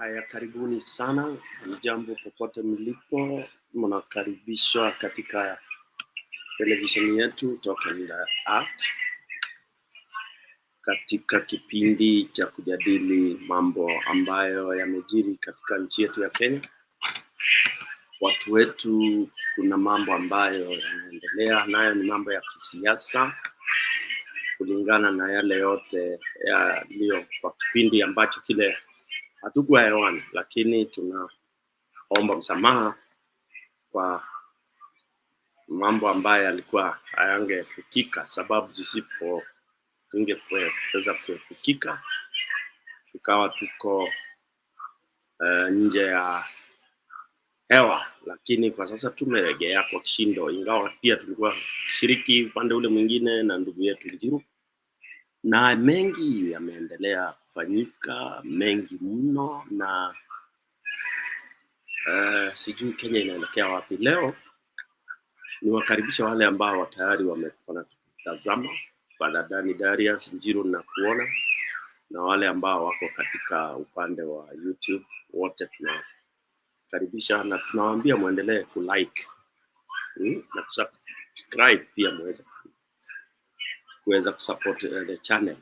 Haya, karibuni sana. Jambo popote mlipo, mnakaribishwa katika televisheni yetu Talking the Art, katika kipindi cha kujadili mambo ambayo yamejiri katika nchi yetu ya Kenya. Watu wetu, kuna mambo ambayo yanaendelea, nayo ni mambo ya kisiasa, kulingana na yale yote yaliyo kwa kipindi ambacho kile hatukuwa hewani, lakini tunaomba msamaha kwa mambo ambayo yalikuwa hayangeepukika, sababu zingeweza kuepukika, tukawa tuko nje ya hewa. Lakini kwa sasa tumerejea kwa kishindo, ingawa pia tulikuwa shiriki upande ule mwingine na ndugu yetu Njiru, na mengi yameendelea kufanyika, mengi mno, na sijui Kenya inaelekea wapi. Leo niwakaribisha wale ambao tayari wanatazama, Padadani Darius, Njiru na kuona, na wale ambao wako katika upande wa YouTube, wote tunakaribisha na tunawaambia muendelee kulike na kusubscribe, pia kuweza kusupport the channel.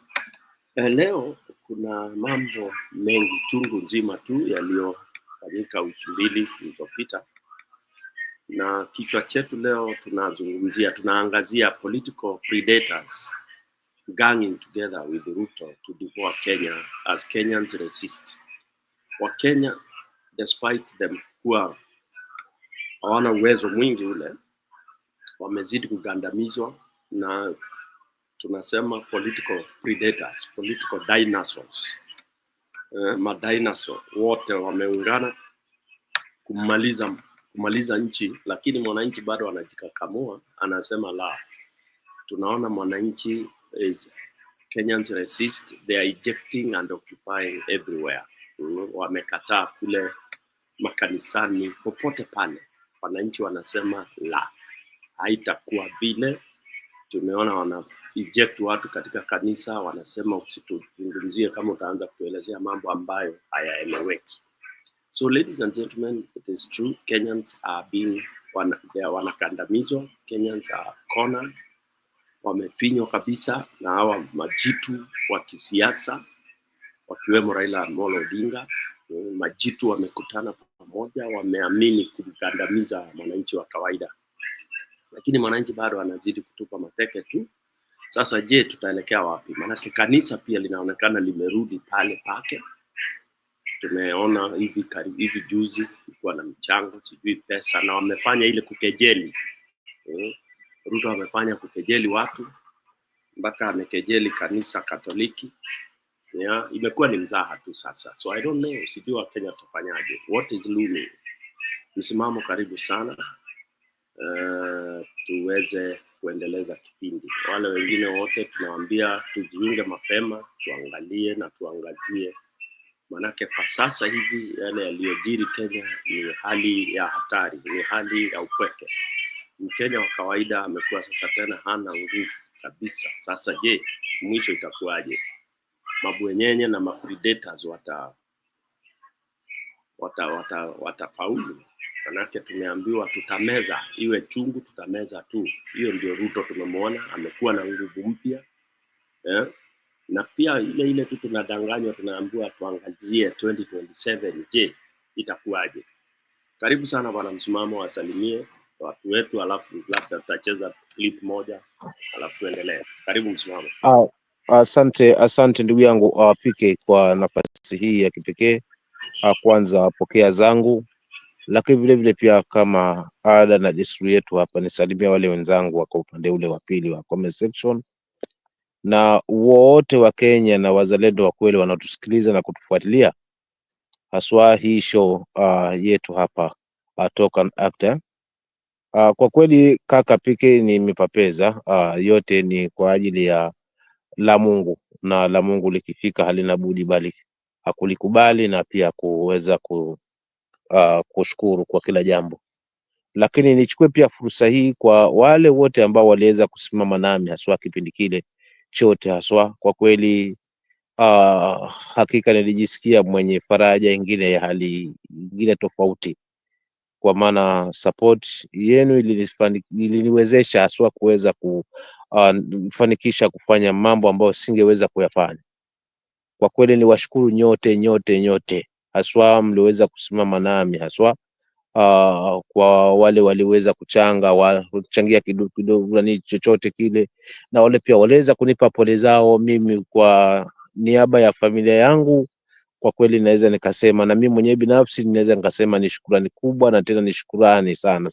Leo kuna mambo mengi chungu nzima tu yaliyofanyika wiki mbili zilizopita, na kichwa chetu leo tunaangazia political predators ganging together with Ruto to devour Kenya as Kenyans resist. Wakenya, despite them kuwa hawana uwezo mwingi ule, wamezidi kugandamizwa na tunasema political predators, political dinosaurs. Madinosaur wote wameungana kumaliza nchi, lakini mwananchi bado anajikakamua, anasema la. Tunaona mwananchi is Kenyans resist, they are ejecting and occupying everywhere. Wamekataa kule makanisani, popote pale wananchi wanasema la, haitakuwa vile. Tumeona wana eject watu katika kanisa, wanasema usituzungumzie kama utaanza kuelezea mambo ambayo hayaeleweki. So ladies and gentlemen, it is true, Kenyans are wanakandamizwa, Kenyans are cornered, wamefinywa kabisa na hawa majitu wa kisiasa, wakiwemo Raila Amolo Odinga. Majitu wamekutana pamoja, wameamini kumkandamiza mwananchi wa kawaida, lakini mwananchi bado anazidi kutupa mateke tu. Sasa je, tutaelekea wapi? Maanake kanisa pia linaonekana limerudi pale pake. Tumeona hivi juzi kulikuwa na michango, sijui pesa, na wamefanya ile kukejeli. Ruto amefanya kukejeli watu, mpaka amekejeli kanisa Katoliki. Imekuwa ni mzaha tu sasa. So I don't know, sijui wa Kenya tutafanyaje. What is looming? Msimamo karibu sana. Tuweze kuendeleza kipindi. Wale wengine wote tunawaambia tujiunge mapema, tuangalie na tuangazie. Manake kwa sasa hivi yale yaliyojiri Kenya ni hali ya hatari, ni hali ya upweke. Mkenya wa kawaida amekuwa sasa tena hana nguvu kabisa. Sasa je, mwisho itakuwaje? Mabwenyenye na mapredators watafaulu? Manake tumeambiwa tutameza, iwe chungu tutameza tu. Hiyo ndio Ruto tumemwona, amekuwa na nguvu mpya. Na pia ile tu tunadanganywa, tunaambiwa tuangazie 2027, je, itakuwaje? Karibu sana bwana Msimamo, wasalimie watu wetu, alafu labda tutacheza clip moja, alafu tuendelee. Karibu Msimamo. Asante ndugu yangu PK kwa nafasi hii ya kipekee. Kwanza pokea zangu, lakini vile vile pia kama ada na desturi yetu hapa, nisalimia wale wenzangu wako upande ule wa pili wa comment section, na wote wa Kenya na wazalendo wa kweli wanaotusikiliza na kutufuatilia, haswa hii show yetu hapa Talking Actor. Kwa kweli kaka PK nimepapeza, yote ni kwa ajili ya la Mungu, na la Mungu likifika halina budi bali hakulikubali na pia kuweza kushukuru kwa kila jambo. Lakini nichukue pia fursa hii kwa wale wote ambao waliweza kusimama nami haswa kipindi kile chote, haswa kwa kweli hakika nilijisikia mwenye faraja ingine ya hali ingine tofauti, kwa maana support yenu iliniwezesha haswa kuweza kufanikisha kufanya mambo ambayo singeweza kuyafanya. Kwa kweli ni washukuru nyote haswa mliweza kusimama nami, haswa kwa wale waliweza kuchangia kidogo ni chochote kile, na wale pia waliweza kunipa pole zao. Mimi kwa niaba ya familia yangu, kwa kweli naweza nikasema, na mimi mwenyewe binafsi naweza nikasema ni shukrani kubwa, na tena ni shukrani sana.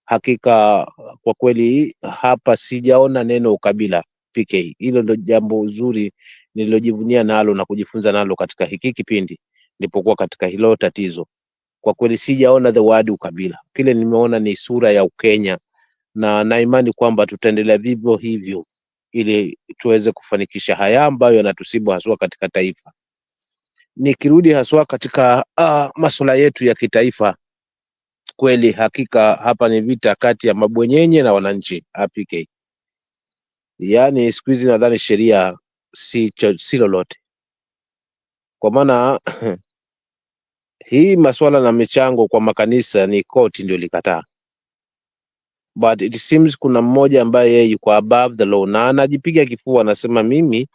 Hakika kwa kweli hapa sijaona neno ukabila PK. Hilo ndio jambo zuri nililojivunia nalo na kujifunza nalo katika hiki kipindi nilipokuwa katika hilo tatizo. Kwa kweli sijaona the word ukabila. Kile nimeona ni sura ya Ukenya, na imani kwamba tutaendelea vivyo hivyo ili tuweze kufanikisha haya ambayo yanatusibu haswa katika taifa. Nikirudi haswa katika masuala yetu ya kitaifa, kweli hakika hapa ni vita kati ya mabwenyenye na wananchi APK. Yaani siku hizi nadhani sheria si lolote, kwa maana hii masuala na michango kwa makanisa ni koti ndio likataa, but it seems kuna mmoja ambaye yeye yuko above the law na anajipiga kifua, anasema mimi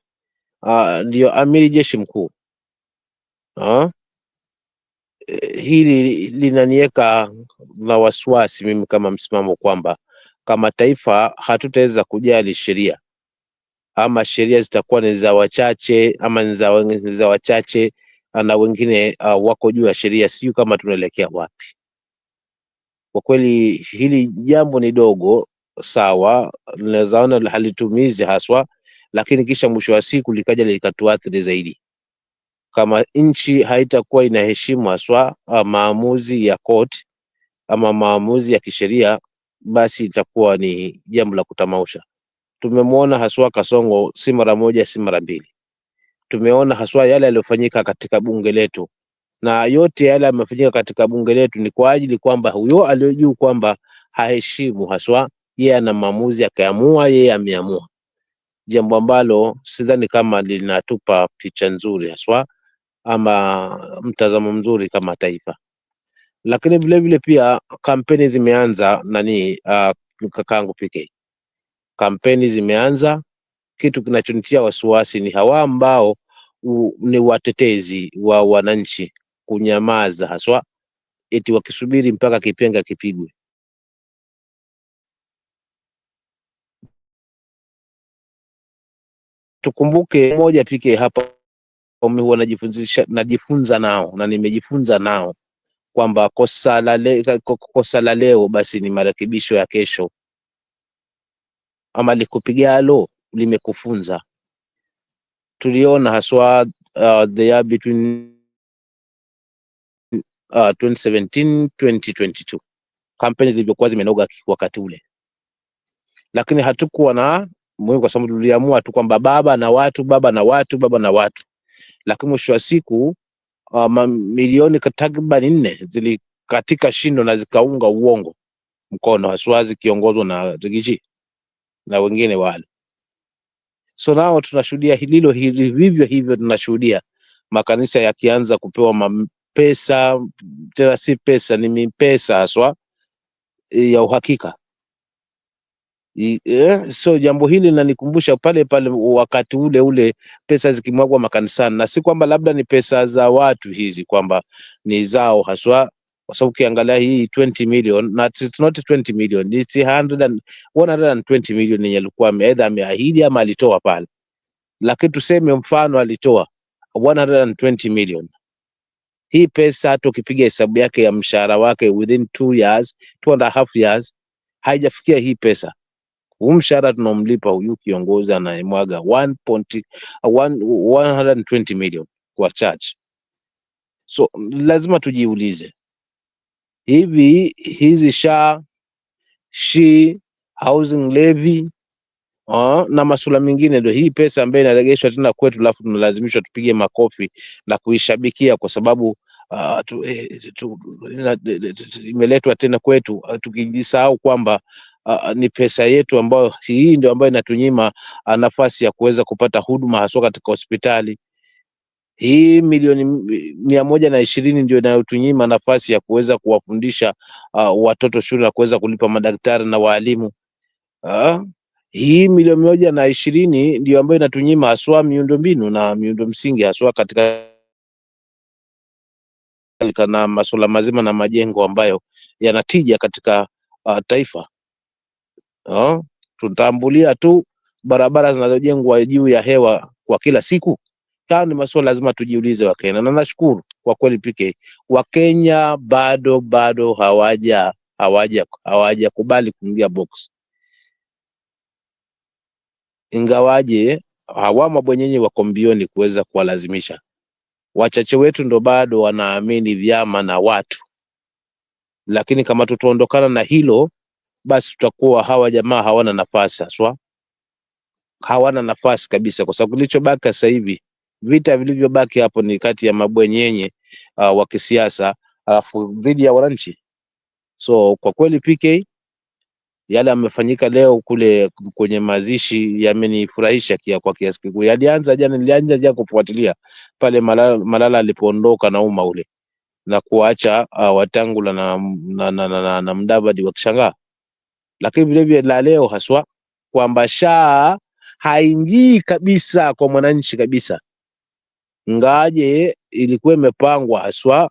ndio amiri jeshi mkuu. Hili linaniweka na wasiwasi mimi kama msimamo kwamba kama taifa hatutaweza kujali sheria, ama sheria zitakuwa ni za wachache ama ni za wachache na wengine wako juu ya sheria, sijui kama tunaelekea wapi. Kwa kweli hili jambo ni dogo, sawa, nawezaona halitumizi haswa, lakini kisha mwisho wa siku likaja likatuathiri zaidi. Kama nchi haitakuwa inaheshimu haswa maamuzi ya court ama maamuzi ya kisheria, basi itakuwa ni jambo la kutamausha. Tumemwona haswa Kasongo si mara moja si mara mbili. Tumeona haswa yale yaliyofanyika katika bunge letu, na yote yale yamefanyika katika bunge letu ni kwa ajili kwamba huyo aliyojuu kwamba haheshimu haswa, yeye ana maamuzi akaamua, yeye ameamua, jambo ambalo sidhani kama linatupa picha nzuri haswa ama mtazamo mzuri kama taifa. Lakini vile vile pia kampeni zimeanza kakaangu PK, kampeni zimeanza. Kitu kinachonitia wasiwasi ni hawa ambao ni watetezi wa wananchi kunyamaza haswa, eti wakisubiri mpaka kipenga kipigwe. Tukumbuke moja PK hapa, huwa najifunza nao na nimejifunza nao kwamba kosa la leo basi ni marekebisho ya kesho, ama likupigalo limekufunza. Tuliona haswa the year between 2017 2022 kampeni zilivyokuwa zimenoga wakati ule, lakini hatukuwa na muhimu kwa sababu tuliamua tu kwamba baba na watu, lakini mwisho wa siku milioni takriban 4 zilikatika shindo na zikaunga uongo mkono, haswa zikiongozwa na Rigiji na wengine wale. So nao tunashuhudia vivyo hivyo, tunashuhudia makanisa yakianza kupewa pesa, tena si pesa, ni pesa haswa ya uhakika. So jambo hili linanikumbusha pale wakati ule pesa zikimwagwa makanisani, na si kwamba labda ni pesa za watu hizi kwamba ni zao haswa, kwa sababu ukiangalia hii 20 million na it's not 20 million, it's 120 million yenye alikuwa aidha ameahidi ama alitoa pale. Lakini tuseme mfano alitoa 120 million. Hii pesa hata ukipiga hesabu yake ya mshahara wake within 2.5 years haijafikia hii pesa. Huu mshahara tunamlipa huyu kiongozi anayemwaga 120 million kwa church. So lazima tujiulize, hizi housing levy na masuala mengine ndio hii pesa ambayo inaregeshwa tena kwetu, alafu tunalazimishwa tupige makofi na kuishabikia kwa sababu imeletwa tena kwetu, tukijisahau kwamba ni pesa yetu ambayo hii ndio ambayo inatunyima nafasi ya kuweza kupata huduma haswa katika hospitali. Hii milioni 120 ndio inayotunyima nafasi ya kuweza kuwafundisha watoto shule na kuweza kulipa madaktari na walimu. Hii milioni 120 ndio ambayo inatunyima haswa miundombinu na miundo msingi haswa katika na masuala mazima na majengo ambayo yanatija katika taifa. Tutambulia tu barabara zinazojengwa juu ya hewa kwa kila siku. Kama ni masuala lazima tujiulize Wakenya, na nashukuru kwa kweli PK, Wakenya bado hawajakubali kuingia box, ingawaje hawa mabwenyenye wako mbioni kuweza kuwalazimisha. Wachache wetu ndo bado wanaamini vyama na watu, lakini kama tutaondokana na hilo, basi tutakuwa hawa jamaa hawana nafasi haswa, hawana nafasi kabisa, kwa sababu kilichobaki sasa hivi, vita vilivyobaki hapo ni kati ya mabwenyenye wa kisiasa alafu dhidi ya wananchi. So kwa kweli PK, yale amefanyika leo kule kwenye mazishi yamenifurahisha kwa kiasi kikubwa. Nilianza kufuatilia pale Malala alipoondoka na umma ule na kuacha Wetangula na Mudavadi wakishangaa, lakini vile vile la leo haswa kwamba SHA haingii kabisa kwa mwananchi kabisa, ngaje ilikuwa imepangwa haswa.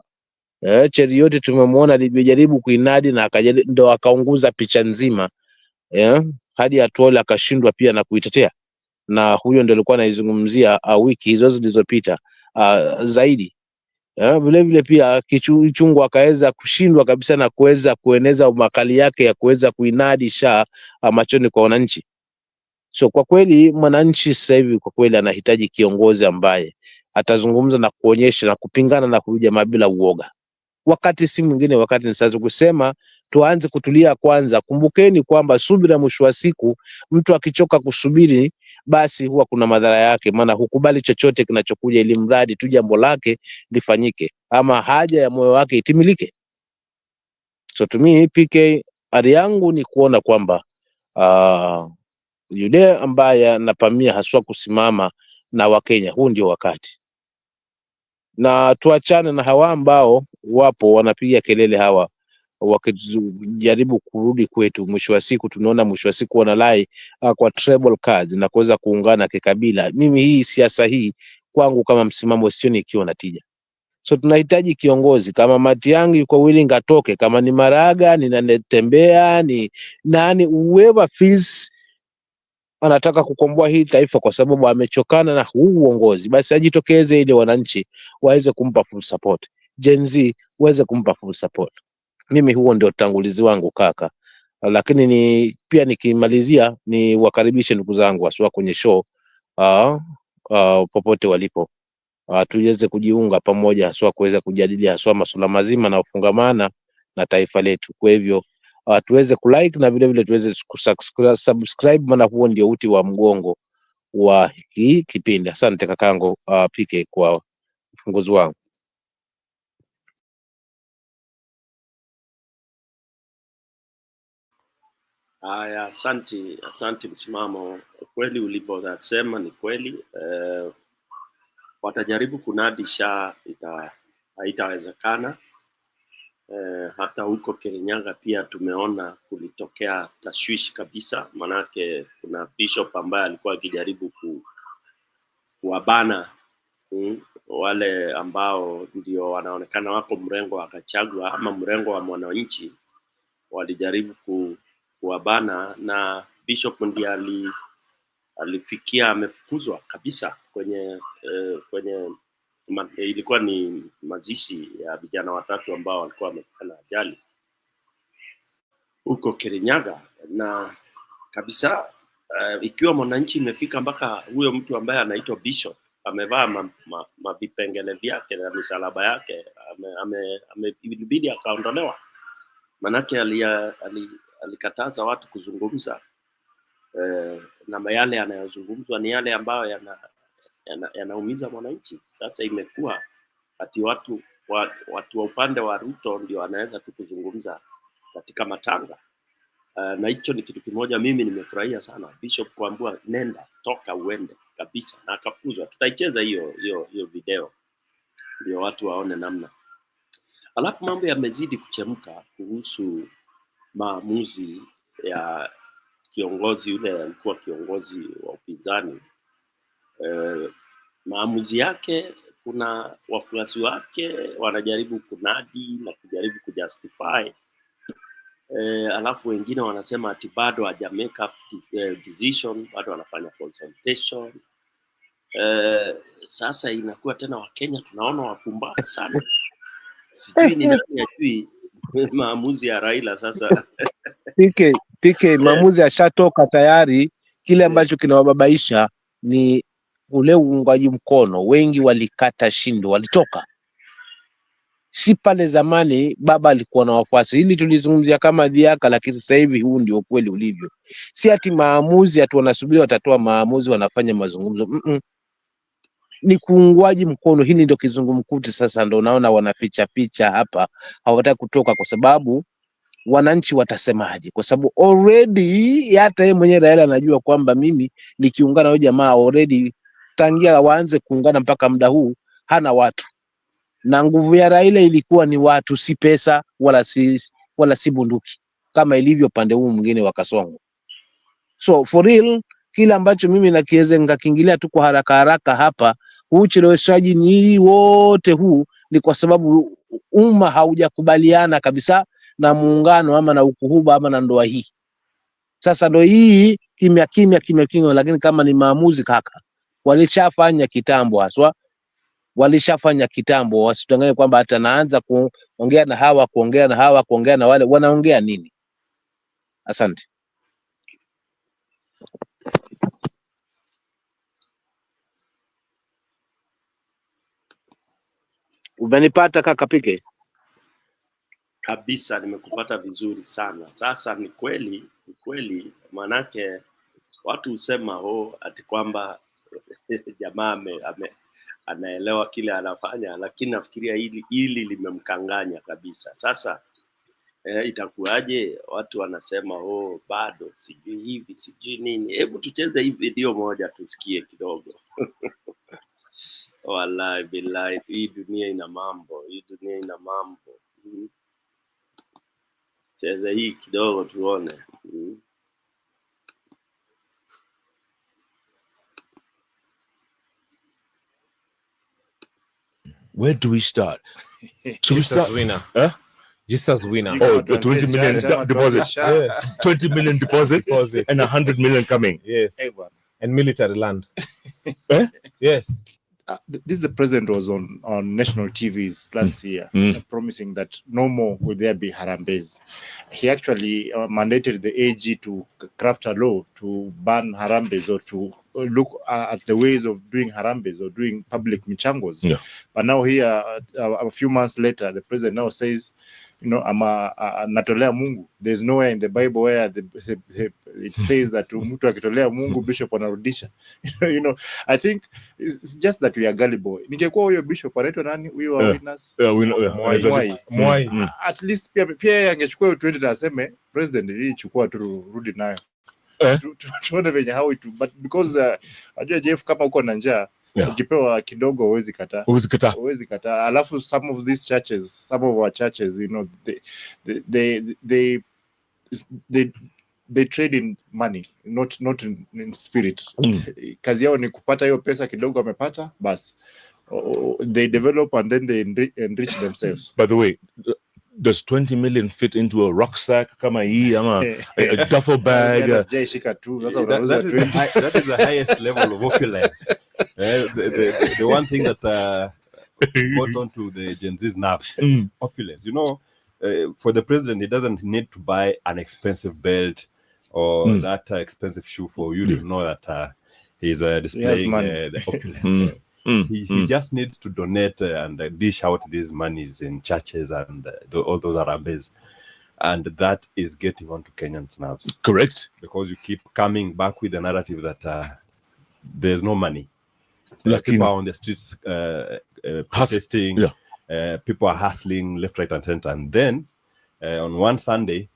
Cherioti tumemwona alijaribu kuinadi na ndo akaunguza picha nzima, hadi Atuole akashindwa pia na kuitetea, na huyo ndio alikuwa anaizungumzia wiki hizo zilizopita zaidi. Vile vile pia Kichungu akaweza kushindwa kabisa na kuweza kueneza makali yake ya kuweza kuinadi SHA machoni kwa wananchi. So kwa kweli mwananchi sasa hivi kwa kweli anahitaji kiongozi ambaye atazungumza na kuonyesha na kupingana na kujamaa bila uoga. Wakati si mwingine, wakati ni sasa kusema tuanze kutulia kwanza. Kumbukeni kwamba subira mwisho wa siku, mtu akichoka kusubiri basi huwa kuna madhara yake, maana hukubali chochote kinachokuja ili mradi tu jambo lake lifanyike ama haja ya moyo wake itimilike. So to me PK, ari yangu ni kuona kwamba yule ambaye anapamia haswa kusimama na Wakenya, huu ndio wakati, na tuachane na hawa ambao wapo wanapiga kelele, hawa wakijaribu kurudi kwetu. Mwisho wa siku tunaona mwisho wa siku wanalai kwa tribal cards na kuweza kuungana kikabila. Mimi hii siasa hii kwangu kama msimamo sioni ikiwa na tija. So tunahitaji kiongozi kama Matiang'i yuko willing atoke, kama ni Maraga, ni Nanetembea, ni nani, whoever feels anataka kukomboa hii taifa kwa sababu amechokana na huu uongozi, basi ajitokeze ili wananchi waweze kumpa full support, Gen Z waweze kumpa full support. Mimi huo ndio utangulizi wangu kaka, lakini pia nikimalizia ni wakaribishe ndugu zangu haswa kwenye show popote walipo, tuweze kujiunga pamoja haswa kuweza kujadili haswa masuala mazima na ufungamana na taifa letu. Kwa hivyo tuweze kulike na vile vile tuweze kusubscribe, maana huo ndio uti wa mgongo wa hiki kipindi. Asante kakangu PK kwa ufunguzi wangu. Haya, asante. Msimamo kweli ulivyosema ni kweli. Watajaribu kunadi SHA, haitawezekana. Hata huko Kirinyaga pia tumeona kulitokea tashwishi kabisa, manake kuna bishop ambaye alikuwa akijaribu kuwabana wale ambao ndio wanaonekana wako mrengo wa Gachagua ama mrengo wa mwananchi. Walijaribu kuwabana na bishop ndiye alifikia amefukuzwa kabisa kwenye ilikuwa ni mazishi ya vijana watatu ambao walikuwa wamepata ajali huko Kirinyaga. Na kabisa ikiwa mwananchi imefika mpaka huyo mtu ambaye anaitwa bishop amevaa mavipengele vyake na misalaba yake ilibidi akaondolewa, manake alikataza watu kuzungumza, na yale yanayozungumzwa ni yale ambayo yanaumiza mwananchi. Sasa imekuwa ati watu wa upande wa Ruto ndio wanaweza tu kuzungumza katika matanga. Na hicho ni kitu kimoja mimi nimefurahia sana, Bishop kuambiwa nenda, toka uende kabisa, na akafukuzwa. Tutaicheza hiyo video ndio watu waone namna. Alafu mambo yamezidi kuchemka kuhusu maamuzi ya kiongozi yule alikuwa kiongozi wa upinzani. Maamuzi yake, kuna wafuasi wake wanajaribu kunadi na kujaribu kujustify. Alafu wengine wanasema ati bado haja make up decision, bado wanafanya consultation. Sasa inakuwa tena Wakenya tunaona wapumbavu sana. Sijui ni nani ajui maamuzi ya Raila sasa. PK maamuzi yashatoka tayari. Kile ambacho kinawababaisha ni ule uungaji mkono. Wengi walikata shindo, walitoka. Si pale zamani baba alikuwa na wafuasi. Hili tulizungumzia kama dhiaka, lakini sasa hivi huu ndio kweli ulivyo. Si ati maamuzi ati wanasubiri watatoa maamuzi wanafanya mazungumzo. Ni kuungwaji mkono. Hili ndio kizungumkuti sasa, ndio naona wanaficha picha hapa, hawataka kutoka kwa sababu wananchi watasemaje? Kwa sababu already hata yeye mwenyewe Raila anajua kwamba mimi nikiungana na jamaa already tangia waanze kuungana mpaka muda huu hana watu, na nguvu ya Raila ilikuwa ni watu, si pesa wala si bunduki kama ilivyo pande huu mwingine wa Kasongo. So for real, kila ambacho mimi nakiweza ngakiingilia tu kwa haraka hapa, ucheleweshaji ni wote huu ni kwa sababu umma haujakubaliana kabisa na muungano ama na ukuhuba ama na ndoa hii. Sasa ndio hii kimya, lakini kama ni maamuzi kaka, walishafanya kitambo, haswa walishafanya kitambo. Wasitanganye kwamba hata naanza kuongea na hawa, kuongea na wale, wanaongea nini? Asante. Umenipata kaka PK? Kabisa, nimekupata vizuri sana. Sasa ni kweli manake watu husema ati kwamba jamaa anaelewa kile anafanya, lakini nafikiria hili limemkanganya kabisa. Sasa itakuwaje? Watu wanasema bado sijui hivi sijui nini. Hebu tucheze hii video moja tusikie kidogo. Wallahi billahi, hii dunia ina mambo. Cheza hii kidogo tuone. Where do we start? Jesus winner. Huh? Jesus winner. Oh, 20 million deposit. Yeah. 20 million deposit and 100 million coming. Yes. And military land. Yes. This the president was on national TVs last year, promising that no more will there be harambes. He actually mandated the AG to craft a law to ban harambes or to look at the ways of doing harambes or doing public michangos. Yeah. But now here, a few months later, the president now says, natolea Mungu. There's nowhere in the Bible where it says that mtu akitolea Mungu bishop anarudisha. I think it's just that we are gullible. Ningekuwa huyo bishop anaitwa nani? Huyo wa witness. Mwai. At least pia angechukua 20 na aseme president ilichukua tu rudi nayo. Tuone venye how it, but because ajua Jeff kama uko na njaa ukipewa kidogo huwezi kataa. Alafu some of our churches, they trade in money, not in spirit. Kazi yao ni kupata hiyo pesa kidogo amepata basi. They develop and then they enrich themselves. By the way, does 20 million fit into a rucksack kama hii ama a duffel bag? That is the highest level of opulence. The one thing that got onto the Gen Z's nerves, opulence. For the president, he doesn't need to buy an expensive belt or that expensive shoe for you to know that he's displaying the opulence. He just needs to donate and dish out these monies in churches and all those harambes, and that is getting onto Kenyans' nerves. Correct. Because you keep coming back with the narrative that there's no money. People are on the streets protesting. People are hustling left, right, and center. And then on one Sunday,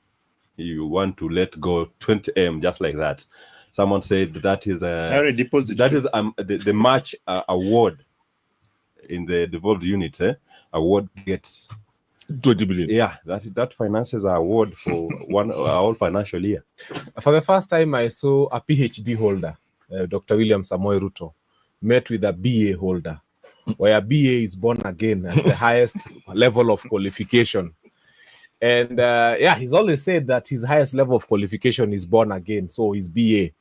you want to let go 20M just like that. Someone said that is a deposit. That is the March award in the devolved units. Award gets 20 billion. Yeah, that finances an award for one whole financial year. For the first time, I saw a PhD holder, Dr. William Samoei Ruto, met with a BA holder, where a BA is born again as the highest level of qualification. And he's always said that his highest level of qualification is born again, so he's BA.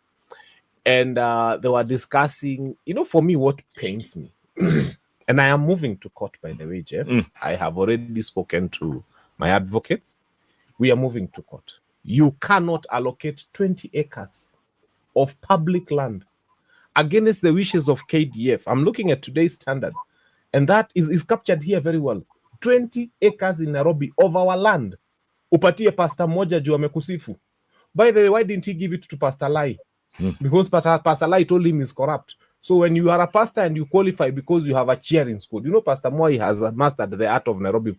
And they were discussing, for me, what pains me. And I am moving to court, by the way, Jeff. I have already spoken to my advocates. We are moving to court. You cannot allocate 20 acres of public land against the wishes of KDF. I'm looking at today's standard, and that is captured here very well. 20 acres in Nairobi of our land. Upatie Pastor moja juu amekusifu. By the way, why didn't he give it to Pastor Lai? Because Pastor Lai told him he's corrupt. So when you are a pastor and you qualify because you have a cheering squad, Pastor Moi has mastered the art of Nairobi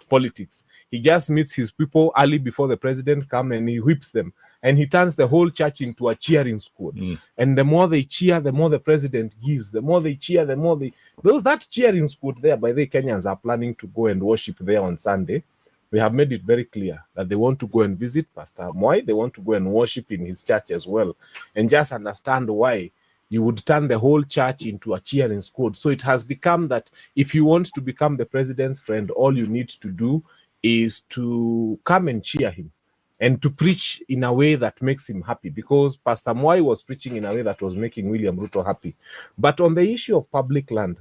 politics. He just meets his people early before the president comes and he whips them. And he turns the whole church into a cheering squad. And the more they cheer, the more the president gives. The more they cheer, the more they... That cheering squad there, by the Kenyans are planning to go and worship there on Sunday. We have made it very clear that they want to go and visit Pastor Moi. They want to go and worship in his church as well. And just understand why you would turn the whole church into a cheering squad. So it has become that if you want to become the president's friend, all you need to do is to come and cheer him and to preach in a way that makes him happy, because Pastor Moi was preaching in a way that was making William Ruto happy. But on the issue of public land,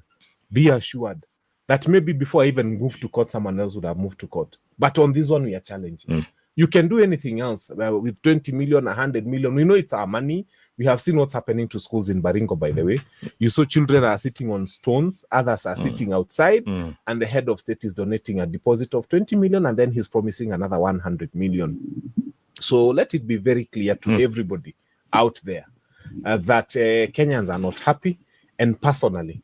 be assured that maybe before I even move to court, someone else would have moved to court. But on this one, we are challenging. You can do anything else with 20 million, 100 million. We know it's our money. We have seen what's happening to schools in Baringo, by the way. You saw children are sitting on stones, others are sitting outside, and the head of state is donating a deposit of 20 million, and then he's promising another 100 million. So let it be very clear to everybody out there that Kenyans are not happy. And personally,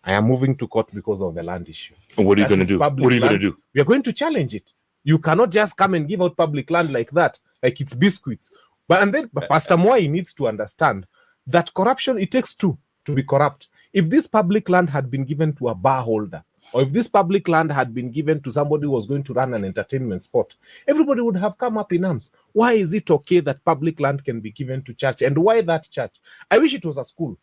I am moving to court because of the land issue. And what are you going to do? What are you going to do? We are going to challenge it. You cannot just come and give out public land like that, like it's biscuits. But Pastor Moi needs to understand that corruption, it takes two to be corrupt. If this public land had been given to a bar holder, or if this public land had been given to somebody who was going to run an entertainment spot, everybody would have come up in arms. Why is it okay that public land can be given to church? And why that church? I wish it was a school.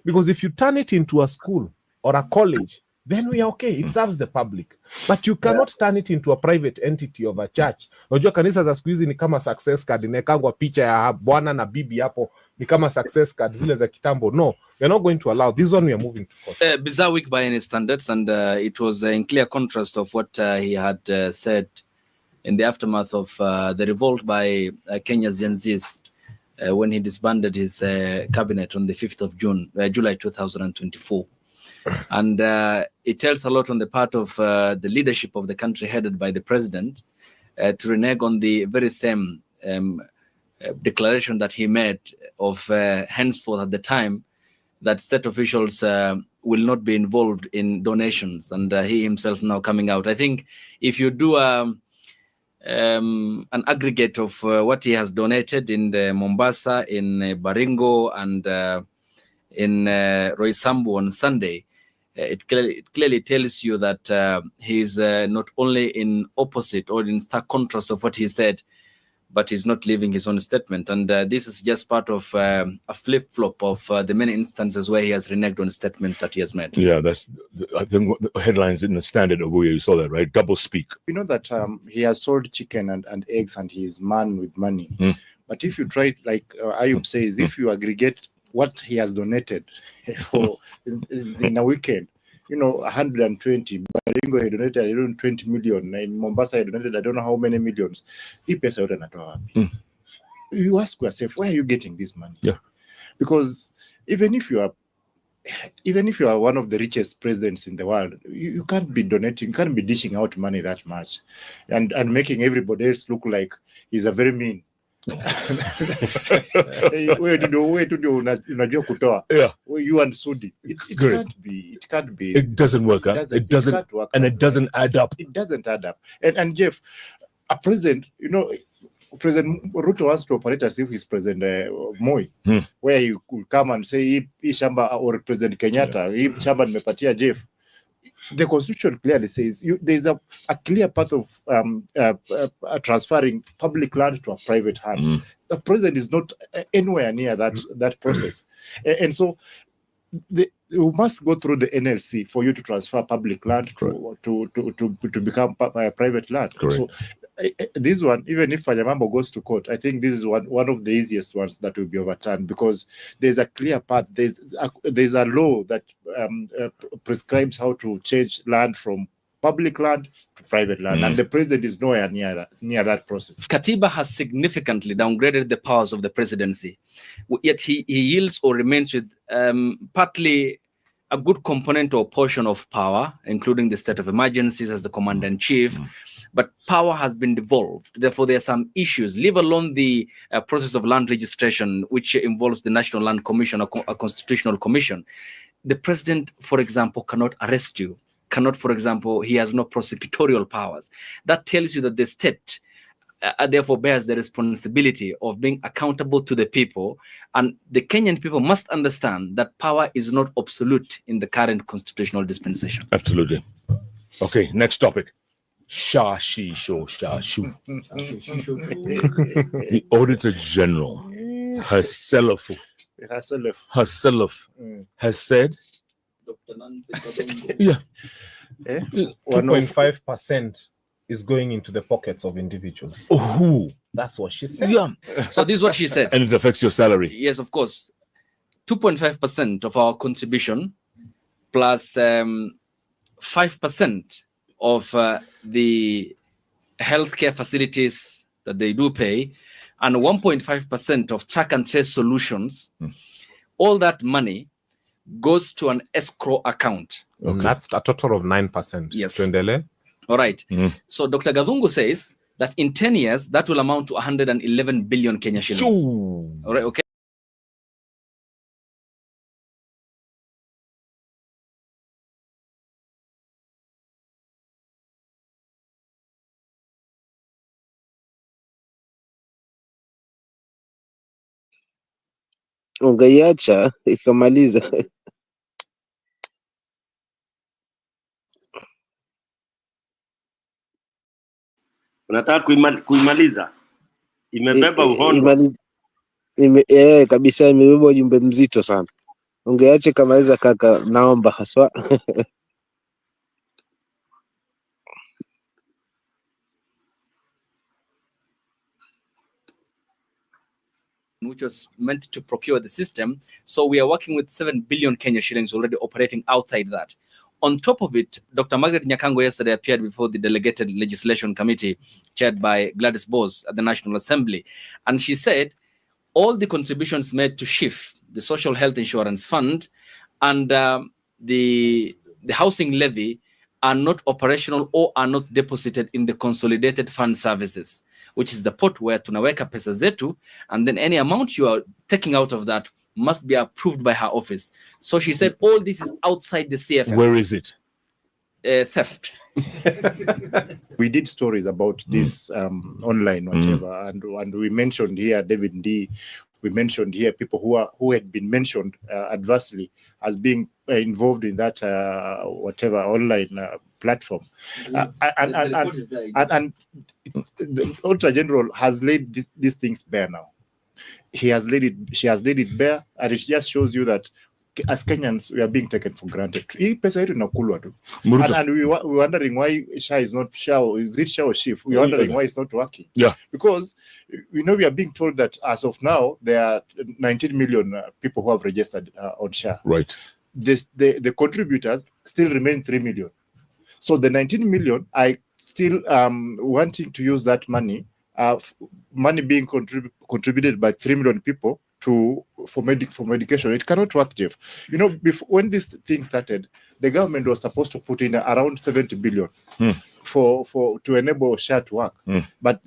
Because if you turn it into a school or a college, then we are okay. It serves the public. But you cannot turn it into a private entity of a church. Unajua kanisa za siku hizi ni kama success card, inekangwa picha ya bwana na bibi hapo, ni kama success card zile za kitambo. No, we're not going to allow. This one we are moving to court. Bizarre week by any standards, and it was in clear contrast of what he had said in the aftermath of the revolt by Kenya's Gen Zs when he disbanded his cabinet on the 5th of July 2024. And it tells a lot on the part of the leadership of the country headed by the president to renege on the very same declaration that he made of henceforth at the time that state officials will not be involved in donations, and he himself now coming out. I think if you do an aggregate of what he has donated in the Mombasa, in Baringo, and in Roysambu on Sunday, it clearly tells you that he's not only in opposite or in stark contrast of what he said, but he's not leaving his own statement. And this is just part of a flip-flop of the many instances where he has reneged on statements that he has made. Yeah, that's, I think, the headlines in the Standard of where you saw that, right? Double speak. You know that he has sold chicken and eggs and he's man with money. But if you try, like Ayub says, if you aggregate what he has donated for in a weekend, 120. Baringo he donated, I don't know, 20 million. In Mombasa he donated, I don't know how many millions. You ask yourself, where are you getting this money? Yeah. Because even if you are one of the richest presidents in the world, you can't be donating, you can't be dishing out money that much and making everybody else look like he's a very mean. Unajua kutoa. Yeah. You and Sudi. It can't be. It doesn't work. It doesn't work. And it doesn't add up. It doesn't add up. And Jeff, a president, President Ruto wants to operate as if he's President Moi, where he could come and say, "Hii shamba," or President Kenyatta, "Hii shamba nimepatia Jeff." The constitution clearly says there's a clear path of transferring public land to a private hands. The president is not anywhere near that process, and so you must go through the NLC for you to transfer public land to become private land. Correct. So this one, even if Fanyamambo goes to court, I think this is one of the easiest ones that will be overturned, because there's a clear path. There's a law that prescribes how to change land from public land to private land, and the president is nowhere near that process. Katiba has significantly downgraded the powers of the presidency, yet he yields or remains with partly a good component or portion of power, including the state of emergencies as the commander-in-chief. But power has been devolved. Therefore, there are some issues, leave alone the process of land registration, which involves the National Land Commission, a constitutional commission. The president, for example, cannot arrest you. For example, he has no prosecutorial powers. That tells you that the state therefore bears the responsibility of being accountable to the people. And the Kenyan people must understand that power is not absolute in the current constitutional dispensation. Absolutely. Okay, next topic. Sha, she, sho, sha, shu. The Auditor General herself has said, yeah, 2.5% is going into the pockets of individuals. Who? That's what she said. Yeah. So this is what she said. And it affects your salary. Yes, of course. 2.5% of our contribution plus 5% of the healthcare facilities that they do pay, and 1.5% of track and trace solutions. All that money goes to an escrow account. Okay. That's a total of 9%. Yes. Tuendele? All right. So Dr. Gadhungu says that in 10 years, that will amount to 111 billion Kenya shillings. All right, okay. Ungeiacha ikamaliza. Unataka kuimaliza? Imebeba uhondo. Kabisa, imebeba ujumbe mzito sana. Ungeacha ikamaliza kaka, naomba haswa. Which was meant to procure the system. So we are working with 7 billion Kenya shillings already operating outside that. On top of it, Dr. Margaret Nyakango yesterday appeared before the Delegated Legislation Committee chaired by Gladys Bose at the National Assembly. And she said all the contributions made to SHIF, the Social Health Insurance Fund, and the housing levy are not operational or are not deposited in the Consolidated Fund Services, which is the pot where tunaweka pesa zetu, and then any amount you are taking out of that must be approved by her office. So she said all this is outside the CFF. Where is it? Theft. We did stories about this online, whatever, and we mentioned here David D. We mentioned here people who had been mentioned adversely as being involved in that whatever online platform, and the Auditor General has laid these things bare now. She has laid it bare, and it just shows you that as Kenyans we are being taken for granted. And we were wondering why SHA is not SHA. Is it SHA or SHIF? We're wondering why it's not working. Yeah, because we know we are being told that as of now there are 19 million people who have registered on SHA. Right. The contributors still remain 3 million. So the 19 million are still wanting to use that money, money being contributed by 3 million people for medication. It cannot work, Jeff. You know, when this thing started, the government was supposed to put in around 70 billion to enable SHA to work. But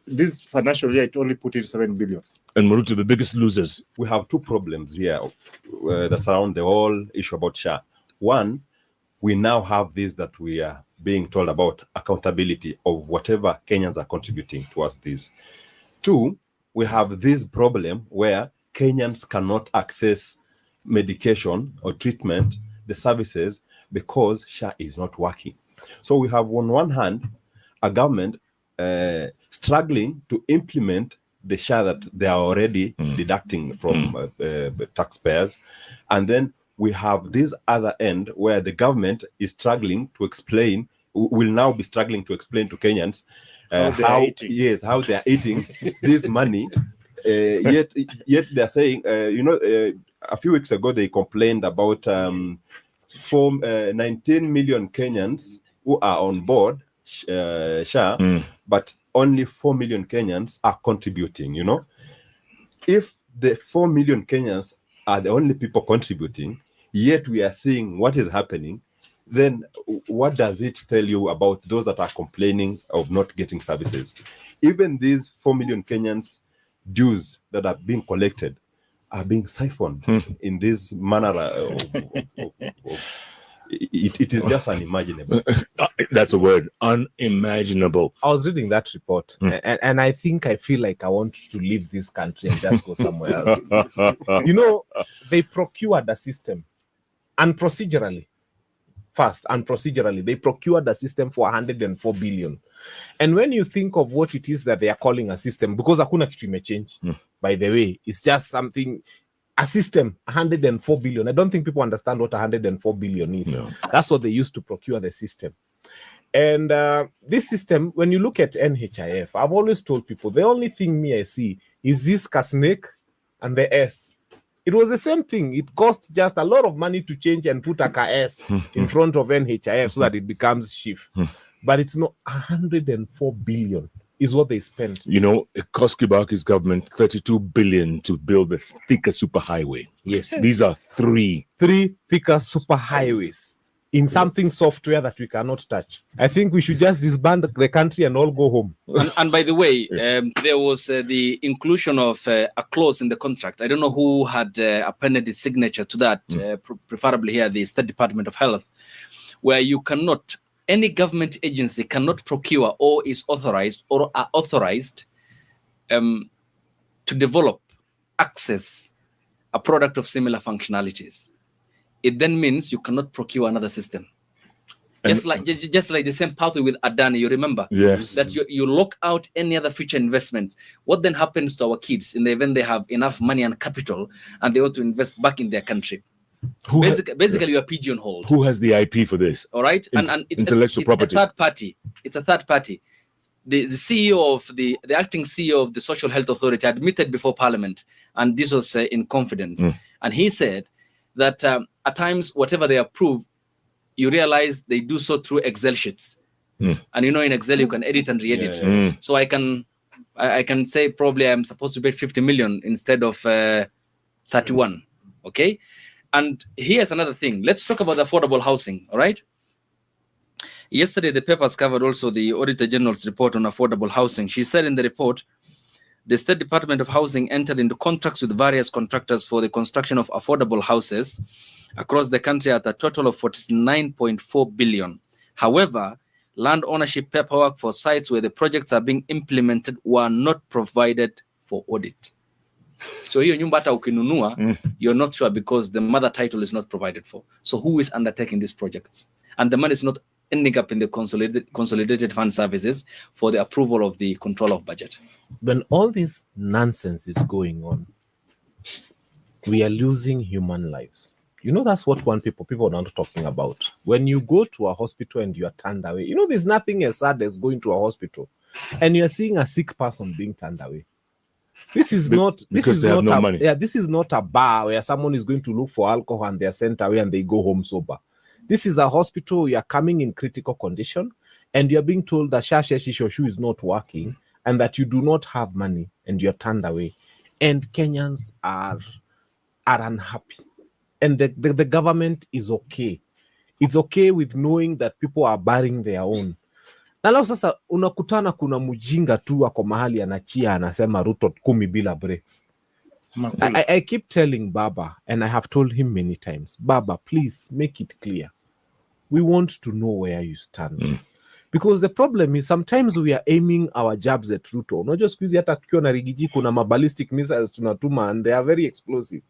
this financial year, it only put in 7 billion. And Maruti, the biggest losers. We have two problems here that surround the whole issue about SHA. One, we now have this that we are being told about accountability of whatever Kenyans are contributing towards this. 2, we have this problem where Kenyans cannot access medication or treatment, the services, because SHA is not working. So we have on one hand a government struggling to implement the SHA that they are already deducting from taxpayers, and then we have this other end where the government is struggling to explain, will now be struggling to explain to Kenyans how they are eating this money. Yet they are saying, a few weeks ago they complained about 19 million Kenyans who are on board SHA, but only 4 million Kenyans are contributing. If the 4 million Kenyans are the only people contributing, yet we are seeing what is happening, then what does it tell you about those that are complaining of not getting services? Even these 4 million Kenyans dues that are being collected are being siphoned in this manner. It is just unimaginable. That's a word, unimaginable. I was reading that report, and I feel like I want to leave this country and just go somewhere else. They procured a system, and procedurally, they procured a system for 104 billion. And when you think of what it is that they are calling a system, because hakuna kitu imechange, by the way, it's just something, a system, 104 billion. I don't think people understand what 104 billion is. No. That's what they used to procure the system. And this system, when you look at NHIF, I've always told people, the only thing I see is this snake and the S. It was the same thing. It costs just a lot of money to change and put a KS in front of NHIF so that it becomes chief. But it's not 104 billion is what they spent. It cost Kibaki's government 32 billion to build the Thika superhighway. Yes. These are three Thika superhighways in something software that we cannot touch. I think we should just disband the country and all go home. And by the way, there was the inclusion of a clause in the contract. I don't know who had appended his signature to that, preferably here, the State Department of Health, where you cannot, any government agency cannot procure or is authorized or are authorized to develop, access a product of similar functionalities. It then means you cannot procure another system. Just like the same pathway with Adani, you remember? Yes. That you lock out any other future investments. What then happens to our kids in the event they have enough money and capital and they want to invest back in their country? Basically, you are pigeonholed. Who has the IP for this? All right, and intellectual property. It's a third party. It's a third party. The CEO of the acting CEO of the Social Health Authority admitted before Parliament, and this was in confidence, and he said that at times whatever they approve, you realize they do so through Excel sheets, and in Excel you can edit and re-edit. So I can say probably I'm supposed to pay 50 million instead of 31. Okay. And here's another thing. Let's talk about affordable housing, all right? Yesterday, the papers covered also the Auditor General's report on affordable housing. She said in the report, the State Department of Housing entered into contracts with various contractors for the construction of affordable houses across the country at a total of 49.4 billion. However, land ownership paperwork for sites where the projects are being implemented were not provided for audit. So hiyo nyumba hata ukinunua, you're not sure because the mother title is not provided for. So who is undertaking these projects? And the money is not ending up in the consolidated fund services for the approval of the control of budget. When all this nonsense is going on, we are losing human lives. That's what people are not talking about. When you go to a hospital and you are turned away, there's nothing as sad as going to a hospital and you're seeing a sick person being turned away. This is not a bar where someone is going to look for alcohol and they're sent away and they go home sober. This is a hospital. You are coming in critical condition and you're being told that Shashu is not working and that you do not have money and you're turned away. And Kenyans are unhappy. And the government is okay. It's okay with knowing that people are burying their own. Na leo sasa unakutana kuna mjinga tu ako mahali anachia anasema Ruto 10 bila breaks. I keep telling Baba, and I have told him many times, Baba, please make it clear. we want to know where you stand. Because the problem is sometimes we are aiming our jabs at Ruto. Not just because hata tukiwa na rigiji kuna ballistic missiles tunatuma and they are very explosive.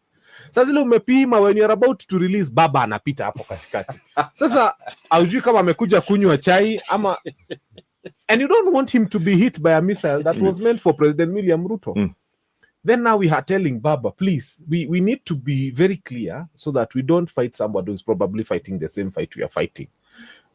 Sasa zile umepima when you are about to release, baba anapita hapo katikati. Sasa haujui kama amekuja kunywa chai ama, and you don't want him to be hit by a missile that was meant for President William Ruto. Then now we are telling Baba, please, we need to be very clear so that we don't fight somebody who's probably fighting the same fight we are fighting.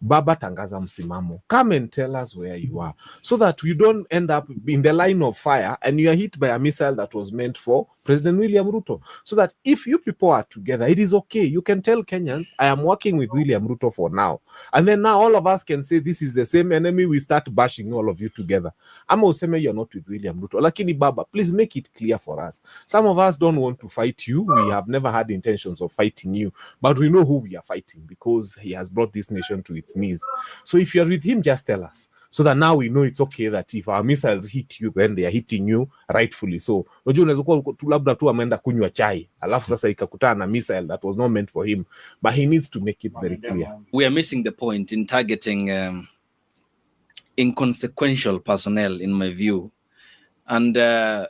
Baba, tangaza msimamo. Come and tell us where you are so that we don't end up in the line of fire and you are hit by a missile that was meant for President William Ruto. So that if you people are together, it is okay. You can tell Kenyans, I am working with William Ruto for now. And then now all of us can say this is the same enemy. We start bashing all of you together. Ama useme you're not with William Ruto. Lakini Baba, please make it clear for us. Some of us don't want to fight you. We have never had intentions of fighting you. But we know who we are fighting because he has brought this nation to its knees. So if you're with him, just tell us. So that now we know it's okay that if our missiles hit you, then they are hitting you rightfully. So, unajua unaweza kuwa tu labda tu ameenda kunywa chai, alafu sasa ikakutana na missile that was not meant for him. But he needs to make it very clear. We are missing the point in targeting inconsequential personnel, in my view. And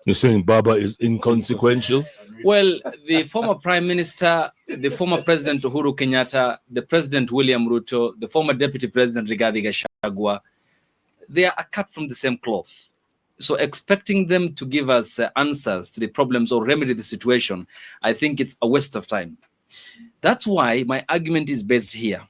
you're saying Baba is inconsequential? Well, the former Prime Minister, the former President Uhuru Kenyatta, the President William Ruto, the former Deputy President Rigathi Gachagua, they are cut from the same cloth. So expecting them to give us answers to the problems or remedy the situation, I think it's a waste of time. That's why my argument is based here,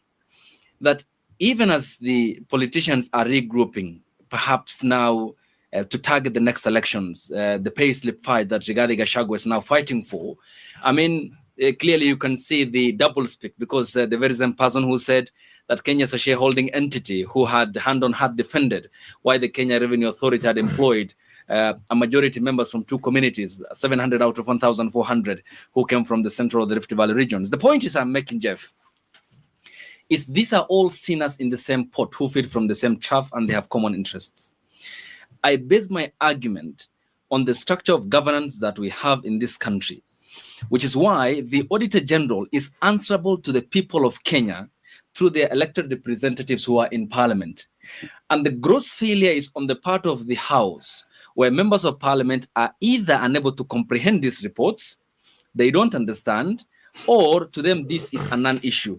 that even as the politicians are regrouping, perhaps now to target the next elections, the payslip fight that Rigathi Gachagua is now fighting for, I mean, clearly you can see the double speak, because the very same person who said that Kenya is a shareholding entity, who had hand on heart defended why the Kenya Revenue Authority had employed a majority members from two communities, 700 out of 1,400, who came from the central of the Rift Valley regions. The point is I'm making, Jeff, is these are all sinners in the same pot who feed from the same trough and they have common interests. I base my argument on the structure of governance that we have in this country, which is why the Auditor General is answerable to the people of Kenya through their elected representatives who are in Parliament. And the gross failure is on the part of the House, where members of Parliament are either unable to comprehend these reports, they don't understand, or to them this is a non-issue,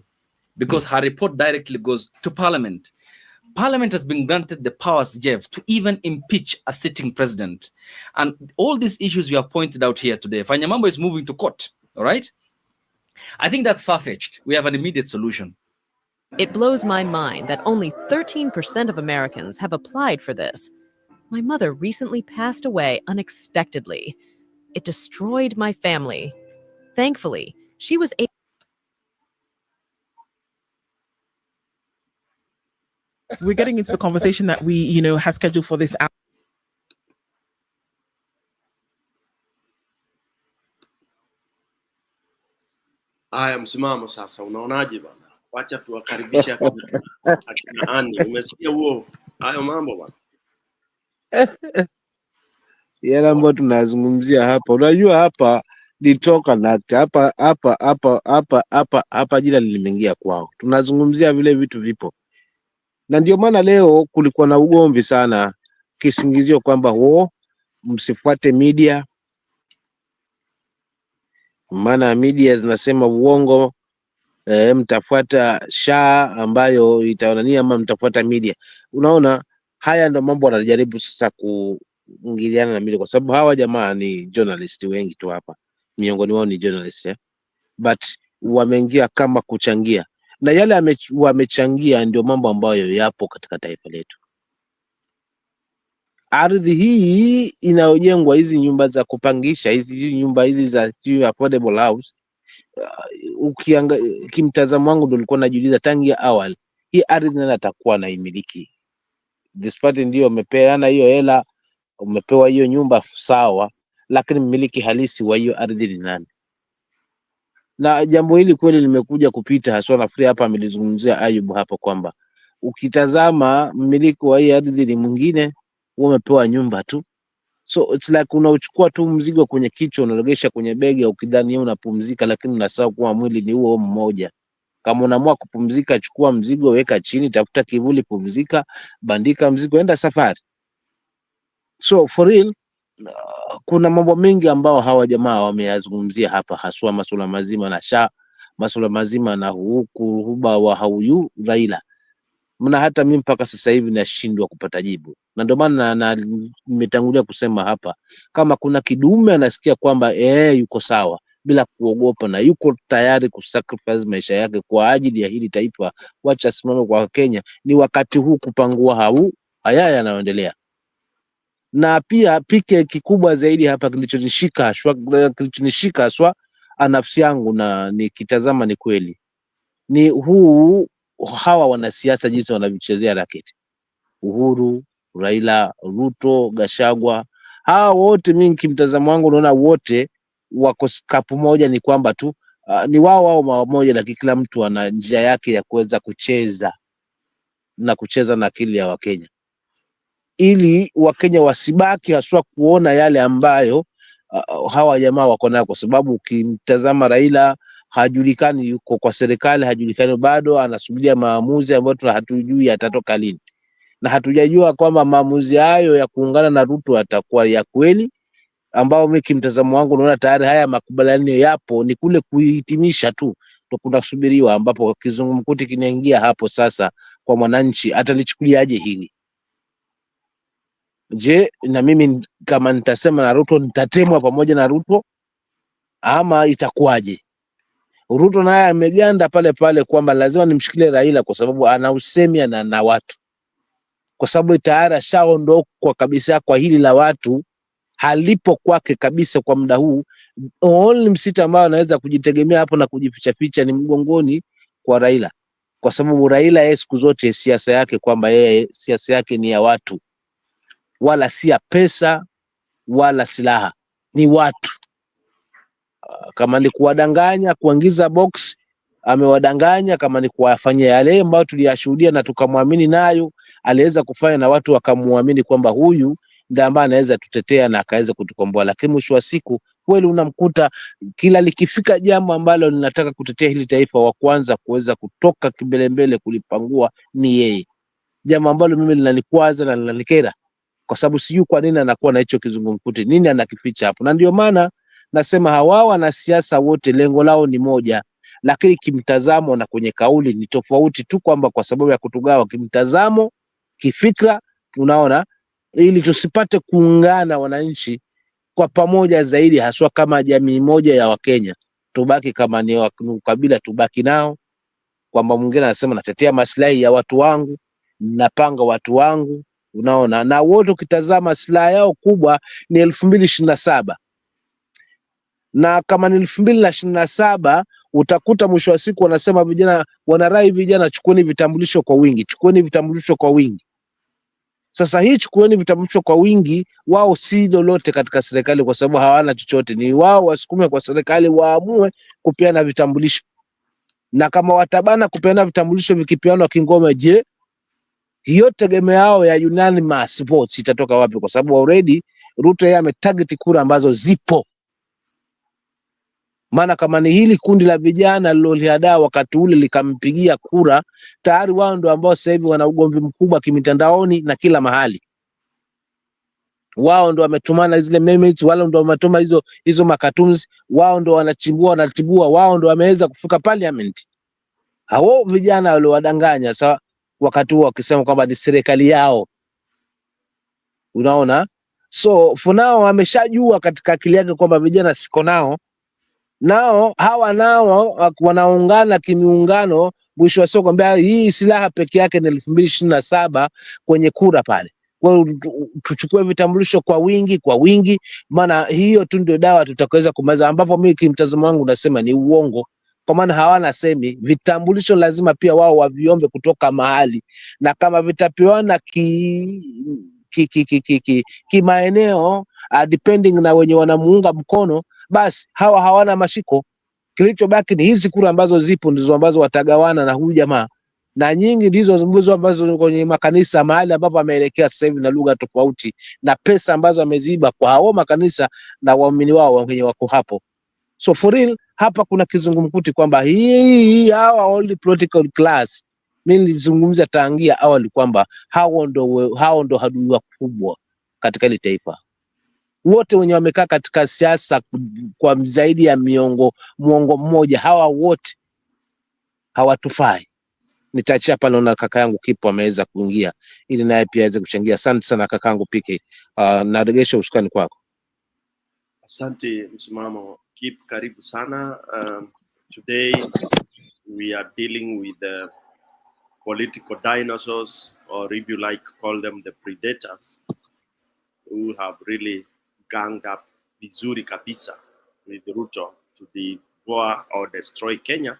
because her report directly goes to Parliament. Parliament has been granted the powers, Jeff, to even impeach a sitting president. And all these issues you have pointed out here today, Fanyamambo is moving to court, all right? I think that's far-fetched. We have an immediate solution. It blows my mind that only 13% of Americans have applied for this. My mother recently passed away unexpectedly. It destroyed my family. Thankfully, she was able. We're getting into the conversation that we, had scheduled for this hour. Haya, msimamo sasa, unaonaje bana? Wacha tuwakaribisha akina Ani. Umesikia huo hayo mambo bana? Yale ambayo tunazungumzia hapa, unajua hapa litoka na hapa jina limeingia kwao. Tunazungumzia vile vitu vipo. Na ndio maana leo kulikuwa na ugomvi sana, kisingizio kwamba msifuate media, maana media zinasema uongo, mtafuata SHA ambayo itaonania ama mtafuata media. Unaona, haya ndio mambo wanajaribu sasa kuingiliana na media, kwa sababu hawa jamaa ni journalist wengi tu hapa, miongoni wao ni journalist but wameingia kama kuchangia, na yale wamechangia ndio mambo ambayo yapo katika taifa letu. Ardhi hii inayojengwa, hizi nyumba za kupangisha, hizi nyumba hizi za affordable house, kimtazamo wangu ndio nilikuwa najiuliza tangia awali, hii ardhi nani atakuwa na imiliki? Despite ndio umepeana hiyo hela, umepewa hiyo nyumba sawa, lakini mmiliki halisi wa hiyo ardhi ni nani? Na jambo hili kweli limekuja kupita, haswa nafikiri hapa amelizungumzia Ayub hapa kwamba ukitazama mmiliki wa hii ardhi ni mwingine, umepewa nyumba tu. So it's like unauchukua tu mzigo kwenye kichwa, unaregesha kwenye bega ukidhani unapumzika, lakini unasahau kuwa mwili ni huo mmoja. Kama unaamua kupumzika, chukua mzigo, weka chini, tafuta kivuli, pumzika, bandika mzigo, enda safari. So for real, kuna mambo mengi ambao hawa jamaa wameyazungumzia hapa, haswa masuala mazima na masuala mazima na huba wa hauyu Raila. Mna hata mimi mpaka sasa hivi nashindwa kupata jibu, na ndio maana nimetangulia kusema hapa, kama kuna kidume anasikia kwamba yuko sawa bila kuogopa na yuko tayari kusacrifice maisha yake kwa ajili ya hili taifa, wacha simame kwa Kenya, ni wakati huu kupangua haya yanayoendelea. Na pia pike kikubwa zaidi hapa kilichonishika haswa nafsi yangu na nikitazama ni kweli ni hawa wanasiasa jinsi wanavyochezea raketi. Uhuru, Raila, Ruto, Gachagua, hawa wote mimi kimtazamo wangu naona wote wako kapu moja, ni kwamba tu ni wao moja, lakini kila mtu ana njia yake ya kuweza kucheza na akili ya Wakenya, ili Wakenya wasibaki haswa kuona yale ambayo hawa jamaa wako nayo, kwa sababu ukimtazama Raila hajulikani, yuko kwa serikali, hajulikani bado, anasubiria maamuzi ambayo hatujui yatatoka lini, na hatujajua kwamba maamuzi hayo ya kuungana na Ruto atakuwa ya kweli, ambao mimi kimtazamo wangu naona tayari haya makubaliano yapo, ni kule kuhitimisha tu, ndio kunasubiriwa, ambapo kizungumkuti kinaingia hapo sasa kwa mwananchi, atalichukuliaje hili? Je, na mimi kama nitasema na Ruto nitatemwa pamoja na Ruto ama itakuwaje? Ruto naye ameganda pale pale kwamba lazima nimshikilie Raila kwa sababu ana usemi na watu, kwa sababu tayari ashaondoka kabisa kwa hili la watu, halipo kwake kabisa kwa muda huu. Only msita ambao anaweza kujitegemea hapo na kujificha ficha ni mgongoni kwa Raila, kwa sababu Raila yeye siku zote siasa yake kwamba yeye siasa yake ni ya watu, wala si ya pesa wala silaha, ni watu. Kama ni kuwadanganya, kuingiza box, amewadanganya. Kama ni kuwafanyia yale ambayo tuliyashuhudia na tukamwamini nayo, aliweza kufanya na watu wakamuamini kwamba huyu ndiye ambaye anaweza tutetea na akaweza kutukomboa. Lakini mwisho wa siku kweli unamkuta kila likifika jambo ambalo linataka kutetea hili taifa, wa kwanza kuweza kutoka kimbelembele kulipangua ni yeye, jambo ambalo mimi linanikwaza na linanikera, kwa sababu sijui kwa nini anakuwa na hicho kizungumkuti, nini anakificha hapo. Na ndio maana nasema hawa wanasiasa wote lengo lao ni moja, lakini kimtazamo na kwenye kauli ni tofauti tu, kwamba kwa sababu ya kutugawa kimtazamo, kifikra, tunaona ili tusipate kuungana wananchi kwa pamoja zaidi, haswa kama jamii moja ya Wakenya, tubaki kama ni ukabila tubaki nao, kwamba mwingine anasema natetea maslahi ya watu wangu, napanga watu wangu, unaona. Na wote ukitazama silaha yao kubwa ni 2027, na kama ni 2027 utakuta mwisho wa siku wanasema vijana, wanarai vijana, chukueni vitambulisho kwa wingi, chukueni vitambulisho kwa wingi. Sasa hii chukueni vitambulisho kwa wingi, wao si lolote katika serikali, kwa sababu hawana chochote. Ni wao wasukume kwa serikali, waamue kupeana vitambulisho, na kama watabana kupeana vitambulisho vikipeanwa kingoma, je, hiyo tegemeo ya unanimous votes itatoka wapi? Kwa sababu already Ruto yeye ametarget kura ambazo zipo. Maana kama ni hili kundi la vijana lilolihadaa wakati ule likampigia kura, tayari wao ndio ambao sasa hivi wana ugomvi mkubwa kimitandaoni na kila mahali. Wao ndio wametumana zile memes, wao ndio wametuma hizo cartoons, wao ndio wanatibua, wao ndio wameweza kufika parliament. Hao vijana waliowadanganya sawa, wakati huo wakisema kwamba ni serikali yao, unaona. So for now ameshajua katika akili yake kwamba vijana siko nao, hawa wanaungana kimiungano, mwisho wa siku kwamba hii silaha peke yake ni 2027 kwenye kura pale. Kwa hiyo tuchukue vitambulisho kwa wingi, maana hiyo tu ndio dawa tutakaweza kumaliza, ambapo mimi kimtazamo wangu nasema ni uongo, kwa maana hawana semi. Vitambulisho lazima pia wao waviombe kutoka mahali, na kama vitapewana maeneo depending na wenye wanamuunga mkono, basi hawa hawana mashiko. Kilichobaki ni hizi kura ambazo zipo, ndizo ambazo watagawana na huyu jamaa, na nyingi ndizo ambazo kwenye makanisa mahali ambapo ameelekea sasa hivi, na lugha tofauti na pesa ambazo ameziba kwa hao makanisa na waumini wao wenye wako hapo. So for real, hapa kuna kizungumkuti kwamba hii hawa all political class, mimi nilizungumza tangia awali kwamba hao ndo adui wakubwa katika ile taifa. Wote wenye wamekaa katika siasa kwa zaidi ya muongo mmoja, hawa wote hawatufai. Nitaachia pale, naona kaka yangu Kipo ameweza kuingia ili naye pia aweze kuchangia. Asante sana kaka yangu PK. Naregesha usukani kwako. Asante msimamo. Keep karibu sana. Today we are dealing with the political dinosaurs, or if you like, call them the predators, who have really ganged up vizuri kabisa with Ruto to devour or destroy Kenya.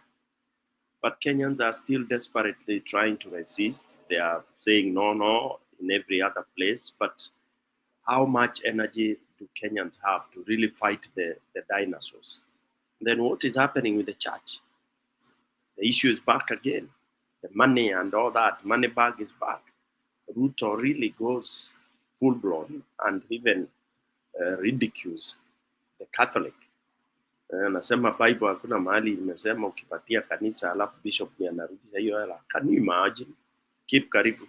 But Kenyans are still desperately trying to resist. They are saying no in every other place. But how much energy do Kenyans have to really fight the dinosaurs? Then what is happening with the church? The issue is back again. The money and all that, money bag is back. Ruto really goes full blown and even ridicules the Catholic. Nasema Bible hakuna mahali imesema ukipatia kanisa alafu bishop ndiye anarudisha hiyo hela. Can you imagine? Keep karibu.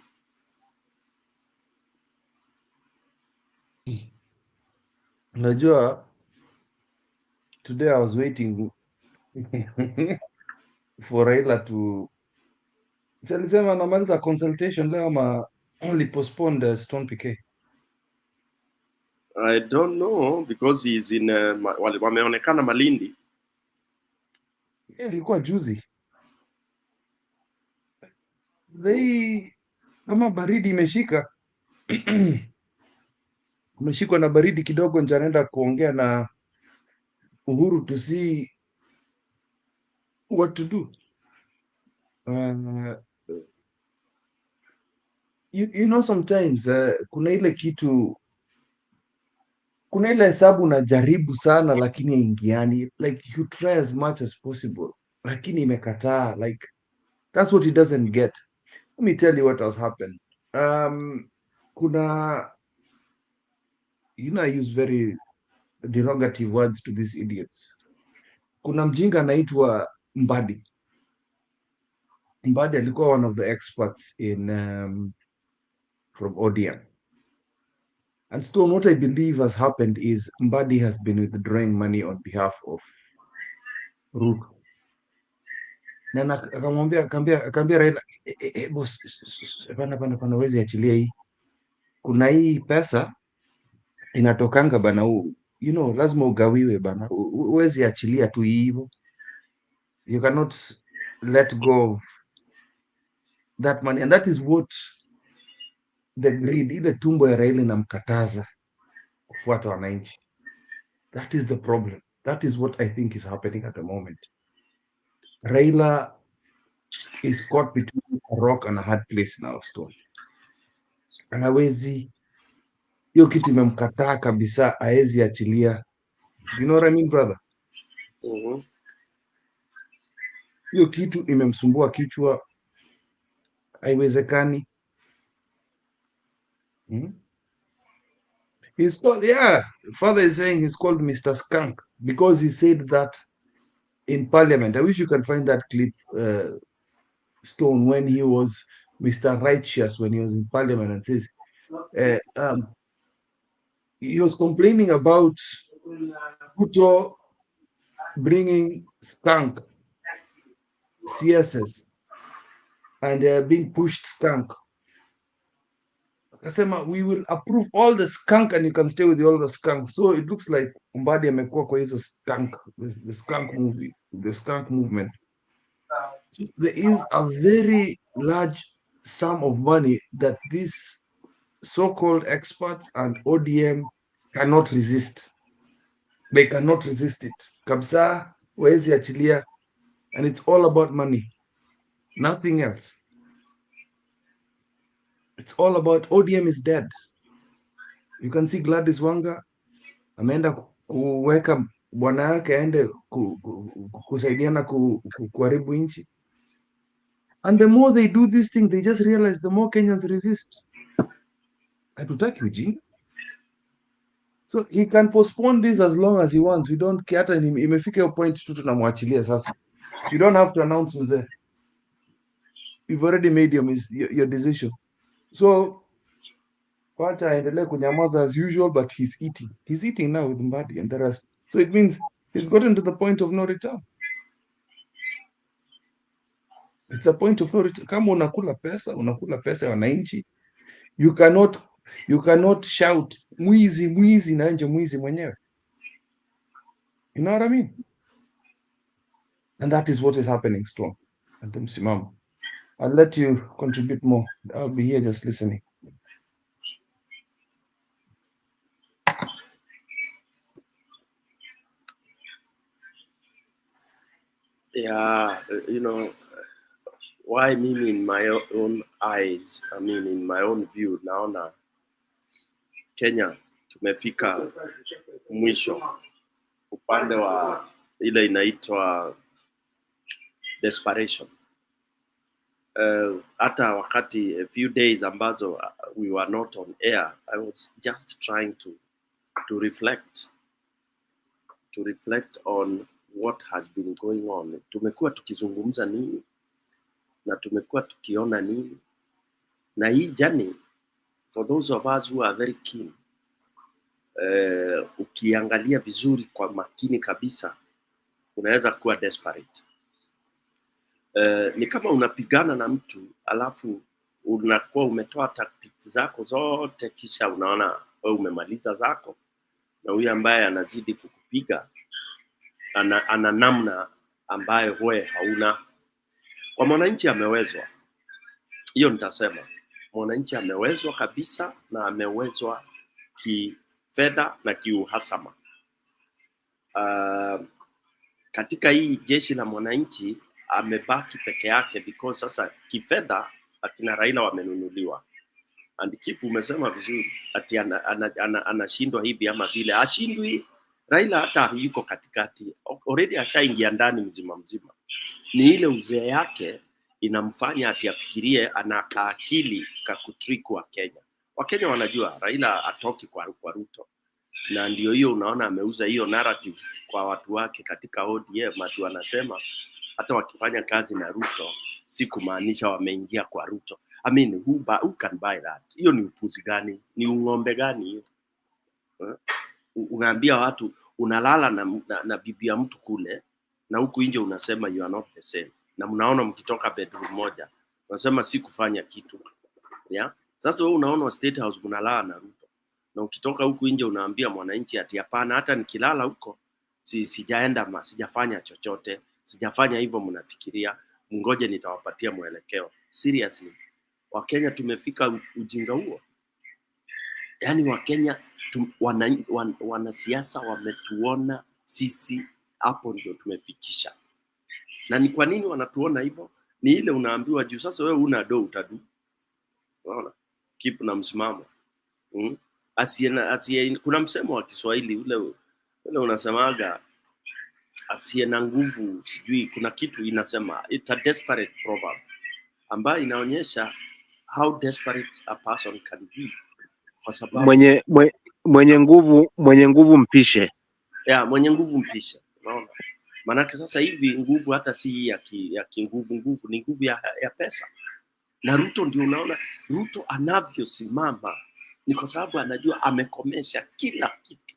Najua, today I was waiting for Raila to alisema anamaliza consultation leo ama only postponed Stone PK. I don't know because he's in wameonekana Malindi. Ilikuwa juzi. Kama baridi imeshika umeshikwa na baridi kidogo, nje anaenda kuongea na Uhuru to see what to do. You know sometimes kuna ile kitu, kuna ile hesabu unajaribu sana lakini haingiani, like you try as much as possible lakini imekataa, like that's what he doesn't get. Let me tell you what has happened. Kuna, I use very derogative words to these idiots. Kuna mjinga anaitwa Mbadi. Mbadi alikuwa one of the experts in from ODM. And Stone, what I believe has happened is Mbadi has been withdrawing money on behalf of Ruto. Na akamwambia Raila, boss, pana wezi achilia hii. Kuna hii pesa inatokanga bana, lazima ugawiwe bana. Uwezi achilia tu hivyo. You cannot let go of that money. And that is what the greed, ile tumbo ya Raila inamkataza kufuata wananchi. That is the problem. That is what I think is happening at the moment. Raila is caught between a rock and a hard place now, Stone. Anawezi, hiyo kitu imemkataa kabisa, haezi achilia. Do you know what I mean, brother? Hiyo kitu imemsumbua kichwa, haiwezekani. He's called, father is saying he's called Mr. Skunk because he said that in parliament. I wish you can find that clip, Stone, when he was Mr. Righteous, when he was in parliament, and says, he was complaining about Ruto bringing skunk CSs and being pushed skunk. Akasema, we will approve all the skunk and you can stay with all the skunk. So it looks like Mbadi amekuwa kwa hizo skunk, the skunk movie, the skunk movement. So there is a very large sum of money that these so-called experts and ODM cannot resist. They cannot resist it. Kabisa, wezi achilia, and it's all about money. Nothing else. It's all about ODM is dead. You can see Gladys Wanga ameenda kuweka bwana yake aende kusaidiana kuharibu nchi. And the more they do this thing, they just realize the more Kenyans resist. Hatutaki ujinga. So he can postpone this as long as he wants. We don't care. Hata imefika hiyo point tu tunamwachilia sasa. You don't have to announce mzee. You've already made your decision. So Kwacha aendelee kunyamaza as usual, but he's eating. He's eating now with Mbadi and the rest. So it means he's gotten to the point of no return. It's a point of no return. Kama unakula pesa ya wananchi, you cannot shout mwizi na nje mwizi mwenyewe. You know what I mean? And that is what is happening, Storm. And msimamo. I'll let you contribute more. I'll be here just listening. Yeah, you know, why mimi in my own eyes, I mean in my own view, naona Kenya tumefika mwisho upande wa ile inaitwa desperation. Hata wakati a few days ambazo we were not on air, I was just trying to reflect on what has been going on. Tumekuwa tukizungumza nini na tumekuwa tukiona nini, na hii journey, for those of us who are very keen, ukiangalia vizuri kwa makini kabisa, unaweza kuwa desperate. Ni kama unapigana na mtu alafu unakuwa umetoa tactics zako zote, kisha unaona wewe umemaliza zako, na huyu ambaye anazidi kukupiga ana namna ambayo wewe hauna. Kwa mwananchi amewezwa, hiyo nitasema mwananchi amewezwa kabisa, na amewezwa kifedha na kiuhasama. Katika hii jeshi la mwananchi amebaki peke yake, because sasa kifedha akina Raila wamenunuliwa. And Kipu umesema vizuri ati anashindwa hivi ama vile. Ashindwi. Raila hata yuko katikati, already ashaingia ndani mzima. Ni ile uzee yake inamfanya ati afikirie ana akili kakutrick wa Kenya. Wakenya wanajua Raila atoki kwa Ruto, na ndio hiyo unaona ameuza hiyo narrative kwa watu wake katika ODM. Watu wanasema hata wakifanya kazi na Ruto si kumaanisha wameingia kwa Ruto. I mean, who can buy that? Hiyo ni upuzi gani? Ni ung'ombe gani hiyo? Unaambia watu unalala na bibi ya mtu kule, na huku nje unasema you are not the same, na mnaona mkitoka bedroom moja unasema si kufanya kitu. Yeah? Sasa wewe unaona State House mnalala na Ruto, na ukitoka huku nje unaambia mwananchi ati hapana, hata nikilala huko sijaenda sijafanya chochote, sijafanya hivyo mnafikiria, ngoje nitawapatia mwelekeo. Seriously, Wakenya tumefika ujinga huo? Yaani Wakenya wanasiasa wametuona sisi hapo ndio tumefikisha. Na ni kwa nini wanatuona hivyo? Ni ile unaambiwa juu sasa wewe una do utadu. Unaona? Keep na msimamo. Kuna msemo wa Kiswahili ule unasemaga asiye na nguvu sijui, kuna kitu inasema it's a desperate proverb, ambayo inaonyesha how desperate a person can be. Kwa sababu mwenye nguvu mpishe. Yeah, mwenye nguvu mpishe. Unaona? Manake sasa hivi nguvu hata si ya kinguvu, ni nguvu ya pesa. Na Ruto ndio unaona Ruto anavyosimama ni kwa sababu anajua amekomesha kila kitu.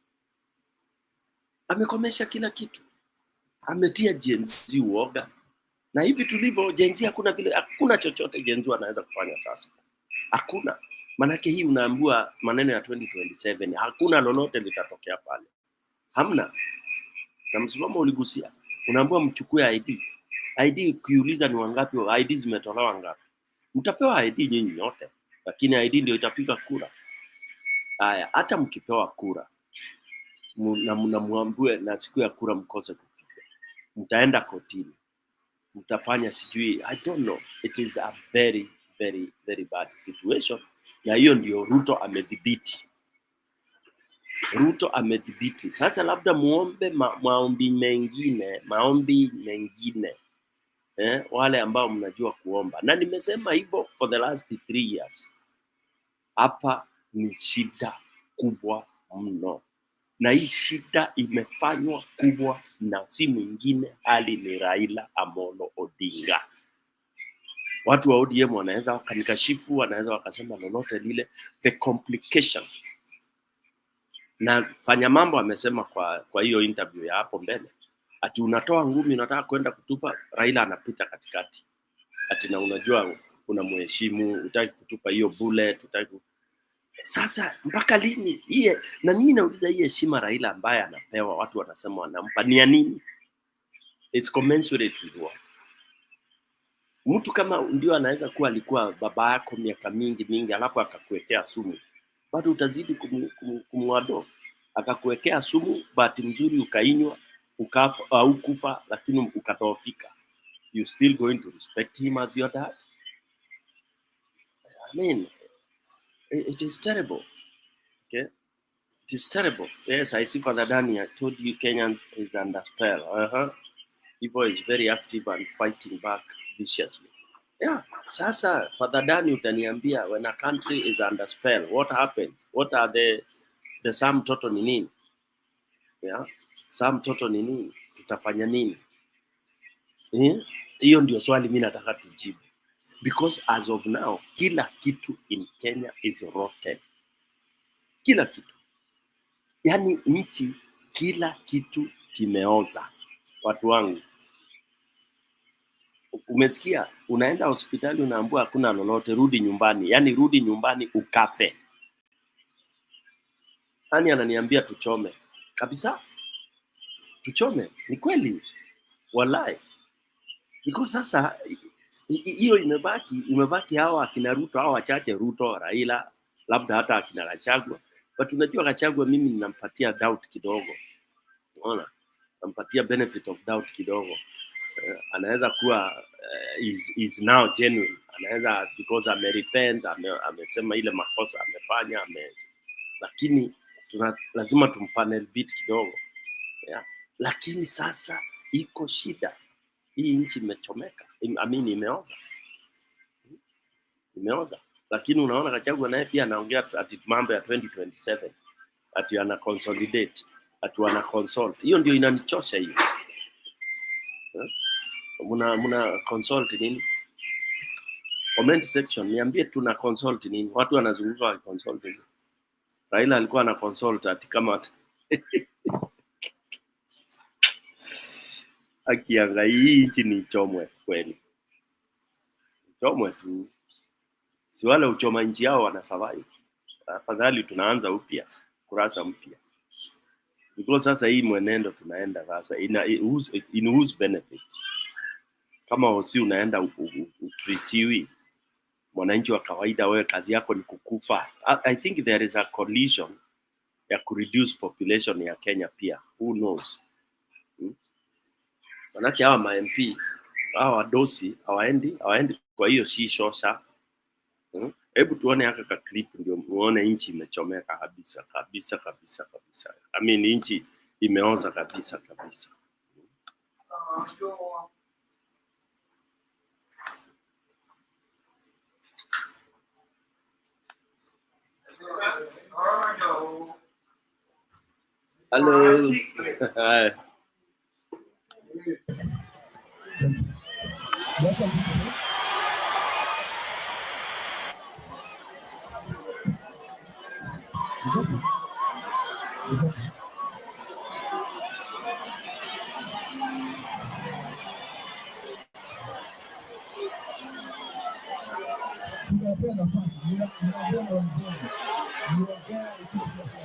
Amekomesha kila kitu. Ametia Gen Z uoga. Na hivi tulivyo Gen Z hakuna chochote Gen Z anaweza kufanya sasa. Hakuna. Manake hii unaambiwa maneno ya 2027, hakuna lolote litatokea pale. Hamna. Na msimamo uligusia. Unaambiwa mchukue ID. ID ukiuliza ni wangapi, ID zimetolewa ngapi? Mtapewa ID nyinyi nyote, lakini ID ndio itapiga kura. Haya, hata mkipewa kura na mnamwambie na siku ya kura mkose kupiga, mtaenda kotini, mtafanya sijui, I don't know. It is a very very very bad situation. Na hiyo ndio Ruto amedhibiti. Sasa labda muombe maombi mengine, wale ambao mnajua kuomba. Na nimesema hivyo for the last 3 years. Hapa ni shida kubwa mno. na hii shida imefanywa kubwa na si mwingine hali ni Raila Amolo Odinga. Watu wa ODM wanaweza wakanikashifu, wanaweza wakasema lolote lile, the complication. Na fanya mambo amesema kwa hiyo interview ya hapo mbele, ati unatoa ngumi unataka kwenda kutupa, Raila anapita katikati. Ati na unajua unamheshimu, utaki kutupa hiyo bullet, utaki. Sasa mpaka lini? Na mimi nauliza hii heshima Raila ambaye anapewa, watu wanasema wanampa ni ya nini? It's commensurate with what? Mtu kama ndio anaweza kuwa alikuwa baba yako miaka mingi alafu akakuwekea sumu, bado utazidi kumwado. Akakuwekea sumu, bahati mzuri ukainywa, ukafa au kufa, lakini ukadhoofika. You still going to respect him as your dad? I mean, it is terrible. Okay? It is terrible. Yes, I see Father Danny. I told you Kenyans is under spell. People is very active and fighting back viciously. Yeah, sasa Father Danny utaniambia, when a country is under spell, what happens? What are the sum total ni nini? Yeah, sum total ni nini? Tutafanya nini? Hiyo ndio swali mimi nataka tujibu. Because as of now, kila kitu in Kenya is rotten. Kila kitu. Yaani nchi, kila kitu kimeoza. Watu wangu. Umesikia, unaenda hospitali unaambiwa hakuna lolote, rudi nyumbani. Yaani rudi nyumbani ukafe. Nani ananiambia tuchome? Kabisa. Tuchome. Ni kweli. Wallahi. Because sasa hiyo imebaki hawa akina Ruto, hawa wachache, Ruto, Raila, labda hata akina Gachagua. But unajua Gachagua mimi ninampatia doubt kidogo. Unaona? Nampatia benefit of doubt kidogo. Anaweza kuwa is now genuine. Anaweza because amerepent, amesema ile makosa amefanya, lakini lazima tumpanel beat kidogo. Yeah. Lakini sasa iko shida. Hii nchi imechomeka. Imeoza. Imeoza. Lakini unaona Gachagua naye pia anaongea ati mambo ya 2027. Ati ana consolidate, ati ana consult. Hiyo ndio inanichosha hiyo. Muna consult nini? Comment section niambie tuna consult nini? Watu wanazunguka wa consult nini? Raila alikuwa ana consult ati kama akianga hii nchi ni chomwe kweli. Chomwe tu. Si wale uchoma nchi yao wana survive. Afadhali tunaanza upya, kurasa mpya. Because sasa hii mwenendo tunaenda sasa in whose benefit? Kama hosi unaenda utritiwi, mwananchi wa kawaida wewe kazi yako ni kukufa. I think there is a collision ya reduce population ya Kenya pia. Who knows? Manake hawa ma MP, hawa wadosi hawaendi kwa hiyo si shosha. Hebu tuone haka clip ndio muone nchi imechomeka kabisa. I mean nchi imeoza kabisa. Hello. Hi. Tunapea nafasi, mnapewa na wenzenu, mnaongea ukiwa sasa.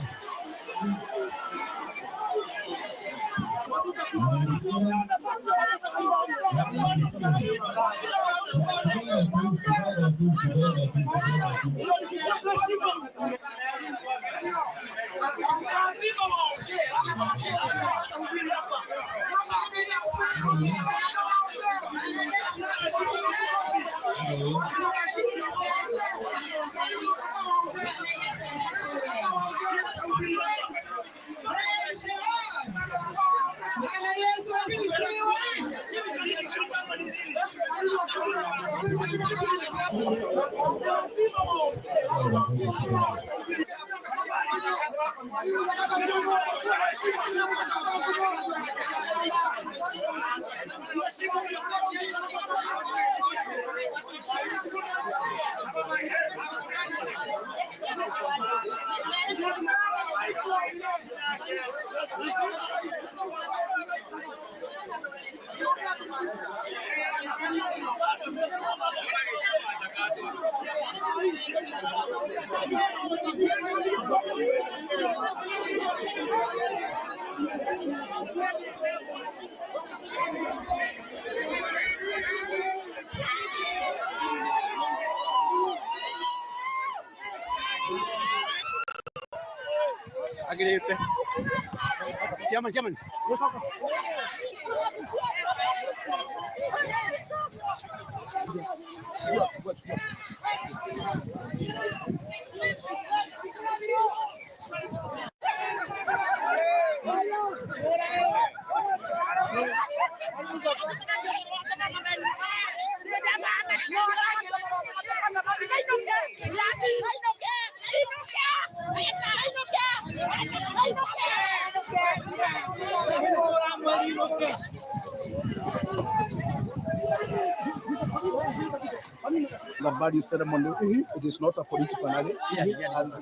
The value ceremony, it is not a political rally, and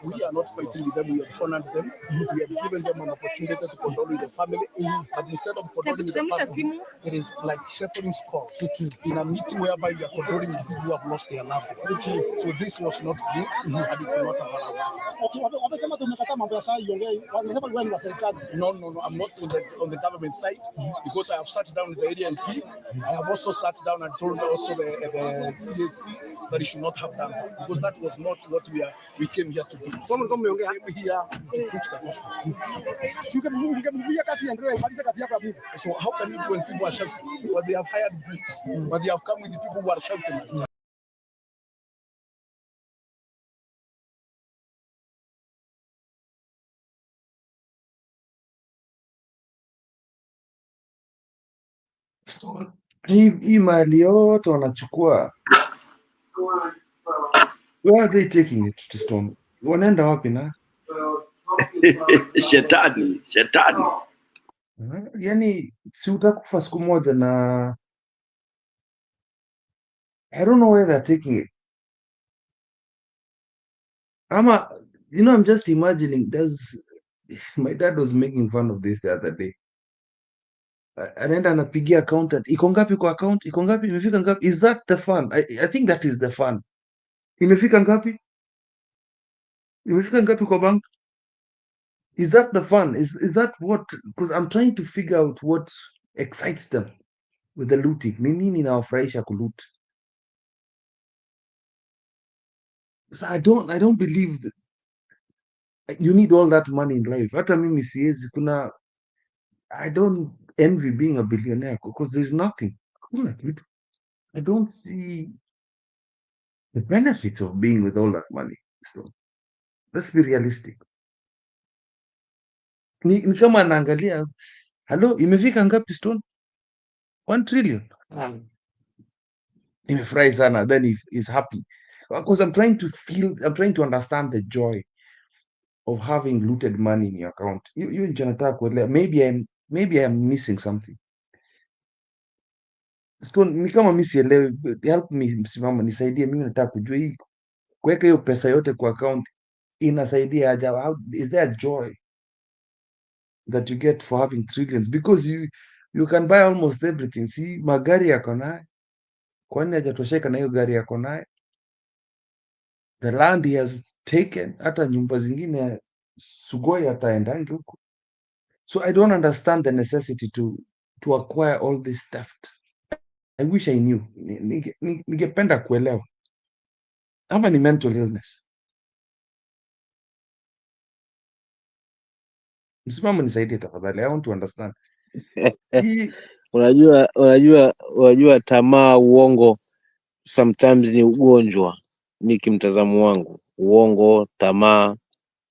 we are not fighting with them. We have honored them. We have given them an opportunity to condole with the family, but instead of condoling with the family, it is like settling scores in a meeting whereby you are condoling with people who have lost their loved ones. So this was not good, and it cannot have allowed. No, I'm not on the government side, because I have sat down with the area MP. I have also sat down and told also the CAC that he should not have done that, because that was not what we came here to do. Someone come here to preach the gospel. So how can you do when people are shouting? When they have hired groups, when they have come with the people who are shouting us? Hii mali yote wanachukua, where are they taking it to Stone? Wanaenda wapi na? Shetani. Yani si utakufa siku moja na I don't know where they're taking it. Ama, I'm just imagining, my dad was making fun of this the other day. Anaenda anapigia accountant, iko ngapi kwa account? Iko ngapi? Imefika ngapi? Is that the fun? I think that is the fun. Imefika ngapi? Imefika ngapi kwa bank? Is that the fun? Is that what? Because I'm trying to figure out what excites them with the looting. Ni nini inawafurahisha kuloot? So I don't believe that you need all that money in life. Hata mimi siwezi. I don't envy being a billionaire because there's nothing. I don't see the benefits of being with all that money. So let's be realistic. Ni kama anaangalia, hello, imefika ngapi Stone? 1 trillion. Imefurahi sana, then he's happy. Because I'm trying to understand the joy of having looted money in your account. You ndio nataka kuelewa. Maybe I'm missing something. Stone, ni kama mimi sielewi. Help me, msimama, nisaidie. Mimi nataka kujua hii kuweka hiyo pesa yote kwa account inasaidia aje? Is there a joy that you get for having trillions? Because you can buy almost everything. See, magari yako naye, kwani hajatosheka na hiyo gari yako naye? The land he has taken, hata nyumba zingine Sugoi ataendangi huko. So I don't understand the necessity to acquire all this theft. I wish I knew. Ningependa kuelewa. Ama ni mental illness. Msimamo nisaidie tafadhali. I want to understand. Unajua tamaa, uongo sometimes ni ugonjwa. Mimi kimtazamo wangu, uongo, tamaa,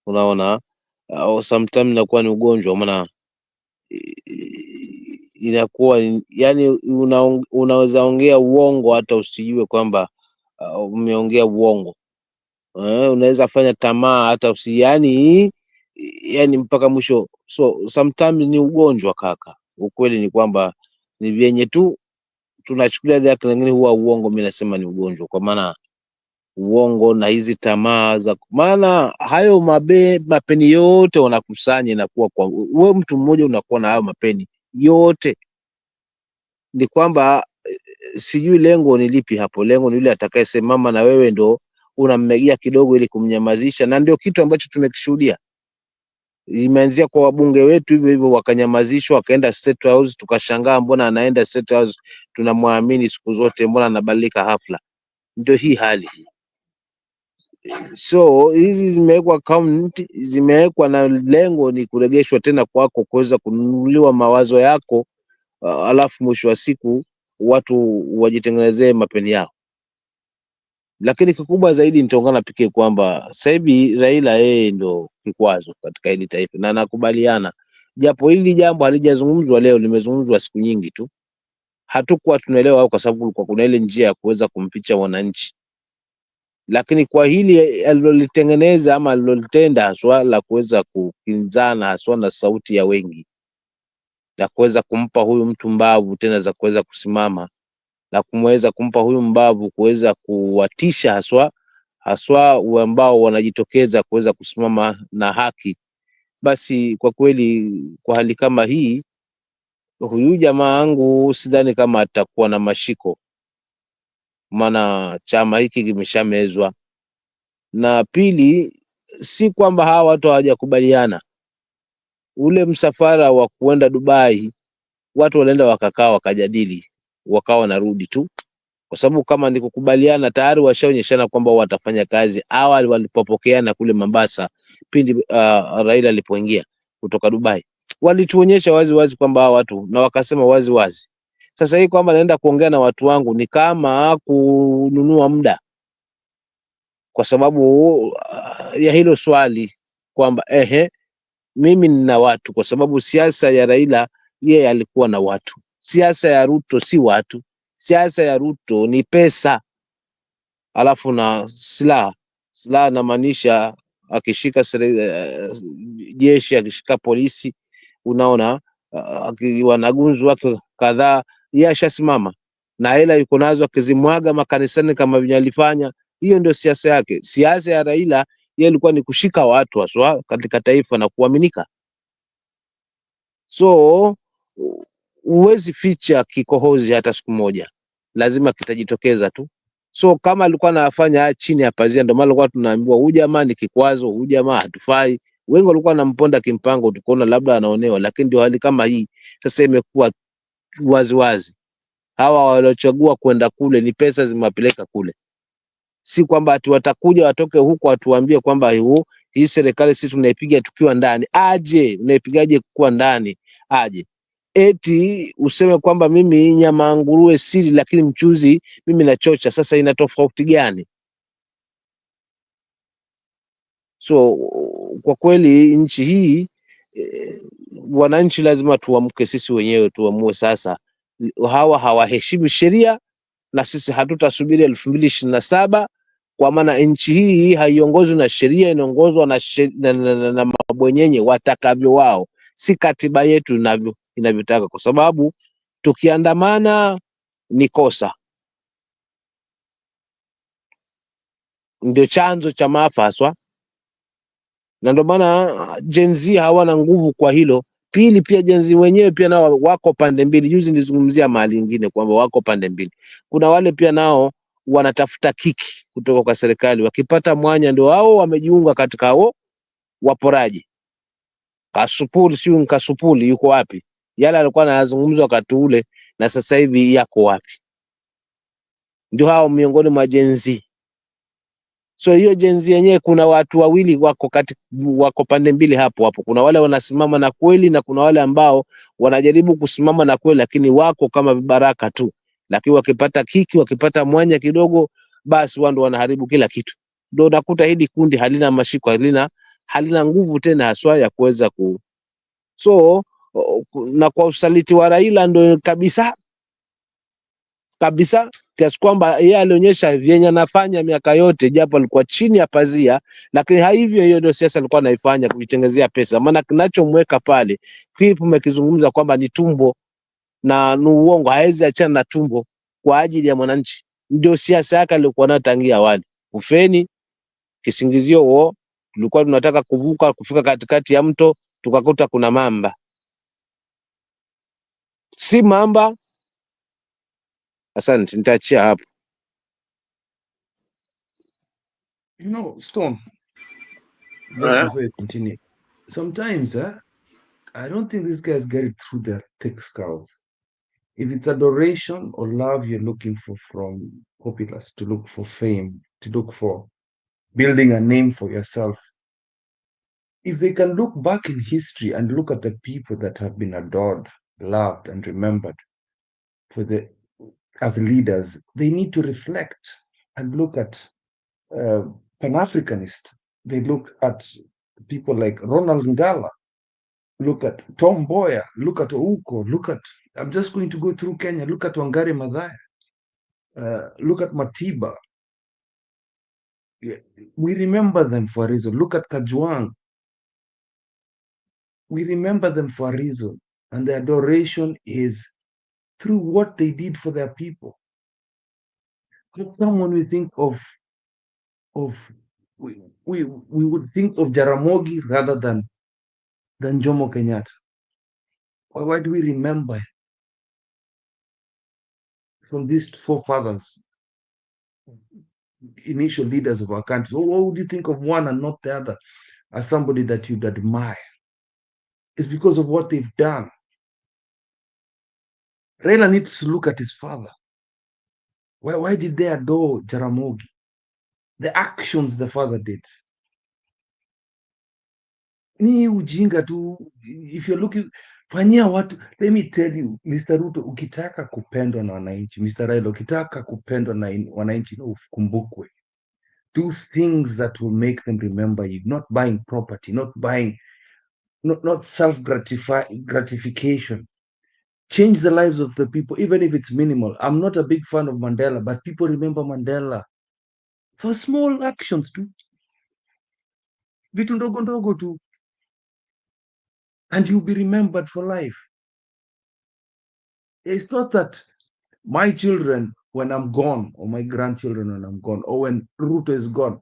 unaona, au sometimes inakuwa ni ugonjwa, maana inakuwa yani unaweza ongea uongo hata usijue kwamba umeongea uongo. Unaweza fanya tamaa hata yani yani mpaka mwisho. So sometimes ni ugonjwa kaka, ukweli ni kwamba ni vyenye tu tunachukulia dhaki, lakini huwa uongo. Mimi nasema ni ugonjwa, kwa maana uongo na hizi tamaa za, maana hayo mapeni yote wanakusanya, inakuwa kwa wewe mtu mmoja unakuwa na hayo mapeni yote. Ni kwamba sijui lengo ni lipi hapo. Lengo ni yule atakayesimama na wewe ndo unammegia kidogo ili kumnyamazisha, na ndio kitu ambacho tumekishuhudia. Imeanzia kwa wabunge wetu hivyo hivyo, wakanyamazishwa, wakaenda State House, tukashangaa mbona anaenda State House, tunamwamini siku zote, mbona anabadilika hafla? Ndio hii hali hii. So hizi zimewekwa account, zimewekwa na lengo ni kuregeshwa tena kwako, kuweza kununuliwa mawazo yako, alafu mwisho wa siku watu wajitengenezee mapeni yao. Lakini kikubwa zaidi nitaungana pekee kwamba sasa hivi Raila yeye ndo kikwazo katika hili taifa, na nakubaliana, japo hili jambo halijazungumzwa leo, limezungumzwa siku nyingi tu. Hatukuwa tunaelewa kwa sababu kulikuwa kuna ile njia ya kuweza kumpicha wananchi, lakini kwa hili alilolitengeneza ama alilolitenda haswa la kuweza kukinzana haswa na sauti ya wengi, la kuweza kumpa huyu mtu mbavu tena za kuweza kusimama, na kumweza kumpa huyu mbavu kuweza kuwatisha haswa ambao wanajitokeza kuweza kusimama na haki. Basi kwa kweli kwa hali kama hii, huyu jamaa wangu sidhani kama atakuwa na mashiko, maana chama hiki kimeshamezwa. Na pili, si kwamba hawa watu hawajakubaliana. Ule msafara wa kuenda Dubai, watu walienda wakakaa wakajadili, wakawa narudi tu, kwa sababu kama ni kukubaliana tayari washaonyeshana kwamba watafanya kazi. Awali walipopokeana kule Mombasa pindi Raila alipoingia kutoka Dubai, walituonyesha wazi wazi kwamba hawa watu, na wakasema wazi wazi. Sasa hii kwamba naenda kuongea na watu wangu ni kama kununua muda, kwa sababu ya hilo swali kwamba mimi nina watu, kwa sababu siasa ya Raila yeye alikuwa na watu. Siasa ya Ruto si watu, siasa ya Ruto ni pesa, alafu na silaha. Silaha namaanisha akishika jeshi, akishika polisi, unaona, wanagunzi wake kadhaa, yeye ashasimama na hela yuko nazo, akizimwaga makanisani kama vile alifanya. Hiyo ndio siasa yake. Siasa ya Raila yeye ilikuwa ni kushika watu haswa katika taifa na kuaminika. So huwezi ficha kikohozi hata siku moja, lazima kitajitokeza tu. So kama alikuwa anafanya chini ya pazia, ndio maana alikuwa tunaambiwa huyu jamaa ni kikwazo, huyu jamaa hatufai. Wengi walikuwa wanamponda kimpango, tukaona labda anaonewa, lakini ndio hali kama hii sasa imekuwa wazi wazi. Hawa waliochagua kwenda kule ni pesa zimewapeleka kule, si kwamba ati watakuja watoke huko watuambie kwamba hii serikali sisi tunaipiga tukiwa ndani. Aje, unaipigaje kuwa ndani? Aje eti useme kwamba mimi nyama nguruwe siri, lakini mchuzi mimi nachocha. Sasa ina tofauti gani? So kwa kweli nchi hii wananchi lazima tuamke, sisi wenyewe tuamue sasa. Hawa hawaheshimu sheria, na sisi hatutasubiri 2027, kwa maana nchi hii haiongozwi na sheria, inaongozwa na mabwenyenye watakavyo wao, si katiba yetu inavyotaka, kwa sababu tukiandamana ni kosa, ndio chanzo cha maafa haswa, na ndio maana Gen Z hawana nguvu kwa hilo. Pili, pia Gen Z wenyewe pia nao wako pande mbili. Juzi nilizungumzia mahali nyingine kwamba wako pande mbili. Kuna wale pia nao wanatafuta kiki kutoka kwa serikali, wakipata mwanya ndio hao wamejiunga katika hao waporaji. Kasupuli siyo Kasupuli yuko wapi? Yale alikuwa anazungumza wakati ule na sasa hivi yako wapi? Ndio hao miongoni mwa Gen Z. So hiyo Gen Z yenyewe kuna watu wawili wako pande mbili hapo. Kuna wale wanasimama na kweli na kuna wale ambao wanajaribu kusimama na kweli, lakini wako kama vibaraka tu. Lakini wakipata kiki, wakipata mwanya kidogo, basi wao ndio wanaharibu kila kitu. Ndio nakuta hili kundi halina mashiko, halina nguvu tena haswa ya kuweza So na kwa usaliti wa Raila ndio kabisa kabisa, kiasi kwamba yeye alionyesha vyenye anafanya miaka yote, japo alikuwa chini ya pazia, lakini hivyo hiyo ndio siasa alikuwa anaifanya kujitengezea pesa. Maana kinachomweka pale, clip umekizungumza kwamba ni tumbo na ni uongo, hawezi achana na tumbo kwa ajili ya mwananchi. Ndio siasa yake aliyokuwa nayo tangia awali. Ufeni kisingizio huo, tulikuwa tunataka kuvuka kufika katikati ya mto, tukakuta kuna mamba. Si mamba. Asante, nitaachia hapo. You know, Stone, just before you continue, sometimes I don't think these guys get it through their thick skulls. If it's adoration or love you're looking for from populace, to look for fame, to look for building a name for yourself, if they can look back in history and look at the people that have been adored, loved, and remembered as leaders, they need to reflect and look at Pan-Africanists. They look at people like Ronald Ngala, look at Tom Mboya, look at Ouko, I'm just going to go through Kenya, look at Wangari Maathai, look at Matiba. We remember them for a reason. Look at Kajwang. We remember them for a reason. And the adoration is through what they did for their people. Someone we think of we would think of Jaramogi rather than Jomo Kenyatta. Why do we remember him? From these forefathers, initial leaders of our country? Why would you think of one and not the other as somebody that you'd admire? It's because of what they've done. Raila needs to look at his father. Why did they adore Jaramogi? The actions the father did. Ni ujinga tu. If you're looking, fanyia watu, let me tell you, Mr. Ruto, ukitaka kupendwa na wananchi, Mr. Raila, ukitaka kupendwa na wananchi, ukumbukwe. Do things that will make them remember you, not buying property, not self-gratification. Change the lives of the people, even if it's minimal. I'm not a big fan of Mandela, but people remember Mandela for small actions too. Vitu ndogo ndogo tu. And you'll be remembered for life. It's not that my children, when I'm gone, or my grandchildren when I'm gone, or when Ruto is gone,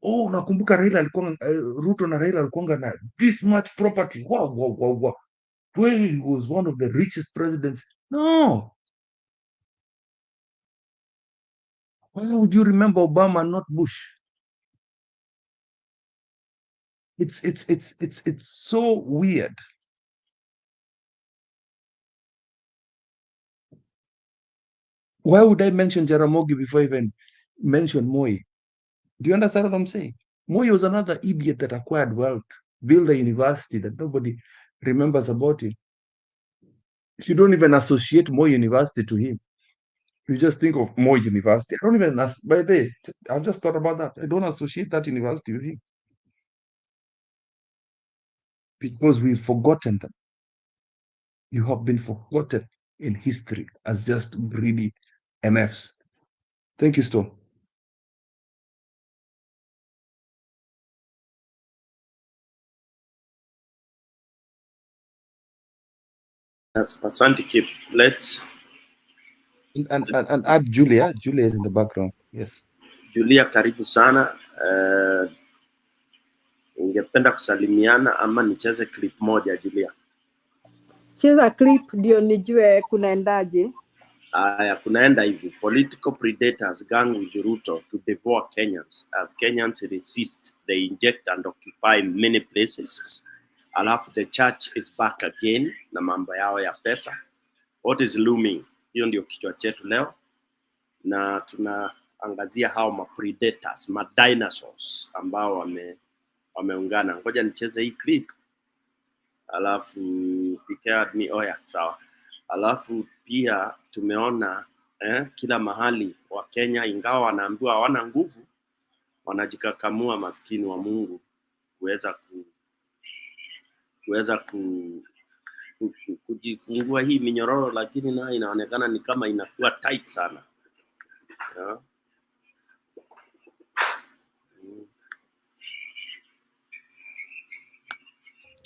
oh, nakumbuka Ruto na Raila alikuwa na this much property. Wow. Well, he was one of the richest presidents. No. Why would you remember Obama and not Bush? It's so weird. Why would I mention Jaramogi before I even mention Moi? Do you understand what I'm saying? Moi was another idiot that acquired wealth, built a university that nobody remembers about him. You don't even associate Moi University to him. You just think of Moi University. I don't even by the way, I've just thought about that. I don't associate that university with him. Because we've forgotten them. You have been forgotten in history as just greedy MFs. Thank you, Stone. That's Asante Kip. Let's and add Julia. Julia is in the background. Yes. Julia, karibu sana. Ungependa kusalimiana ama nicheze clip moja, Julia? Cheza clip ndio nijue kunaendaje. Aya, kunaenda hivi. Political predators gang with Ruto to devour Kenyans as Kenyans resist, they inject and occupy many places. Alafu the church is back again na mambo yao ya pesa. What is looming? Hiyo ndio kichwa chetu leo. Na tunaangazia hao ma predators, ma dinosaurs ambao wameungana. Ngoja nicheze hii clip. Alafu oya, sawa. Alafu pia tumeona kila mahali wa Kenya, ingawa wanaambiwa hawana nguvu, wanajikakamua maskini wa Mungu kuweza kujifungua hii minyororo, lakini nayo inaonekana ni kama inakuwa tight sana. Yeah.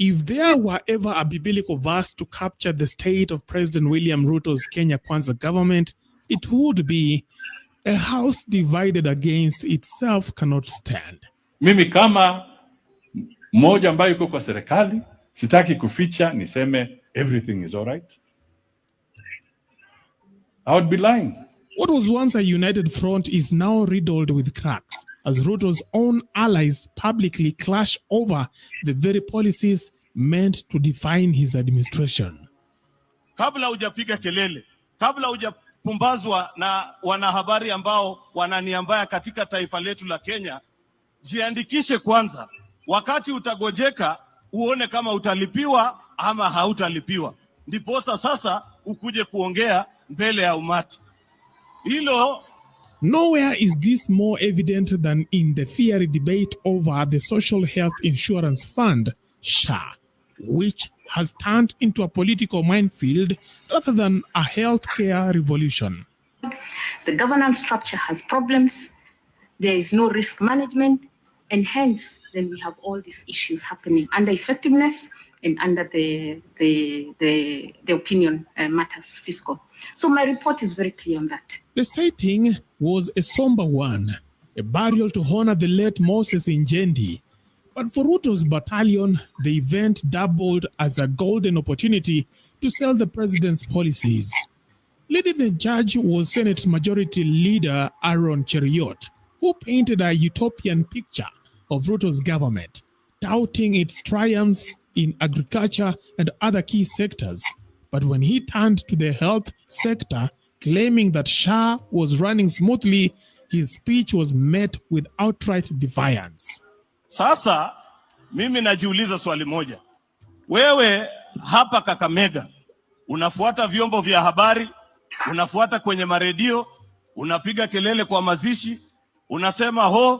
If there were ever a biblical verse to capture the state of President William Ruto's Kenya Kwanza government, it would be, a house divided against itself cannot stand. Mimi kama mmoja ambaye yuko kwa serikali, sitaki kuficha niseme everything is all right. I would be lying. What was once a united front is now riddled with cracks, as Ruto's own allies publicly clash over the very policies meant to define his administration. Kabla hujapiga kelele, kabla hujapumbazwa na wanahabari ambao wananiambia katika taifa letu la Kenya, jiandikishe kwanza. Wakati utagojeka uone kama utalipiwa ama hautalipiwa, ndiposa sasa ukuje kuongea mbele ya umati. Hilo Nowhere is this more evident than in the fiery debate over the Social Health Insurance Fund, SHA, which has turned into a political minefield rather than a healthcare revolution. The governance structure has problems, there is no risk management, and hence then we have all these issues happening under effectiveness and under the opinion matters fiscal. So my report is very clear on that. The setting was a somber one, a burial to honor the late Moses Inject. But for Ruto's battalion, the event doubled as a golden opportunity to sell the president's policies. Leading the judge was Senate Majority Leader Aaron Cheruiyot, who painted a utopian picture of Ruto's government, touting its triumphs in agriculture and other key sectors. But when he turned to the health sector, claiming that SHA was running smoothly, his speech was met with outright defiance. Sasa mimi najiuliza swali moja. Wewe hapa Kakamega unafuata vyombo vya habari, unafuata kwenye maredio, unapiga kelele kwa mazishi, unasema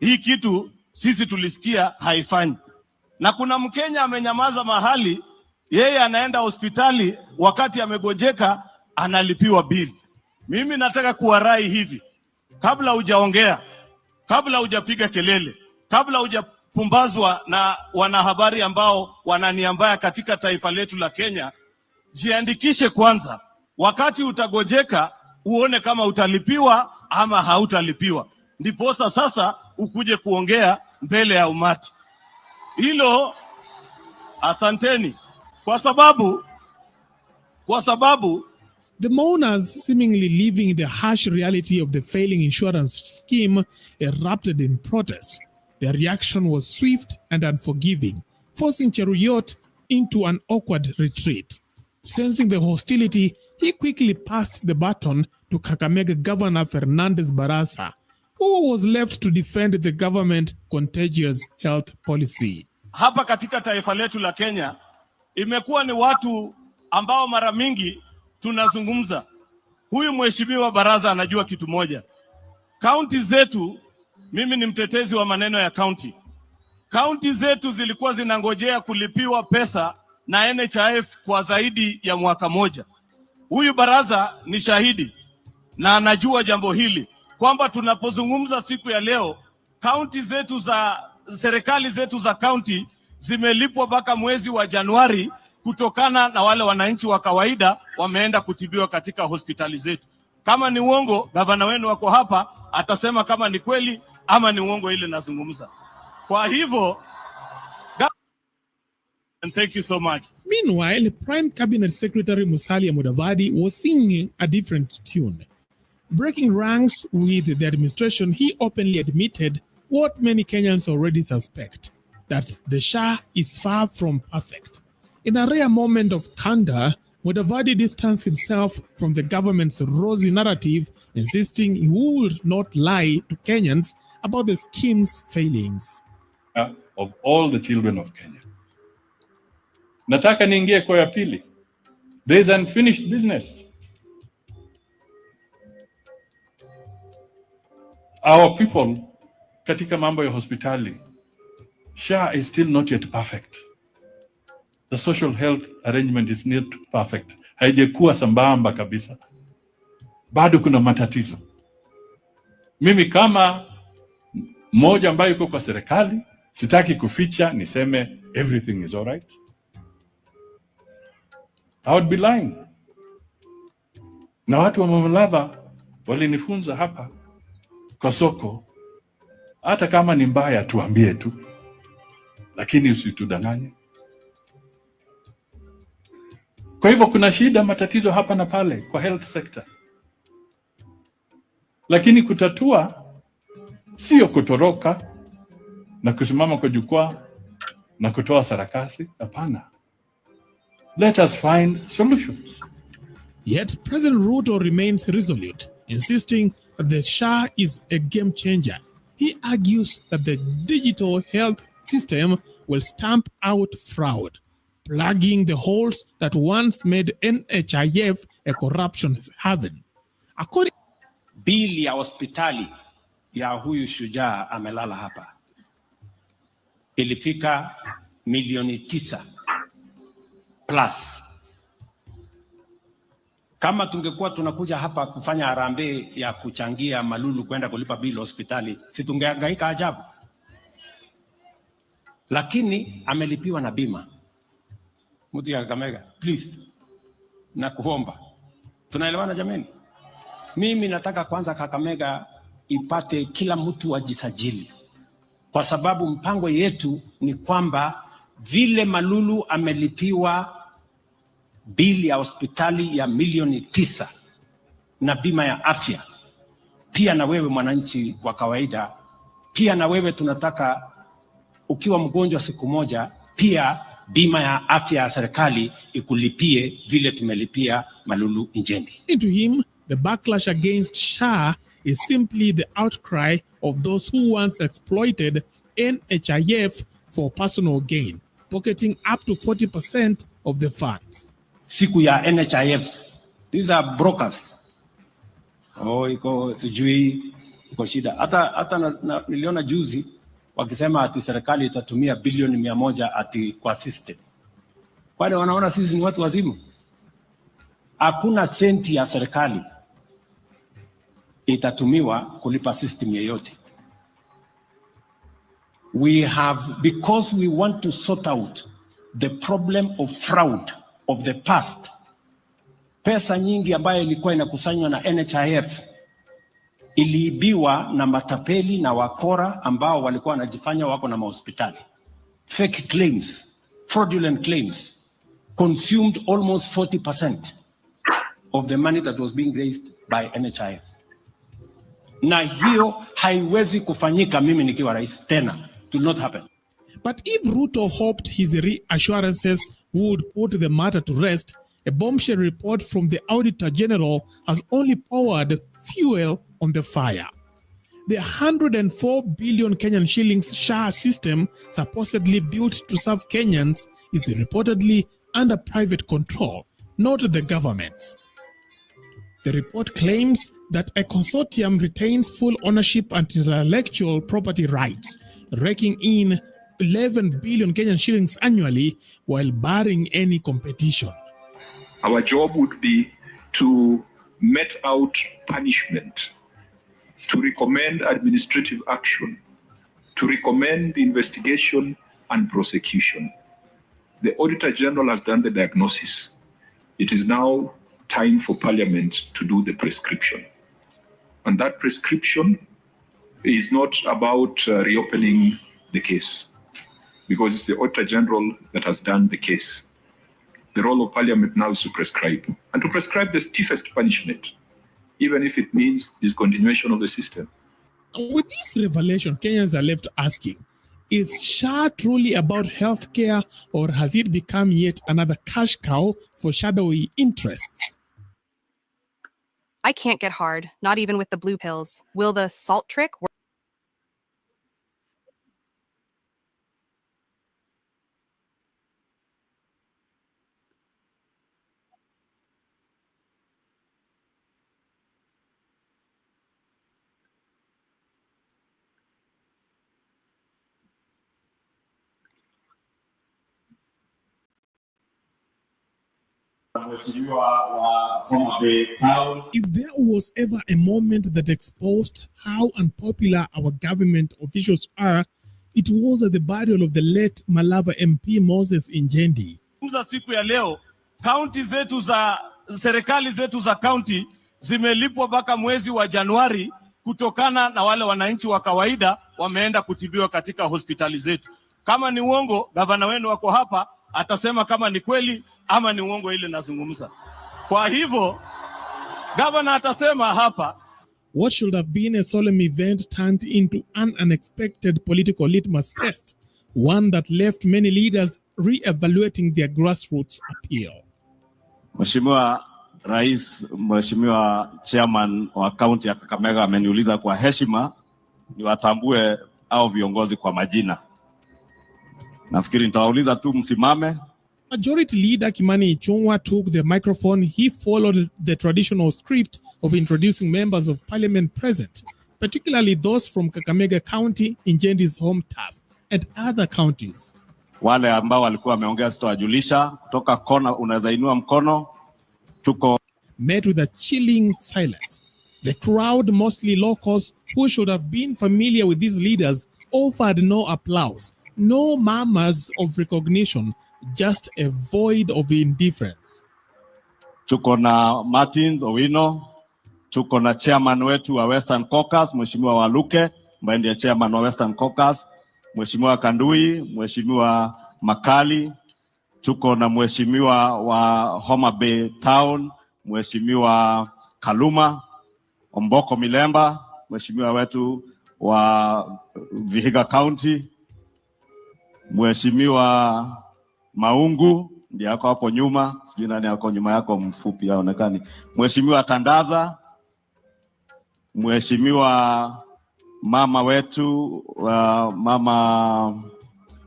hii kitu sisi tulisikia haifanyi. Na kuna Mkenya amenyamaza mahali, yeye anaenda hospitali wakati amegojeka analipiwa bili. Mimi nataka kuwarai hivi, kabla hujaongea, kabla hujapiga kelele, kabla hujapumbazwa na wanahabari ambao wananiambia katika taifa letu la Kenya, jiandikishe kwanza. Wakati utagojeka uone kama utalipiwa ama hautalipiwa, ndiposa sasa ukuje kuongea mbele ya umati. Hilo asanteni kwa sababu the mourners, seemingly living the harsh reality of the failing insurance scheme, erupted in protest. Their reaction was swift and unforgiving, forcing Cheruiyot into an awkward retreat. Sensing the hostility, he quickly passed the baton to Kakamega Governor Fernandez Barasa, who was left to defend the government contagious health policy. Hapa katika taifa letu la Kenya, imekuwa ni watu ambao mara mingi tunazungumza. Huyu mheshimiwa Baraza anajua kitu moja. County zetu, mimi ni mtetezi wa maneno ya county. County zetu zilikuwa zinangojea kulipiwa pesa na NHIF kwa zaidi ya mwaka moja. Huyu Baraza ni shahidi na anajua jambo hili, kwamba tunapozungumza siku ya leo, county zetu serikali zetu za county zimelipwa mpaka mwezi wa Januari, kutokana na wale wananchi wa kawaida wameenda kutibiwa katika hospitali zetu. Kama ni uongo, gavana wenu wako hapa, atasema kama ni kweli ama ni uongo ile nazungumza. Kwa hivyo, and thank you so much. Meanwhile, Prime Cabinet Secretary Musalia Mudavadi was singing a different tune. Breaking ranks with the administration, he openly admitted what many Kenyans already suspect, that the SHA is far from perfect. In a rare moment of candor, Mudavadi distanced himself from the government's rosy narrative, insisting he would not lie to Kenyans about the scheme's failings. Of all the children of Kenya. Nataka niingie kwa ya pili. There is unfinished business. Our people katika mambo ya hospitali, SHA is still not yet perfect. the social health arrangement is not perfect. Haijakuwa sambamba kabisa. Bado kuna matatizo. Mimi kama mmoja ambaye yuko kwa serikali, sitaki kuficha niseme everything is all right. I would be lying. Na watu wa Mamalava walinifunza hapa kwa soko, hata kama ni mbaya tuambie tu, lakini usitudanganye. Kwa hivyo kuna shida, matatizo hapa na pale kwa health sector, lakini kutatua sio kutoroka na kusimama kwa jukwaa na kutoa sarakasi. Hapana. Let us find solutions. Yet President Ruto remains resolute, insisting that the SHA is a game changer. He argues that the digital health system will stamp out fraud, plugging the holes that once made NHIF a corruption haven. According bili ya hospitali ya huyu shujaa amelala hapa ilifika milioni 9 plus. Kama tungekuwa tunakuja hapa kufanya harambee ya kuchangia Malulu kwenda kulipa bili hospitali, si tungehangaika ajabu? Lakini amelipiwa na bima. Mtu ya Kakamega, please, nakuomba. Tunaelewana jameni? Mimi nataka kwanza Kakamega ipate kila mtu ajisajili, kwa sababu mpango yetu ni kwamba vile Malulu amelipiwa bili ya hospitali ya milioni 9 na bima ya afya, pia na wewe mwananchi wa kawaida, pia na wewe tunataka ukiwa mgonjwa siku moja, pia bima ya afya ya serikali ikulipie vile tumelipia Malulu Injendi. to him, the backlash against SHA is simply the outcry of those who once exploited NHIF for personal gain, pocketing up to 40% of the funds. Siku ya NHIF, these are brokers. Iko sijui, iko shida. Hata niliona juzi wakisema ati serikali itatumia bilioni 100 ati kwa system. Wale wanaona sisi ni watu wazimu. Hakuna senti ya serikali itatumiwa kulipa system yeyote. We have, because we want to sort out the problem of fraud of the past. Pesa nyingi ambayo ilikuwa inakusanywa na NHIF iliibiwa na matapeli na wakora ambao walikuwa wanajifanya wako na mahospitali. Fake claims, fraudulent claims consumed almost 40% of the money that was being raised by NHIF. Na hiyo haiwezi kufanyika mimi nikiwa rais tena. It will not happen. But if Ruto hoped his reassurances would put the matter to rest, a bombshell report from the Auditor General has only poured fuel on the fire. The 104 billion Kenyan shillings SHA system, supposedly built to serve Kenyans, is reportedly under private control, not the government's. The report claims that a consortium retains full ownership and intellectual property rights, raking in 11 billion Kenyan shillings annually while barring any competition. Our job would be to mete out punishment, to recommend administrative action, to recommend investigation and prosecution. The Auditor General has done the diagnosis. It is now time for Parliament to do the prescription. And that prescription is not about reopening the case, because it's the Auditor General that has done the case. The role of Parliament now is to prescribe, and to prescribe the stiffest punishment, even if it means discontinuation of the system. With this revelation, Kenyans are left asking, is SHA truly about healthcare, or has it become yet another cash cow for shadowy interests? I can't get hard, not even with the blue pills. Will the salt trick work? If there was ever a moment that exposed how unpopular our government officials are, it was at the burial of the late Malava MP Moses Injendi. Siku ya leo, serikali zetu za county zimelipwa mpaka mwezi wa Januari kutokana na wale wananchi wa kawaida wameenda kutibiwa katika hospitali zetu. Kama ni uongo, gavana wenu wako hapa, atasema kama ni kweli ama ni uongo ile nazungumza. Kwa hivyo, gavana atasema hapa. What should have been a solemn event turned into an unexpected political litmus test, one that left many leaders re-evaluating their grassroots appeal. Mheshimiwa Rais, Mheshimiwa Chairman wa kaunti ya Kakamega ameniuliza kwa heshima niwatambue au viongozi kwa majina. Nafikiri nitawauliza tu msimame. Majority Leader Kimani Ichung'wah took the microphone. He followed the traditional script of introducing members of parliament present, particularly those from Kakamega County, Injendi's home turf, and other counties. Wale ambao walikuwa wameongea sitawajulisha, kutoka kona unaweza inua mkono. Tuko met with a chilling silence. The crowd, mostly locals who should have been familiar with these leaders, offered no applause, no murmurs of recognition, just a void of indifference. Tuko na Martins Owino, tuko na chairman wetu wa Western Caucus, Mheshimiwa Waluke, ambaye ndiye chairman wa Western Caucus, Mheshimiwa Kandui, Mheshimiwa Makali, tuko na Mheshimiwa wa Homa Bay Town, Mheshimiwa Kaluma, Omboko Milemba, Mheshimiwa wetu wa Vihiga County, Mheshimiwa Maungu ndiye yako hapo nyuma, sijui nani yako nyuma yako mfupi haonekani. Mheshimiwa Tandaza, Mheshimiwa mama wetu mama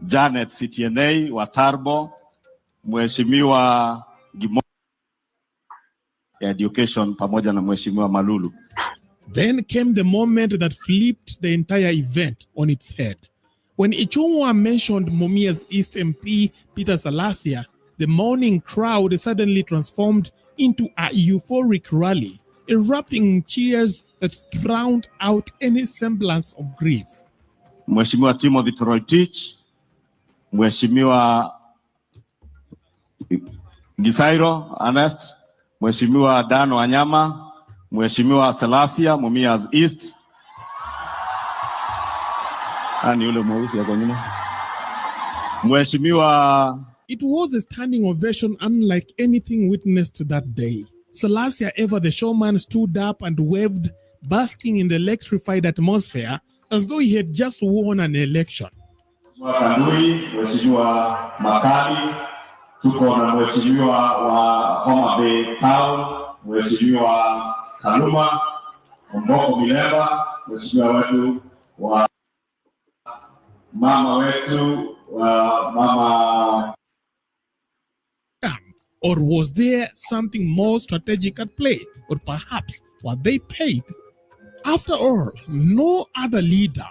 Janet CTNA wa Tarbo, Mheshimiwa Gimo Education pamoja na Mheshimiwa Malulu. Then came the moment that flipped the entire event on its head. When Ichung'wah mentioned Mumias East MP Peter Salasia, the mourning crowd suddenly transformed into a euphoric rally, erupting cheers that drowned out any semblance of grief. Mheshimiwa Timothy Toroitich, Mheshimiwa Gisairo Ernest, Mheshimiwa Dan Wanyama, Mheshimiwa Salasia Mumias East. Yule mweusi yako nyuma. Mheshimiwa. It was a standing ovation unlike anything witnessed that day. Salasia, ever the showman, stood up and waved, basking in the electrified atmosphere as though he had just won an election. Mheshimiwa Makali, tuko na Mheshimiwa wa Homa Bay Town, Mheshimiwa Kaluma, Omboko Milemba, Mheshimiwa wetu wa mama wetu wa mama. Or was there something more strategic at play? Or perhaps were they paid? After all, no other leader,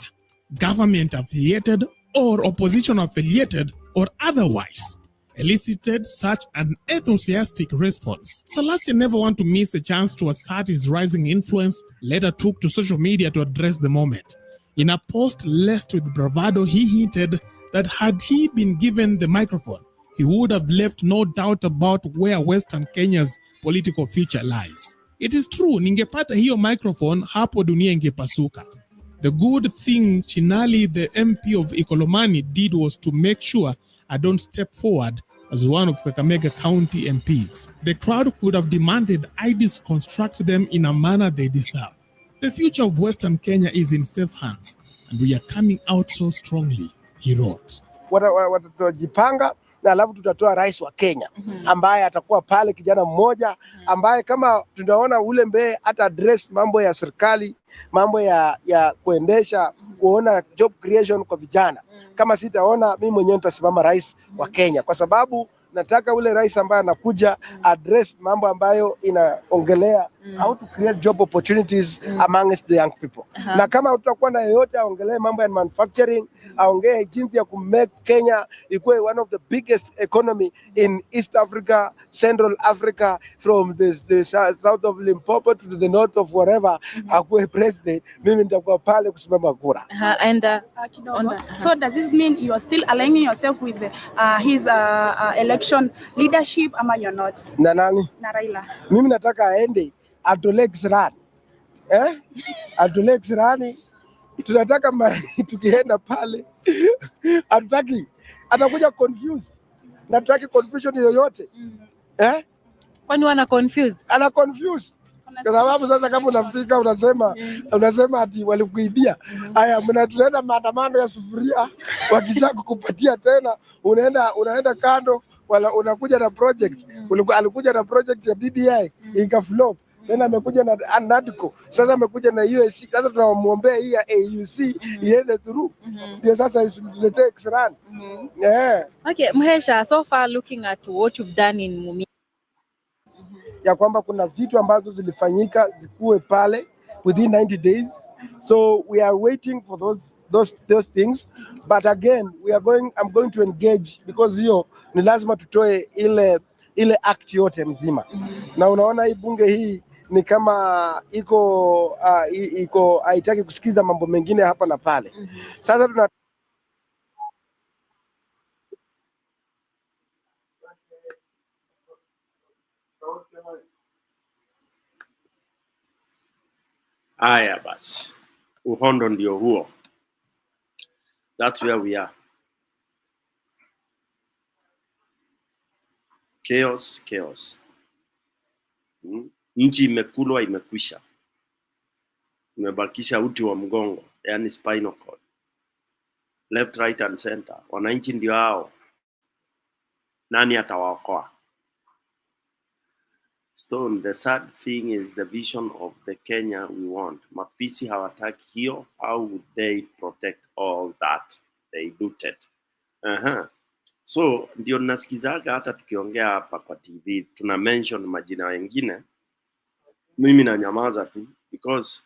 government affiliated or opposition affiliated or otherwise, elicited such an enthusiastic response. Salasia never wanted to miss a chance to assert his rising influence, later took to social media to address the moment. In a post laced with bravado, he hinted that had he been given the microphone, he would have left no doubt about where Western Kenya's political future lies. It is true, ningepata hiyo microphone, hapo dunia ingepasuka. The good thing Chinali, the MP of Ikolomani, did was to make sure I don't step forward as one of Kakamega County MPs. The crowd could have demanded I deconstruct them in a manner they deserve. The future of Western Kenya is in safe hands, and we are coming out so strongly, he wrote. Watajipanga na alafu tutatoa rais wa Kenya ambaye atakuwa pale, kijana mmoja ambaye kama tunaona ule mbee ata address mambo ya serikali, mambo ya kuendesha, kuona job creation kwa vijana. Kama sitaona, mimi mwenyewe nitasimama rais wa Kenya, kwa sababu nataka ule rais ambaye anakuja address mambo ambayo inaongelea how to create job opportunities amongst the young people. Na kama tutakuwa na yeyote aongelee mambo ya manufacturing, aongee jinsi ya kumake Kenya ikuwe one of the biggest economy in East Africa, Central Africa, from the south of Limpopo to the north of wherever, akuwe president, mimi nitakuwa pale kusimama kura. So does this mean you are still aligning yourself with his election leadership ama you're not? Na nani? Na Raila. Mimi nataka aende atolee kisirani. Atolee kisirani. Tunataka tukienda pale hatutaki atakuja confuse. Na tutaki confusion yoyote. Kwani wana confuse? Ana confuse. Kwa sababu sasa kama unafika unasema ati walikuibia. Haya mnatuenda maandamano ya sufuria, wakisha kukupatia tena unaenda kando, wala unakuja na project. Alikuja na project ya BBI ikaflop. Tena amekuja na NADCO. Sasa amekuja na USC. Sasa tunamuombea hii ya AUC iende through. Ndio sasa isiletee kisirani. Okay, Mhesha, so far looking at what you've done in Mumias, ya kwamba kuna vitu ambazo zilifanyika zikuwe pale within 90 days. So we are waiting for those things, but again I'm going to engage because hiyo ni lazima tutoe ile act yote mzima. Na unaona hii bunge hii ni kama iko haitaki kusikiza mambo mengine hapa na pale. Sasa tuna Haya basi, uhondo ndio huo. That's where we are. Chaos. Nchi imekulwa, imekwisha. Imebakisha uti wa mgongo, yani spinal cord. Left, right and center. Wananchi ndio hao. Nani atawaokoa? Stone, the sad thing is the vision of the Kenya we want. Mafisi hawataki hiyo. How would they protect all that they looted? So ndio nasikizaga hata tukiongea hapa kwa TV tuna mention majina wengine, mimi na nyamaza tu because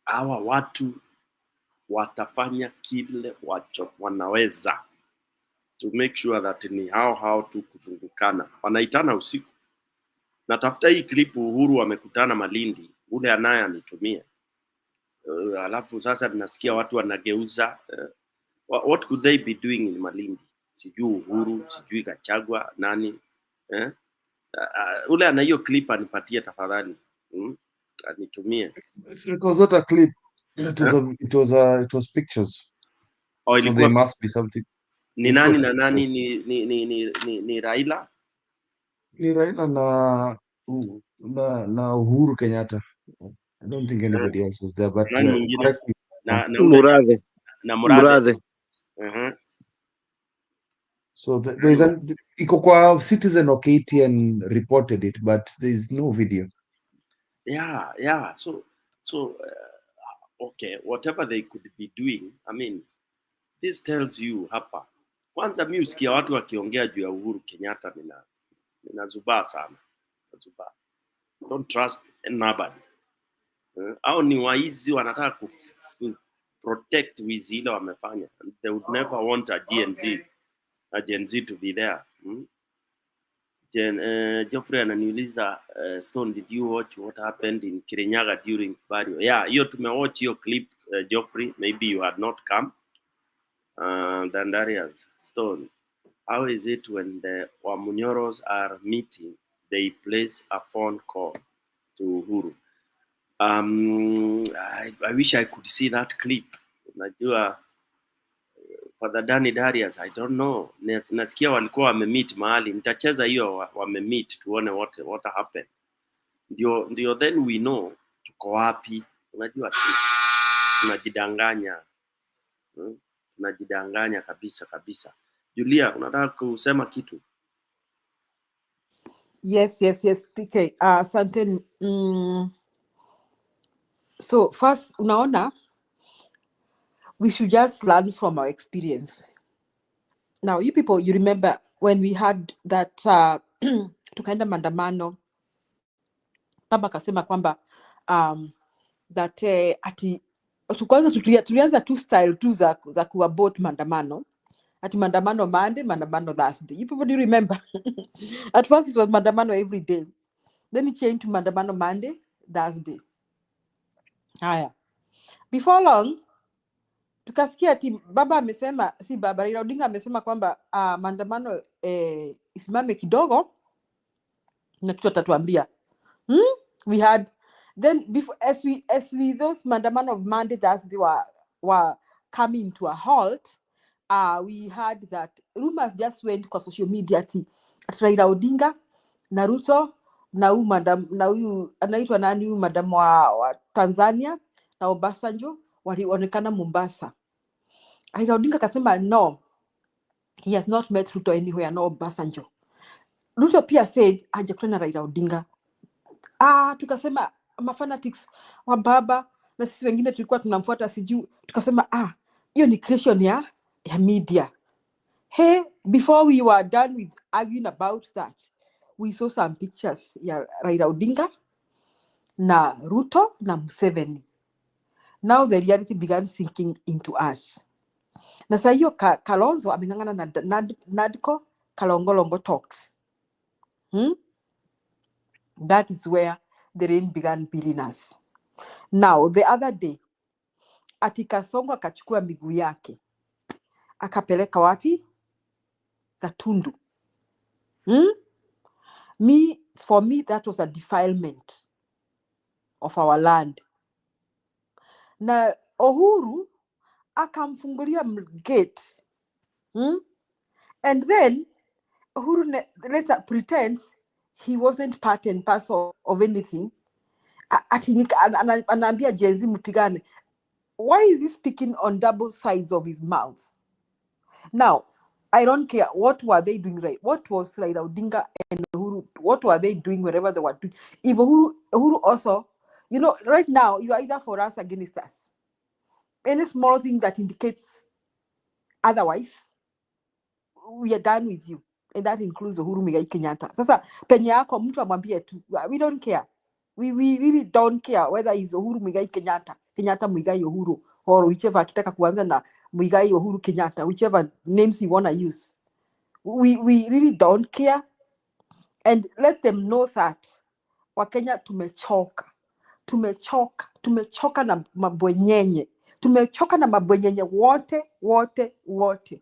hawa watu watafanya kile wanaweza to make sure that ni hao tu kuzungukana. Wanaitana usiku. Natafuta hii clip Uhuru wamekutana Malindi, ule anaye anitumia. Alafu sasa tunasikia watu wanageuza. What could they be doing in Malindi? Sijui Uhuru, sijui Gachagua, nani? Ule ana hiyo clip anipatie tafadhali. Anitumie. It was not a clip. It was pictures. So there must be something. Ni nani na nani ni Raila? Ni Raila na Uhuru Kenyatta. I don't think anybody else was there, but correct me. Murathe. So there's iko kwa Citizen or KTN reported it, but there's no video. Yeah. So okay, whatever they could be doing, I mean, this tells you hapa. Kwanza mimi usikia watu wakiongea juu ya Uhuru Kenyatta ninazubaa sana. Nazubaa. Don't trust nobody. Au ni waizi wanataka ku protect wizi ile wamefanya. They would never want a Gen Z to be there. Geoffrey ananiuliza, Stone, did you watch what happened in Kirinyaga during burial? Yeah, hiyo tumewatch hiyo clip, Geoffrey. Maybe you had not come. Dandarius, Stone, how is it when the Wamunyoros are meeting, they place a phone call to Uhuru? I wish I could see that clip. Unajua, Father Danny Darius, I don't know. Nasikia walikuwa wamemeet mahali. Nitacheza hiyo wamemeet tuone what happened. Ndio then we know tuko wapi. Unajua tunajidanganya. Tunajidanganya kabisa. Julia, unataka kusema kitu? Yes, PK. Asante. So first, unaona, we should just learn from our experience. Now, you people, you remember when we had that tukaenda maandamano, baba akasema kwamba that ati kwanza tulianza tu style tu za kuabort maandamano, ati maandamano Monday, maandamano Thursday. You people do remember? At first it was maandamano every day, then it changed to maandamano Monday, Thursday. Haya, before long tukasikia ati baba amesema, si baba, Raila Odinga amesema kwamba maandamano isimame kidogo na kitu atatuambia. We had then before as we those maandamano of Monday Thursday were coming to a halt, we had that rumors just went kwa social media ati Raila Odinga na Ruto na huyu anaitwa nani, huyu madam wa Tanzania na Obasanjo walionekana Mombasa. Raila Odinga akasema no, he has not met Ruto anywhere, no Obasanjo. Ruto pia said hajakutana na Raila Odinga. Tukasema mafanatics wa baba na sisi wengine tulikuwa tunamfuata siju, tukasema hiyo ni creation ya media. Hey, before we were done with arguing about that, we saw some pictures ya Raila Odinga na Ruto na Museveni. Now the reality began sinking into us. Na saa hiyo Kalonzo ameng'ang'ana na Nadco Kalongolongo talks. That is where the rain began beating us. Now the other day ati Kasongo akachukua miguu yake akapeleka wapi? Gatundu. For me that was a defilement of our land. Na Uhuru akamfungulia gate. And then Uhuru later pretends he wasn't part and parcel of anything. Anaambia Jezi mpigane. Why is he speaking on double sides of his mouth? Now, I don't care what were they doing right. What was Raila Odinga and Uhuru, what were they doing wherever they were doing? If Uhuru also, right now, you are either for us, against us. Any small thing that indicates otherwise, we are done with you. And that includes Uhuru Muigai Kenyatta. Sasa, penye yako mtu amwambie tu, we don't care. We really don't care whether it's Uhuru Muigai Kenyatta Muigai Uhuru, or whichever akitaka kuanza na Muigai Uhuru Kenyatta, whichever names you want to use. We really don't care. And let them know that Wakenya tumechoka na mabwenyenye. Tumechoka na mabwenyenye wote.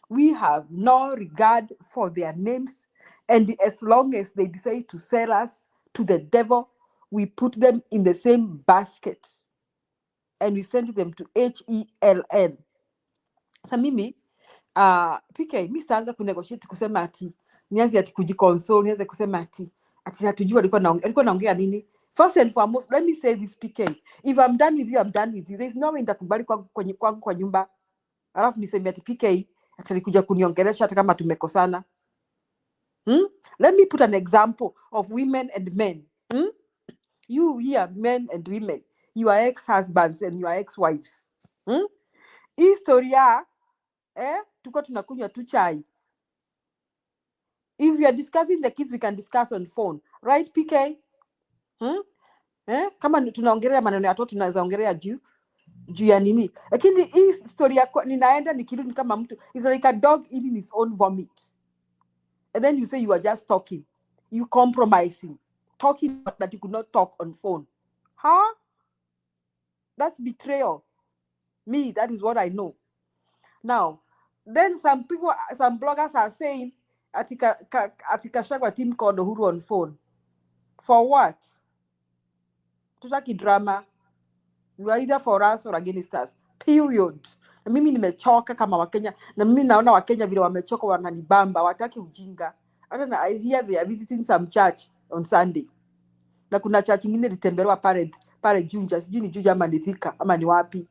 We have no regard for their names, and as long as they decide to sell us to the devil, we put them in the same basket and we send them to HELN. Sa mimi PK mi sitaanza kunegotiate kusema ati nianze ati kujiconsole, nianze kusema ati hatujua alikuwa naongea nini. First and foremost, let me say this, PK. If I'm done with you, I'm done with you. There's no way nitakubali kwangu kwa nyumba alafu niseme ati PK atalikuja kuniongelesha hata kama tumekosana. Let me put an example of women and men. You here, men and women, you are ex-husbands and you are ex-wives. Historia, tuko tunakunywa tu chai. If we are discussing the kids, we can discuss on phone. Right, PK? Kama tunaongelea maneno ya watoto tunaweza ongelea juu ya nini. Lakini hii historia ninaenda nikirudi kama mtu, is like a dog eating its own vomit. And then you say you are just talking. You compromising. Talking that you could not talk on phone. That's betrayal. Me, that is what I know. Now, then some bloggers are saying Atika Shagwa team called Uhuru on phone. For what? Tutaki drama. You are either for us or against us. Period. Na mimi nimechoka kama Wakenya. Na mimi naona Wakenya vile wamechoka wananibamba. Wataki ujinga. I hear they are visiting some church on Sunday. Na kuna church ingine litembelewa pale Junja. Sijui ni Junja ama ni Thika ama ni wapi.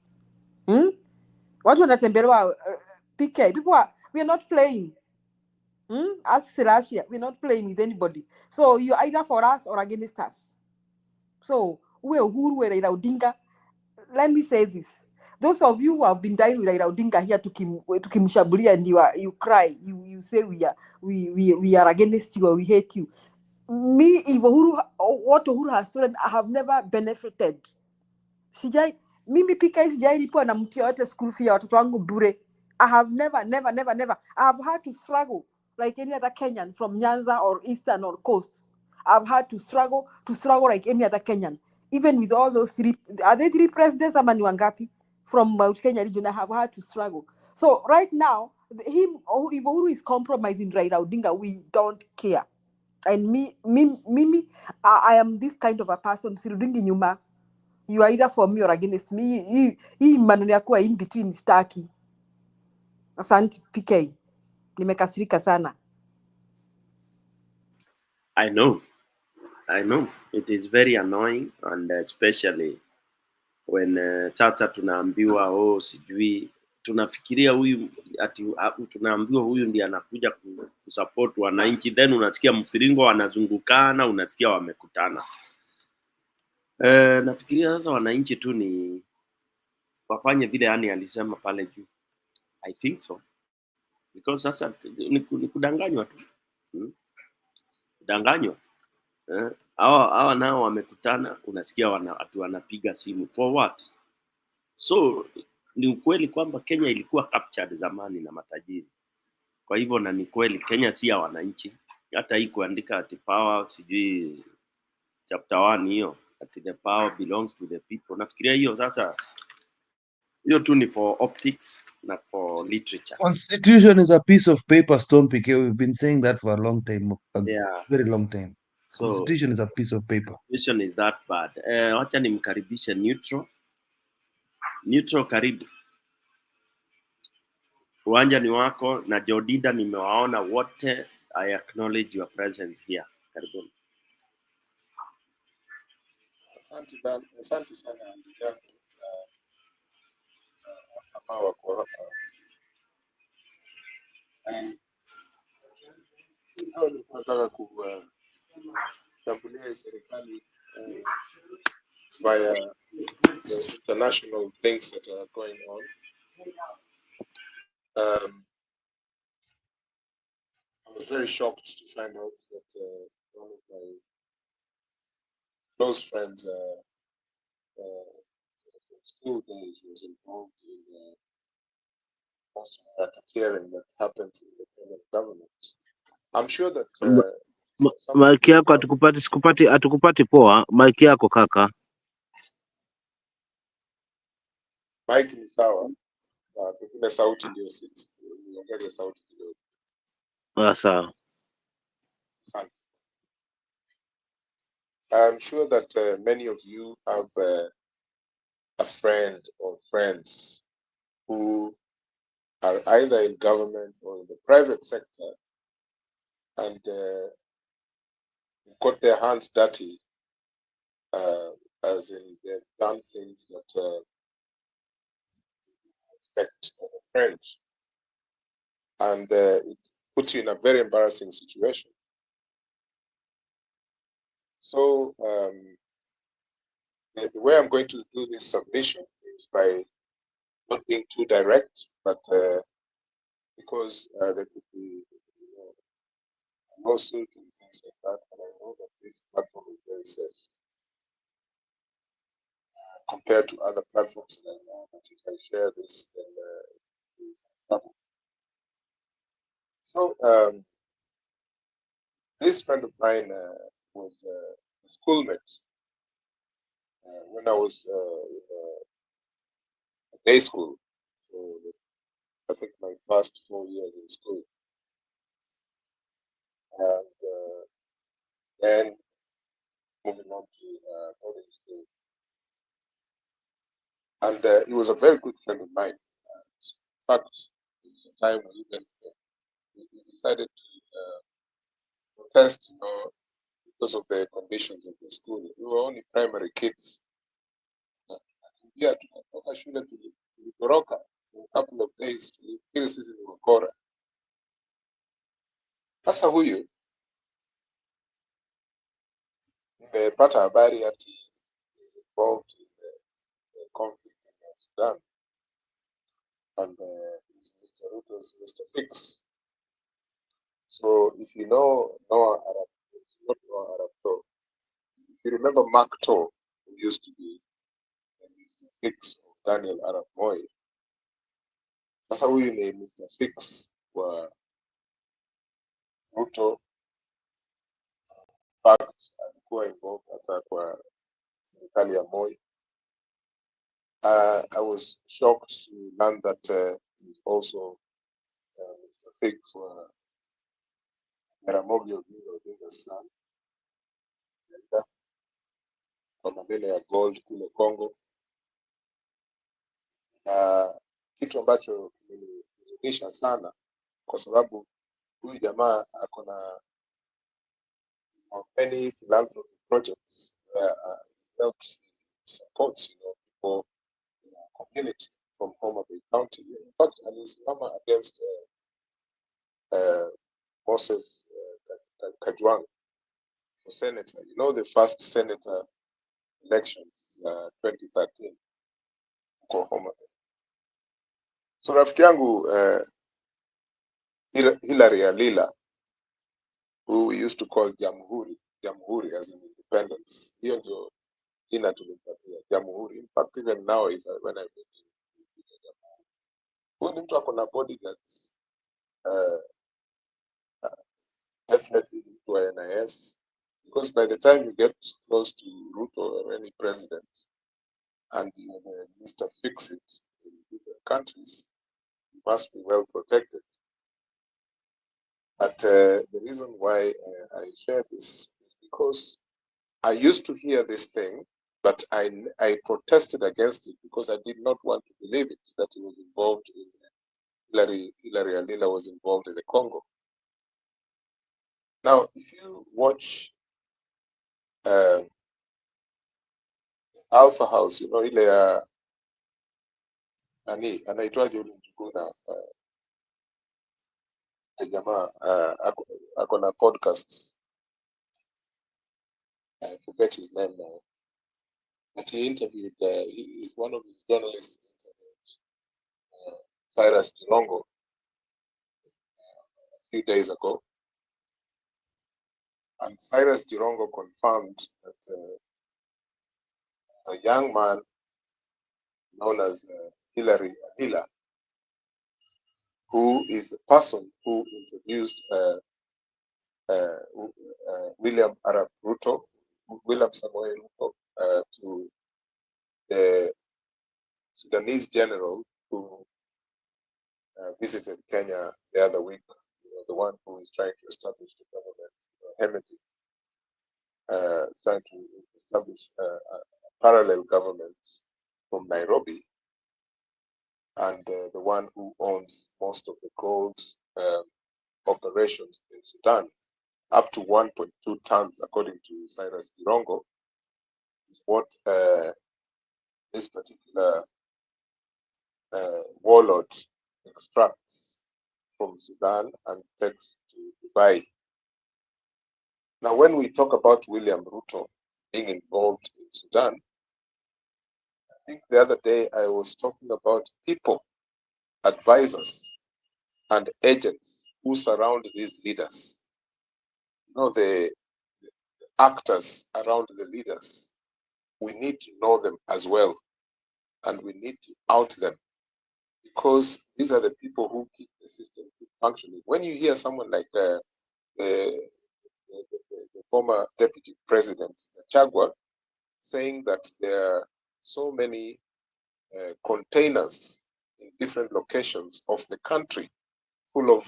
Watu wanatembelewa PK. We are not playing. As Russia, we are not playing with anybody. So you are either for us or against us. So uwe Uhuru, uwe Raila Odinga. Let me say this. Those of you who have been dying with Raila Odinga here tukimshambulia and you cry, you say we are against you or we hate you. Me, if what Uhuru has stolen, I have never benefited. Mimi pika sijai lipwa na mtu yote school fee ya watoto wangu bure. I have never. I have had to struggle like any other Kenyan from Nyanza or Eastern or Coast. I've had to struggle like any other Kenyan. Even with all those three, are they three presidents ama ni wangapi from Mount Kenya region? I have had to struggle. So right now, if Uhuru is compromising Raila Odinga, we don't care. And Mimi, I am this kind of a person. Sirudingi nyuma. You are either for me or against me. Hii maneno ya kuwa in between staki. Asante PK. Nimekasirika sana. I know. It is very annoying, and especially when sasa tunaambiwa sijui tunafikiria huyu ati tunaambiwa huyu ndiye anakuja kusupport wananchi, then unasikia mfiringo wanazungukana, unasikia wamekutana. Nafikiria sasa wananchi tu ni wafanye vile yani alisema pale juu. I think so. Because sasa ni kudanganywa tu. Kudanganywa. Hawa nao wamekutana, unasikia wanapiga simu. For what? So ni ukweli kwamba Kenya ilikuwa captured zamani na matajiri. Kwa hivyo na ni kweli Kenya si ya wananchi. Hata hii kuandika ati power sijui chapter 1 hiyo ati the power belongs to the people. Nafikiria hiyo sasa hiyo tu ni for optics, not for literature. Constitution is a piece of paper, Stone PK. We've been saying that for a long time, very long time. So, Constitution is a piece of paper. Constitution is that bad. Wacha nimkaribishe Neutral. Neutral, karibu. Uwanja ni wako na Jodida nimewaona wote. I acknowledge your presence here. Karibuni. Asante sana ndugu yangu ambao wako hapa. Nataka kushambulia serikali via the international things that are going on. I was very shocked to find out that one of my close friends from school days was involved in racketeering that happens in the Kenyan government. I'm sure that Mic yako hatukupati poa. Mic yako kaka. Mic ni sawa. Pengine sauti ndio niongeze sauti kidogo. Sawa. Asante. I'm sure that many of you have a friend or friends who are either in government or in the private sector and got their hands dirty, as in they've done things that affect a friend. And it puts you in a very embarrassing situation. So the way I'm going to do this submission is by not being too direct, but because there could be a lawsuit and things like that, and I know that this platform is very safe compared to other platforms that I know that if I share this, then it's trouble. So this friend of mine was a schoolmate when I was in day school. So I think my first 4 years in school. And then moving on to boarding school. And he was a very good friend of mine. In fact, there was a time we decided to protest, because of the conditions of the school. We were only primary kids. Yeah, tukatoka shule tulitoroka for a couple of days, tulifikiri sisi ni wakora. Sasa huyu nimepata habari ati is involved in the conflict in Sudan. and it's Mr. Ruto's Mr. Fix. So if you know Noah Arap, it's not Noah Arap Toro. If you remember Mark Toro, who used to be Mr. Fix of Daniel Arap Moi, sasa huyu ni Mr. Fix wa Ruto. Fact alikuwa involved hata kwa serikali ya Moi. I was shocked to learn that he's also Mr. Fix wa Jaramogi Oginga Odinga's son. Kwa maneno ya gold kule Congo. Kitu ambacho kimenihuzunisha sana kwa sababu huyu jamaa ako na many philanthropy projects where he helps, supports, people in our community from Homa Bay County. In fact, alisimama against Moses Kajwang for senator. You know, the first senator elections 2013 kwa Homa Bay. So rafiki yangu Hillary Alila, who we used to call Jamhuri as in independence. Hiyo ndio jina tulimpatia, Jamhuri. In fact, even now, when I meet him, huyu ni mtu ako na bodyguards, definitely to NIS, because by the time you get close to Ruto or any president, and you have a Mr. Fix-It in different countries, you must be well protected. But the reason why I share this is because I used to hear this thing, but I protested against it because I did not want to believe it, that he was involved in, Hillary Alila was involved in the Congo. Now, if you watch Alpha House, ile ya anaitwaje yule Njuguna, jamaa ako na podcasts. I forget his name now. But he interviewed, he is one of his journalists interviewed Cyrus Jirongo a few days ago. And Cyrus Jirongo confirmed that a young man known as Hillary Alila, who is the person who introduced William Samoei Ruto to the Sudanese general who visited Kenya the other week, the one who is trying to establish the government, Hemeti, trying to establish a parallel government from Nairobi, and the one who owns most of the gold operations in Sudan, up to 1.2 tons, according to Cyrus Jirongo, is what this particular warlord extracts from Sudan and takes to Dubai. Now, when we talk about William Ruto being involved in Sudan, I think the other day I was talking about people, advisors, and agents who surround these leaders. The actors around the leaders. We need to know them as well, and we need to out them, because these are the people who keep the system functioning. When you hear someone like the former deputy president Chagwa saying that there are so many containers in different locations of the country full of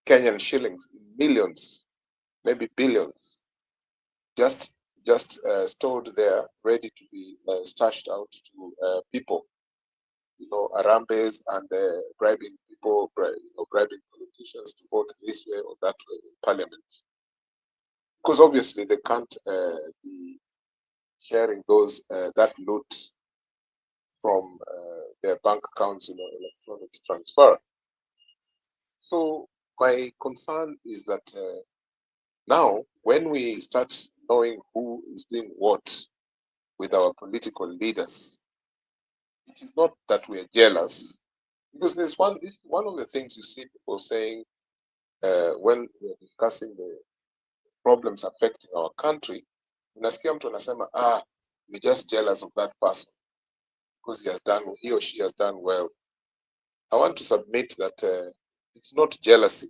Kenyan shillings, millions, maybe billions, just stored there, ready to be stashed out to people, Arambes, and bribing people, bribing politicians to vote this way or that way in parliament. Because obviously they can't be sharing those that loot from their bank accounts, electronic transfer. So my concern is that now, when we start knowing who is doing what with our political leaders, it is not that we are jealous, because this is one of the things you see people saying when we're discussing the problems affecting our country. Unasikia mtu anasema, we're just jealous of that person because he or she has done well. I want to submit that it's not jealousy.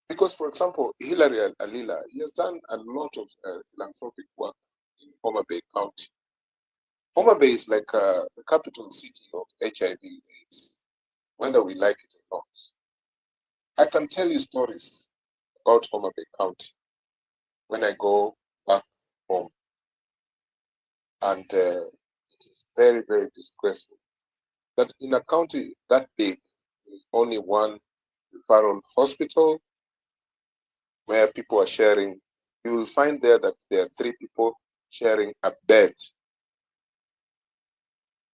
Because, for example, Hilary Alila, he has done a lot of philanthropic work in Homa Bay County. Homa Bay is like the capital city of HIV/AIDS, whether we like it or not. I can tell you stories about Homa Bay County when I go back home. And it is very, very disgraceful that in a county that big, there's only one referral hospital where people are sharing. You will find there that there are 3 people sharing a bed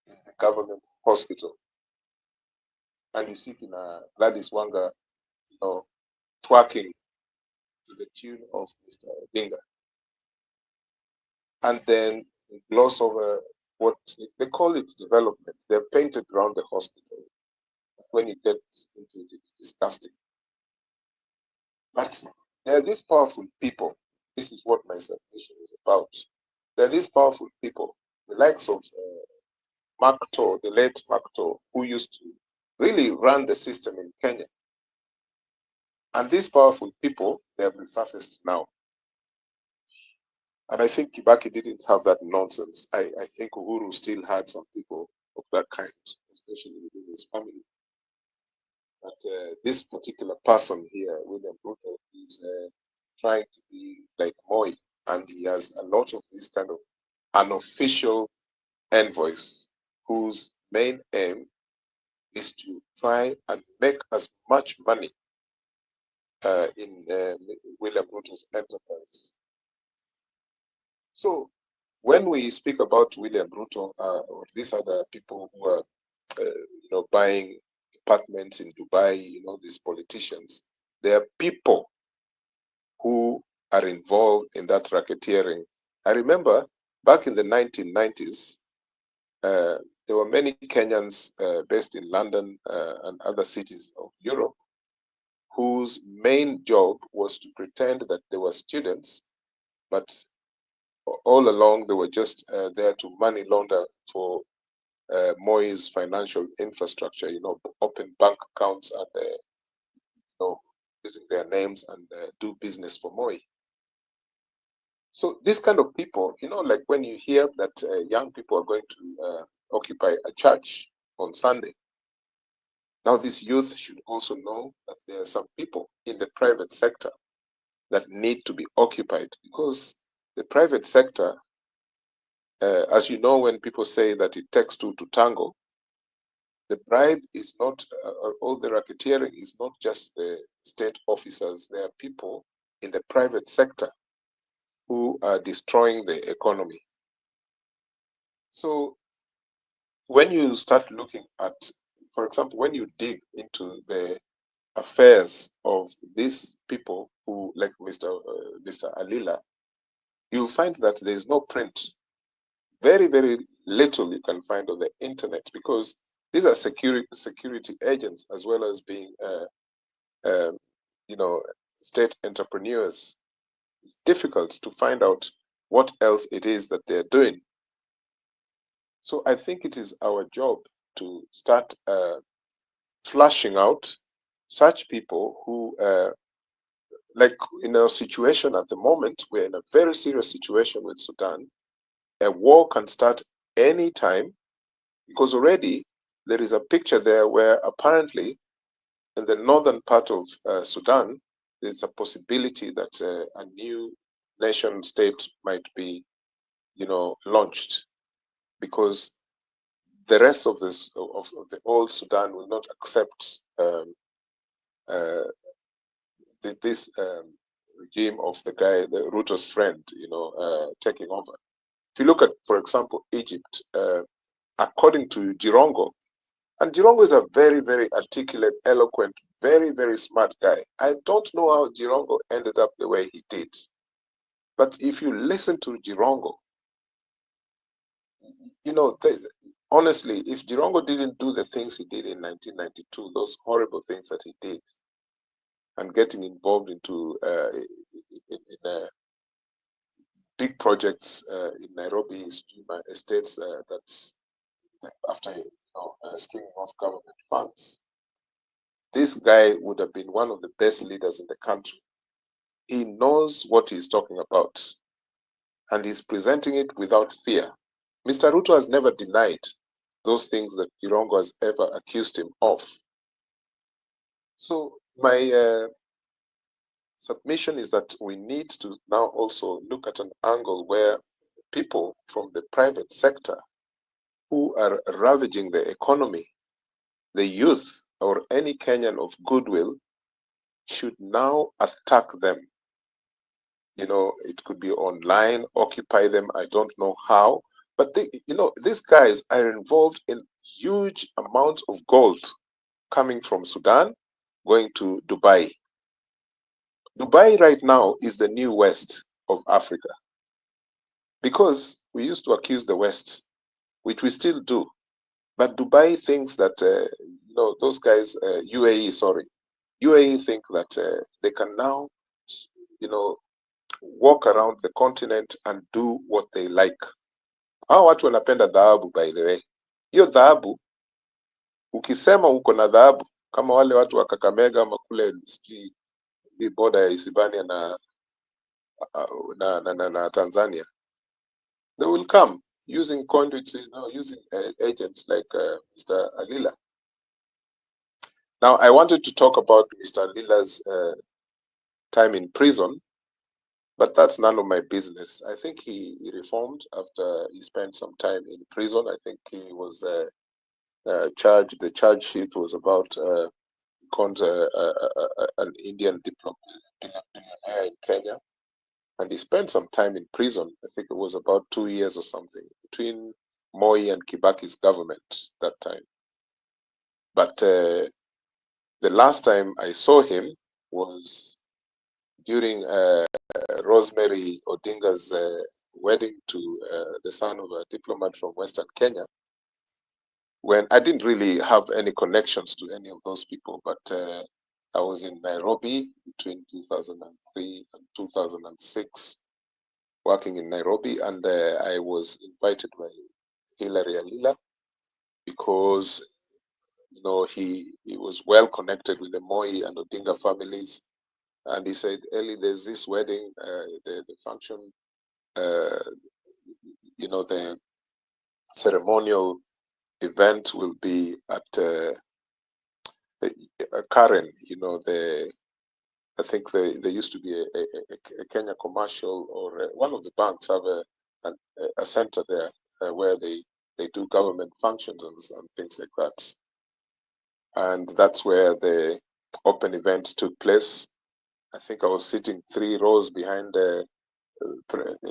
in the government hospital. And you see Gladys Wanga, twerking to the tune of Mr. Odinga. And then they gloss over what they call it development. They're painted around the hospital. When you get into it, it's disgusting. But there are these powerful people. This is what my submission is about. There are these powerful people, the likes of Makto, the late Makto, who used to really run the system in Kenya. And these powerful people, they have resurfaced now. And I think Kibaki didn't have that nonsense. I think Uhuru still had some people of that kind, especially within his family. But this particular person here, William Ruto, is trying to be like Moi, and he has a lot of this kind of unofficial envoys whose main aim is to try and make as much money in William Ruto's enterprise. So when we speak about William Ruto or these other people who are, buying apartments in Dubai, these politicians, they are people who are involved in that racketeering. I remember back in the 1990s, there were many Kenyans based in London and other cities of Europe whose main job was to pretend that they were students, but all along they were just there to money launder for Moi's financial infrastructure, open bank accounts and using their names and do business for Moi. So this kind of people, like when you hear that young people are going to occupy a church on Sunday, now this youth should also know that there are some people in the private sector that need to be occupied, because the private sector, as you know, when people say that it takes 2 to tango, the bribe is not, all the racketeering is not just the state officers. There are people in the private sector who are destroying the economy. So when you start looking at, for example, when you dig into the affairs of these people who, like Mr. Alila, you'll find that there is no print. Very, very little you can find on the internet, because these are security agents as well as being, state entrepreneurs. It's difficult to find out what else it is that they're doing. So I think it is our job to start flashing out such people who, like in our situation at the moment, we're in a very serious situation with Sudan. A war can start any time, because already there is a picture there where apparently in the northern part of Sudan, there's a possibility that a new nation state might be, launched, because the rest of this of the old Sudan will not accept this regime of the guy, the Ruto's friend, taking over. If you look at, for example, Egypt, according to Jirongo, and Jirongo is a very, very articulate, eloquent, very, very smart guy. I don't know how Jirongo ended up the way he did. But if you listen to Jirongo, honestly, if Jirongo didn't do the things he did in 1992, those horrible things that he did, and getting involved into big projects in Nairobi estates, that's after skimming off government funds, this guy would have been one of the best leaders in the country. He knows what he's talking about, and he's presenting it without fear. Mr. Ruto has never denied those things that Jirongo has ever accused him of. So my submission is that we need to now also look at an angle where people from the private sector who are ravaging the economy, the youth, or any Kenyan of goodwill should now attack them. You know, it could be online, occupy them, I don't know how, but they, you know, these guys are involved in huge amounts of gold coming from Sudan, going to Dubai. Dubai right now is the new West of Africa, because we used to accuse the West, which we still do. But Dubai thinks that, you know, those guys, UAE think that they can now, you know, walk around the continent and do what they like. Hao watu wanapenda dhahabu, by the way. Hiyo dhahabu, ukisema uko na dhahabu, kama wale watu wa Kakamega ama kule sijui hii border ya Isibania na Tanzania, they will come using conduits, you know, using agents like Mr. Alila. Now, I wanted to talk about Mr. Alila's time in prison, but that's none of my business. I think he reformed after he spent some time in prison. I think he was charged. The charge sheet was about an Indian billionaire in Kenya, and he spent some time in prison. I think it was about 2 years or something between Moi and Kibaki's government that time. But the last time I saw him was during Rosemary Odinga's wedding to the son of a diplomat from Western Kenya, when I didn't really have any connections to any of those people, but I was in Nairobi between 2003 and 2006, working in Nairobi, and I was invited by Hilary Alila because, you know, he was well connected with the Moi and Odinga families. And he said, Eli, there's this wedding, the function, you know, the ceremonial event will be at Karen, you know, I think there used to be a Kenya commercial, or one of the banks have a center there where they do government functions and things like that. And that's where the open event took place. I think I was sitting 3 rows behind the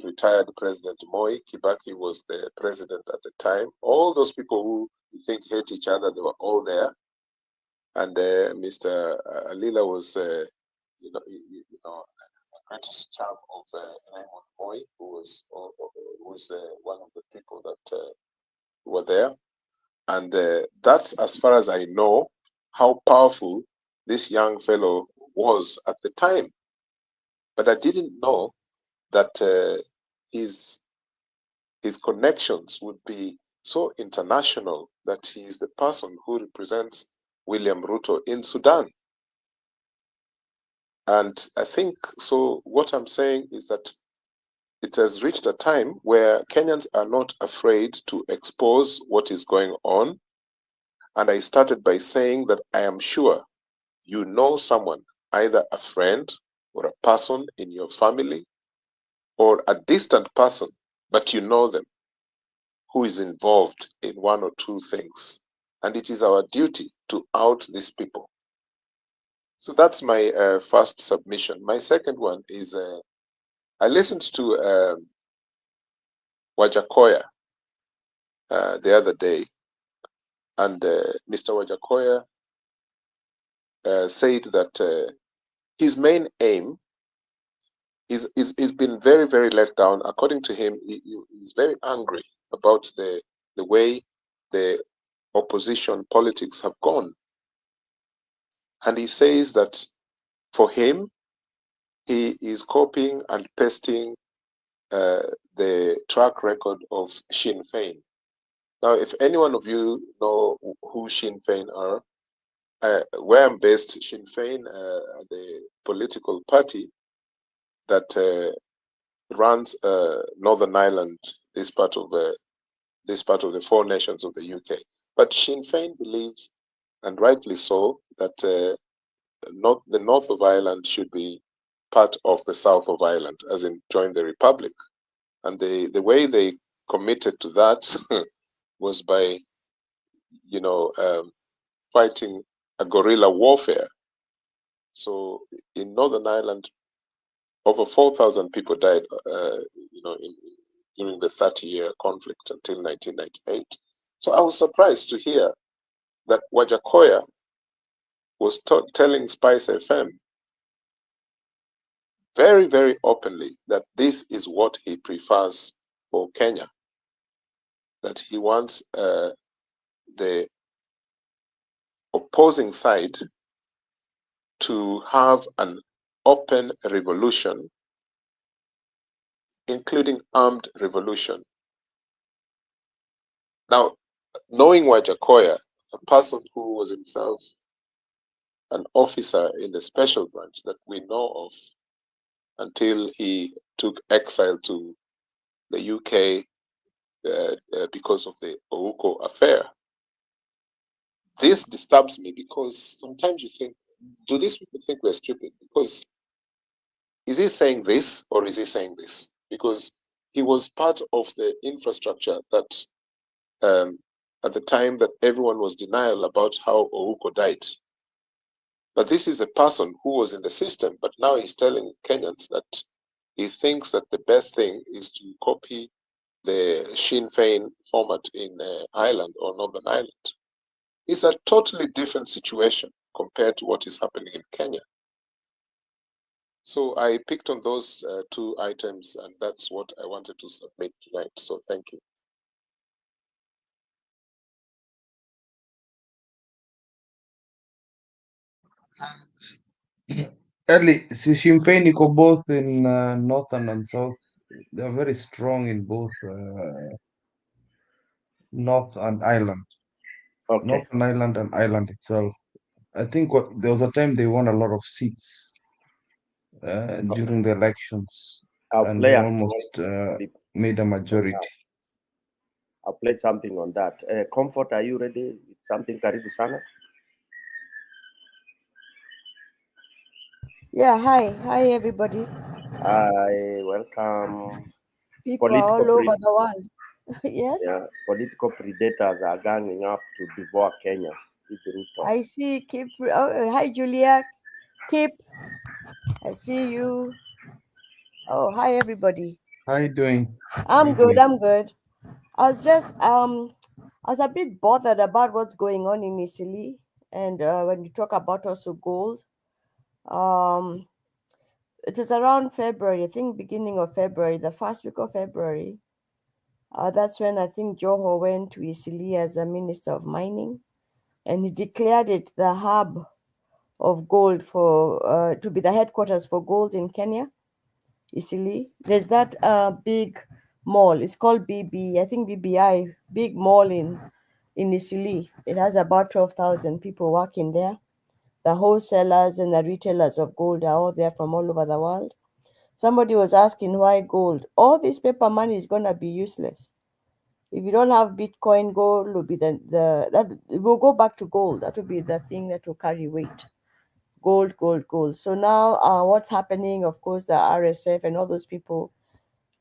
retired President Moi. Kibaki was the president at the time. All those people who you think hate each other, they were all there. And Mr. Alila was, you know, a greatest charm of Raymond Moi, who was one of the people that were there. And that's, as far as I know, how powerful this young fellow was at the time. But I didn't know that his connections would be so international, that he is the person who represents William Ruto in Sudan. And I think, so what I'm saying is that it has reached a time where Kenyans are not afraid to expose what is going on. And I started by saying that I am sure you know someone, either a friend or a person in your family or a distant person, but you know them, who is involved in one or two things. And it is our duty to out these people. So that's my first submission. My second one is I listened to Wajakoya the other day, and Mr. Wajakoya said that his main aim is been very, very let down. According to him, he's very angry about the way the opposition politics have gone. And he says that for him, he is copying and pasting the track record of Sinn Féin. Now, if any one of you know who Sinn Féin are, where I'm based, Sinn Féin, the political party that runs Northern Ireland, this part of the four nations of the UK. But Sinn Féin believes, and rightly so, that the north of Ireland should be part of the south of Ireland, as in join the Republic. And the way they committed to that was by, fighting a guerrilla warfare. So in Northern Ireland, over 4,000 people died, during the 30-year conflict until 1998. So I was surprised to hear that Wajakoya was telling Spice FM very, very openly that this is what he prefers for Kenya, that he wants the opposing side to have an open revolution, including armed revolution. Now, knowing Wajakoya, a person who was himself an officer in the special branch that we know of until he took exile to the UK because of the Ouko affair. This disturbs me because sometimes you think, do these people think we're stupid? Because is he saying this or is he saying this? Because he was part of the infrastructure that at the time that everyone was denial about how Ouko died. But this is a person who was in the system, but now he's telling Kenyans that he thinks that the best thing is to copy the Sinn Féin format in Ireland or Northern Ireland. It's a totally different situation compared to what is happening in Kenya. So I picked on those two items, and that's what I wanted to submit tonight. So thank you. Early, Sinn Féin iko both in northern and south. They are very strong in both North and Ireland. Okay. Northern Ireland and Ireland itself. I think there was a time they won a lot of seats during the elections, and they almost made a majority. I'll play something on that. Comfort, are you ready? Something karibu sana? Yeah, hi everybody. Hi, welcome. People are all over the world. Yes. Yeah, political predators are ganging up to devour Kenya. Ruto. I see Kip. Oh, hi Julia. Kip. I see you. Oh, hi everybody. How you doing? I'm good. I'm good. I was just I was a bit bothered about what's going on in Italy, and when you talk about also gold, it was around February, I think, beginning of February, the first week of February. That's when I think Joho went to Italy as a minister of mining, and he declared it the hub of gold for to be the headquarters for gold in Kenya. Italy, there's that big mall. It's called BB. I think BBI, big mall in Italy. It has about 12,000 people working there. The wholesalers and the retailers of gold are all there from all over the world. Somebody was asking why gold. All this paper money is gonna be useless. If you don't have Bitcoin, gold will be that it will go back to gold. That will be the thing that will carry weight. Gold. So now what's happening, of course, the RSF and all those people,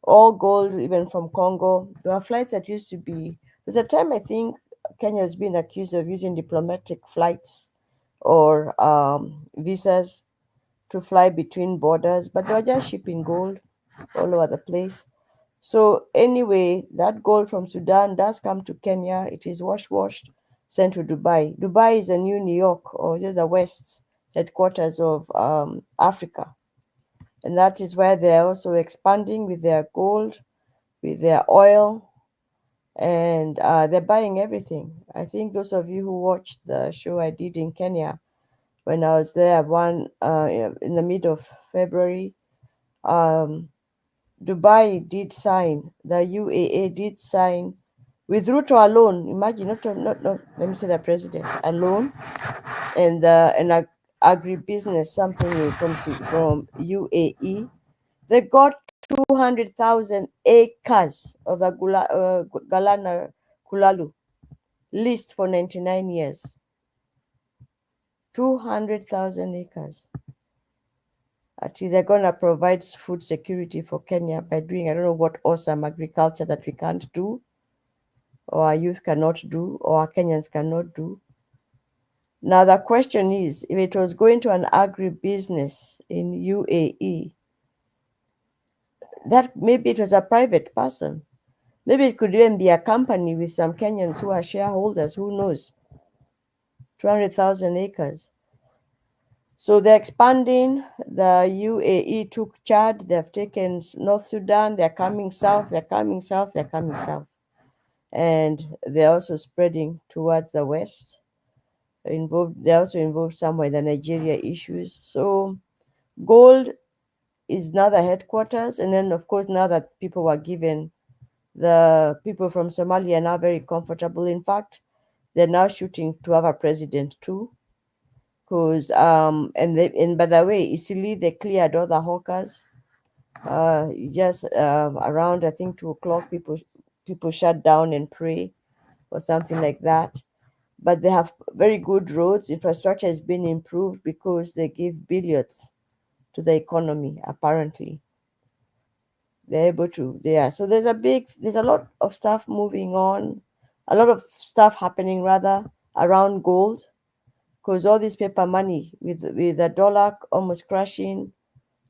all gold, even from Congo. There are flights that used to be, there's a time I think Kenya has been accused of using diplomatic flights or visas to fly between borders, but they were just shipping gold all over the place. So anyway, that gold from Sudan does come to Kenya. It is washed, sent to Dubai. Dubai is a new New York, or just the West headquarters of Africa. And that is where they're also expanding with their gold, with their oil, and they're buying everything. I think those of you who watched the show I did in Kenya when I was there, in the middle of February, Dubai did sign, the UAE did sign with Ruto alone. Imagine, not let me say the president alone, and agribusiness, something from UAE. They got 200,000 acres of the Galana Kulalu leased for 99 years. 200,000 acres. Actually, they're going to provide food security for Kenya by doing, I don't know what awesome agriculture that we can't do, or our youth cannot do, or our Kenyans cannot do. Now, the question is, if it was going to an agribusiness in UAE, that maybe it was a private person. Maybe it could even be a company with some Kenyans who are shareholders, who knows? 200,000 acres. So they're expanding. The UAE took Chad, they've taken North Sudan, they're coming south, they're coming south, they're coming south. And they're also spreading towards the west. They're also involved somewhere in the Nigeria issues. So gold is now the headquarters. And then, of course, now that people were given, the people from Somalia are now very comfortable. In fact, they're now shooting to have a president too. Because and by the way, Isili, they cleared all the hawkers. Just around, I think, 2 o'clock, people shut down and pray or something like that. But they have very good roads. Infrastructure has been improved because they give billions to the economy. Apparently, they're able to. So there's a lot of stuff moving on, a lot of stuff happening rather around gold. Because all this paper money with the dollar almost crashing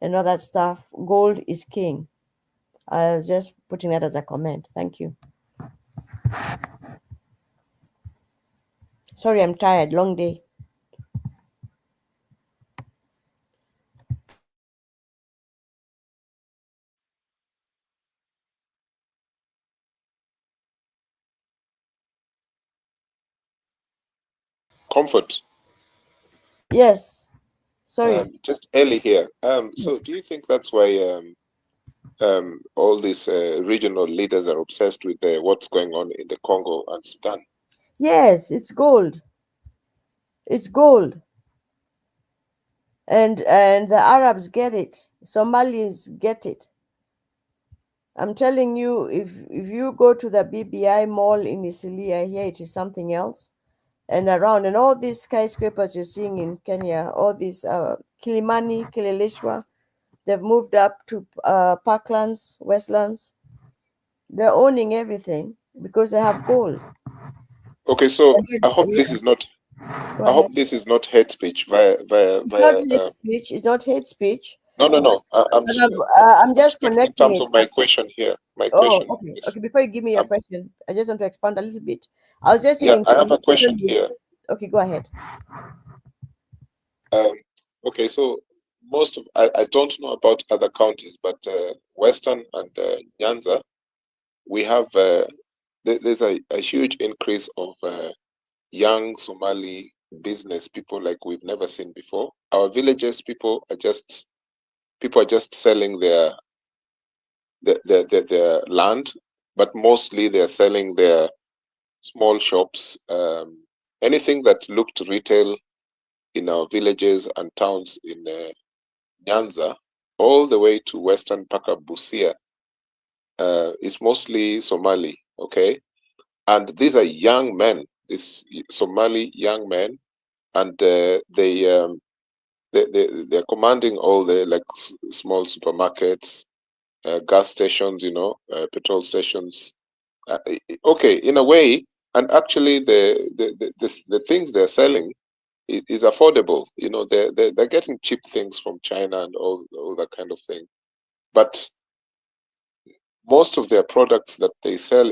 and all that stuff, gold is king. I was just putting that as a comment. Thank you. Sorry, I'm tired. Long day. Comfort. Yes. Sorry. Just early here. So do you think that's why all these regional leaders are obsessed with what's going on in the Congo and Sudan? Yes, it's gold. It's gold. And the Arabs get it. Somalis get it. I'm telling you, if you go to the BBI mall in Isilia, here it is something else. And around, and all these skyscrapers you're seeing in Kenya, all these Kilimani, Kileleshwa, they've moved up to Parklands, Westlands. They're owning everything because they have gold. Okay, so I hope this is not. I hope this is not hate speech via. It's not hate speech. It's not hate speech. No. I'm just connecting in terms it. of my question here. My Oh, question. okay. Okay, before you give me your question, I just want to expand a little bit. I was just saying. Yeah, I have a question here. Okay, go ahead. Okay, so I don't know about other counties, but Western and Nyanza, we have there's a huge increase of young Somali business people like we've never seen before. Our villages, people are just selling their land, but mostly they're selling their small shops. Anything that looked retail in our villages and towns in Nyanza, all the way to Western Paka Busia, is mostly Somali. Okay, and these are young men. These Somali young men, and they're commanding all the like small supermarkets, gas stations, petrol stations. Okay, in a way, and actually the things they're selling is affordable. They're getting cheap things from China and all that kind of thing. But most of their products that they sell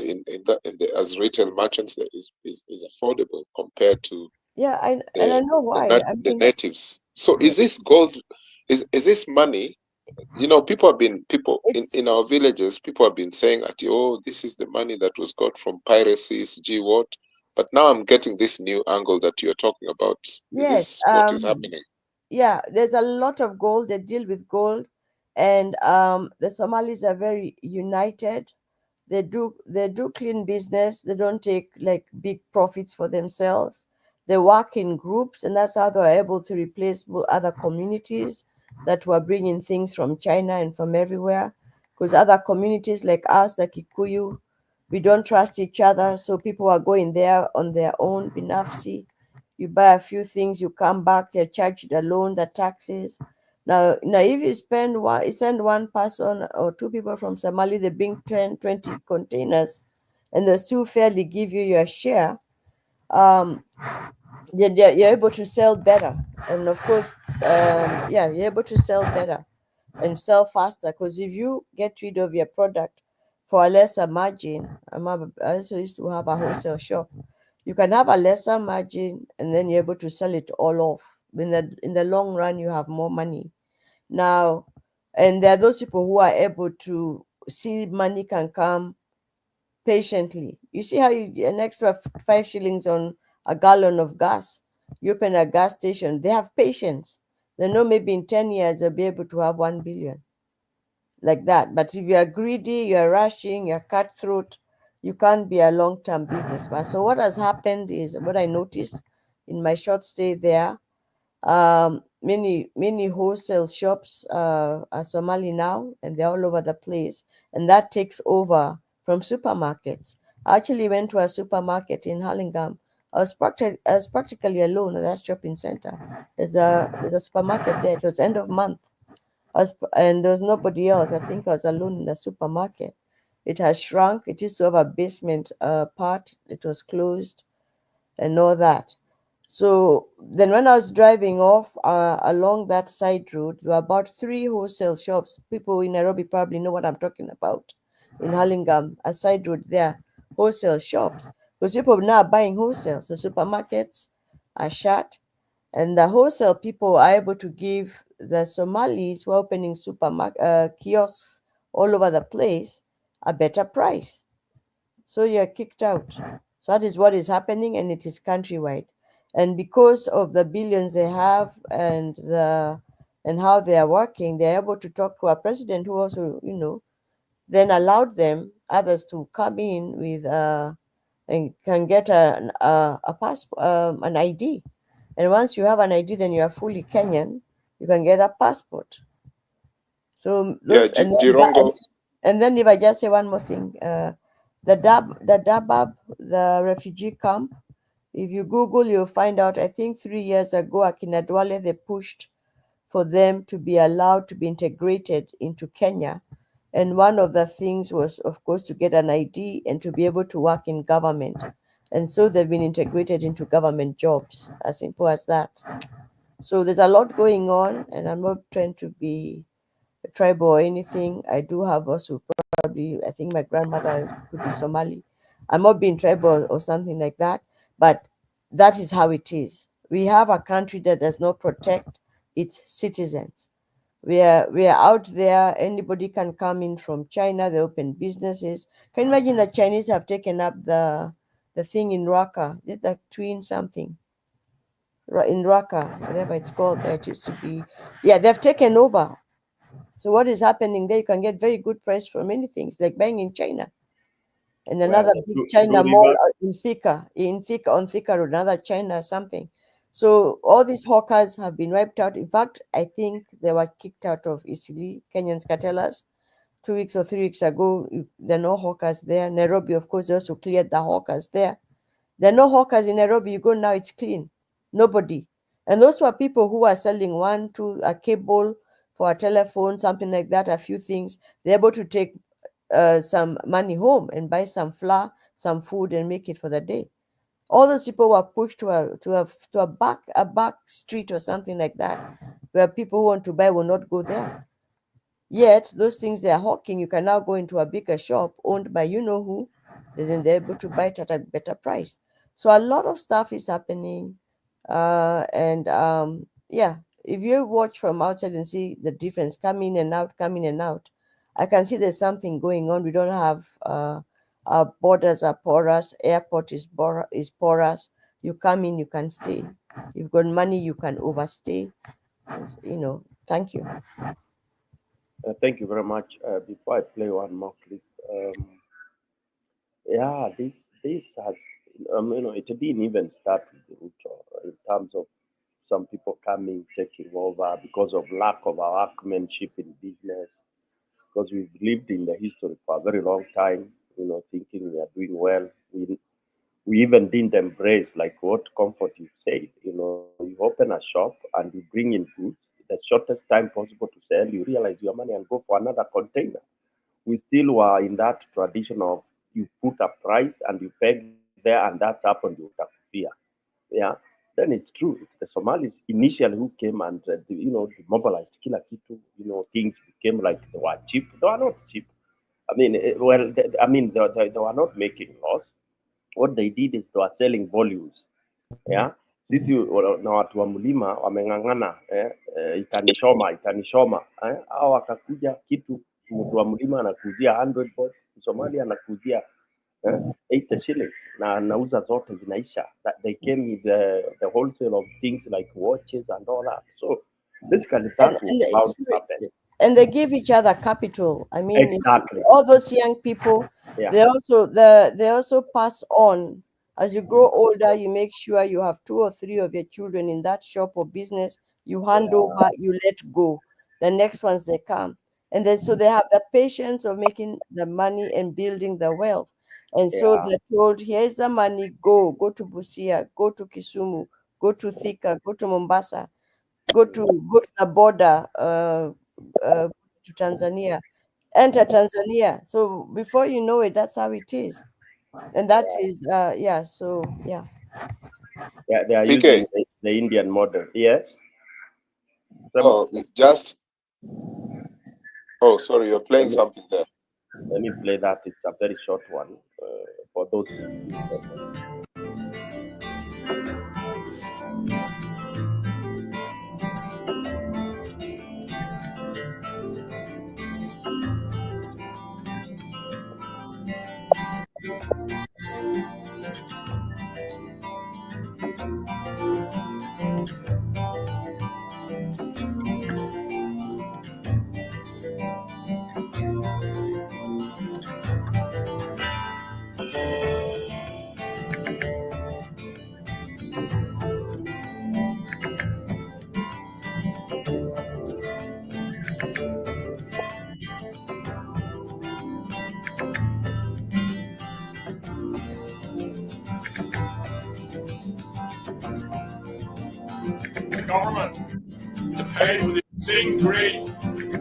as retail merchants is affordable compared to and I know why. the natives. So is this gold? Is this money you know, people in our villages, people have been saying that, oh, this is the money that was got from piracy, gee what. But now I'm getting this new angle that you're talking about. Is Yes. this what is happening? Yeah, there's a lot of gold. They deal with gold, and the Somalis are very united. They do clean business. They don't take like big profits for themselves. They work in groups, and that's how they're able to replace other communities that were bringing things from China and from everywhere. Because other communities like us, the Kikuyu, we don't trust each other, so people are going there on their own, binafsi. You buy a few things, you come back, you're charged the loan, the taxes. Now, if you send one person or two people from Somali, they bring 10, 20 containers, and they still fairly give you your share. You're able to sell better, and of course, you're able to sell better and sell faster. Because if you get rid of your product for a lesser margin, I also used to have a wholesale shop. You can have a lesser margin, and then you're able to sell it all off. In the long run, you have more money. Now, and there are those people who are able to see money can come patiently. You see how an extra 5 shillings on a gallon of gas. You open a gas station, they have patience. They know maybe in 10 years they'll be able to have 1 billion like that. But if you are greedy, you are rushing, you're cutthroat, you can't be a long-term businessman. So what has happened is, what I noticed in my short stay there, many wholesale shops are Somali now, and they're all over the place, and that takes over from supermarkets. I actually went to a supermarket in Hurlingham. I was practically alone at that shopping center. There's a supermarket there. It was end of month, and there was nobody else. I think I was alone in the supermarket. It has shrunk. It used to have a basement part. It was closed, and all that. So then when I was driving off along that side road, there were about 3 wholesale shops. People in Nairobi probably know what I'm talking about. In Hurlingham, a side road there, wholesale shops. Because people now are buying wholesale. So supermarkets are shut. And the wholesale people are able to give the Somalis who are opening kiosks all over the place a better price. So you're kicked out. So that is what is happening, and it is countrywide. And because of the billions they have and how they are working, they're able to talk to a president who also, then allowed them others to come in with and can get an passport, an ID. And once you have an ID, then you are fully Kenyan. You can get a passport. So those Jirongo. and then if I just say one more thing, the Dabab, the refugee camp, if you Google, you'll find out, I think 3 years ago, Akina Duale, they pushed for them to be allowed to be integrated into Kenya. And one of the things was, of course, to get an ID and to be able to work in government. And so they've been integrated into government jobs, as simple as that. So there's a lot going on, and I'm not trying to be tribal or anything. I do have also probably, I think my grandmother could be Somali. I'm not being tribal or something like that, but that is how it is. We have a country that does not protect its citizens. We are out there. Anybody can come in from China. They open businesses. Can you imagine the Chinese have taken up the thing in Raqqa, the twin something in Raqqa, whatever it's called. That used to be, they've taken over. So what is happening there? You can get very good price for many things, like buying in China. And another big China mall in Thika on Thika Road, another China something. So all these hawkers have been wiped out. In fact, I think they were kicked out of Eastleigh. Kenyans can tell us 2 weeks or 3 weeks ago, there are no hawkers there. Nairobi, of course, they also cleared the hawkers there. There are no hawkers in Nairobi. You go now, it's clean. Nobody. And those were people who are selling a cable for a telephone, something like that, a few things. They're able to take some money home and buy some flour, some food, and make it for the day. All those people were pushed to a back street or something like that, where people who want to buy will not go there. Yet those things they are hawking, you can now go into a bigger shop owned by you know who, then they're able to buy it at a better price. So a lot of stuff is happening, if you watch from outside and see the difference, come in and out, I can see there's something going on. We don't have our borders are porous, airport is porous. You come in, you can stay. You've got money, you can overstay. You know, thank you. Thank you very much. Before I play one more clip, yeah, this has, you know, it didn't even start with Ruto in terms of some people coming, taking over because of lack of workmanship in business. Because we've lived in the history for a very long time, you know, thinking we are doing well. We even didn't embrace like what Comfort you said. You know, you open a shop and you bring in goods the shortest time possible to sell. You realize your money and go for another container. We still were in that tradition of you put a price and you peg there, and that's happened with fear. Yeah. Then it's true. It's the Somalis initially who came and you know, demobilized kila kitu. You know, things became like they were cheap. They were not cheap. I mean, they were not making loss. What they did is they were selling volumes. Yeah. Sisi na watu wa mlima wameng'ang'ana itanishoma au wakakuja kitu, mtu wa mlima anakuzia 100 bob, Somalia anakuzia 80 shillings na nauza zote zinaisha. That they came with the wholesale of things like watches and all that. So basically that was how it happened. And they give each other capital. I mean, Exactly. all those young people, Yeah. they also pass on. As you grow older, you make sure you have 2 or 3 of your children in that shop or business. You hand over, you let go. The next ones they come, and then so they have the patience of making the money and building the wealth. And so they're told, here's the money. Go to Busia, go to Kisumu, go to Thika, go to Mombasa, go to the border. To Tanzania, enter Tanzania. So before you know it, that's how it is, and that is yeah. So yeah. Yeah, they are PK. using the Indian model. Yes. Oh, just. Oh, sorry, you're playing something there. Let me play that. It's a very short one for those. The government to pay for the obscene greed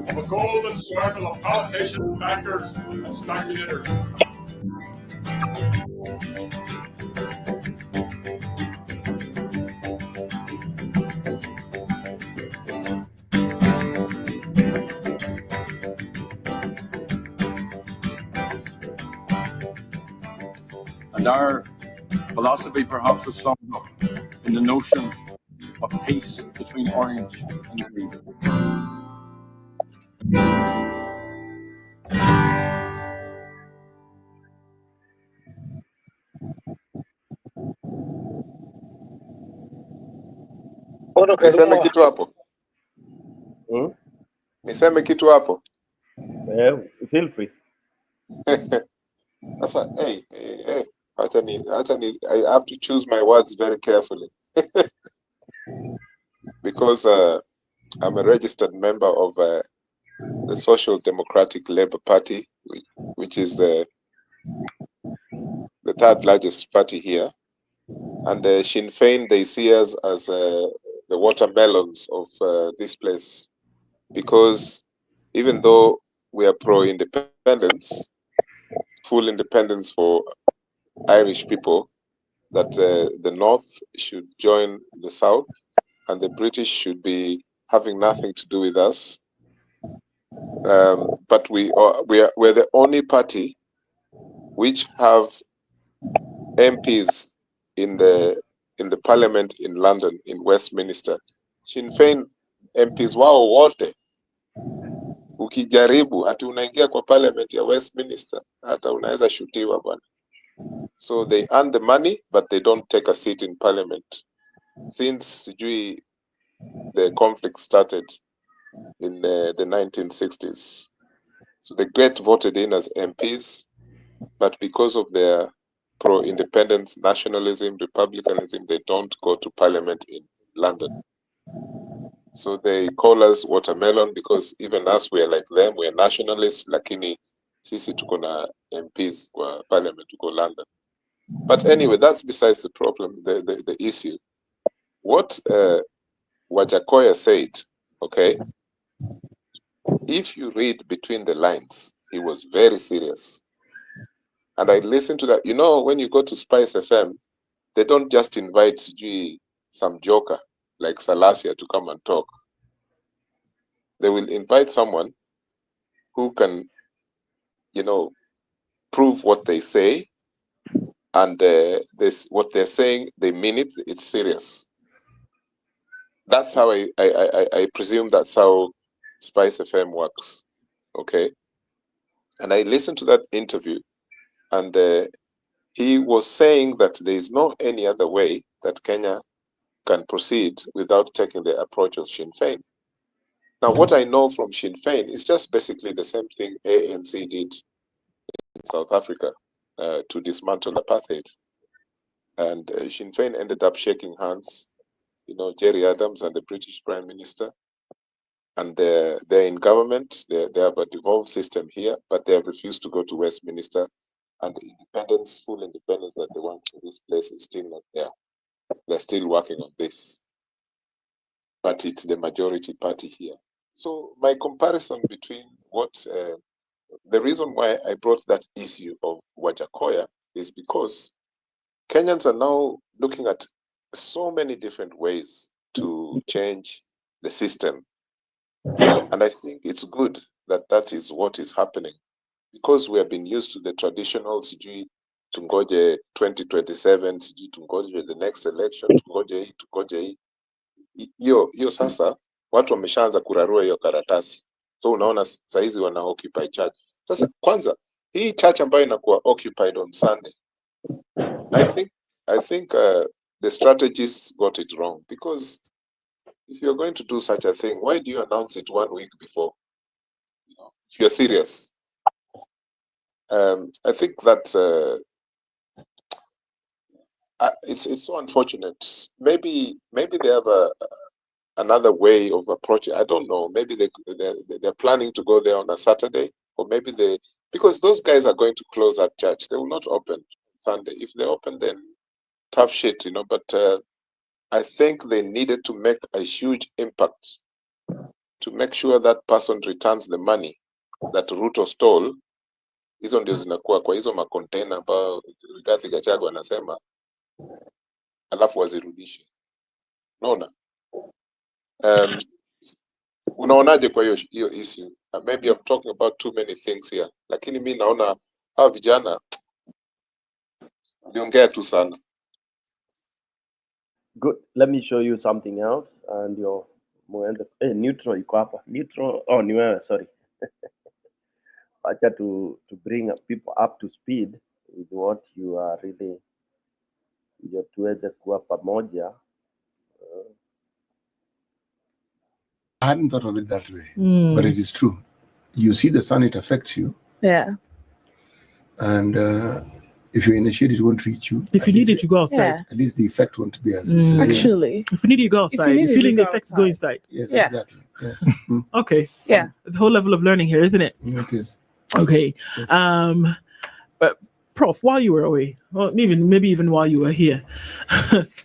of a golden circle of politicians, bankers, and speculators. And our philosophy perhaps is summed up in the notion of peace between orange and green. Niseme kitu hapo? Niseme kitu hapo? Feel free. Sasa, hey, I have to choose my words very carefully. Because I'm a registered member of the Social Democratic Labour Party, which is the third largest party here. And Sinn Féin, they see us as the watermelons of this place. Because even though we are pro-independence, full independence for Irish people, that the North should join the South and the British should be having nothing to do with us. But we're the only party which have MPs in the Parliament in London, in Westminster. Sinn Féin MPs wao wote, ukijaribu ati unaingia kwa parliament ya Westminster, hata unaweza shutiwa bwana. So they earn the money but they don't take a seat in parliament since the conflict started in the 1960s. So they get voted in as MPs, but because of their pro-independence, nationalism, republicanism, they don't go to parliament in London. So they call us watermelon because even us, we are like them, we are nationalists, lakini sisi tuko na MPs kwa parliament, tuko London. But anyway, that's besides the problem, the issue. What Wajakoya said, okay, if you read between the lines, he was very serious. And I listened to that. You know, when you go to Spice FM, they don't just invite some joker like Salasia to come and talk. They will invite someone who can, prove what they say, and what they're saying, they mean it, it's serious. That's how I presume that's how Spice FM works, okay? And I listened to that interview, and he was saying that there is no any other way that Kenya can proceed without taking the approach of Sinn Féin. Now, what I know from Sinn Féin is just basically the same thing ANC did in South Africa to dismantle apartheid. And Sinn Féin ended up shaking hands, Jerry Adams and the British Prime Minister. And they're in government. They have a devolved system here, but they have refused to go to Westminster. And the full independence that they want for this place is still not there. They're still working on this. But it's the majority party here. So my comparison between the reason why I brought that issue of Wajakoya is because Kenyans are now looking at so many different ways to change the system. And I think it's good that that is what is happening, because we have been used to the traditional sijui tungoje 2027, sijui tungoje the next election, tungoje hii. Hiyo sasa watu wameshaanza kurarua hiyo karatasi. So unaona saizi wana occupy church. Sasa kwanza hii church ambayo inakuwa occupied on Sunday, I think the strategists got it wrong, because if you're going to do such a thing, why do you announce it 1 week before? If you're serious. I think that it's so unfortunate. Maybe they have another way of approaching. I don't know. Maybe they're planning to go there on a Saturday, or maybe because those guys are going to close that church. They will not open Sunday. If they open, then tough shit, But I think they needed to make a huge impact to make sure that person returns the money that Ruto stole. Hizo ndio zinakuwa kwa hizo macontainer ambao Rigathi Gachagua anasema, alafu wazirudishe. Unaona? Unaonaje kwa hiyo issue? Maybe I'm talking about too many things here, lakini mi naona hawa vijana waliongea tu sana. Good. Let me show you something else. And your neutral iko hapa. Neutral. Oh, ni wewe, sorry. Acha to bring people up to speed with what you are really, ndio tuweze kuwa pamoja. I hadn't thought of it that way, but it is true. You see the sun, it affects you. Yeah. And if you're in the shade, it won't reach you. If you need it, you go outside. Yeah. At least the effect won't be as severe. Actually. If you need it, you go outside. If you're feeling the effects, go inside. Yes, yeah. Exactly. Yes. Okay. Yeah. It's a whole level of learning here, isn't it? It is. Okay. Yes. But Prof, while you were away, or maybe even while you were here,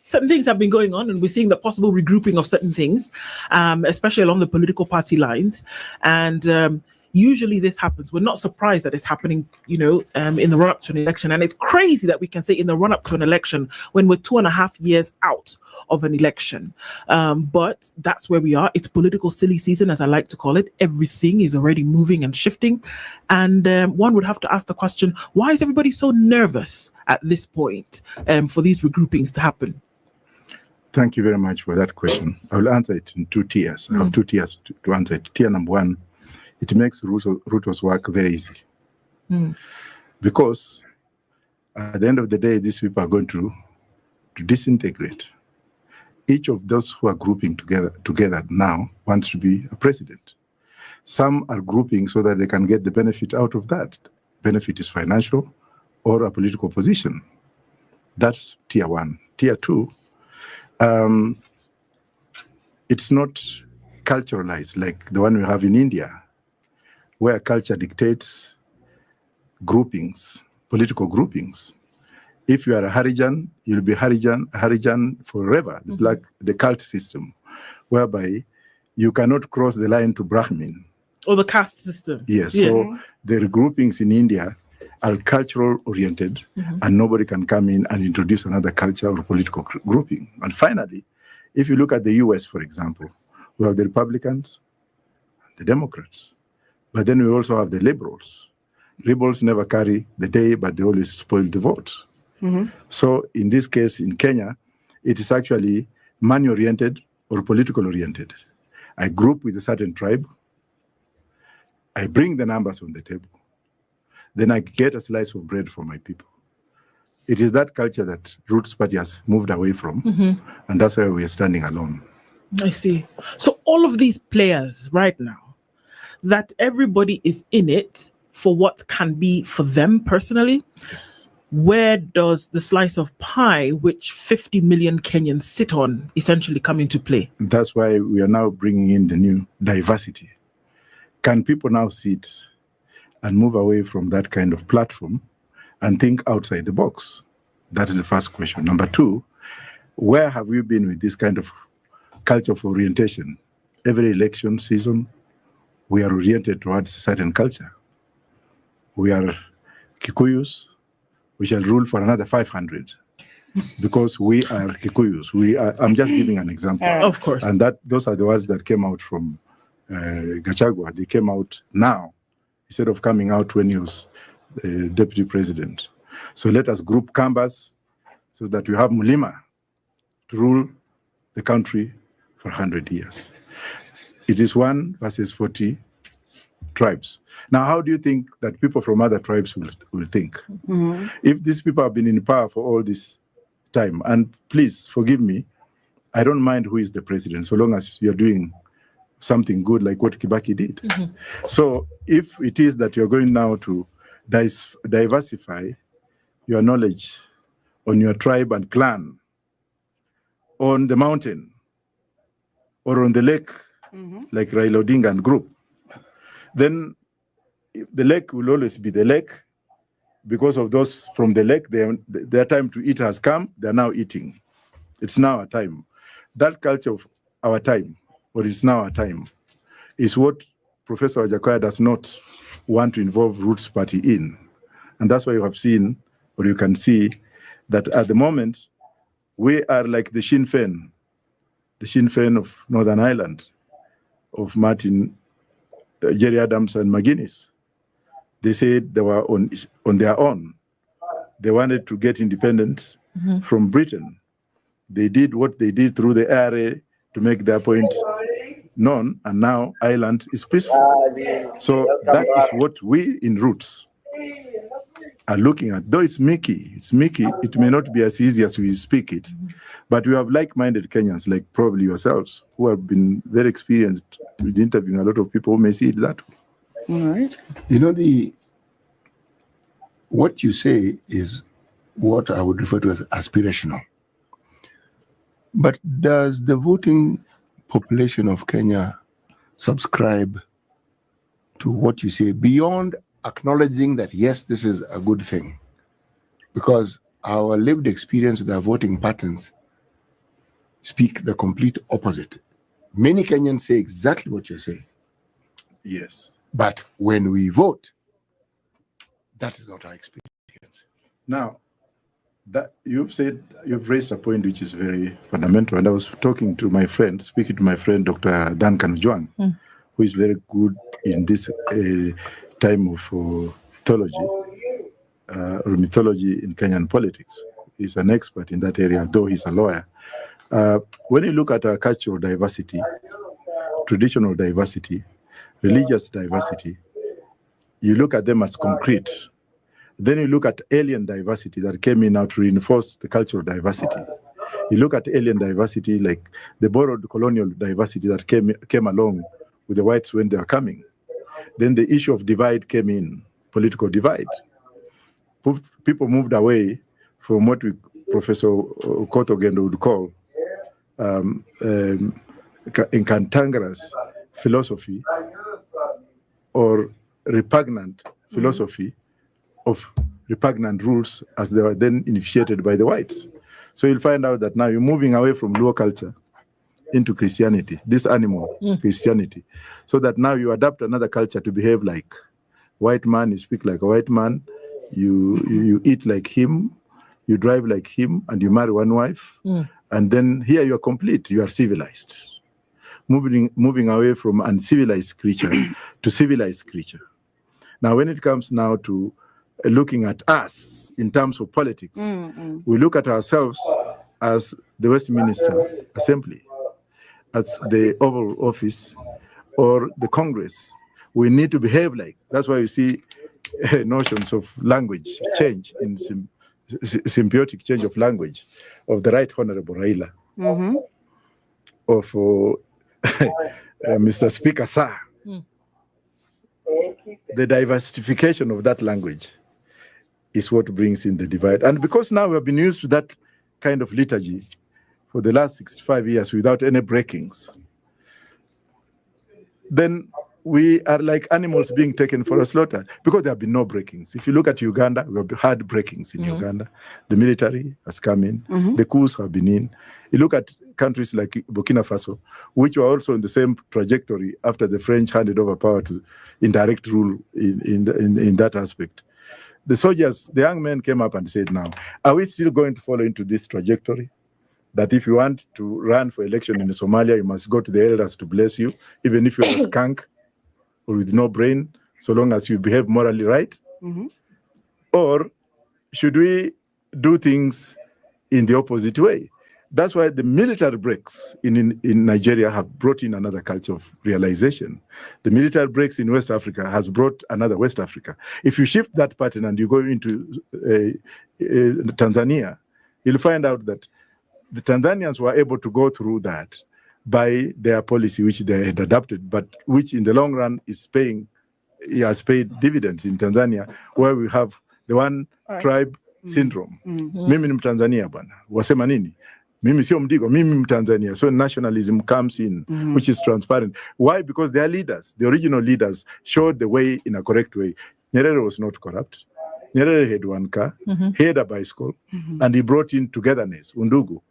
certain things have been going on, and we're seeing the possible regrouping of certain things, especially along the political party lines. And usually this happens. We're not surprised that it's happening, in the run-up to an election. And it's crazy that we can say in the run-up to an election when we're 2.5 years out of an election. But that's where we are. It's political silly season, as I like to call it. Everything is already moving and shifting. And one would have to ask the question, why is everybody so nervous at this point for these regroupings to happen? Thank you very much for that question. I will answer it in 2 tiers. I have 2 tiers to answer it. Tier number 1, it makes Ruto's work very easy. Because at the end of the day, these people are going to disintegrate. Each of those who are grouping together now wants to be a president. Some are grouping so that they can get the benefit out of that. Benefit is financial or a political position. That's tier 1. Tier 2, it's not culturalized like the one we have in India, where culture dictates groupings, political groupings. If you are a Harijan, you'll be Harijan forever, the cult system, whereby you cannot cross the line to Brahmin. Or the caste system. Yes, so the groupings in India are cultural oriented, and nobody can come in and introduce another culture or political grouping. And finally, if you look at the US, for example, we have the Republicans, the Democrats, but then we also have the liberals. Liberals never carry the day, but they always spoil the vote. So in this case, in Kenya, it is actually money-oriented or political-oriented. I group with a certain tribe, I bring the numbers on the table, then I get a slice of bread for my people. It is that culture that Roots Party has moved away from, and that's why we are standing alone. I see. So all of these players right now, that everybody is in it for what can be for them personally. Yes. Where does the slice of pie, which 50 million Kenyans sit on, essentially come into play? That's why we are now bringing in the new diversity. Can people now sit and move away from that kind of platform and think outside the box? That is the first question. Number 2, where have we been with this kind of culture of orientation? Every election season, we are oriented towards a certain culture. We are Kikuyus. We shall rule for another 500 because we are Kikuyus. I'm just giving an example. Of course. And those are the words that came out from Gachagua. They came out now instead of coming out when he was deputy president. So let us group Kambas so that we have Mulima to rule the country for 100 years. It is 1 versus 40 tribes. Now, how do you think that people from other tribes will think? If these people have been in power for all this time, and please forgive me, I don't mind who is the president, so long as you're doing something good like what Kibaki did. So if it is that you're going now to diversify your knowledge on your tribe and clan, on the mountain, or on the lake, like Raila Odinga and group, then the lake will always be the lake. Because of those from the lake, their time to eat has come, they're now eating. It's now our time. That culture of our time, or it's now our time, is what Professor Wajakoya does not want to involve Roots Party in. And that's why you have seen, or you can see, that at the moment, we are like the Sinn Féin of Northern Ireland, of Martin, Jerry Adams and McGuinness. They said they were on their own. They wanted to get independence from Britain. They did what they did through the IRA to make their point known, and now Ireland is peaceful. So that is what we in Roots are looking at. Though it's Mickey, it may not be as easy as we speak it, but we have like-minded Kenyans, like probably yourselves, who have been very experienced with interviewing a lot of people who may see it that way. All right. You know, what you say is what I would refer to as aspirational. But does the voting population of Kenya subscribe to what you say beyond acknowledging that, yes, this is a good thing? Because our lived experience with our voting patterns speak the complete opposite. Many Kenyans say exactly what you say. Yes. But when we vote, that is not our experience. Now, that you've raised a point which is very fundamental. And I was speaking to my friend, Dr. Duncan Ojwang, who is very good in this time of mythology in Kenyan politics. He's an expert in that area, though he's a lawyer. When you look at our cultural diversity, traditional diversity, religious diversity, you look at them as concrete. Then you look at alien diversity that came in now to reinforce the cultural diversity. You look at alien diversity like the borrowed colonial diversity that came along with the whites when they were coming. Then the issue of divide came in, political divide. People moved away from what Professor Kotogendo would call cantankerous philosophy or repugnant philosophy of repugnant rules as they were then initiated by the whites. So you'll find out that now you're moving away from Luo culture into Christianity, this animal Christianity, so that now you adapt another culture to behave like white man, you speak like a white man, you eat like him, you drive like him, and you marry one wife, and then here you are complete, you are civilized. Moving away from uncivilized creature to civilized creature. Now, when it comes now to looking at us in terms of politics, we look at ourselves as the Westminster Assembly, as the Oval Office, or the Congress. We need to behave like. That's why you see notions of language change in symbiotic change of language of the Right Honorable Raila, of Mr. Speaker, sir. The diversification of that language is what brings in the divide. And because now we have been used to that kind of liturgy for the last 65 years without any breakings, then we are like animals being taken for a slaughter because there have been no breakings. If you look at Uganda, we have had breakings in Uganda. The military has come in. The coups have been in. You look at countries like Burkina Faso, which were also in the same trajectory after the French handed over power to indirect rule in that aspect. The soldiers, the young men came up and said, now, are we still going to follow into this trajectory? That if you want to run for election in Somalia, you must go to the elders to bless you, even if you're a skunk or with no brain, so long as you behave morally right? Or should we do things in the opposite way? That's why the military breaks in Nigeria have brought in another culture of realization. The military breaks in West Africa has brought another West Africa. If you shift that pattern and you go into Tanzania, you'll find out that the Tanzanians were able to go through that by their policy, which they had adopted, but which in the long run has paid dividends in Tanzania, where we have the one tribe syndrome. Mimi ni Mtanzania bwana, wasema nini? Mimi sio Mdigo, mimi Mtanzania. So nationalism comes in, which is transparent. Why? Because their leaders, the original leaders, showed the way in a correct way. Nyerere was not corrupt. Nyerere had one car, he had a bicycle, and he brought in togetherness, undugu.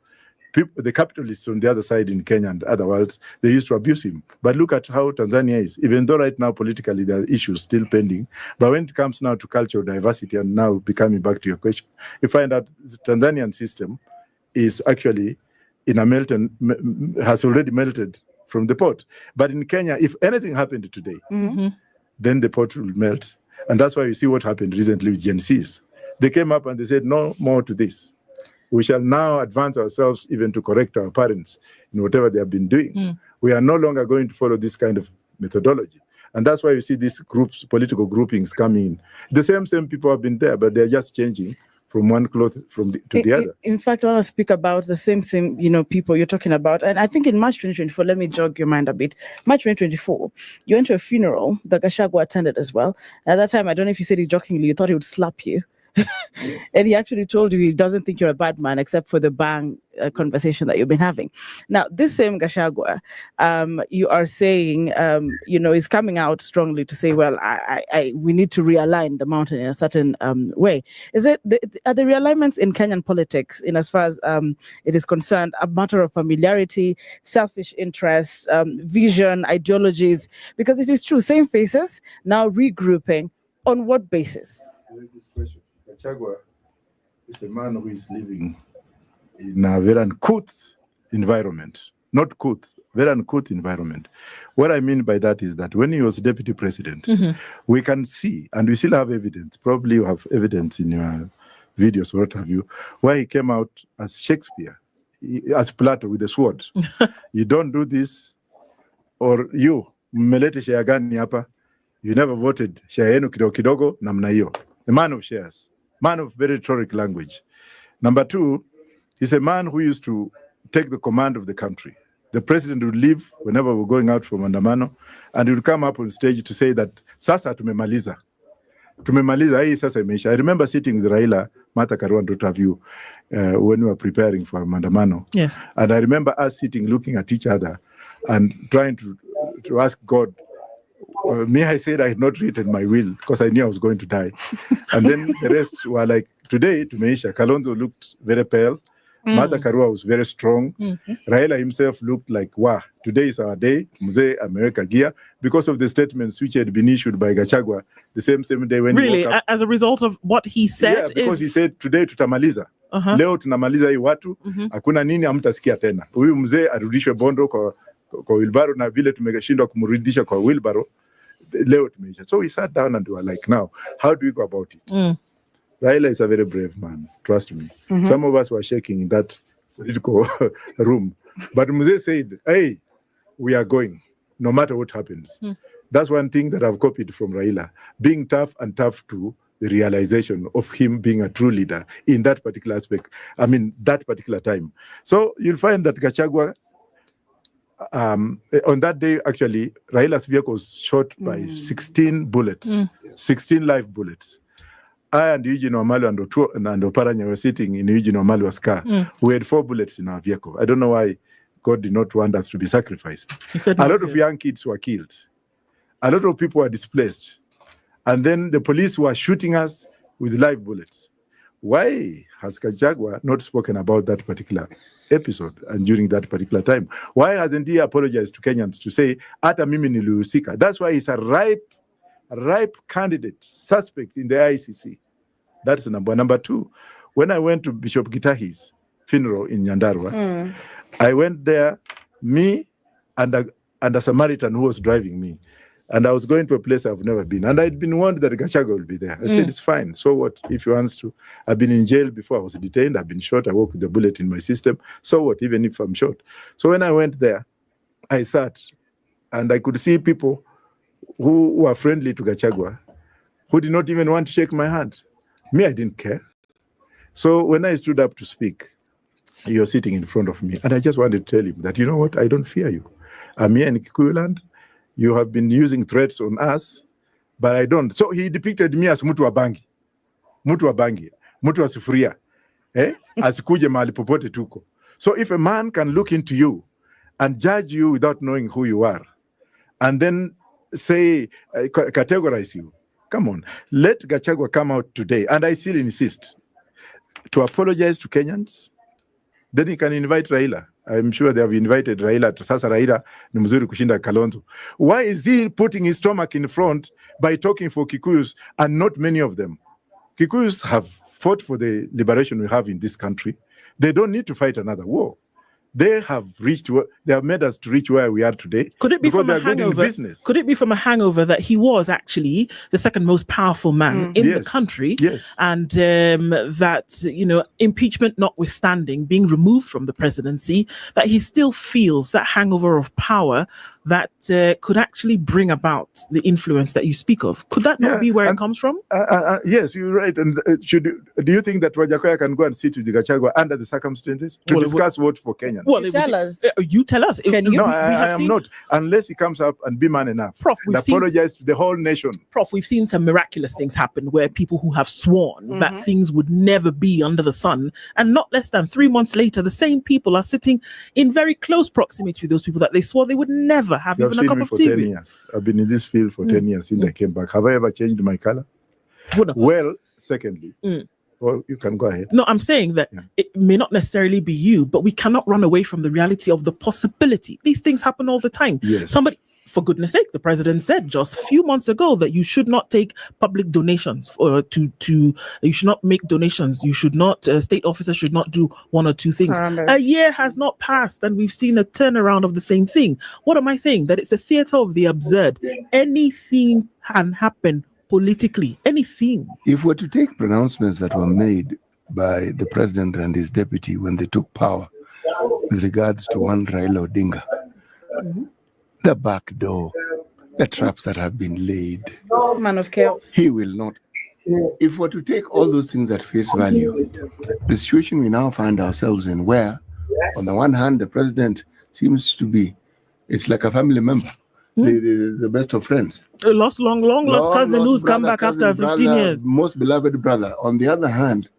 People, the capitalists on the other side in Kenya and other worlds, they used to abuse him. But look at how Tanzania is. Even though right now politically there are issues still pending, but when it comes now to cultural diversity, and now becoming back to your question, you find out the Tanzanian system is actually in a melt and has already melted from the pot. But in Kenya, if anything happened today, then the pot will melt. And that's why you see what happened recently with Gen Zs. They came up and they said, no more to this. We shall now advance ourselves even to correct our parents in whatever they have been doing. We are no longer going to follow this kind of methodology. And that's why you see these groups, political groupings coming in. The same people have been there, but they're just changing from one cloth to the other. In fact, I want to speak about the same people you're talking about. And I think in March 2024, let me jog your mind a bit. March 2024, you went to a funeral that Gachagua attended as well. At that time, I don't know if you said it jokingly, you thought he would slap you. And he actually told you he doesn't think you're a bad man, except for the bang conversation that you've been having. Now, this same Gachagua, you are saying, is coming out strongly to say, well, we need to realign the mountain in a certain way. Are the realignments in Kenyan politics, in as far as it is concerned, a matter of familiarity, selfish interests, vision, ideologies? Because it is true, same faces, now regrouping. On what basis? Very good question. Gachagua is a man who is living in a very uncouth environment. Not couth, very uncouth environment. What I mean by that is that when he was deputy president, we can see, and we still have evidence, probably you have evidence in your videos or what have you, where he came out as Shakespeare as Plato with the sword. You don't do this, or you mmelete share gani hapa. You never voted share yenu kidogo kidogo namna hiyo. A man of shares, man of very rhetoric language. Number two, he's a man who used to take the command of the country. The president would leave whenever we're going out for Mandamano, and he would come up on stage to say that sasa tumemaliza hii sasa imeisha. I remember sitting with Raila, Martha Karua, and of you when we were preparing for Mandamano. Yes. And I remember us sitting, looking at each other, and trying to ask God. Me, I said I had not written my will because I knew I was going to die. And then the rest were like, today, tumeisha. Kalonzo looked very pale. Martha Karua was very strong. Raila himself looked like, wow, today is our day. Mzee America Gear, because of the statements which had been issued by Gachagua the same day when really, he woke up. As a result of what he said? Yeah, because he said, today tutamaliza. Leo tunamaliza hii watu. Hakuna nini hamtasikia tena. Huyu mzee arudishwe Bondo kwa wheelbarrow, na vile tumeshindwa kumrudisha kwa wheelbarrow. Leo tumeisha. So we sat down and we were like, now, how do we go about it? Raila is a very brave man, trust me. Some of us were shaking in that political room. But Mzee said, hey, we are going, no matter what happens. That's one thing that I've copied from Raila, being tough and tough to the realization of him being a true leader in that particular aspect. I mean, that particular time. So you'll find that Gachagua, on that day, actually, Raila's vehicle was shot by 16 bullets, 16 live bullets. I and Eugene Wamalu and Oparanya were sitting in Eugene Wamalu's car. We had 4 bullets in our vehicle. I don't know why God did not want us to be sacrificed. A lot of young kids were killed. A lot of people were displaced. And then the police were shooting us with live bullets. Why has Gachagua not spoken about that particular episode and during that particular time? Why hasn't he apologized to Kenyans to say, Ata mimi nilihusika? That's why he's a ripe candidate, suspect in the ICC. That's number one. Number two, when I went to Bishop Gitahi's funeral in Nyandarua, I went there, me and a Samaritan who was driving me. And I was going to a place I've never been. And I'd been warned that Gachagua will be there. I said, it's fine. So what if he wants to? I've been in jail before. I was detained. I've been shot. I walk with a bullet in my system. So what, even if I'm shot? So when I went there, I sat and I could see people who were friendly to Gachagua, who did not even want to shake my hand. Me, I didn't care. So when I stood up to speak, you're sitting in front of me, and I just wanted to tell him that, you know what, I don't fear you. I'm here in Kikuyu land. You have been using threats on us, but I don't. So he depicted me as mtu wa bangi, mtu wa sufuria, asikuje mahali popote tuko. So if a man can look into you and judge you without knowing who you are, and then say, categorize you, come on, let Gachagua come out today, and I still insist, to apologize to Kenyans. Then he can invite Raila. I'm sure they have invited Raila. Sasa Raila ni mzuri kushinda Kalonzo. Why is he putting his stomach in front by talking for Kikuyus and not many of them? Kikuyus have fought for the liberation we have in this country. They don't need to fight another war. They have made us to reach where we are today. Could it be from a hangover? Could it be from a hangover that he was actually the second most powerful man in the country? Yes. And that, you know, impeachment notwithstanding, being removed from the presidency, that he still feels that hangover of power that could actually bring about the influence that you speak of. Could that not be where it comes from? Yes, you're right. And do you think that Wajakoya can go and sit with Gachagua under the circumstances to discuss vote for Kenyans? Well, you tell us. No, I am not. Unless he comes up and be man enough and apologize to the whole nation. Prof, we've seen some miraculous things happen where people who have sworn that things would never be under the sun, and not less than 3 months later, the same people are sitting in very close proximity to those people that they swore they would never have even a cup of tea. 10 years. I've been in this field for 10 years since I came back. Have I ever changed my color? Well, secondly, well, you can go ahead. No, I'm saying that it may not necessarily be you, but we cannot run away from the reality of the possibility. These things happen all the time. Yes. Somebody, for goodness sake, the president said just a few months ago that you should not take public donations you should not make donations. You should not, state officers should not do one or two things. A year has not passed and we've seen a turnaround of the same thing. What am I saying? That it's a theater of the absurd. Anything can happen politically, anything. If we're to take pronouncements that were made by the president and his deputy when they took power, with regards to one Raila Odinga. The back door, the traps that have been laid. Man of chaos. He will not. If we're to take all those things at face value, the situation we now find ourselves in, where on the one hand, the president seems to be, it's like a family member, the best of friends. A lost cousin who's come back after 15 years. Most beloved brother. On the other hand,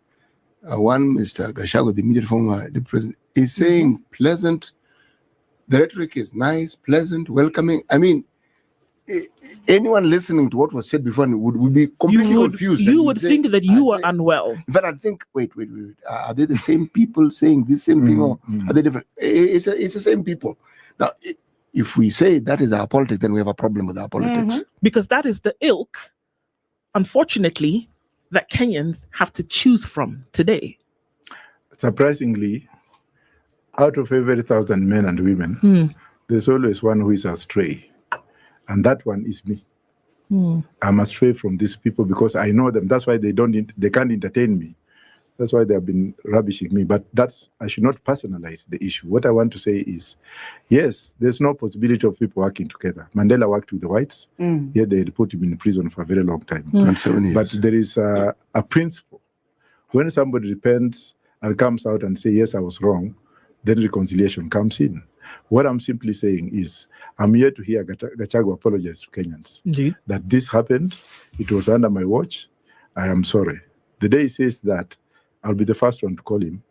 one Mr. Gachagua, the immediate former the president, is saying pleasant. The rhetoric is nice, pleasant, welcoming. I mean, anyone listening to what was said before would be completely confused. You would think that you are unwell. In fact, I'd think, wait. Are they the same people saying this same thing, or are they different? It's the same people. Now, if we say that is our politics, then we have a problem with our politics. Because that is the ilk, unfortunately, that Kenyans have to choose from today. Surprisingly, out of every 1,000 men and women, there's always one who is astray. And that one is me. I'm astray from these people because I know them. That's why they can't entertain me. That's why they have been rubbishing me. But I should not personalize the issue. What I want to say is, yes, there's no possibility of people working together. Mandela worked with the whites, yet they put him in prison for a very long time. 7 years. But there is a principle. When somebody repents and comes out and says, yes, I was wrong, then reconciliation comes in. What I'm simply saying is, I'm here to hear Gachagua apologize to Kenyans. Indeed. That this happened, it was under my watch, I am sorry. The day he says that, I'll be the first one to call him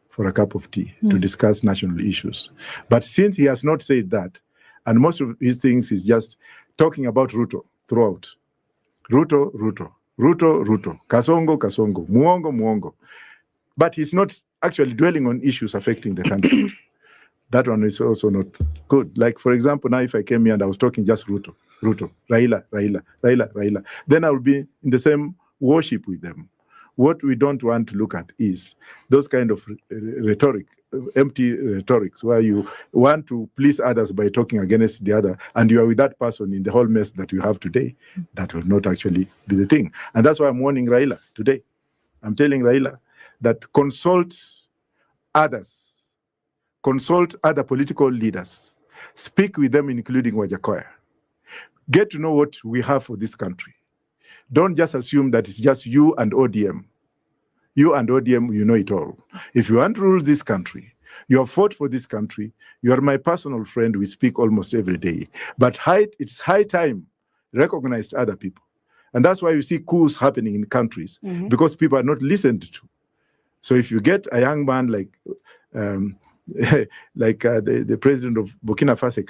for a cup of tea to discuss national issues. But since he has not said that, and most of his things is just talking about Ruto throughout. Ruto, Kasongo, Muongo. But he's not actually dwelling on issues affecting the country. That one is also not good. Like, for example, now if I came here and I was talking just Ruto, Raila, then I would be in the same worship with them. What we don't want to look at is those kind of rhetoric, empty rhetorics, where you want to please others by talking against the other, and you are with that person in the whole mess that you have today. That will not actually be the thing. And that's why I'm warning Raila today. I'm telling Raila that consult others, consult other political leaders, speak with them, including Wajakoya. Get to know what we have for this country. Don't just assume that it's just you and ODM. You and ODM, you know it all. If you want to rule this country, you have fought for this country, you are my personal friend, we speak almost every day. But it's high time recognize other people. And that's why you see coups happening in countries, because people are not listened to. So if you get a young man like the president of Burkina Faso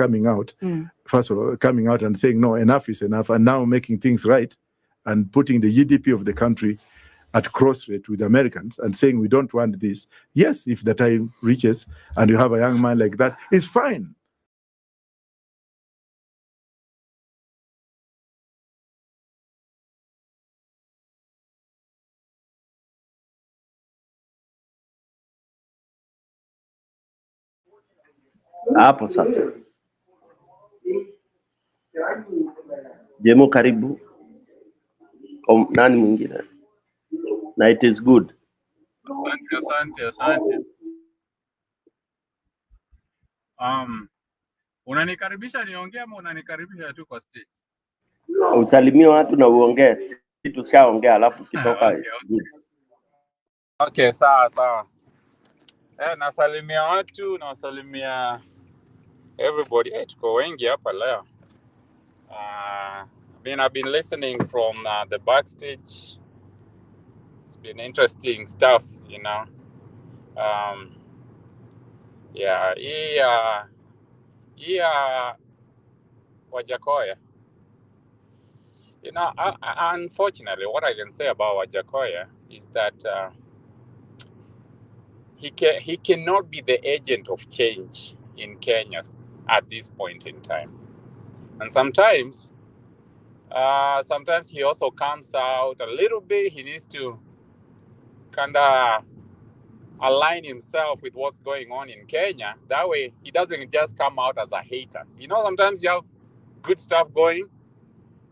coming out and saying, no, enough is enough, and now making things right, and putting the GDP of the country at cross rate with Americans and saying we don't want this. Yes, if the time reaches and you have a young man like that, it's fine. Hapo sasa. Jemo karibu. Nani mwingine? Na it is good. Asante. Unanikaribisha niongee ama unanikaribisha tu kwa stage? Usalimie watu na uongee. Kitu tushaongea alafu kitoka. Okay, sawa. Nasalimia watu, nasalimia everybody. Tuko wengi hapa leo. I've been listening from the backstage. It's been interesting stuff, you know. Wajakoya. You know, unfortunately, what I can say about Wajakoya is that he cannot be the agent of change in Kenya at this point in time. And sometimes he also comes out a little bit. He needs to kind of align himself with what's going on in Kenya. That way, he doesn't just come out as a hater. You know, sometimes you have good stuff going,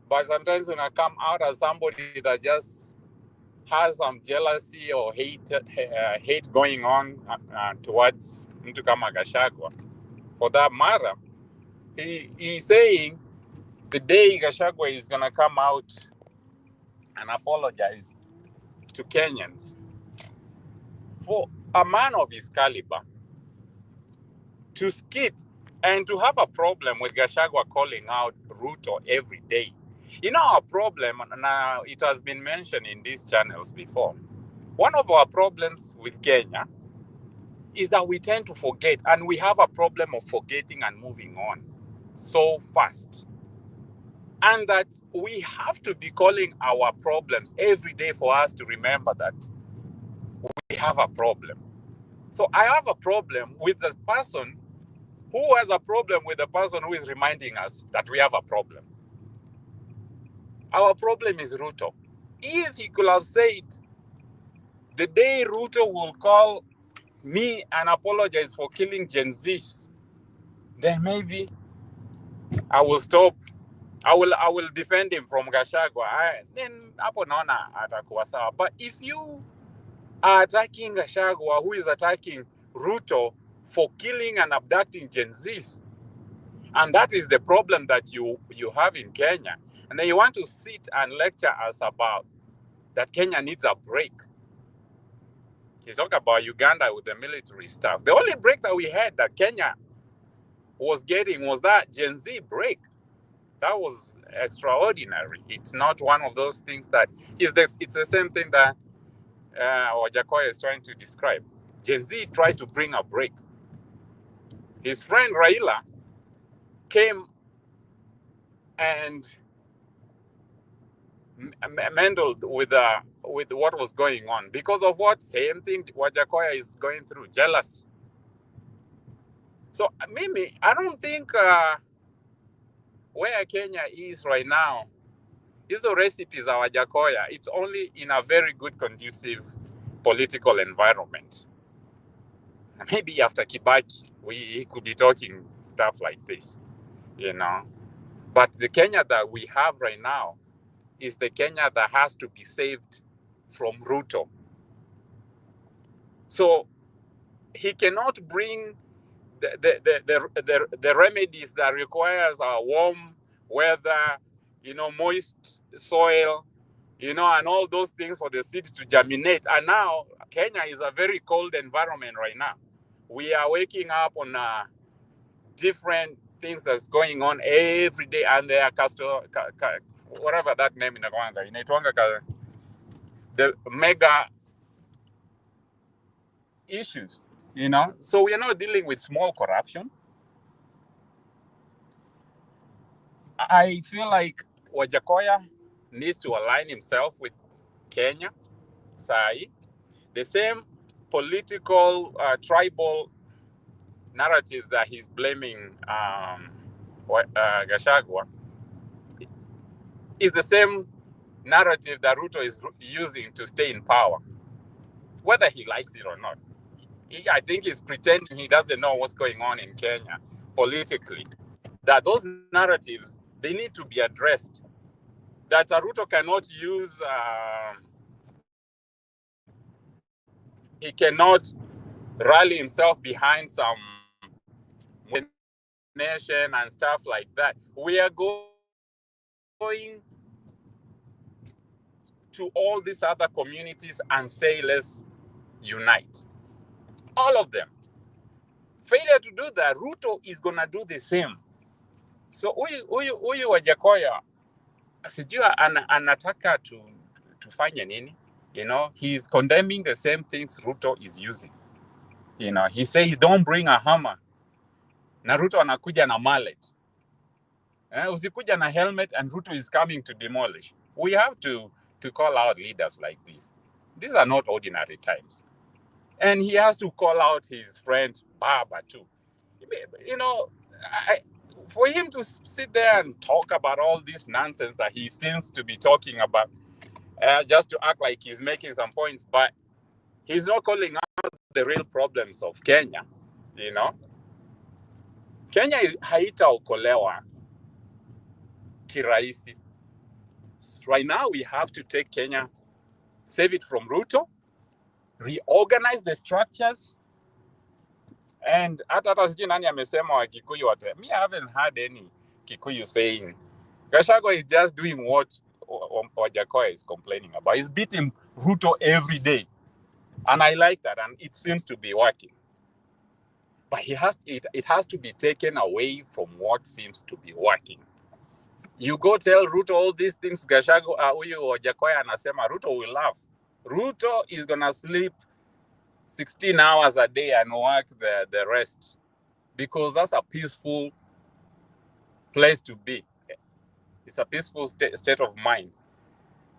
but sometimes when I come out as somebody that just has some jealousy or hate going on towards mtu kama Gachagua. For that matter, he's saying the day Gachagua is going to come out and apologize to Kenyans, for a man of his caliber to skip and to have a problem with Gachagua calling out Ruto every day. You know, our problem, now it has been mentioned in these channels before, one of our problems with Kenya is that we tend to forget, and we have a problem of forgetting and moving on so fast. And that we have to be calling our problems every day for us to remember that we have a problem. So I have a problem with the person who has a problem with the person who is reminding us that we have a problem. Our problem is Ruto. If he could have said, the day Ruto will call me and apologize for killing Gen Zs, then maybe I will stop. I will defend him from Gachagua. Then hapo naona atakuwa sawa. But if you are attacking Gachagua, who is attacking Ruto for killing and abducting Gen Zs, and that is the problem that you have in Kenya, and then you want to sit and lecture us about that Kenya needs a break. He's talking about Uganda with the military stuff. The only break that we had that Kenya was getting was that Gen Z break. That was extraordinary. It's not one of those things that it's the same thing that Wajakoya is trying to describe. Gen Z tried to bring a break. His friend Raila came and meddled with what was going on. Because of what? Same thing Wajakoya is going through, jealousy. So, Mimi, I don't think where Kenya is right now, these are recipes of Wajakoya. It's only in a very good, conducive political environment. Maybe after Kibaki, he could be talking stuff like this, you know. But the Kenya that we have right now is the Kenya that has to be saved from Ruto. So he cannot bring the remedies that requires a warm weather, you know, moist soil, you know, and all those things for the seed to germinate. And now Kenya is a very cold environment right now. We are waking up on different things that's going on every day, and there are whatever that name in the mega issues, you know. So we are not dealing with small corruption. I feel like Wajakoya needs to align himself with Kenya, Sai. The same political, tribal narratives that he's blaming Gachagua is the same narrative that Ruto is using to stay in power, whether he likes it or not. I think he's pretending he doesn't know what's going on in Kenya politically. That those narratives, they need to be addressed. That Ruto cannot use, he cannot rally himself behind some nation and stuff like that. We are going to all these other communities and say, let's unite. All of them. Failure to do that, Ruto is going to do the same. So huyu Wajakoya sijui anataka tufanye nini? You know, he's condemning the same things Ruto is using. You know, he says don't bring a hammer. Na Ruto anakuja na mallet. Usikuja na helmet and Ruto is coming to demolish. We have to call out leaders like this. These are not ordinary times. And he has to call out his friend Baba too. You know, for him to sit there and talk about all this nonsense that he seems to be talking about, just to act like he's making some points, but he's not calling out the real problems of Kenya, you know. Kenya haitaokolewa kirahisi. Right now, we have to take Kenya, save it from Ruto, reorganize the structures, And hata sijui nani amesema wa Kikuyu wote. Me, I haven't heard any Kikuyu saying Gachagua is just doing what Wajakoya is complaining about. He's beating Ruto every day. And I like that, and it seems to be working. But it has to be taken away from what seems to be working. You go tell Ruto all these things, Gachagua, huyu Wajakoya anasema, Ruto will laugh. Ruto is going to sleep 16 hours a day and work the rest, because that's a peaceful place to be. It's a peaceful state of mind.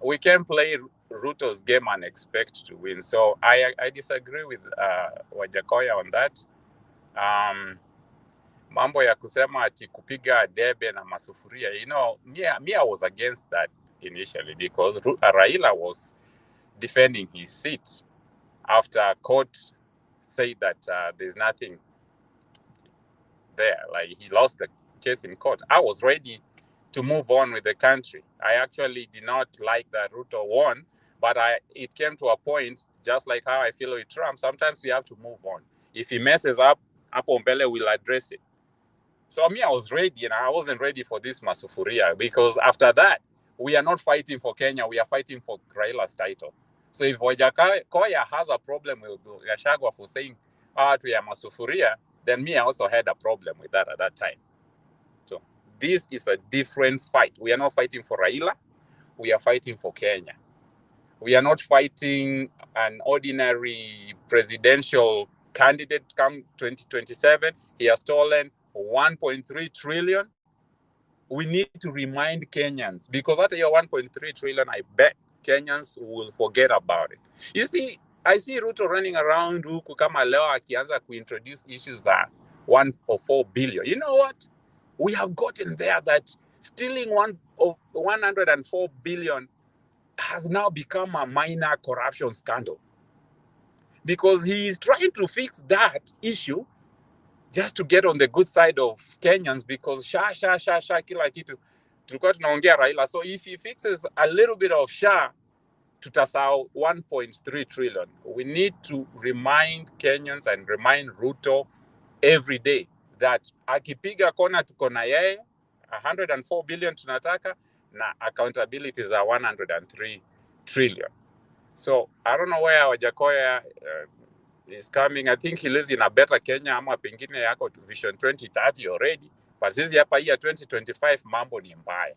We can play Ruto's game and expect to win. So I disagree with Wajakoya on that. Mambo ya kusema ati kupiga debe na masufuria, me I was against that initially, because Raila was defending his seat after court said that there's nothing there, like he lost the case in court. I was ready to move on with the country. I actually did not like that Ruto won, but it came to a point, just like how I feel with Trump, sometimes we have to move on. If he messes up, Mbele will address it. So me, I was ready, and I wasn't ready for this masufuria, because after that, we are not fighting for Kenya, we are fighting for Raila's title. So if Wajakoya has a problem with Gachagua for saying, we are masufuria, then me, I also had a problem with that at that time. So this is a different fight. We are not fighting for Raila, we are fighting for Kenya. We are not fighting an ordinary presidential candidate come 2027. He has stolen 1.3 trillion. We need to remind Kenyans, because after your 1.3 trillion, I bet Kenyans will forget about it. You see, I see Ruto running around huku kama leo akianza kuintroduce issues that 1 or 4 billion. You know what? We have gotten there that stealing 104 billion has now become a minor corruption scandal, because he is trying to fix that issue just to get on the good side of Kenyans, because kila kitu tulikuwa tunaongea Raila. So if he fixes a little bit of tutasahau 1.3 trillion. We need to remind Kenyans and remind Ruto every day that akipiga kona tuko na yeye, 104 billion tunataka, na accountability za 103 trillion. So I don't know where Wajakoya is coming. I think he lives in a better Kenya, ama pengine yako to Vision 2030 already. But sisi hapa hii 2025 mambo ni mbaya.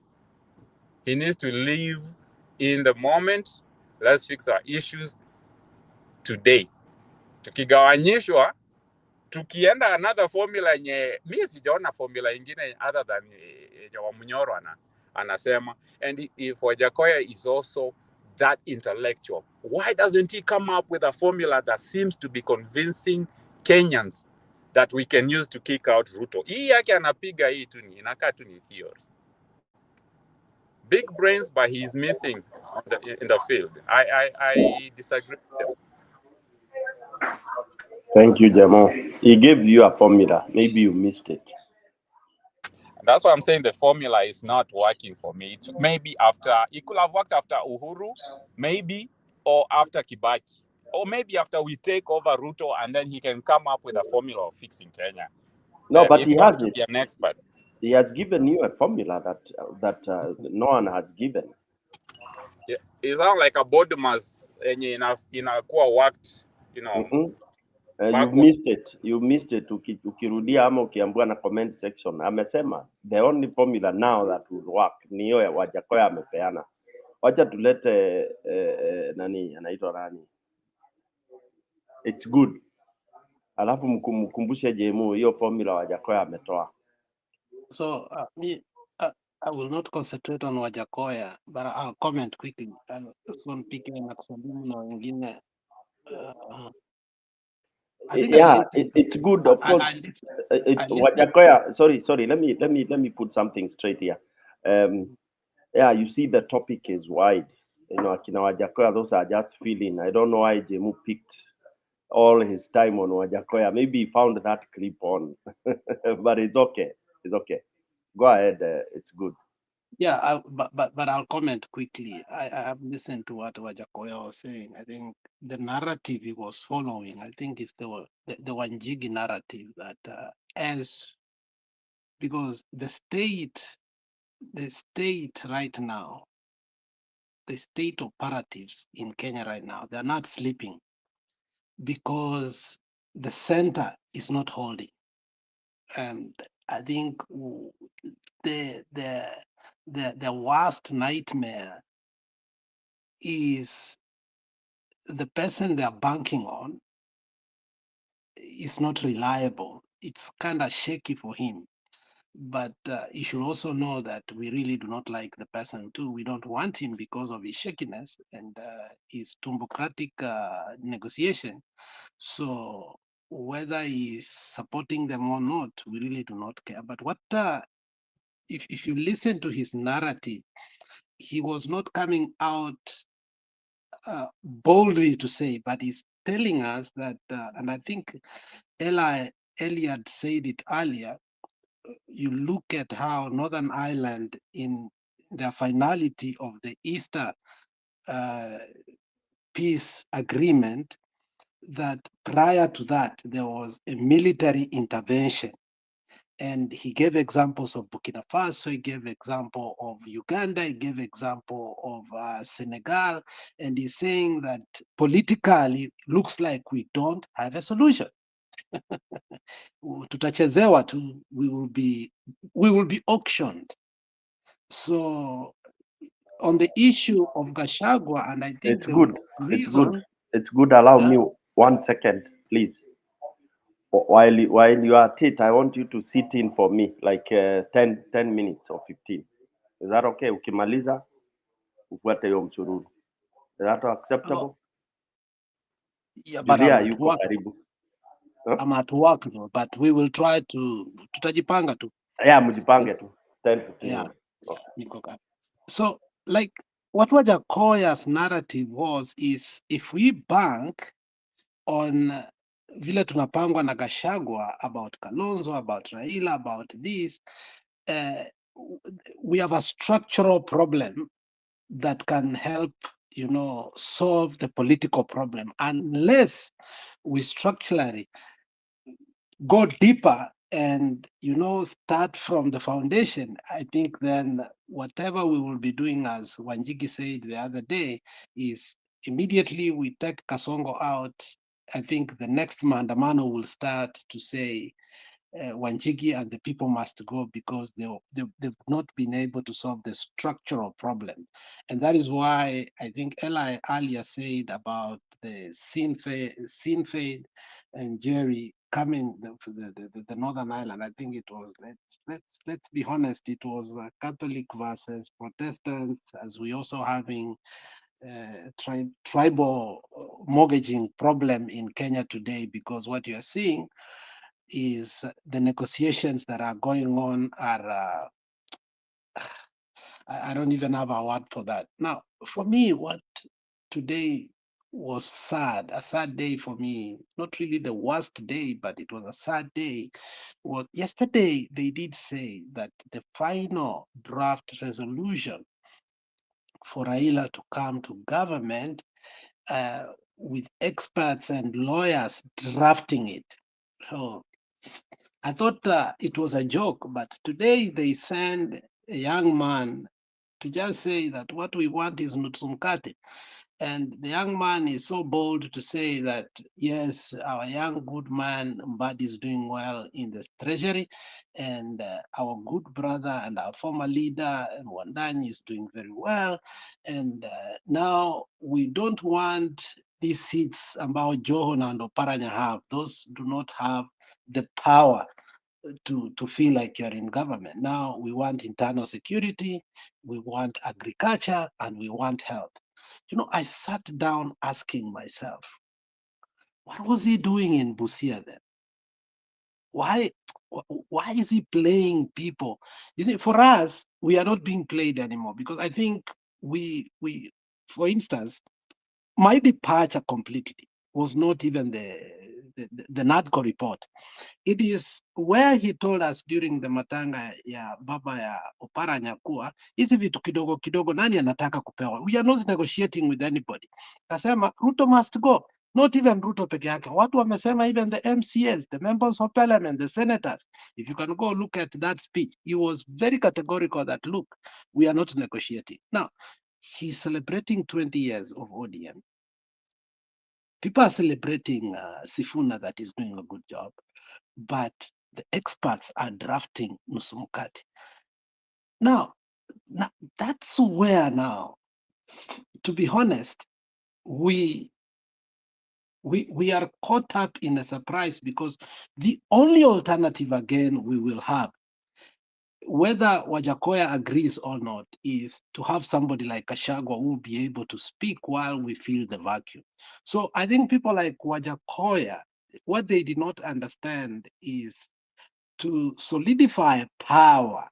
He needs to live in the moment. Let's fix our issues today. Tukigawanyishwa, tukienda another formula yenye, mimi sijaona formula ingine other than wa Munyoro anasema. And if Wajakoya is also that intellectual, why doesn't he come up with a formula that seems to be convincing Kenyans that we can use to kick out Ruto? Hii yake anapiga hii tu ni inakaa tu ni theory. Big brains, but he's missing in the field. I disagree with them. Thank you, Jamo. He gave you a formula. Maybe you missed it. That's why I'm saying the formula is not working for me. It's maybe it could have worked after Uhuru, maybe, or after Kibaki, or maybe after we take over Ruto, and then he can come up with a formula of fixing Kenya. No, but if he wants has to it. be an expert. He has given you a formula that no one has given. Yeah, it sounds like a board must inakuwa worked, You've missed it. You missed it. Ukirudia ama ukiambiwa na comment section, amesema the only formula now that will work ni hiyo ya Wajakoya amepeana. Wacha tulete nani anaitwa nani? It's good. Alafu mkumbushe JMU hiyo formula Wajakoya ametoa. So I will not concentrate on Wajakoya, but I'll comment quickly. Son Pike na kusalimu na wengine. It's good, of course. Wajakoya, sorry. Let me put something straight here. You see the topic is wide. Akina Wajakoya, those are just feeling. I don't know why JMU picked all his time on Wajakoya. Maybe he found that clip on, but it's okay. It's okay. Go ahead. It's good. Yeah, but I'll comment quickly. I have listened to what Wajakoya was saying. I think the narrative he was following, I think it's the Wanjigi narrative that because the state right now, the state operatives in Kenya right now, they're not sleeping because the center is not holding. And I think the worst nightmare is the person they're banking on is not reliable. It's kind of shaky for him. But you should also know that we really do not like the person too. We don't want him because of his shakiness and his tumbocratic negotiation. So whether he's supporting them or not, we really do not care. But what if you listen to his narrative, he was not coming out boldly to say, but he's telling us that, and I think Elliot said it earlier, you look at how Northern Ireland in the finality of the Easter peace agreement, that prior to that, there was a military intervention. And he gave examples of Burkina Faso, he gave example of Uganda, he gave example of Senegal, and he's saying that politically looks like we don't have a solution. Tutachezewa tu, we will be auctioned. So on the issue of Gashagwa, and I think It's the good. It's good. reason, It's good. Allow me 1 second, please. While you are at it, I want you to sit in for me, like 10 minutes or 15. Is that okay? Ukimaliza ufuate hiyo msururu. Is that acceptable? yeah, but Julia, I'm at yuko work. karibu. I'm at work though, but we will try to tutajipanga tu. Yeah, mjipange tu. 10, 15 Yeah, minutes. Okay. niko karibu. So like what Wajakoya's narrative is if we bank on vile tunapangwa na Gashagwa about Kalonzo, about Raila, about this, we have a structural problem that can help, solve the political problem unless we structurally go deeper and start from the foundation. I think then whatever we will be doing, as Wanjigi said the other day, is immediately we take Kasongo out. I think the next Maandamano will start to say Wanjigi and the people must go because they've not been able to solve the structural problem. And that is why I think Eli earlier said about the Sinn Féin and Jerry coming the Northern Ireland. I think it was, let's be honest, it was Catholic versus Protestants, as we also having tribal mortgaging problem in Kenya today, because what you are seeing is the negotiations that are going on are I don't even have a word for that. Now, for me, what today was sad, a sad day for me, not really the worst day, but it was a sad day, was yesterday they did say that the final draft resolution for Raila to come to government with experts and lawyers drafting it. So I thought it was a joke, but today they send a young man to just say that what we want is Nutsumkati. And the young man is so bold to say that, yes, our young good man Mbadi is doing well in the treasury, and our good brother and our former leader Mwandani is doing very well. And now we don't want these seats about Joho and Oparanya have. Those do not have the power to feel like you're in government. Now we want internal security, we want agriculture, and we want health. I sat down asking myself, what was he doing in Busia then? Why is he playing people? You see, for us, we are not being played anymore, because I think we for instance, my departure completely was not even the NADCO report. It is where he told us during the matanga ya baba ya Opara Nyakua, hizi vitu kidogo kidogo nani anataka kupewa? We are not negotiating with anybody. Kasema Ruto must go. Not even Ruto peke yake. Watu wamesema even the MCAs, the members of parliament, the senators. If you can go look at that speech, he was very categorical that, look, we are not negotiating. Now, he's celebrating 20 years of ODM. People are celebrating Sifuna that is doing a good job, but the experts are drafting Nusumukati. Now, that's where now, to be honest, we are caught up in a surprise, because the only alternative again we will have, whether Wajakoya agrees or not, is to have somebody like Gachagua who will be able to speak while we fill the vacuum. So I think people like Wajakoya, what they did not understand is to solidify power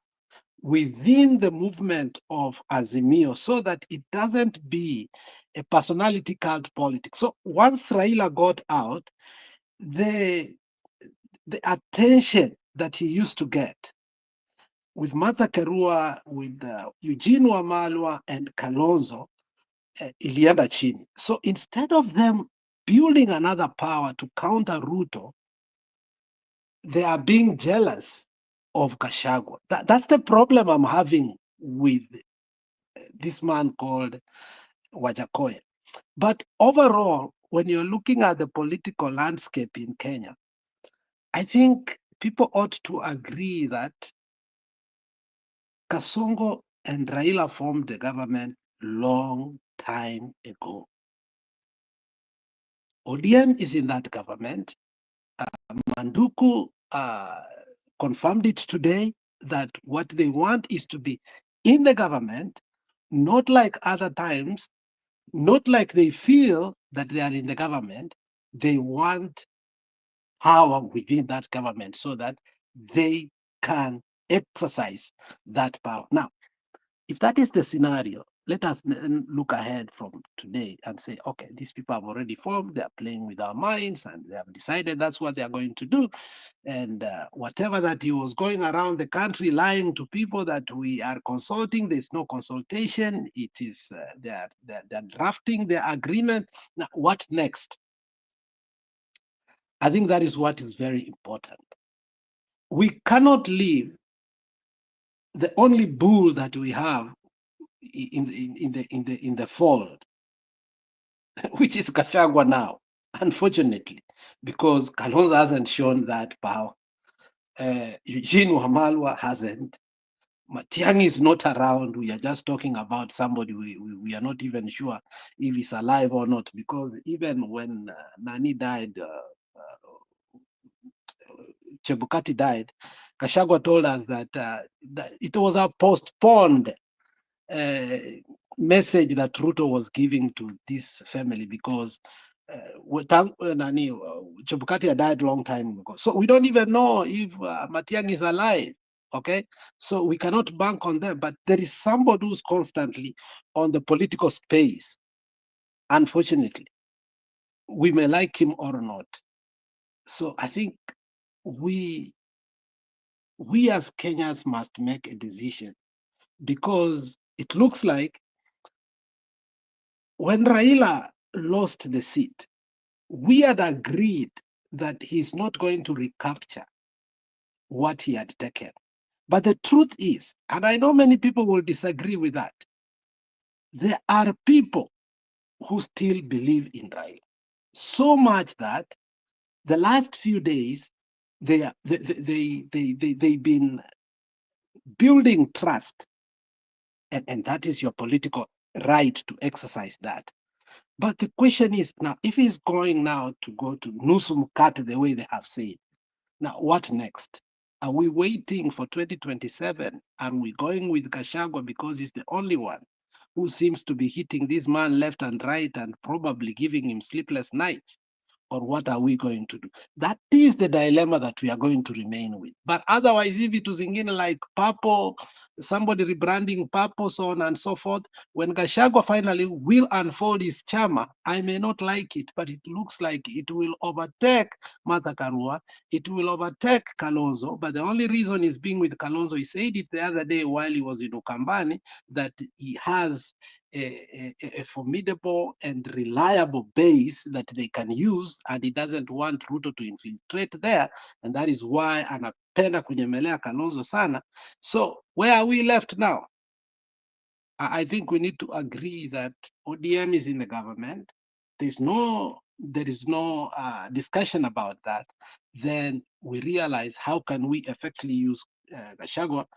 within the movement of Azimio so that it doesn't be a personality cult politics. So once Raila got out, the attention that he used to get with Martha Karua, with Eugene Wamalwa and Kalonzo, ilienda chini. So instead of them building another power to counter Ruto, they are being jealous of Gachagua. That's the problem I'm having with this man called Wajakoya. But overall, when you're looking at the political landscape in Kenya, I think people ought to agree that Kasongo and Raila formed the government long time ago. ODM is in that government. Manduku confirmed it today that what they want is to be in the government, not like other times, not like they feel that they are in the government. They want power within that government so that they can exercise that power. Now, if that is the scenario, let us look ahead from today and say, okay, these people have already formed, they are playing with our minds, and they have decided that's what they are going to do. And whatever that he was going around the country lying to people that we are consulting, there's no consultation. It is they're drafting their agreement. Now, what next? I think that is what is very important. We cannot leave the only bull that we have in the fold, which is Gachagua now, unfortunately, because Kalonzo hasn't shown that power. Eugene Wamalwa hasn't. Matiang'i is not around. We are just talking about somebody we are not even sure if he's alive or not, because even when Nani died, Chebukati died, Gachagua told us that, that it was a postponed message that Ruto was giving to this family, because Chebukati had died a long time ago. So we don't even know if Matiang'i is alive. Okay, so we cannot bank on them, but there is somebody who's constantly on the political space. Unfortunately, we may like him or not. So I think we as Kenyans must make a decision, because it looks like when Raila lost the seat, we had agreed that he's not going to recapture what he had taken. But the truth is, and I know many people will disagree with that, there are people who still believe in Raila. So much that the last few days, they've been building trust. And that is your political right to exercise that. But the question is now, if he's going now to go to Nusu Mkate the way they have said, now what next? Are we waiting for 2027? Are we going with Gachagua because he's the only one who seems to be hitting this man left and right and probably giving him sleepless nights? Or what are we going to do? That is the dilemma that we are going to remain with. But otherwise, if it was in like Papo, somebody rebranding Purple, so on and so forth. When Gachagua finally will unfold his chama, I may not like it, but it looks like it will overtake Martha Karua, it will overtake Kalonzo, but the only reason he's being with Kalonzo, he said it the other day while he was in Ukambani, that he has a formidable and reliable base that they can use, and he doesn't want Ruto to infiltrate there, and that is why anapenda kunyemelea Kalonzo sana. So where are we left now? I think we need to agree that ODM is in the government. There is no discussion about that. Then we realize how can we effectively use Gachagua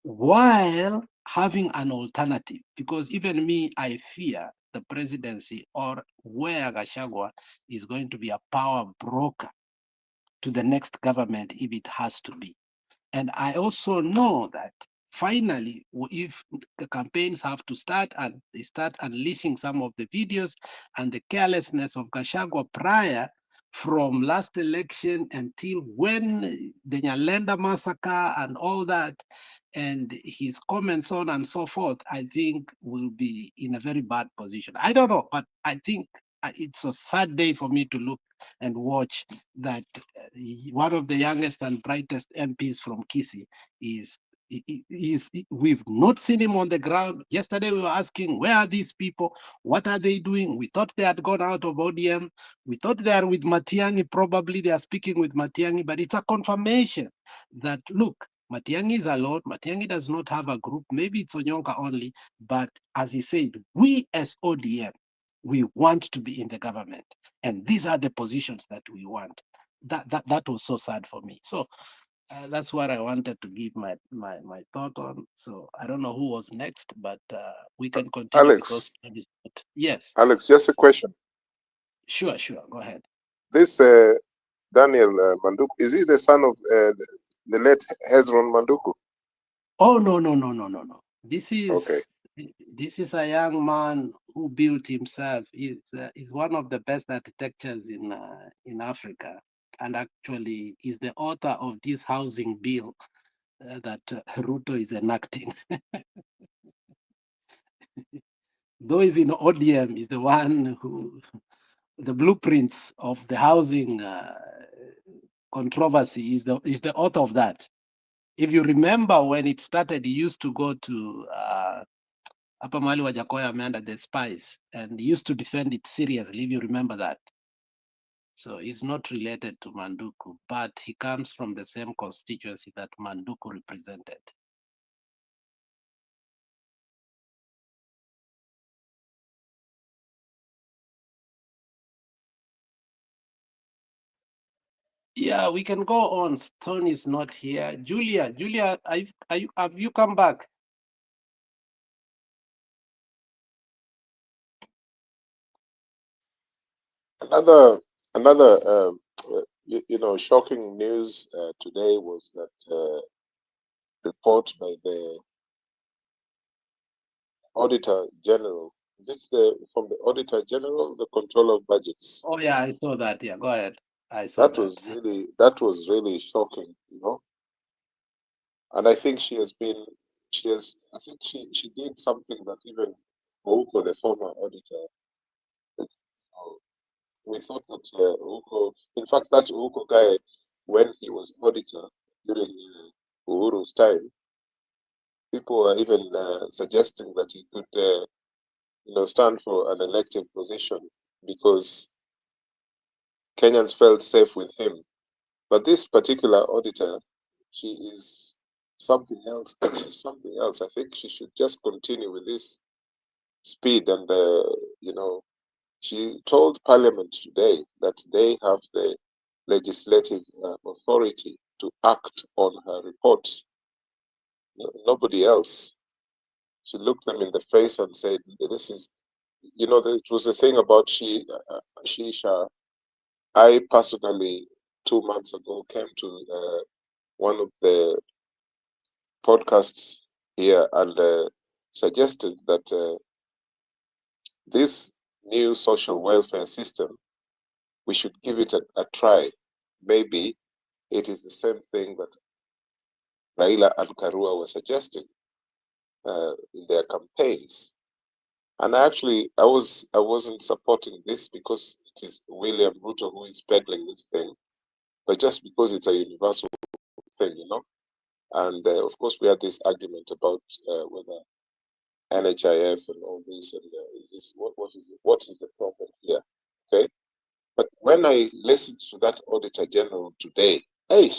while having an alternative, because even me, I fear the presidency or where Gachagua is going to be a power broker to the next government if it has to be. And I also know that finally, if the campaigns have to start and they start unleashing some of the videos and the carelessness of Gachagua prior from last election until when the Nyalenda massacre and all that, and his comments on and so forth, I think will be in a very bad position. I don't know, but I think it's a sad day for me to look and watch that one of the youngest and brightest MPs from Kisii we've not seen him on the ground. Yesterday we were asking, where are these people? What are they doing? We thought they had gone out of ODM. We thought they are with Matiang'i. Probably they are speaking with Matiang'i, but it's a confirmation that, look, Matiang'i is alone. Matiang'i does not have a group. Maybe it's Onyonka only. But as he said, we as ODM, we want to be in the government. And these are the positions that we want. That was so sad for me. So that's what I wanted to give my thought on. So I don't know who was next, but we can continue. Alex. Because yes. Alex, just a question. Sure. Go ahead. This Daniel Manduku, is he the son of the late Hezron Manduku? Oh, no. This is okay. This is a young man who built himself. He's one of the best architects in Africa, and actually is the author of this housing bill that Ruto is enacting. Though he's in ODM, is the one who the blueprints of the housing controversy is the author of that. If you remember when it started, he used to go to Upper Mali Wajakoya Amanda, the spies, and he used to defend it seriously, if you remember that. So he's not related to Manduku, but he comes from the same constituency that Manduku represented. Yeah, we can go on. Stone is not here. Julia, have you come back? Another shocking news today was that report by the Auditor General. Is it from the Auditor General, the Controller of Budgets? Oh yeah, I saw that. Yeah, go ahead. I saw that. Was really shocking, And I think she did something that even Ouko, the former auditor, we thought that Ouko, in fact, that Ouko guy, when he was auditor during Uhuru's time, people were even suggesting that he could, stand for an elected position because Kenyans felt safe with him. But this particular auditor, she is something else. Something else. I think she should just continue with this speed. And she told Parliament today that they have the legislative authority to act on her report. Nobody else. She looked them in the face and said, "This is, it was a thing about Shisha. I personally, 2 months ago, came to one of the podcasts here and suggested that this new social welfare system, we should give it a try. Maybe it is the same thing that Raila and Karua were suggesting. in their campaigns. And I wasn't supporting this because it is William Ruto who is peddling this thing, but just because it's a universal thing, you know. And of course, we had this argument about whether NHIF and all this, and is this what is the problem here? Okay, but when I listened to that Auditor General today, hey,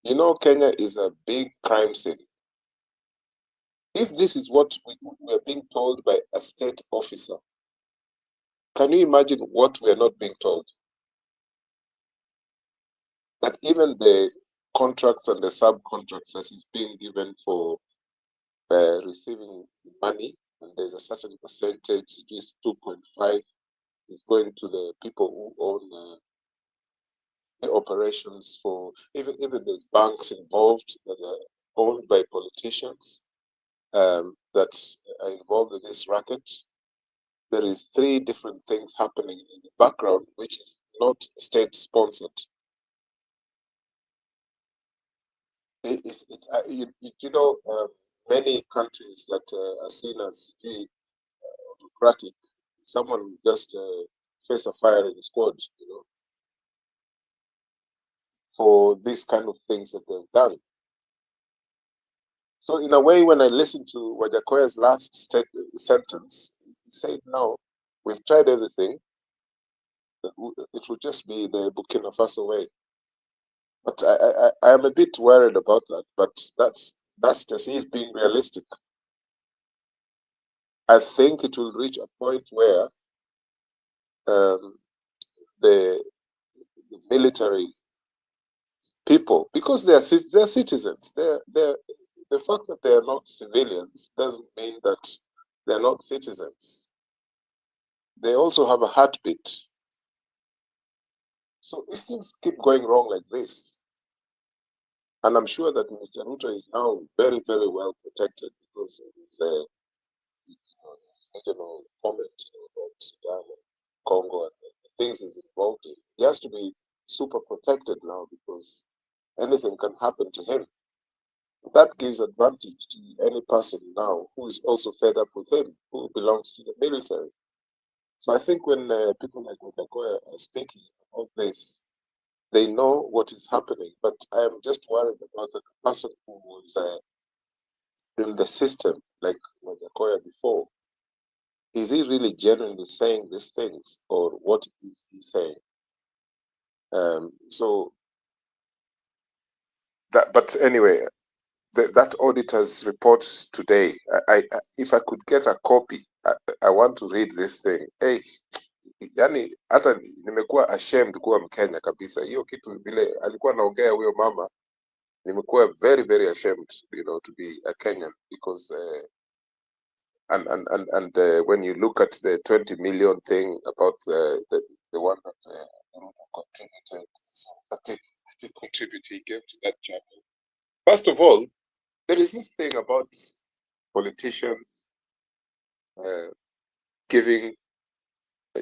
you know, Kenya is a big crime scene. If this is what we're being told by a state officer, can you imagine what we're not being told? That even the contracts and the subcontracts that is being given for receiving money, and there's a certain percentage, it is 2.5, is going to the people who own the operations. For even there's banks involved that are owned by politicians that are involved in this racket. There is 3 different things happening in the background, which is not state sponsored. You know, many countries that are seen as autocratic, someone will just face a firing squad, you know, for these kind of things that they've done. So in a way, when I listened to Wajakoya's last sentence, he said, "Now we've tried everything. It will just be the Burkina Faso way." But I am a bit worried about that. But that's just he's being realistic. I think it will reach a point where the military people, because they're citizens, the fact that they are not civilians doesn't mean that they're not citizens. They also have a heartbeat. So if things keep going wrong like this, and I'm sure that Mr. Ruto is now very, very well protected because of his regional comments about Sudan and Congo and the things he's involved in. He has to be super protected now because anything can happen to him. That gives advantage to any person now who is also fed up with him, who belongs to the military. So I think when people like Wajakoya are speaking about this, they know what is happening. But I am just worried about the person who was in the system, like Wajakoya before. Is he really genuinely saying these things, or what is he saying? So that, but anyway, that auditor's report today, if I could get a copy, I want to read this thing. Hey, yani hata nimekuwa ashamed kuwa Mkenya kabisa. Hiyo kitu vile alikuwa naongea huyo mama, nimekuwa very, very ashamed, you know, to be a Kenyan because and when you look at the 20 million thing about the one that Ruto contributed, so the contribute he gave to that chapel. First of all, there is this thing about politicians giving,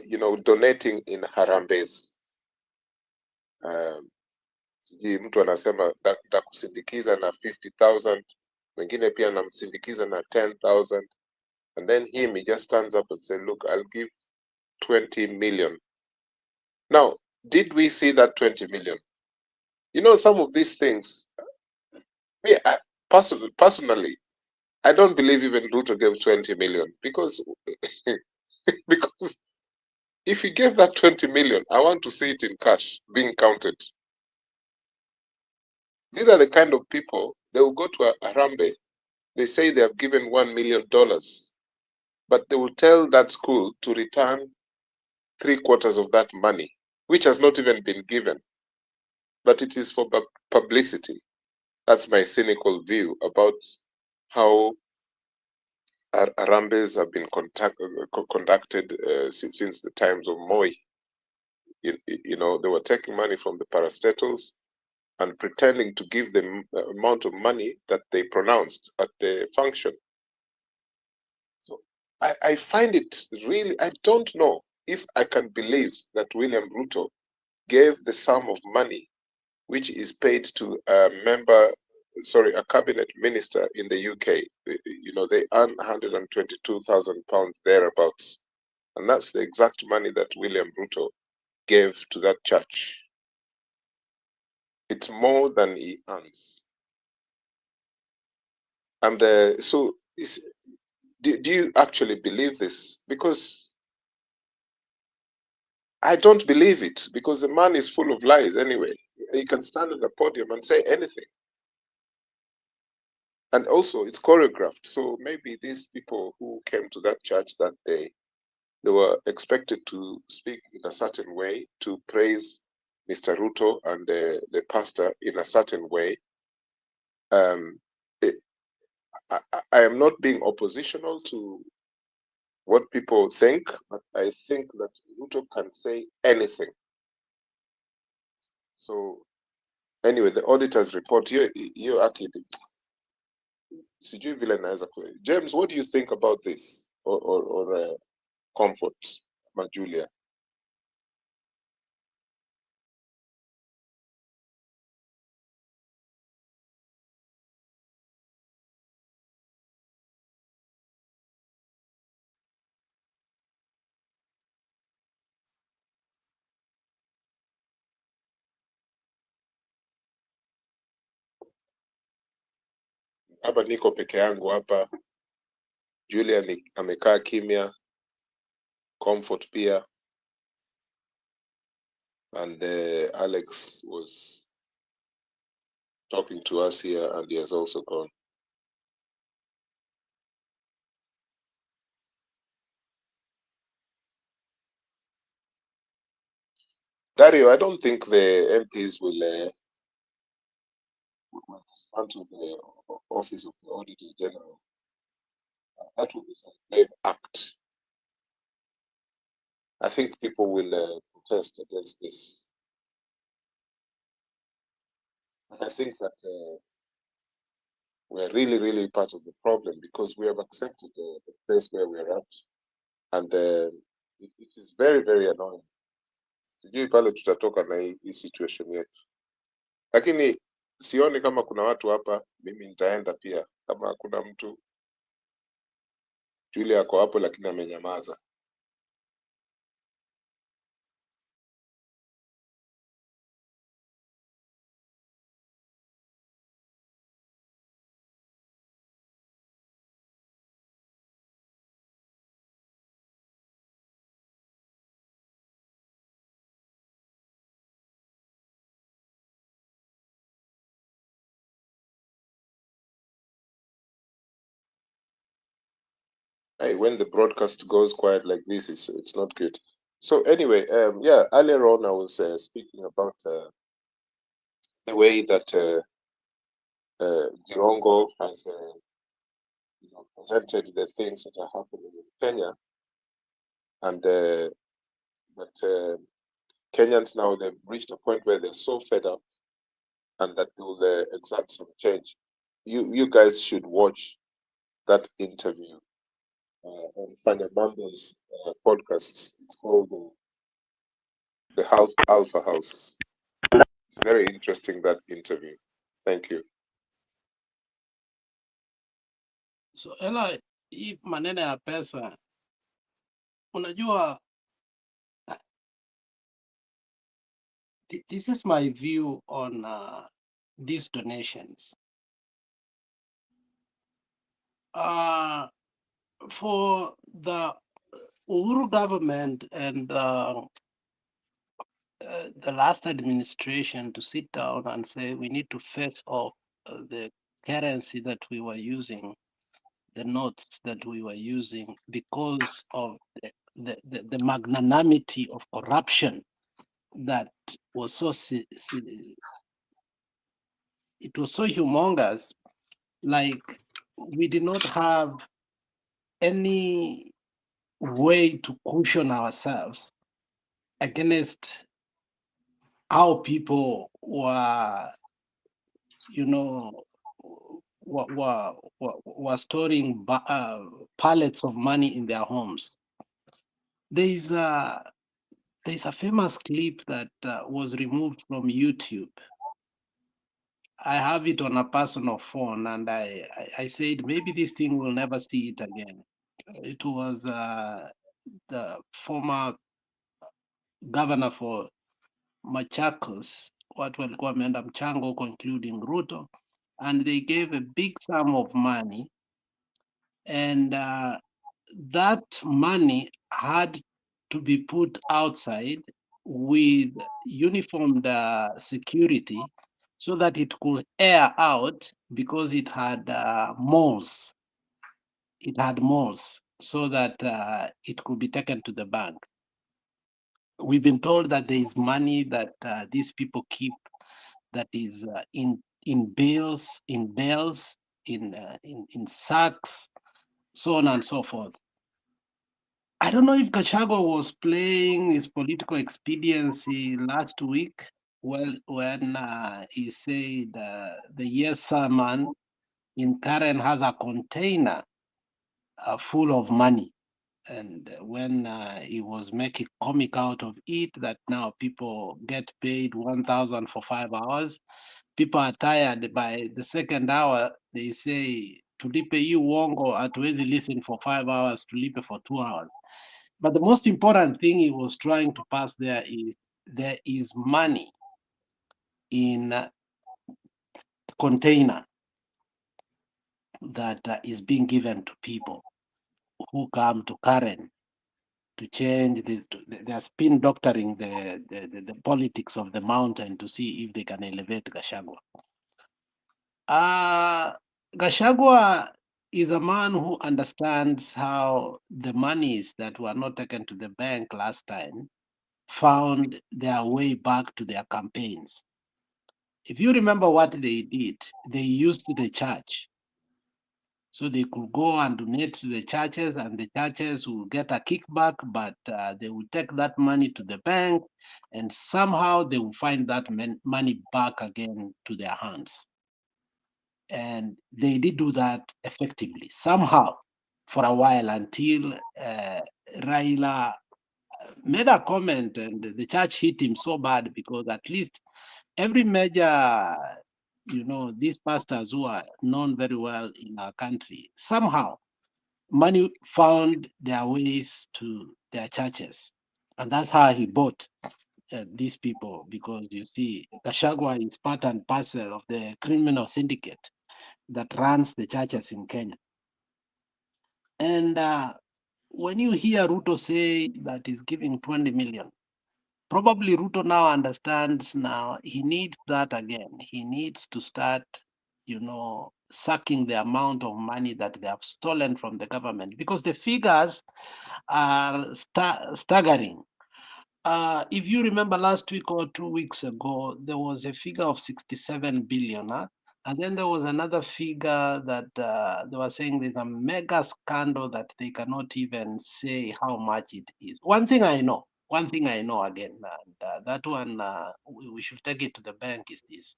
you know, donating in harambes. Sijui mtu anasema takusindikiza na 50,000, mwingine pia namsindikiza na 10,000, and then he just stands up and say, look, I'll give 20 million. Now, did we see that 20 million? You know, some of these things, personally, I don't believe even Ruto gave 20 million because because if he gave that 20 million, I want to see it in cash being counted. These are the kind of people, they will go to a Harambe, they say they have given $1 million, but they will tell that school to return 3/4 of that money, which has not even been given, but it is for publicity. That's my cynical view about how Harambes have been conducted since the times of Moi. You know, they were taking money from the parastatals and pretending to give them the amount of money that they pronounced at the function. So I find it really, I don't know if I can believe that William Ruto gave the sum of money which is paid to a member a cabinet minister in the UK. You know, they earn £122,000 thereabouts, and that's the exact money that William Ruto gave to that church. It's more than he earns. And so, do you actually believe this? Because I don't believe it, because the man is full of lies anyway. He can stand on the podium and say anything. And also, it's choreographed. So maybe these people who came to that church that day, they were expected to speak in a certain way, to praise Mr. Ruto and the pastor in a certain way. I am not being oppositional to what people think, but I think that Ruto can say anything. So anyway, the auditor's report, you're actually, sijui vile naweza James, what do you think about this? Or Comfort, Julia? Hapa niko peke yangu hapa. Julia amekaa kimya. Comfort pia. And Alex was talking to us here, and he has also gone. Dario, I don't think the MPs will dismantle the office of the Auditor General. That would be some brave act. I think people will protest against this. And I think that we're really, really part of the problem, because we have accepted the place where we're at. And it is very, very annoying. Sijui pale tutatoka na hii situation yetu. Lakini sioni kama kuna watu hapa, mimi nitaenda pia. Kama kuna mtu, Julia ako hapo lakini amenyamaza. Hey, when the broadcast goes quiet like this, it's not good. So anyway, yeah, earlier on I was speaking about the way that Girongo has presented the things that are happening in Kenya, and that Kenyans now, they've reached a point where they're so fed up, and that they will exact some change. You guys should watch that interview on Fanya Mambo's podcast. It's called the Alpha House. It's very interesting, that interview. Thank you. So ela hii maneno ya pesa, unajua, this is my view on these donations. For the Uhuru government and the last administration to sit down and say we need to face off the currency that we were using, the notes that we were using, because of the magnanimity of corruption that was so it was so humongous. Like, we did not have any way to cushion ourselves against how people were, you know, were storing pallets of money in their homes. There's a famous clip that was removed from YouTube I have it on a personal phone, and I said maybe this thing will never see it again. It was the former governor for Machakos, watu walikuwa wameenda mchango huko including Ruto, and they gave a big sum of money, and that money had to be put outside with uniformed security so that it could air out, because it had moles. It had moles so that it could be taken to the bank. We've been told that there is money that these people keep that is in bales, in sacks, so on and so forth. I don't know if Gachagua was playing his political expediency last week, well, when he said the yes sir man in Karen has a container full of money. And when he was making comic out of it, that now people get paid 1,000 for 5 hours, people are tired. By the second hour, they say, tulipe hii uongo, hatuwezi listen for 5 hours, tulipe for 2 hours. But the most important thing he was trying to pass there is money in container that is being given to people who come to Karen to change this. They're spin doctoring the politics of the mountain to see if they can elevate Gachagua. Gachagua is a man who understands how the monies that were not taken to the bank last time found their way back to their campaigns. If you remember what they did, they used the church. So they could go and donate to the churches, and the churches will get a kickback, but they will take that money to the bank, and somehow they will find that money back again to their hands. And they did do that effectively, somehow, for a while, until Raila made a comment, and the church hit him so bad, because at least every major, these pastors who are known very well in our country, somehow money found their ways to their churches. And that's how he bought these people, because you see, Gachagua is part and parcel of the criminal syndicate that runs the churches in Kenya. And when you hear Ruto say that he's giving 20 million, probably Ruto now understands now he needs that again. He needs to start, sucking the amount of money that they have stolen from the government, because the figures are staggering. If you remember last week or 2 weeks ago, there was a figure of 67 billion. And then there was another figure that they were saying there's a mega scandal that they cannot even say how much it is. One thing I know again, and that one we should take it to the bank, is this.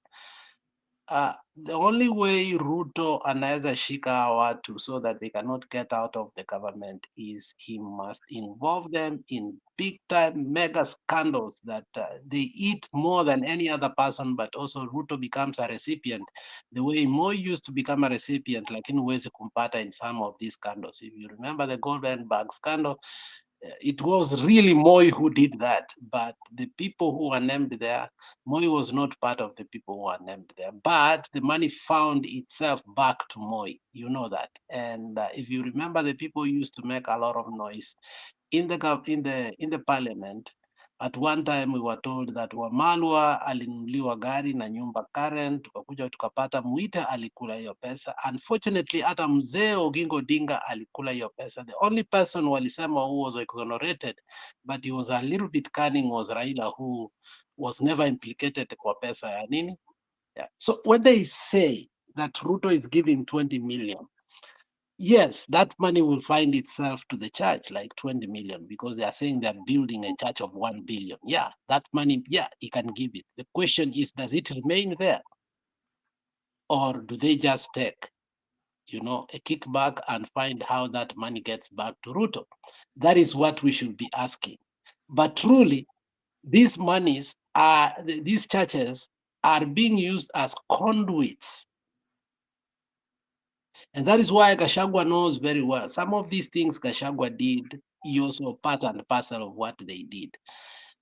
The only way Ruto anaweza shika watu so that they cannot get out of the government is he must involve them in big time mega scandals that they eat more than any other person, but also Ruto becomes a recipient the way Moi used to become a recipient, lakini huwezi kumpata in some of these scandals. If you remember the Golden Bag scandal, it was really Moi who did that, but the people who were named there, Moi was not part of the people who were named there, but the money found itself back to Moi, you know that. And if you remember, the people used to make a lot of noise in the parliament. At one time we were told that Wamalwa alinunuliwa gari na nyumba Karen, tukakuja tukapata Mwita alikula hiyo pesa. Unfortunately, hata mzee Oginga Odinga alikula hiyo pesa. The only person walisema who was exonerated, but he was a little bit cunning, was Raila, who was never implicated kwa pesa ya nini. Yeah. So when they say that Ruto is giving 20 million, yes, that money will find itself to the church, like 20 million, because they are saying they're building a church of 1 billion. Yeah, that money, yeah, he can give it. The question is, does it remain there? Or do they just take, a kickback and find how that money gets back to Ruto? That is what we should be asking. But truly, these monies these churches are being used as conduits. And that is why Gachagua knows very well. Some of these things Gachagua did, he also part and parcel of what they did.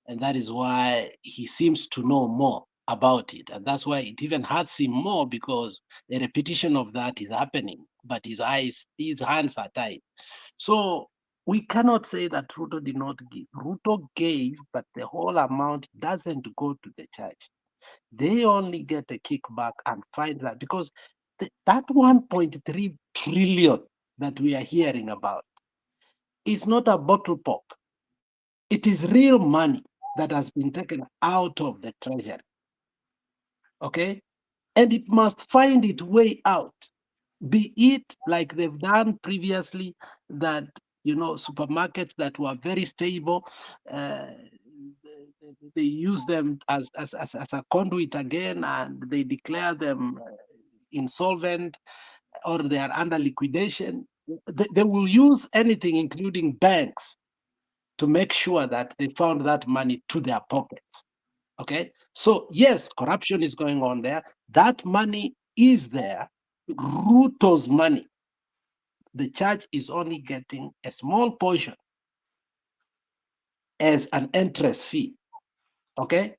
And that is why he seems to know more about it. And that's why it even hurts him more, because a repetition of that is happening, but his hands are tied. So we cannot say that Ruto did not give. Ruto gave, but the whole amount doesn't go to the church. They only get a kickback and find that, because that 1.3 trillion that we are hearing about is not a bottle pop. It is real money that has been taken out of the treasury. Okay? And it must find its way out. Be it like they've done previously, that, you know, supermarkets that were very stable, they use them as a conduit again, and they declare them insolvent, or they are under liquidation. They will use anything, including banks, to make sure that they found that money to their pockets. Okay, so yes, corruption is going on there. That money is there, Ruto's money. The church is only getting a small portion as an interest fee. Okay,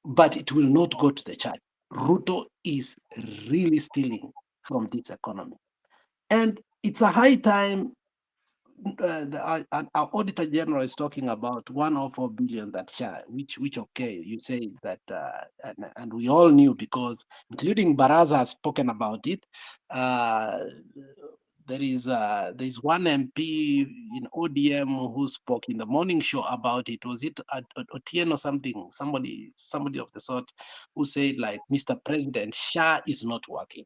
but it will not go to the church. Ruto is really stealing from this economy, and it's a high time. Our Auditor General is talking about 104 billion that share, which okay, you say that, and we all knew, because including Baraza has spoken about it. There's one MP in ODM who spoke in the morning show about it. Was it Otieno or something? Somebody of the sort, who said, like, Mr. President, SHA is not working.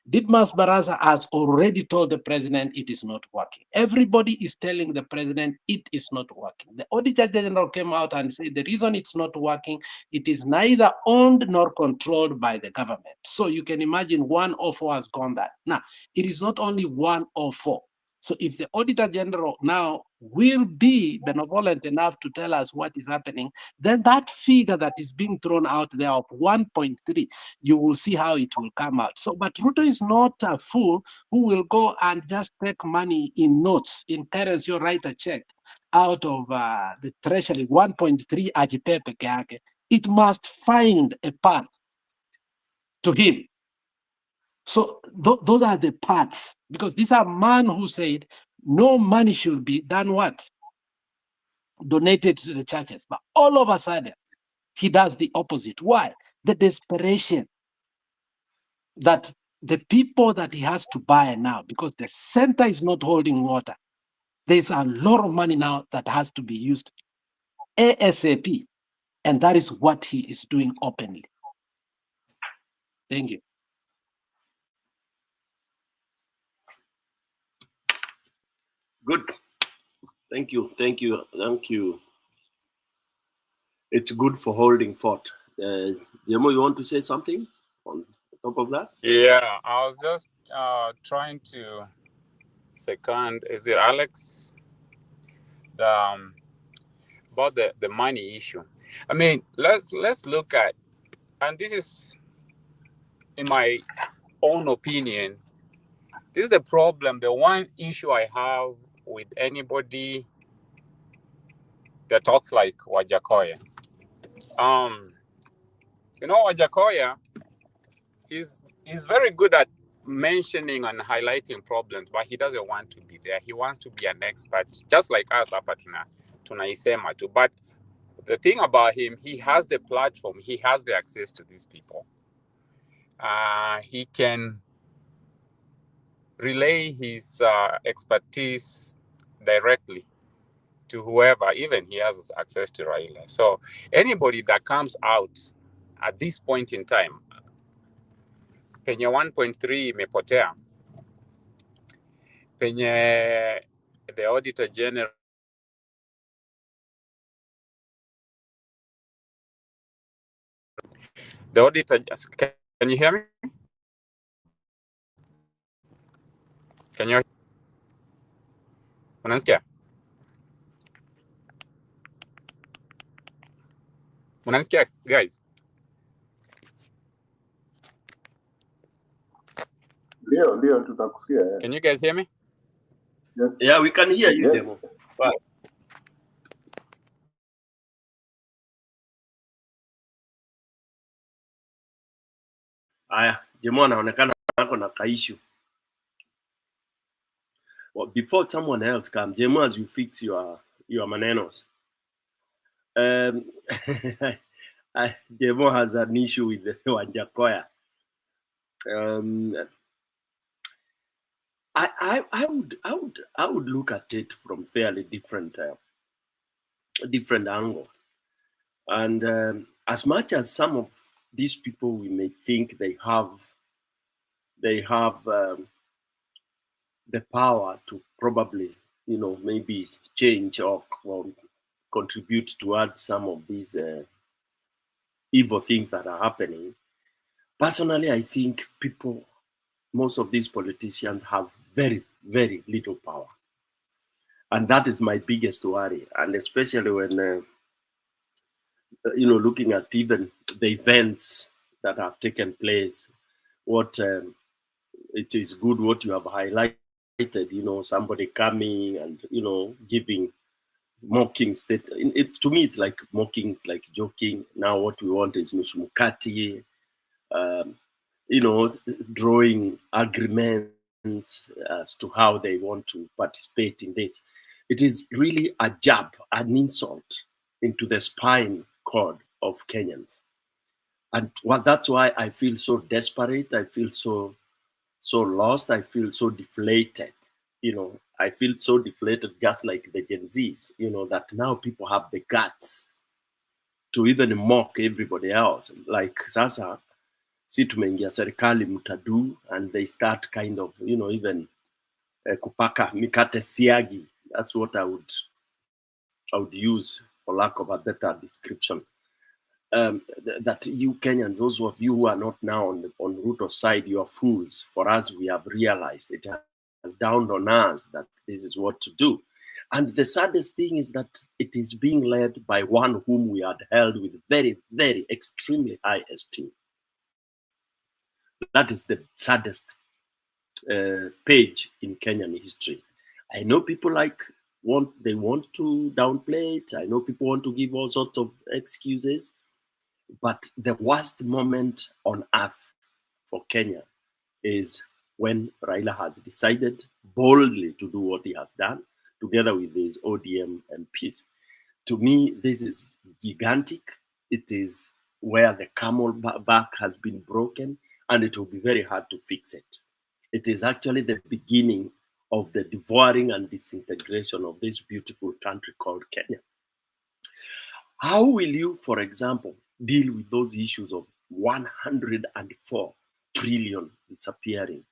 Didmas Baraza has already told the president it is not working. Everybody is telling the president it is not working. The Auditor General came out and said the reason it's not working, it is neither owned nor controlled by the government. So you can imagine 104 has gone that. Now, it is not only 104. So if the Auditor General now will be benevolent enough to tell us what is happening, then that figure that is being thrown out there of 1.3, you will see how it will come out. So, but Ruto is not a fool who will go and just take money in notes, in currency, or write a check out of the treasury, 1.3 ajipe peke yake. It must find a path to him. So those are the parts, because these are man who said no money should be done what? Donated to the churches. But all of a sudden, he does the opposite. Why? The desperation that the people that he has to buy now, because the center is not holding water. There's a lot of money now that has to be used ASAP. And that is what he is doing openly. Thank you. Good. Thank you. It's good for holding fort. Demo, you want to say something on top of that? Yeah, I was just trying to second. Is it Alex? About the money issue. I mean, let's look at, and this is, in my own opinion, this is the problem. The one issue I have with anybody that talks like Wajakoya. You know, Wajakoya is very good at mentioning and highlighting problems, but he doesn't want to be there. He wants to be an expert, just like us hapa tunaisema tu. But the thing about him, he has the platform, he has the access to these people. He can relay his expertise directly to whoever, even he has access to Raila. So anybody that comes out at this point in time, penye 1.3 imepotea, penye the Auditor General can you hear me? Can you? Unasikia? Unasikia, guys? Leo, tutakusikia. Can you guys hear me? Yes. Yeah, we can hear you, Yes. Demo. Right. Aya, Demo anaonekana ako na kaissue. Well, before someone else comes, Demo, as you fix your manenos. Demo has an issue with the Wanjakoya. I would look at it from fairly different angle. And as much as some of these people we may think they have the power to probably, maybe change or contribute towards some of these evil things that are happening. Personally, I think most of these politicians have very, very little power. And that is my biggest worry. And especially when, looking at even the events that have taken place, it is good what you have highlighted, somebody coming and, giving mocking state. To me, it's like mocking, like joking. Now what we want is Nusumukati, drawing agreements as to how they want to participate in this. It is really a jab, an insult into the spine cord of Kenyans. And that's why I feel so desperate. I feel so lost. I feel so deflated. I feel so deflated, just like the Gen Zs, that now people have the guts to even mock everybody else. Like sasa, si tumeingia serikali mutadu, and they start kind of, even kupaka mikate siagi. That's what I would use, for lack of a better description. That you Kenyans, those of you who are not now on Ruto's side, you are fools. For us, we have realized it has dawned on us that this is what to do. And the saddest thing is that it is being led by one whom we had held with very, very extremely high esteem. That is the saddest page in Kenyan history. I know people they want to downplay it. I know people want to give all sorts of excuses. But the worst moment on earth for Kenya is when Raila has decided boldly to do what he has done, together with his ODM MPs. To me, this is gigantic. It is where the camel back has been broken, and it will be very hard to fix it. It is actually the beginning of the devouring and disintegration of this beautiful country called Kenya. How will you, for example, deal with those issues of 104 trillion disappearing?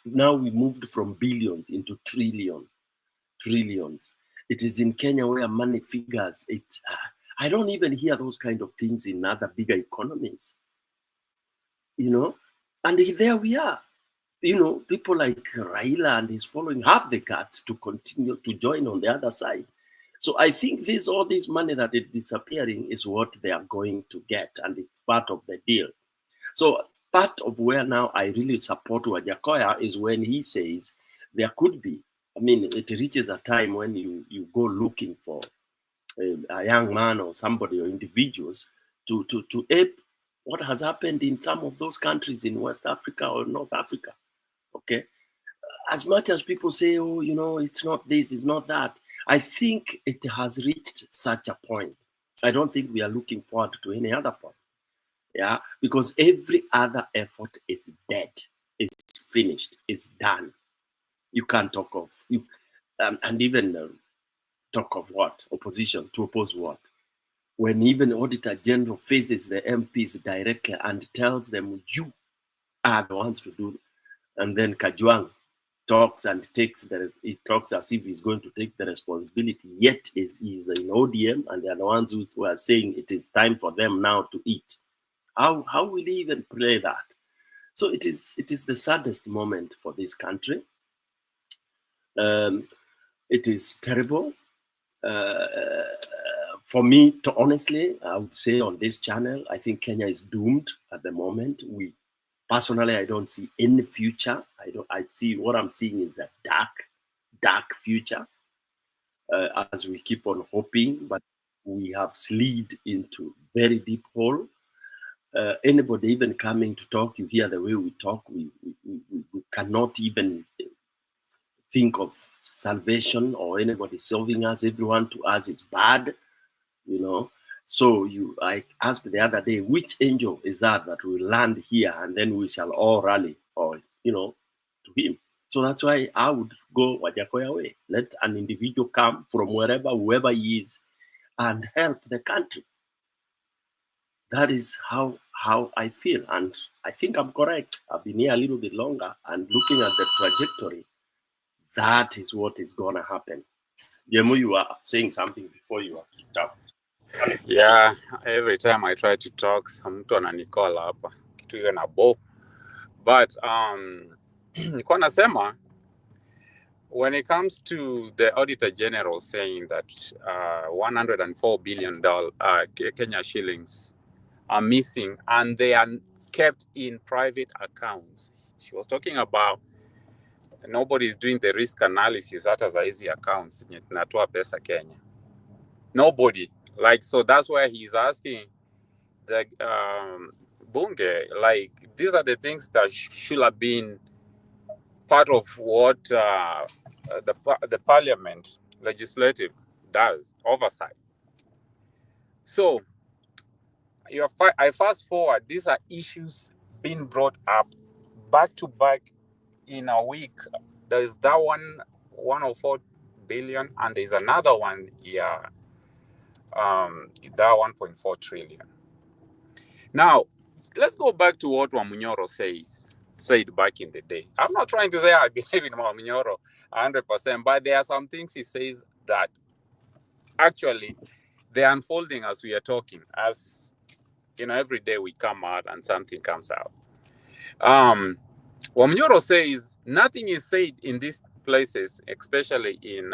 Now we moved from billions into trillions. It is in Kenya where money figures. I don't even hear those kind of things in other bigger economies. And there we are. People like Raila and his following have the guts to continue to join on the other side. So I think all this money that is disappearing is what they are going to get, and it's part of the deal. So part of where now I really support Wajakoya is when he says there could be, it reaches a time when you go looking for a young man or somebody or individuals to ape what has happened in some of those countries in West Africa or North Africa. Okay. As much as people say, it's not this, it's not that, I think it has reached such a point. I don't think we are looking forward to any other point. Yeah, because every other effort is dead, it's finished, it's done. You can't talk of, and even talk of what? Opposition, to oppose what? When even Auditor General faces the MPs directly and tells them, you are the ones to do, and then Kajwang talks and he talks as if he's going to take the responsibility, yet he's in ODM, and they're the ones who are saying it is time for them now to eat. How will he even play that? So it is the saddest moment for this country. It is terrible. For me, honestly, I would say on this channel, I think Kenya is doomed at the moment. Personally, I don't see any future. I see what I'm seeing is a dark future as we keep on hoping, but we have slid into very deep hole. Anybody even coming to talk, you hear the way we talk, we cannot even think of salvation or anybody solving us. Everyone to us is bad, you know. So I asked the other day, which angel is that will land here and then we shall all rally, or to him. So that's why I would go Wajakoya way. Let an individual come from wherever, whoever he is, and help the country. That is how I feel, and I think I'm correct. I've been here a little bit longer, and looking at the trajectory, that is what is gonna happen. Jemu, you are saying something before you are kicked out. Yeah, every time I try to talk, mtu ananicall hapa kitu hiyo na bo. But nilikuwa nasema, when it comes to the Auditor General saying that $104 billion Kenya shillings are missing and they are kept in private accounts, she was talking about nobody is doing the risk analysis hata za hizi accounts zenye tunatoa pesa Kenya. Nobody. Like, so that's why he's asking the Bunge, like, these are the things that should have been part of what the parliament, legislative, does, oversight. So, I fast forward, these are issues being brought up back to back in a week. There's that 104 billion, and there's another one here, that 1.4 trillion. Now, let's go back to what Wamunyoro said back in the day. I'm not trying to say I believe in Wamunyoro 100%, but there are some things he says that actually they're unfolding as we are talking. As every day we come out and something comes out. Wamunyoro says nothing is said in these places, especially in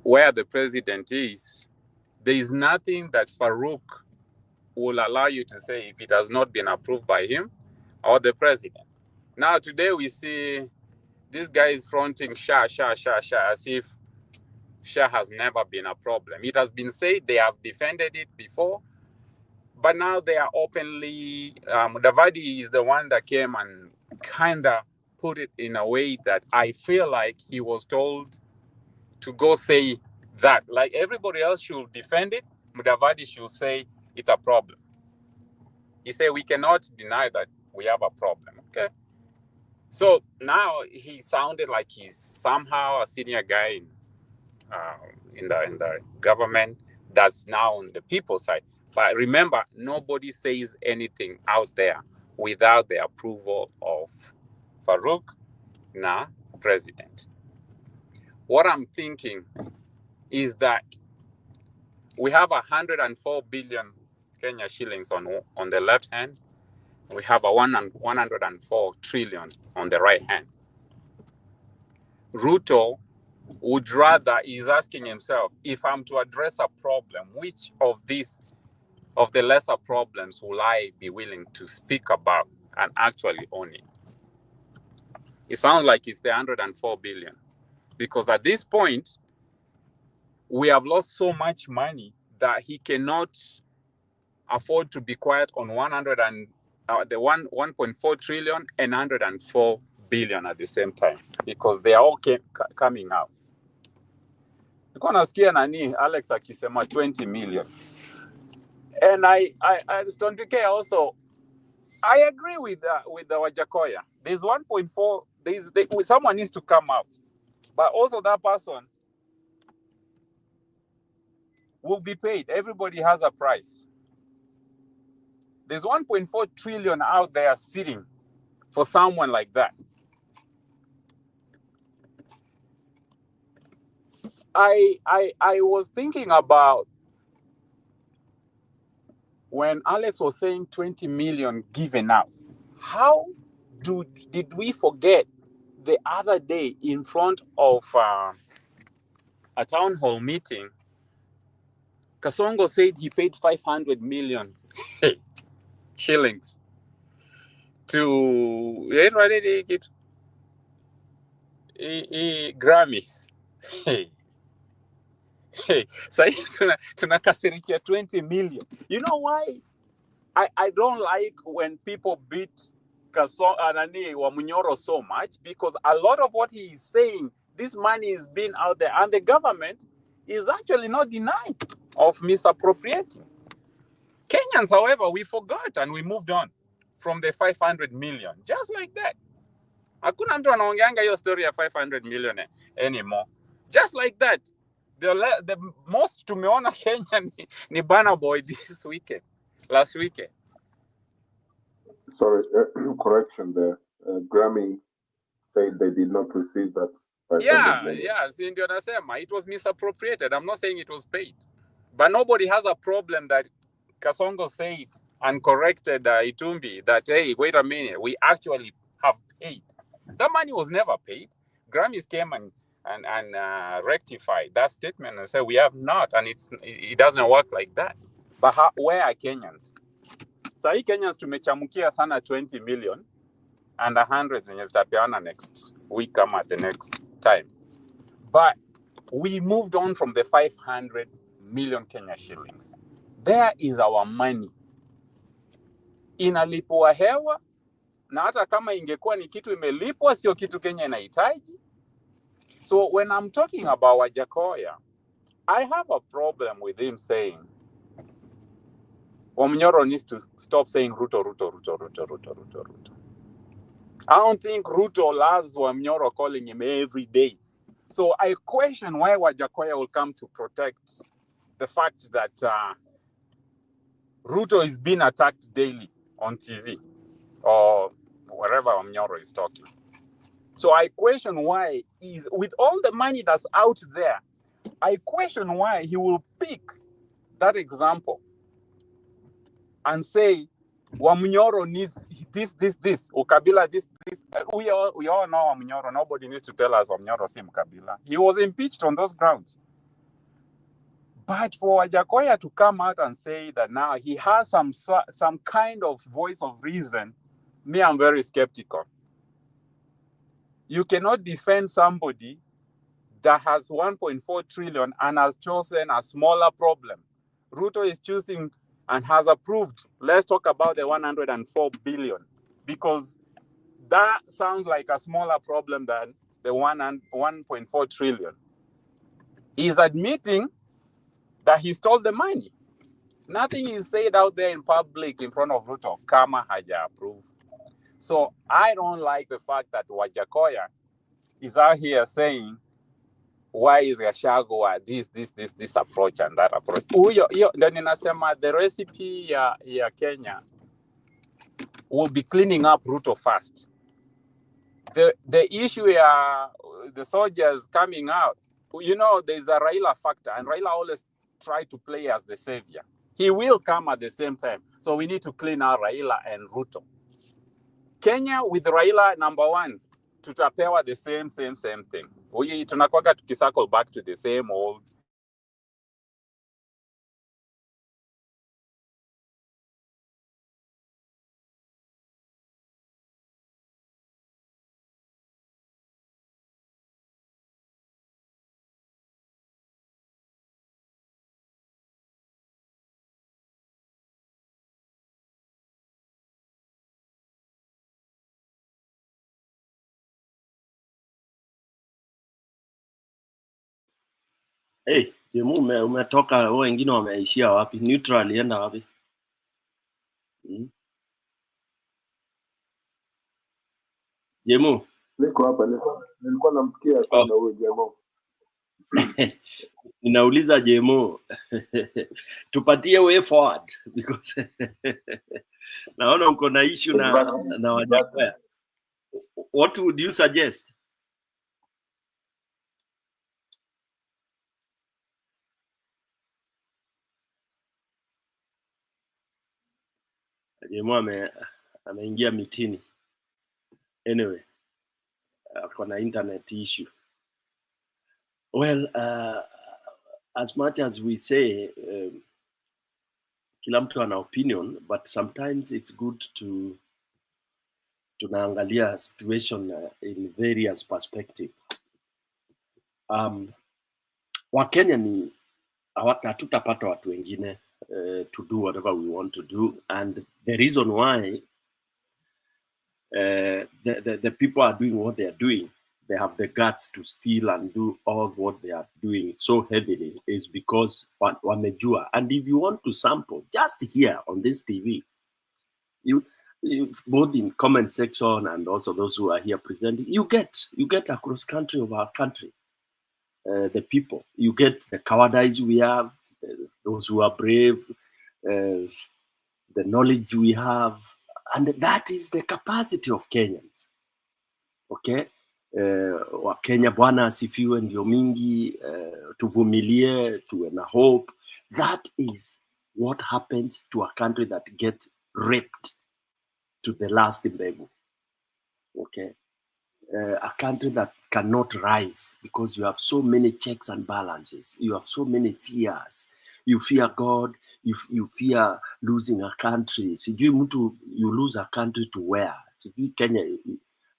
where the president is. There is nothing that Farouk will allow you to say if it has not been approved by him or the president. Now, today we see this guy is fronting Shah, as if Shah has never been a problem. It has been said they have defended it before, but now they are openly, Mudavadi is the one that came and kind of put it in a way that I feel like he was told to go say that. Like everybody else should defend it, Mudavadi should say it's a problem. He said, we cannot deny that we have a problem. Okay. So now he sounded like he's somehow a senior guy in the government that's now on the people's side. But remember, nobody says anything out there without the approval of Farouk, president. What I'm thinking is that we have 104 billion Kenya shillings on the left hand. We have a 104 trillion on the right hand. Ruto would rather, is asking himself, if I'm to address a problem, which of the lesser problems will I be willing to speak about and actually own it? It sounds like it's the 104 billion. Because at this point, we have lost so much money that he cannot afford to be quiet on 1.4 trillion and 104 billion at the same time, because they are all coming out. Nilikuwa nasikia Alex akisema 20 million. And I Stone PK also, I agree with the Wajakoya. There's 1.4, someone needs to come out. But also that person will be paid. Everybody has a price. There's 1.4 trillion out there sitting for someone like that. I was thinking about when Alex was saying 20 million given out. How did we forget the other day in front of a town hall meeting? Kasongo said he paid 500 million shillings to Grammys. So tunakasirikia 20 million. You know why I don't like when people beat Wamunyoro so much? Because a lot of what he is saying, this money is being out there, and the government is actually not denying of misappropriating. Kenyans, however, we forgot and we moved on from the 500 million, just like that. Hakuna mtu anaongeanga hiyo story ya 500 million anymore. Just like that. The most tumeona Kenya ni Burna Boy this weekend, last weekend. Sorry, correction there. Grammy said they did not receive that 500 million. Si ndio nasema, it was misappropriated. I'm not saying it was paid. But nobody has a problem that Kasongo said and corrected Itumbi that, hey, wait a minute, we actually have paid. That money was never paid. Grammys came and rectified that statement and said we have not, and it doesn't work like that. But where are Kenyans? Sahi Kenyans tumechamukia sana 20 million and 100 zenye zitapeana next week come at the next time. But we moved on from the 500 million Kenya shillings. There is our money. Inalipwa hewa, na hata kama ingekuwa ni kitu imelipwa, sio kitu Kenya inahitaji. So when I'm talking about Wajakoya, I have a problem with him saying, Wamunyoro needs to stop saying Ruto, Ruto, Ruto, Ruto, Ruto, Ruto, Ruto. I don't think Ruto loves Wamunyoro calling him every day. So I question why Wajakoya will come to protect the fact that Ruto is being attacked daily on TV or wherever Wamunyoro is talking. So I question why with all the money that's out there, I question why he will pick that example and say, Wamunyoro needs this, Ukabila this. We all know Wamunyoro. Nobody needs to tell us Wamunyoro si Mkabila. He was impeached on those grounds. But for Wajakoya to come out and say that now he has some kind of voice of reason, me, I'm very skeptical. You cannot defend somebody that has 1.4 trillion and has chosen a smaller problem. Ruto is choosing and has approved. Let's talk about the 104 billion, because that sounds like a smaller problem than the 1.4 trillion. He's admitting that he stole the money. Nothing is said out there in public in front of Ruto of Kama Haja approved. So I don't like the fact that Wajakoya is out here saying, why is Gachagua this approach and that approach? Ndio ninasema the recipe ya Kenya will be cleaning up Ruto first. The issue the soldiers coming out, there's a Raila factor, and Raila always try to play as the savior. He will come at the same time. So we need to clean out Raila and Ruto. Kenya with Raila, number one, tutapewa the same thing. Tunakwaga tukicircle back to the same old. Hey, Jemu umetoka, wao wengine wameishia wapi? Neutral alienda wapi? Jemu. Niko hapa, nilikuwa namsikia sana huyo Jemu. Ninauliza Jemu. Tupatie way forward because naona uko na issue na Wajakoya. What would you suggest? Jemu ameingia mitini. Anyway, kuna internet issue. Well, as much as we say, kila mtu ana opinion, but sometimes it's good to tunaangalia situation in various perspective. Wakenya ni hatutapata watu wengine to do whatever we want to do, and the reason why the people are doing what they are doing, they have the guts to steal and do all what they are doing so heavily, is because wamejua. And if you want to sample, just here on this TV, you both in comment section and also those who are here presenting, you get across country of our country, the people, you get the cowardice we have, those who are brave, the knowledge we have, and that is the capacity of Kenyans. Okay, Wakenya bwana asifiwe ndio mingi, tuvumilie, tuwe na hope. That is what happens to a country that gets raped to the last mbegu. Okay, a country that cannot rise because you have so many checks and balances, you have so many fears. You fear God, you fear losing a country. Sijui mtu, you lose a country to where? Sijui Kenya,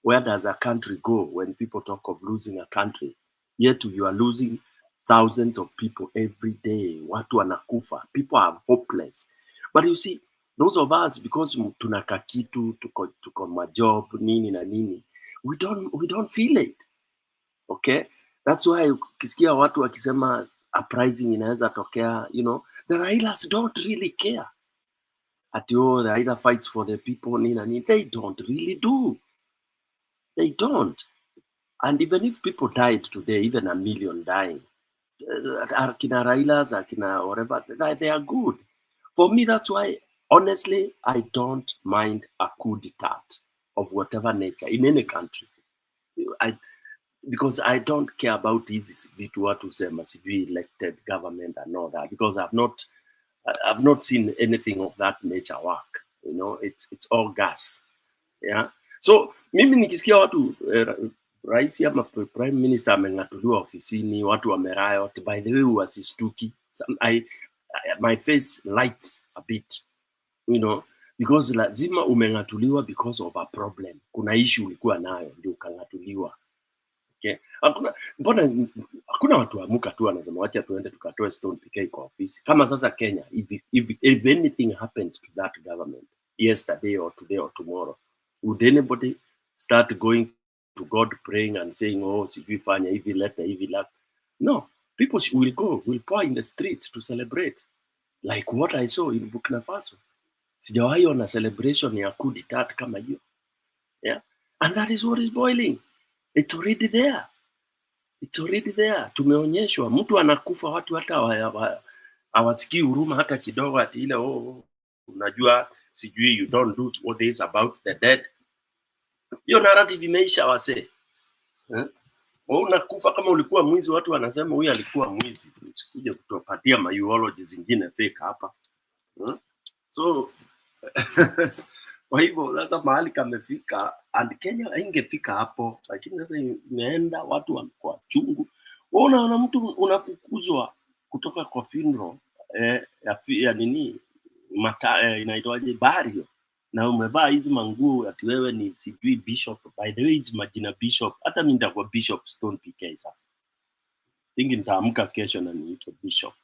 where does a country go when people talk of losing a country? Yet you are losing thousands of people every day. Watu wanakufa. People are hopeless. But you see, those of us, because tunaka kitu, tuko majob, nini na nini, we don't feel it. Okay? That's why ukisikia watu wakisema uprising inaweza tokea, you know, the Railas don't really care. At all, the Raila fights for the people, nini na nini. They don't really do. They don't. And even if people died today, even 1 million dying, Akina Railas, Akina whatever, they are good. For me, that's why, honestly, I don't mind a coup d'etat of whatever nature in any country. Because I don't care about these vitu watu sema sijui elected government and all that, because I've not seen anything of that nature work. You know, it's all gas. Yeah. So mimi nikisikia watu rais ama prime minister ameng'atuliwa ofisini, watu wameriot, by the way wasistuki, my face lights a bit, you know, because lazima umeng'atuliwa because of a problem. Kuna issue ulikuwa nayo ndio ukang'atuliwa. Okay. Hakuna watu amuka tu wanasema wacha tuende tukatoe Stone PK kwa ofisi. Kama sasa Kenya, if anything happens to that government yesterday or today or tomorrow, would anybody start going to God praying and saying, oh, sijui fanya hivi leta hivi la? No, people will pour in the streets to celebrate, like what I saw in Burkina Faso. Sijawahi ona celebration ya coup d'etat kama hiyo. Yeah, and that is what is boiling. It's already there. It's already there. Tumeonyeshwa mtu anakufa, watu hata hawasikii huruma hata kidogo, ati ile unajua sijui you don't do what is about the dead. Hiyo narrative imeisha wase. Unakufa kama ulikuwa mwizi, watu wanasema huyu alikuwa mwizi. Usikuja kutopatia ideology zingine fake hapa. So kwa hivyo sasa mahali kamefika, and Kenya haingefika hapo, lakini sasa imeenda, watu wamekuwa chungu. Unaona mtu unafukuzwa kutoka kwa funeral ya nini inaitwaje, burial, na umevaa hizi manguo ati wewe ni sijui bishop. By the way, hizi majina bishop, hata mimi nitakuwa bishop Stone PK sasa. Tingi nitaamka kesho na niite bishop.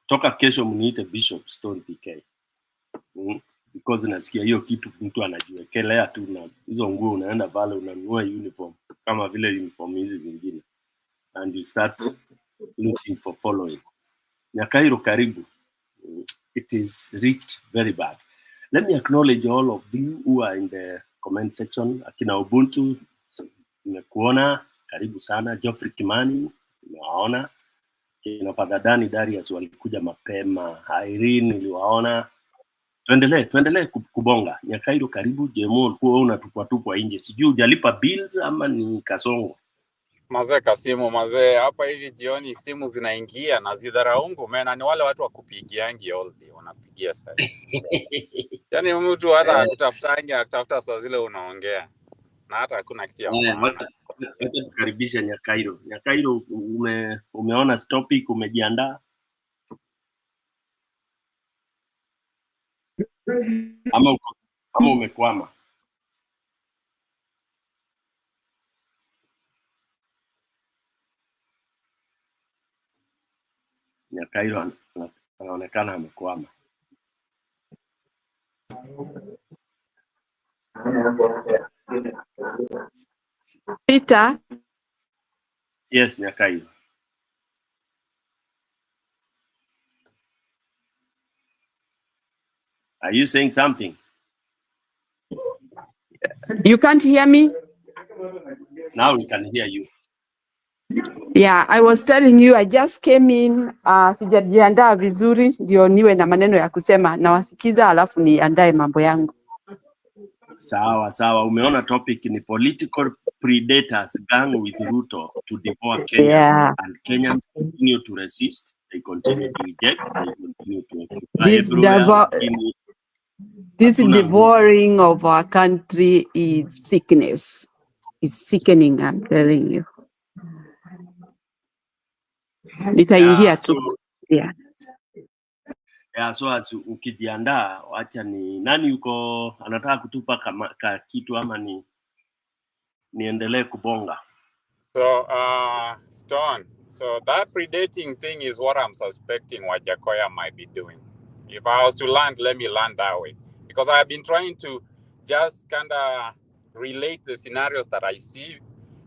Toka kesho mniite bishop Stone PK. Because nasikia hiyo kitu mtu anajiwekelea tu, na hizo nguo unaenda pale unanunua uniform kama vile uniform hizi zingine, and you start looking for following. Nyakairo karibu. It is reached very bad. Let me acknowledge all of you who are in the comment section. Akina Ubuntu, nimekuona, karibu sana. Geoffrey Kimani, nimewaona. Kina Father Dani Darius walikuja mapema. Irene niliwaona. Tuendelee kubonga. Nyakairo karibu. Jemo ulikuwa unatupwa nje. Sijui hujalipa bills ama ni kasongo. Mazee Kasimu, mazee hapa hivi jioni simu zinaingia na zidharaungu mena, ni wale watu wakupigiangi all day wanapigia sasa. Yaani mtu hata akitafuta saa zile unaongea na hata hakuna kitu ya maana. Wacha tukaribisha Nyakairo. Nyakairo, umeona topic, umejiandaa? Ama umekwama? Nyakairo anaonekana amekwama. Peter. Yes, Nyakairo. Are you saying something? You can't hear me? Now we can hear you. Yeah, I was telling you I just came in, sijajiandaa vizuri ndio niwe na maneno ya kusema na wasikiza alafu niandae mambo yangu. Sawa. Umeona topic ni political predators gang with Ruto to devour Kenya. Yeah. And Kenyans continue to resist. They continue to eject. They continue to occupy This everywhere. devouring of our country is sickness. It's sickening, I'm telling you. Nitaingia tu. Yeah. Yeah, so as ukijiandaa, wacha ni nani yuko anataka kutupa ka kitu ama niendelee kubonga? So, Stone, so that predating thing is what I'm suspecting Wajakoya might be doing. If I was to land, let me land that way. Because I've been trying to just kind of relate the scenarios that I see.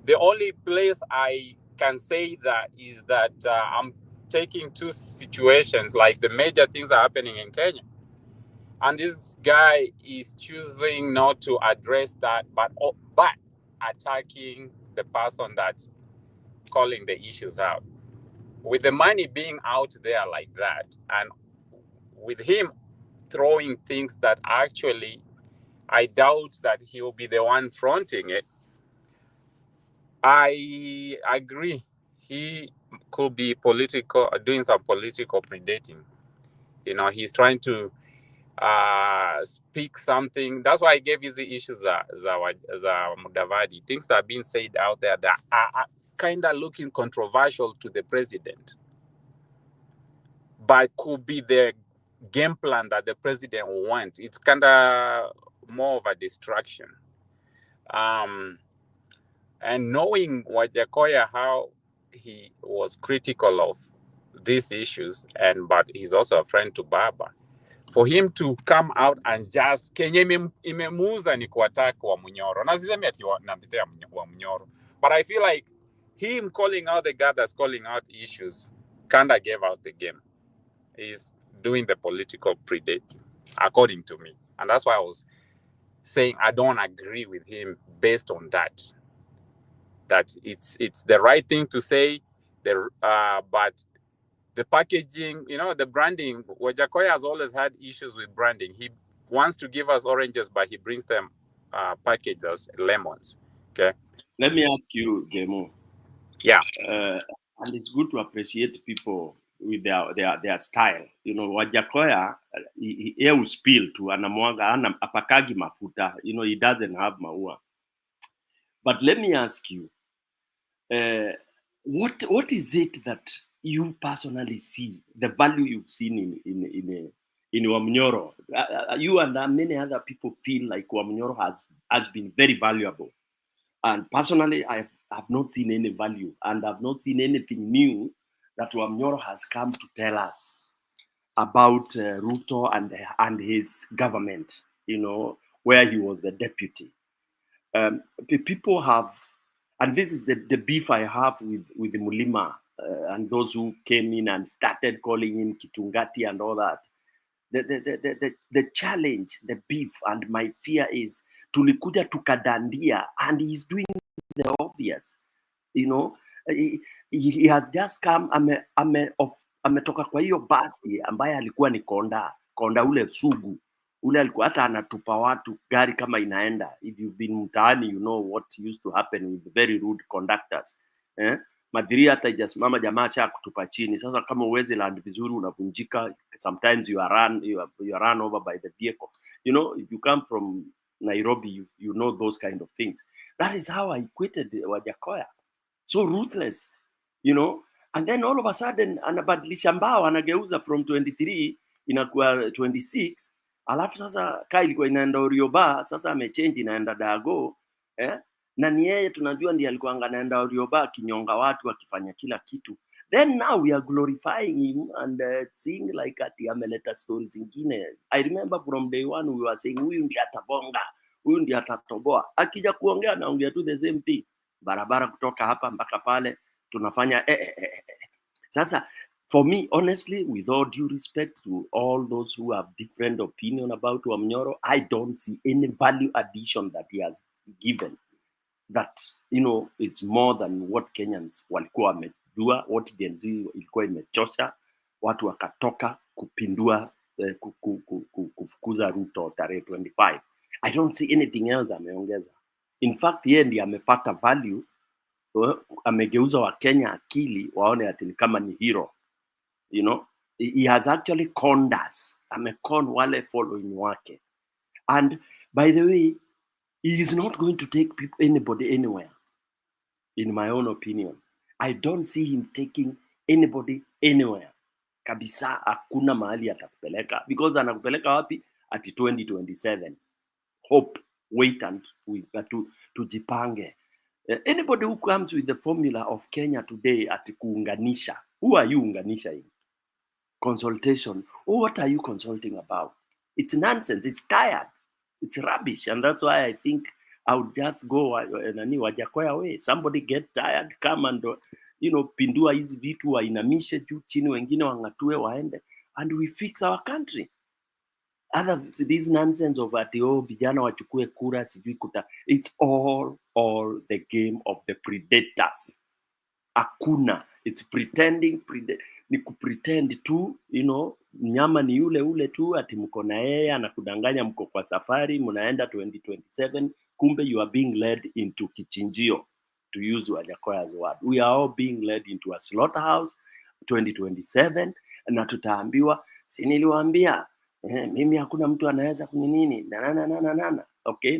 The only place I can say that is that I'm taking two situations, like the major things are happening in Kenya. And this guy is choosing not to address that, but attacking the person that's calling the issues out. With the money being out there like that, and with him throwing things that actually I doubt that he'll be the one fronting it, I agree. He could be doing some political predating. You know, he's trying to speak something. That's why I gave you the issues za Mudavadi. Things that are being said out there that are kind of looking controversial to the president, but could be the game plan that the president wants. It's kind of more of a distraction. And knowing Wajakoya, how he was critical of these issues, but he's also a friend to Baba. For him to come out and just Kenya imemuza ni kuattack wa Munyoro. Na sisemi ati namtetea wa Munyoro. But I feel like him calling out the guy that's calling out issues kind of gave out the game. He's doing the political predating, according to me. And that's why I was saying I don't agree with him based on that. That it's the right thing to say, but the packaging, you know, the branding, Wajakoya has always had issues with branding. He wants to give us oranges, but he brings them packaged as lemons. Okay. Let me ask you, Gemo. Yeah. And it's good to appreciate people with their style. You know, Wajakoya, he will spill to anamwaga, apakagi mafuta. You know, he doesn't have maua. But let me ask you, what is it that you personally see, the value you've seen in Wamnyoro? You and many other people feel like Wamnyoro has been very valuable. And personally, I have not seen any value, and I've not seen anything new that Wamnyoro has come to tell us about Ruto and his government, you know, where he was the deputy. People have, and this is the beef I have with the Mulima and those who came in and started calling him Kitungati and all that. The challenge, the beef, and my fear is tulikuja tukadandia, and he's doing the obvious. You know, he has just come, ametoka kwa hiyo basi ambaye alikuwa ni konda ule sugu. Ule alikuwa hata anatupa watu gari kama inaenda. If you've been mtaani, you know what used to happen with very rude conductors. Madhiri hata ijasimama jamaa cha kutupa chini. Sasa kama uweze land vizuri unavunjika. Sometimes you are run over by the vehicle. You know, if you come from Nairobi, you know those kind of things. That is how I equated Wajakoya. So ruthless, you know. And then all of a sudden, anabadilisha mbao, anageuza from 23 inakuwa 26. Alafu sasa kai ilikuwa inaenda Orioba, sasa amechange inaenda Dago, na ni yeye tunajua ndiye alikuwa anaenda Orioba kinyonga watu akifanya kila kitu. Then now we are glorifying him and seeing like ati ameleta stories zingine. I remember from day one we were saying huyu ndiye atabonga, huyu ndiye atatoboa. Akija kuongea anaongea tu the same thing. Barabara kutoka hapa mpaka pale tunafanya Sasa for me, honestly, with all due respect to all those who have different opinion about Wamnyoro, I don't see any value addition that he has given. That, you know, it's more than what Kenyans walikuwa wamejua, what Gen Z ilikuwa imechosha, watu wakatoka kupindua, kufukuza Ruto tarehe 25. I don't see anything else ameongeza. In fact, yeye ndiye amepata value, amegeuza wa Kenya akili waone ati ni kama ni hero. You know, he has actually conned us. Amecon wale following wake. And by the way, he is not going to take anybody anywhere. In my own opinion, I don't see him taking anybody anywhere. Kabisa hakuna mahali atakupeleka, because anakupeleka wapi? Ati 2027. Hope, wait and we tujipange. Anybody who comes with the formula of Kenya today ati kuunganisha, who are you unganisha in? Consultation. Oh, what are you consulting about? It's nonsense. It's tired. It's rubbish. And that's why I think I would just go Wajakoya way. Somebody get tired, come and, you know, pindua hizi vitu wainamishe juu chini, wengine wangatue waende, and we fix our country. Other this nonsense of ati vijana wachukue kura sijui kuta. It's all the game of the predators. Hakuna. It's pretending, ni kupretend tu, you know, mnyama ni ule tu, ati mko na yeye anakudanganya, mko kwa safari, mnaenda 2027, kumbe you are being led into kichinjio, to use Wajakoya's word. We are all being led into a slaughterhouse 2027, na tutaambiwa, si niliwaambia, mimi hakuna mtu anaweza kuninini, na. Okay,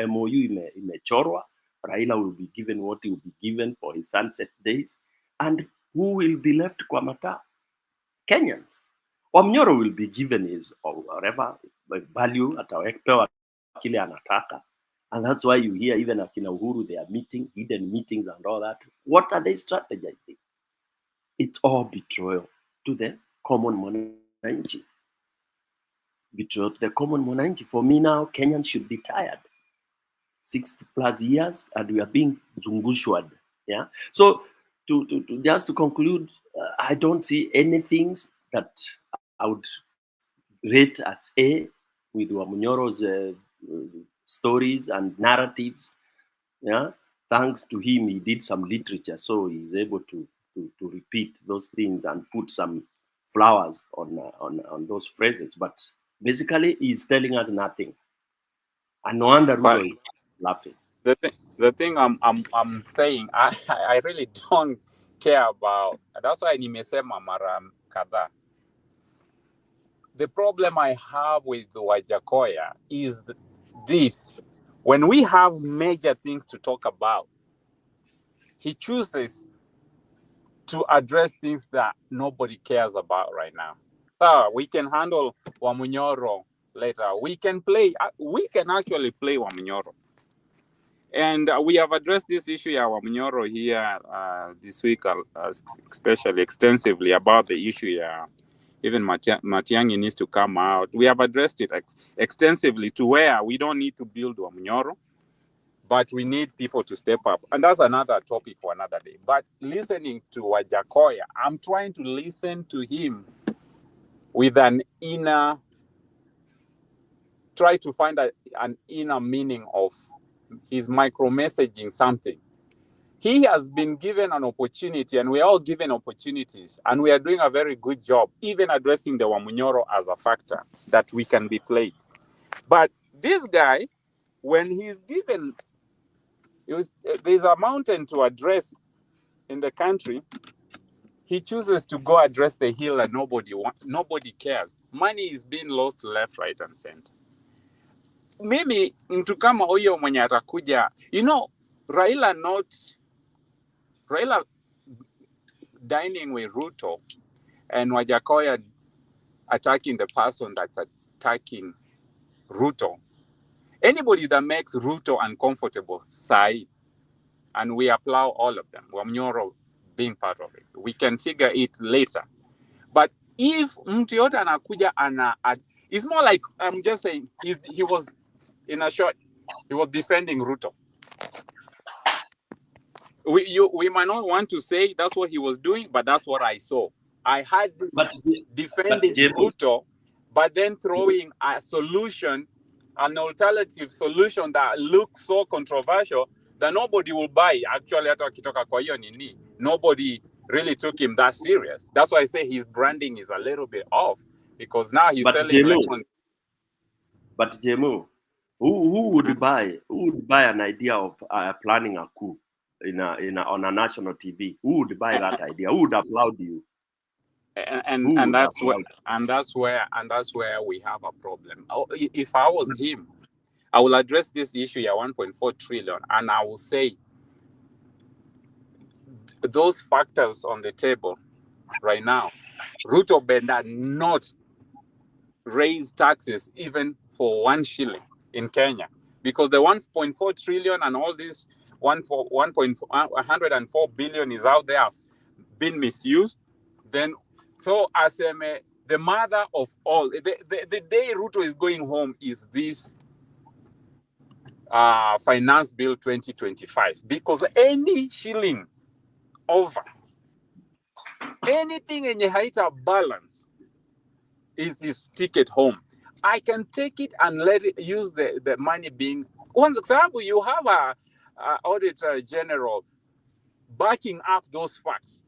MOU imechorwa. Raila will be given what he will be given for his sunset days. And who will be left kwa mata? Kenyans. Wamnyoro will be given his or whatever value atawekewa kile anataka. And that's why you hear even akina Uhuru, they are meeting, hidden meetings and all that. What are they strategizing? It's all betrayal to the common mwananchi. Betrayal to the common mwananchi. For me now, Kenyans should be tired. 60+ years and we are being zungushwad. Yeah. So to just to conclude, I don't see anything that I would rate as A with Wamunyoro's stories and narratives. Yeah. Thanks to him, he did some literature, so he's able to repeat those things and put some flowers on those phrases. But basically, he's telling us nothing. And no wonder Ruto is laughing. The thing I'm saying, I really don't care about. That's why nimesema mara kadhaa. The problem I have with Wajakoya is this: when we have major things to talk about, he chooses to address things that nobody cares about right now. So we can handle Wamunyoro later. We can actually play Wamunyoro. And we have addressed this issue of Wamunyoro here this week, especially extensively about the issue. Even Matiang'i needs to come out. We have addressed it extensively to where we don't need to build Wamunyoro, but we need people to step up. And that's another topic for another day. But listening to Wajakoya, I'm trying to listen to him with try to find an inner meaning of his micro-messaging something. He has been given an opportunity, and we're all given opportunities, and we are doing a very good job, even addressing the Wamunyoro as a factor that we can be played. But this guy, when he's given, there's a mountain to address in the country, he chooses to go address the hill that nobody cares. Money is being lost left, right, and center. Mimi mtu kama huyo mwenye atakuja, you know, Raila dining with Ruto and Wajakoya attacking the person that's attacking Ruto. Anybody that makes Ruto uncomfortable, say, and we applaud all of them. Wamnyoro being part of it. We can figure it later. But if mtu yote anakuja it's more like, I'm just saying, he was, in a short, he was defending Ruto. We might not want to say that's what he was doing, but that's what I saw. I had defending Ruto, but then throwing a solution, an alternative solution that looks so controversial that nobody will buy. Actually, nobody really took him that serious. That's why I say his branding is a little bit off, because now he's selling lemon. But Jemo, who would buy an idea of planning a coup on a national TV? Who would buy that idea? Who would applaud you? And that's where we have a problem. If I was him, I will address this issue at 1.4 trillion, and I will say those factors on the table right now. Ruto better not raise taxes even for 1 shilling in Kenya, because the 1.4 trillion and all this 104 billion is out there being misused. Then, so as the mother of all, the day Ruto is going home is this finance bill 2025, because any shilling over, anything in a heighter balance is his ticket home. I can take it and let it use the money being. One example, you have a auditor general backing up those facts,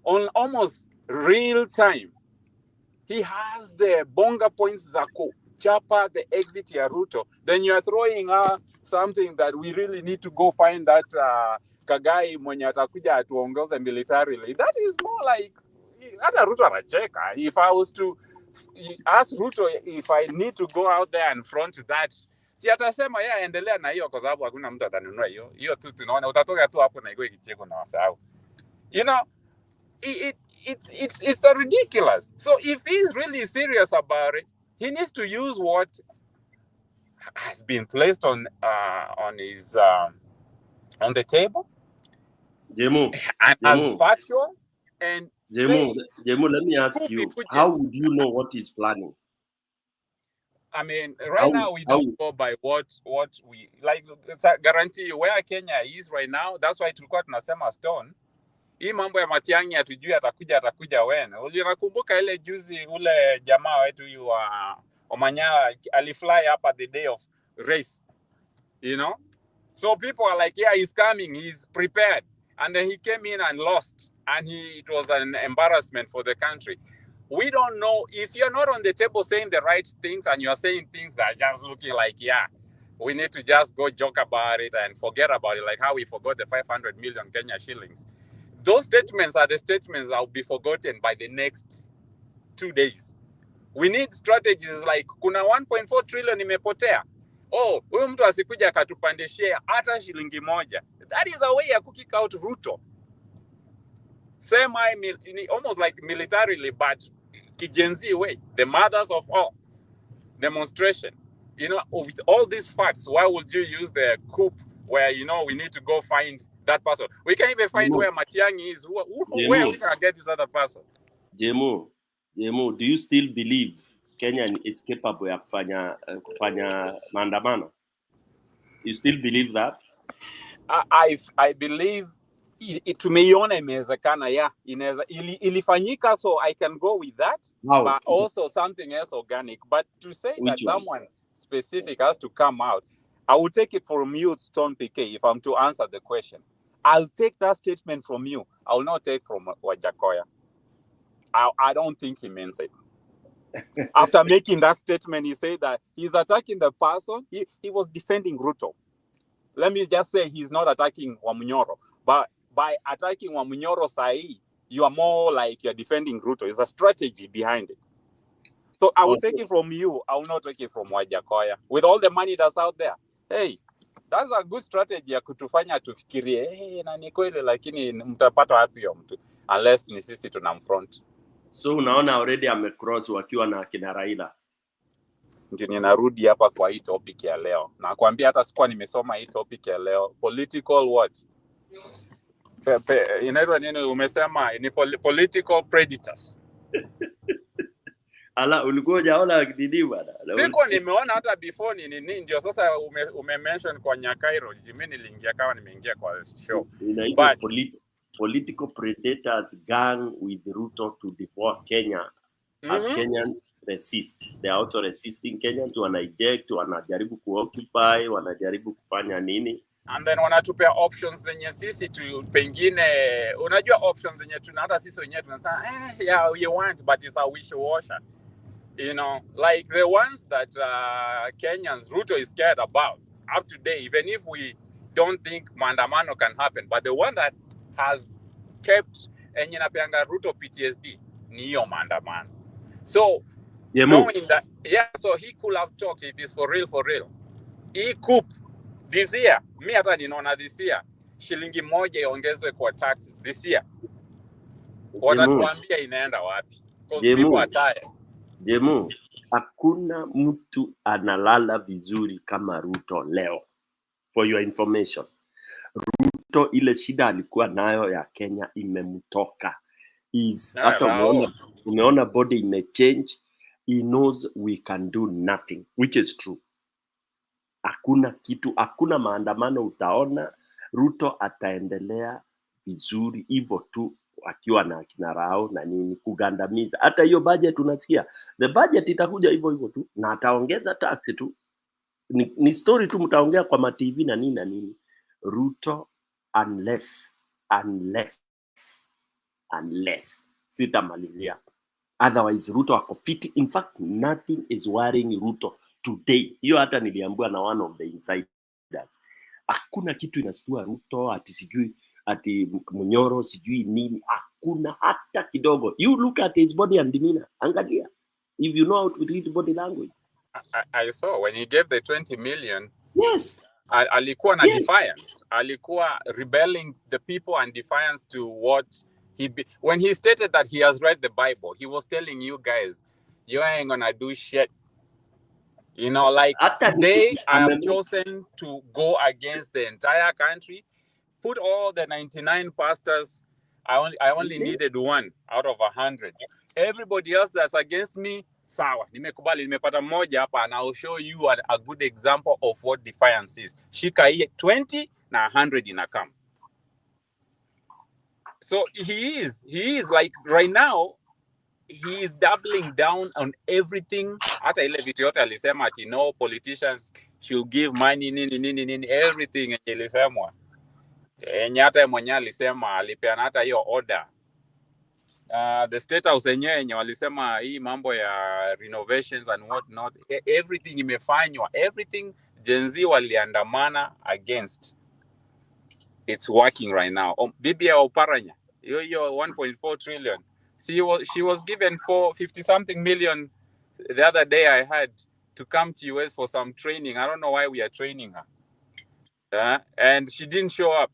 on almost real time. He has the bonga points Zako, Chapa, the exit ya Ruto. Then you are throwing something that we really need to go find that Kagai mwenye atakuja atuongoze militarily. That is more like, hata Ruto anacheka. If I was to ask Ruto if I need to go out there and front that, si atasema endelea na hiyo kwa sababu hakuna mtu atanunua hiyo. Hiyo tu tunaona utatoka tu hapo na iko kicheko na wasahau. It's a ridiculous. So if he's really serious about it, he needs to use what has been placed on his on the table, Jemo, and as factual. And Jemo, let me ask you, how would you know what he's planning? I mean, right now we don't go by what we like. Guarantee where Kenya is right now. That's why tulikuwa tunasema Stone. Hii mambo ya Matiang'i hatujui atakuja when. Unakumbuka ile juzi ule jamaa wetu huyu wa Omanyala alifly up at the day of race, So people are like, he's coming, he's prepared. And then he came in and lost. And it was an embarrassment for the country. We don't know if you're not on the table saying the right things and you're saying things that are just looking like, we need to just go joke about it and forget about it, like how we forgot the 500 million Kenya shillings. Those statements are the statements that will be forgotten by the next 2 days. We need strategies like, kuna 1.4 trillion imepotea. Huyu mtu asikuja akatupandishia hata shilingi moja. That is a way ya kick out Ruto. Almost like militarily, but kijenzi way. The mothers of all. Demonstration. With all these facts, why would you use the coup where, we need to go find that person? We can even find where Matiang'i is. Where we can get this other person? Jemo, do you still believe Kenya is capable of kufanya maandamano? You still believe that? I believe tumeiona imewezekana, ilifanyika, so I can go with that. How? But also something else organic. But to say that someone specific has to come out, I will take it from you, Stone PK, if I'm to answer the question. I'll take that statement from you. I will not take from Wajakoya. I don't think he means it. After making that statement, he said that he's attacking the person. He was defending Ruto. Let me just say he's not attacking Wamunyoro. But by attacking Wamunyoro Sai, you are more like you're defending Ruto. It's a strategy behind it. So I will take it from you. I will not take it from Wajakoya. With all the money that's out there. Hey, that's a good strategy ya kutufanya tufikirie, na ni kweli lakini mtapata wapi hiyo mtu unless ni sisi tunamfront. So unaona already amecross wakiwa na kina Raila. Ndio ninarudi hapa kwa hii topic ya leo. Nakwambia hata sikuwa nimesoma hii topic ya leo. Political what? inaitwa nini umesema ni political predators. Ala, ulikuwa hujaona nini bwana? Siko nimeona hata before nini ndio sasa ume-mention kwa Nyakairo. Mimi niliingia kama nimeingia kwa show. Inaitwa political predators gang with Ruto to devour Kenya as Kenyans resist. They are also resisting Kenyans, wana Inject, wanajaribu kuoccupy, wanajaribu kufanya nini. And then wanatupea options zenye sisi tu pengine unajua options zenye tuna hata sisi wenyewe tunasema yeah you want but it's a wish washer. You know, like the ones that Kenyans Ruto is scared about up to date, even if we don't think maandamano can happen, but the one that has kept enyinapeanga Ruto PTSD ni hiyo maandamano. So knowing that, yeah, so he could have talked if it's for real. He could this year, mi hata ninaona this year shilingi moja iongezwe kwa taxes this year. Watatuambia inaenda wapi? Because people are tired. Jemu, hakuna mtu analala vizuri kama Ruto leo. For your information. Ruto ile shida alikuwa nayo ya Kenya imemtoka. Hata umeona body imechange. He knows we can do nothing, which is true. Hakuna maandamano utaona. Ruto ataendelea vizuri hivyo tu akiwa na kina Rao na nini kugandamiza. Hata hiyo budget unasikia. The budget itakuja hivyo tu na ataongeza tax tu. Ni story tu mtaongea kwa ma TV na nini. Ruto unless sitamalizia. Otherwise Ruto ako fit. In fact nothing is worrying Ruto today. Hiyo hata niliambiwa na one of the insiders. Hakuna kitu inastua Ruto ati sijui ati Munyoro sijui nini. Hakuna hata kidogo. You look at his body and demeanor. Angalia. If you know how to read body language. I saw when he gave the 20 million. Yes. Alikuwa na defiance. Alikuwa rebelling the people and defiance to what when he stated that he has read the Bible, he was telling you guys, you ain't gonna do shit. You know, like today I have chosen to go against the entire country. Put all the 99 pastors. I only needed one out of 100. Everybody else that's against me, sawa. Nimekubali, nimepata moja hapa, and I'll show you a good example of what defiance is. Shika hii 20 na 100 inakam. So he is like right now, he is doubling down on everything. Hata ile vitu yote alisema ati no politicians should give money nini everything ilisemwa. Hata mwenyewe alisema alipeana hata hiyo order. The state house yenyewe walisema hii mambo ya renovations and what not, everything imefanywa, everything Gen Z waliandamana against. It's working right now. Bibi ya Oparanya, hiyo 1.4 trillion. She was given 50 something million the other day I had to come to US for some training. I don't know why we are training her. And she didn't show up.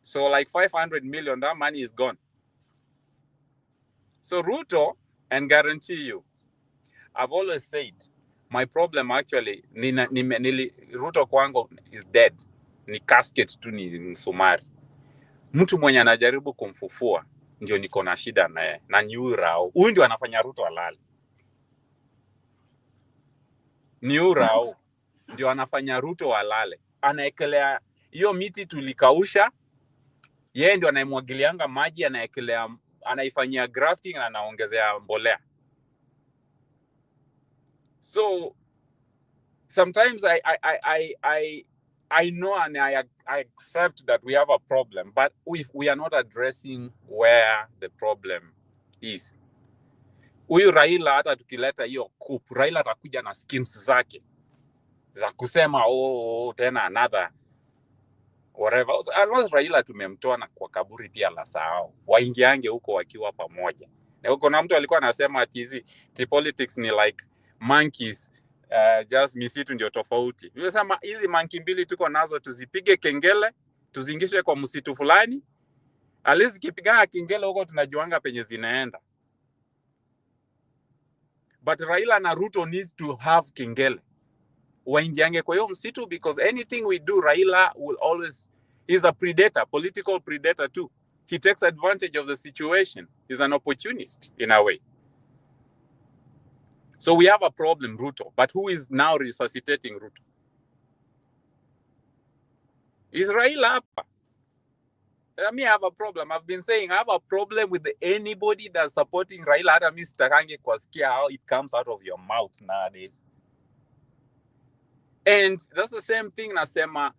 So like 500 million, that money is gone. So Ruto, and guarantee you, I've always said, my problem actually, Ruto kwangu is dead. Ni casket tu ni msumari. Mtu mwenye anajaribu kumfufua, ndio niko na shida naye. Na ni Rao. Huyu ndio anafanya Ruto alale. Ni Rao. Ndio anafanya Ruto alale. Anaekelea, hiyo miti tulikausha, yeye ndio anaimwagilianga maji, anaekelea, anaifanyia grafting na anaongezea mbolea. So sometimes I know and I accept that we have a problem, but we are not addressing where the problem is. Huyu Raila hata tukileta hiyo coup, Raila atakuja na schemes zake za kusema tena another whatever. Unless Raila tumemtoa na kwa kaburi pia la sao. Waingiange huko wakiwa pamoja. Na kuna mtu alikuwa anasema ati politics ni like monkeys, just misitu ndio tofauti. Nimesema hizi monkey mbili tuko nazo, tuzipige kengele, tuzingishe kwa msitu fulani. Alizi kipiga kengele huko tunajuanga penye zinaenda. But Raila na Ruto needs to have kengele. Waingiange kwa hiyo msitu, because anything we do, Raila will always He's a predator, political predator too. He takes advantage of the situation. He's an opportunist in a way. So we have a problem, Ruto. But who is now resuscitating Ruto? Is Raila. I mean, I have a problem. I've been saying I have a problem with anybody that's supporting Raila. Hata mimi sitakange kusikia how it comes out of your mouth nowadays. And that's the same thing nasema,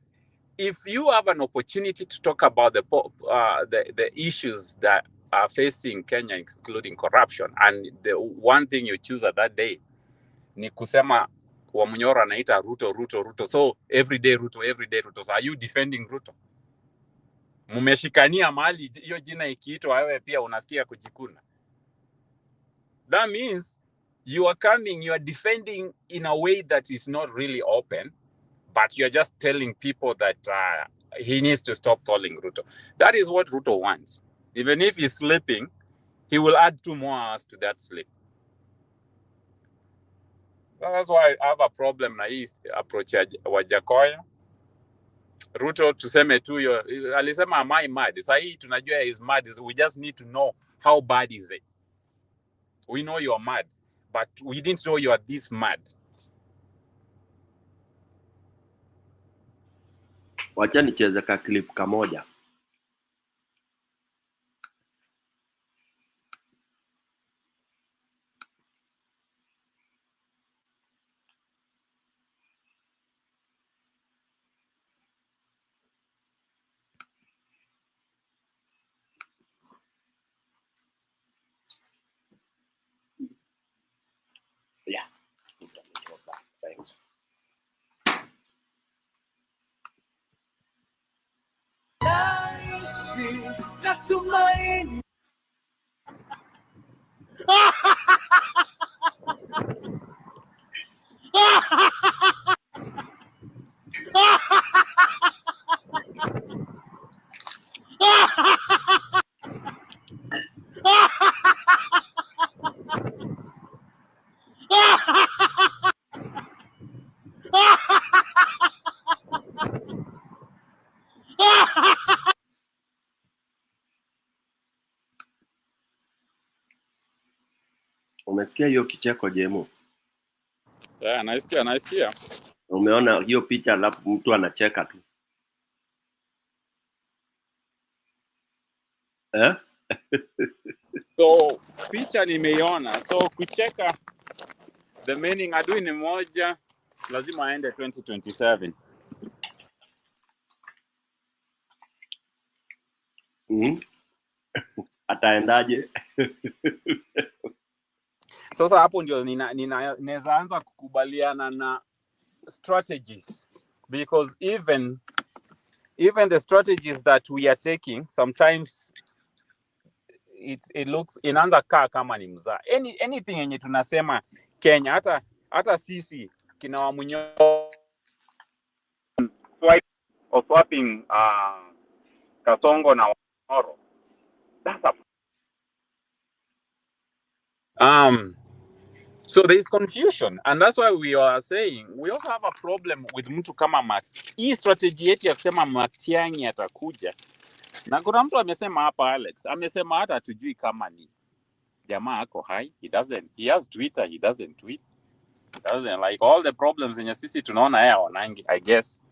if you have an opportunity to talk about the issues that are facing Kenya, including corruption, and the one thing you choose at that day ni kusema Wamunyoro anaita Ruto. So every day Ruto. So are you defending Ruto? Mumeshikania mali hiyo jina ikiitwa wewe pia unasikia kujikuna. That means you are defending in a way that is not really open, but you're just telling people that he needs to stop calling Ruto. That is what Ruto wants. Even if he's sleeping, he will add 2 more hours to that sleep. That's why I have a problem na hii approach ya Wajakoya. Ruto tuseme tu alisema am I mad? Sasa hii tunajua is mad. We just need to know how bad is it. We know you are mad, but we didn't know you are this mad. Wacha nicheze ka clip kamoja. Yeah. Thanks. Natumaini. Umesikia hiyo kicheko Jemo? Yeah, naisikia. Umeona hiyo picha alafu mtu anacheka tu. Eh? So picha nimeiona. So kucheka, the meaning adui ni moja, lazima aende 2027. Ataendaje? Sasa hapo ndio ninaweza anza kukubaliana na strategies, because even the strategies that we are taking sometimes it looks inaanza kaa kama ni mzaa. Anything yenye tunasema Kenya, hata sisi kina Wamunyoro swapping Kasongo na Wamunyoro. That's so there is confusion, and that's why we are saying we also have a problem with mtu kama hii strategy yetu ya kusema Matiang'i atakuja. Na kuna mtu amesema hapa, Alex amesema hata hatujui kama ni jamaa ako hai. He has Twitter, he doesn't tweet. He doesn't like all the problems zenye sisi tunaona yeye wanangi, I guess.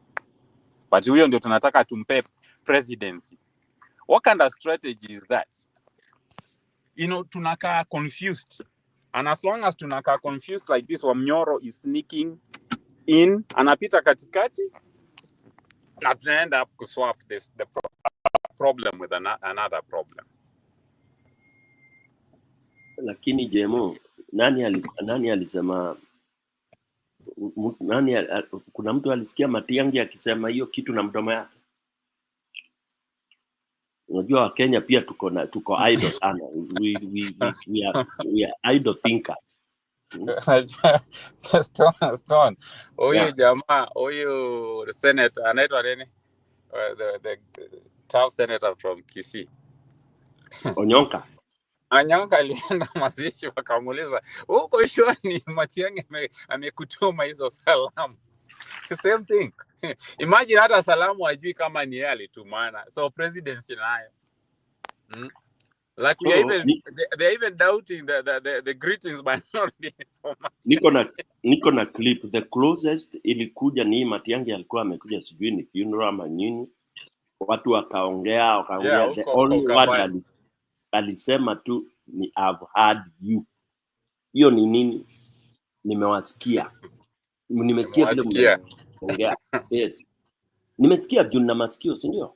But huyo ndio tunataka tumpe presidency. What kind of strategy is that? Tunakaa confused. And as long as tunakaa confused like this, Wamunyoro is sneaking in, anapita katikati, na tunaenda up kuswap the problem with another problem. Lakini Jemo, nani alisema kuna mtu alisikia Matiang'i akisema hiyo kitu na mdomo yake? Unajua Wakenya pia tuko idle sana. We are idle thinkers. Stone. Huyu jamaa, huyu senator anaitwa nini? The top senator from Kisii. Onyonka alienda mazishi wakamuuliza, "Uko sure ni Matiang'i amekutuma hizo salamu?" Same thing. Imagine hata salamu hajui kama ni yeye alitumana. So presidency nayo. Like we are even they're even doubting the greetings by not being formatted. Niko na clip. The closest ilikuja ni Matiang'i alikuwa amekuja sijui ni funeral ama nini. Watu wakaongea the only word alisema tu ni I've heard you. Hiyo ni nini? Nimewasikia. Nimesikia vile mnaongea. Yes. Nimesikia juu na masikio, si ndio?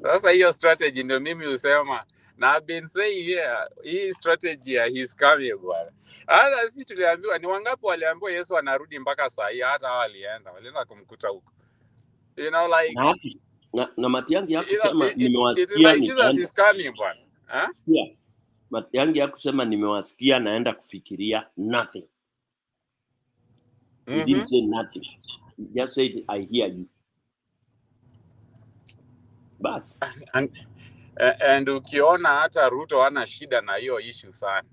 Sasa hiyo strategy ndio mimi usema na I've been saying hii strategy he's coming bwana. Hata sisi tuliambiwa ni wangapi waliambiwa Yesu anarudi mpaka saa hii, hata walienda kumkuta huko. You know, like na Matiang'i hakusema nimewasikia ni Jesus is coming bwana. Sikia. Matiang'i hakusema nimewasikia naenda kufikiria nothing. He didn't say nothing. He just said I hear you. Bas. And ukiona hata Ruto hana shida na hiyo issue sana.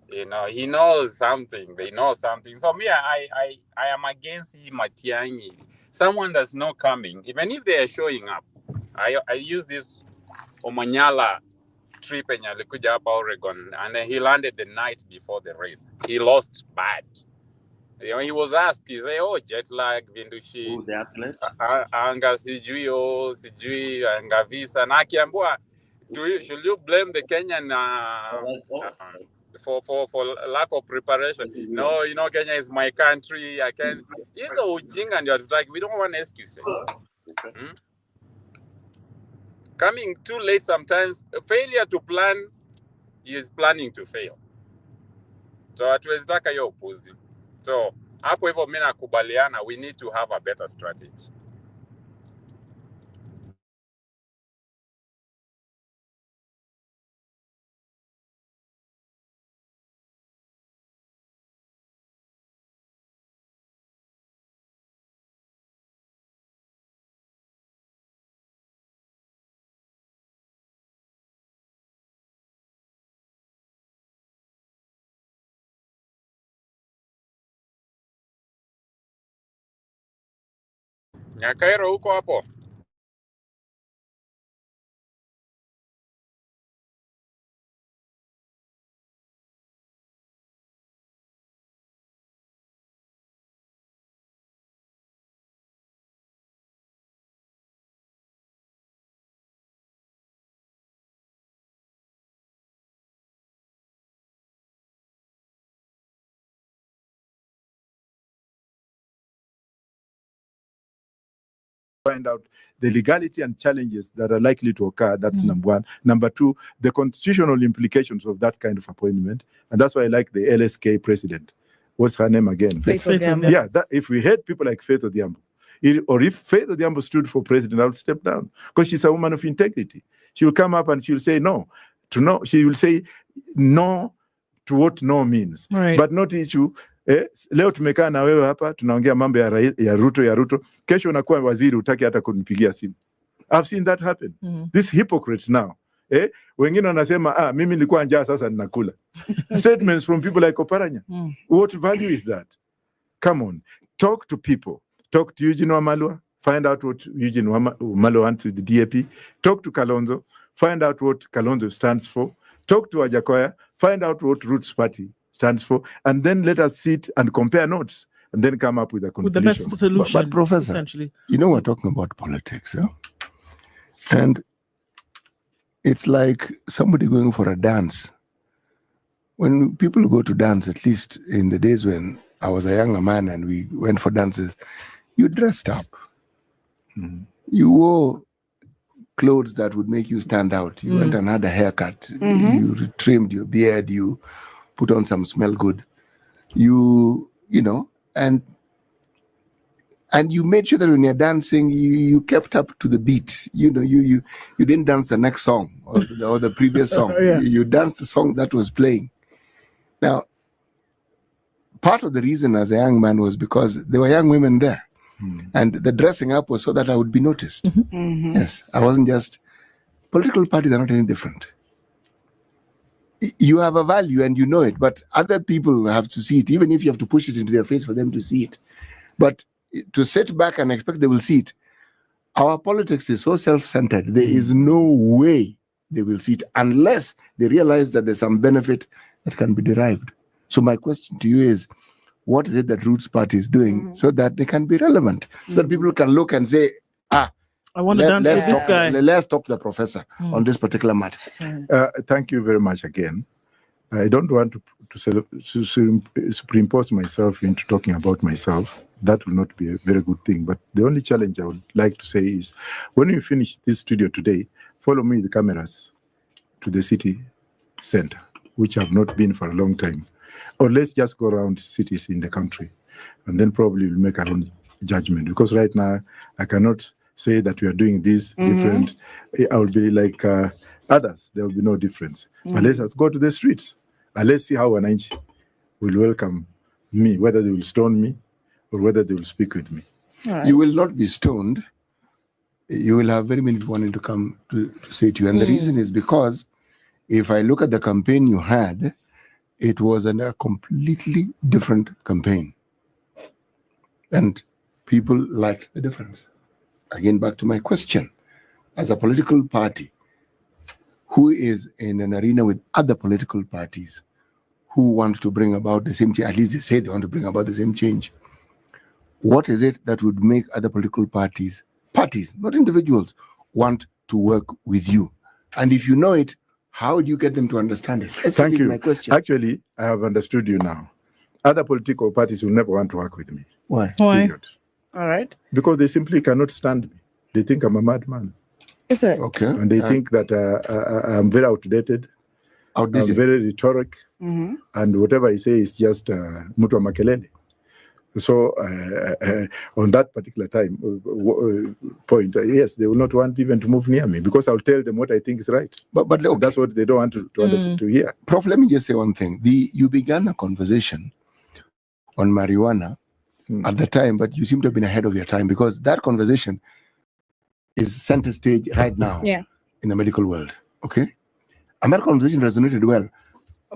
You know, he knows something. They know something. So me, I am against Matiang'i. Someone that's not coming, even if they are showing up. I use this Omanyala trip in alikuja hapa Oregon, and then he landed the night before the race. He lost bad. You know, he was asked, he said, oh, jet lag, vindushi, the athlete? Anga sijui, anga visa. Na akiambua, should you blame the Kenyan for lack of preparation? No, you know, Kenya is my country. I can. It's a ujinga and you're like, we don't want excuses. Coming too late sometimes, failure to plan is planning to fail. So hatuwezi taka hiyo upuzi. So hapo hivyo mimi nakubaliana, we need to have a better strategy. Nyakairo huko hapo. Find out the legality and challenges that are likely to occur. That's number one. Number two, the constitutional implications of that kind of appointment. And that's why I like the LSK president. What's her name again? Faith Odhiambo. Yeah, if we had people like Faith Odhiambo, or if Faith Odhiambo stood for president, I would step down because she's a woman of integrity. She will come up and she will say no to no. She will say no to what no means, right. But not issue. Leo tumekaa na wewe hapa tunaongea mambo ya Ruto, kesho unakuwa waziri utaki hata kunipigia simu. I've seen that happen. These hypocrites now. Wengine wanasema mimi nilikuwa njaa sasa ninakula. Statements from people like Oparanya. What value is that? Come on, talk to people. Talk to Eugene Wamalwa, find out what Eugene Wamalwa wants with the DAP. Talk to Kalonzo, find out what Kalonzo stands for. Talk to Ajakoya, find out what Roots Party stands for, and then let us sit and compare notes and then come up with a conclusion. With the best solution, but Professor, essentially. You know, we're talking about politics, and it's like somebody going for a dance. When people go to dance, at least in the days when I was a younger man and we went for dances, you dressed up. You wore clothes that would make you stand out. You went and had a haircut. You trimmed your beard. You put on some smell good. You know, and you made sure that when you're dancing, you kept up to the beat. You know, you didn't dance the next song or the previous song. You danced the song that was playing. Now, part of the reason as a young man was because there were young women there. And the dressing up was so that I would be noticed. Yes, I wasn't just... Political parties are not any different. you have a value and you know it, but other people have to see it, even if you have to push it into their face for them to see it. But to sit back and expect they will see it, our politics is so self-centered. There is no way they will see it unless they realize that there's some benefit that can be derived. So my question to you is, what is it that Roots Party is doing so that they can be relevant, so that people can look and say, I want to dance with this guy. Let's talk to the professor on this particular matter. Thank you very much again. I don't want to superimpose myself into talking about myself. That will not be a very good thing. But the only challenge I would like to say is, when we finish this studio today, follow me with the cameras to the city center, which I've not been for a long time. Or let's just go around cities in the country, and then probably we'll make our own judgment. Because right now, I cannot say that we are doing this different. I will be like others. There will be no difference. But let us go to the streets, and let's see how mwananchi will welcome me, whether they will stone me or whether they will speak with me. Right. You will not be stoned. You will have very many people wanting to come to say to you. And the reason is because if I look at the campaign you had, it was a completely different campaign. And people liked the difference. Again, back to my question. As a political party who is in an arena with other political parties who want to bring about the same change, at least they say they want to bring about the same change, what is it that would make other political parties, not individuals, want to work with you? And if you know it, how do you get them to understand it? Thank you. My question. Actually, I have understood you now. Other political parties will never want to work with me. Why? Period. All right. Because they simply cannot stand me. They think I'm a madman. Is it? Okay. And they think that I'm very outdated. I'm very rhetoric. And whatever I say is just mutu wa makelele. So on that particular point, yes, they will not want even to move near me because I'll tell them what I think is right. But okay. That's what they don't want to understand, to hear. Prof, let me just say one thing. You began a conversation on marijuana at the time, but you seem to have been ahead of your time because that conversation is center stage right now in the medical world. Okay? And that conversation resonated well.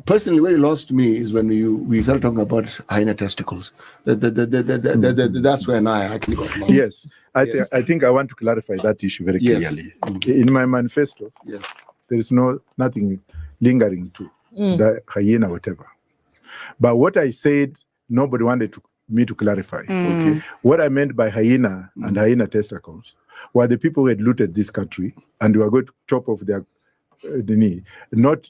Personally, where you lost me is when we started talking about hyena testicles. That's when I actually got lost. Yes, I think I want to clarify that issue very clearly. In my manifesto, there is nothing lingering to the hyena, whatever. But what I said, nobody wanted me to clarify. Okay. What I meant by hyena and hyena testicles were the people who had looted this country and were going to chop off their the knee, not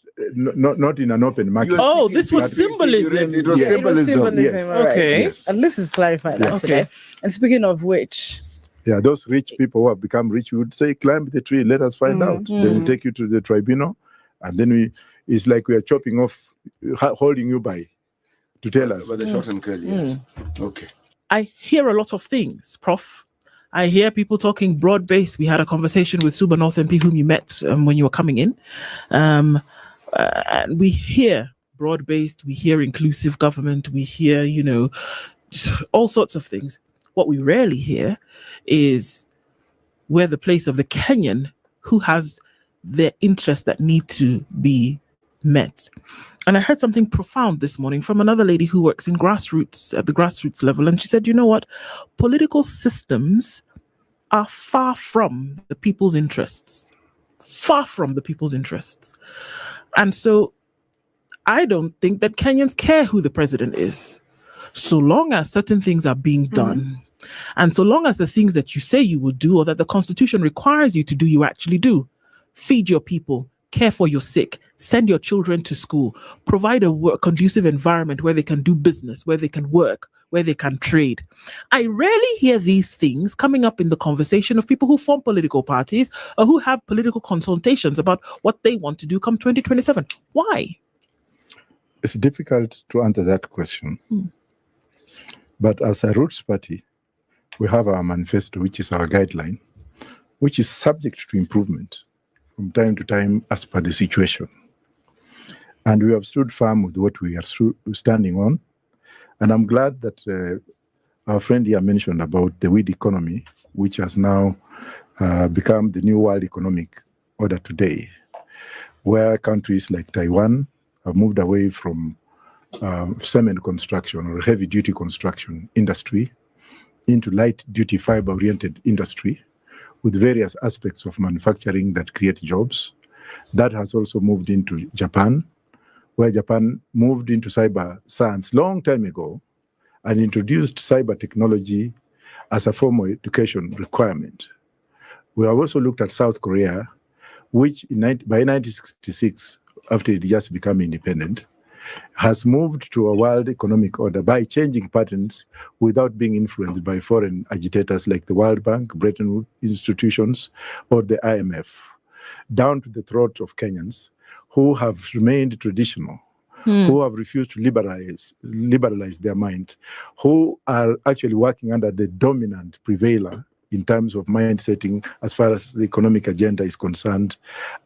in an open market. Oh, this was symbolism. It was symbolism. Yes. Okay. Yes. And this is clarified that today. And speaking of which, those rich people who have become rich would say, climb the tree, let us find out. Then we take you to the tribunal, and then it's like we are chopping off, holding you by to tell us. But the short and curly, yes. Okay. I hear a lot of things, Prof. I hear people talking broad-based. We had a conversation with Suba North MP, whom you met when you were coming in. And we hear broad-based, we hear inclusive government, we hear, all sorts of things. What we rarely hear is where the place of the Kenyan who has their interests that need to be met. And I heard something profound this morning from another lady who works in grassroots, at the grassroots level. And she said, you know what? Political systems are far from the people's interests. Far from the people's interests. And so I don't think that Kenyans care who the president is. So long as certain things are being done, and so long as the things that you say you will do or that the Constitution requires you to do, you actually do. Feed your people, care for your sick, send your children to school, provide a conducive environment where they can do business, where they can work, where they can trade. I rarely hear these things coming up in the conversation of people who form political parties or who have political consultations about what they want to do come 2027. Why? It's difficult to answer that question. But as a Roots Party, we have our manifesto, which is our guideline, which is subject to improvement from time to time as per the situation. And we have stood firm with what we are standing on. And I'm glad that our friend here mentioned about the weed economy, which has now become the new world economic order today, where countries like Taiwan have moved away from cement construction or heavy duty construction industry into light duty fiber oriented industry with various aspects of manufacturing that create jobs. That has also moved into Japan, where Japan moved into cyber science long time ago and introduced cyber technology as a formal education requirement. We have also looked at South Korea, which by 1966, after it just became independent, has moved to a world economic order by changing patterns without being influenced by foreign agitators like the World Bank, Bretton Woods institutions, or the IMF, down to the throat of Kenyans who have remained traditional, who have refused to liberalize their mind, who are actually working under the dominant prevailer in terms of mind setting as far as the economic agenda is concerned,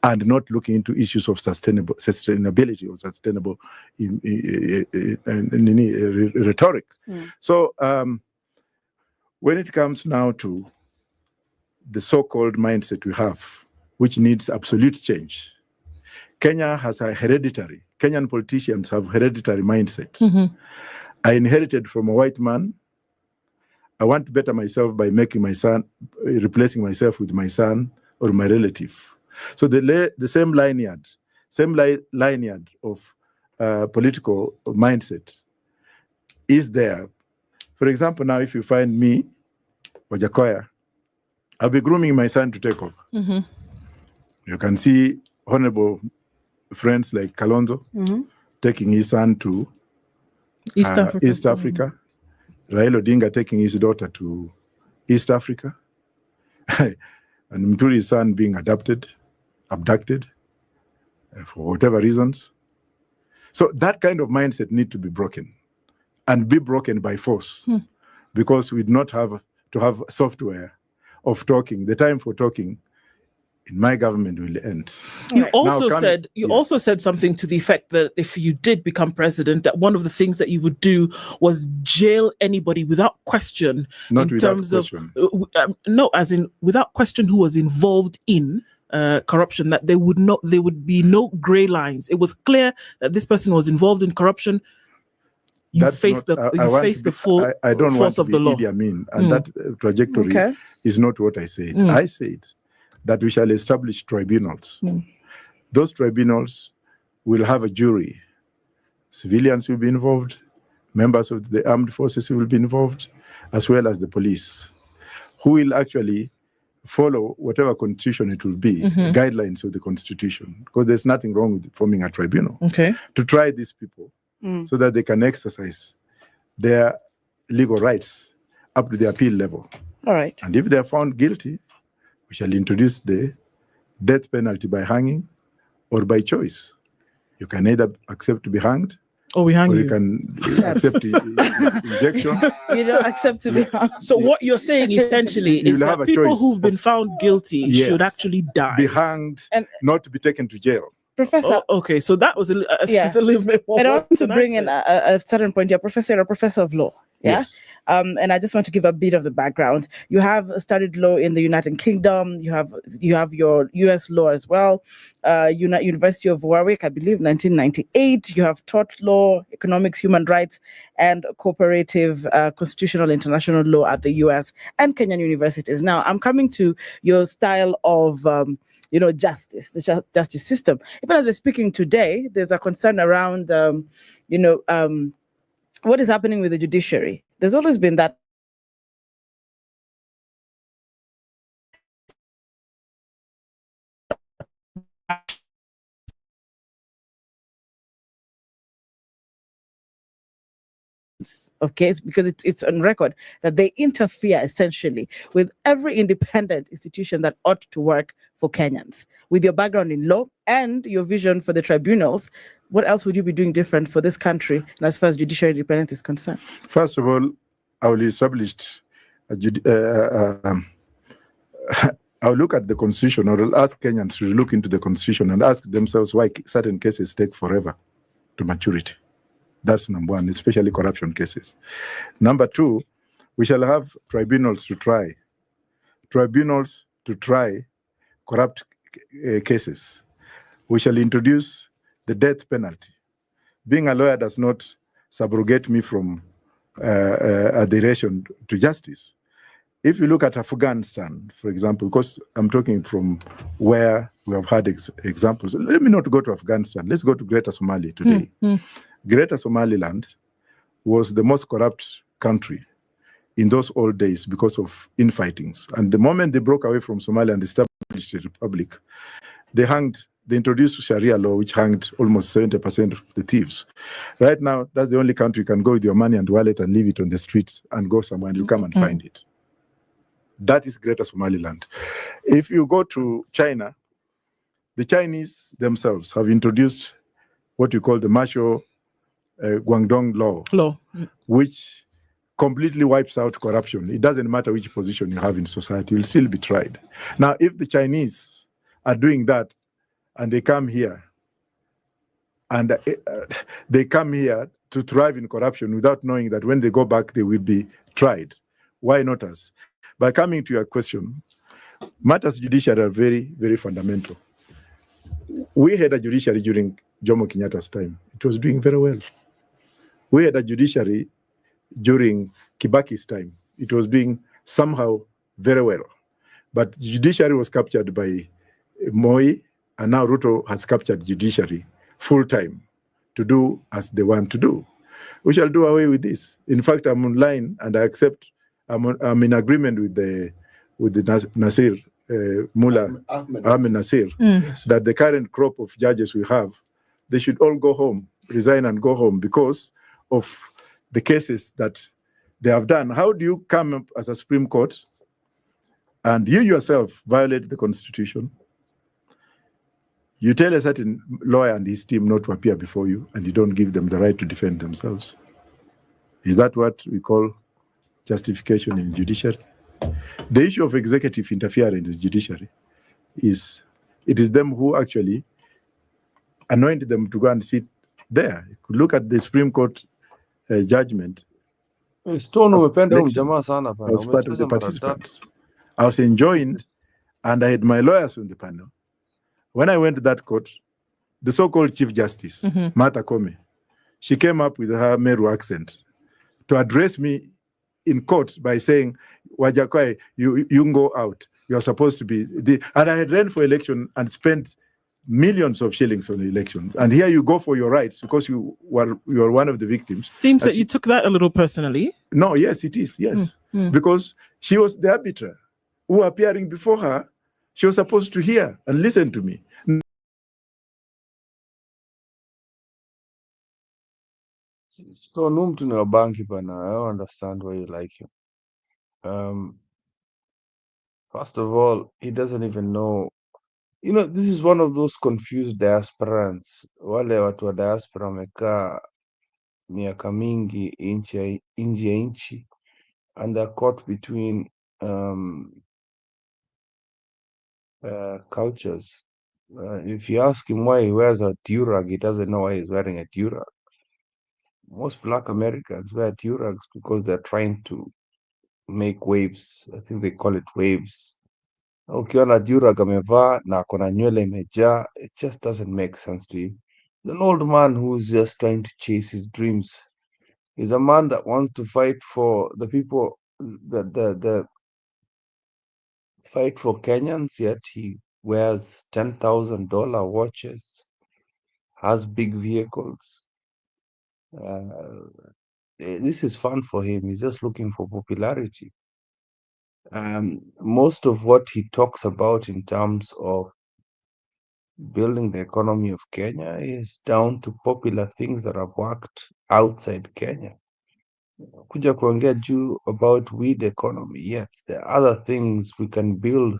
and not looking into issues of sustainability or sustainable rhetoric. So when it comes now to the so-called mindset we have, which needs absolute change, Kenya has a Kenyan politicians have hereditary mindset. I inherited from a white man. I want to better myself by making my son, replacing myself with my son or my relative. So the same lineage of political mindset is there. For example, now if you find me, Wajakoya, I'll be grooming my son to take over. You can see honorable friends like Kalonzo taking his son to East Africa. Raila Odinga taking his daughter to East Africa, and Mturi's son being abducted for whatever reasons. So that kind of mindset needs to be broken, and be broken by force, because we do not have to have software of talking. The time for talking in my government will end. You also said something to the effect that if you did become president, that one of the things that you would do was jail anybody without question. Not without question. No, as in without question who was involved in corruption. That there would be no gray lines. It was clear that this person was involved in corruption. You face the full I don't force want of the law. Idi Amin, and that trajectory is not what I said. I said that we shall establish tribunals. Those tribunals will have a jury. Civilians will be involved, members of the armed forces will be involved, as well as the police, who will actually follow whatever constitution it will be, the guidelines of the constitution, because there's nothing wrong with forming a tribunal to try these people so that they can exercise their legal rights up to the appeal level. All right. And if they are found guilty, we shall introduce the death penalty by hanging or by choice. You can either accept to be hanged, or you can accept injection. You don't accept to be hanged. So what you're saying essentially is that people who've been found guilty should actually die. Be hanged, and not to be taken to jail. Professor. Okay, so that was it's a little bit more. I want to bring in a certain point. You're a professor of law. Yeah. Yes. And I just want to give a bit of the background. You have studied law in the United Kingdom. You have your US law as well. University of Warwick, I believe, 1998. You have taught law, economics, human rights, and cooperative constitutional international law at the US and Kenyan universities. Now, I'm coming to your style of justice, the justice system. Even as we're speaking today, there's a concern around, what is happening with the judiciary. There's always been that of case, because it's on record that they interfere essentially with every independent institution that ought to work for Kenyans. With your background in law and your vision for the tribunals, what else would you be doing different for this country and as far as judicial independence is concerned? First of all, I will establish I'll look at the constitution, or I'll ask Kenyans to look into the constitution and ask themselves why certain cases take forever to maturity. That's number one, especially corruption cases. Number two, we shall have tribunals to try corrupt cases. We shall introduce the death penalty being a lawyer does not subrogate me from adheration to justice. If you look at Afghanistan, for example, because I'm talking from where we have had examples, let me not go to Afghanistan. Let's go to Greater Somalia today. Greater Somaliland was the most corrupt country in those old days because of infightings. And the moment they broke away from Somalia and established a republic, they introduced Sharia law, which hanged almost 70% of the thieves. Right now, that's the only country you can go with your money and wallet and leave it on the streets and go somewhere and you come and find it. That is Greater Somaliland. If you go to China, the Chinese themselves have introduced what you call the martial Guangdong law, which completely wipes out corruption. It doesn't matter which position you have in society, you'll still be tried. Now, if the Chinese are doing that and they come here and they come here to thrive in corruption without knowing that when they go back, they will be tried, why not us? By coming to your question, matters judiciary are very, very fundamental. We had a judiciary during Jomo Kenyatta's time. It was doing very well. We had a judiciary during Kibaki's time. It was doing somehow very well. But the judiciary was captured by Moi, and now Ruto has captured judiciary full-time to do as they want to do. We shall do away with this. In fact, I'm online and I accept, I'm in agreement with the Nasir, Mullah Ahmed Nasir, that the current crop of judges we have, they should all go home, resign and go home because of the cases that they have done. How do you come up as a Supreme Court and you yourself violate the Constitution? You tell a certain lawyer and his team not to appear before you, and you don't give them the right to defend themselves. Is that what we call justification in judiciary? The issue of executive interference in judiciary is, it is them who actually anoint them to go and sit there. You could look at the Supreme Court judgment. I was part of the participants. I was enjoined, and I had my lawyers on the panel. When I went to that court, the so-called Chief Justice, Martha Koome, she came up with her Meru accent to address me in court by saying, Wajakoya, you go out. You're supposed to be... And I had ran for election and spent millions of shillings on the election. And here you go for your rights because you are one of the victims. Seems that you took that a little personally. No, yes, it is, yes. Because she was the arbiter who appearing before her, she was supposed to hear and listen to me. So Num to know banky, but I don't understand why you like him. First of all, he doesn't even know. You know, this is one of those confused diasporans. Wale watu wa diaspora wamekaa miaka mingi nje ya nchi, and they're caught between cultures. If you ask him why he wears a durag, he doesn't know why he's wearing a durag. Most Black Americans wear durags because they're trying to make waves. I think they call it waves. Ukiona durag amevaa na akona nywele imejaa, it just doesn't make sense to him. An old man who's just trying to chase his dreams. He's a man that wants to fight for the people, the fight for Kenyans, yet he wears $10,000 watches, has big vehicles. This is fun for him. He's just looking for popularity. Most of what he talks about in terms of building the economy of Kenya is down to popular things that have worked outside Kenya. Kuja kuongea juu about weed economy, yet there are other things we can build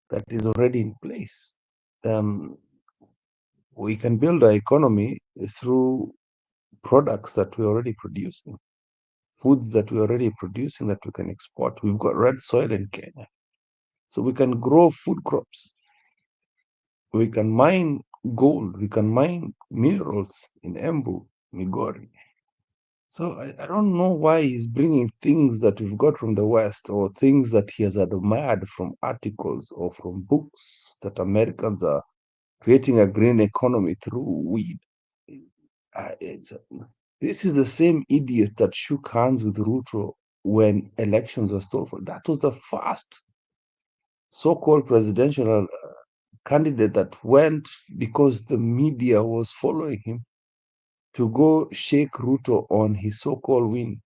that is already in place. We can build our economy through products that we're already producing, foods that we're already producing that we can export. We've got red soil in Kenya, so we can grow food crops. We can mine gold, we can mine minerals in Embu, Migori. So I don't know why he's bringing things that we've got from the West or things that he has admired from articles or from books that Americans are creating a green economy through weed. This is the same idiot that shook hands with Ruto when elections were stolen. That was the first so-called presidential candidate that went, because the media was following him, to go shake Ruto on his so-called win.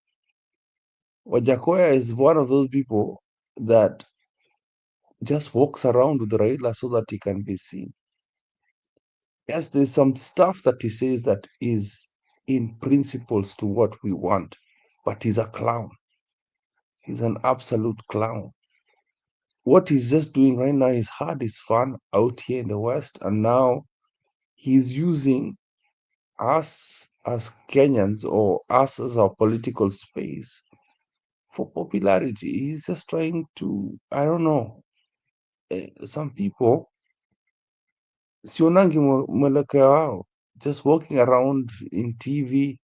Wajakoya is one of those people that just walks around with Raila so that he can be seen. Yes, there's some stuff that he says that is in principles to what we want, but he's a clown. He's an absolute clown. What he's just doing right now is had his fun out here in the West, and now he's using us as Kenyans or us as our political space for popularity. He's just trying to, I don't know, some people, sionangi mwelekeo wao, just walking around in TV,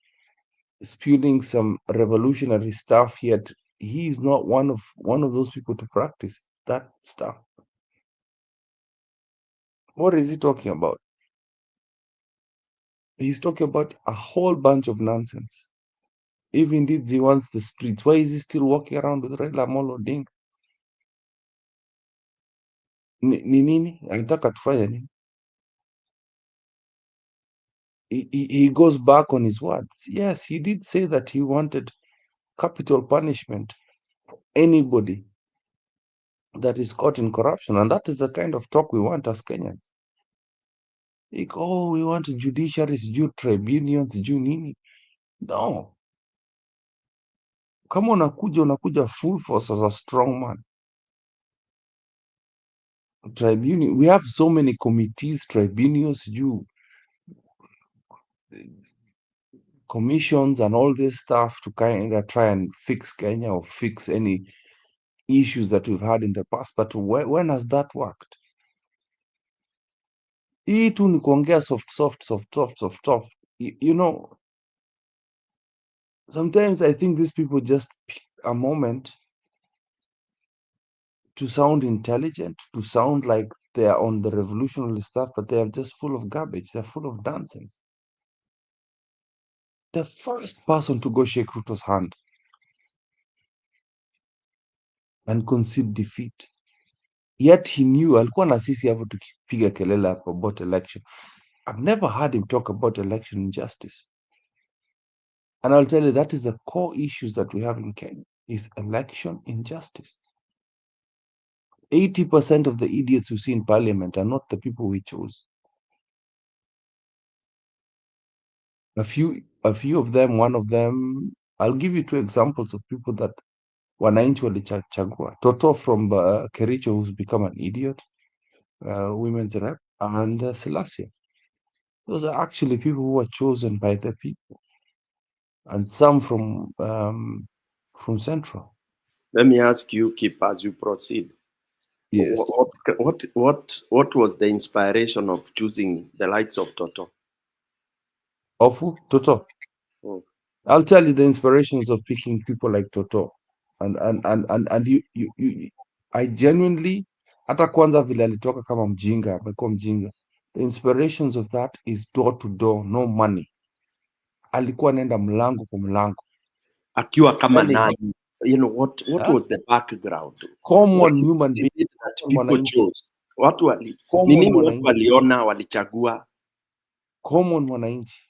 spewing some revolutionary stuff, yet he is not one of those people to practice that stuff. What is he talking about? He's talking about a whole bunch of nonsense. If indeed he wants the streets, why is he still walking around with Raila Amolo Odinga? Ni nini? Anataka tufanye nini? He goes back on his words. Yes, he did say that he wanted capital punishment for anybody that is caught in corruption, and that is the kind of talk we want as Kenyans. Like, oh, we want judiciaries, due tribunals, due nini. No. Kama unakuja full force as a strong man. Tribunal, we have so many committees, tribunals, due commissions and all this stuff to kind of try and fix Kenya or fix any issues that we've had in the past. But when has that worked? Hii tu ni kuongea soft. You know, sometimes I think these people just pick a moment to sound intelligent, to sound like they are on the revolutionary stuff, but they are just full of garbage. They're full of nonsense. The first person to go shake Ruto's hand and concede defeat, yet he knew alikuwa na sisi hapo tukipiga kelele hapo about election. I've never heard him talk about election injustice. And I'll tell you, that is the core issues that we have in Kenya, is election injustice. 80% of the idiots we see in parliament are not the people we chose. A few of them, one of them, I'll give you two examples of people that wananchi walichagua. Toto from Kericho, who's become an idiot, women's rep, and Selassie. Those are actually people who were chosen by the people, and some from Central. Let me ask you, Kip, as you proceed. Yes. What was the inspiration of choosing the likes of Toto? Of who? Toto. Oh. I'll tell you the inspirations of picking people like Toto, and you I genuinely, hata kwanza vile alitoka kama mjinga, amekuwa mjinga. The inspirations of that is door to door, no money. Alikuwa anaenda mlango kwa mlango. Akiwa kama nani? You know, what was the background? Common human being that people chose. Watu waliona walichagua. Common mwananchi.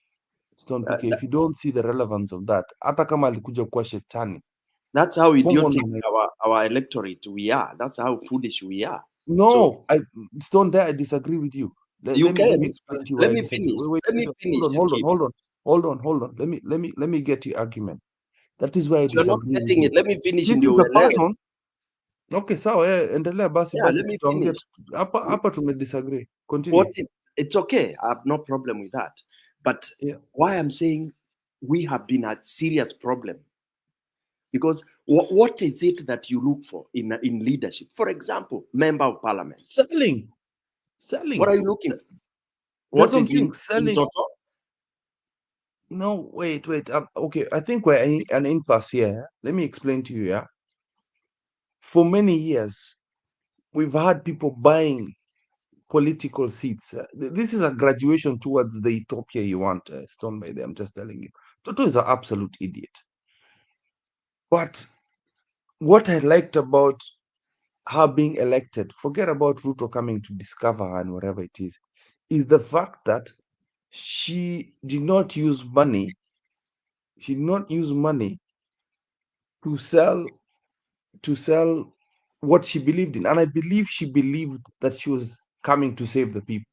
If you don't see the relevance of that, hata kama alikuja kuwa shetani. That's how idiotic our electorate we are. That's how foolish we are. No, so, I disagree with you. Let me explain to you. Let me finish. Let me finish. Hold on. Let me get your argument. That is why I disagree. You're not getting it. Let me finish. This is the person. Okay, sawa, endelea basi basi. Let me finish. Hapa tume-disagree. Continue. It's okay. I have no problem with that. But why I'm saying we have been a serious problem. Because what is it that you look for in leadership? For example, member of parliament. Selling. What are you looking for? What is selling? No, wait. Okay, I think we're in an impasse here. Let me explain to you, yeah? For many years, we've had people buying political seats. This is a graduation towards the utopia you want, Stone by I'm just telling you. Toto is an absolute idiot. But what I liked about her being elected, forget about Ruto coming to discover her and whatever it is the fact that she did not use money. She did not use money to sell what she believed in. And I believe she believed that she was coming to save the people.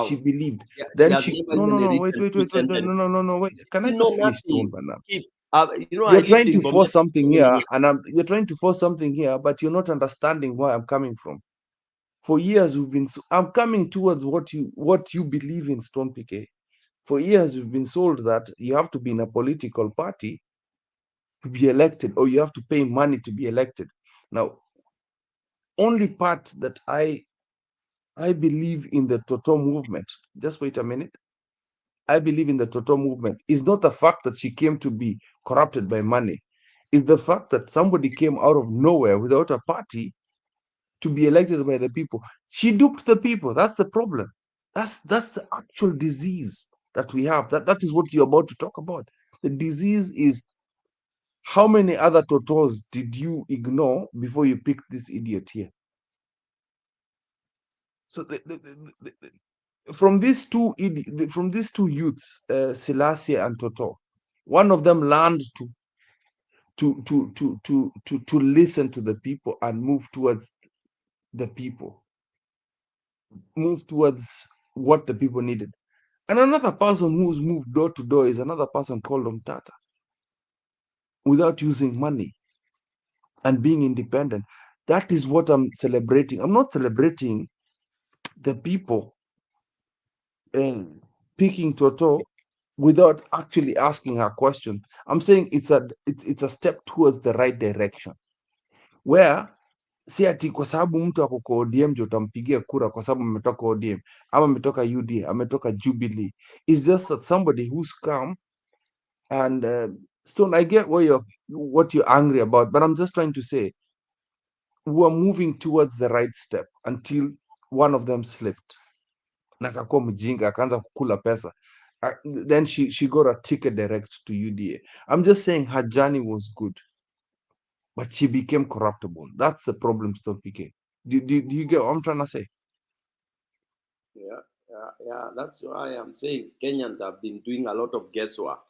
She How? believed. Yeah, she Then has she never even wait, written two sentences. no, wait. Can I You know just finish, Stone nothing. Bana? Keep, I You're lived trying in to Bomet force for so something many here, years. and you're trying to force something here, but you're not understanding where I'm coming from. For years we've been. I'm coming towards what you believe in, Stone PK. For years we've been sold that you have to be in a political party to be elected, or you have to pay money to be elected. Now, only part that I believe in the Toto movement. Just wait a minute. I believe in the Toto movement is not the fact that she came to be corrupted by money. It's the fact that somebody came out of nowhere without a party to be elected by the people. She duped the people. That's the problem. That's the actual disease that we have. That is what you're about to talk about. The disease is how many other Totos did you ignore before you picked this idiot here? So from these two youths, Selassie and Toto, one of them learned to listen to the people and move towards the people, move towards what the people needed. And another person who's moved door to door is another person called Omtata, without using money and being independent. That is what I'm celebrating. I'm not celebrating the people picking Toto without actually asking her question. I'm saying it's a step towards the right direction, where si ati kwa sababu mtu ako kwa ODM ndio utampigia kura kwa sababu ametoka ODM ama ametoka UDA, ametoka Jubilee. It's just that somebody who's come and Stone, I get what you're angry about, but I'm just trying to say we are moving towards the right step until one of them slipped na akakuwa mjinga akaanza kukula pesa. Then she got a ticket direct to UDA. I'm just saying her journey was good, but she became corruptible. That's the problem, Stone PK. Do you get what I'm trying to say? Yeah. That's why I'm saying Kenyans have been doing a lot of guesswork.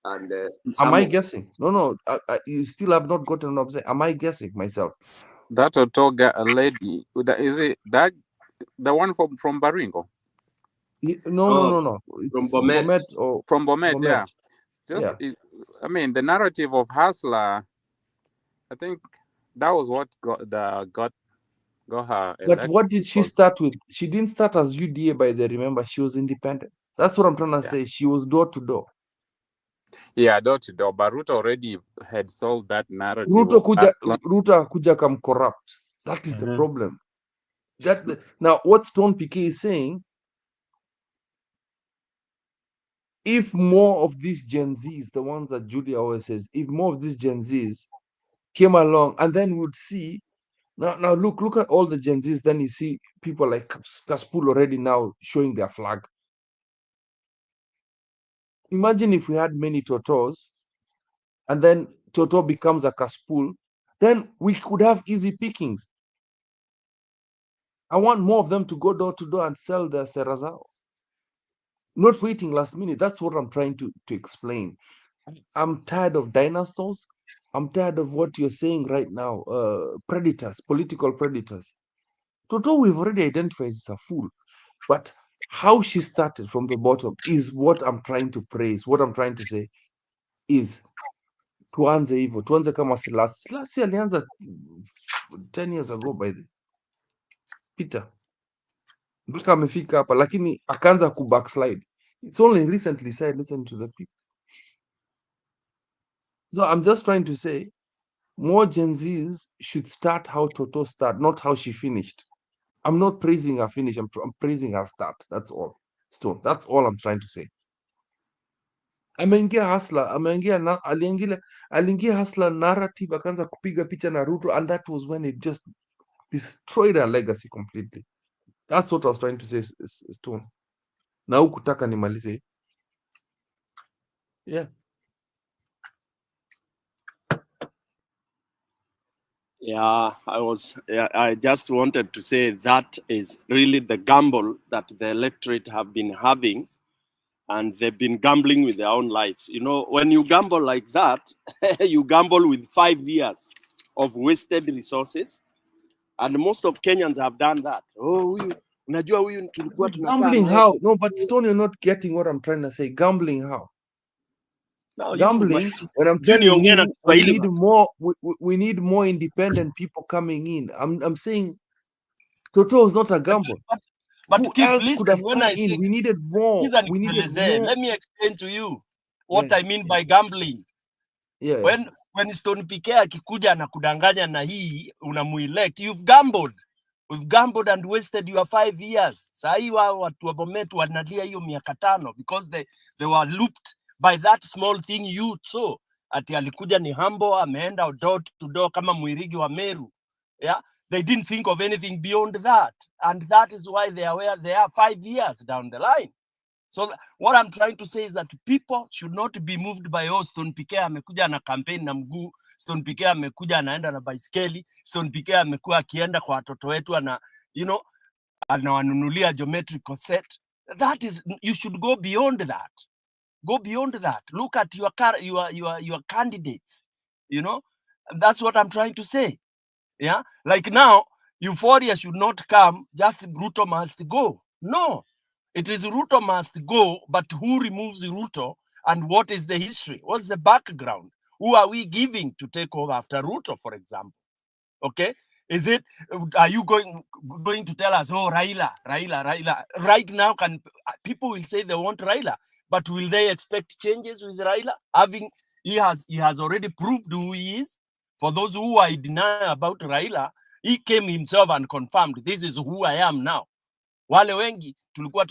And Am I guessing? No. You still have not gotten what I'm saying. Am I guessing myself? That Otoga lady, is it that the one from Baringo? No. It's from Bomet. From Bomet, yeah. Yeah. I mean, the narrative of Hustler, I think that was what got her elected. But what did she start with? She didn't start as UDA by the remember. She was independent. That's what I'm trying to say. She was door to door. Yeah, door to door. But Ruto already had sold that narrative. Ruto kuja come corrupt. That is the problem. Now what Stone PK is saying, if more of these Gen Zs, the ones that Julia always says, if more of these Gen Zs came along, and then we'd see now look at all the Gen Zs, then you see people like Kaspul already now showing their flag. Imagine if we had many Totos, and then Toto becomes a Kaspul, then we could have easy pickings. I want more of them to go door to door and sell their Serazao. Not waiting last minute. That's what I'm trying to explain. I'm tired of dinosaurs. I'm tired of what you're saying right now. Predators, political predators. Toto, we've already identified as a fool. But how she started from the bottom is what I'm trying to praise. What I'm trying to say is tuanze hivyo. Tuanze kama Selassie alianza 10 years ago by the Peter. Mpaka amefika hapa lakini akaanza ku backslide. It's only recently said listen to the people. So I'm just trying to say more Gen Zs should start how Toto started, not how she finished. I'm not praising her finish. I'm praising her start. That's all. Stone. That's all I'm trying to say. Ameingia Hustler, aliingia Hustler narrative, akaanza kupiga picha na Ruto, and that was when it just destroyed her legacy completely. That's what I was trying to say, Stone. Na hukutaka nimalize. Yeah. Yeah, I just wanted to say that is really the gamble that the electorate have been having, and they've been gambling with their own lives. You know, when you gamble like that, you gamble with 5 years of wasted resources, and most of Kenyans have done that. Oh, unajua huyu tulikuwa tunakaa Gambling naye. how? No, but Stone, you're not getting what I'm trying to say. Gambling how? No, Gambling, when I'm telling you, we need more independent people coming in. I'm saying Toto is not a gamble. But Who keep else could have listening when come I say, in? We needed more. We needed more. let me explain to you what Yeah. I mean by gambling. Yeah. When Stone Pike akikuja na kudanganya na hii unamuelect, you've gambled. We've gambled and wasted your 5 years. Sahi watu wa Bomet wanalia hiyo miaka 5 because they were looped by that small thing you saw. Ati alikuja ni humble, ameenda door to door kama Mwirigi wa Meru. Yeah, they didn't think of anything beyond that, and that is why they are where they are 5 years down the line. So what I'm trying to say is that people should not be moved by Stone Pike amekuja na campaign na mguu, Stone Pike amekuja anaenda na baiskeli, Stone Pike amekuwa akienda kwa watoto wetu anawanunulia geometrical set. That is, you should go beyond that. Go beyond that. Look at your candidates. You know, that's what I'm trying to say. Yeah, like now, euphoria should not come. Just Ruto must go. No, it is Ruto must go. But who removes Ruto, and what is the history? What's the background? Who are we giving to take over after Ruto, for example? Okay, are you going to tell us, oh, Raila? Right now, people will say they want Raila, but will they expect changes with Raila? He has already proved who he is. For those who are in denial about Raila, he came himself and confirmed, this is who I am now. Wale wengi tulikuwa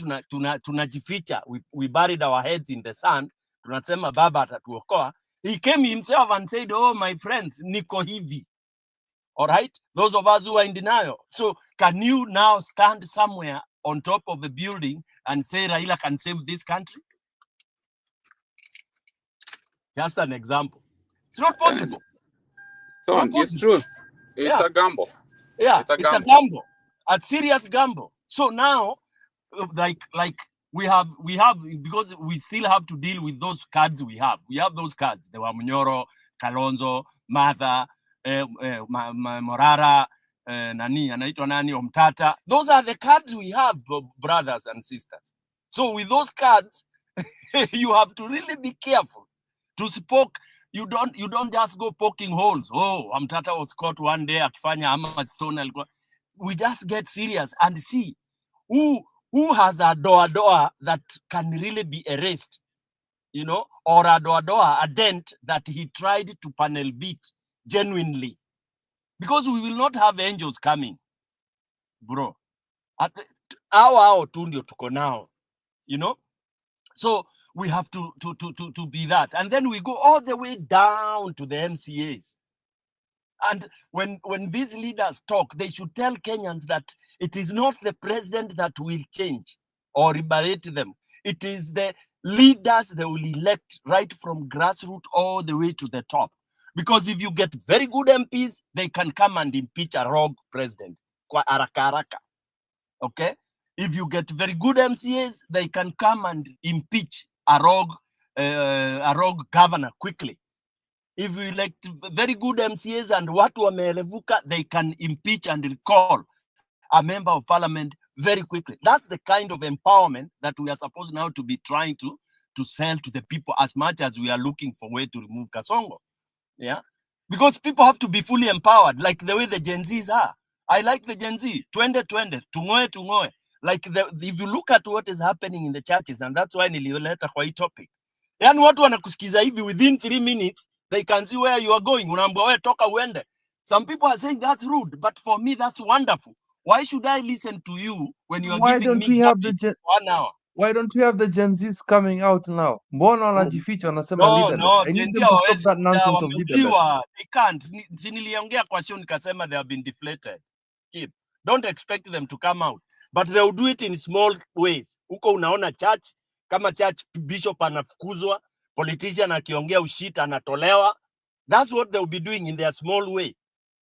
tunajificha, we buried our heads in the sand, tunasema baba atatuokoa. He came himself and said, oh, my friends, niko hivi. All right, those of us who are in denial. So can you now stand somewhere on top of a building and say Raila can save this country? Just an example. It's not possible. It's true. It's a gamble. Yeah, it's a gamble. A serious gamble. So now, like we have, because we still have to deal with those cards we have. We have those cards. There were Munyoro, Kalonzo, Martha, Morara, Omtata. Those are the cards we have, brothers and sisters. So with those cards, you have to really be careful to spoke. You don't just go poking holes. Oh, Omtata was caught one day akifanya Ahmad Stone. We just get serious and see who has a doa that can really be erased, you know, or a doa, a dent that he tried to panel beat genuinely. Because we will not have angels coming, bro. Our tu ndio tuko now, you know. So we have to be that, and then we go all the way down to the MCAs. And when these leaders talk, they should tell Kenyans that it is not the president that will change or liberate them. It is the leaders they will elect right from grassroots all the way to the top. Because if you get very good MPs, they can come and impeach a rogue president. Kwa haraka haraka. Okay? If you get very good MCAs, they can come and impeach a rogue governor quickly. If you elect very good MCAs and watu wameelevuka, they can impeach and recall a member of parliament very quickly. That's the kind of empowerment that we are supposed now to be trying to sell to the people, as much as we are looking for a way to remove Kasongo. Yeah, because people have to be fully empowered, like the way the Gen Zs are. I like the Gen Z. 2020, tungoe. Like if you look at what is happening in the churches, and that's why nilioleta kwa hii topic. Yani watu wanakusikiza hivi within 3 minutes. They can see where you are going. Unaambiwa wewe toka uende. Some people are saying that's rude, but for me that's wonderful. Why should I listen to you when you are giving me 1 hour? Why don't we have the Gen Zs coming out now? Mbona wanajificha wanasema leaderless? I need them to stop that nonsense of leaderless. They can't. Niliongea kwa show nikasema they have been deflated. Don't expect them to come out. but they'll do it in small ways. Huko unaona church, kama church bishop anafukuzwa, politician akiongea ushita anatolewa. That's what they'll be doing in their small way.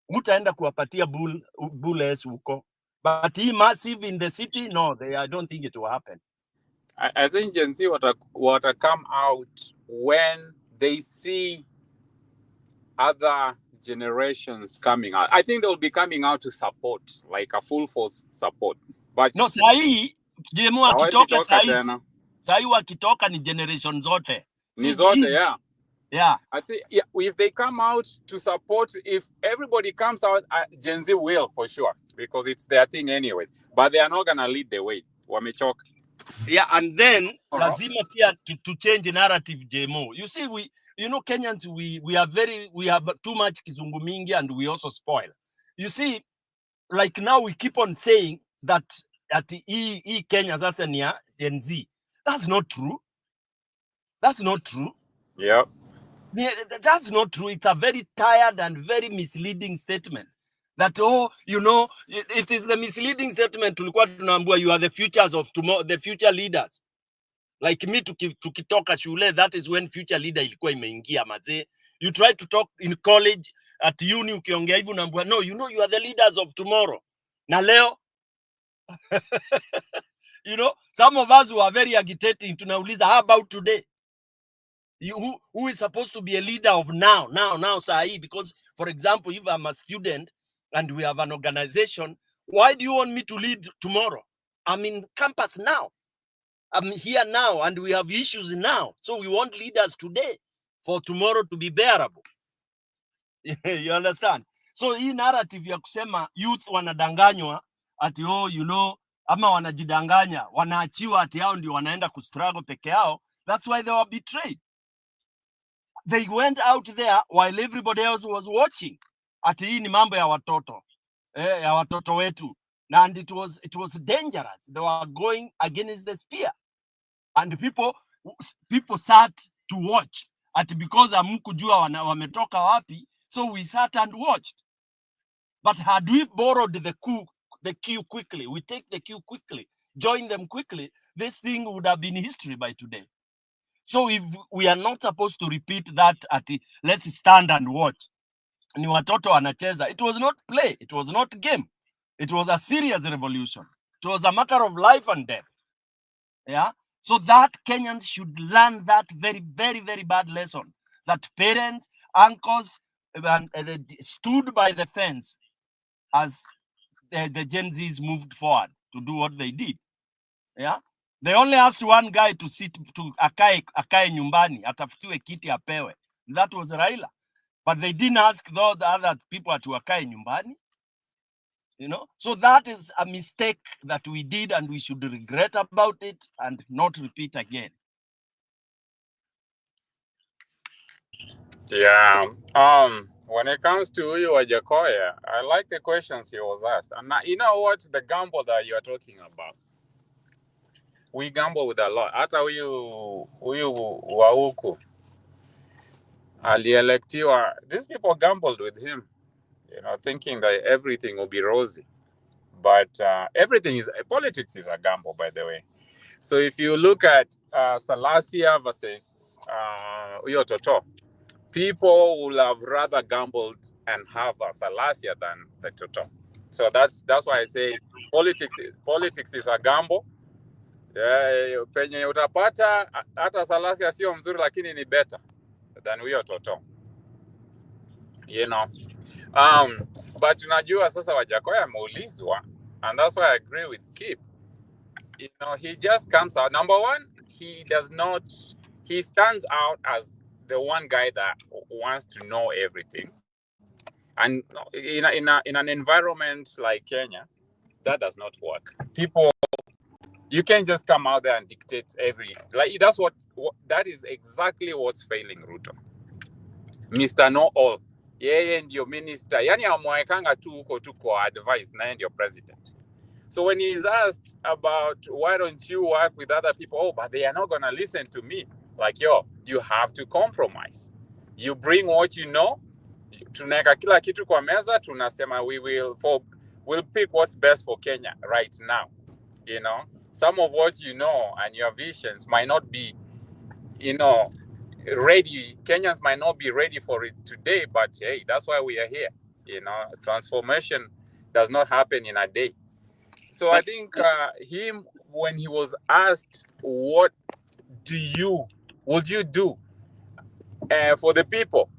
Mutaenda kuwapatia bulls huko. But he massive in the city, no, I don't think it will happen. I think Gen Z will come out when they see other generations coming out. I think they'll be coming out to support, like a full force support. But no, sahi JMO akitoka sahi wakitoka ni generation zote. Ni zote, yeah. Yeah. I think if they come out to support, if everybody comes out, Gen Z will for sure, because it's their thing anyways. But they are not gonna lead the way. Wamechoka. Yeah, and then lazima pia to change the narrative, JMO. You see, Kenyans, we have too much kizungu mingi and we also spoil. You see, like now we keep on saying that at Kenya sasa ni Gen Z. That's not true. That's not true. Yeah. That's not true. It's a very tired and very misleading statement. That, it is the misleading statement. You are the futures of tomorrow, the future leaders. Like me, tukitoka shule, that is when future leader ilikuwa imeingia maze. You try to talk in college, at uni, ukiongea hivi unaambiwa, no, you are the leaders of tomorrow. Na leo, some of us who are very agitating, tunauliza, how about today? Who is supposed to be a leader of now, sahi? Because, for example, if I'm a student and we have an organization, why do you want me to lead tomorrow? I'm in campus now. I'm here now and we have issues now. So we want leaders today for tomorrow to be bearable. You understand? So hii narrative ya kusema youth wanadanganywa ati ama wanajidanganya, wanaachiwa ati hao ndio wanaenda kustruggle peke yao. That's why they were betrayed. They went out there while everybody else was watching. Ati hii ni mambo ya watoto. Ya watoto wetu. And it was dangerous. They were going against the spear. And people sat to watch. Ati because hamkujua wametoka wapi, so we sat and watched. But had we borrowed the cue quickly, we take the cue quickly, join them quickly, this thing would have been history by today. So if we are not supposed to repeat that let's stand and watch. Ni watoto wanacheza. It was not play. It was not game. It was a serious revolution. It was a matter of life and death. Yeah. So that Kenyans should learn that very, very, very bad lesson. That parents, uncles, stood by the fence as the Gen Zs moved forward to do what they did. Yeah. They only asked one guy to sit to akae nyumbani, atafutiwe kiti apewe. That was Raila. But they didn't ask the other people to akae nyumbani. So that is a mistake that we did and we should regret about it and not repeat again. Yeah. When it comes to huyu Wajakoya, I like the questions he was asked. And you know what? The gamble that you are talking about. We gamble with a lot. Hata huyu wa huku alielectiwa. These people gambled with him, thinking that everything will be rosy. But politics is a gamble, by the way. So if you look at Salasia versus Uyo Toto, people will have rather gambled and have a Salasia than the Toto. So that's why I say politics is a gamble. Penye utapata hata Salasia sio mzuri lakini ni better than Uyo Toto. But tunajua sasa Wajakoya ameulizwa, and that's why I agree with Kip. He just comes out. Number one, he stands out as the one guy that wants to know everything. And in an environment like Kenya, that does not work. You can't just come out there and dictate that is exactly what's failing Ruto. Mr. Know All. Yeye ndio minister. Yani amwekanga tu huko tu kwa advice na ndio president. So when he's asked about why don't you work with other people, but they are not going to listen to me. Like, you have to compromise. You bring what you know. Tunaweka kila kitu kwa meza, tunasema we'll pick what's best for Kenya right now. You know, some of what you know and your visions might not be, ready. Kenyans might not be ready for it today, but hey, that's why we are here. Transformation does not happen in a day. So I think him, when he was asked, what would you do for the people?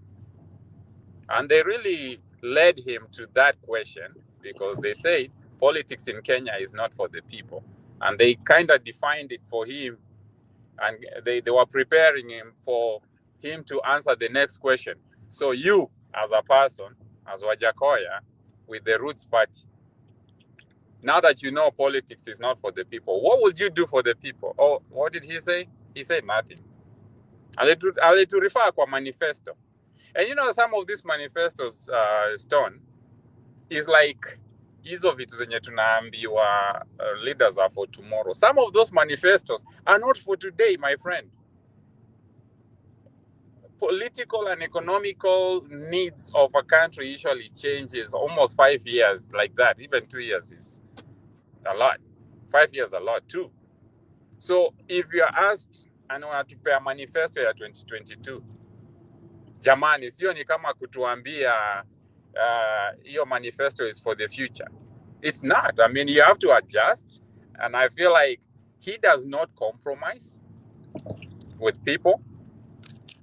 And they really led him to that question, because they said politics in Kenya is not for the people. And they kind of defined it for him, and they were preparing him for him to answer the next question. So you, as a person, as Wajakoya, with the Roots Party, now that you know politics is not for the people, what would you do for the people? Oh, what did he say? He said nothing. To refer to a manifesto. And some of these manifestos, Stone, is like hizo vitu zenye tunaambiwa leaders are for tomorrow. Some of those manifestos are not for today, my friend. Political and economical needs of a country usually changes almost 5 years, like that. Even 2 years is a lot. 5 years a lot too. So if you're asked and wanatupea manifesto ya 2022, jamani, sio ni kama kutuambia your manifesto is for the future. It's not. I mean, you have to adjust. And I feel like he does not compromise with people,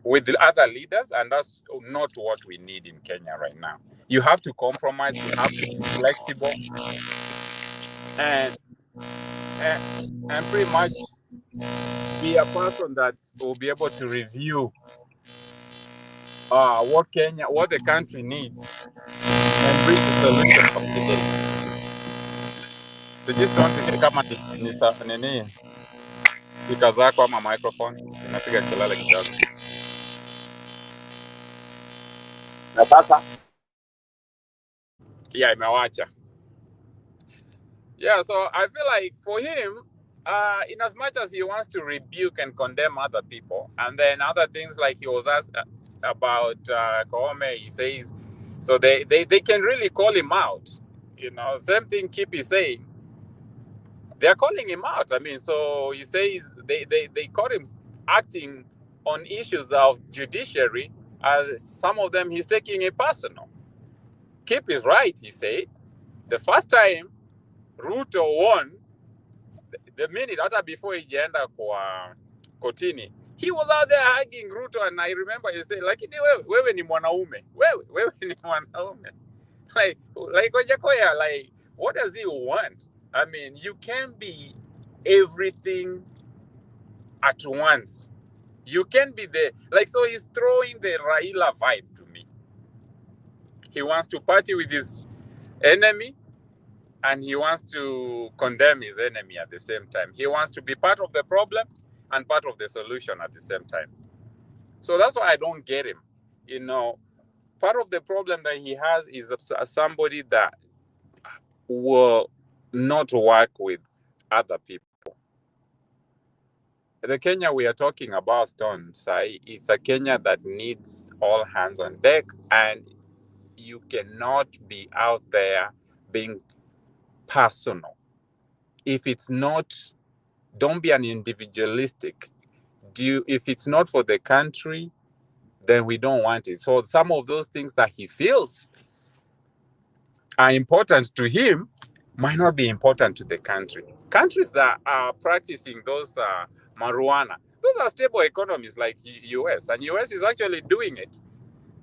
with the other leaders, and that's not what we need in Kenya right now. You have to compromise, you have to be flexible, and pretty much be a person that will be able to review what the country needs, and bring the solution of the day. So just don't think kama nini spika zako ama microphone inapiga kelele kidogo. Na sasa imewacha. Yeah, so I feel like for him, in as much as he wants to rebuke and condemn other people, and then other things like he was asked about Koome, he says, so they can really call him out. Same thing Kip is saying. They're calling him out. I mean, so he says they caught him acting on issues of judiciary, as some of them he's taking it personal. Kip is right, he said. The first time Ruto won, the minute after before he enda kwa kotini, he was out there hugging Ruto, and I remember he said, lakini wewe ni mwanaume. Wewe ni mwanaume. Like Wajakoya, like, what does he want? I mean, you can't be everything at once. You can't be there. Like, so he's throwing the Raila vibe to me. He wants to party with his enemy, and he wants to condemn his enemy at the same time. He wants to be part of the problem and part of the solution at the same time. So that's why I don't get him. Part of the problem that he has is somebody that will not work with other people. The Kenya we are talking about, Stone, Sai, it's a Kenya that needs all hands on deck, and you cannot be out there being personal. If it's not, don't be an individualistic. If it's not for the country, then we don't want it. So some of those things that he feels are important to him might not be important to the country. Countries that are practicing those marijuana, those are stable economies like US, and US is actually doing it.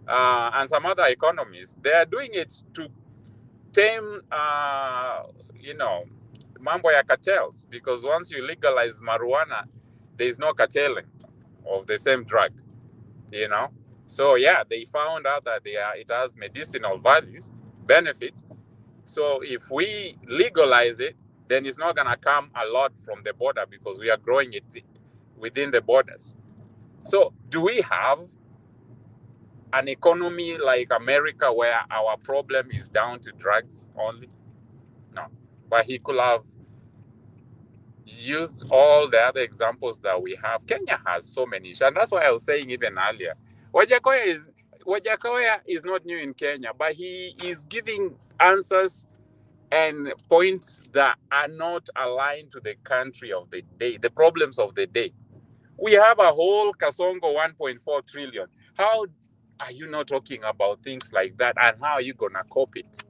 And some other economies, they are doing it to tame, mambo ya cartels, because once you legalize marijuana, there is no carteling of the same drug, So yeah, they found out that it has medicinal values, benefits. So if we legalize it, then it's not gonna come a lot from the border, because we are growing it within the borders. So do we have an economy like America where our problem is down to drugs only? No. But he could have used all the other examples that we have. Kenya has so many issues, and that's why I was saying even earlier, Wajakoya is not new in Kenya, but he is giving answers and points that are not aligned to the country of the day, the problems of the day. We have a whole Kasongo 1.4 trillion. How are you not talking about things like that? And how are you going to cope it?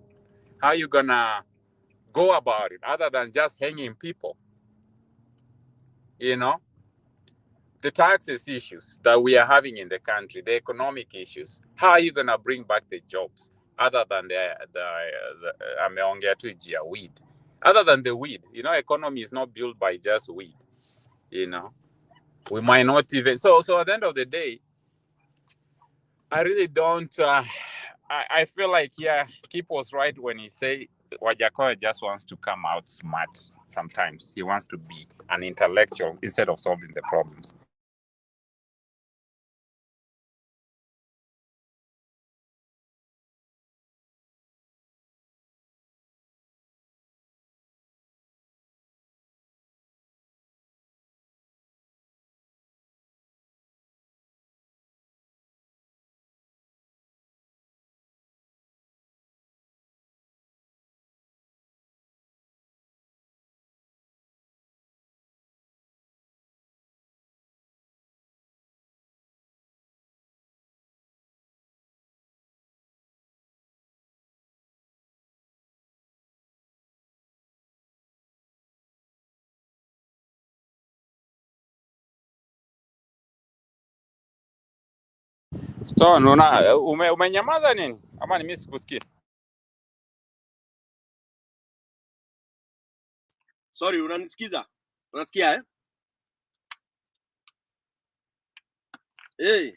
How are you going to go about it other than just hanging people? You know, the taxes issues that we are having in the country, the economic issues. How are you going to bring back the jobs other than the weed? Other than the weed, you know, economy is not built by just weed. You know, we might not even. So at the end of the day, I really don't. I feel like, yeah, Kip was right when he said Wajakoya just wants to come out smart sometimes. He wants to be an intellectual instead of solving the problems. So, umenyamaza nini? Ama ni mimi sikusikia? Sorry, unanisikiza? Unasikia eh? Hey.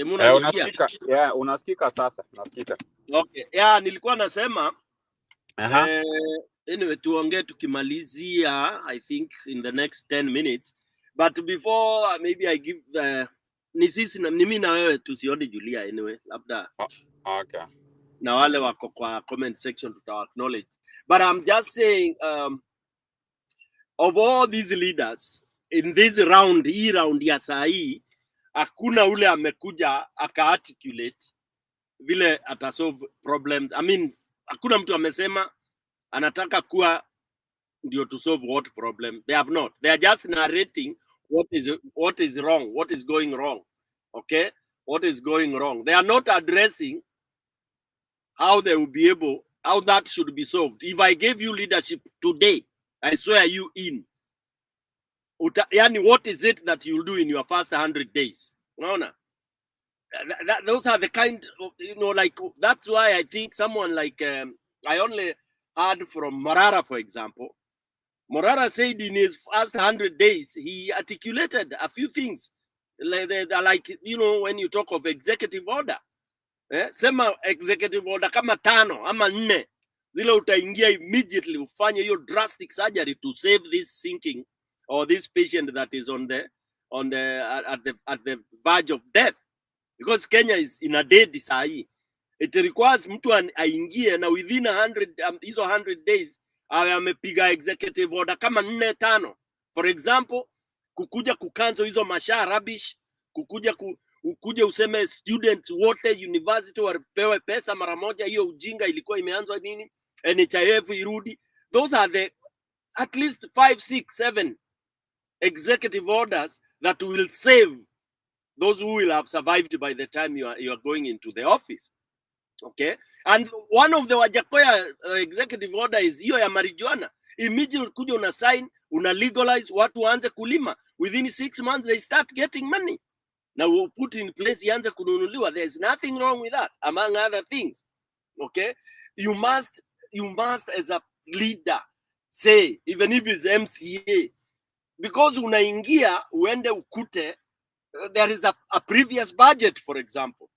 Unasikika? Yeah, unasikika sasa. Nasikika. Okay. Yeah, nilikuwa nasema anyway, tuongee tukimalizia, I think in the next 10 minutes. But before maybe I give ni sisi ni mimi na wewe tusione Julia anyway, labda okay. Na wale wako kwa comment section tuta acknowledge. But I'm just saying of all these leaders in this round, hii round ya saa hii hakuna ule amekuja aka-articulate vile atasolve problems. I mean, hakuna mtu amesema anataka kuwa ndio to solve what problem. They have not. They are just narrating what is wrong, what is going wrong. Okay? What is going wrong. They are not addressing how they will be able, how that should be solved. If I gave you leadership today, I swear you in. Yani, what is it that you'll do in your first 100 days? Unaona? Those are the kind of, you know, like, that's why I think someone like, I only heard from Morara, for example. Morara said in his first 100 days, he articulated a few things. Like, you know, when you talk of executive order, sema executive order kama 5 ama 4, zile utaingia immediately ufanye hiyo drastic surgery to save this sinking or this patient that is at the verge of death, because Kenya is in a dead sahi. It requires mtu aingie na within 100 days amepiga executive order kama 4-5. For example, kukuja kucancel hizo masha rubbish, kukuja useme students wote university wapewe pesa mara moja. Hiyo ujinga ilikuwa imeanzwa nini? NHIF irudi. Those are the at least 5, 6, 7 executive orders that will save those who will have survived by the time you are going into the office. Okay? And one of the Wajakoya executive order is hiyo ya marijuana. Immediately kuja una sign, una legalize, watu waanze kulima. Within 6 months they start getting money. Now we'll put in place ianze kununuliwa. There's nothing wrong with that, among other things. Okay? You must as a leader say, even if it's MCA, because unaingia uende ukute there is a previous budget, for example.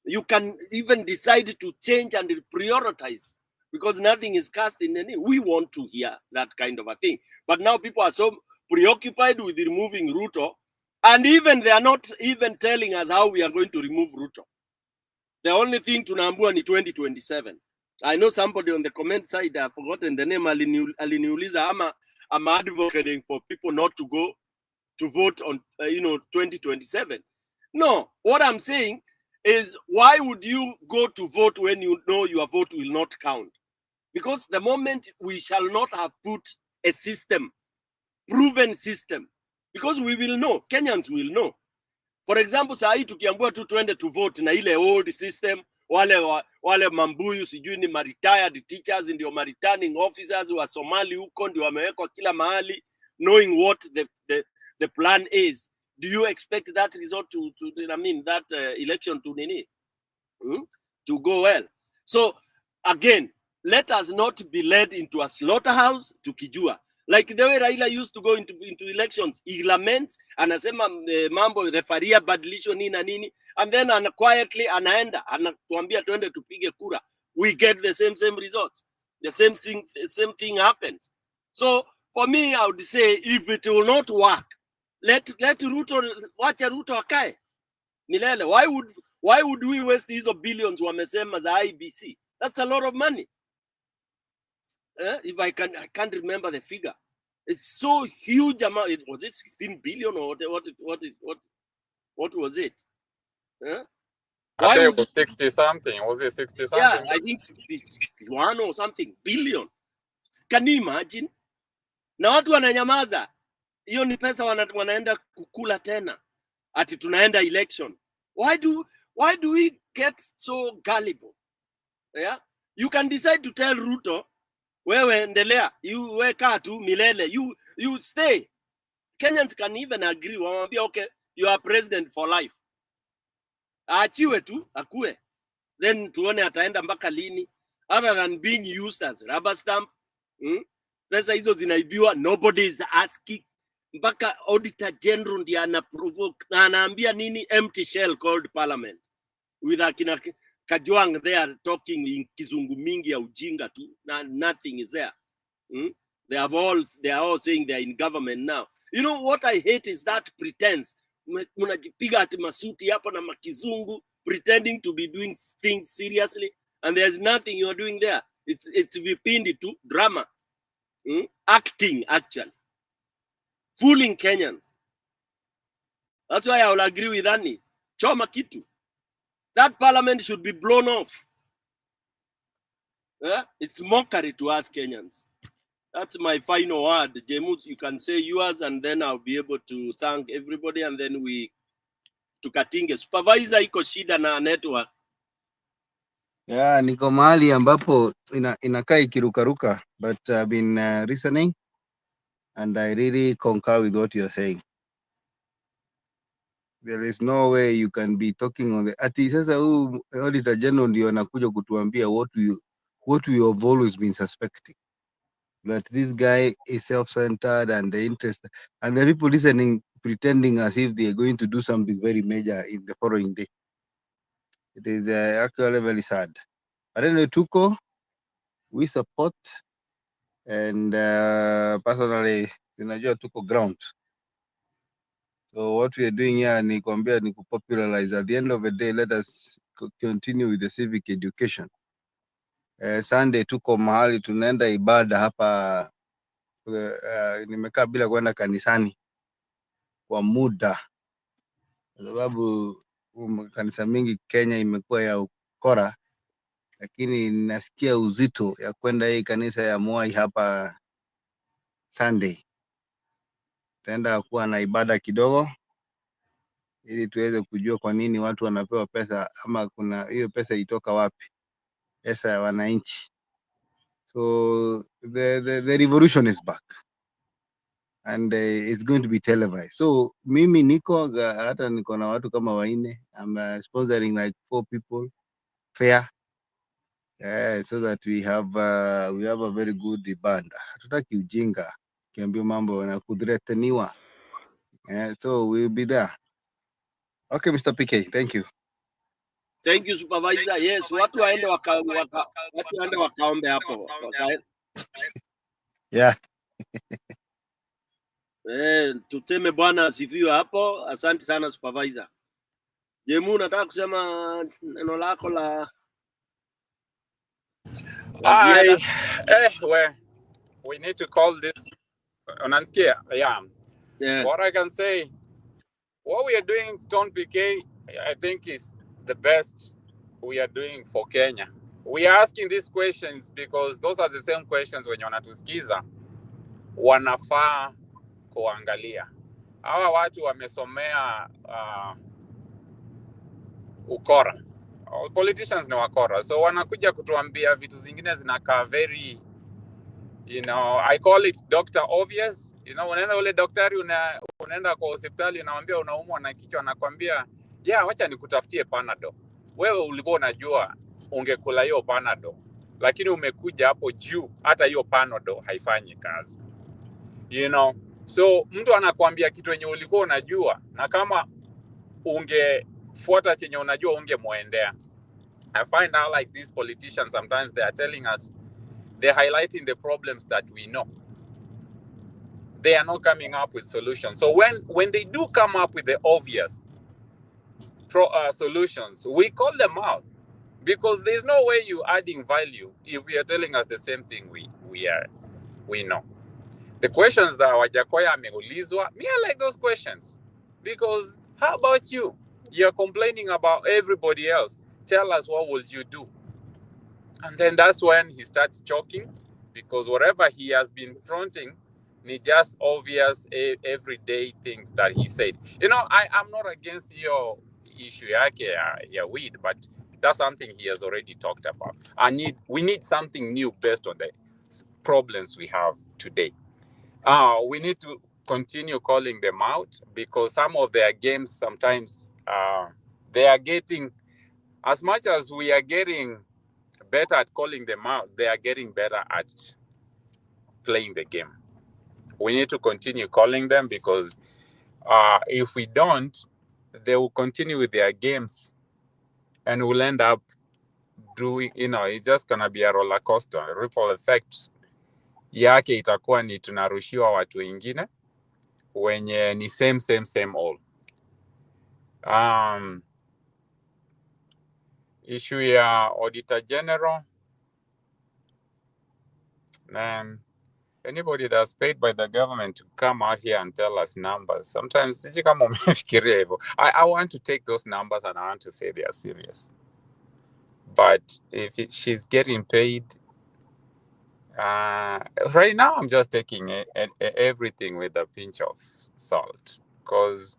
You can even decide to change and prioritize, because nothing is cast in any. We want to hear that kind of a thing. But now people are so preoccupied with removing Ruto, and even they are not even telling us how we are going to remove Ruto. The only thing tunaambua ni 2027. I know somebody on the comment side, I've forgotten the name, aliniuliza ama I'm advocating for people not to go to vote on 2027. No, what I'm saying is, why would you go to vote when you know your vote will not count? Because the moment we shall not have put a system, proven system, because we will know, Kenyans will know. For example, saa hii tukiambiwa tu twende to vote na ile old system, wale mambuyu sijui ni retired teachers ndio returning officers wa Somali huko ndio wamewekwa kila mahali, knowing what the plan is. Do you expect that result that election to go well? So again, let us not be led into a slaughterhouse tukijua. Like the way Raila used to go into elections, he laments, anasema mambo refaria badilisho nini na nini, and then quietly anaenda anatuambia twende tupige kura. We get the same results. The same thing happens. So for me, I would say, if it will not work, let Ruto, wacha Ruto akae milele. Why would we waste these billions wamesema za IBC? That's a lot of money. If I can't remember the figure. It's so huge amount. Was it 16 billion or what was it? I think it was 60 something. Was it 60 something? Yeah, I think 61 or something billion. Can you imagine? Na watu wananyamaza. Hiyo ni pesa wanaenda kukula tena. Ati tunaenda election. Why do we get so gullible? Yeah? You can decide to tell Ruto, wewe endelea, you weka tu milele, you stay. Kenyans can even agree, wamwambia okay, you are president for life. Aachiwe tu, akue. Then tuone ataenda mpaka lini, other than being used as rubber stamp. Pesa hizo zinaibiwa, nobody is asking. Mpaka auditor general ndiye anaprovoke na anaambia nini, empty shell called parliament. With akina Kajwang there talking in kizungu mingi ya ujinga tu, nothing is there. They are all saying they are in government now. You know what I hate is that pretense. Munajipiga ati masuti hapo na makizungu, pretending to be doing things seriously, and there's nothing you are doing there. It's vipindi tu, drama, acting actually, fooling Kenyans. That's why I will agree with Annie. Choma kitu. That parliament should be blown off. It's mockery to us Kenyans. That's my final word. Jemut, you can say yours, and then I'll be able to thank everybody, and then we tukatinge. Supervisor iko shida na network. Yeah, niko mahali ambapo inakaa ikirukaruka, but I've been listening, and I really concur with what you're saying. There is no way you can be talking on the ati sasa huu auditor general ndio anakuja kutuambia what we have always been suspecting, that this guy is self-centered and the interest, and the people listening pretending as if they are going to do something very major in the following day. It is actually very sad. I don't know, Tuko, we support, and personally, tunajua tuko ground. So what we are doing here ni kuambia ni kupopularize. At the end of the day, let us continue with the civic education. Sunday tuko mahali tunaenda ibada hapa, nimekaa bila kwenda kanisani kwa muda, kwa sababu kanisa mingi Kenya imekuwa ya ukora, lakini nasikia uzito ya kwenda hii kanisa ya Mwai hapa Sunday. Tutaenda kuwa na ibada kidogo, ili tuweze kujua kwa nini watu wanapewa pesa, ama kuna hiyo pesa itoka wapi, pesa ya wananchi. So the revolution is back, and it's going to be televised. So mimi niko hata niko na watu kama waine. I'm sponsoring like 4 people fair, so that we have a very good ibada. Hatutaki ujinga kiambia mambo na kudreteniwa. So we'll be there. Okay, Mr. PK, thank you. Thank you, Supervisor. Yes, watu waende wakaombe hapo. Yeah. Tuteme Bwana asifiwe hapo. Asante sana Supervisor. Jemu, nataka kusema neno lako la We need to call this Unanskia. Yeah. What I can say, what we are doing, Stone PK, I think is the best we are doing for Kenya. We are asking these questions because those are the same questions wenye wanatusikiza wanafaa kuangalia. Hawa watu wamesomea ukora. Politicians ni wakora. So wanakuja kutuambia vitu zingine zinakaa very, I call it Dr. Obvious. Unaenda ule daktari, unaenda kwa hospitali, unamwambia unaumwa na kichwa, anakuambia wacha nikutafutie Panadol. Wewe ulikuwa unajua ungekula hiyo Panadol, lakini umekuja hapo juu hata hiyo Panadol haifanyi kazi. So mtu anakuambia kitu yenye ulikuwa unajua, na kama ungefuata chenye unajua ungemuendea. I find out like these politicians, sometimes they are telling us, they're highlighting the problems that we know. They are not coming up with solutions. So when they do come up with the obvious solutions, we call them out, because there's no way you're adding value if we are telling us the same thing we know. The questions that Wajakoya ameulizwa, me I like those questions, because how about you? You're complaining about everybody else. Tell us, what will you do? And then that's when he starts choking, because whatever he has been fronting is just obvious everyday things that he said. I'm not against your issue ya weed, but that's something he has already talked about. We need something new based on the problems we have today. We need to continue calling them out, because some of their games sometimes they are getting, as much as we are getting better at calling them out, they are getting better at playing the game. We need to continue calling them, because if we don't, they will continue with their games, and we'll end up doing, it's just gonna be a roller coaster. Ripple effect yake itakuwa ni tunarushiwa watu wengine wenye ni same all. Issue ya Auditor General, man, anybody that's paid by the government to come out here and tell us numbers, sometimes I want to take those numbers and I want to say they are serious. But if she's getting paid, right now I'm just taking everything with a pinch of salt, because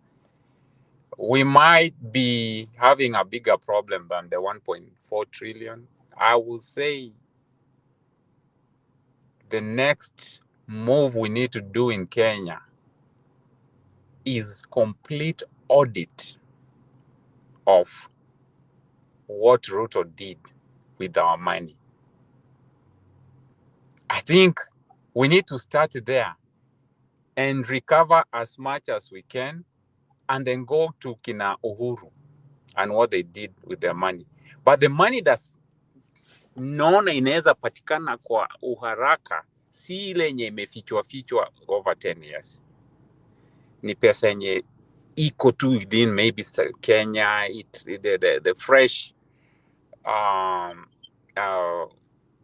we might be having a bigger problem than the 1.4 trillion. I will say the next move we need to do in Kenya is complete audit of what Ruto did with our money. I think we need to start there and recover as much as we can, and then go to kina Uhuru and what they did with their money. But the money that's naona inaweza patikana kwa uharaka, si ile yenye imefichwa over 10 years. Ni pesa yenye iko tu within maybe Kenya, the fresh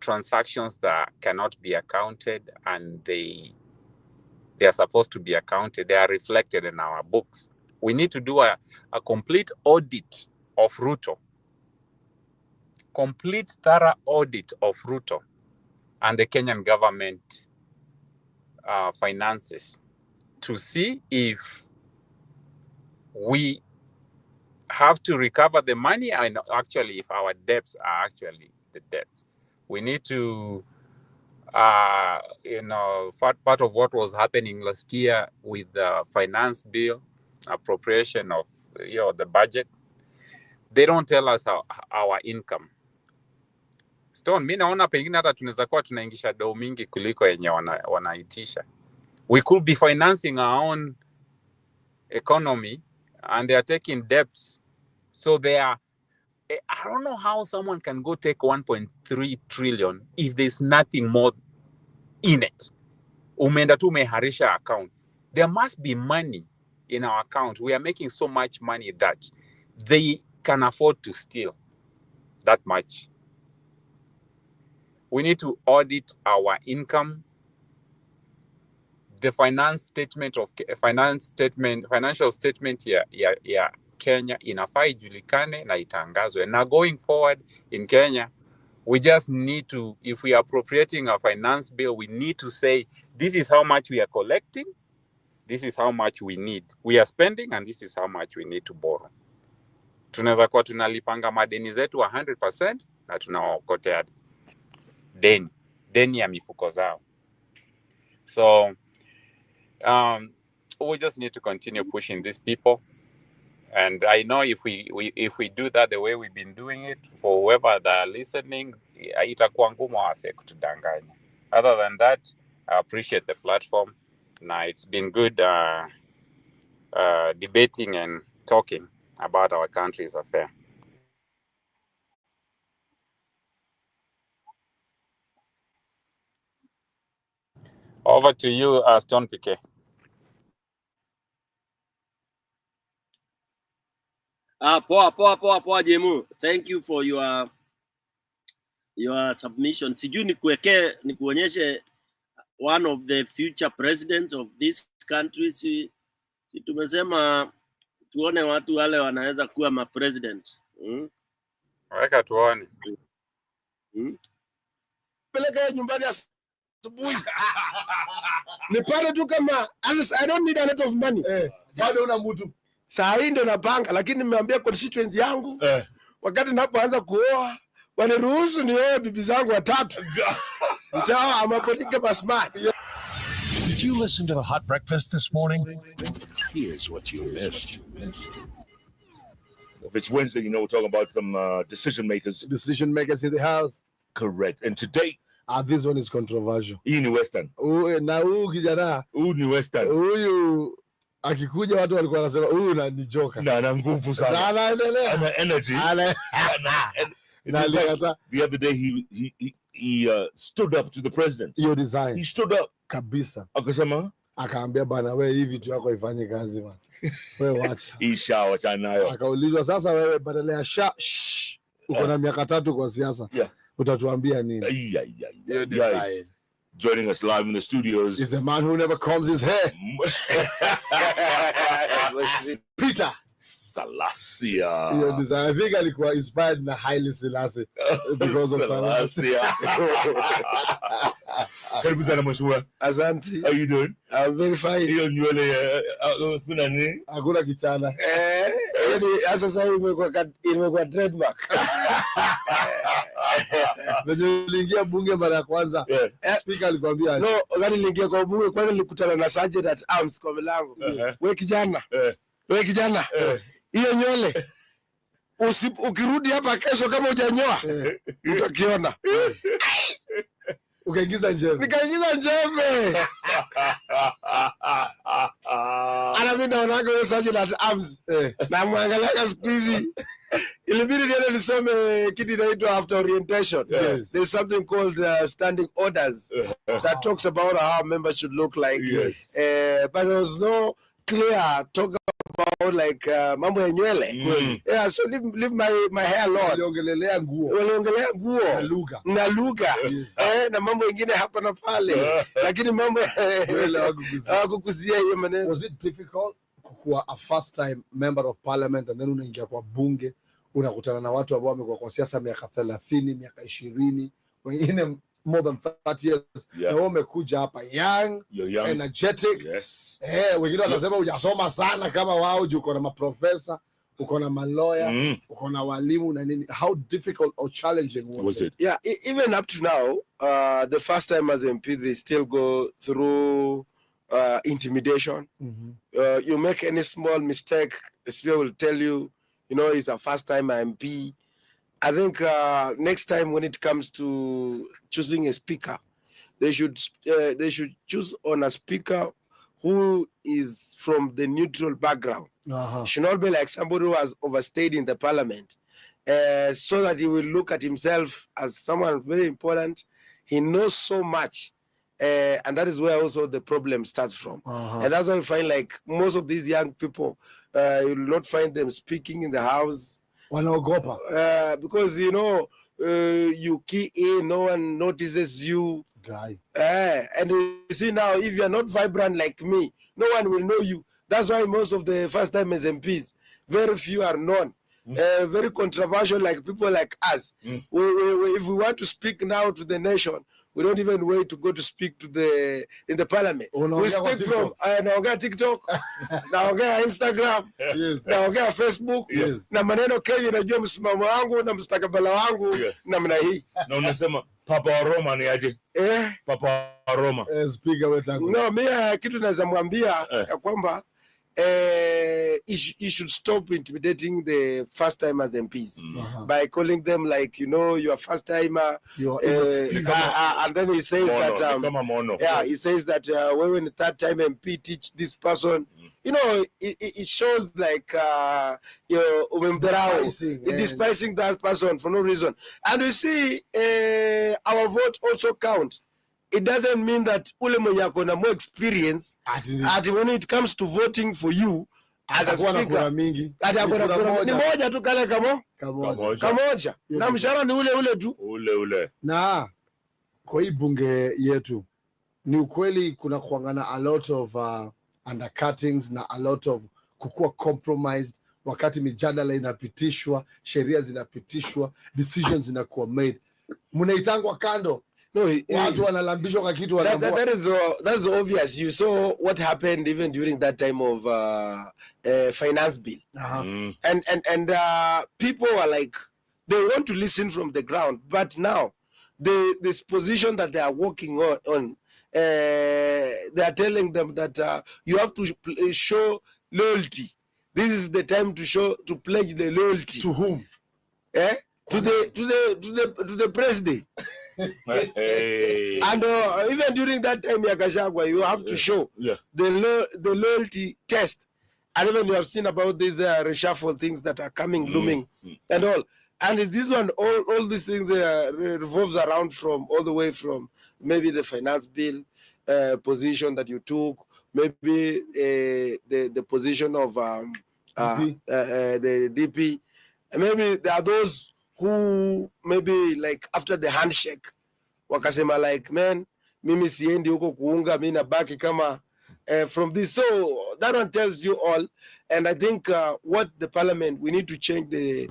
transactions that cannot be accounted, and they are supposed to be accounted. They are reflected in our books. We need to do a complete audit of Ruto. Complete thorough audit of Ruto and the Kenyan government finances, to see if we have to recover the money, and actually if our debts are actually the debts. We need to, part of what was happening last year with the finance bill, appropriation of the budget, they don't tell us our income. Stone, mi naona pengine hata tunaweza kuwa tunaingisha dau mingi kuliko yenye wanaitisha. We could be financing our own economy, and they are taking debts. So they are, I don't know how someone can go take 1.3 trillion if there's nothing more in it. Umeenda tu umeharisha account. There must be money in our account. We are making so much money that they can afford to steal that much. We need to audit our income. The financial statement ya Kenya inafaa ijulikane na itangazwe. Now going forward in Kenya, we just need to, if we are appropriating a finance bill, we need to say, this is how much we are collecting, this is how much we are spending, and this is how much we need to borrow. Tunaweza kuwa tunalipanga madeni zetu 100% na tunawaokotea deni ya mifuko zao. So we just need to continue pushing these people. And I know if we do that the way we've been doing it, for whoever that are listening, itakuwa ngumu wase kutudanganya. Other than that, I appreciate the platform. Now it's been good debating and talking about our country's affair. Over to you, Stone PK. Poa Jemu. Thank you for your submission. Sijui nikuonyeshe one of the future presidents of this country. Si tumesema tuone watu wale wanaweza kuwa ma president. Weka tuone. Peleka nyumbani asubuhi. Nipale tu kama I don't need a lot of money. Bado una mtu. Saa hii ndio napanga, lakini nimeambia constituency yangu wakati ninapoanza kuoa waniruhusu nioe bibi zangu watatu. Mtawa amapolike basmani. Did you listen to the hot breakfast this morning? Here's what you missed. If it's Wednesday, you know we're talking about some decision makers. Decision makers in the house. Correct. And today, this one is controversial. Hii ni Western. Na huyu kijana. Huyu ni Western. Huyu akikuja watu walikuwa wanasema huyu ni joka. Na ana nguvu sana. Anaendelea. Ana energy. The other day he stood up to the president. Your design. He stood up kabisa. Akasema, akaambia bana wewe hivi tu yako ifanye kazi bana. Wewe wacha. Ishawa chanayo. Akaulizwa sasa wewe badala ya uko na miaka 3 kwa siasa. Utatuambia nini? Your design. Joining us live in the studios is the man who never combs his hair. Peter Selassie. Your design. I think alikuwa inspired na Haile Selassie because of Selassie. Karibu sana mheshimiwa. Asante. How you doing? I'm very fine. Hiyo nywele kuna nini? Hakuna kichana. Yaani sasa imekuwa trademark. Venye niliingia bunge mara ya kwanza, speaker alikwambia no, wakati niliingia kwa bunge kwanza nilikutana na Sergeant at Arms kwa mlango. Wewe kijana. Hiyo nywele ukirudi hapa kesho kama hujanyoa utakiona. Ukaingiza njeve. Nikaingiza njeve. Ana mimi naonaga wewe Sergeant at Arms. Na mwangalia siku hizi. Ilibidi niende nisome kitu inaitwa after orientation. There's something called standing orders that talks about how members should look like. But there was no clear talk about like mambo ya nywele. So leave my hair alone. Waliongelea nguo na lugha na mambo mengine hapa na pale, lakini mambo hawakukuzia hiyo maneno. Was it difficult kuwa a first time member of parliament and then unaingia kwa bunge unakutana na watu ambao wamekuwa kwa siasa miaka 30, miaka 20, wengine more than 30 years. Na wewe umekuja hapa young, energetic. Wengine wanasema hujasoma sana kama wao, uko na maprofesa, uko na maloya, uko na walimu na nini. How difficult or challenging was it? Yeah, even up to now, the first time as MP they still go through intimidation. You make any small mistake, the speaker will tell you, you know, it's a first time MP. I think next time when it comes to choosing a speaker, they should choose on a speaker who is from the neutral background. Should not be like somebody who has overstayed in the parliament, so that he will look at himself as someone very important. He knows so much. And that is where also the problem starts from. And that's why I find like most of these young people, you will not find them speaking in the house. Because, you know, you key in, no one notices you. Guy. And you see now, if you are not vibrant like me, no one will know you. That's why most of the first-time MPs, very few are known. Very controversial, like people like us. If we want to speak now to the nation, we don't even wait to go to speak to in the parliament. We speak from naongea TikTok, naongea Instagram, naongea Facebook, na maneno Kenya, najua msimamo wangu na mustakabala wangu namna hii. Na unasema Papa wa Roma ni aje? Papa wa Roma. Speaker wetangu. No, mimi kitu naweza mwambia ya kwamba you should stop intimidating the first timers MPs by calling them like, you know, you're first timer, and then he says he says that when the third time MP teach this person, you know, it shows like despising that person for no reason. And we see our vote also count. It doesn't mean that ule mwenye ako na more experience at when it comes to voting for you as a speaker, ni moja tu kale kamoja na mshahara ni ule tu na kwa hii bunge yetu. Ni ukweli kuna kuangana a lot of undercuttings na a lot of kukua compromised wakati mijadala inapitishwa, sheria zinapitishwa, decisions zinakuwa made. Munaitangwa kando. No, that is obvious. You saw what happened even during that time of finance bill, and people are like, they want to listen from the ground, but now this position that they are working on, they are telling them that you have to show loyalty. This is the time to pledge the loyalty. To whom? To the president. And even during that time, Yakashagwa, you have to show the loyalty test. And even you have seen about these reshuffle things that are coming, looming, and all. And this one, all these things revolves around from all the way from maybe the finance bill position that you took, maybe the position of the DP. And maybe there are those who maybe like after the handshake wakasema like, man, mimi siendi huko kuunga, mimi nabaki kama from this. So that one tells you all. And I think what the parliament, we need to change the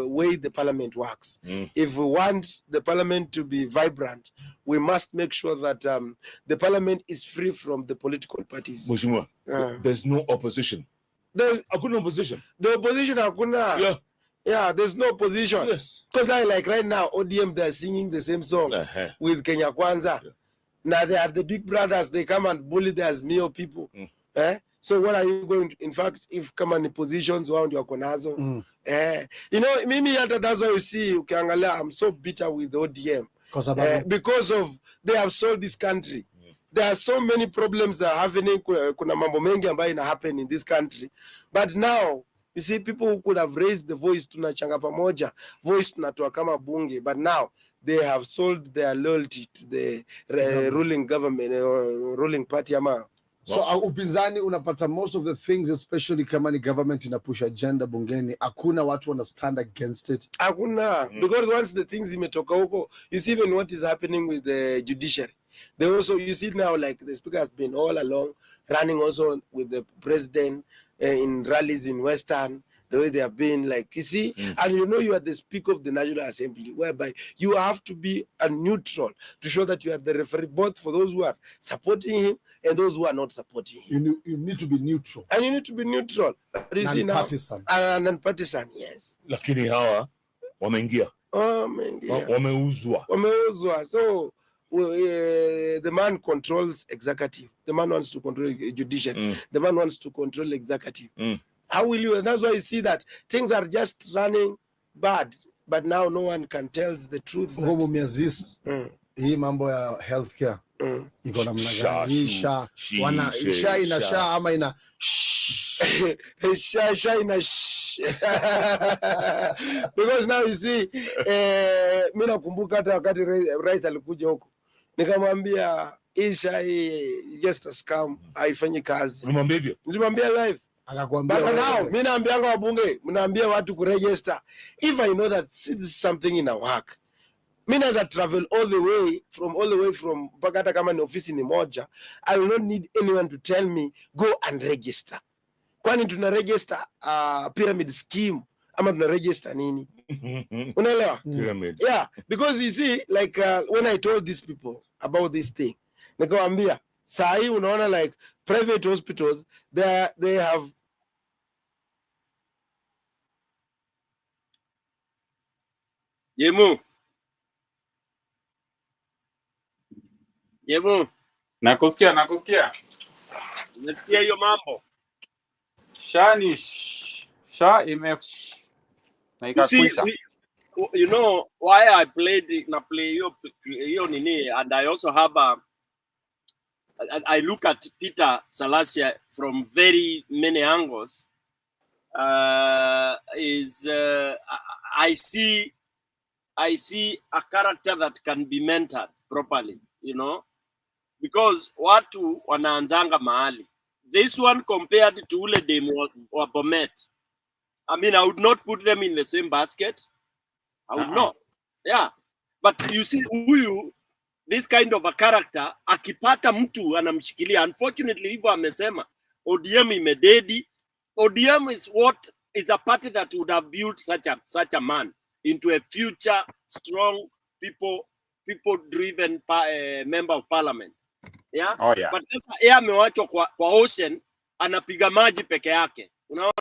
way the parliament works. If we want the parliament to be vibrant, we must make sure that the parliament is free from the political parties. Mheshimiwa, there's no opposition. There's hakuna opposition. The opposition hakuna. Yeah, there's no opposition. Yes. Because like right now, ODM, they're singing the same song with Kenya Kwanza. Now they are the big brothers. They come and bully the Azmio people. So what are you going to, in fact, if come in positions around your konazo? You know, mimi hata that's why you see, ukiangalia, I'm so bitter with ODM. Because of, they have sold this country. There are so many problems that are happening. Kuna mambo mengi ambayo ina happen in this country. But now, you see, people who could have raised the voice, tunachanga pamoja, voice tunatoa kama bunge, but now they have sold their loyalty to the ruling government, ruling party ama. So upinzani unapata most of the things, especially kama ni government inapush agenda bungeni, hakuna watu wana stand against it. Hakuna, because once the things imetoka huko, you see even what is happening with the judiciary. They also, you see now, like the speaker has been all along running also with the president in rallies in Western, the way they have been, like, you see, and you know you are the Speaker of the National Assembly, whereby you have to be a neutral to show that you are the referee, both for those who are supporting him and those who are not supporting him. You need to be neutral. And you need to be neutral. Non-partisan. Non-partisan, yes. Lakini hawa wameingia. Wameuzwa. So the man controls executive. The man wants to control judiciary. The man wants to control executive. How will you? And that's why you see that things are just running bad. But now no one can tell the truth. Hii mambo ya healthcare iko namna gani? Isha inasha ama ina Isha ina because now you see, mimi nakumbuka hata wakati rais alikuja huko nikamwambia Isha just a scam, haifanyi kazi. Nilimwambia hivyo. Nilimwambia live. But for now, mimi naambianga wabunge, mnaambia watu kuregister. If I know that this is something in a work, mimi naweza travel all the way from mpaka hata kama ni ofisi ni moja, I will not need anyone to tell me go and register. Kwani tuna register pyramid scheme ama tuna register nini? Unaelewa? Pyramid. Yeah, because you see, like when I told these people about this thing, nikawaambia saa hii unaona like private hospitals they have Jemu. Nakusikia. Unasikia hiyo mambo? Sha ime na You see, ikakwisha. you know why I play hiyo nini, and I also have I look at Peter Salasya from very many angles. I see a character that can be mentored properly, you know, because watu wanaanzanga mahali. This one compared to ule demo wa Bomet, I mean, I would not put them in the same basket. I would not. Yeah. But you see, this kind of a character, akipata mtu anamshikilia. Unfortunately, hivyo amesema, ODM imededi. ODM is a party that would have built such a man into a future strong people-driven member of parliament. Yeah? Oh, yeah. But sasa yeye amewachwa kwa ocean, anapiga maji peke yake. Unaona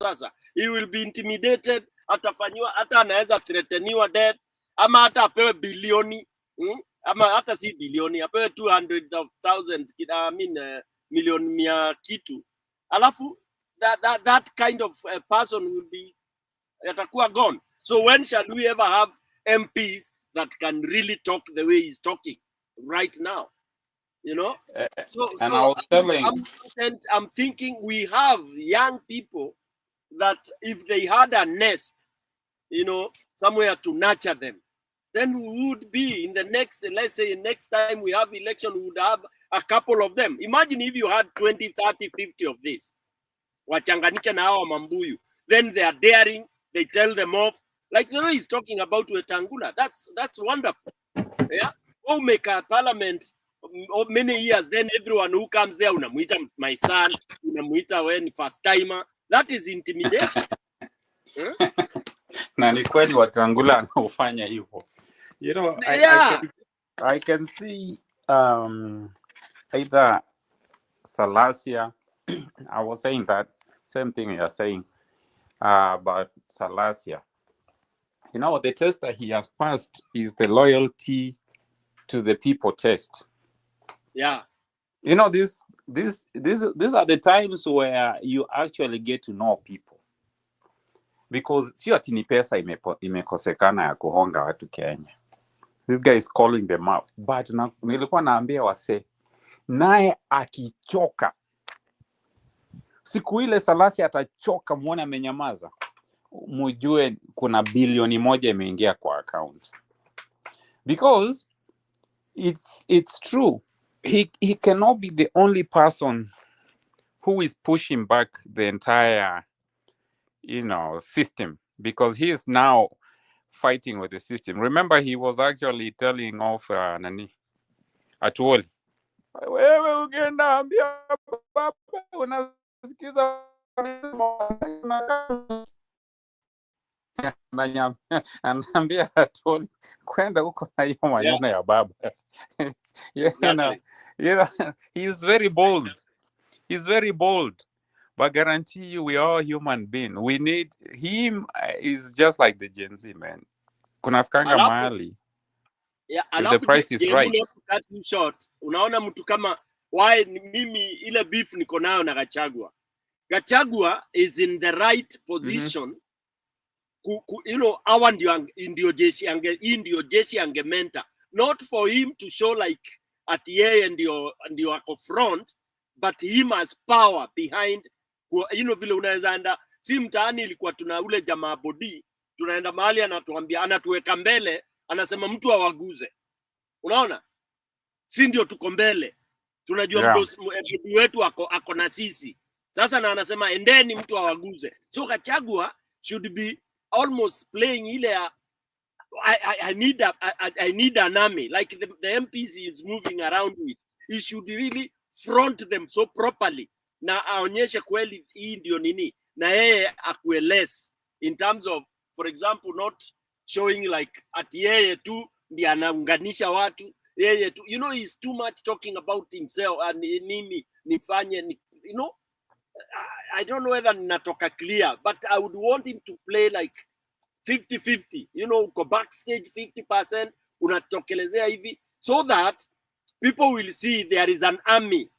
sasa? He will be intimidated, atafanywa, hata anaweza threateniwa death, ama hata apewe bilioni, ama hata si bilioni, apewe 200,000, I mean milioni 100 kitu. Alafu that kind of person will be atakuwa gone. So when shall we ever have MPs that can really talk the way he's talking right now? You know? And I was telling, I'm thinking we have young people that if they had a nest, you know, somewhere to nurture them, then we would be in the next, let's say next time we have election, we would have a couple of them. Imagine if you had 20, 30, 50 of this. Wachanganike na hawa mambuyu. Then they are daring, they tell them off. Like the way he's talking about Wetangula. That's wonderful. Yeah? Or make a parliament many years, then everyone who comes there, unamuita my son, unamuita when first timer. That is intimidation. na ni kweli Wetangula anaufanya hivyo. You know, I can see either Salasya. I was saying that same thing you're saying about Salasya. You know, the test that he has passed is the loyalty to the people test. Yeah. You know, these are the times where you actually get to know people. Because sio ati ni pesa imekosekana ya kuhonga watu Kenya. This guy is calling them out. But nilikuwa naambia wase, naye akichoka, siku ile Salasya atachoka, muone amenyamaza, mujue kuna bilioni 1 imeingia kwa account. Because it's true. He cannot be the only person who is pushing back the entire, you know, system, because he is now fighting with the system. Remember, he was actually telling off Nani Atuoli. Wewe ukienda ambia baba unasikiza anaambia Atuoli kwenda huko na hiyo maneno ya baba. You know, he's very bold. He's very bold. But I guarantee you, we are human beings. We need him. Is just like the Gen Z, man. Kunafikanga mahali. Yeah, if the price is right. Cut you short. Unaona mtu kama why mimi ile beef niko nayo na Gachagua. Gachagua is in the right position. You know, awa ndio jeshi angementa. Not for him to show like at yeye ndio ako front, but him as power behind. You know, vile unaweza enda, si mtaani ilikuwa tuna ule jamaa bodi, tunaenda mahali anatuambia, anatuweka mbele, anasema mtu awaguze. Unaona? Si ndio tuko mbele. Tunajua mdosi wetu ako na sisi. Sasa na anasema endeni mtu awaguze. So Gachagua should be almost playing ile ya I need an army, like the MPs he is moving around with. He should really front them so properly. Na aonyeshe kweli hii ndio nini. Na yeye akue less in terms of, for example, not showing like at yeye tu ndiye anaunganisha watu. Yeye tu, you know, he's too much talking about himself and mimi nifanye, you know. I don't know whether natoka clear, but I would want him to play like 50-50, you know, go backstage 50%, unatokelezea hivi, so that people will see there is an army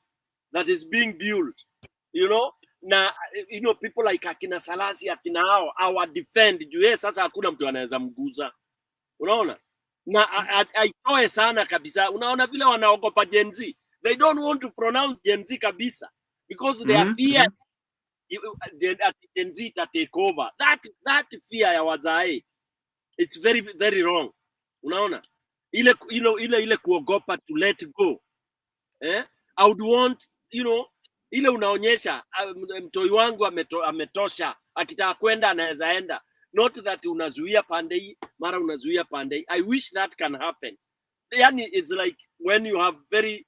that is being built, you know, na, you know, people like akina Salasi, akina hao, our defend, juu sasa hakuna mtu anaweza mguza, unaona, na aitoe sana kabisa, unaona vile wanaogopa Gen Z, they don't want to pronounce Gen Z kabisa, because they are fear Gen Z to take over. That fear ya wazae, it's very, very wrong. Unaona? Ile kuogopa to let go. I would want, you know, ile unaonyesha mtoi wangu ametosha, akitaka kwenda anaweza enda. Not that unazuia pande hii, mara unazuia pande hii. I wish that can happen. Yani, it's like when you have very,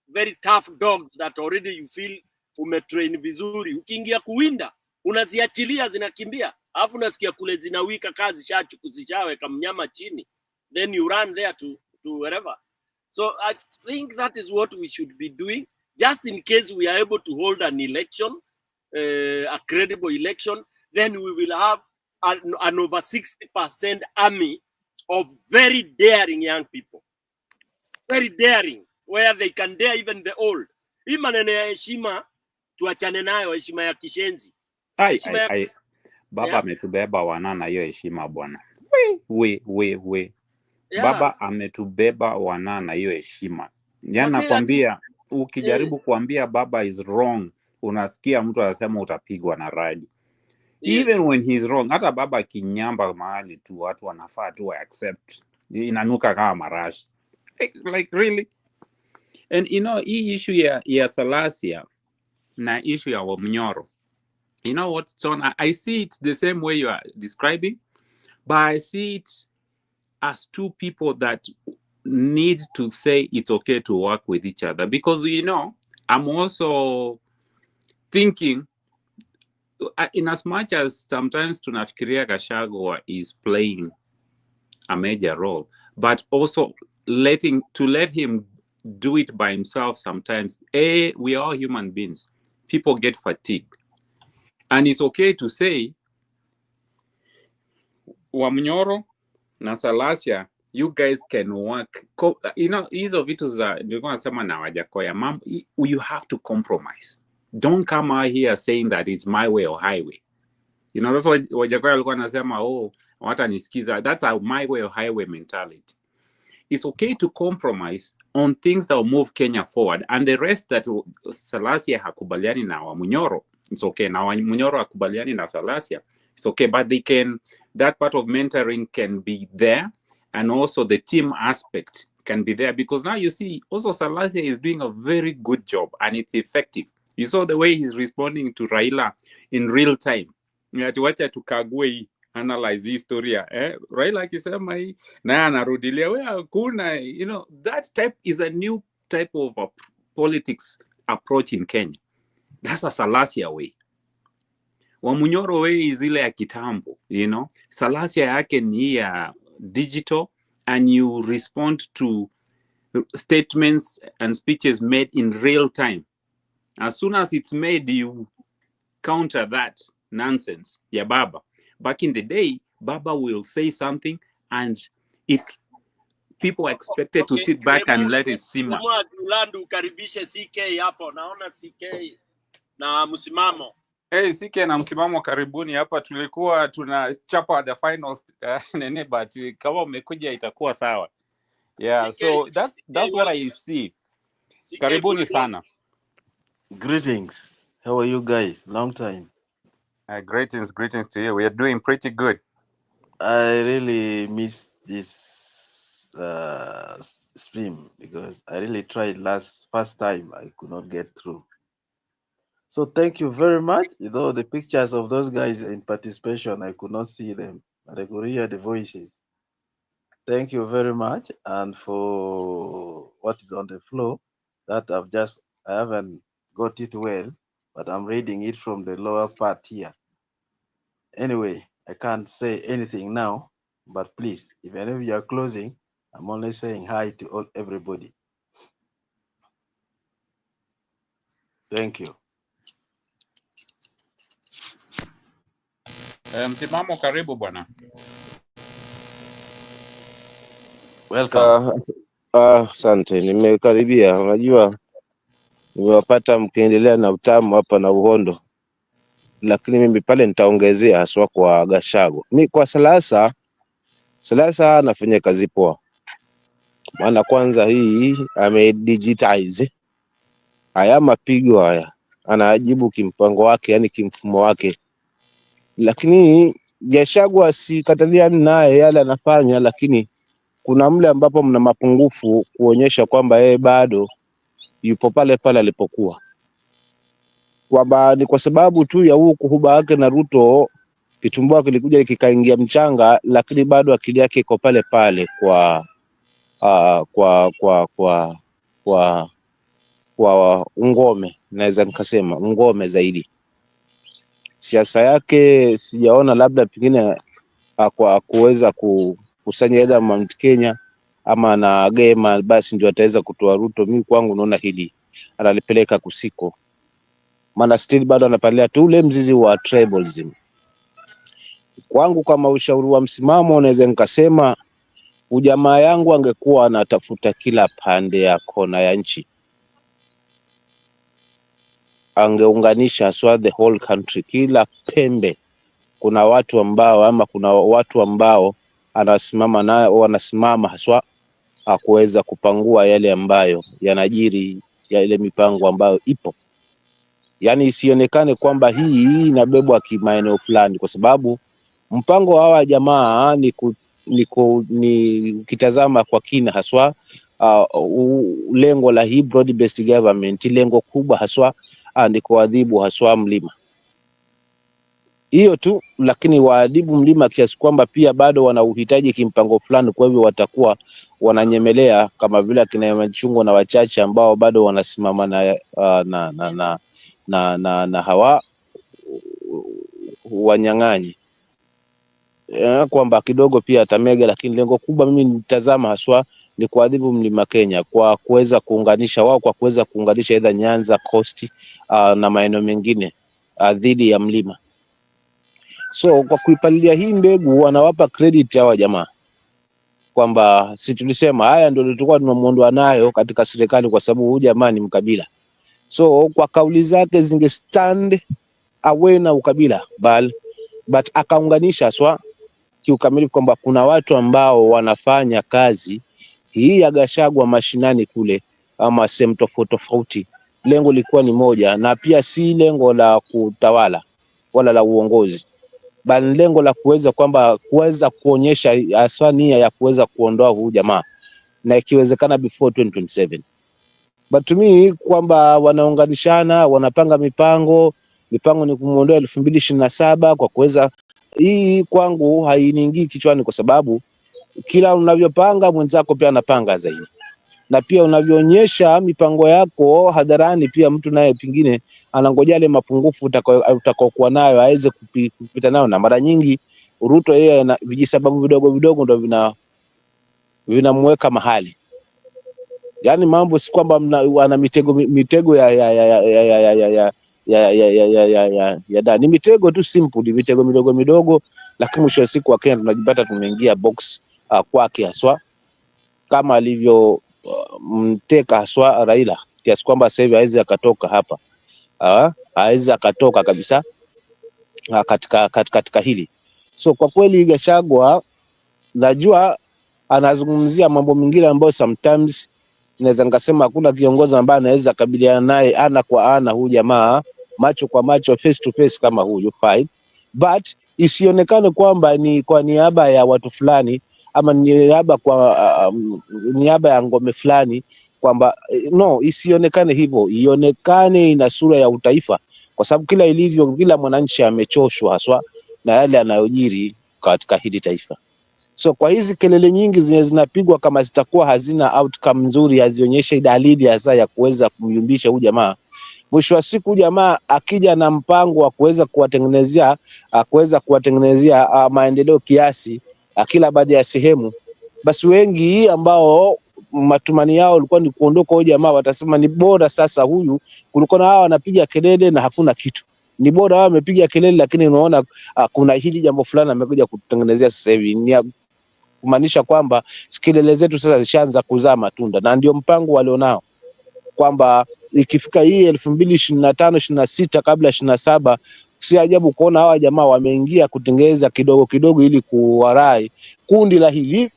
very tough dogs that already you feel umetrain vizuri, ukiingia kuwinda unaziachilia zinakimbia, alafu unasikia kule zinawika kazi chachu kuzishaweka mnyama chini, then you run there to wherever. So I think that is what we should be doing, just in case we are able to hold an election, a credible election, then we will have an over 60% army of very daring young people, very daring, where they can dare even the old. Hii maneno ya heshima tuachane nayo, heshima ya kishenzi. Baba ametubeba wanana hiyo heshima bwana. We. Baba ametubeba wanana hiyo heshima. Jana nakwambia, ukijaribu kuambia baba is wrong, unasikia mtu anasema utapigwa na radi. Even when he's wrong, hata baba kinyamba mahali tu watu wanafaa tu accept. Inanuka kama marashi. Like really? And you know, hii issue ya Salasia na issue ya Wamnyoro, you know what, John, I see it the same way you are describing, but I see it as two people that need to say it's okay to work with each other. Because, you know, I'm also thinking, in as much as sometimes tunafikiria Gachagua is playing a major role, but also let him do it by himself sometimes. We are all human beings. People get fatigued. And it's okay to say, Wamnyoro na Salasia, you guys can work. You know, hizo vitu za nilikuwa nasema na Wajakoya, mom, you have to compromise. Don't come out here saying that it's my way or highway. You know, that's what Wajakoya alikuwa anasema, watanisikiza. That's a my way or highway mentality. It's okay to compromise on things that will move Kenya forward, and the rest that Salasia hakubaliani na Wamunyoro, it's okay. Now Wamunyoro hakubaliani na Salasia, it's okay, but that part of mentoring can be there, and also the team aspect can be there, because now you see also Salasia is doing a very good job and it's effective. You saw the way he's responding to Raila in real time. Wacha tukague hii, analyze historia, Raila akisema hii na anarudilia wewe hakuna, you know, that type is a new type of politics approach in Kenya. That's a Salasia way. Wamunyoro way is ile ya kitambo, you know. Salasia yake ni ya digital, and you respond to statements and speeches made in real time. As soon as it's made, you counter that nonsense. Yeah, Baba. Back in the day, Baba will say something and people expected to sit back and let it simmer. Ulandu ukaribishe CK hapo. Naona CK na msimamo. CK na msimamo, karibuni hapa. Tulikuwa tunachapa the finals nene, but kama umekuja itakuwa sawa. Yeah, CK, so that's what I see. CK, karibuni sana. Greetings. How are you guys? Long time. Greetings to you. We are doing pretty good. I really missed this stream because I really tried first time I could not get through. So thank you very much. Though the pictures of those guys in participation, I could not see them, but I could hear the voices. Thank you very much. And for what is on the floor, that I haven't got it well, but I'm reading it from the lower part here. Anyway, I can't say anything now, but please, if any of you are closing, I'm only saying hi to everybody. Thank you. Msimamo, karibu bwana. Welcome. Asante, nimekaribia. Unajua, nimewapata mkiendelea na utamu hapa na uhondo, lakini mimi pale nitaongezea haswa kwa Gashago. Ni kwa Salasa anafanya kazi poa, maana kwanza hii amedigitize haya mapigo haya, anajibu kimpango wake, yani kimfumo wake. Lakini Gashago asikataliani naye yale anafanya, lakini kuna mle ambapo mna mapungufu kuonyesha kwamba yeye bado yupo pale pale alipokuwa, kwamba ni kwa sababu tu ya huu kuhuba wake na Ruto, kitumbua kilikuja kikaingia mchanga, lakini bado akili yake iko pale pale kwa ngome, naweza nikasema ngome zaidi. Siasa yake sijaona labda pengine kwa kuweza kukusanya aidha Mount Kenya ama na Gema, basi ndio ataweza kutoa Ruto. Mimi kwangu naona hili analipeleka kusiko, maana still bado anapalia tu ule mzizi wa tribalism. Kwangu kama ushauri wa msimamo, naweza nikasema ujamaa yangu angekuwa anatafuta kila pande ya kona ya nchi, angeunganisha the whole country, kila pembe kuna watu ambao anasimama nayo, wanasimama haswa kuweza kupangua yale ambayo yanajiri, ya ile mipango ambayo ipo. Yani isionekane kwamba hii inabebwa kimaeneo fulani, kwa sababu mpango wa hawa jamaa ni kitazama kwa kina haswa lengo la hii broad based government, lengo kubwa haswa ni kuadhibu haswa mlima, hiyo tu. Lakini waadhibu mlima kiasi kwamba pia bado wana uhitaji kimpango fulani, kwa hivyo watakuwa wananyemelea kama vile akina Machungwa na wachache ambao bado wanasimama na hawa wanyang'anyi, kwamba kidogo pia atamega. Lakini lengo kubwa mimi nitazama haswa ni kuadhibu mlima Kenya, kwa kuweza kuunganisha wao, kwa kuweza kuunganisha aidha Nyanza, Coast na maeneo mengine dhidi ya mlima. So kwa kuipalilia hii mbegu, wanawapa credit hawa jamaa kwamba si tulisema haya ndio tulikuwa tunamuondoa nayo katika serikali, kwa sababu huyu jamaa ni mkabila. So kwa kauli zake zinge stand away na ukabila, but akaunganisha swa kiukamilifu kwamba kuna watu ambao wanafanya kazi hii ya Gachagua mashinani kule ama sehemu tofauti. Lengo lilikuwa ni moja, na pia si lengo la kutawala wala la uongozi, bali lengo la kuweza kuonyesha aswa nia ya kuweza kuondoa huu jamaa, na ikiwezekana before 2027. But to me kwamba wanaunganishana, wanapanga mipango ni kumuondoa 2027 kwa kuweza, hii kwangu hainiingii kichwani, kwa sababu kila unavyopanga mwenzako pia anapanga zaidi, na pia unavyoonyesha mipango yako hadharani, pia mtu naye pingine anangojea ile mapungufu utakaokuwa nayo aweze kupita nayo. Na mara nyingi Ruto yeye na vijisababu vidogo vidogo ndio vinamweka mahali. Yani mambo si kwamba ana mitego ya ni mitego tu simple, mitego midogo midogo, lakini mwisho wa siku Wakenya tunajipata tumeingia box kwake haswa, kama alivyo mteka haswa Raila, kiasi kwamba sasa hivi hawezi akatoka hapa, hawezi akatoka kabisa katika hili. So kwa kweli Gachagua najua anazungumzia mambo mengine ambayo sometimes naweza ngasema hakuna kiongozi ambaye anaweza kabiliana naye ana kwa ana, huyu jamaa macho kwa macho, face to face kama huyu fight, but isionekane kwamba ni kwa niaba ya watu fulani ama niaba ya ngome fulani, kwamba no, isionekane hivyo, ionekane ina sura ya utaifa, kwa sababu kila ilivyo, kila mwananchi amechoshwa haswa na yale yanayojiri katika hili taifa. So kwa hizi kelele nyingi zinapigwa, kama zitakuwa hazina outcome nzuri, hazionyeshe dalili hasa ya kuweza kumyumbisha huyu jamaa, mwisho wa siku jamaa akija na mpango wa kuweza kuwatengenezea maendeleo kiasi kila baada ya sehemu, basi wengi ambao matumani yao ilikuwa ni kuondoka huyu jamaa watasema ni bora sasa huyu kuliko na hao wanapiga kelele na hakuna kitu. Ni bora hao wamepiga kelele, lakini unaona kuna hili jambo fulani amekuja kutengenezea sasa hivi. Ni kumaanisha kwamba kelele zetu sasa zishaanza kuzaa matunda, na ndio mpango walionao kwamba ikifika hii 2025 26 kabla 27, si ajabu kuona hawa jamaa wameingia kutengeneza kidogo kidogo ili kuwarai kundi la hili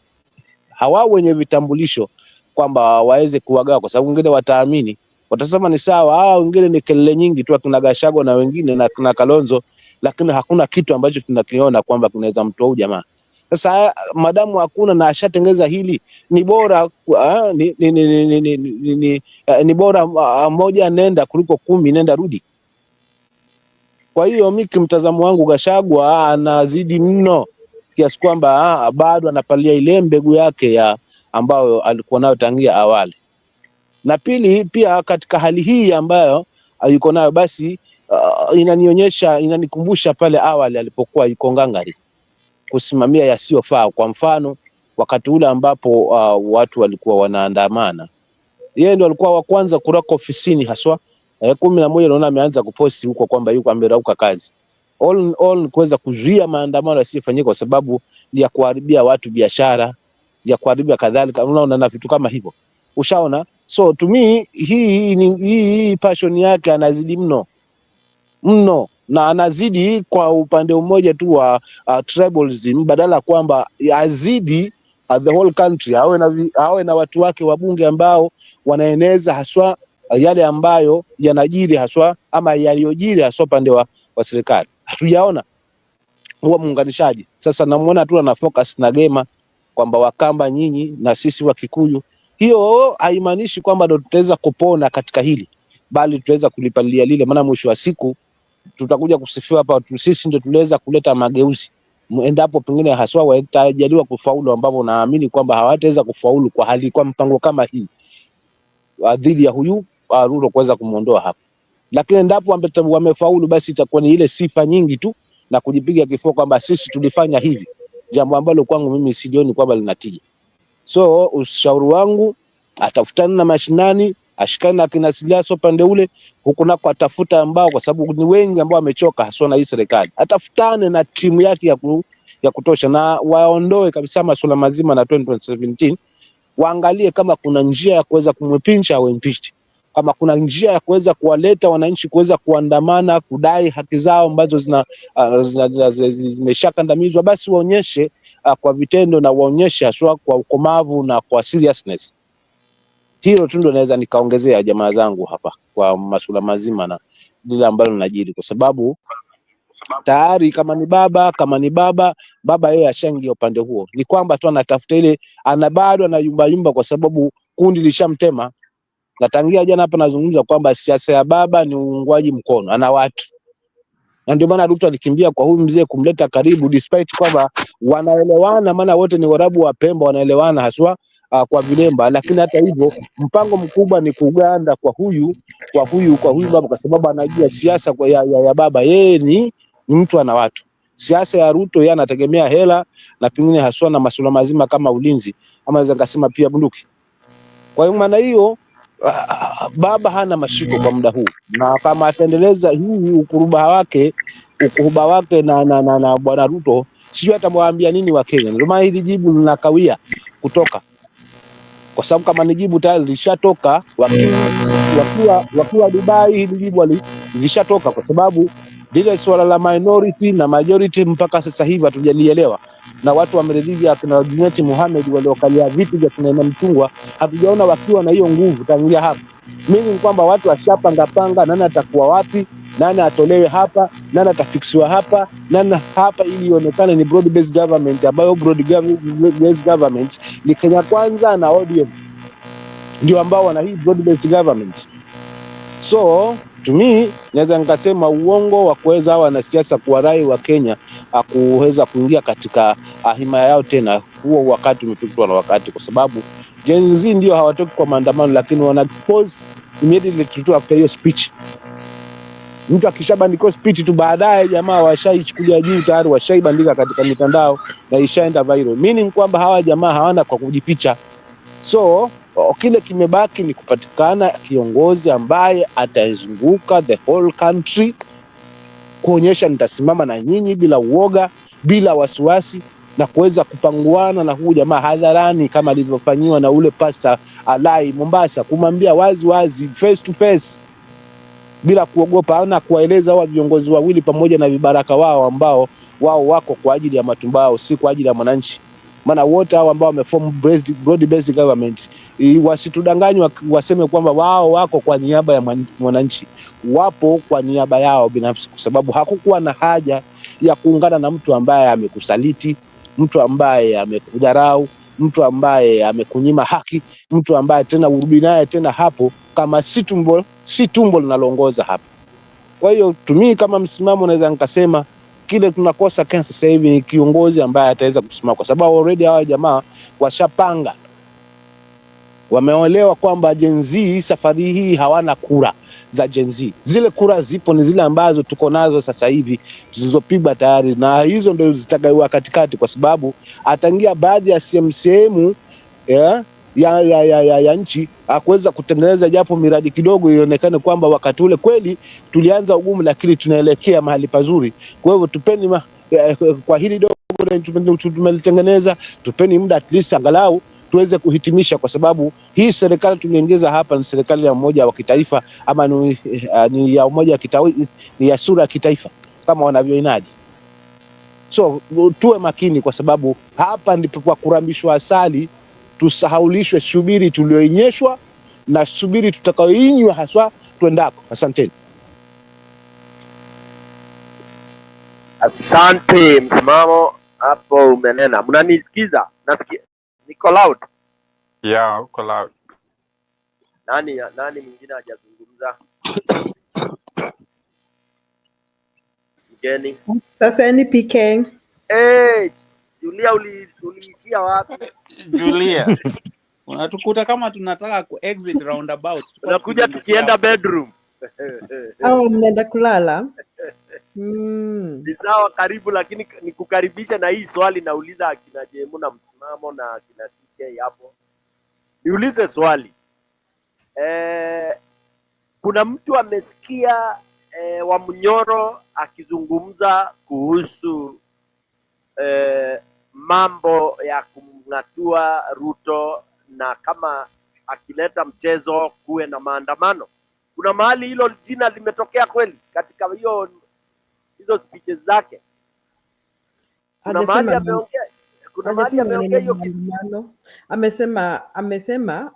hawa wenye vitambulisho kwamba waweze kuwagawa, kwa sababu wengine wataamini, watasema ni sawa, hawa wengine ni kelele nyingi tu, kuna Gachagua na wengine na kuna Kalonzo, lakini hakuna kitu ambacho tunakiona kwamba kunaweza mtoa huyu jamaa. Sasa madamu hakuna na ashatengeza hili, ni bora ni bora moja nenda kuliko 10 nenda rudi. Kwa hiyo mimi kimtazamo wangu Gachagua anazidi mno kiasi kwamba bado anapalia ile mbegu yake ya ambayo alikuwa nayo tangia awali. Na pili pia katika hali hii ambayo yuko nayo, basi inanikumbusha pale awali alipokuwa yuko ngangari kusimamia yasiyofaa. Kwa mfano wakati ule ambapo watu walikuwa wanaandamana, yeye ndio alikuwa wa kwanza kuraka ofisini haswa 11 naona ameanza kuposti huko kwamba yuko amerauka kazi. All kuweza kuzuia maandamano yasifanyike kwa sababu ya kuharibia watu biashara, ya kuharibia kadhalika, unaona, na vitu kama hivyo. Ushaona? So to me hii passion yake anazidi mno, na anazidi kwa upande mmoja tu wa tribalism, badala kwamba azidi the whole country, awe na watu wake wabunge ambao wanaeneza haswa yale ambayo yanajiri haswa ama yaliyojiri haswa pande wa serikali. Hatujaona huwa muunganishaji. Sasa namuona tu ana focus na Gema kwamba Wakamba nyinyi na sisi wa Kikuyu. Hiyo haimaanishi kwamba ndo tutaweza kupona katika hili, bali tutaweza kulipalia lile, maana mwisho wa siku tutakuja kusifiwa hapa sisi ndio tuliweza kuleta mageuzi, endapo pengine haswa watajaliwa kufaulu, ambapo naamini kwamba hawataweza kufaulu kwa hali kwa mpango kama hii dhidi ya huyu Ruto kuweza kumuondoa hapa. Lakini endapo wamefaulu, basi itakuwa ni ile sifa nyingi tu na kujipiga kifua kwamba sisi tulifanya hivi, jambo ambalo kwangu mimi sijioni kwamba linatija. So ushauri wangu, atafutane na mashinani, ashikane na kina Silaso pande ule, huko nako atafuta ambao, kwa sababu ni wengi ambao wamechoka haswa na hii serikali. Atafutane na timu yake ya kutosha, na waondoe kabisa masuala mazima na 2017. Waangalie kama kuna njia ya kuweza kumwepincha au impeach, kama kuna njia ya kuweza kuwaleta wananchi kuweza kuandamana kudai haki zao ambazo zimeshakandamizwa, basi waonyeshe kwa vitendo na waonyeshe haswa kwa ukomavu na kwa seriousness. Hilo tu ndio naweza nikaongezea jamaa zangu hapa kwa masuala mazima na lile ambalo linajiri, kwa sababu tayari kama ni baba yeye ashangia upande huo. Ni kwamba tu anatafuta ile, bado anayumba kwa sababu kundi lishamtema. Natangia jana hapa nazungumza kwamba siasa ya baba ni uungwaji mkono, ana watu. Na ndio maana Ruto alikimbia kwa huyu mzee kumleta karibu, despite kwamba wanaelewana, maana wote ni Warabu wa Pemba, wanaelewana haswa kwa vilemba. Lakini hata hivyo mpango mkubwa ni kuganda kwa huyu baba, kwa sababu anajua siasa ya baba, yeye ni mtu ana watu. Siasa ya Ruto yeye anategemea hela na pengine haswa na masuala mazima kama ulinzi, ama naweza kusema pia bunduki. Kwa hiyo maana hiyo baba hana mashiko kwa muda huu, na kama ataendeleza hii ukuruba wake na bwana Ruto, sijui atamwambia nini wa Kenya. Ndio maana hili jibu linakawia kutoka, kwa sababu kama ni jibu tayari lishatoka wakiwa Dubai, hili jibu lishatoka, kwa sababu lile swala la minority na majority mpaka sasa hivi hatujalielewa, na watu wameridhia kina Junet Mohamed waliokalia viti vya kina Mtungwa, hatujaona wakiwa na hiyo nguvu tangia hapa. Mimi ni kwamba watu washapanga nani atakuwa wapi, nani atolewe hapa, nani atafiksiwa hapa, nani hapa, ili ionekane ni broad based government, ambayo broad based government ni Kenya Kwanza na ODM ndio ambao wana hii broad based government. So to me naweza nikasema uongo wa kuweza wanasiasa kuwarai wa Kenya kuweza kuingia katika himaya yao tena. Huo wakati umepitwa na wakati, kwa sababu Gen Z ndio hawatoki kwa maandamano, lakini wana expose immediately to after hiyo speech. Mtu akishabandika speech tu, baadaye jamaa washaichukulia juu tayari, washaibandika katika mitandao na ishaenda viral, meaning kwamba hawa jamaa hawana kwa kujificha. So kile kimebaki ni kupatikana kiongozi ambaye ataizunguka the whole country kuonyesha nitasimama na nyinyi bila uoga, bila wasiwasi, na kuweza kupanguana na huu jamaa hadharani kama alivyofanyiwa na ule pasta Alai Mombasa, kumwambia wazi wazi face to face bila kuogopa, na kuwaeleza wa viongozi wawili pamoja na vibaraka wao ambao wao wako kwa ajili ya matumbao, si kwa ajili ya mwananchi. Maana wote hao ambao wameform broad based government wasitudanganywa waseme kwamba wao wako kwa niaba ya mwananchi. Wapo kwa niaba yao binafsi, kwa sababu hakukuwa na haja ya kuungana na mtu ambaye amekusaliti, mtu ambaye amekudharau, mtu ambaye amekunyima haki, mtu ambaye tena urudi naye tena hapo kama si tumbo linaloongoza hapa. Kwa hiyo tumii kama msimamo naweza nikasema kile tunakosa Kenya sasa hivi ni kiongozi ambaye ataweza kusimama, kwa sababu already hawa jamaa washapanga, wameolewa kwamba Gen Z safari hii hawana kura za Gen Z. Zile kura zipo ni zile ambazo tuko nazo sasa hivi zilizopigwa tayari, na hizo ndio zitagaiwa katikati, kwa sababu atangia baadhi ya sehemu ya nchi akuweza kutengeneza japo miradi kidogo ionekane kwamba wakati ule kweli tulianza ugumu, lakini tunaelekea mahali pazuri. Kwa hivyo tupeni kwa hili dogo tumelitengeneza, tupeni muda at least angalau tuweze kuhitimisha, kwa sababu hii serikali tuliongeza hapa ni serikali ya umoja wa kitaifa, ama ni ya umoja wa kitaifa, ni ya sura ya kitaifa kama wanavyoinadi. So tuwe makini, kwa sababu hapa ndipo kwa kurambishwa asali, tusahaulishwe subiri tulioinyeshwa na subiri tutakaoinywa haswa tuendako. Asanteni. Asante, msimamo hapo umenena. Mnanisikiza? Nasikia niko loud? Yeah, uko loud. Nani mwingine hajazungumza? Mgeni. Sasa ni PK. Julia, uliishia wapi? Julia. Unatukuta kama tunataka ku exit roundabout. Tunakuja tukienda bedroom. Mnaenda kulala? Ni sawa, karibu, lakini nikukaribisha na hii swali nauliza akina Jemu na msimamo na akina TK hapo. Niulize swali. Kuna mtu amesikia Wamnyoro akizungumza kuhusu mambo ya kumng'atua Ruto, na kama akileta kuwe na maandamano? Kuna mahali hilo jina limetokea kweli katika hizo speeches zake? Kuna mahali ameongea? Kuna mahali ameongea hiyo kitu? Amesema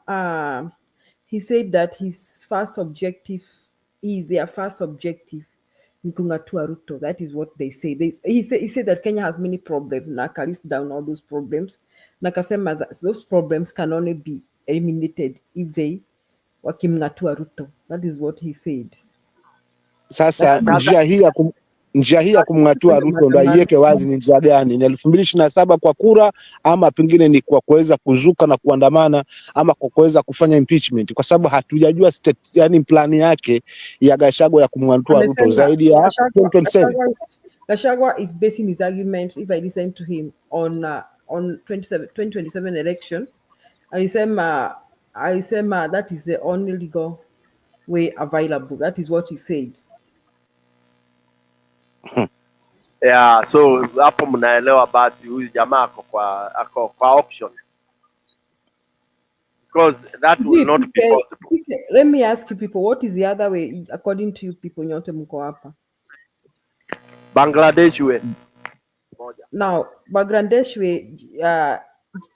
he said that his first objective is their first objective ni kung'atua Ruto. That is what they say. He said that Kenya has many problems. Na list down all those problems. Na kasema that those problems can only be eliminated if they wakimng'atua Ruto. That is what he said. Sasa njia hii ya kumng'atua Ruto ndio aiweke wazi ni njia gani? Ni 2027 kwa kura, ama pengine ni kwa kuweza kuzuka na kuandamana, ama kwa kuweza kufanya impeachment, kwa sababu hatujajua yani plani yake ya Gachagua ya kumng'atua Ruto zaidi ya 2027. Gachagua is basing his argument, if I listen to him, on 2027 election. Alisema that is the only legal way available. That is what he said. Yeah, so hapo mnaelewa basi huyu jamaa ako kwa option, because that will not be possible. Let me ask you people, what is the other way according to you people nyote mko hapa? Bangladesh way. Now, Bangladesh way,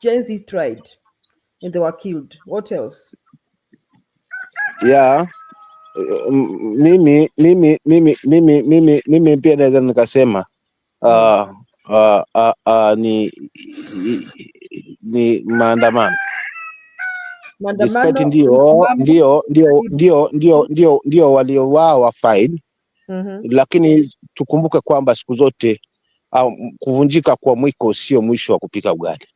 Gen Z tried and they were killed. What else? Yeah. Mimi pia naweza nikasema ni maandamano. despite maandamano ndio waliouawa fine, Mhm. lakini tukumbuke kwamba siku zote kuvunjika kwa mwiko sio mwisho wa kupika ugali.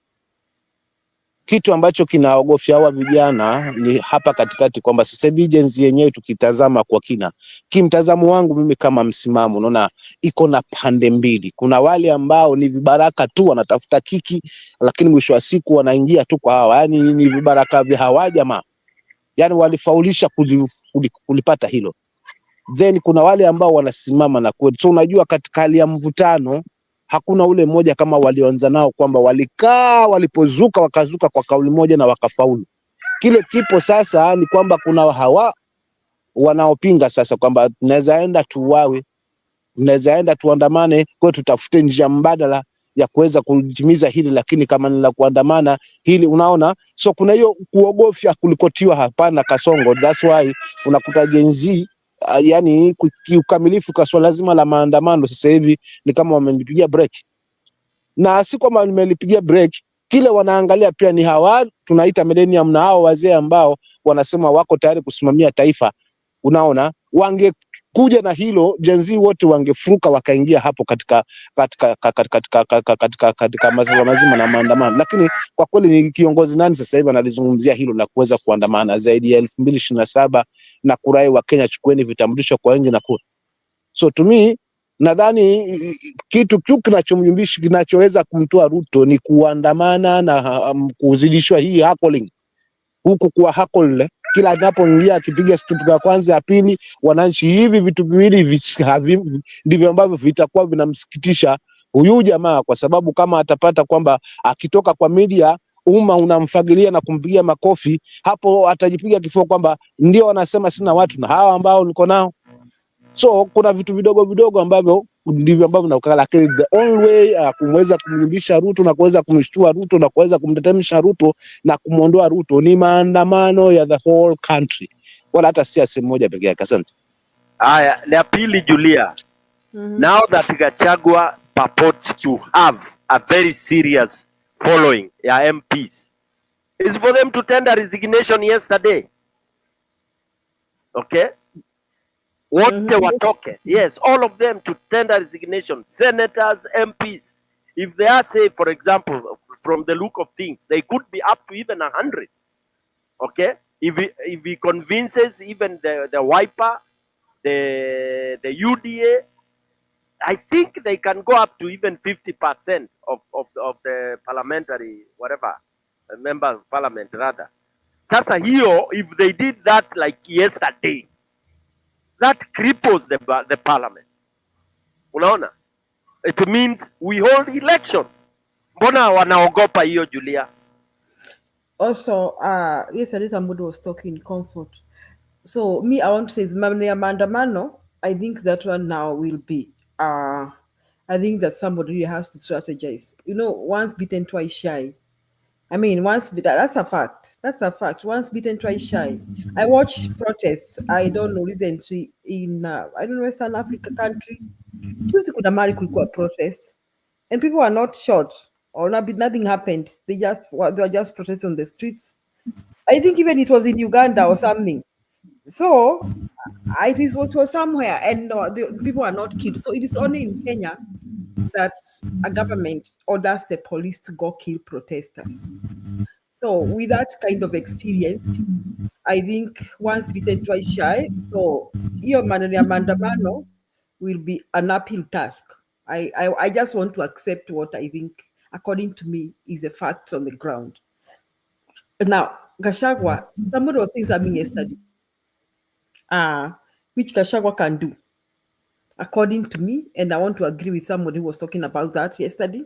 Kitu ambacho kinaogofya hawa vijana ni hapa katikati, kwamba sasa hivi agency yenyewe tukitazama kwa kina, kimtazamo wangu mimi kama msimamo, naona iko na pande mbili. Kuna wale ambao ni vibaraka tu wanatafuta kiki, lakini mwisho wa siku wanaingia tu kwa hawa, yani ni vibaraka vya hawa jamaa, yani walifaulisha kulipata hilo. Then kuna wale ambao wanasimama na kweli. So unajua katika hali ya mvutano hakuna ule mmoja kama walioanza nao, kwamba walikaa walipozuka wakazuka kwa kauli moja na wakafaulu. Kile kipo sasa ni kwamba kuna hawa wanaopinga sasa kwamba tunaweza enda tuwawe, tunaweza enda tuandamane, kwa tutafute njia mbadala ya kuweza kutimiza hili, lakini kama ni la kuandamana hili, unaona. So kuna hiyo kuogofya kulikotiwa hapana kasongo. That's why unakuta Gen Z yani kiukamilifu kwa swala lazima la maandamano sasa hivi ni kama wamelipigia break, na si kwamba nimelipigia break, kile wanaangalia pia ni hawa tunaita millennium na hao wazee ambao wanasema wako tayari kusimamia taifa. Unaona, wangekuja na hilo Gen Z wote wangefuruka wakaingia hapo katika masuala mazima na maandamano. Lakini kwa kweli ni kiongozi nani sasa hivi analizungumzia hilo la kuweza kuandamana zaidi ya 2027 na kurai wa Kenya chukueni vitambulisho kwa nje na kura. So to me nadhani kitu kinachomyumbishi kinachoweza kumtoa Ruto ni kuandamana na kuzidishwa hii hackling huku kwa hackle kila anapoingia akipiga stupiga ya kwanza ya pili, wananchi hivi vitu viwili ndivyo ambavyo vitakuwa vinamsikitisha huyu jamaa, kwa sababu kama atapata kwamba akitoka kwa media umma unamfagilia na kumpigia makofi, hapo atajipiga kifua kwamba ndio wanasema sina watu na hawa ambao niko nao. So kuna vitu vidogo vidogo ambavyo ndivyo ambavyo nakuwa, lakini the only way kumweza kumrudisha Ruto na kuweza kumshtua Ruto na kuweza kumtetemesha Ruto na kumuondoa Ruto ni maandamano ya the whole country, wala hata si sehemu moja pekee yake. Asante. Haya, la pili Julia. Now that Gachagua purports to have a very serious following ya MPs, is for them to tender resignation yesterday. Okay? Wote watoke. Yes, all of them to tender resignation. Senators, MPs. If they are, say, for example, from the look of things, they could be up to even 100. Okay? If he convinces even the wiper, the UDA, I think they can go up to even 50% of the parliamentary, whatever, members of parliament rather. Sasa hiyo, if they did that like yesterday, that cripples the parliament. Unaona? It means we hold elections. Mbona wanaogopa hiyo Julia? Also, yesterday somebody was talking comfort. So me, I want to say is maandamano. I think that one now will be. I think that somebody really has to strategize. You know, once bitten, twice shy. I mean, once bitten, that's a fact. That's a fact. Once bitten, twice shy. I watch protests. I don't know recently in I don't know Western Africa country. Tuesday could Mali kulikuwa protest, and people are not shot or nothing happened. They were just protesting on the streets. I think even it was in Uganda or something. So it was somewhere, and the people are not killed. So it is only in Kenya that a government orders the police to go kill protesters. So with that kind of experience, I think once bitten, twice shy. So hiyo maneno ya maandamano will be an uphill task. I just want to accept what I think, according to me, is a fact on the ground. Now, Gachagua, somebody was saying something yesterday, which Gachagua can do, according to me, and I want to agree with somebody who was talking about that yesterday.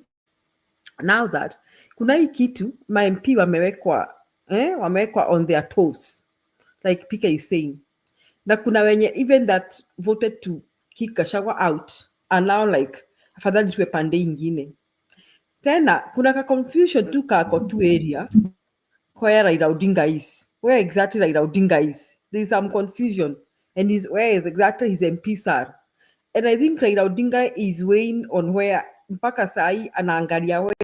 Now that kuna hii kitu ma MP wamewekwa on their toes, like Pika is saying, na kuna wenye even that voted to kick Gachagua out are now like afadhali tuwe pande ingine. Tena kuna ka confusion tu kako tu area where Raila Odinga is, where exactly Raila Odinga is. There's some confusion, and where is exactly his MPs are. And I think Raila Odinga is weighing on where mpaka sahi anaangalia where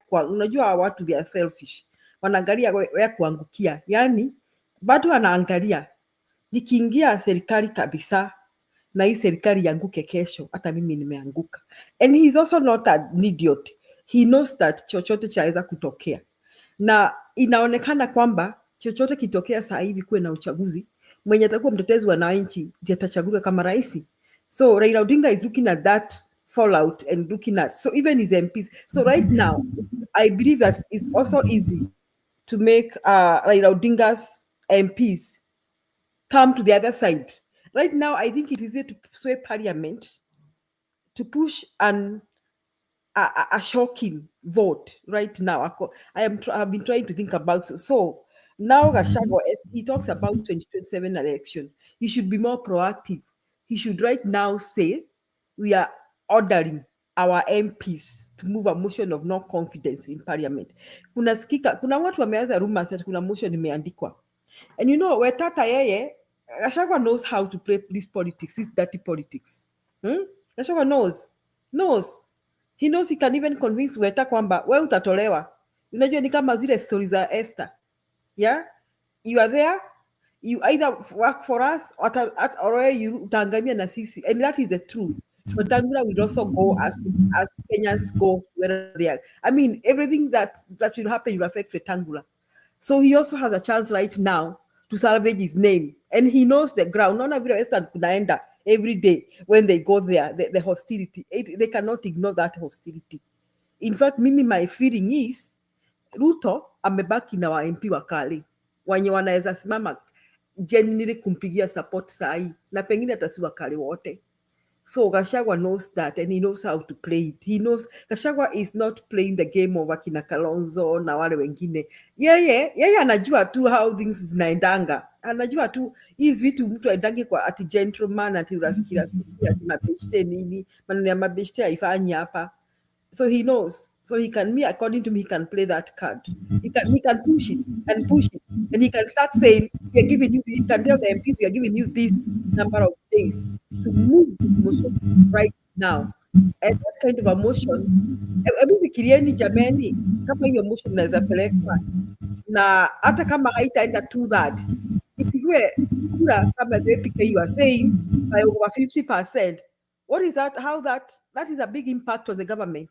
kwa, unajua watu they are selfish. wanaangalia ya kuangukia, yani bado anaangalia nikiingia serikali kabisa na hii serikali yanguke kesho, hata mimi nimeanguka. And he's also not an idiot. He knows that chochote chaweza kutokea, na inaonekana kwamba chochote kitokea saa hivi kuwe na uchaguzi, mwenye atakuwa mtetezi wa wananchi ndiye atachaguliwa kama rais. So Raila Odinga is looking at that fallout and looking at, so even his MPs. So right now, I believe that it's also easy to make Raila Odinga's MPs come to the other side. Right now, I think it is easy to sway parliament to push a shocking vote right now. I've been trying to think about, so now Gachagua, he talks about 2027 election. He should be more proactive. He should right now say, we are ordering our MPs to move a motion of no confidence in parliament. Kuna watu wameanza rumors that kuna motion imeandikwa. And you know, Wetata yeye, Gachagua knows how to play this politics, this dirty politics. Gachagua knows. He knows he can even convince Weta kwamba we utatolewa. Unajua ni kama zile stories za Esther. Yeah? You are there, you either work for us or you utaangamia na sisi. And that is the truth. But Tangula will also go as Kenyans go wherever they are. I mean, everything that will happen will affect Tangula. So he also has a chance right now to salvage his name. And he knows the ground. None of the Western kunaenda every day when they go there, the hostility. They cannot ignore that hostility. In fact, my feeling is Ruto amebaki na wa MP wakali wenye wanaweza simama genuinely kumpigia support sahi, na pengine atasi wakali wote. So Gachagua knows that, and he knows how to play it. He knows Gachagua is not playing the game of akina Kalonzo na wale wengine. Yeye anajua tu how things zinaendanga. Anajua tu hizi vitu mtu aendange kwa ati gentleman, ati rafiki ati mabeshte nini, maneno ya mabeshte haifanyi hapa. So he knows. So according to me, he can play that card. He can push it, and he can start saying, "We are giving you." He can tell the MPs, "We are giving you this number of days to move this motion right now." And that kind of a motion, hebu fikirieni jameni, kama hiyo motion inaweza pelekwa na hata kama haitaenda 2/3, ipigwe kura kama the APK you are saying by over 50%. What is that? How that is a big impact on the government.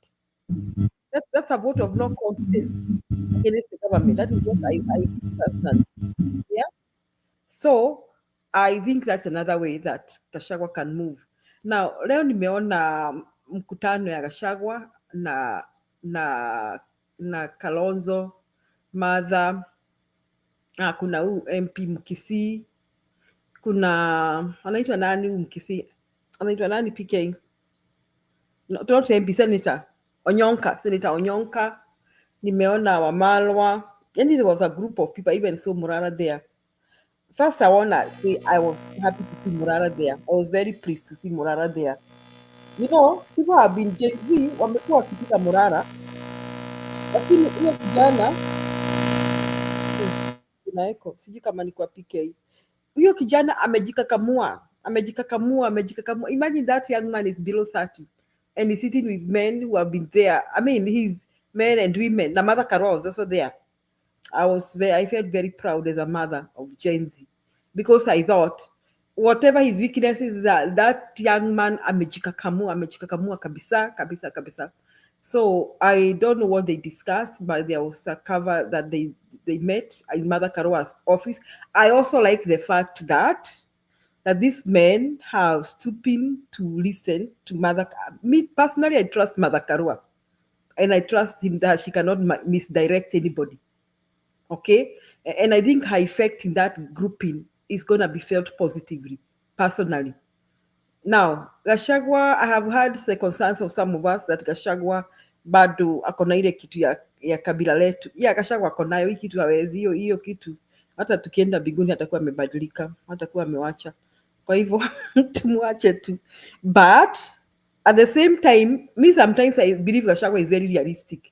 That's a vote of no confidence against the government. That is what I think personally. Yeah. So I think that's another way that Gachagua can move. Now, leo nimeona mkutano ya Gachagua na Kalonzo, Martha, kuna MP Mkisii, kuna anaitwa nani Mkisii? Anaitwa nani PK? No, not MP, Senator Onyonka. Nimeona Wamalwa. And there was a group of people, even saw Murara there. First, I want to say I was happy to see Murara there. I was very pleased to see Murara there. You know, people have been Gen Z, wamekuwa wakipita Murara. Lakini hiyo kijana, unaeko, sijui kama ni kwa PK. Huyo kijana amejikakamua. Imagine that young man is below 30 and he's sitting with men who have been there. I mean, he's men and women. Na Mother Carol was also there. I felt very proud as a mother of Gen Z because I thought whatever his weaknesses are, that young man amejikakamua kabisa. So I don't know what they discussed, but there was a cover that they met in Mother Karua's office. I also like the fact that these men have stooping to listen to Mother. Me personally, I trust Mother Karua, and I trust him that she cannot misdirect anybody. Okay, and I think her effect in that grouping is gonna be felt positively, personally. Now, Gachagua, I have heard the concerns of some of us that Gachagua bado akona ile kitu ya kabila letu. Yeah, Gachagua akona hiyo kitu, hawezi hiyo kitu. Hata tukienda biguni atakuwa amebadilika, atakuwa amewacha. Kwa hivyo tumwache tu. But at the same time, me sometimes I believe Gachagua is very realistic.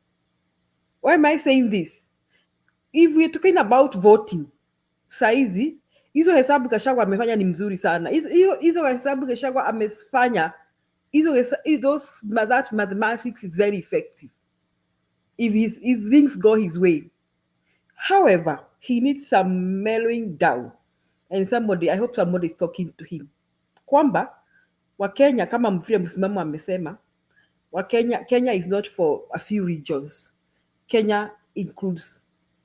Why am I saying this? If we're talking about voting, saizi hizo hesabu Gachagua amefanya ni mzuri sana. Hizo hesabu Gachagua amefanya, that mathematics is very effective. If things go his way. However, he needs some mellowing down, and I hope somebody is talking to him. Kwamba Wakenya kama vile msimamo amesema, Kenya is not for a few regions. Kenya includes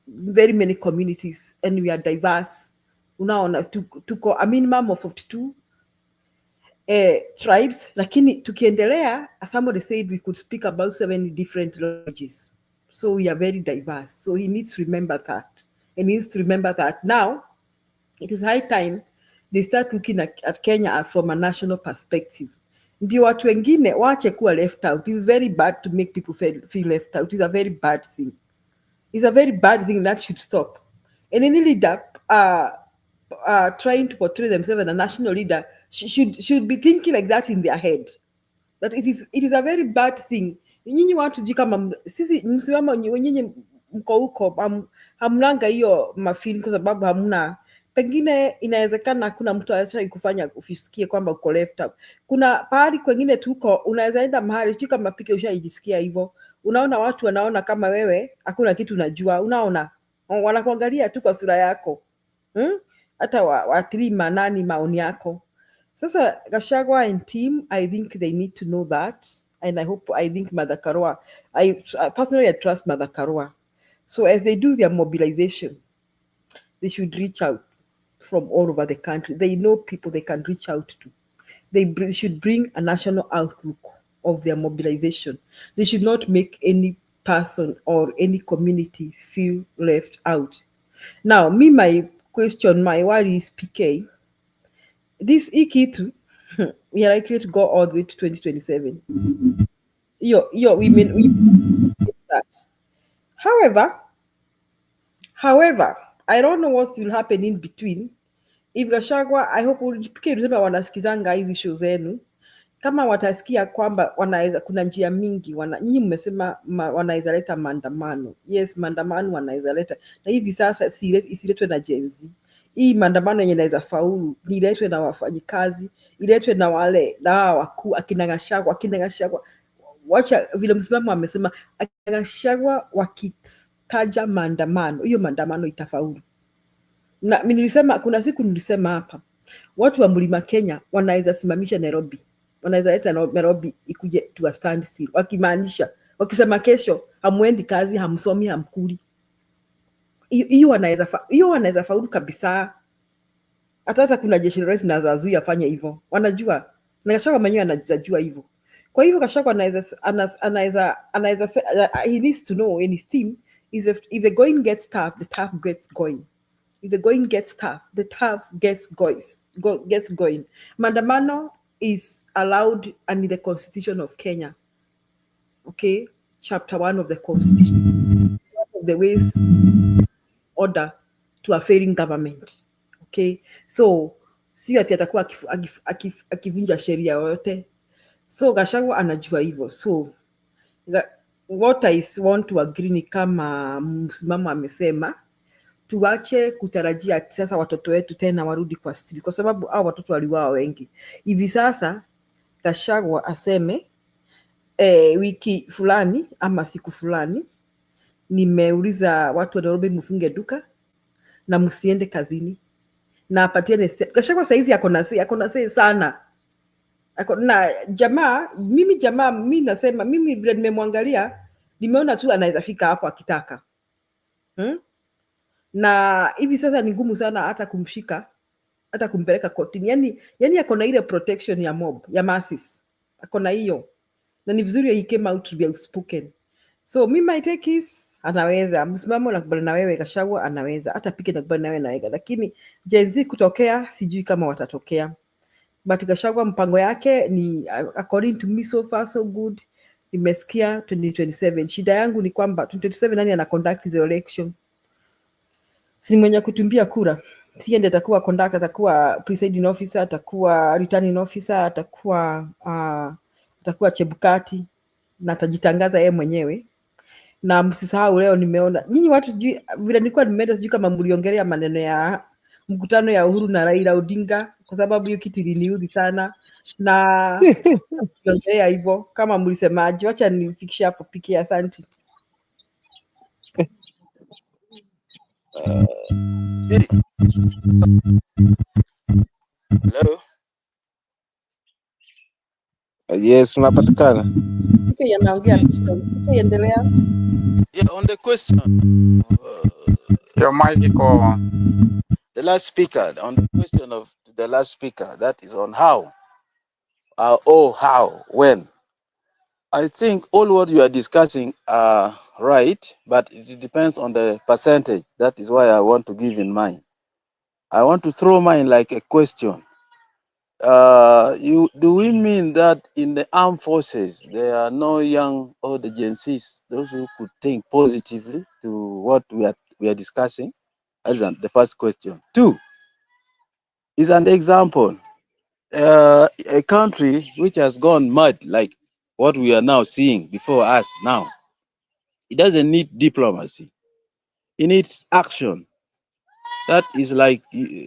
very many communities and we are diverse. Unaona tuko a minimum of 52 tribes, lakini tukiendelea, as somebody said, we could speak about 7 different languages. So we are very diverse. So he needs to remember that. And he needs to remember that now it is high time they start looking at Kenya from a national perspective. Ndio watu wengine waache kuwa left out. It is very bad to make people feel left out. It's a very bad thing. It's a very bad thing that should stop. And any leader trying to portray themselves as a national leader should be thinking like that in their head. That it is a very bad thing. Nyinyi watu sijui kama sisi msimamo nyinyi mko huko hamnanga hiyo mafili kwa sababu hamna, pengine inawezekana hakuna mtu anaweza kufanya ufisikie kwamba uko left out. Kuna pahali kwengine tuko unaweza enda mahali sijui kama pike ushaijisikia hivyo, unaona watu wanaona kama wewe hakuna kitu unajua, unaona wanakuangalia tu kwa sura yako, hata watili manani maoni yako. Sasa Gachagua and team, I think they need to know that, and I think Mother Karua, personally I trust Mother Karua. So as they do their mobilization, they should reach out from all over the country. They know people they can reach out to. They should bring a national outlook of their mobilization. They should not make any person or any community feel left out. Now, my question, my worry is PK. This E-Kitu, we are likely to go all the way to 2027. We mean that. However, I don't know what will happen in between. If Gachagua, I hope wanasikizanga hizi show zenu, kama watasikia kwamba wanaweza, kuna njia mingi, nyinyi mmesema wanaweza leta maandamano. Yes, maandamano wanaweza leta, na hivi sasa isiletwe na Gen Z. Hii maandamano yenye inaweza faulu ni iletwe na wafanyikazi, iletwe na wale na wakuu akina Gachagua. Wacha vile msimamo amesema, akina Gachagua wakitaja maandamano, hiyo maandamano itafaulu. Na nilisema, kuna siku nilisema hapa, watu wa Mlima Kenya wanaweza simamisha Nairobi, wanaweza leta Nairobi ikuje to a standstill, wakimaanisha, wakisema kesho hamwendi kazi, hamsomi, hamkuli. Hiyo wanaweza faulu kabisa. Hata kuna jeshi letu nazazuia afanye hivyo, wanajua, na Gachagua mwenyewe anajua hivyo. Kwa hivyo Gachagua anaweza he needs to know, in his team, is if the going gets tough, the tough gets going. If the going gets tough, the tough gets going. Maandamano is allowed under the Constitution of Kenya. Okay, Chapter 1 of the Constitution. One of the ways order to a failing government. Okay, so si ati atakuwa akivunja sheria yote. So Gachagua anajua hivyo. So what I want to agree ni kama msimamo amesema, tuache kutarajia sasa watoto wetu tena warudi kwa street, kwa sababu hao watoto waliwao wengi. Hivi sasa Gachagua aseme wiki fulani ama siku fulani nimeuliza watu wa Nairobi mfunge duka na msiende kazini, na apatiane step. Gachagua saizi akona say sana. Na mimi nasema, mimi vile nimemwangalia, nimeona tu anaweza fika hapo akitaka. Na hivi sasa ni ngumu sana hata kumshika, hata kumpeleka kotini. Yani akona ile protection ya mob, ya masses. Akona hiyo. Na ni vizuri he came out to be outspoken. So my take is, anaweza. Msimamo nakubali na wewe Gachagua, anaweza. Hata pike nakubali na wewe naweza. Lakini Gen Z kutokea, sijui kama watatokea. But Gachagua mpango yake ni, according to me, so far so good. Nimesikia 2027. Shida yangu ni kwamba 2027 nani ana conduct the election? Si mwenye kutumbia kura. Si ndiye atakuwa conduct, atakuwa presiding officer, atakuwa returning officer, atakuwa Chebukati, na atajitangaza yeye mwenyewe. Na msisahau leo nimeona nyinyi watu, sijui vile nilikuwa nimeenda, sijui kama mliongelea maneno ya mkutano ya Uhuru na Raila Odinga, kwa sababu hiyo kitu iliniudhi sana, na niongelea hivyo kama mlisemaje. Wacha nifikishe hapo piki. Asante. Hello? Yes, unapatikana. CK anaongea CK endelea. Yeah, on the question, Your mic iko. the last speaker, on the question of the last speaker, that is on how, how, when. I think all what you are discussing are right, but it depends on the percentage. That is why I want to give in mind. I want to throw mine like a question. Do we mean that in the armed forces there are no young or the Gen Zs, those who could think positively to what we are discussing? That's the first question. Two is an example. A country which has gone mad like what we are now seeing before us now, it doesn't need diplomacy. It needs action. That is like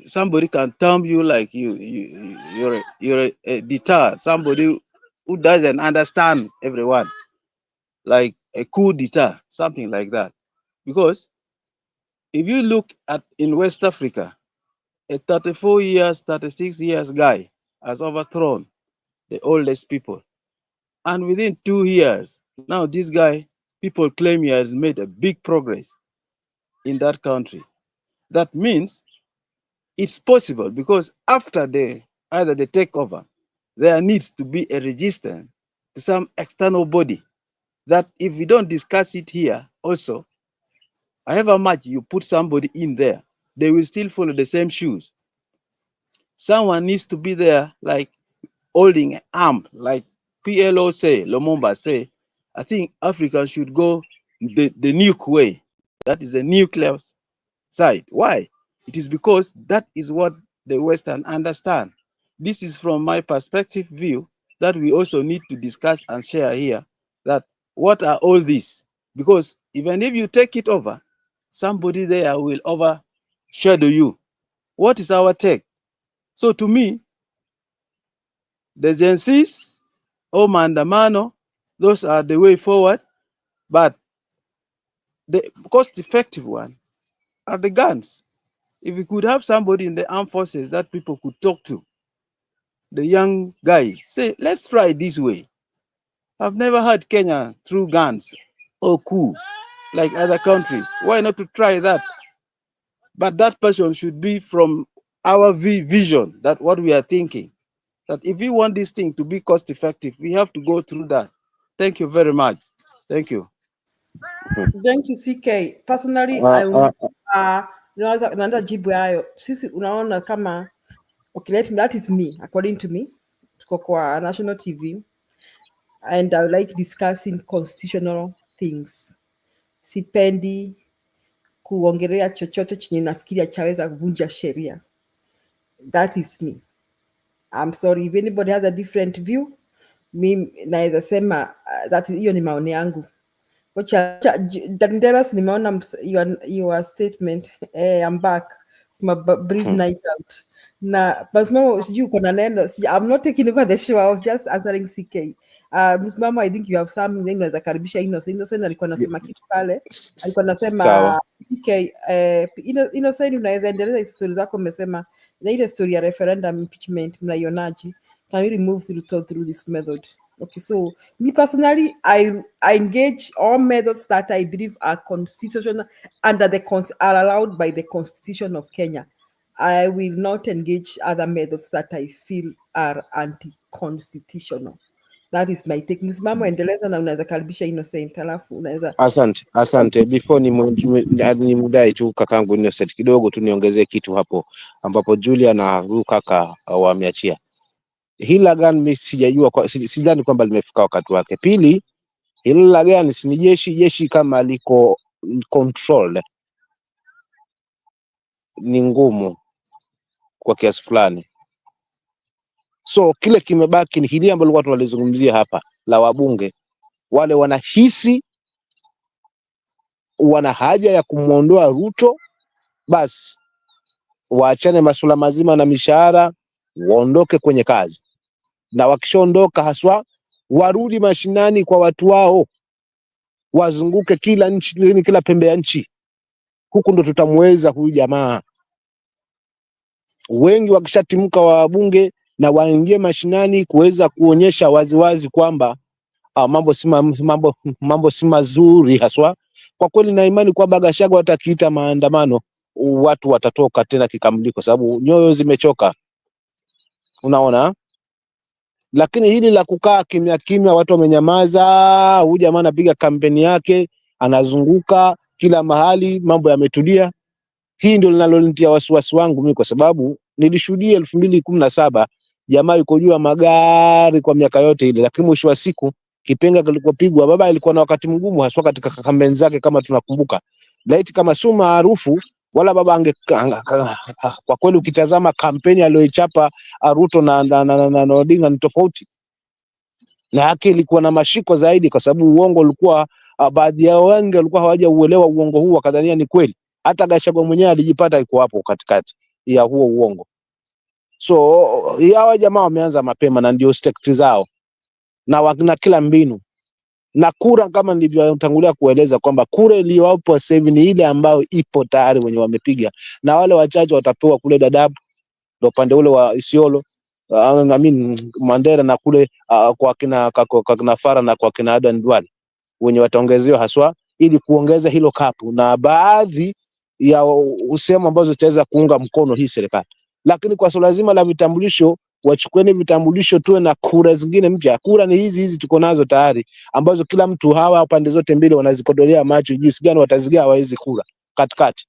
somebody can term you like you're a dictator, somebody who doesn't understand everyone, like a coup d'etat, something like that. Because if you look at in West Africa, a 34 years, 36 years guy has overthrown the oldest people. And within 2 years, now this guy, people claim he has made a big progress in that country. That means it's possible because after either they take over, there needs to be a register to some external body that if we don't discuss it here also, however much you put somebody in there, they will still follow the same shoes. Someone needs to be there like holding an arm, like PLO say, Lumumba say. I think Africa should go the nuke way. That is a nuclear side. Why? It is because that is what the Western understand. This is from my perspective view that we also need to discuss and share here, that what are all these? Because even if you take it over, somebody there will overshadow you. What is our take? So to me, the Gen Zs, maandamano, those are the way forward, but the cost-effective one are the guns. If we could have somebody in the armed forces that people could talk to, the young guys, say, let's try this way. I've never heard Kenya through guns or coup like other countries. Why not to try that? But that person should be from our vision, that what we are thinking. That if we want this thing to be cost effective, we have to go through that. Thank you very much. Thank you. Thank you CK. Personally, I would naanza jibu hayo. Sisi unaona kama okay, that is me, according to me. Tuko kwa national TV and I like discussing constitutional things. Sipendi kuongelea chochote chenye nafikiria chaweza kuvunja sheria. That is me. I'm sorry if anybody has a different view. Mimi naweza sema that hiyo ni maoni yangu. Danderas nimeona your statement. I'm back from a brief night out. Na msimamo sijui uko na neno. I'm not taking over the show. I was just answering CK. Msimamo, I think you have something then unaweza karibisha Innocent alikuwa anasema kitu pale. Alikuwa anasema CK Innocent unaweza endeleza hizo stories zako umesema na ile story ya referendum impeachment mnaionaje? Can we remove through this method? Okay, so me personally, I engage all methods that I believe are constitutional are allowed by the Constitution of Kenya. I will not engage other methods that I feel are anti-constitutional. That is my take. Msimamo endeleza na unaweza karibisha Innocent alafu unaweza. Asante. Before ni mudai tu kakangu Innocent kidogo tu niongezee kitu hapo ambapo Julia na huyu kaka wameachia. Hili la gani mimi sijajua, sidhani kwamba limefika wakati wake. Pili, hili la gani si jeshi kama liko control ni ngumu kwa kiasi fulani. So kile kimebaki ni hili ambalo watu walizungumzia hapa la wabunge. Wale wanahisi wana haja ya kumuondoa Ruto, basi waachane masuala mazima na mishahara, waondoke kwenye kazi. Na wakishaondoka haswa warudi mashinani kwa watu wao, wazunguke kila nchi, kila pembe ya nchi, huku ndo tutamweza huyu jamaa. Wengi wakishatimka wa wabunge na waingie mashinani kuweza kuonyesha waziwazi kwamba mambo si mazuri haswa. Kwa kweli na imani kwamba Gachagua atakiita maandamano, watu watatoka tena kikamilifu, kwa sababu nyoyo zimechoka, unaona. Lakini hili la kukaa kimya kimya, watu wamenyamaza, huyu jamaa anapiga kampeni yake, anazunguka kila mahali, mambo yametulia. Hii ndio linalonitia wasiwasi wangu mimi, kwa sababu nilishuhudia 2017 jamaa yuko juu ya magari kwa miaka yote ile, lakini mwisho wa siku kipenga kilikopigwa, baba alikuwa na wakati mgumu haswa katika kampeni zake, kama tunakumbuka. Laiti kama si maarufu wala baba kwa kweli ukitazama kampeni aliyoichapa Ruto na Odinga ni tofauti, na yake ilikuwa na mashiko zaidi, kwa sababu uongo ulikuwa baadhi ya wengi walikuwa hawajauelewa uongo huu, wakadhania ni kweli. Hata Gachagua mwenyewe alijipata yuko hapo katikati ya huo uongo. So hawa jamaa wameanza mapema, na ndio stakes zao na kila mbinu. Na kura, kama nilivyotangulia kueleza kwamba kura iliyopo sasa hivi ni ile ambayo ipo tayari wenye wamepiga, na wale wachache watapewa kule Dadaab, ndio upande ule wa Isiolo, Mandera, na kule kwa kina Fara na kwa kina Adan Duale wenye wataongezewa haswa, ili kuongeza hilo kapu na baadhi ya usemo ambazo zitaweza kuunga mkono hii serikali. Lakini kwa swala zima la vitambulisho, wachukueni vitambulisho, tuwe na kura zingine mpya. Kura ni hizi tuko nazo tayari, ambazo kila mtu, hawa pande zote mbili wanazikodolea macho jinsi gani watazigawa hizi kura katikati.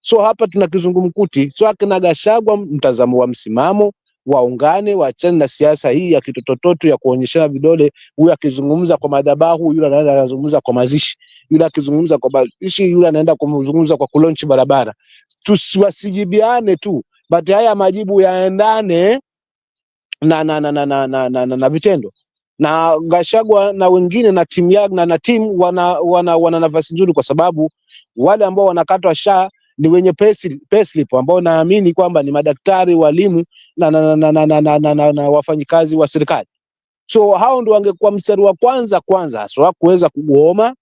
So hapa tuna kizungumkuti. So akina Gachagua, mtazamo wa msimamo, waungane, waachane na siasa hii ya kitotototo ya kuonyeshana vidole, huyu akizungumza kwa madhabahu, yule anaenda anazungumza kwa mazishi, yule akizungumza kwa mazishi, yule anaenda kuzungumza kwa kulonchi barabara. Tusiwasijibiane tu, but haya majibu yaendane na vitendo. Na Gachagua na wengine na timu yake na timu wana nafasi nzuri, kwa sababu wale ambao wanakatwa SHA ni wenye payslip ambao naamini kwamba ni madaktari, walimu na wafanyikazi wa serikali. So hao ndio wangekuwa mstari wa kwanza haswa kuweza kugoma,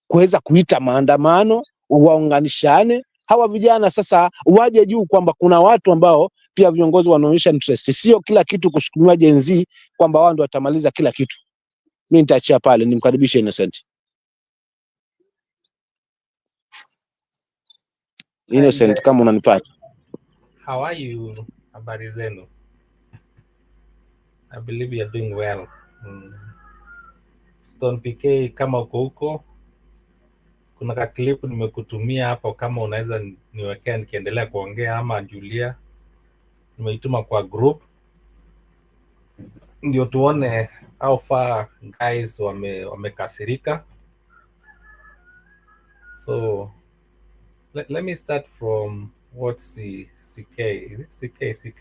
kuweza kuita maandamano, waunganishane. Hawa vijana sasa waje juu kwamba kuna watu ambao pia viongozi wanaonyesha interest, sio kila kitu kusukumwa Gen Z kwamba wao ndio watamaliza kila kitu. Mimi nitaachia pale, nimkaribishe Innocent. Innocent, kama unanipata. How are you? Habari zenu? I believe you are doing well. Stone PK, kama uko huko, kuna ka clip nimekutumia hapo, kama unaweza niwekea nikiendelea kuongea, ama Julia nimeituma kwa group ndio tuone how far guys wamekasirika. So let me start from what CK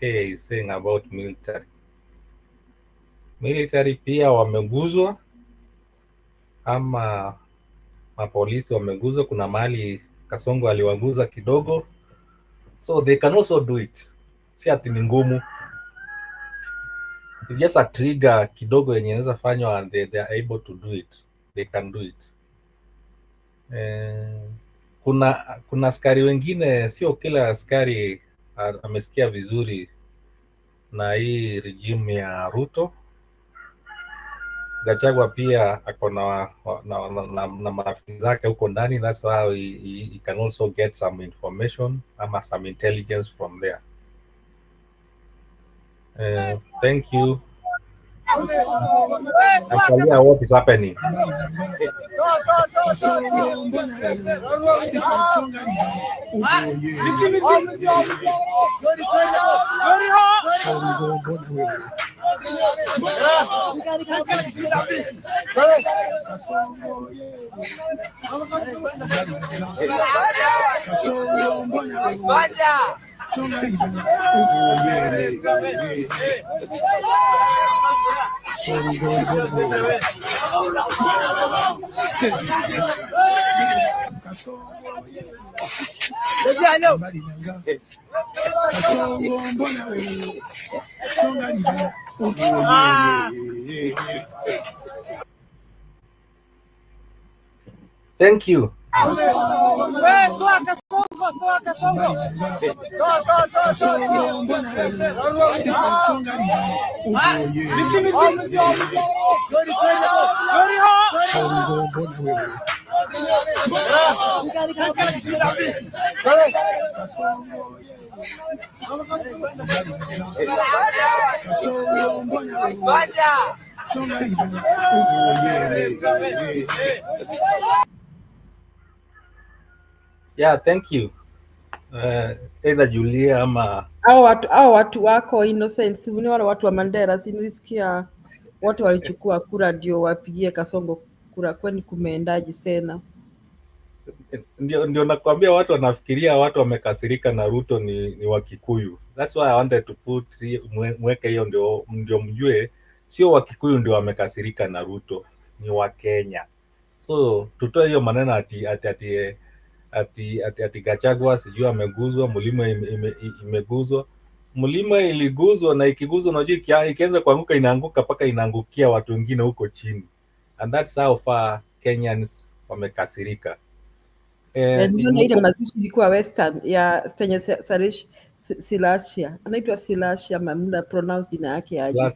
is saying about military. Military pia wameguzwa, ama mapolisi wameguzwa. Kuna mahali Kasongo aliwaguza kidogo, so they can also do it. Si ati ni ngumu, it's just a trigger kidogo yenye inaweza fanywa, and they are able to do it. They can do it. Kuna askari wengine, sio kila askari amesikia vizuri na hii regime ya Ruto. Gachagua pia ako na marafiki zake huko ndani, that's why he can also get some information ama some intelligence from there. Thank you. Angalia what is happening. Thank you. Yeah, thank you. Either Julia ama Hao watu wako innocent, ni wale watu wa Mandera, si nilisikia watu walichukua kura ndio wapigie Kasongo kura, kwani kumeendaje tena? ndio nakwambia, watu wanafikiria watu wamekasirika na Ruto ni Wakikuyu. That's why I wanted to put mweke hiyo ndio mjue sio Wakikuyu ndio wamekasirika na Ruto, ni Wakenya. So tutoe hiyo maneno ati Gachagua sijui ameguzwa, mlima imeguzwa. Mlima iliguzwa, na ikiguzwa unajua ikianza kuanguka inaanguka mpaka inaangukia watu wengine huko chini, and that's how far Kenyans wamekasirika. Niliona ile mazishi ilikuwa Western ya penye Silasia, anaitwa Silasia, mamna pronounce jina yake aje?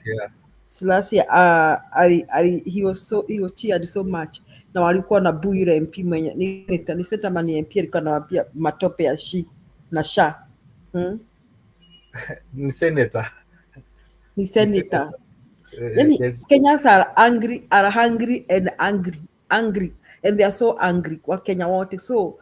Silasia. He was cheered so much, na walikuwa na buu yule MP mwenye ni sema ni MP alikuwa anawaambia matope ya na sha ni senator. Yani, Kenyans are hungry and they are so angry kwa Kenya wote. So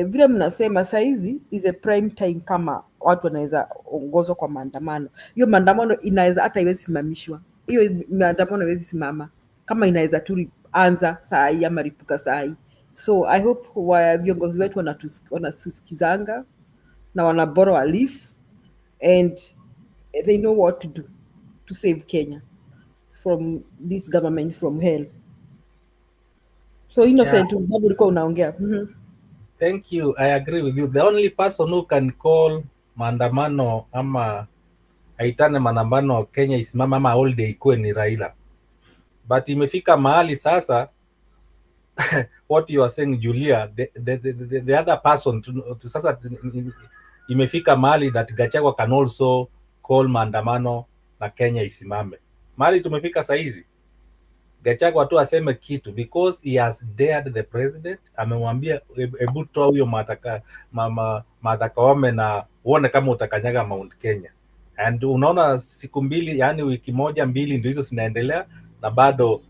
vile mnasema saizi is a prime time kama watu wanaweza ongozwa kwa maandamano. Hiyo maandamano inaweza hata iwezi simamishwa. Hiyo maandamano iwezi simama kama inaweza tu anza saa hii ama ripuka saa hii. So I hope viongozi wetu wanatusikizanga na wana borrow a leaf and they know what to do to save Kenya from this government from hell. So innocent, bado ulikuwa unaongea. Thank you, I agree with you. The only person who can call maandamano ama aitane maandamano Kenya isimama ama all day ikuwe ni Raila, but imefika mahali sasa what you are saying Julia, the other person to sasa imefika mahali that Gachagua can also call maandamano na Kenya isimame. Mahali tumefika saizi Gachagua tu aseme kitu because he has dared the president. Amemwambia hebu toa huyo Martha Koome na uone kama utakanyaga Mount Kenya. And unaona siku mbili, yani wiki moja mbili ndio hizo zinaendelea, na bado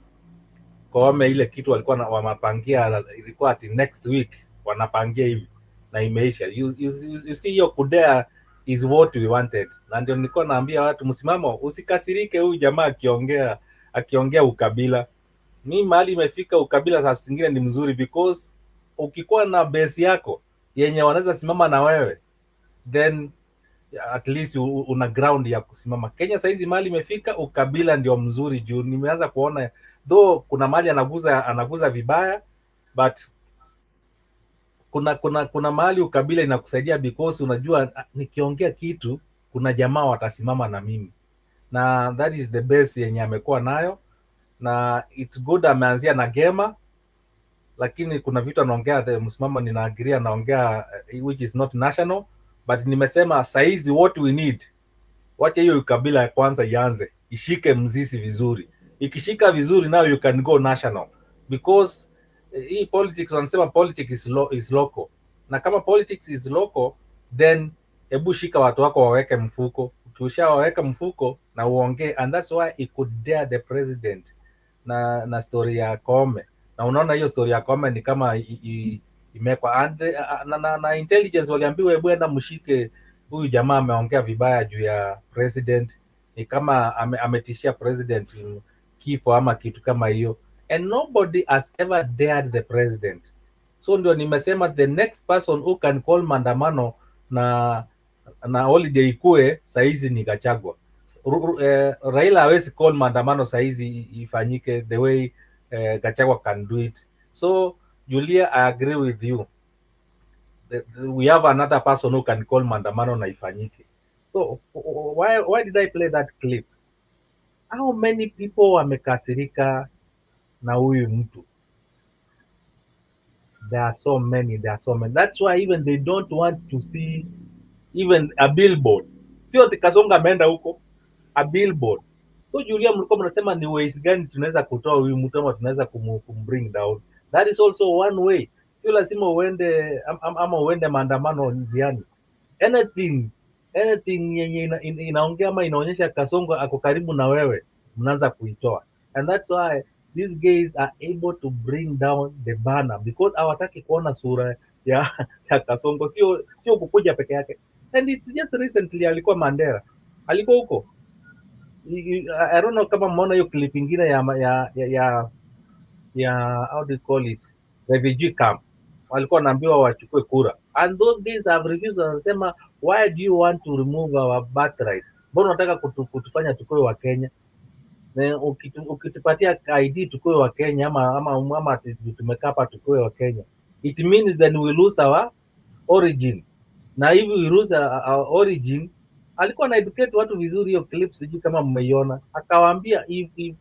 Koome ile kitu walikuwa wanapangia ilikuwa ati next week wanapangia hivi na imeisha. You see hiyo kudea is what we wanted. Na ndio nilikuwa naambia watu msimamo, usikasirike huyu jamaa akiongea ukabila. Mimi mahali imefika ukabila saa zingine ni mzuri because ukikuwa na base yako yenye wanaweza simama na wewe, then at least una ground ya kusimama. Kenya saizi mahali imefika ukabila ndio mzuri juu nimeanza kuona though kuna mahali anaguza vibaya, but kuna mahali ukabila inakusaidia because unajua nikiongea kitu kuna jamaa watasimama na mimi, na that is the base yenye amekuwa nayo, na it's good ameanzia na Gema, lakini kuna vitu anaongea msimamo ninaagiria anaongea which is not national, but nimesema saizi what we need, wacha hiyo ukabila ya kwanza ianze ishike mzizi vizuri. Ikishika vizuri now you can go national, because hii politics wanasema politics is local, na kama politics is local then hebu shika watu wako waweke mfuko. Ukishawaweka mfuko na uongee, and that's why he could dare the president na story ya Koome. Na unaona hiyo story ya Koome ni kama imekwa na intelligence waliambiwa hebu enda mshike huyu jamaa ameongea vibaya juu ya president, ni kama ametishia president kifo ama kitu kama hiyo, and nobody has ever dared the president. So ndio nimesema the next person who can call maandamano na holiday ikue saizi ni Gachagua. Raila hawezi call maandamano saizi ifanyike the way Gachagua can do it. So Julia, I agree with you. We have another person who can call maandamano na ifanyike. So why did I play that clip? How many people wamekasirika na huyu mtu? There are so many. That's why even they don't want to see even a billboard. Sio ati Kasongo ameenda huko, a billboard. So Julia, mlikuwa mnasema ni ways gani tunaweza kutoa huyu mtu ama tunaweza kumbring down. That is also one way. Sio lazima uende ama uende maandamano njiani. Anything yenye inaongea ama inaonyesha Kasongo ako karibu na wewe, mnaanza kuitoa. And that's why these guys are able to bring down the banner because hawataki kuona sura ya Kasongo, sio kukuja peke yake. And it's just recently alikuwa Mandera, alikuwa huko. I don't know kama mmeona hiyo clip ingine ya how do you call it, refugee camp. Walikuwa wanaambiwa wachukue kura, and those days have refused. Wanasema, why do you want to remove our birthright? Mbona unataka kutufanya tukue wa Kenya? Ukitupatia ID tukue wa Kenya ama tumekaa hapa tukue wa Kenya, it means then we lose our origin. Na hivi we lose our origin. Alikuwa na educate watu vizuri. Hiyo clip sijui kama mmeiona, akawaambia if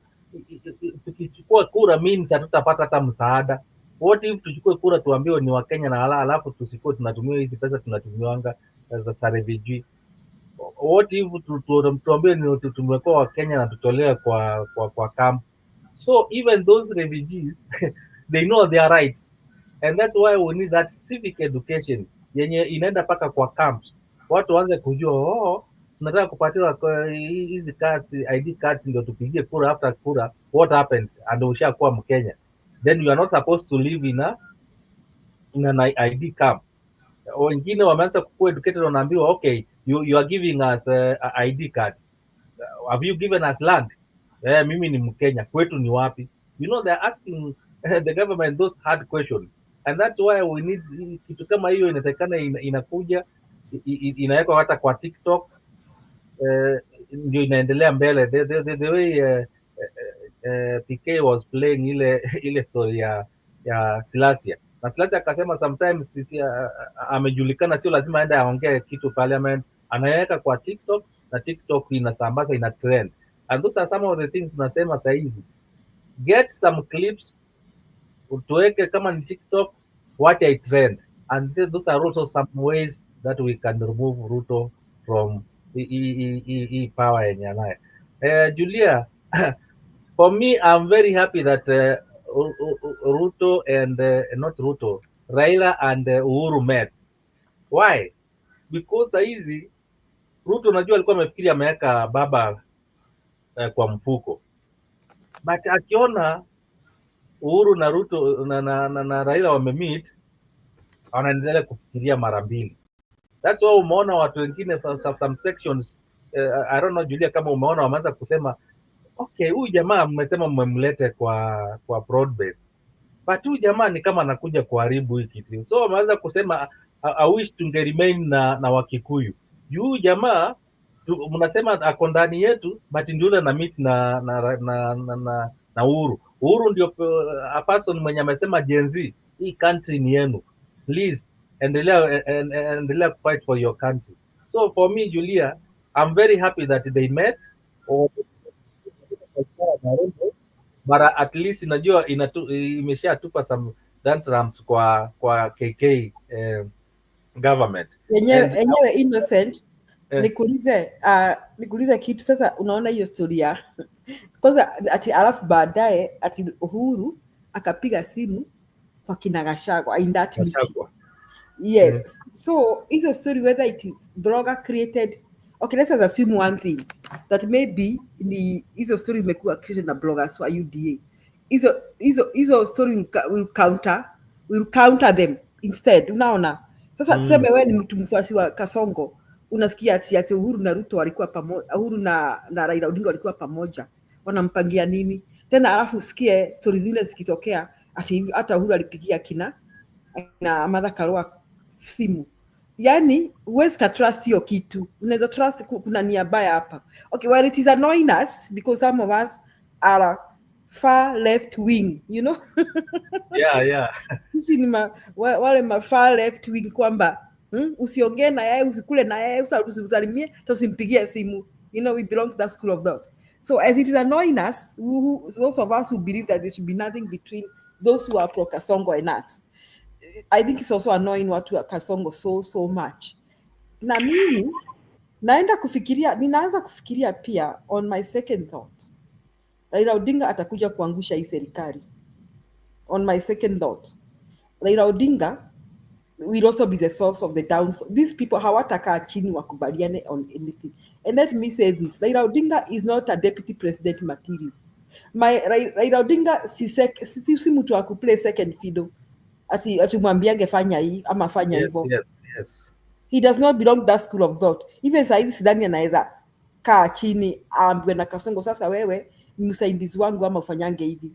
tukichukua kura means hatutapata hata msaada. What if tuchukue kura tuambiwe ni wa Kenya na alafu tusikuwe tunatumia hizi pesa tunatumiwanga za refugee? What if tuambiwe ni tumekuwa wa Kenya na tutolewe kwa camp? So even those refugees they know their rights, and that's why we need that civic education yenye inaenda paka kwa camps. Watu waanze kujua, tunataka kupatiwa hizi cards, ID cards ndio tupigie kura. After kura what happens? And ushakuwa Mkenya, then you are not supposed to live in an ID camp. Wengine wameanza kuwa educated, wanaambiwa okay, you are giving us ID cards. Have you given us land? Mimi ni Mkenya, kwetu ni wapi? You know, they're asking the government those hard questions, and that's why we need kitu kama hiyo. Inatakana inakuja inawekwa hata kwa TikTok, ndio inaendelea mbele. The way PK was playing ile story ya Silasia, na Silasia akasema sometimes sisi amejulikana, sio lazima aende aongee kitu parliament, anaweka kwa TikTok na TikTok inasambaza, ina trend. And those are some of the things nasema saizi, get some clips tuweke kama ni TikTok, wacha it trend. And those are also some ways that we can remove Ruto from power yenye anayo. Julia, for me, I'm very happy that Ruto and not Ruto, Raila and Uhuru met. Why? Because saizi Ruto najua alikuwa amefikiri ameweka baba kwa mfuko, but akiona Uhuru na Ruto na Raila wamemeet, wanaendelea kufikiria mara mbili. That's why umeona watu wengine some sections, I don't know Julia kama umeona, wameanza kusema okay, huyu jamaa mmesema mmemlete kwa broad based, but huyu jamaa ni kama anakuja kuharibu hii kitu. So wameanza kusema I wish tunge remain na Wakikuyu. Huyu jamaa mnasema ako ndani yetu, but ndio yule na meet na Uhuru. Uhuru ndio a person mwenye amesema Gen Z, hii country ni yenu, please endelea fight for your country. So for me Julia, I'm very happy that they met, but at least najua imeshatupa some tantrums kwa KK government yenyewe innocent. Nikuulize kitu sasa. Unaona hiyo story ya kwanza ati alafu baadaye ati Uhuru akapiga simu kwa kina Gachagua in that meeting. Yes. So hizo story, whether it is blogger created, okay, let's assume one thing, that maybe ni hizo story imekuwa created na bloggers wa UDA. Hizo story will counter them instead. Unaona sasa, tuseme wewe ni mtu mfuasi wa Kasongo, unasikia ati Uhuru na Ruto walikuwa pamoja, Uhuru na Raila Odinga walikuwa pamoja, wanampangia nini tena? Alafu usikie story zile zikitokea ati hata Uhuru alipigia kina Martha Karua simu. Yani huwezi ka trust hiyo kitu. Unaweza trust kuna nia mbaya hapa. Okay, well, it is annoying us because some of us are far left wing, you know. Yeah. Sisi ni wale far left wing, kwamba usiongee na yeye, usikule na yeye, usimsalimie, usimpigie simu. You know, we belong to that school of thought. So as it is annoying us, those of us who believe that there should be nothing between those who are pro Kasongo and us, I think it's also annoying watu wa Kasongo so much. Na mimi ninaanza kufikiria pia on my second thought. Raila Odinga atakuja kuangusha hii serikali. On my second thought. Raila Odinga will also be the source of the downfall. These people hawatakaa chini wakubaliane on anything. And let me say this, Raila Odinga is not a deputy president material. Raila Odinga si mtu wa kuplay second fiddle. Ati mwambiange fanya hii ama fanya hivyo. Yes. He does not belong to that school of thought. Even saizi sidhani anaweza kaa chini aambiwe na Kasongo, sasa wewe ni msaidizi wangu ama ufanyange hivi.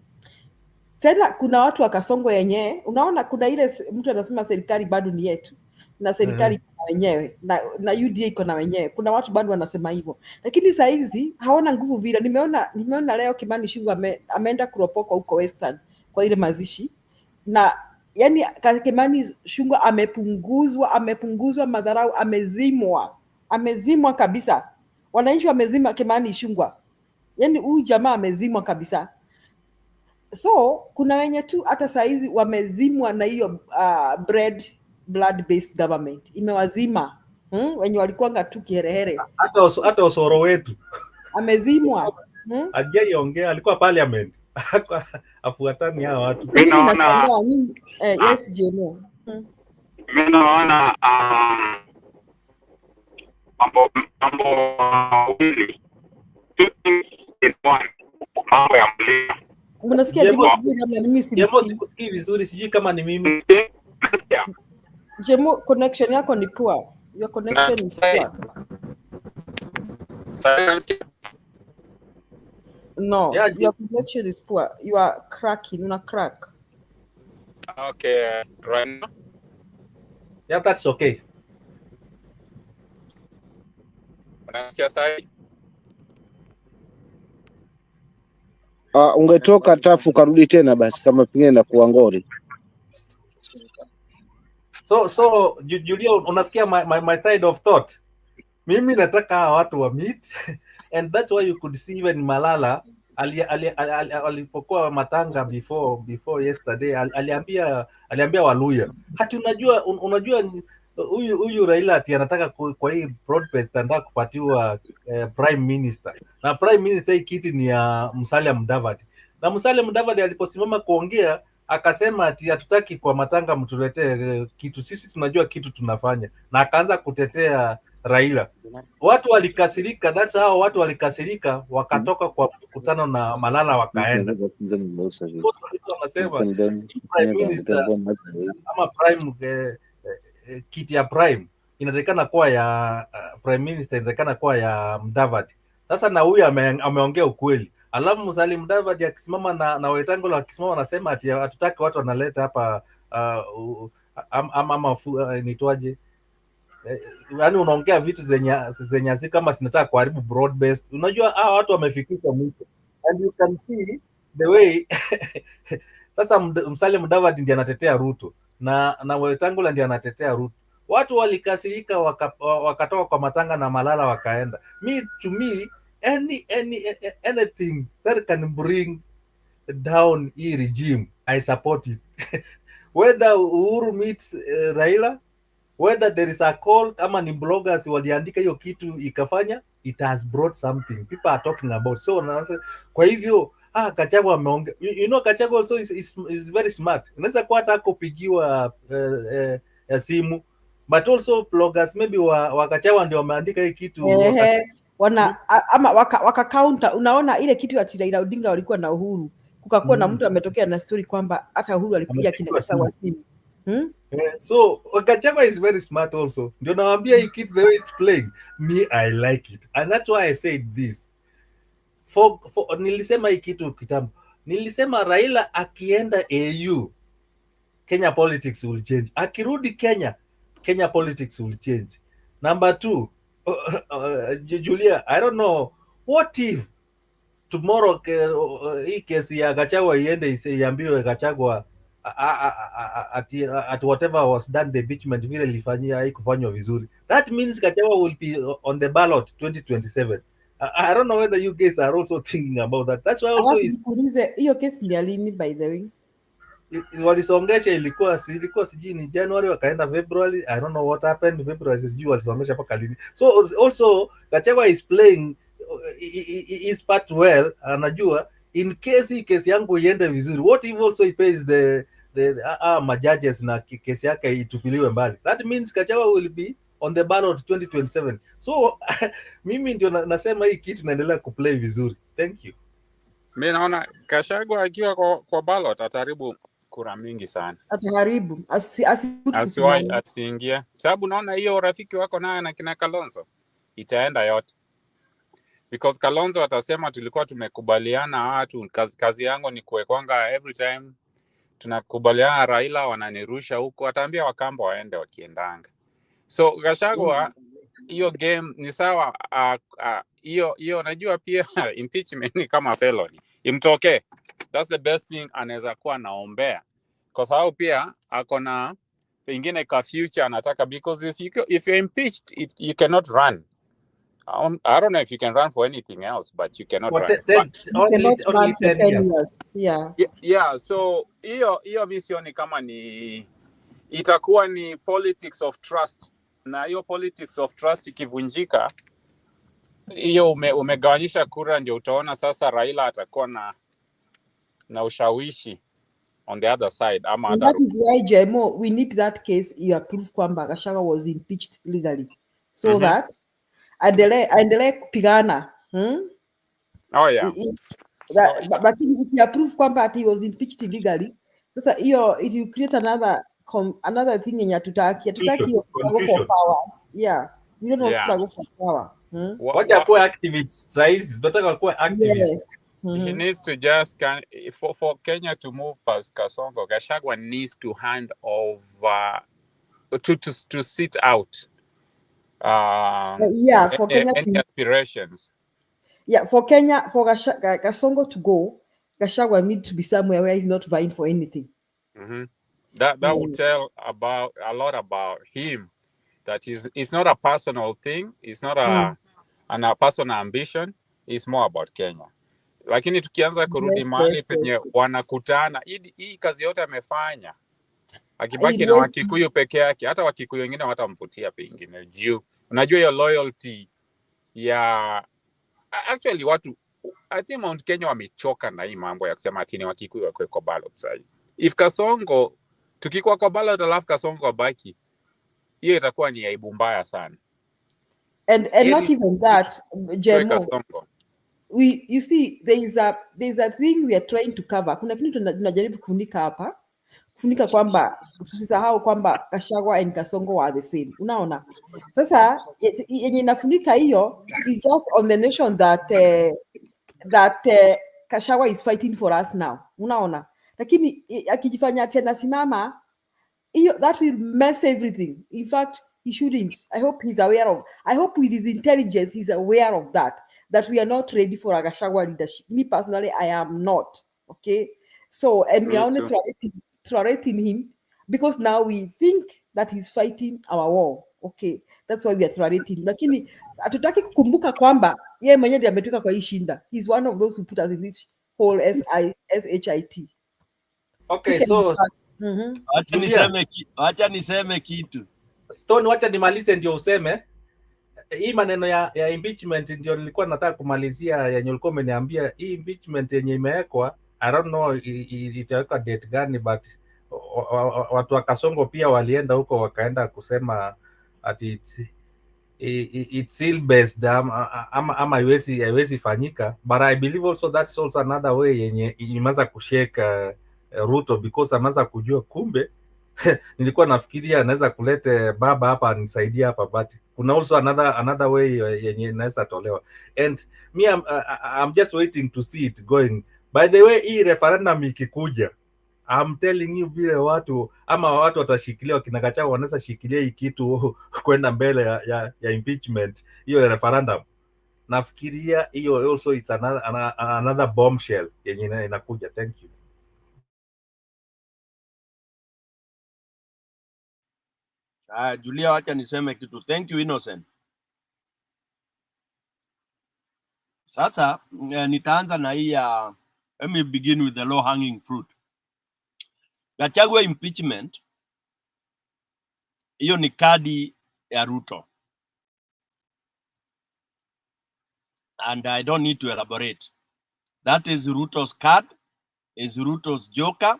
Tena kuna watu wa Kasongo yenyewe, unaona kuna ile mtu anasema serikali bado ni yetu na serikali iko na wenyewe na UDA iko na wenyewe. Kuna watu bado wanasema hivyo, lakini saa hizi hawana nguvu vile. Nimeona leo Kimani Ichung'wah ameenda kuropoka huko Western kwa ile mazishi, na yani Kimani Ichung'wah amepunguzwa madharau, amezimwa kabisa. Wananchi wamezima Kimani Ichung'wah, yani huyu jamaa amezimwa kabisa. So kuna wenye tu hata saizi wamezimwa na hiyo blood based government imewazima, wenye walikuanga tu kiherehere. Hata Osoro wetu amezimwa, hajaiongea, alikuwa parliament afuatani hao watu. Yes, JMO. Mimi naona mambo mawili, mambo ya mlima. Unasikia mimi sikusikii vizuri, sijui kama ni mimi. Jemo, connection yako ni poor. Your connection is poor. No, your connection is poor. You are cracking, una crack. Okay, right now? Yeah, that's okay. Unasikia sahi? Ungetoka tafu karudi tena basi kama pengine na kuangori. So Julia, unasikia my side of thought. Mimi nataka watu wa meet and that's why you could see even Malala alipokuwa matanga before yesterday aliambia Waluya hati unajua huyu Raila ati anataka kwa hii broadcast anataka kupatiwa prime minister, na prime minister hii kiti ni ya Musalia Mudavadi, na Musalia Mudavadi aliposimama kuongea akasema ati hatutaki kwa matanga mtuletee kitu, sisi tunajua kitu tunafanya, na akaanza kutetea Raila. Watu walikasirika, that's how watu walikasirika, wakatoka kwa mkutano na Malala wakaenda. Wanasema prime minister ama prime kiti ya prime inatakikana kuwa ya prime minister, inatakikana kuwa ya Mudavadi. Sasa na huyu ameongea ukweli, alafu Musalia Mudavadi akisimama na Wetangula akisimama anasema ati hatutaki watu wanaleta hapa ama nitwaje, yaani unaongea vitu zenye si kama sinataka kuharibu broad based. Unajua watu wamefikisha mwisho, and you can see the way sasa Musalia Mudavadi ndiye anatetea Ruto na Wetangula ndiye anatetea Ruto. Watu walikasirika wakatoka kwa matanga na Malala wakaenda. To me anything that can bring down hii regime I support it. Whether Uhuru meets Raila, whether there is a call, kama ni bloggers waliandika hiyo kitu ikafanya, it has brought something people are talking about. So kwa hivyo Gachagua ameongea, you know Gachagua also is very smart. Unaweza kuwa hata kupigiwa simu, but also bloggers maybe wa Gachagua ndio wameandika hii kitu ama waka counter. Unaona ile kitu ya Raila Odinga walikuwa na Uhuru, kukakuwa na mtu ametokea na story kwamba hata Uhuru alipigia kina Gachagua simu. So Gachagua is very smart also. Ndio nawaambia hii kitu the way it's playing, me I like it, and that's why I said this. Nilisema hii kitu kitambo, nilisema Raila akienda AU Kenya politics will change. Akirudi Kenya politics will change. Number 2, Julia, I don't know, what if tomorrow hii kesi ya Gachagua iende iambiwe Gachagua at whatever was done the impeachment vile ilifanyia haikufanywa vizuri. That means Gachagua will be on the ballot 2027. I don't know whether you guys are also thinking about that. That's why also hiyo kesi ni lini by the way? walisongesha, ilikuwa sijui ni January wakaenda February. I don't know what happened. February sijui walisongesha mpaka lini. So also Gachagua is playing his part well. Anajua in case hii kesi yangu iende vizuri, what if also he pays the majudges na kesi yake itupiliwe mbali. That means Gachagua will be on the ballot 2027. So mimi ndio nasema hii kitu naendelea kuplay vizuri. Thank you. Mimi naona Gachagua akiwa kwa ballot ataharibu kura mingi sana. Ataharibu asiingia, sababu naona hiyo rafiki wako naye na kina Kalonzo itaenda yote, because Kalonzo atasema tulikuwa tumekubaliana watu, kazi yangu ni kuwekwanga every time tunakubaliana Raila wananirusha huko, ataambia Wakamba waende wakiendanga. So Gachagua hiyo game ni sawa. Hiyo najua pia impeachment ni kama felony, imtokee. That's the best thing anaweza kuwa naombea, kwa sababu pia akona pengine ka future anataka, because if you're impeached you cannot run. I don't know if you can run for anything else, but you cannot run. Only 10 years. Yeah, so hiyo mission kama ni itakuwa ni politics of trust, na hiyo politics of trust ikivunjika, hiyo umegawanyisha kura, ndio utaona sasa Raila atakuwa na ushawishi on the other side. And that is why, Jemo, we need that case you approve kwamba Gachagua was impeached legally, so that aendelee kupigana. Oh yeah. But if you approve kwamba he was impeached illegally, sasa hiyo it will create another thing yenye hatutaki hiyo struggle for power. Yeah, we don't have struggle for power. Wacha kuwa activists saizi, tunataka kuwa activists. Yes. He needs to just for Kenya to move past Kasongo, Gachagua needs to hand over to sit out for Kenya any aspirations. Yeah, for Kenya, for Kasongo to go, Gachagua needs to be somewhere where he's not vying for anything. That would tell a lot about him. That it's not a personal thing. It's not a personal ambition. It's more about Kenya. Lakini tukianza kurudi mahali penye wanakutana, hii kazi yote amefanya, akibaki na Wakikuyu peke yake, hata Wakikuyu wengine watamvutia pengine juu. Unajua hiyo loyalty ya actually watu, I think Mount Kenya wamechoka na hii mambo ya kusema ati ni Wakikuyu wakwe kwa ballot sasa. If Kasongo tukikuwa kwa ballot alafu Kasongo baki, hiyo itakuwa ni aibu mbaya sana. And not even that, Jemo. You see, there's a thing we are trying to cover. Kuna kitu tunajaribu kufunika hapa, kufunika kwamba tusisahau kwamba Gachagua and Kasongo are the same. Unaona? Sasa yenye inafunika hiyo is just on the nation that Gachagua is fighting for us now. Unaona? Lakini akijifanya ati anasimama, that will mess everything. In fact, he shouldn't. I hope he's aware of. I hope with his intelligence he's aware of that we are not ready for a Gachagua leadership. Me personally, I am not. Okay, so and we are only tolerating him because now we think that he's fighting our war. Okay, that's why we are tolerating. Lakini hatutaki kukumbuka kwamba yeye mwenyewe ndiye ametoka kwa hii shinda. He's one of those who put us in this whole SHIT. Okay, so Wacha niseme kitu. Stone, wacha nimalize ndio useme. Hii maneno ya impeachment ndio nilikuwa nataka kumalizia, yenye ulikuwa umeniambia. Hii impeachment yenye imewekwa, I don't know itaweka date gani, but watu wa Kasongo pia walienda huko wakaenda kusema ati it's still based ama haiwezi fanyika, but I believe also that's also another way yenye imeanza kushake Ruto, because ameanza kujua kumbe nilikuwa nafikiria anaweza kulete baba hapa anisaidie hapa, but kuna also another way yenye inaweza tolewa, and me I'm just waiting to see it going. By the way, hii referendum ikikuja, I'm telling you vile watu watashikilia, kina Gachagua wanaweza shikilia hii kitu kwenda mbele ya impeachment, hiyo referendum. Nafikiria hiyo also it's another bombshell yenye inakuja. Thank you. Julia, wacha niseme kitu. Thank you, Innocent. Sasa nitaanza na hii let me begin with the low hanging fruit. Gachagua impeachment, hiyo ni kadi ya Ruto. And I don't need to elaborate. That is Ruto's card, is Ruto's joker.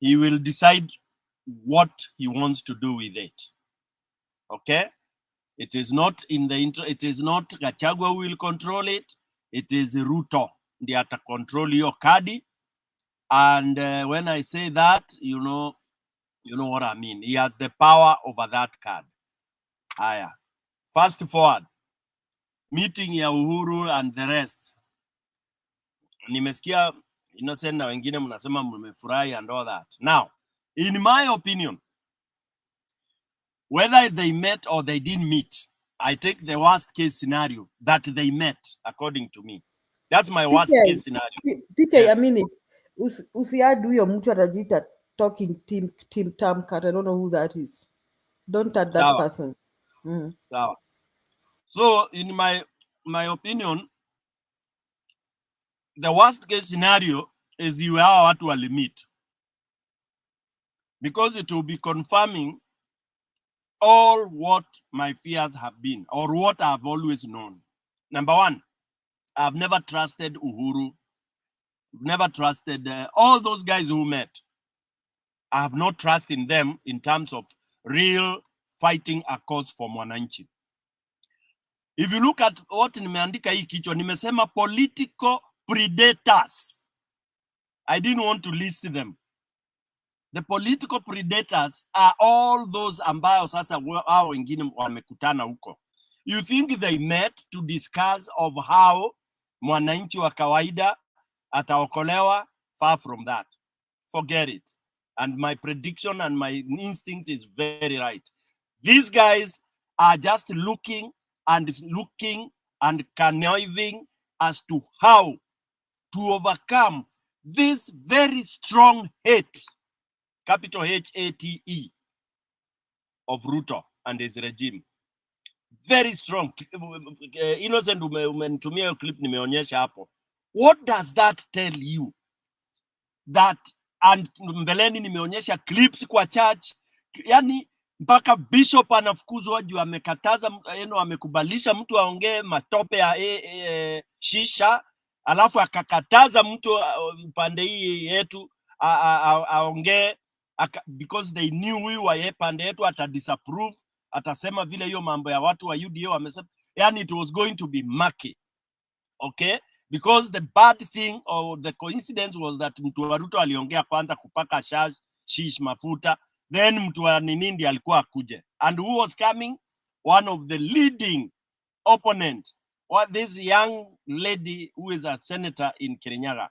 He will decide what he wants to do with it. Okay? It is not in the it is not Gachagua who will control it. It is Ruto. They have to control your kadi. And when I say that, you know what I mean. He has the power over that card. Aya. Fast forward. Meeting ya Uhuru and the rest. Nimesikia Innocent na wengine mnasema mmefurahi and all that. Now, in my opinion, whether they met or they didn't meet, I take the worst case scenario that they met, according to me. That's my worst case scenario. PK, Yes. a minute. Usiadu huyo mtu atajita talking team Tamkat. I don't know who that is. Don't add that Sawa. person. Sawa. So in my opinion, the worst case scenario is you hawa watu walimit, because it will be confirming all what my fears have been, or what I've always known. Number one, I've never trusted Uhuru, never trusted all those guys who met. I have no trust in them in terms of real fighting a cause for mwananchi. If you look at what nimeandika hii kichwa, nimesema political predators. I didn't want to list them. The political predators are all those ambayo sasa hao wengine wamekutana huko. You think they met to discuss of how mwananchi wa kawaida ataokolewa? Far from that. Forget it. And my prediction and my instinct is very right. These guys are just looking and conniving as to how to overcome this very strong hate, capital H-A-T-E, of Ruto and his regime. Very strong. Innocent umenitumia hiyo clip nimeonyesha hapo. What does that tell you? That, and mbeleni nimeonyesha clips kwa church, yani mpaka bishop anafukuzwa juu amekataza, amekubalisha mtu aongee matope ya shisha, alafu akakataza mtu pande hii yetu aongee, because they knew huyu wa pande yetu atadisapprove, atasema vile hiyo mambo ya watu wa UDA wamesema, yani it was going to be murky. Okay? Because the bad thing or the coincidence was that mtu wa Ruto aliongea kwanza kupaka shish mafuta, then mtu wa Ninindi alikuwa akuje. And who was coming? One of the leading opponent, this young lady who is a senator in Kirinyaga,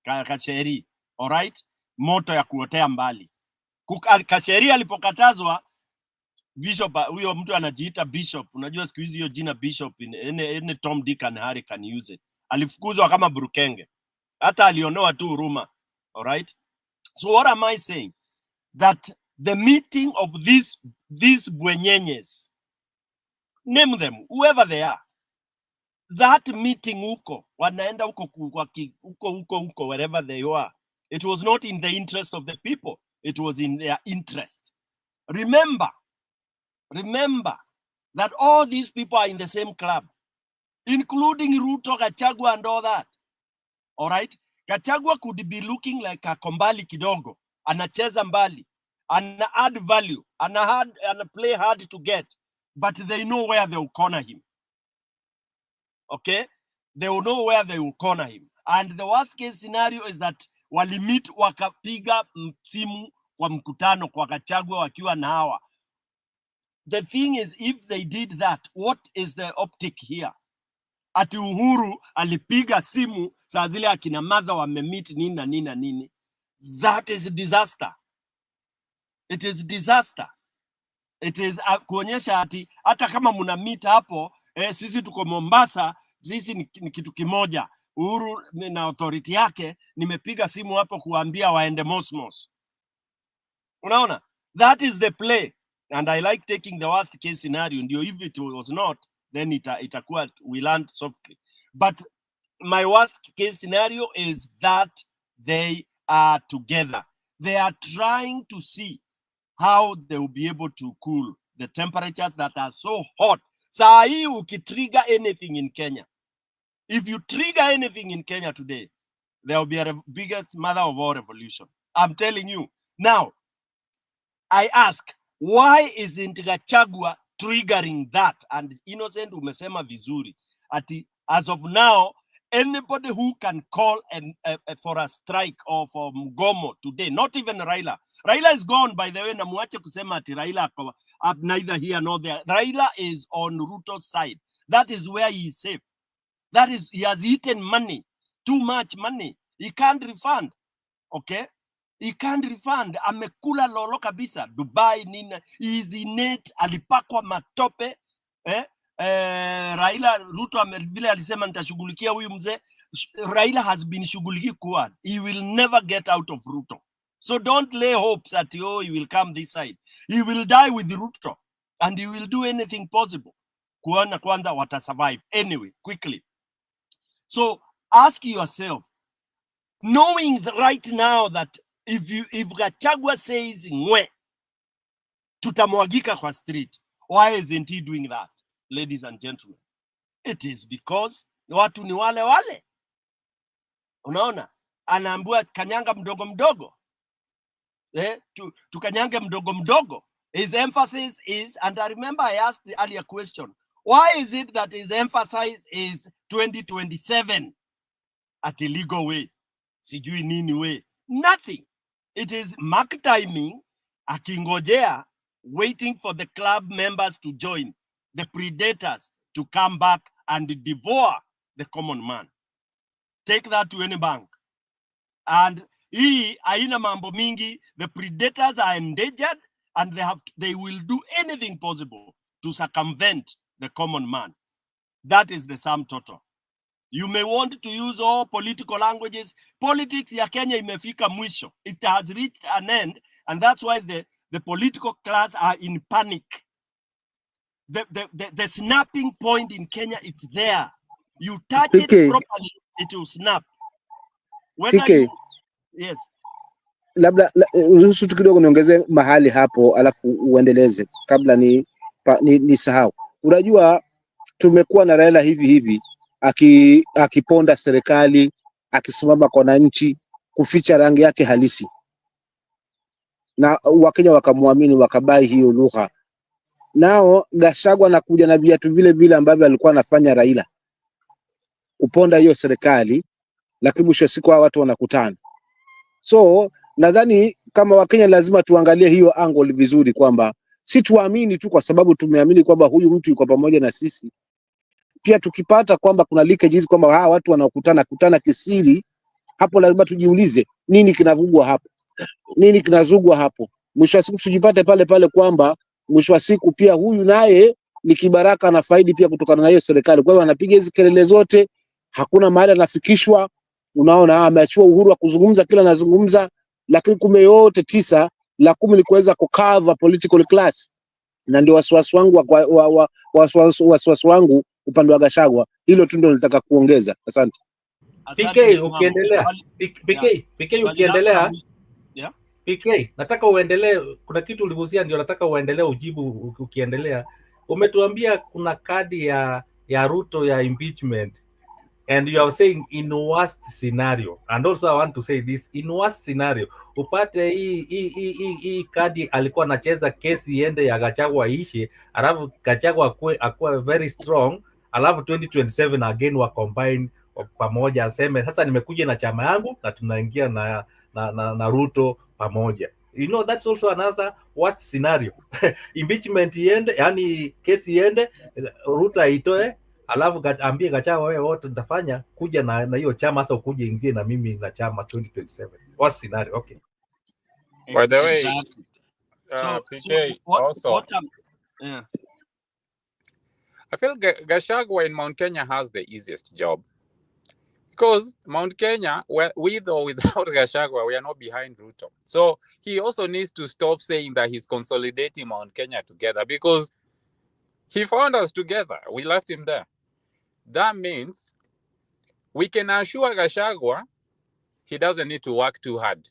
Kacheri, all right? Moto ya kuotea mbali. Kacheri alipokatazwa, bishop, huyo mtu anajiita bishop, unajua siku hizi hiyo jina bishop in Tom, Dick and Harry can use it. Alifukuzwa kama burukenge, hata alionewa tu huruma. All right? So what am I saying? That the meeting of these bwenyenyes, name them, whoever they are, that meeting huko, wanaenda huko, wherever they are, it was not in the interest of the people. It was in their interest. Remember that all these people are in the same club, including Ruto, Gachagua, and all that. All right? Gachagua could be looking like a kombali kidogo, anacheza mbali, ana add value, ana play hard to get, but they know where they will corner him. Okay? They will know where they will corner him. And the worst case scenario is that walimit wakapiga simu kwa mkutano kwa Gachagua wakiwa na hawa. The thing is, if they did that, what is the optic here? Ati Uhuru alipiga simu saa zile akina madha wamemeet nini na nini na nini. That is a disaster. It is disaster. It is kuonyesha ati hata kama muna meet hapo, sisi tuko Mombasa, sisi ni kitu kimoja. Uhuru na authority yake nimepiga simu hapo kuambia waende Mosmos. Unaona? That is the play. And I like taking the worst case scenario. Ndio, if it was not, then itakuwa we learned softly. But my worst case scenario is that they are together. They are trying to see how they will be able to cool the temperatures that are so hot. Saa hii ukitrigger anything in Kenya, if you trigger anything in Kenya today, there will be a biggest mother of all revolution. I'm telling you. Now, I ask, why isn't Gachagua triggering that? And Innocent umesema vizuri. As of now, anybody who can call for a strike or for mgomo today, not even Raila. Raila is gone, by the way, na muache kusema ati Raila up neither here nor there. Raila is on Ruto's side. That is where he is safe. That is, he has eaten money, too much money. He can't refund, okay? He can't refund. Amekula lolo kabisa. Dubai, nina, is innate, alipakwa matope. Raila, Ruto vile alisema nitashughulikia huyu mzee. Raila has been shughulikia kuwa. He will never get out of Ruto. So don't lay hopes that, oh, he will come this side. He will die with Ruto. And he will do anything possible. Kuona kwanza wata survive. Anyway, quickly. So ask yourself, knowing right now that if Gachagua says ngwe, tutamwagika kwa street, why isn't he doing that, ladies and gentlemen? It is because watu ni wale wale. Unaona? Anaambiwa kanyanga mdogo mdogo. Tukanyange mdogo mdogo. His emphasis is, and I remember I asked the earlier question, why is it that his emphasis is 2027 at a legal way? Sijui nini way. Nothing. It is mark timing, akingojea, waiting for the club members to join, the predators to come back and devour the common man. Take that to any bank. And hii haina mambo mingi. The predators are endangered and they will do anything possible to circumvent the common man. That is the sum total. You may want to use all political languages. Politics ya Kenya imefika mwisho. It has reached an end, and that's why the political class are in panic. The snapping point in Kenya, it's there. You touch it properly, it will snap. Yes. Labda ruhusu tu kidogo niongeze mahali hapo alafu uendeleze kabla ni sahau. Unajua tumekuwa na Raila hivi akiponda serikali, akisimama kwa wananchi, kuficha rangi yake halisi. Na Wakenya wakamwamini, wakabai hiyo lugha. Nao Gachagua anakuja na viatu vile vile ambavyo alikuwa anafanya Raila, kuponda hiyo serikali, lakini mwisho siku watu wanakutana. So nadhani kama Wakenya lazima tuangalie hiyo angle vizuri, kwamba si tuamini tu kwa sababu tumeamini kwamba huyu mtu yuko pamoja na sisi. Pia tukipata kwamba kuna leakages kwamba hawa watu wanakutana kisiri, hapo lazima tujiulize nini kinavugwa hapo, nini kinazugwa hapo. Mwisho wa siku tujipate pale kwamba mwisho wa siku pia huyu naye ni kibaraka na faidi pia kutokana na hiyo serikali. Kwa hiyo anapiga hizo kelele zote, hakuna mahali anafikishwa. Unaona, ameachiwa uhuru wa kuzungumza kila anazungumza, lakini kume yote 9 la 10 ni kuweza kucover political class. Na ndio wasiwasi wangu upande wa Gachagua. Hilo tu ndio nilitaka kuongeza. Asante. PK ukiendelea, PK nataka uendelee. Kuna kitu uligusia, ndio nataka uendelee ujibu. Ukiendelea, umetuambia kuna kadi ya Ruto ya impeachment, and you are saying in worst scenario, and also I want to say this, in worst scenario upate hii kadi alikuwa anacheza kesi iende ya Gachagua ishe, alafu Gachagua akuwe very strong, alafu 2027 again wa combine pamoja, aseme sasa nimekuja na chama yangu na tunaingia na Ruto pamoja. You know, that's also another worst scenario. Impeachment iende, yani kesi iende, Ruto aitoe, alafu ambie Gachagua wewe wote nitafanya kuja na hiyo chama, sasa ukuje ingie na mimi na chama 2027. Worst scenario. Okay. By the way, PK also, I feel Gachagua in Mount Kenya has the easiest job. Because Mount Kenya, with or without Gachagua, we are not behind Ruto. So he also needs to stop saying that he's consolidating Mount Kenya together, because he found us together. We left him there. That means we can assure Gachagua he doesn't need to work too hard.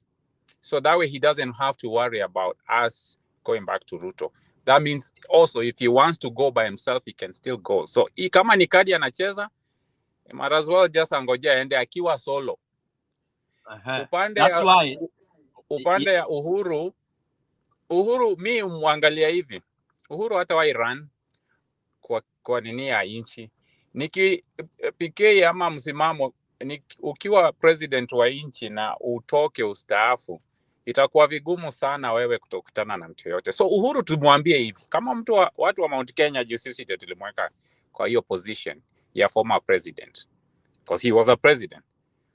So that way he doesn't have to worry about us going back to Ruto. That means also if he wants to go by himself, he can still go. So kama ni kadi anacheza, might as well just angoja ende akiwa solo. Upande ya Uhuru mi muangalia hivi. Uhuru hata wa Iran kwa nini ya inchi. Niki PK ama msimamo ukiwa president wa inchi na utoke ustaafu, itakuwa vigumu sana wewe kutokutana na mtu yote. So Uhuru tumwambie hivi, kama watu wa Mount Kenya juu sisi ndio tulimweka kwa hiyo position ya former president, because he was a president.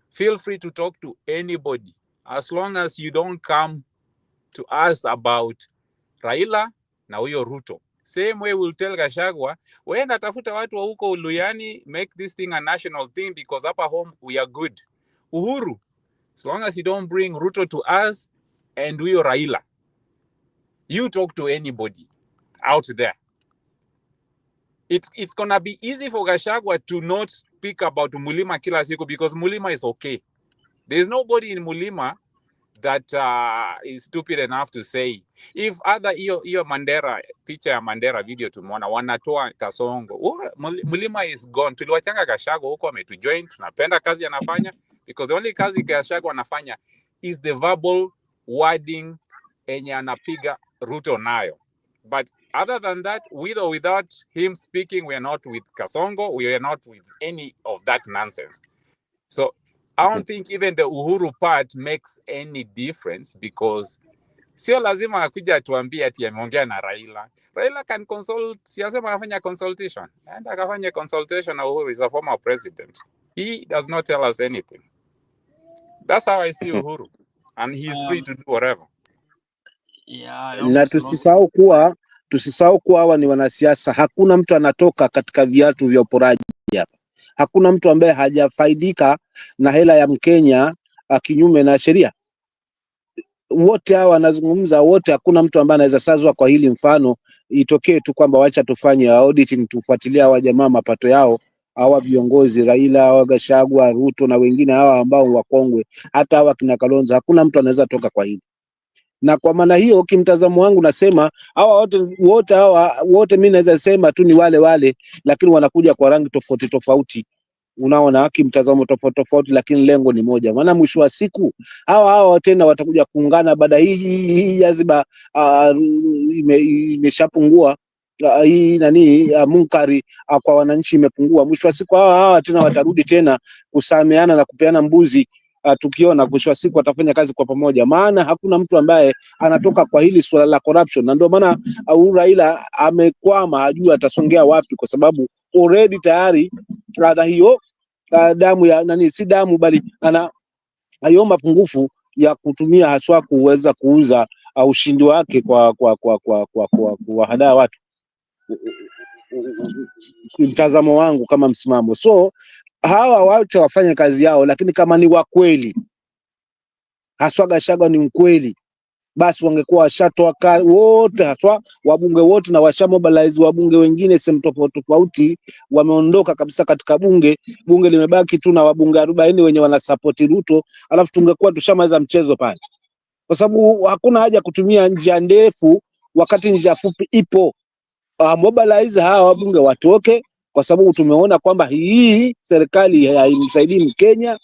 Feel free to talk to anybody as long as you don't come to us about Raila na huyo Ruto. Same way we'll tell Gachagua, wenda tafuta watu wa huko Uluyani, make this thing a national thing because up at home we are good. Uhuru, as long as you don't bring Ruto to us and huyo Raila, you talk to anybody out there. It's gonna be easy for Gachagua to not speak about Mulima kila siku because Mulima is okay. There's nobody in Mulima that is stupid enough to say if other iyo Mandera picha ya Mandera video tumeona wanatoa Kasongo, Mulima is gone. Tuliwachanga Gachagua huko ametujoin, tunapenda kazi anafanya because the only kazi Gachagua anafanya is the verbal wording enye anapiga Ruto nayo. But other than that, with or without him speaking, we are not with Kasongo, we are not with any of that nonsense. So I don't think even the Uhuru part makes any difference because sio lazima akuja atuambie ati ameongea na Raila. Raila can consult, siyasema anafanya consultation. And akafanya consultation na Uhuru is a former president. He does not tell us anything. That's how I see Uhuru. And he's free to do whatever. Na tusisahau kuwa hawa ni wanasiasa. Hakuna mtu anatoka katika viatu vya uporaji hapa. Hakuna mtu ambaye hajafaidika na hela ya Mkenya kinyume na sheria. Wote hawa wanazungumza wote, hakuna mtu ambaye anaweza sazwa kwa hili. Mfano itokee tu kwamba wacha tufanye auditing, tufuatilia hawa jamaa mapato yao, hawa viongozi Raila, hawa Gachagua, Ruto na wengine hawa ambao wakongwe, hata hawa kina Kalonzo, hakuna mtu anaweza toka kwa hili. Na kwa maana hiyo kimtazamo wangu nasema hawa wote mimi naweza sema tu ni wale, lakini wanakuja kwa rangi tofauti. Unaona, kimtazamo tofauti lakini lengo ni moja. Maana mwisho wa siku hawa tena watakuja kuungana baada hii jaziba imeshapungua, hii munkari kwa wananchi imepungua. Mwisho wa siku hawa tena watarudi tena kusameana na kupeana mbuzi. Tukiona mwisho wa siku watafanya kazi kwa pamoja, maana hakuna mtu ambaye anatoka kwa hili swala la corruption. Na ndio maana Raila amekwama, hajui atasongea wapi, kwa sababu already tayari ana hiyo damu ya si damu bali ana hayo mapungufu ya kutumia haswa kuweza kuuza ushindi wake kwa hadaa watu. Mtazamo wangu kama msimamo. So hawa wacha wafanye kazi yao, lakini kama ni wa kweli, haswa Gachagua ni mkweli, basi wangekuwa washatoa wote, haswa wabunge wote, na washamobilize wabunge wengine sehemu tofauti, wameondoka kabisa katika bunge limebaki tu na wabunge 40 wenye wanasupport Ruto, alafu tungekuwa tushamaliza mchezo pale, kwa sababu hakuna haja kutumia njia ndefu wakati njia fupi ipo. Mobilize hawa wabunge watoke, kwa sababu tumeona kwamba hii serikali haimsaidii Mkenya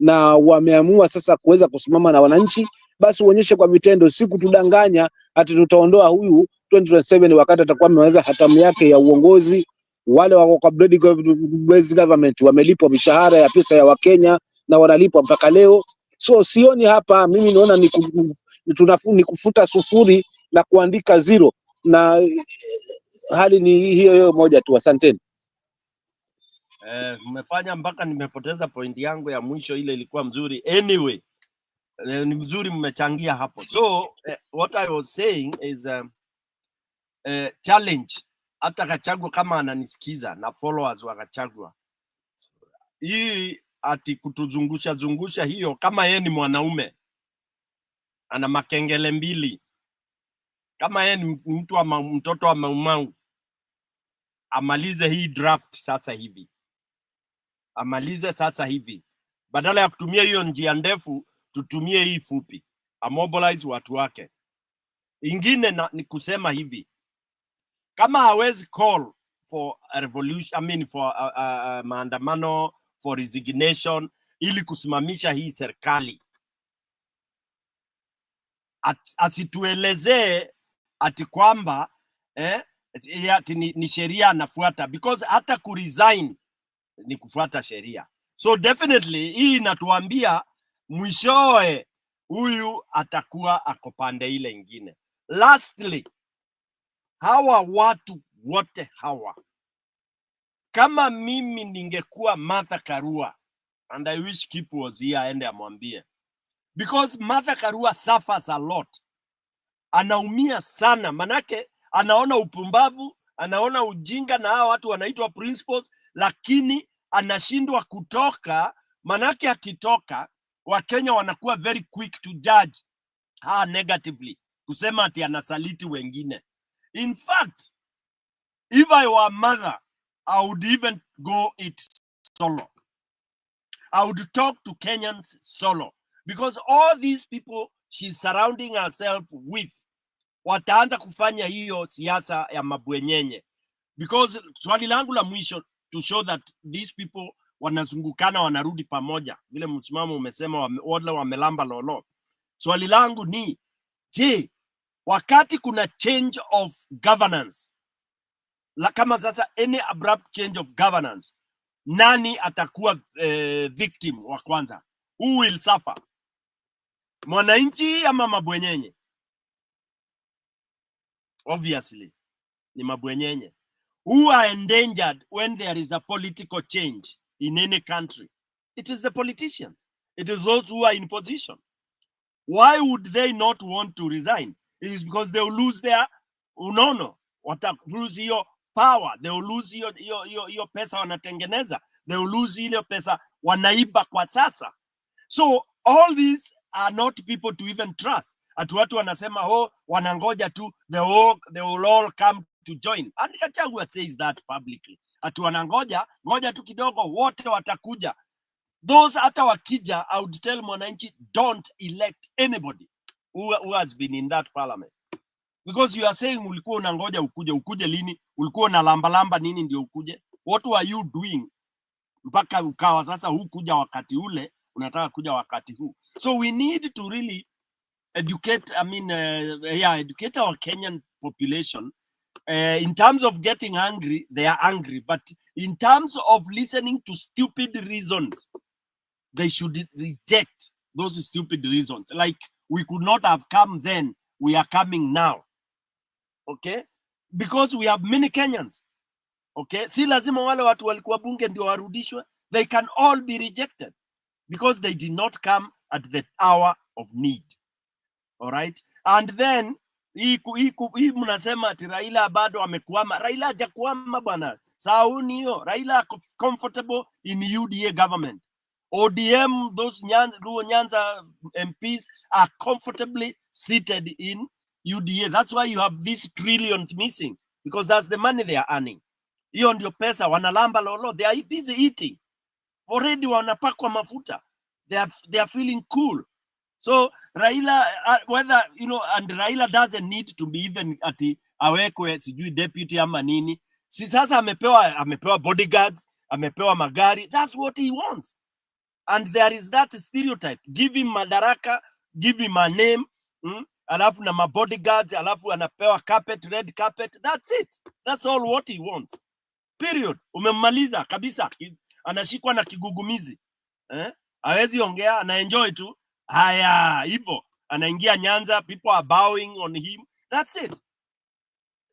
na wameamua sasa kuweza kusimama na wananchi. Basi uonyeshe kwa vitendo, si kutudanganya ati tutaondoa huyu 2027 wakati atakuwa ameweza hatamu yake ya uongozi. Wale wako kwa based government wamelipwa mishahara ya pesa ya Wakenya na wanalipwa mpaka leo. So sioni hapa, mimi naona ni kufuta sufuri na kuandika zero, na hali ni hiyo moja tu. Asanteni. Mmefanya mpaka nimepoteza point yangu ya mwisho, ile ilikuwa mzuri. Anyway, ni mzuri mmechangia hapo. So what I was saying is challenge hata Gachagua kama ananisikiza na followers wa Gachagua, hii ati kutuzungusha hiyo, kama yeye ni mwanaume ana makengele mbili, kama yeye ni mtu wa mtoto wa Maumau, amalize hii draft sasa hivi. Amalize sasa hivi, badala ya kutumia hiyo njia ndefu tutumie hii fupi. amobilize watu wake. Ingine ni kusema hivi, kama hawezi call for a revolution, I mean for maandamano, for resignation, ili kusimamisha hii serikali, asituelezee ati kwamba ati ni sheria anafuata, because hata kuresign ni kufuata sheria. So definitely hii inatuambia mwishowe huyu atakuwa ako pande ile ingine. Lastly, hawa watu wote hawa, kama mimi ningekuwa Martha Karua, and I wish Kipu was here aende amwambie, because Martha Karua suffers a lot. Anaumia sana, manake anaona upumbavu, anaona ujinga na hawa watu wanaitwa principals, lakini anashindwa kutoka, manake akitoka Wakenya wanakuwa very quick to judge negatively, kusema ati anasaliti wengine. In fact, if I were mother, I would even go it solo. I would talk to Kenyans solo, because all these people she's surrounding herself with wataanza kufanya hiyo siasa ya mabwenyenye. Because swali langu la mwisho, to show that these people wanazungukana, wanarudi pamoja, vile msimamo umesema wale wamelamba lolo. Swali langu ni, je, wakati kuna change of governance, kama sasa any abrupt change of governance, nani atakuwa victim wa kwanza? Who will suffer? Mwananchi ama mabwenyenye? Obviously ni mabwenyenye. Who are endangered when there is a political change in any country? It is the politicians. It is those who are in position. Why would they not want to resign? It is because they will lose their unono, lose your power, they will lose your pesa wanatengeneza, they will lose ile pesa wanaiba kwa sasa. So all these are not people to even trust. Atu watu wanasema wanangoja tu they will all come to join. And Gachagua says that publicly. Atu wanangoja tu kidogo, wote watakuja. Those hata wakija, I would tell mwananchi, don't elect anybody who has been in that parliament. Because you are saying ulikuwa unangoja ukuje lini? Ulikuwa na lamba nini ndio ukuje? What were you doing mpaka ukawa sasa hukuja wakati ule, unataka kuja wakati huu? So we need to really educate, educate our Kenyan population. In terms of getting angry, they are angry. But in terms of listening to stupid reasons, they should reject those stupid reasons. Like, we could not have come then, we are coming now. Okay? Because we have many Kenyans. Okay? Si lazima wale watu walikuwa bunge ndio warudishwe. They can all be rejected because they did not come at the hour of need. All right? And then hii mnasema ati Raila bado amekwama. Raila hajakwama bwana. Sauni hiyo. Raila comfortable in UDA government. ODM, those Nyanza MPs are comfortably seated in UDA. That's why you have these trillions missing, because that's the money they are earning. Hiyo ndio pesa wanalamba lolo. They are busy eating. Already wanapakwa mafuta. They are feeling cool. So Raila, whether, and Raila doesn't need to be even ati awekwe sijui deputy ama nini. Si sasa amepewa bodyguards, amepewa magari. That's what he wants. And there is that stereotype. Give him madaraka, give him a name, alafu na ma bodyguards, alafu anapewa carpet, red carpet. That's it. That's all what he wants. Period. Umemmaliza kabisa. Anashikwa na kigugumizi. Hawezi ongea, anaenjoy tu. Haya, hivyo. Anaingia Nyanza, people are bowing on him. That's it.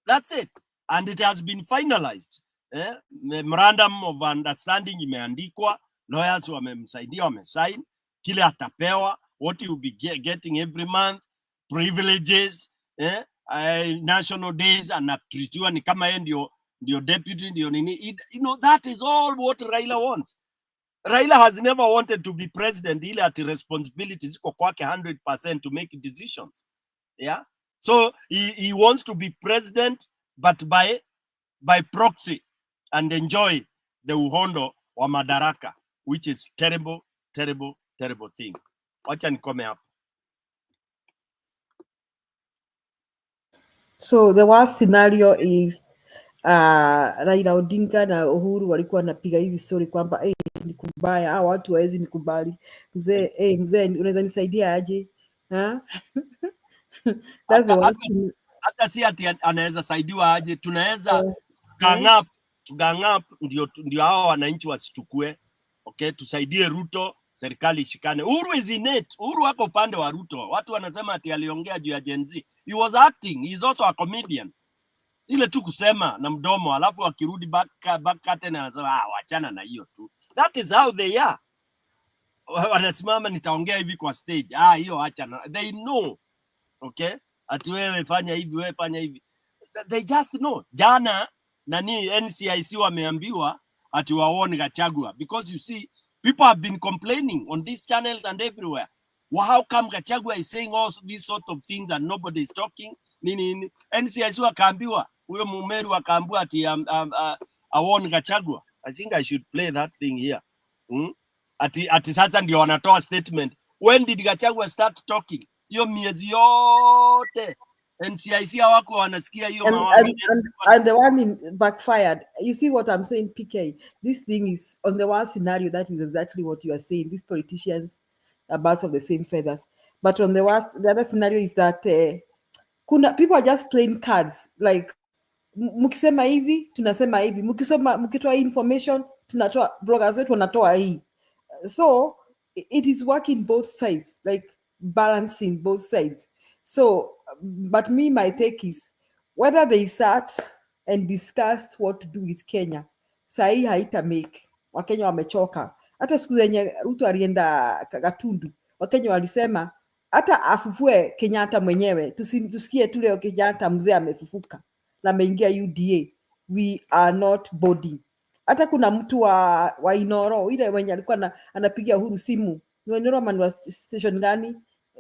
That's it. And it has been finalized. Memorandum of understanding imeandikwa. Lawyers wamemsaidia, wamesign. Kile atapewa, what you be getting every month, privileges, national days, anatritiwa ni kama yeye ndio deputy, ndio nini. That is all what Raila wants. Raila has never wanted to be president, ile ati responsibilities ziko kwake 100% to make decisions. Yeah? So he wants to be president, but by proxy, and enjoy the uhondo wa madaraka, which is terrible, terrible, terrible thing. Wacha nikome hapo. So the worst scenario is Raila Odinga na Uhuru walikuwa wanapiga hizi story kwamba ni kubaya, hao watu hawezi nikubali. Mzee, mzee unaweza nisaidia aje? That's the worst. Hata si ati anaweza saidiwa aje, tunaweza gang up ndio hao wananchi wasichukue. Okay, tusaidie Ruto, serikali ishikane. Uhuru is in it. Uhuru wako upande wa Ruto. Watu wanasema ati aliongea juu ya Gen Z. He was acting. He's also a comedian. Ile tu kusema na mdomo, alafu akirudi back tena anasema wachana na hiyo tu. That is how they are. Wanasimama nitaongea hivi kwa stage. Hiyo achana. They know. Okay? Ati wewe fanya hivi, wewe fanya hivi. They just know. Jana nani NCIC wameambiwa ati waone Gachagua, because you see people have been complaining on these channels and everywhere. Well, how come Gachagua is saying all these sort of things and nobody is talking? Nini NCIC wakaambiwa, huyo Mumeru wakaambiwa ati aone Gachagua. I think I should play that thing here. Ati sasa ndio wanatoa statement. When did Gachagua start talking? Hiyo miezi yote NCIC hawako wanasikia hiyo mawazo. And the one backfired. You see what I'm saying, PK? This thing is on the one scenario, that is exactly what you are saying. These politicians are birds of the same feathers. But on the other scenario is that people are just playing cards. Like mukisema hivi, tunasema hivi. Mukitoa information, tunatoa bloggers wetu wanatoa hii. So it is working both sides, like balancing both sides. So, but my take is whether they sat and discussed what to do with Kenya, sahi haita make. Wakenya wamechoka. Hata siku zenye Ruto alienda Gatundu, Wakenya walisema hata afufue Kenyatta mwenyewe, tusikie tu leo Kenyatta mzee amefufuka na ameingia UDA. We are not boarding. Hata kuna mtu wa Inoro ile wenye alikuwa anapigia Uhuru simu, ni Inoro man wa station gani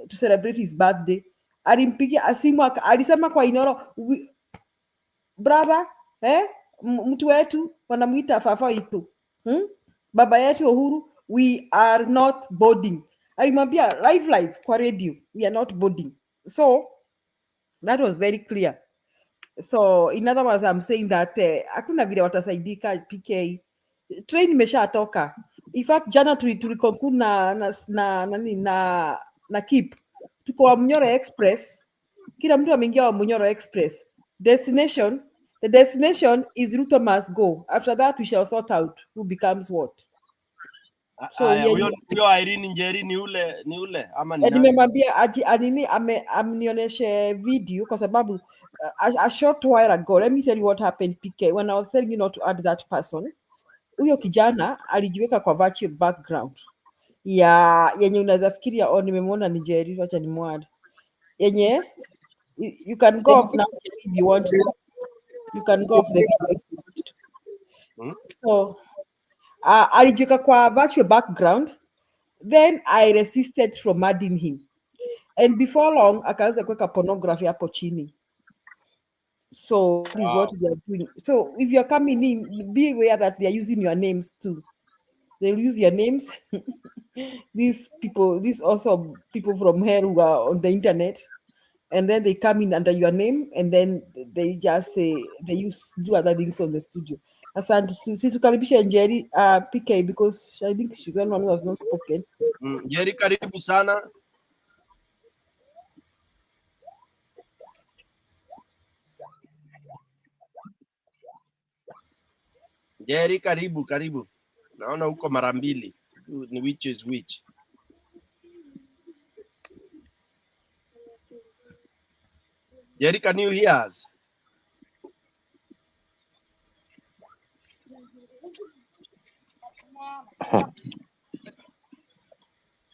to celebrate his birthday, alimpigia simu alisema kwa Inoro, brother mtu wetu wanamuita Fafa itu baba yetu Uhuru, we are not boarding. Alimwambia live kwa radio, we are not boarding. So that was very clear. So in other words, I'm saying that hakuna vile watasaidika. PK train imeshatoka. In fact jana tulikonkuru na keep tuko wa Munyoro Express, kila mtu ameingia wa Munyoro Express. The destination is Ruto must go. After that we shall sort out who becomes what. So huyo Irene Njeri ni ule ama ni nani? Nimemwambia anini amnionyeshe video kwa sababu a short while ago, let me tell you what happened, PK, when I was telling you not to add that person. Huyo kijana alijiweka kwa virtual background yenye unaweza fikiria nimemwona ni Njeri, wacha nimwada yenye you can go off now if you want to. You can go off the video. So alijiweka kwa virtual background, then I resisted from adding him, and before long akaanza kuweka pornography hapo chini. So that is what they are doing. So if you're coming in, be aware that they are using your names too. They'll use your names. These also people from here who are on the internet, and then they come in under your name, and then they just say do other things on the studio. Asante, situkaribisha Njeri PK, because I think she's the one who has not spoken. Njeri, karibu sana. Njeri, karibu. Naona huko mara mbili. Ni which is which. Njeri, can you hear us?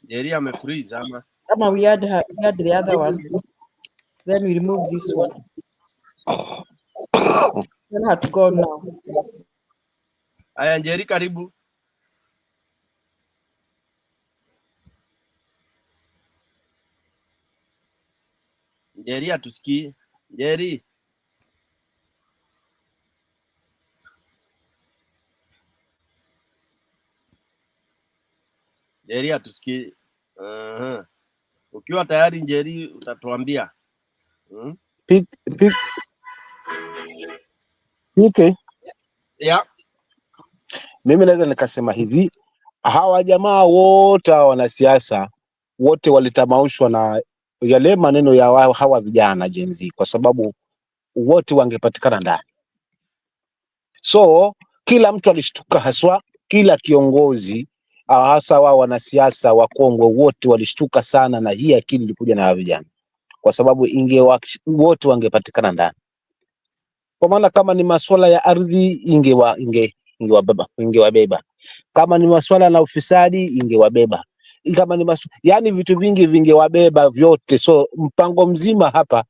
Njeri amefreeze ama? We had the other one. Then we remove this one. Then have to go now. Aya, Njeri, karibu. Njeri atusikii. Njeri. Njeri atusikii. Ukiwa tayari Njeri utatuambia. PK, Yeah. mimi naweza nikasema hivi, hawa jamaa wote hawa wanasiasa wote walitamaushwa na yale maneno ya hawa vijana Gen Z, kwa sababu wote wangepatikana ndani. So kila mtu alishtuka, haswa kila kiongozi, hasa wao wanasiasa wakongwe wote walishtuka sana, na hii akili ilikuja na hawa vijana, kwa sababu wote wangepatikana ndani. Kwa maana kama ni masuala ya ardhi ingewabeba, kama ni masuala na ufisadi ingewabeba, kama ni yani vitu vingi vingewabeba vyote. So mpango mzima hapa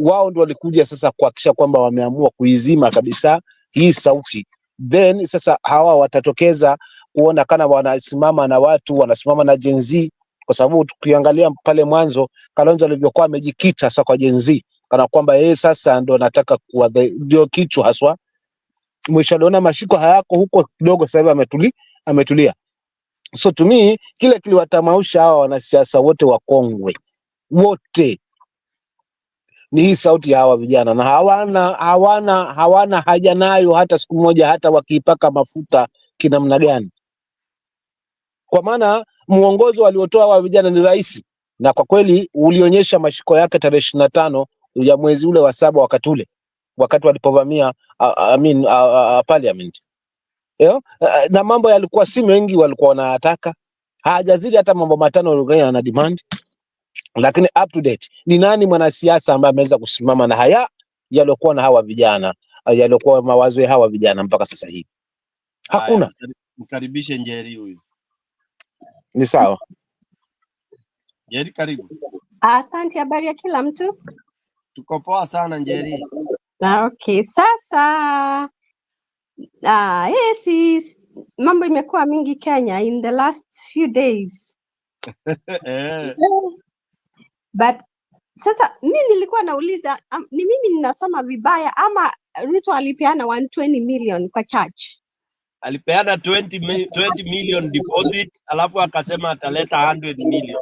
wao ndio walikuja sasa kuhakikisha kwamba wameamua kuizima kabisa hii sauti. Then sasa hawa watatokeza kuona kana wanasimama na watu, wanasimama na Gen Z, kwa sababu tukiangalia pale mwanzo Kalonzo alivyokuwa amejikita sasa kwa Gen Z, kana kwamba yeye sasa ndo anataka kuwa ndio kichwa haswa. Mwisho aliona mashiko hayako huko kidogo, sasa hivi ametulia. So to me kile kiliwatamausha hawa wanasiasa wote wakongwe wote ni hii sauti ya hawa vijana, na hawana haja nayo hata siku moja, hata wakiipaka mafuta kinamna gani, kwa maana muongozo waliotoa hawa vijana ni rahisi, na kwa kweli ulionyesha mashiko yake tarehe 25 ya mwezi ule wa 7, wakati walipovamia parliament. Na mambo yalikuwa si mengi walikuwa wanataka, hajazidi hata mambo 5 walikuwa yana demand. Lakini up to date ni nani mwanasiasa ambaye ameweza kusimama na haya yaliokuwa na hawa vijana, yaliokuwa mawazo ya hawa vijana mpaka sasa hivi? Hakuna. Mkaribishe Njeri huyu. Ni sawa. Njeri, karibu. Asante, habari ya kila mtu? Tuko poa sana Njeri. Okay, sasa yes, mambo imekuwa mingi Kenya in the last few days. But sasa mimi nilikuwa nauliza ni mimi ninasoma vibaya ama Ruto alipeana 120 million kwa church? Alipeana 20 million deposit, alafu akasema ataleta 100 million.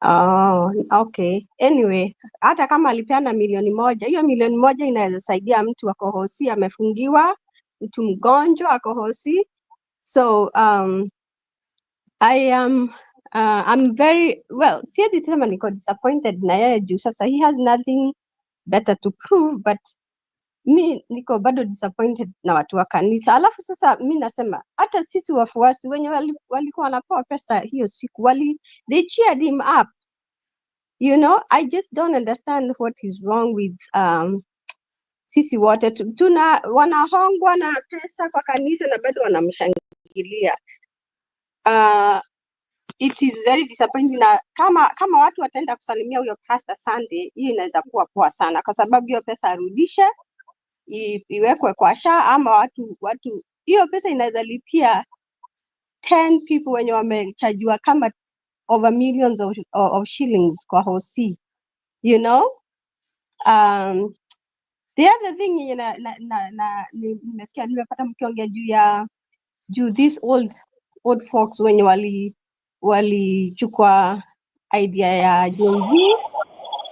Oh, okay. Anyway, hata kama alipeana milioni moja, hiyo milioni moja inaweza saidia mtu ako hosi amefungiwa, mtu mgonjwa ako hosi. So I'm very well, siwezi sema niko disappointed na yeye juu sasa he has nothing better to prove, but mi niko bado disappointed na watu wa kanisa. Alafu sasa mi nasema hata sisi wafuasi wenye walikuwa wanapewa pesa hiyo siku they cheered him up. You know, I just don't understand what is wrong with sisi wote wanahongwa na pesa kwa kanisa na bado wanamshangilia. It is very disappointing, na kama watu wataenda kusalimia huyo Pastor Sunday, hiyo inaweza kuwa poa sana, kwa sababu hiyo pesa arudishe iwekwe kwa SHA, ama watu hiyo pesa inaweza lipia 10 people wenye wamechajua kama over millions of shillings kwa hosi, you know. The other thing nimesikia nimepata mkiongea juu this old folks wenye walichukua idea ya Gen Z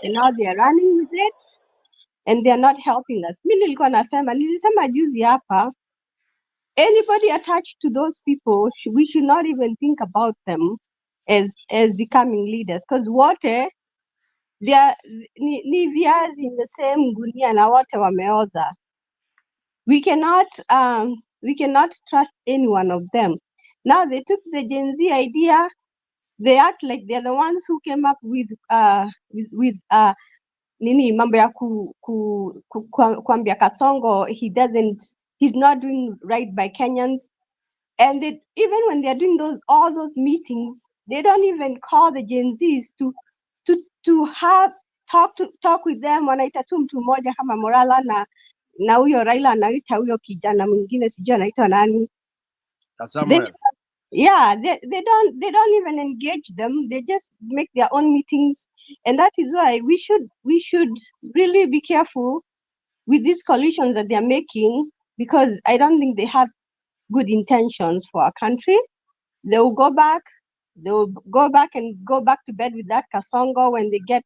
and now they are running with it and they are not helping us. Mimi nilisema juzi hapa, anybody attached to those people, we should not even think about them as becoming leaders, because wote ni viazi in the same gunia na wote wameoza. We cannot trust any one of them. Now they took the Gen Z idea, they act like they're the ones who came up with nini mambo ya kuambia Kasongo he's not doing right by Kenyans, and even when they're doing all those meetings, they don't even call the Gen Zs to have talk with them. Wanaita tu mtu mmoja kama Morala na huyo Raila anaita huyo kijana mwingine sijui anaitwa nani. They don't even engage them. They just make their own meetings, and that is why we should really be careful with these coalitions that they are making, because I don't think they have good intentions for our country. They will go back and go back to bed with that Kasongo when they get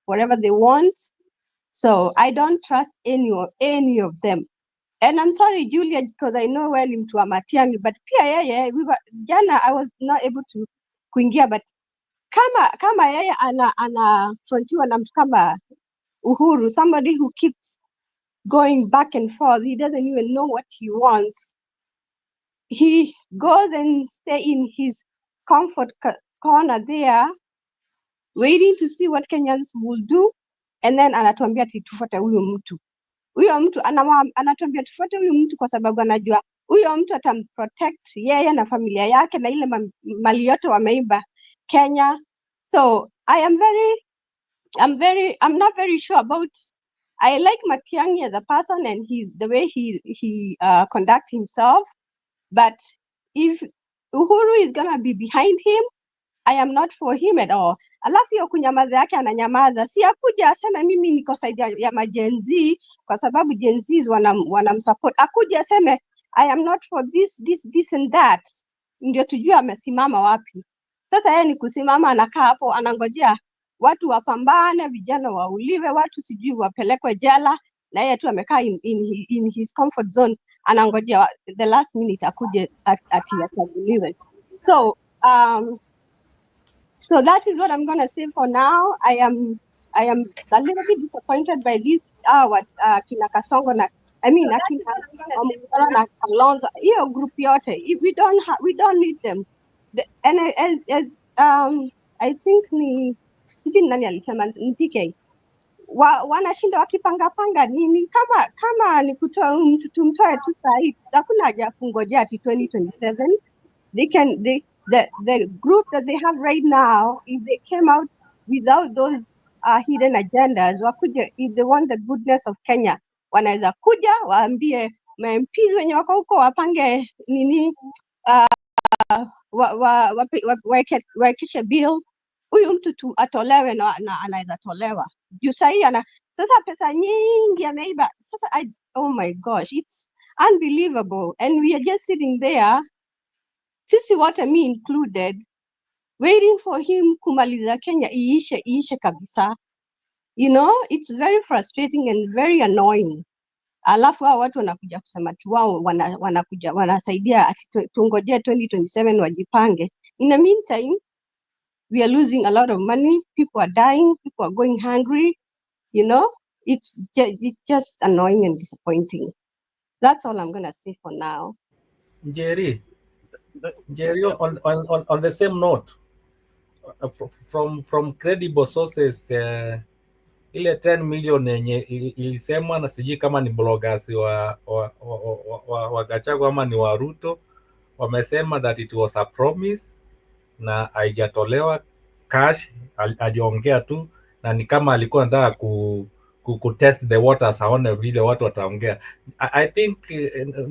whatever they want. So I don't trust any of them. And I'm sorry, Julia, because I know well mtu wa Matiang'i, but pia yeye, jana I was not able to kuingia, but kama yeye anafrontiwa na mtu kama Uhuru, somebody who keeps going back and forth, he doesn't even know what he wants. He goes and stay in his comfort corner there, waiting to see what Kenyans will do, and then anatuambia ati tufuate huyu mtu. Huyo mtu anatuambia tufuate huyu mtu kwa sababu anajua huyo mtu atamprotect yeye na familia yake na ile mali yote wameiba Kenya. So I'm not very sure about. I like Matiang'i as a person and the way he conduct himself, but if Uhuru is gonna be behind him, I am not for him at all. Alafu hiyo kunyamaza yake ananyamaza. Si akuja aseme mimi niko side ya majenzi kwa sababu jenzis wanamsupport. Akuja aseme I am not for this and that. Ndio tujue amesimama wapi. Sasa yeye ni kusimama anakaa hapo anangojea watu wapambane, vijana wauliwe, watu sijui wapelekwe jela, na yeye tu amekaa in his comfort zone anangojea the last minute akuje ati achaguliwe. So that is what I'm gonna say for now. I am a little bit disappointed by this kina Kasongo na akina Omugora na Kalonzo. Hiyo group yote, if we don't need them. And as I think ni nani alisema ni PK. Wanashinda wakipanga nini kama ni kutoa mtu tumtoe tu sahi. Hakuna haja kungojea ati 2027. The group that they have right now, if they came out without those hidden agendas, wakuja, if they want the goodness of Kenya, wanaweza kuja waambie MPs wenye wako huko wapange nini waekeshe bill, huyu mtu tu atolewe na anaweza tolewa. Juu sahi sasa pesa nyingi ameiba. Sasa oh my gosh, it's unbelievable, and we are just sitting there, sisi wote me included, waiting for him kumaliza Kenya iishe kabisa. You know, it's very frustrating and very annoying. Alafu hao watu wanakuja kusema ati wao wanakuja wanasaidia ati tungojee 2027 wajipange. In the meantime, we are losing a lot of money, people are dying, people are going hungry, you know. It's just annoying and disappointing. That's all I'm going to say for now. Jerry, on the same note, from credible sources, ile 10 million yenye ilisemwa na sijui kama ni bloggers wa Gachagua ama ni wa Ruto, wamesema that it was a promise na haijatolewa cash. Aliongea tu na ni kama alikuwa anataka ku test the waters, aone vile watu wataongea. I think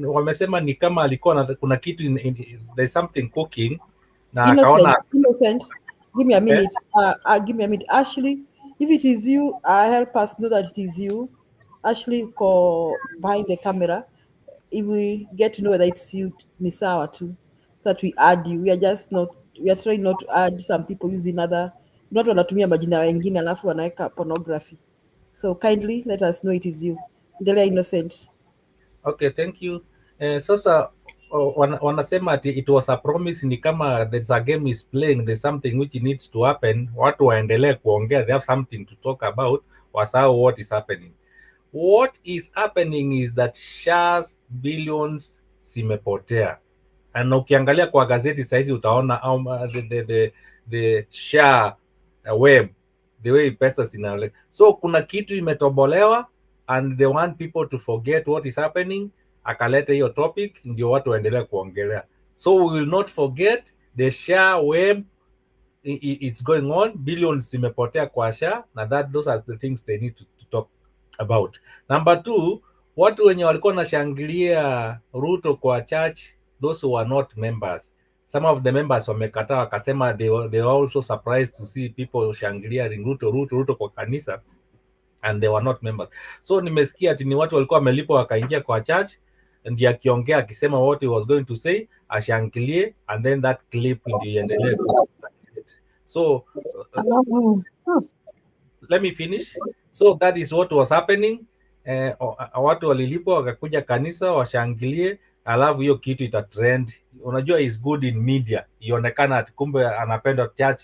wamesema ni kama alikuwa kuna kitu there's something cooking na akaona Innocent. Give me a minute. Give me a minute. Ashley, if it is you, help us know that it is you. Ashley, behind the camera. If we get to know whether it's you, ni sawa too, so that we add you. We are trying not to add some people using other, not wanatumia majina wengine alafu wanaweka pornography. So kindly let us know it is you. Ndelea Innocent. Okay, thank you. Sasa wanasema ati it was a promise, ni kama there's a game is playing, there's something which needs to happen, watu waendelee kuongea, they have something to talk about, wasahau what is happening. What is happening is that shares billions zimepotea. Na ukiangalia kwa gazeti saizi utaona the share web, the way pesa zina. So kuna kitu imetobolewa and they want people to forget what is happening. Akaleta hiyo topic ndio watu waendelee kuongelea. So we will not forget the share web, it's going on, billions zimepotea kwa share, na those are the things they need to talk about. Number 2, watu wenye walikuwa nashangilia Ruto kwa church, those who are not members, some of the members wamekataa, wakasema they were also surprised to see people shangilia Ruto kwa kanisa, and they were not members. So nimesikia ati ni watu walikuwa wamelipwa wakaingia kwa church, ndiye akiongea akisema what he was going to say, ashangilie, and then that clip ndio iendelee. So let me finish. So that is what was happening. Watu walilipwa wakakuja kanisa washangilie, alafu hiyo kitu ita trend. Unajua is good in media, ionekana ati kumbe anapenda church,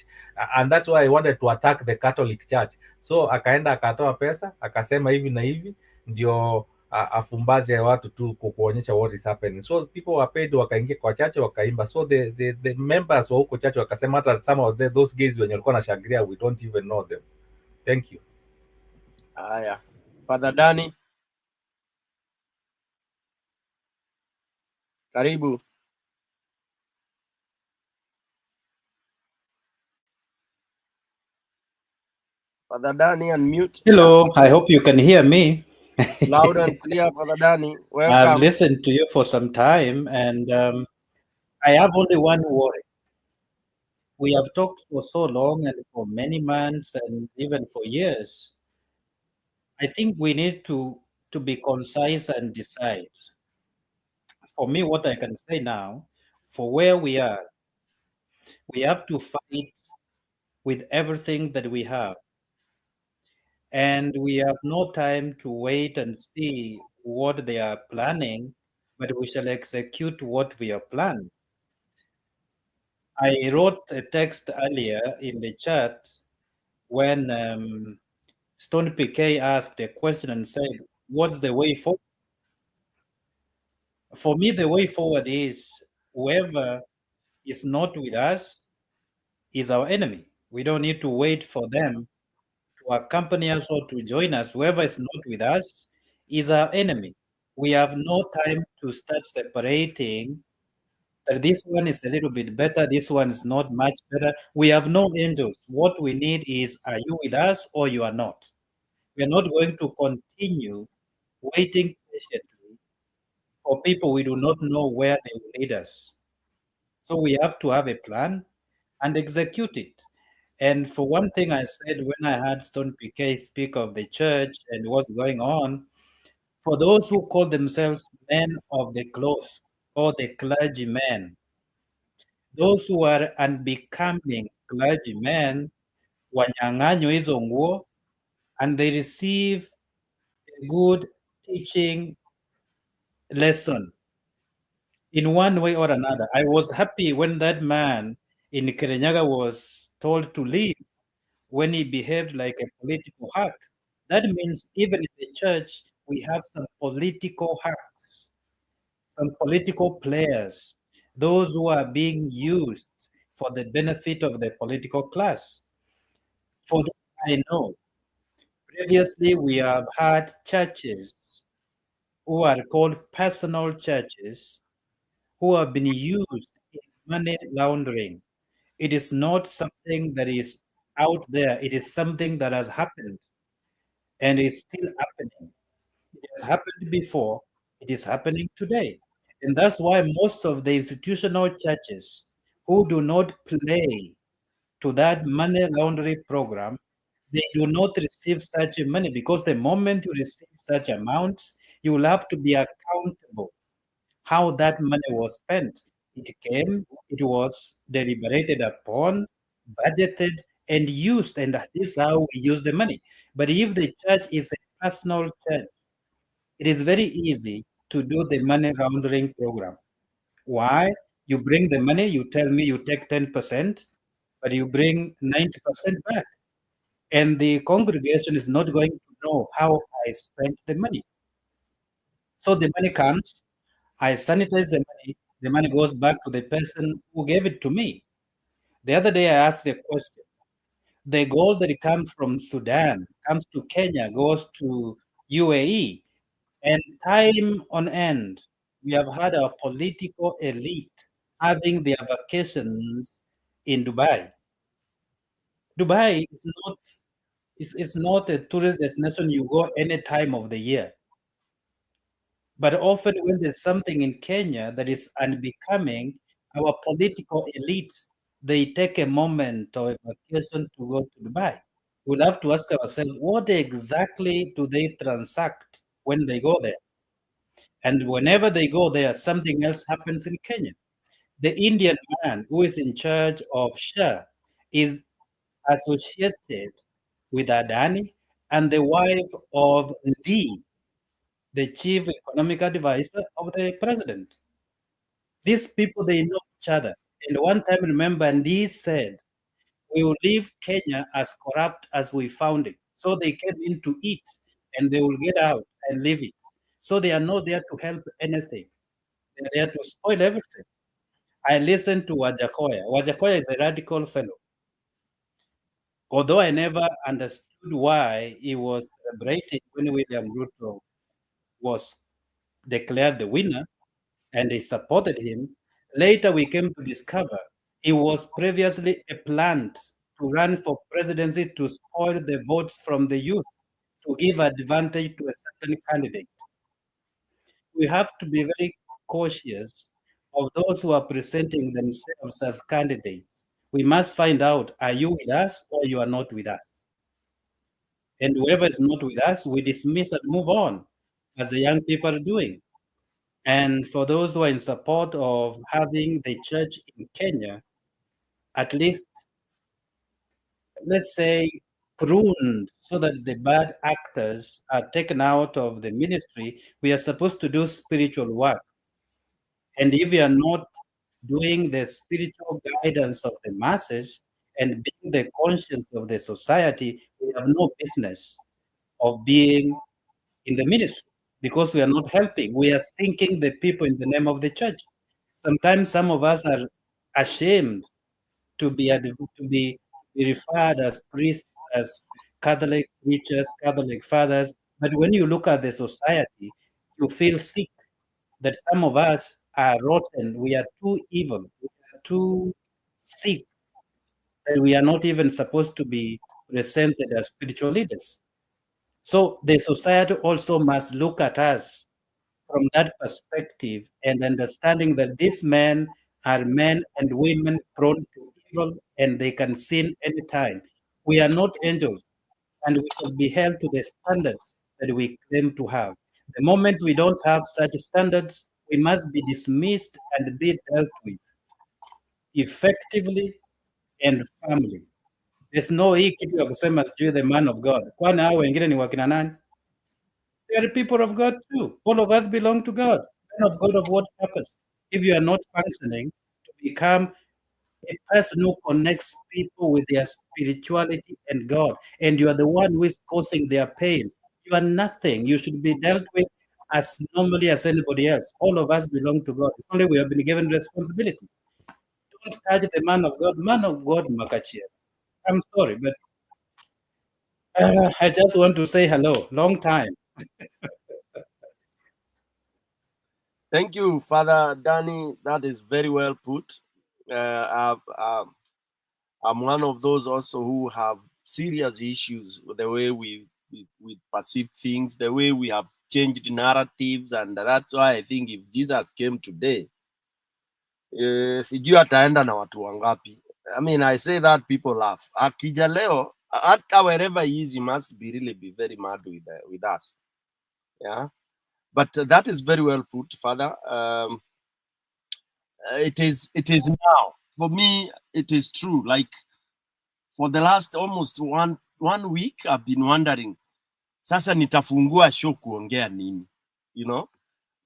and that's why I wanted to attack the Catholic Church. So akaenda akatoa pesa akasema hivi na hivi ndio afumbaze watu tu kuonyesha what is happening. So people were paid, wakaingia kwa church wakaimba. So the members wa huko church wakasema hata some of those gays wenye walikuwa wanashangilia we don't even know them. Thank you. Haya, Father Dani, karibu. Father Dani, unmute. Hello, I hope you can hear me. Loud and clear, Father Dani. I've Welcome. listened to you for some time, and I have only one worry. We have talked for so long and for many months and even for years. I think we need to be concise and decide. For me, what I can say now, for where we are, we have to fight with everything that we have. And we have no time to wait and see what they are planning, but we shall execute what we have planned. I wrote a text earlier in the chat when Stone PK asked a question and said, what's the way forward? For me, the way forward is whoever is not with us is our enemy. We don't need to wait for them to accompany us or to join us. Whoever is not with us is our enemy. We have no time to start separating that this one is a little bit better, this one is not much better. We have no angels. What we need is, are you with us or you are not? We are not going to continue waiting patiently for people we do not know where they will lead us. So we have to have a plan and execute it. And for one thing I said when I heard Stone PK speak of the church and what's going on, for those who call themselves men of the cloth or the clergymen, those who are unbecoming clergymen wanyang'anywa hizo nguo and they receive a good teaching lesson in one way or another. I was happy when that man in Kirinyaga was told to leave when he behaved like a political hack. That means even in the church, we have some political hacks, some political players, those who are being used for the benefit of the political class. For that I know, previously we have had churches who are called personal churches who have been used in money laundering. It is not something that is out there. It is something that has happened and is still happening. It has happened before. It is happening today. And that's why most of the institutional churches who do not play to that money laundering program, they do not receive such money, because the moment you receive such amounts, you will have to be accountable how that money was spent. It came, it was deliberated upon, budgeted, and used, and this is how we use the money. But if the church is a personal church, it is very easy to do the money laundering program. Why? You bring the money, you tell me you take 10%, but you bring 90% back. And the congregation is not going to know how I spent the money. So the money comes, I sanitize the money goes back to the person who gave it to me. The other day I asked a question. The gold that comes from Sudan, comes to Kenya, goes to UAE, and time on end, we have had our political elite having their vacations in Dubai. Dubai is not a tourist destination you go any time of the year. But often when there's something in Kenya that is unbecoming, our political elites, they take a moment or a vacation to go to Dubai. We'll have to ask ourselves, what exactly do they transact when they go there? And whenever they go there, something else happens in Kenya. The Indian man who is in charge of Shah is associated with Adani and the wife of Ndi, the chief economic advisor of the president. These people, they know each other. And one time, remember, Ndi said, we will leave Kenya as corrupt as we found it. So they came in to eat and they will get out and leave it. So they are not there to help anything. They're there to spoil everything. I listened to Wajakoya. Wajakoya is a radical fellow. Although I never understood why he was celebrating when William Ruto was declared the winner and they supported him, later we came to discover it was previously a plant to run for presidency to spoil the votes from the youth, to give advantage to a certain candidate. We have to be very cautious of those who are presenting themselves as candidates. We must find out, are you with us or you are not with us? And whoever is not with us, we dismiss and move on, as the young people are doing. And for those who are in support of having the church in Kenya, at least, let's say, pruned so that the bad actors are taken out of the ministry. We are supposed to do spiritual work. And if we are not doing the spiritual guidance of the masses and being the conscience of the society, we have no business of being in the ministry, because we are not helping. We are sinking the people in the name of the church. Sometimes some of us are ashamed to be referred as priests, as Catholic preachers, Catholic fathers. But when you look at the society, you feel sick that some of us are rotten. We are too evil. We are too sick. And we are not even supposed to be presented as spiritual leaders. So the society also must look at us from that perspective and understanding that these men are men and women prone to evil and they can sin anytime. We are not angels and we should be held to the standards that we claim to have. The moment we don't have such standards, we must be dismissed and be dealt with effectively and firmly. There's no hii kitu ya kusema sijui the man of God. Kwani hao wengine ni wakina nani? They are people of God too. All of us belong to God. Men of God of what purpose? If you are not functioning to become a person who connects people with their spirituality and God, and you are the one who is causing their pain, you are nothing. You should be dealt with as normally as anybody else. All of us belong to God. It's only we have been given responsibility. Don't touch the man of God. Man of God, Makachia. I'm sorry, but I just want to say hello. Long time. Thank you, Father Danny. That is very well put. I'm one of those also who have serious issues with the way we perceive things, the way we have changed narratives, and that's why I think if Jesus came today, sijui ataenda na watu wangapi. I mean, I say that people laugh. Akija leo, hata wherever he is, he must really be very mad with us. Yeah, but that is very well put, Father. It is now. For me, it is true. Like for the last almost one week, I've been wondering, sasa nitafungua show kuongea nini? You know,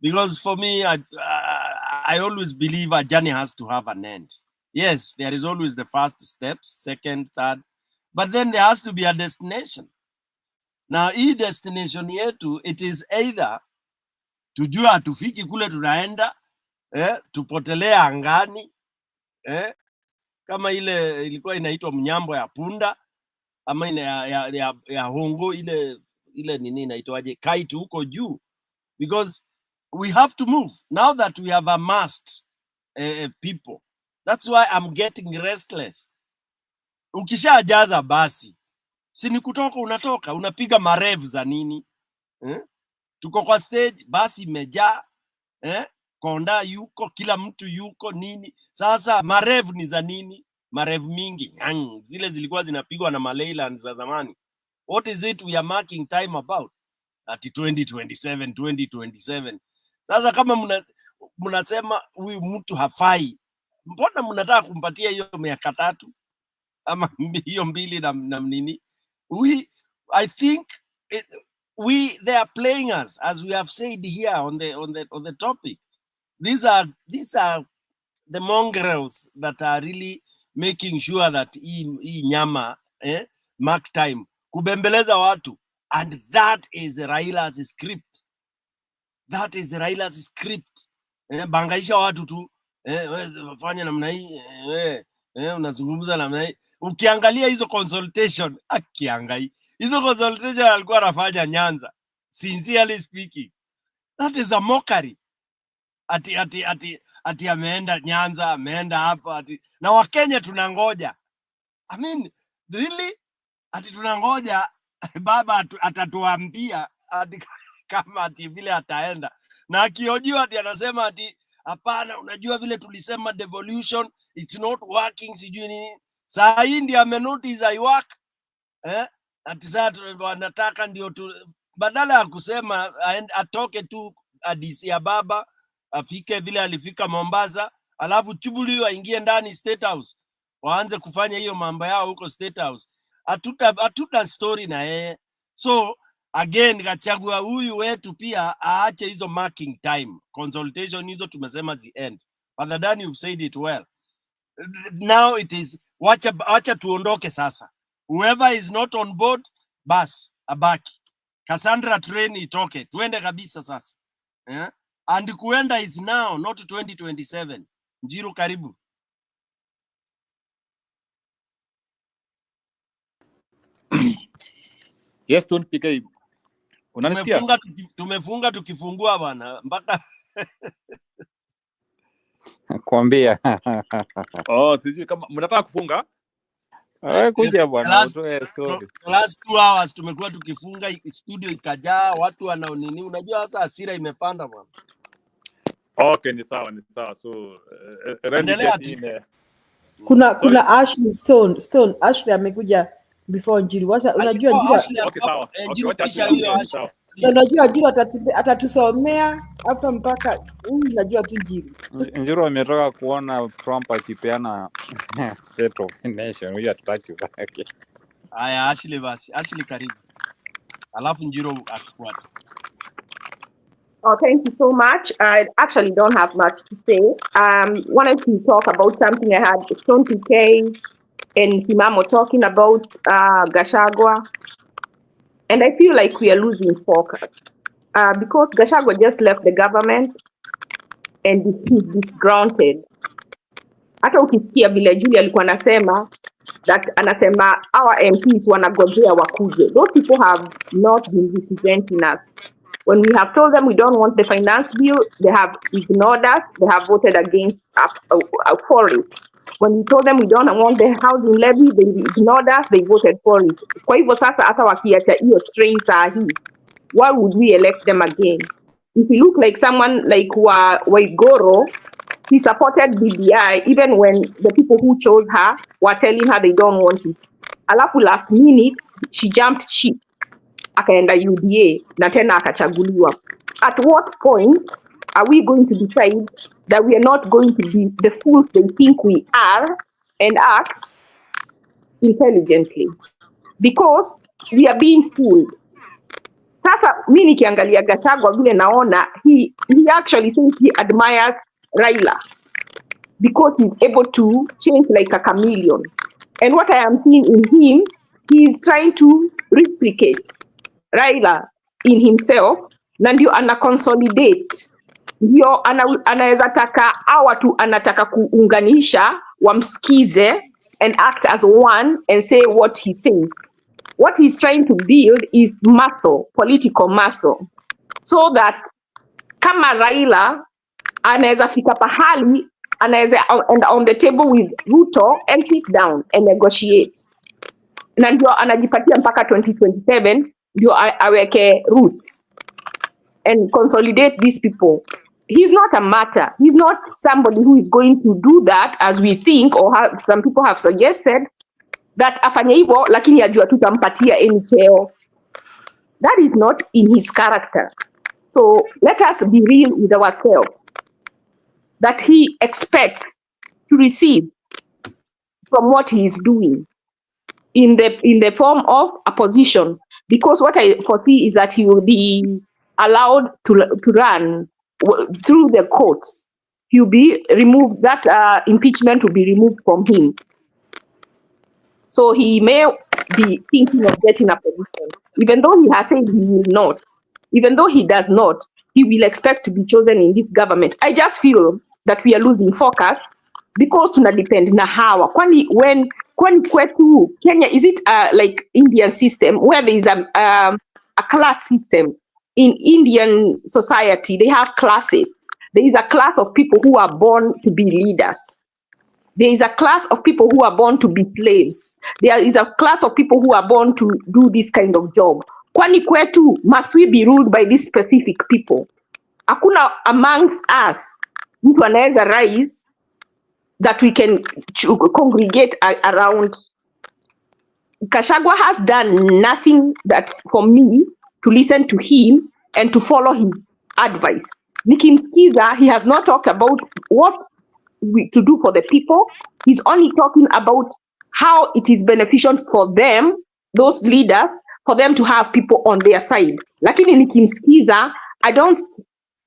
because for me, I always believe a journey has to have an end. Yes, there is always the first steps, second, third, but then there has to be a destination. Now, hii destination yetu, it is either tujue hatufiki kule tunaenda, tupotelea angani, kama ile ilikuwa inaitwa mnyambo ya punda, ama ile ya hongo, ile nini inaitwaje, kite huko juu, because we have to move now that we have amassed people. That's why I'm getting restless. Ukishajaza basi, si ni kutoka unatoka, unapiga marevu za nini? Tuko kwa stage, basi imejaa, konda yuko, kila mtu yuko nini. Sasa marevu ni za nini? Marevu mingi, zile zilikuwa zinapigwa na Malayland za zamani. What is it we are marking time about? At 2027, 2027. Sasa kama mnasema huyu mtu hafai, mbona mnataka kumpatia hiyo miaka 3 ama hiyo 2 na nini? I think they are playing us, as we have said here on the topic. These are the mongrels that are really making sure that hii nyama mark time kubembeleza watu, and that is Raila's script. That is Raila's script. Bangaisha watu tu fanya namna hii unazungumza namna hii. Ukiangalia hizo consultation, hizo consultation alikuwa anafanya Nyanza, sincerely speaking, that is a mockery. Ati ameenda Nyanza, ameenda hapa ati, na Wakenya tunangoja. I mean, really? Ati tunangoja baba atatuambia ati kama ati vile ataenda, na akiojiwa ati anasema ati hapana, unajua vile tulisema devolution it's not working, sijui nini. Saa hii ndio amenotice I work ati sasa wanataka ndio tu, badala ya kusema atoke tu Addis Ababa afike vile alifika Mombasa, alafu Chubuli aingie ndani State House waanze kufanya hiyo mambo yao huko State House. Hatuta story na yeye. So again, Gachagua huyu wetu pia aache hizo marking time consultation hizo, tumesema the end. Father Dan, you've said it well. Now it is wacha tuondoke sasa. Whoever is not on board, bas abaki. Cassandra train itoke, tuende kabisa sasa. And kuenda is now, not 2027. Njiru, karibu. Yes, PK. Unanisikia? Tumefunga tukifungua bwana mpaka kuambia. Sijui kama mnataka kufunga. Kuja bwana utoe story. Last 2 hours tumekuwa tukifunga, studio ikajaa, watu wanao nini, unajua sasa hasira imepanda bwana. Okay, ni sawa. So kuna Ashley Stone Ashley amekuja before Njiri. Unajua Njiri atatusomea hapa mpaka unajua tu Njiri. Njiri ametoka kuona Trump akipeana state of the nation, huyu ataki zake. Haya, Ashley basi. Ashley karibu. Alafu Njiri akifuata. Oh, thank you so much. I actually don't have much to say. Wanted to talk about something I had Stone PK and Simamo talking about Gachagua. And I feel like we are losing focus because Gachagua just left the government and he's disgruntled. Hata ukisikia vile Julia alikuwa anasema anasema our MPs wanagojea wakuje. Those people have not been representing us. When we have told them we don't want the finance bill, they have ignored us. They have voted against for it. When we told them we don't want the housing levy, they ignored us. They voted for it. Kwa hivyo sasa hata wakiacha hiyo train saa hii, why would we elect them again? If you look like someone like Waigoro, she supported BBI even when the people who chose her were telling her they don't want it. Alafu last minute, she jumped ship. Akaenda UDA na tena akachaguliwa. At what point are we going to decide that we are not going to be the fools they think we are and act intelligently? Because we are being fooled. Sasa mimi nikiangalia Gachagua vile naona he actually says he admires Raila because he's able to change like a chameleon. And what I am seeing in him, he is trying to replicate Raila in himself, na ndio ana consolidate, ndio anaweza taka watu anataka kuunganisha wamsikize and act as one and say what he says. What he's trying to build is muscle, political muscle, so that kama Raila anaweza fika pahali anaweza on the table with Ruto and sit down and negotiate, na ndio anajipatia mpaka 2027 ndio aweke roots and consolidate these people. He's not a martyr. He's not somebody who is going to do that as we think or some people have suggested that afanye hivyo lakini ajua tutampatia any cheo. That is not in his character. So let us be real with ourselves that he expects to receive from what he is doing. in the form of a position, because what I foresee is that he will be allowed to run through the courts. He'll be removed, that impeachment will be removed from him. So he may be thinking of getting a position, even though he has said he will not. Even though he does not, he will expect to be chosen in this government. I just feel that we are losing focus because tuna depend na hawa. Kwani kwetu Kenya, is it like Indian system where there is a class system? In Indian society, they have classes. There is a class of people who are born to be leaders. There is a class of people who are born to be slaves. There is a class of people who are born to do this kind of job. Kwani kwetu, must we be ruled by these specific people? Hakuna amongst us mtu anaweza rise that we can congregate around. Gachagua has done nothing that for me to listen to him and to follow his advice. Nikimsikiza, he has not talked about what to do for the people. He's only talking about how it is beneficial for them, those leaders, for them to have people on their side. Lakini nikimsikiza,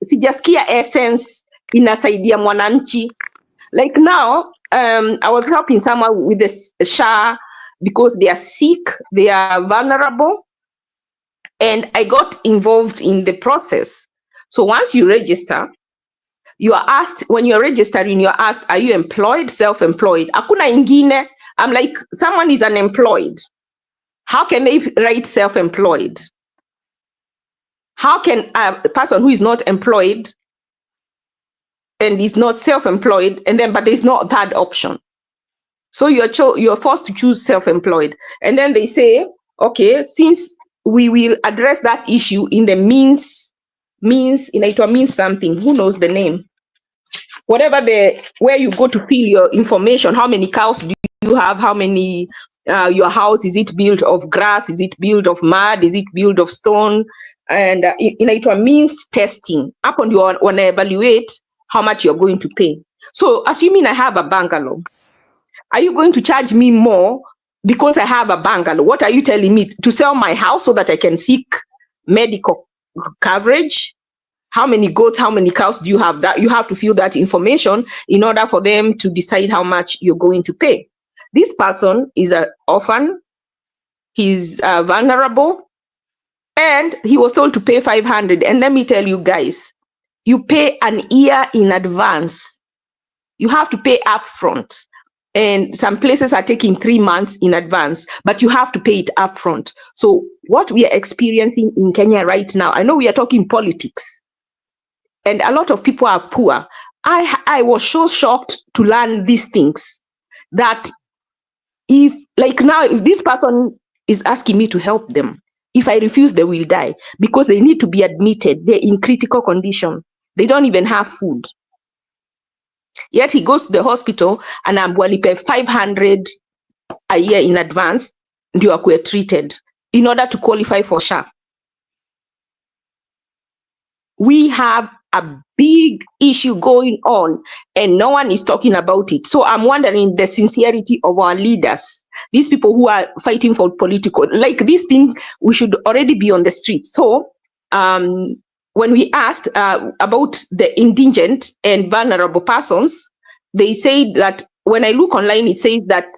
sijasikia essence inasaidia mwananchi. Like now, I was helping someone with the SHA because they are sick, they are vulnerable, and I got involved in the process. So once you register, you are asked, when you're registering, you're asked, are you employed, self-employed? Hakuna ingine. I'm like, someone is unemployed. How can they write self-employed? How can a person who is not employed and is not self-employed, but there's no third option? So you're forced to choose self-employed. And then they say, okay, since we will address that issue in the means something, who knows the name? Whatever where you go to fill your information, how many cows do you have, how many, your house, is it built of grass, is it built of mud, is it built of stone? And it means testing. Upon you want to evaluate how much you're going to pay. So assuming I have a bungalow, are you going to charge me more because I have a bungalow? What are you telling me? To sell my house so that I can seek medical coverage? How many goats, how many cows do you have? That you have to fill that information in order for them to decide how much you're going to pay. This person is an orphan, he's vulnerable, and he was told to pay 500. And let me tell you guys, you pay an year in advance. You have to pay upfront. And some places are taking 3 months in advance, but you have to pay it upfront. So what we are experiencing in Kenya right now, I know we are talking politics, and a lot of people are poor. I was so shocked to learn these things, that if this person is asking me to help them, if I refuse, they will die because they need to be admitted. They're in critical condition. They don't even have food. Yet he goes to the hospital and pay 500 a year in advance, ndio akuwe treated in order to qualify for SHA. We have a big issue going on and no one is talking about it. So I'm wondering the sincerity of our leaders, these people who are fighting for political, like this thing, we should already be on the streets. So when we asked about the indigent and vulnerable persons, they say that, when I look online, it says that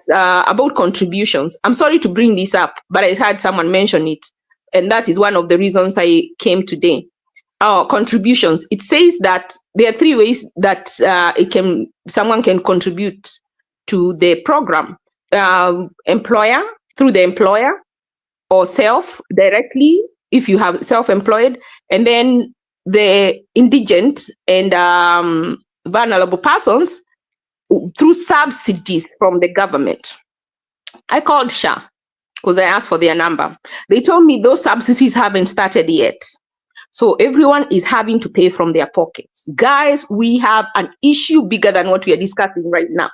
about contributions. I'm sorry to bring this up, but I had someone mention it. And that is one of the reasons I came today. Contributions. It says that there are 3 ways that someone can contribute to the program. Employer, through the employer, or self directly if you have self-employed, and then the indigent and vulnerable persons through subsidies from the government. I called SHA because I asked for their number. They told me those subsidies haven't started yet. So everyone is having to pay from their pockets. Guys, we have an issue bigger than what we are discussing right now.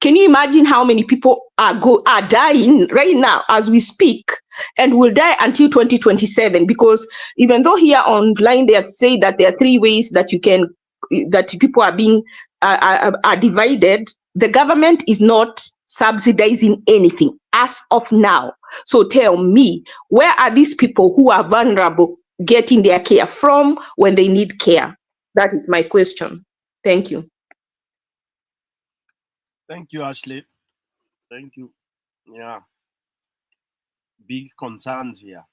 Can you imagine how many people are dying right now as we speak, and will die until 2027? Because even though here online they have said that there are 3 ways that that people are being are divided, the government is not subsidizing anything as of now. So tell me, where are these people who are vulnerable getting their care from when they need care? That is my question. Thank you. Thank you, Ashley. Thank you. Yeah. Big concerns here.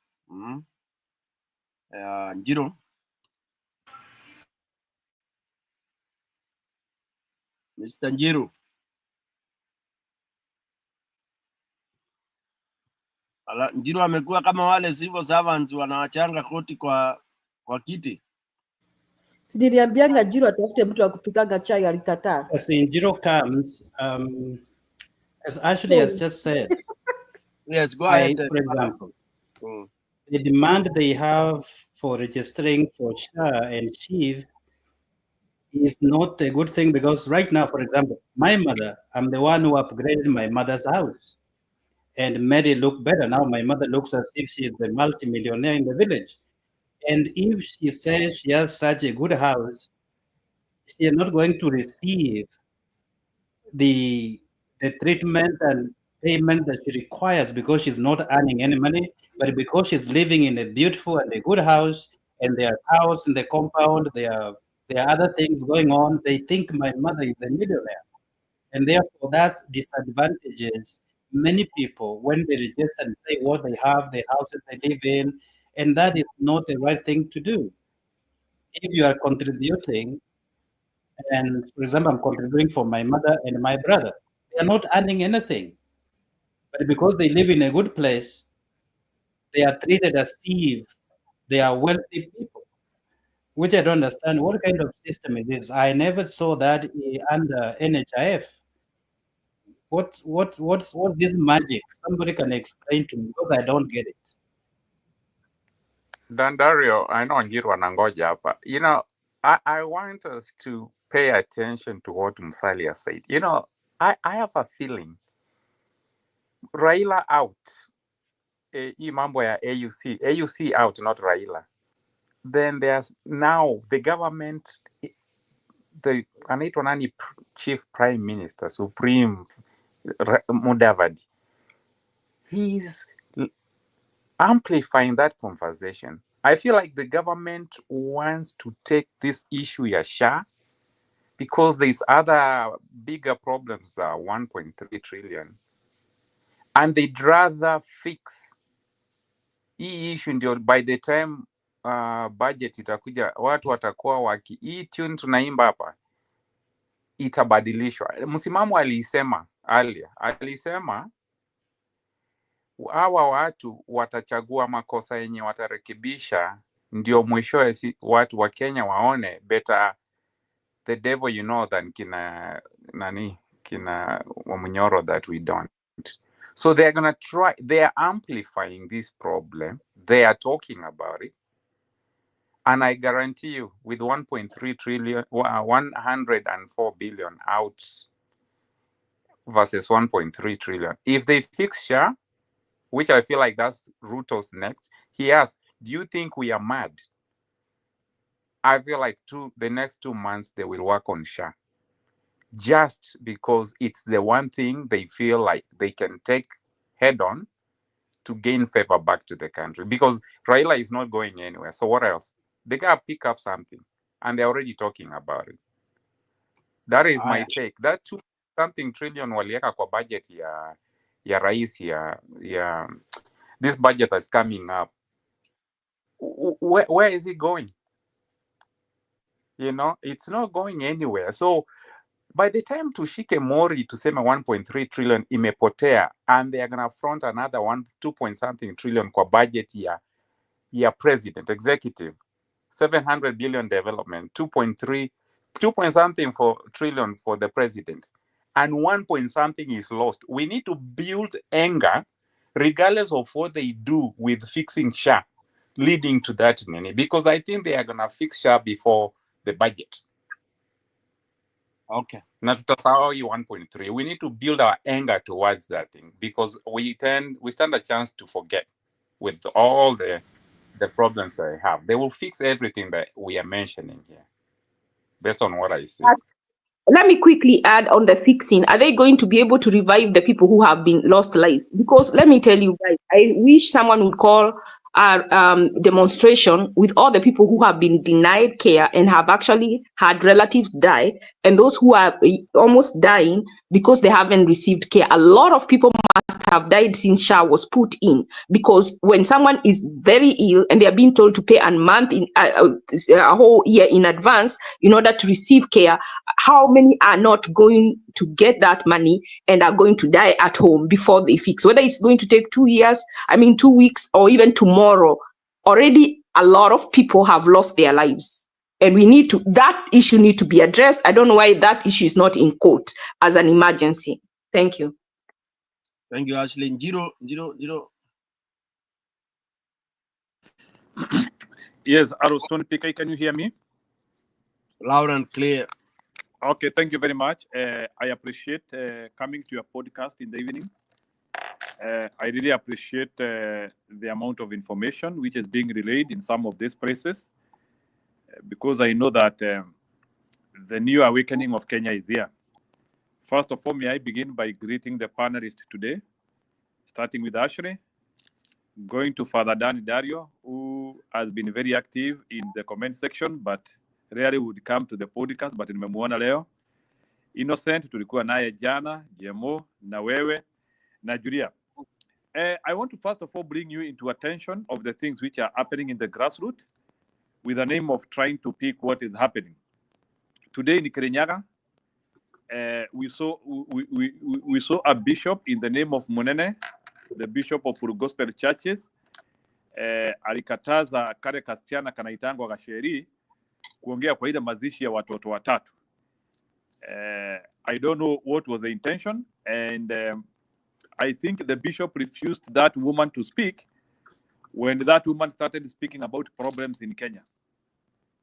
Njiro. Mr. Njiru. Njiru amekuwa kama wale civil servants wanawachanga koti kwa kiti. Si niliambianga Njiro atafute mtu wa kupikanga chai, alikataa. As Njiro comes, as Ashley has just said, yes, go ahead. For example, the demand they have for registering for SHA and SHIV is not a good thing, because right now, for example, my mother, I'm the one who upgraded my mother's house and made it look better. Now my mother looks as if she is the multimillionaire in the village. And if she says she has such a good house, she is not going to receive the treatment and payment that she requires because she's not earning any money, but because she's living in a beautiful and a good house, and there are cows in the compound, there are other things going on. They think my mother is a millionaire, and therefore that disadvantages many people when they register and say what they have, the houses they live in, and that is not the right thing to do. If you are contributing, and for example, I'm contributing for my mother and my brother, they are not earning anything, but because they live in a good place, they are treated as if they are wealthy people, which I don't understand. What kind of system is this? I never saw that under NHIF. What's this magic? Somebody can explain to me, because I don't get it. Dandario, I know Njiru anangoja hapa. You know, I want us to pay attention to what Musalia said. You know, I have a feeling Raila out. Hii mambo ya AUC out, not Raila. Then there's now the government, the anaitwa nani, chief prime minister, supreme Mudavadi. He's amplifying that conversation. I feel like the government wants to take this issue ya SHA because there's other bigger problems, 1.3 trillion. And they'd rather fix hii issue ndio by the time budget itakuja watu watakuwa hii tune tunaimba hapa itabadilishwa. Msimamo alisema alisema hawa watu watachagua makosa yenye watarekebisha, ndio mwishowe watu wa Kenya waone better the devil you know than kina Wamunyoro that we don't. So they're going to try, they are amplifying this problem. They are talking about it. And I guarantee you, with 1.3 trillion, 104 billion out versus 1.3 trillion, if they fix SHA, which I feel like that's Ruto's next, he asked, do you think we are mad? I feel like the next 2 months, they will work on SHA. Just because it's the one thing they feel like they can take head on to gain favor back to the country. Because Raila is not going anywhere. So what else? They got to pick up something. And they're already talking about it. That is my take. That 2-something trillion walieka kwa budget ya rais ya this budget that's coming up. Where is it going? You know, it's not going anywhere. So by the time tushike mori tuseme 1.3 trillion imepotea, and they are going to front another 2-something trillion kwa budget ya president executive, 700 billion development, 2-something trillion for the president, and 1-something is lost. We need to build anger regardless of what they do with fixing SHA leading to that many, because I think they are going to fix SHA before the budget. Okay. Na tutasahau 1.3. We need to build our anger towards that thing, because we stand a chance to forget with all the problems they have. They will fix everything that we are mentioning here, based on what I see. let me quickly add on the fixing. Are they going to be able to revive the people who have been lost lives? Because let me tell you guys, I wish someone would call our demonstration with all the people who have been denied care and have actually had relatives die, and those who are almost dying because they haven't received care. A lot of people must have died since SHA was put in, because when someone is very ill and they are being told to pay a month in a whole year in advance in order to receive care, how many are not going to get that money and are going to die at home before they fix? Whether it's going to take 2 years, 2 weeks, or even tomorrow, already a lot of people have lost their lives. And that issue need to be addressed. I don't know why that issue is not in court as an emergency. Thank you. Thank you, Ashley. Jiro. Yes, Aroston PK, can you hear me? Loud and clear. Okay, thank you very much. I appreciate coming to your podcast in the evening. I really appreciate the amount of information which is being relayed in some of these places, because I know that the new awakening of Kenya is here. First of all, may I begin by greeting the panelists today, starting with Ashley, going to Father Dan Dario, who has been very active in the comment section, but rarely would come to the podcast, but nimemwona leo. Innocent, tulikuwa naye jana, Jemo, na wewe, na Julia. I want to first of all bring you into attention of the things which are happening in the grassroots with the name of trying to pick what is happening. Today in Kirinyaga, we saw a bishop in the name of Munene, the bishop of Full Gospel Churches. Alikataza kale kasichana kanaitangwa Gasheri kuongea kwa ile mazishi ya watoto watatu. I don't know what was the intention, and I think the bishop refused that woman to speak when that woman started speaking about problems in Kenya.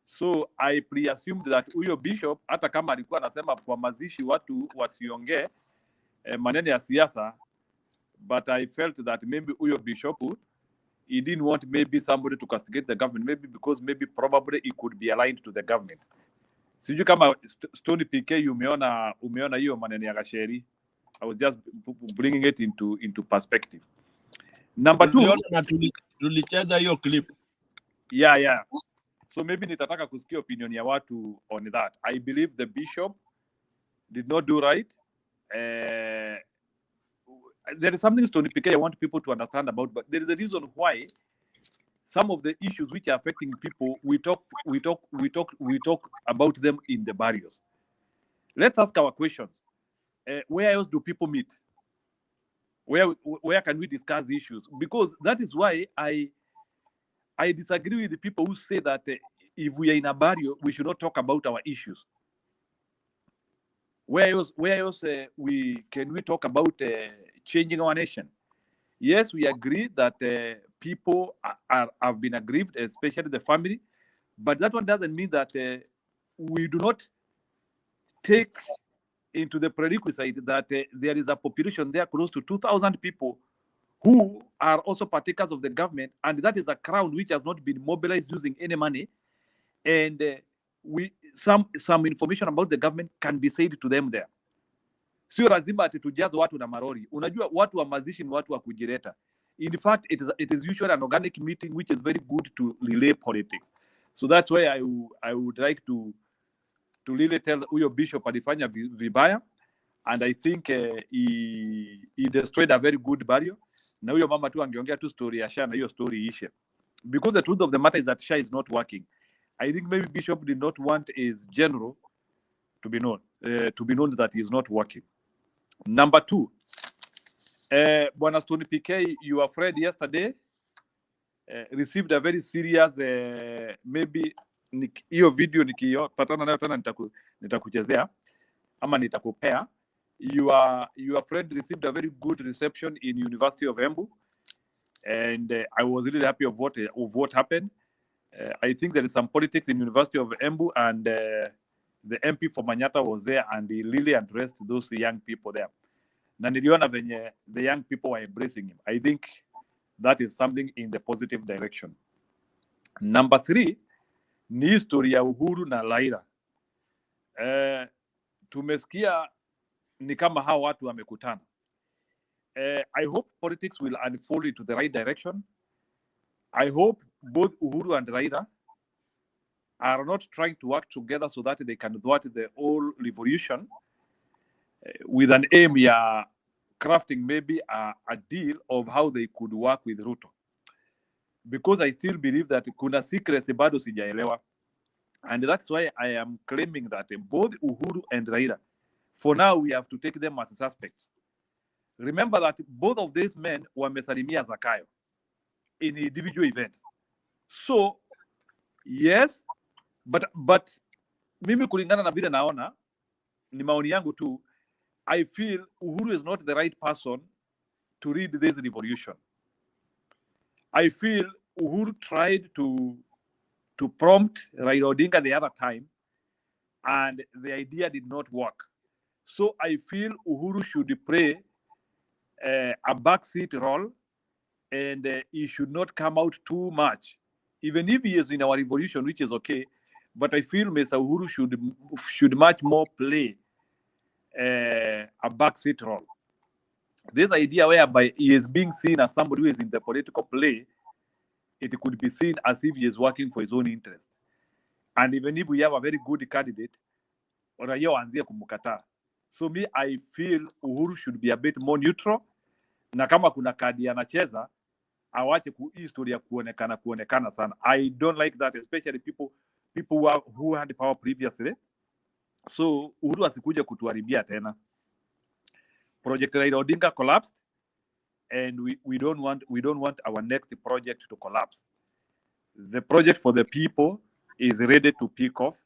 So I pre-assumed that huyo bishop, hata kama alikuwa anasema kwa mazishi watu wasiongee maneno ya siasa, but I felt that maybe huyo bishop, he didn't want maybe somebody to castigate the government, maybe because probably he could be aligned to the government. Sijui kama Stony PK umeona hiyo maneno ya Gasheri. I was just bringing it into perspective. Number two, tulicheza hiyo clip. Yeah. So maybe nitataka kusikia opinion ya watu on that. I believe the bishop did not do right. There is something Stony PK I want people to understand about, but there is a reason why some of the issues which are affecting people, we talk about them in the barrios. Let's ask our questions. Where else do people meet? Where can we discuss the issues? Because that is why I disagree with the people who say that if we are in a barrio, we should not talk about our issues. Where else can we talk about changing our nation? Yes, we agree that people have been aggrieved, especially the family, but that one doesn't mean that we do not take into the prerequisite that there is a population there close to 2,000 people who are also partakers of the government, and that is a crowd which has not been mobilized using any money, and some information about the government can be said to them there. Sio lazima ati tujaze watu na marori. Unajua watu wa mazishi ni watu wa kujireta. In fact, it is usually an organic meeting which is very good to relay politics. So that's why I would like to really tell huyo bishop alifanya vibaya, and I think he destroyed a very good burial. Na huyo mama tu angeongea tu story ya SHA na hiyo story ishe. Because the truth of the matter is that SHA is not working. I think maybe bishop did not want his general to be known that he is not working. Number two, Bwana Stony PK, your friend yesterday received a very serious maybe hiyo video nikipatana nayo tena nitakuchezea ama nitakupea. Your friend received a very good reception in University of Embu, and I was really happy of what happened. I think there is some politics in University of Embu, and the MP for Manyata was there, and he really addressed those young people there. Na niliona venye the young people were embracing him. I think that is something in the positive direction. Number three, ni history ya Uhuru na Laila. tumesikia ni kama hao watu wamekutana. I hope politics will unfold into the right direction. I hope both Uhuru and Raila are not trying to work together so that they can thwart the whole revolution with an aim ya crafting maybe a deal of how they could work with Ruto. Because I still believe that kuna secrecy bado sijaelewa. And that's why I am claiming that both Uhuru and Raila, for now we have to take them as suspects. Remember that both of these men wamesalimia Zakayo in individual events. So, yes, but mimi kulingana na vile naona, ni maoni yangu tu, I feel Uhuru is not the right person to lead this revolution. I feel Uhuru tried to prompt Raila Odinga the other time, and the idea did not work. So I feel Uhuru should play a backseat role, and he should not come out too much. Even if he is in our revolution, which is okay, but I feel Mr. Uhuru should much more play a backseat role. This idea whereby he is being seen as somebody who is in the political play, it could be seen as if he is working for his own interest. And even if we have a very good candidate, raia waanzie kumkataa. So me, I feel Uhuru should be a bit more neutral, na kama kuna kadi anacheza, awache historia kuonekana sana. I don't like that, especially people who had power previously. So Uhuru asikuje kutuharibia tena. Project Raila Odinga collapsed, and we don't want our next project to collapse. The project for the people is ready to pick off.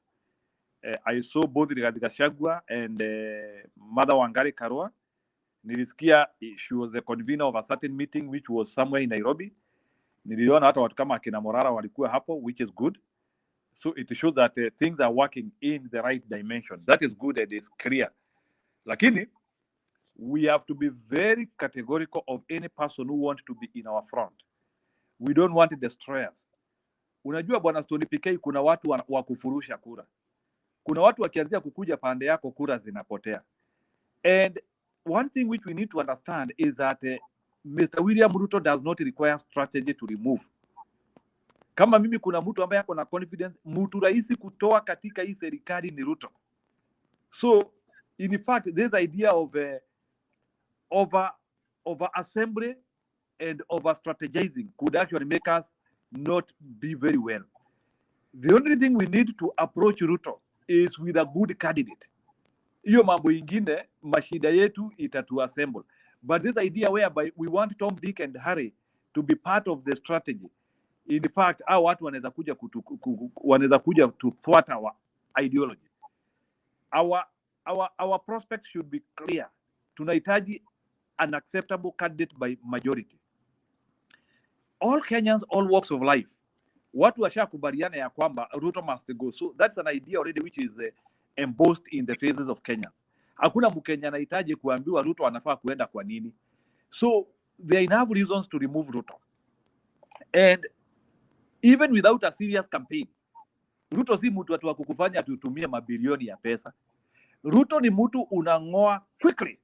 I saw both Rigathi Gachagua and Mother Wangari Karua. Nilisikia she was the convener of a certain meeting which was somewhere in Nairobi. Niliona hata watu kama akina Morara walikuwa hapo, which is good. So it shows that things are working in the right dimension. That is good and it's clear. Lakini, we have to be very categorical of any person who wants to be in our front. We don't want destroyers. Unajua bwana Stony PK, kuna watu wa kufurusha kura. Kuna watu wakianzia kukuja pande yako, kura zinapotea. And one thing which we need to understand is that Mr. William Ruto does not require strategy to remove. Kama mimi kuna mtu ambaye ako na confidence, mtu rahisi kutoa katika hii serikali ni Ruto. So, in fact, this idea of over assembly and over strategizing could actually make us not be very well. The only thing we need to approach Ruto is with a good candidate. Hiyo mambo ingine, mashida yetu itatu assemble. But this idea whereby we want Tom, Dick and Harry to be part of the strategy. In fact, hao watu wanaweza kuja to thwart our ideology. Our prospects should be clear. Tunahitaji an acceptable candidate by majority. All Kenyans, all walks of life, watu washakubaliana ya kwamba Ruto must go. So that's an idea already which is embossed in the faces of Kenya. Hakuna Mkenya anahitaji kuambiwa Ruto anafaa kuenda kwa nini. So there are enough reasons to remove Ruto. And even without a serious campaign, Ruto si mtu wa kukufanya tutumie mabilioni ya pesa. Ruto ni mtu unangoa quickly.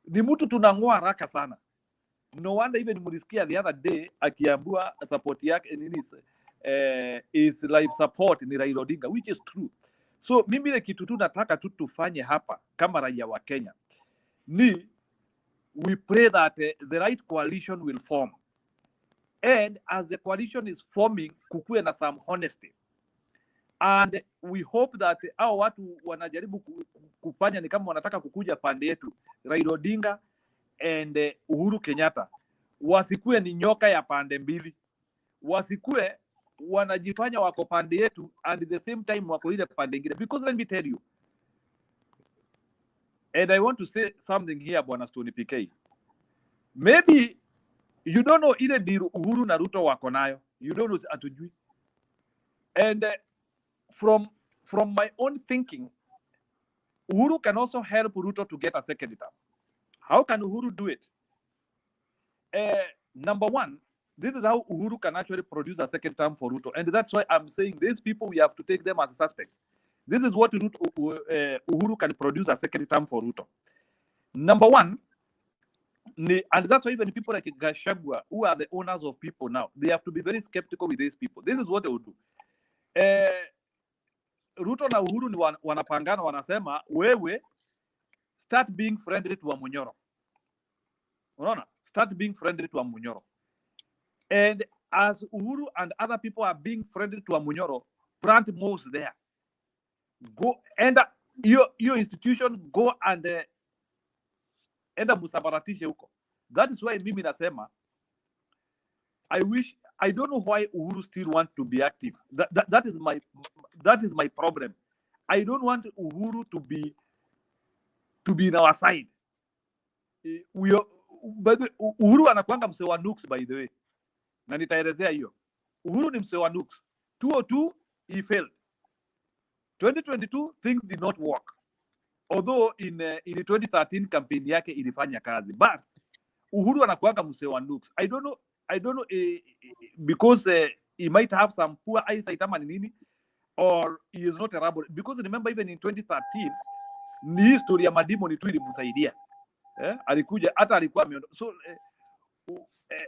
Ni mtu tunangoa haraka sana. No wonder even mulisikia the other day akiambua support yake nini is life support ni Raila Odinga, which is true. So mimi ile kitu tu nataka tu tufanye hapa kama raia wa Kenya ni we pray that the right coalition will form, and as the coalition is forming kukuwe na some honesty, and we hope that hao watu wanajaribu kufanya ni kama wanataka kukuja pande yetu Raila Odinga and Uhuru Kenyatta, wasikue ni nyoka ya pande mbili, wasikue wanajifanya wako pande yetu and the same time wako ile pande ingine. Because let me tell you, and I want to say something here, Bwana Stony PK, maybe you don't know ile deal Uhuru na Ruto wako nayo, you don't know, atujui. And from my own thinking, Uhuru can also help Ruto to get a second term. How can Uhuru do it? Number one, this is how Uhuru can actually produce a second term for Ruto. And that's why I'm saying these people, we have to take them as suspects. This is what Uhuru can produce a second term for Ruto. Number one, and that's why even people like Gachagua, who are the owners of people now, they have to be very skeptical with these people. This is what they will do. Ruto na Uhuru ni wanapangana, wanasema wewe start being friendly to Wamunyoro. Unaona? Start being friendly to Wamunyoro. And as Uhuru and other people are being friendly to Wamunyoro, plant malls there. Go and your institution go and enda musabaratishe huko. That is why mimi nasema I don't know why Uhuru still want to be active. That is my problem. I don't want Uhuru to be in our side. Uhuru anakuanga mse wa nukes, by the way. Na nitaelezea hiyo. Uhuru ni mse wa nukes. 2002 he failed. 2022 things did not work. Although in 2013 campaign yake ilifanya kazi. But Uhuru anakuanga mse wa nukes. I don't know because he might have some poor eyesight ama nini, or he is not able, because remember even in 2013 ni history ya madimoni tu ilimsaidia. Alikuja hata alikuwa so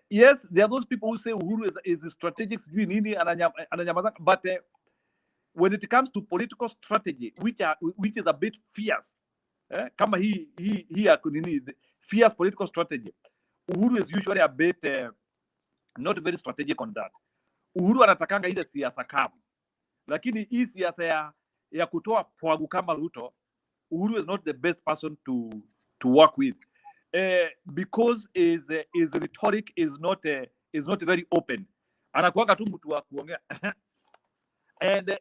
yes, there are those people who say Uhuru is strategic sijui nini ananyamaza, but when it comes to political strategy which is a bit fierce, kama he fierce political strategy, Uhuru is usually a bit not very strategic on that. Uhuru anatakanga ile siasa kavu, lakini hii siasa ya kutoa pwagu kama Ruto, Uhuru is not the best person to work with, because his rhetoric is not very open. Anakuanga tu mtu wa kuongea and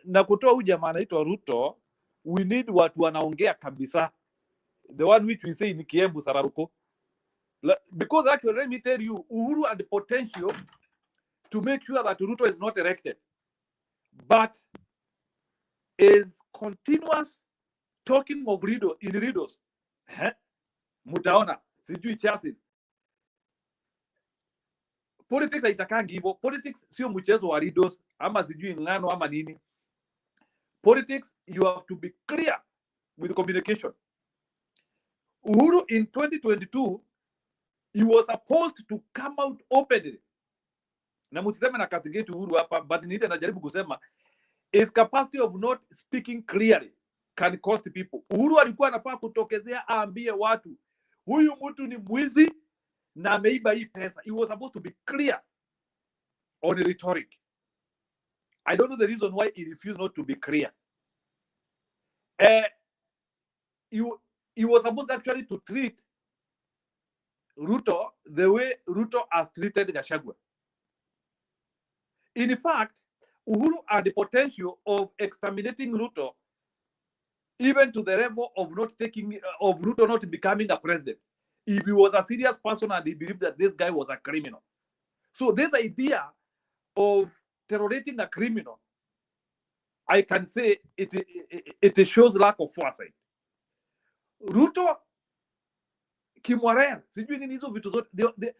na kutoa huyu jamaa anaitwa Ruto, we need watu wanaongea kabisa, the one which we say ni Kiembu Sararuko. Because actually, let me tell you, Uhuru had the potential to make sure that Ruto is not elected, but is continuous talking of riddles. Mutaona, sijui chassis. Politics haitakangi hivyo. Politics sio mchezo wa riddles ama sijui ngano ama nini. Politics, you have to be clear with communication. Uhuru in 2022, he was supposed to come out openly. Na msiseme na castigate Uhuru hapa, but nile najaribu kusema his capacity of not speaking clearly can cost people. Uhuru alikuwa anafaa kutokezea aambie watu huyu mtu ni mwizi na ameiba hii pesa. He was supposed to be clear on the rhetoric. I don't know the reason why he refused not to be clear. He was supposed actually to treat Ruto the way Ruto has treated Gachagua. In fact, Uhuru had the potential of exterminating Ruto, even to the level of Ruto not becoming a president, if he was a serious person and he believed that this guy was a criminal. So this idea of terrorizing a criminal, I can say it shows lack of foresight. Ruto kimwarel, sijui nini hizo vitu zote.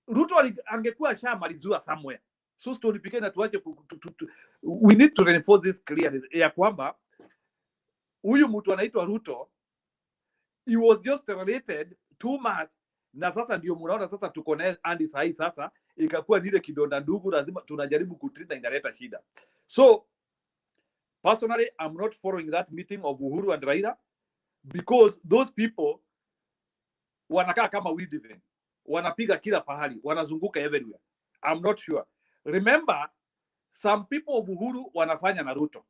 Ruto angekuwa shamalizwa somewhere. So story pekee na tuache we need to reinforce this clearly ya kwamba huyu mtu anaitwa Ruto, he was just related too much, na sasa ndio mnaona sasa tuko naye hadi sahi, sasa ikakuwa nile kidonda ndugu, lazima tunajaribu kutreat na inaleta shida. So personally, I'm not following that meeting of Uhuru and Raila, because those people wanakaa kama weed event, wanapiga kila pahali, wanazunguka everywhere. I'm not sure. Remember, some people of Uhuru wanafanya na Ruto.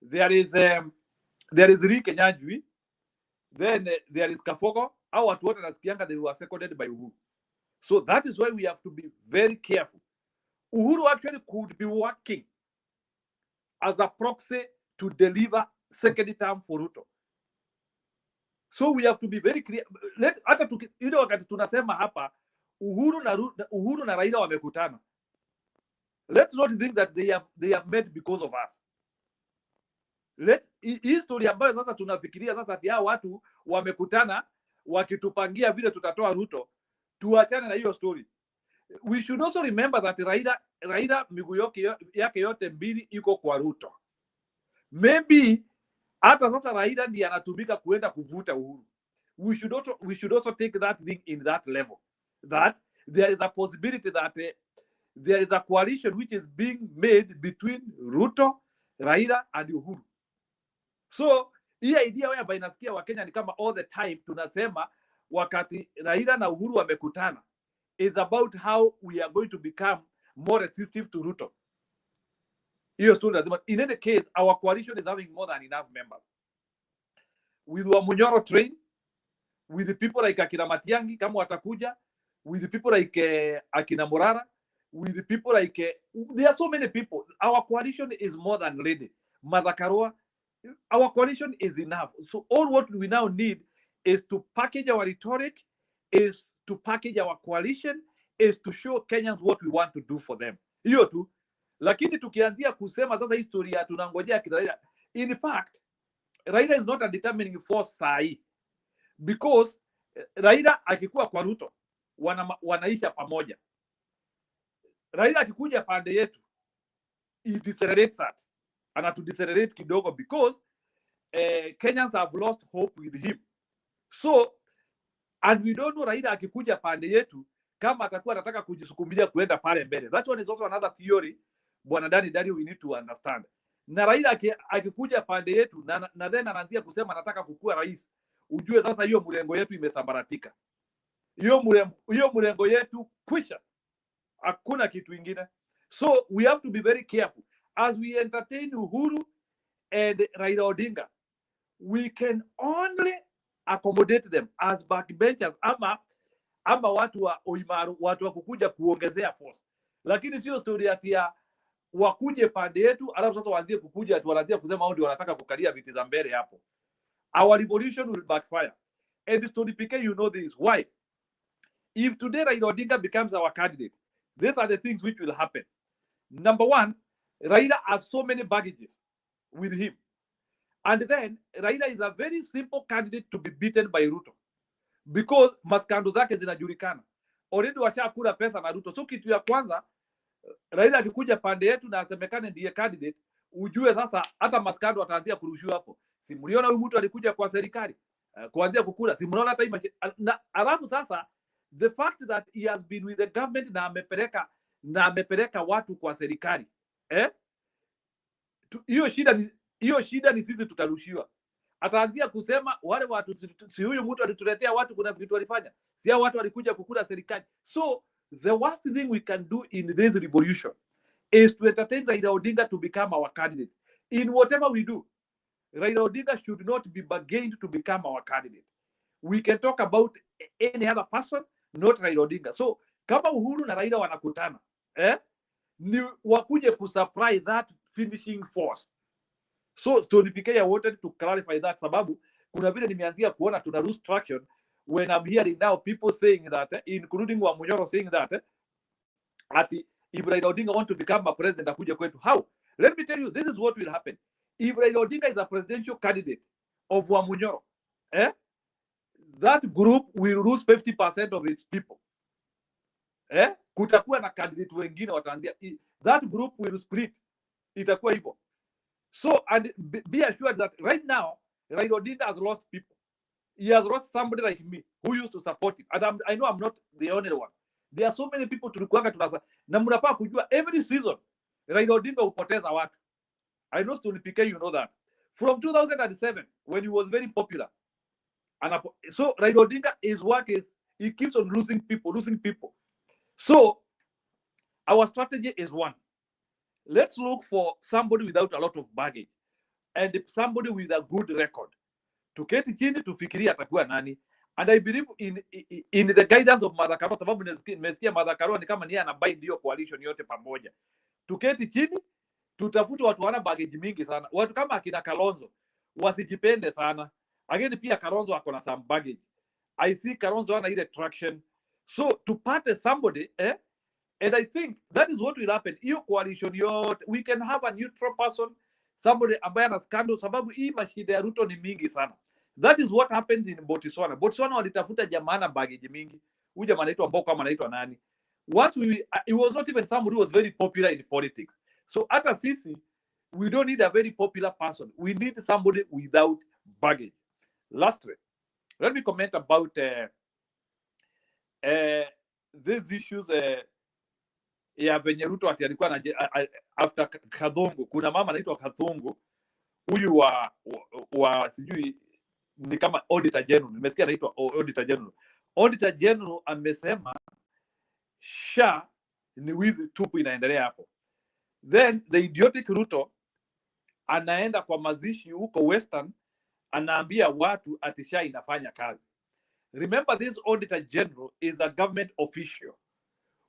There is Kenyans, then there is Kafogo. Au watu wote nasikianga they were seconded by Uhuru. So that is why we have to be very careful. Uhuru actually could be working as a proxy to deliver second term for Ruto. So we have to be very clear. Hata ile wakati tunasema hapa Uhuru na Raila wamekutana, let's not think that they have met because of us. History ambayo sasa tunafikiria sasa ati hao watu wamekutana wakitupangia vile tutatoa Ruto, tuachane na hiyo story. We should also remember that Raila miguu yake yote mbili iko kwa Ruto. maybe hata sasa Raila ndiye anatumika kuenda kuvuta Uhuru. We should also take that thing in that level, that there is a possibility that there is a coalition which is being made between Ruto, Raila and Uhuru. So hii idea whereby inasikia Wakenya ni kama all the time tunasema wakati Raila na Uhuru wamekutana is about how we are going to become more resistive to Ruto. Hiyo tu lazima. In any case, our coalition is having more than enough members. With Wamunyoro train, with the people like Akina Matiangi kama watakuja, with the people like Akina Morara, with the people like there are so many people. Our coalition is more than ready. Madhakarua, our coalition is enough. So all what we now need is to package our rhetoric, is to package our coalition, is to show Kenyans what we want to do for them. Hiyo tu. Lakini tukianzia kusema sasa historia tunangojea kina Raila. In fact, Raila is not a determining force sahi, because Raila akikuwa kwa Ruto wanaisha pamoja. Raila akikuja pande yetu he decelerates that, anatu decelerate kidogo, because Kenyans have lost hope with him. So and we don't know Raila akikuja pande yetu kama atakuwa anataka kujisukumilia kuenda pale mbele. That one is also another theory bwana Dani we need to understand. Na Raila akikuja pande yetu na then anaanzia kusema anataka kukua rais, ujue sasa hiyo mrengo yetu imesambaratika. Hiyo mrengo yetu kwisha, hakuna kitu ingine. So we have to be very careful as we entertain Uhuru and Raila Odinga. We can only accommodate them as backbenchers ama watu wa Oimaru, watu wa kukuja kuongezea force. Lakini sio story ya wakuje pande yetu alafu sasa waanzie kukuja atu wanaanzia kusema hao ndio wanataka kukalia viti za mbele hapo. Our revolution will backfire. And story PK, you know this. Why? If today Raila Odinga becomes our candidate, these are the things which will happen. Number one, Raila has so many baggages with him. And then Raila is a very simple candidate to be beaten by Ruto, because maskando zake zinajulikana. Already washakula pesa na Ruto. So kitu ya kwanza, Raila akikuja pande yetu na asemekane ndiye candidate, ujue sasa hata maskando ataanzia kurushiwa hapo. Si mliona huyu mtu alikuja kwa serikali kuanzia kukula, si mnaona hata na alafu sasa the fact that he has been with the government na amepeleka watu kwa serikali, hiyo shida ni sisi tutarushiwa. Ataanzia kusema wale watu, si huyu mtu alituletea watu, kuna vitu walifanya, si hao watu walikuja kukula serikali. So the worst thing we can do in this revolution is to entertain Raila Odinga to become our candidate. In whatever we do, Raila Odinga should not be bargained to become our candidate. We can talk about any other person, not Raila Odinga. So kama Uhuru na Raila wanakutana, ni wakuje kusupply that finishing force. So Tony PK, I wanted to clarify that, sababu kuna vile nimeanzia kuona tuna lose traction when I'm hearing now people saying that, including Wamunyoro saying that, if Raila Odinga want to become a president, akuje kwetu. How? Let me tell you, this is what will happen. If Raila Odinga is a presidential candidate of Wamunyoro, that group will lose 50% of its people. Kutakuwa na candidate wengine wataanzia. That group will split. Itakuwa hivyo. So, and be assured that right now, Raila Odinga has lost people. He has lost somebody like me who used to support him. And I know I'm not the only one. There are so many people tulikuanga tunasa. Na mnafaa kujua every season Raila Odinga hupoteza watu. I know Tony PK, you know that. From 2007, when he was very popular. And so Raila Odinga, his work is, he keeps on losing people. So our strategy is one. Let's look for somebody without a lot of baggage and somebody with a good record. Tuketi chini tufikiria atakuwa nani. And I believe in the guidance of Madhakarua, sababu nimesikia Madhakarua ni kama niye anabind hiyo coalition yote pamoja. Tuketi chini, tutafute watu wana baggage mingi sana. Watu kama akina Kalonzo wasijipende sana. Again pia Kalonzo akona some baggage. I see Kalonzo ana ile traction. So tupate somebody, and I think that is what will happen. Hiyo coalition yote, we can have a neutral person, somebody ambaye ana scandal, sababu hii mashida ya Ruto ni mingi sana. That is what happens in Botswana. Botswana walitafuta jamaa na baggage mingi. Huyu jamaa anaitwa Boko ama anaitwa nani? He was not even somebody who was very popular in politics. So hata sisi We don't need a very popular person. We need somebody without baggage. Lastly, let me comment about these issues ya venye Ruto ati alikuwa after Kadhongo. Kuna mama anaitwa Kadhongo, huyu wa sijui ni kama auditor general, nimesikia anaitwa auditor general. Auditor general amesema SHA ni wizi tupu inaendelea hapo. Then the idiotic Ruto anaenda kwa mazishi huko Western, anaambia watu ati SHA inafanya kazi. Remember, this auditor general is a government official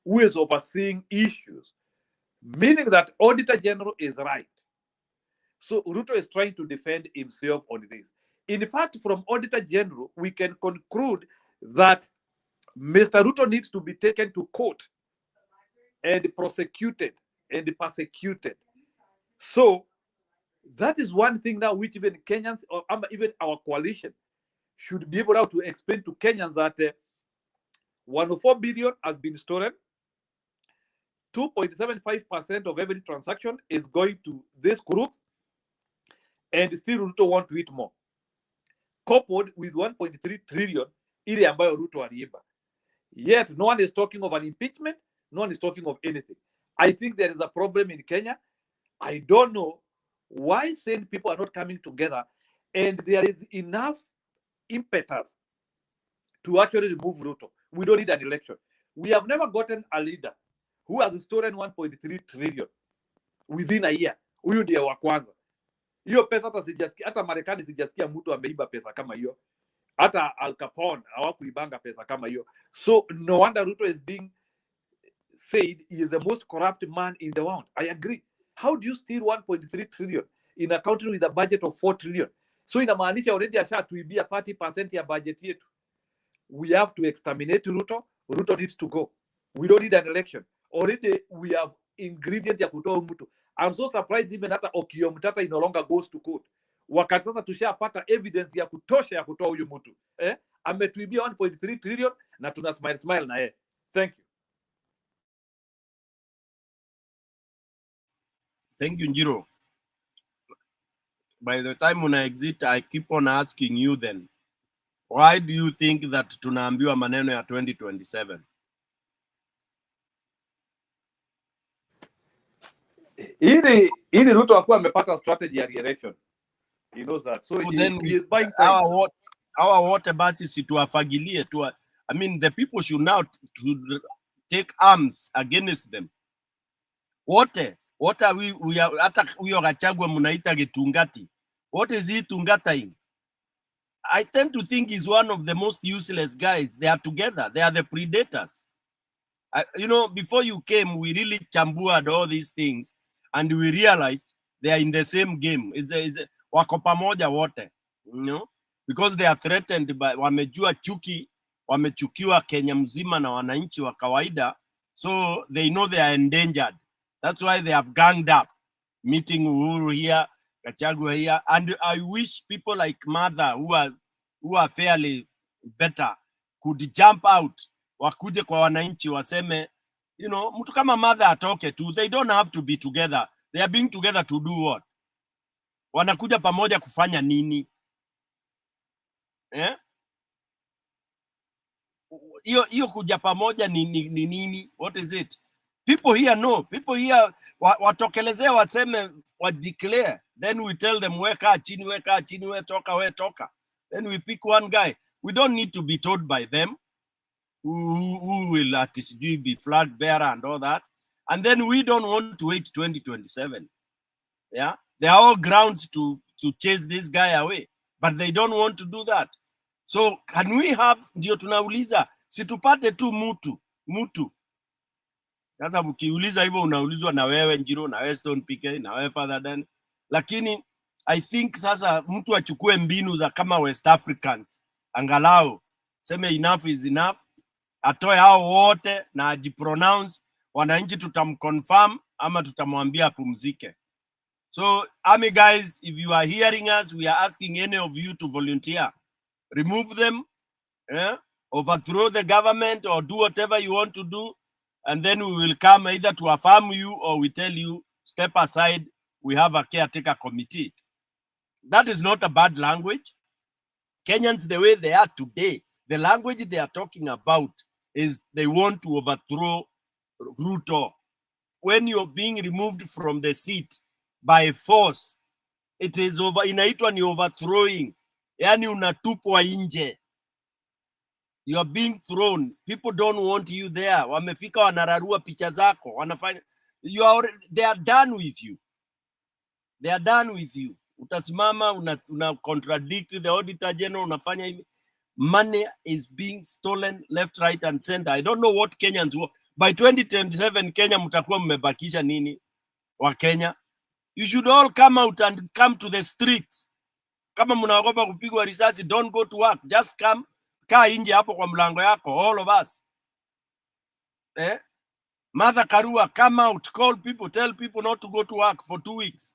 who is overseeing issues, meaning that auditor general is right. So Ruto is trying to defend himself on this. In fact, from auditor general, we can conclude that Mr. Ruto needs to be taken to court and prosecuted and persecuted. So that is one thing now which even Kenyans or even our coalition should be able to explain to Kenyans that 104 billion has been stolen. 2.75% of every transaction is going to this group, and still Ruto want to eat more. Coupled with 1.3 trillion, ile ambayo Ruto aliiba. Yet no one is talking of an impeachment, no one is talking of anything. I think there is a problem in Kenya. I don't know why sane people are not coming together, and there is enough impetus to actually remove Ruto. We don't need an election. We have never gotten a leader who has stolen 1.3 trillion within a year. Huyu ndiye wa kwanza. Hiyo pesa hata sijasikia, hata Marekani sijasikia mtu ameiba pesa kama hiyo. Hata Al Capone hawakuibanga pesa kama hiyo. So no wonder Ruto is being said he is the most corrupt man in the world. I agree. How do you steal 1.3 trillion in a country with a budget of 4 trillion? So inamaanisha already ashatuibia 30% ya budget yetu. We have to exterminate Ruto. Ruto needs to go. We don't need an election. Already we have ingredient ya kutoa mtu. I'm so surprised even hata Okiya Mtata no longer goes to court. Wakati sasa tushapata evidence ya kutosha ya kutoa huyu mtu. Ametuibia 1.3 trillion na tuna smile na yeye. Thank you. Thank you, Njiro. By the time when I exit, I keep on asking you then, why do you think that tunaambiwa maneno ya 2027? Ili Ruto akuwa amepata strategy ya re-election. He knows that. So then he is buying time. Our water basi situafagilie tu. I mean, the people should now to take arms against them. What are we are hata huyo Gachagua mnaita Getungati. What is he tungating? I tend to think he's one of the most useless guys. They are together. They are the predators. You know, before you came, we really chambuad all these things, and we realized they are in the same game. It's wako pamoja wote, you know, because they are threatened by wamejua chuki, wamechukiwa Kenya mzima na wananchi wa kawaida, so they know they are endangered. That's why they have ganged up, meeting Uhuru here, Gachagua here, and I wish people like Mother who are fairly better could jump out, wakuje kwa wananchi waseme, you know, mtu kama Mother atoke tu. They don't have to be together. They are being together to do what? Wanakuja pamoja kufanya nini? Hiyo kuja pamoja ni nini? What is it? People here know. People here watokelezee waseme wa declare. Then we tell them weka chini, we toka. Then we pick one guy. We don't need to be told by them who will at least be flag bearer and all that. And then we don't want to wait 2027. Yeah, there are all grounds to chase this guy away, but they don't want to do that. So can we have, ndio tunauliza, situpate tu mutu. Sasa ukiuliza hivyo unaulizwa na wewe Njiro, na wewe Stone PK, na wewe Father Dan. Lakini I think sasa mtu achukue mbinu za kama West Africans, angalau seme enough is enough, atoe hao wote na ajipronounce, wananchi tutamconfirm ama tutamwambia apumzike. So army guys, if you are hearing us, we are asking any of you to volunteer. Remove them, overthrow the government, or do whatever you want to do, and then we will come either to affirm you or we tell you step aside we have a caretaker committee. That is not a bad language. Kenyans, the way they are today, the language they are talking about is they want to overthrow Ruto. When you're being removed from the seat by force, it is over, inaitwa ni overthrowing. Yani unatupwa nje. You are being thrown. People don't want you there. Wamefika wanararua picha zako. Wanafanya, you are already, they are done with you. They are done with you. Utasimama, una contradict the auditor general, unafanya hivi. Money is being stolen left, right, and center. I don't know what Kenyans want. By 2027, Kenya mutakuwa mmebakisha nini wa Kenya? You should all come out and come to the streets. Kama mnaogopa kupigwa risasi, don't go to work. Just come, kaa nje hapo kwa mlango yako, all of us. Mother Karua, come out, call people, tell people not to go to work for 2 weeks.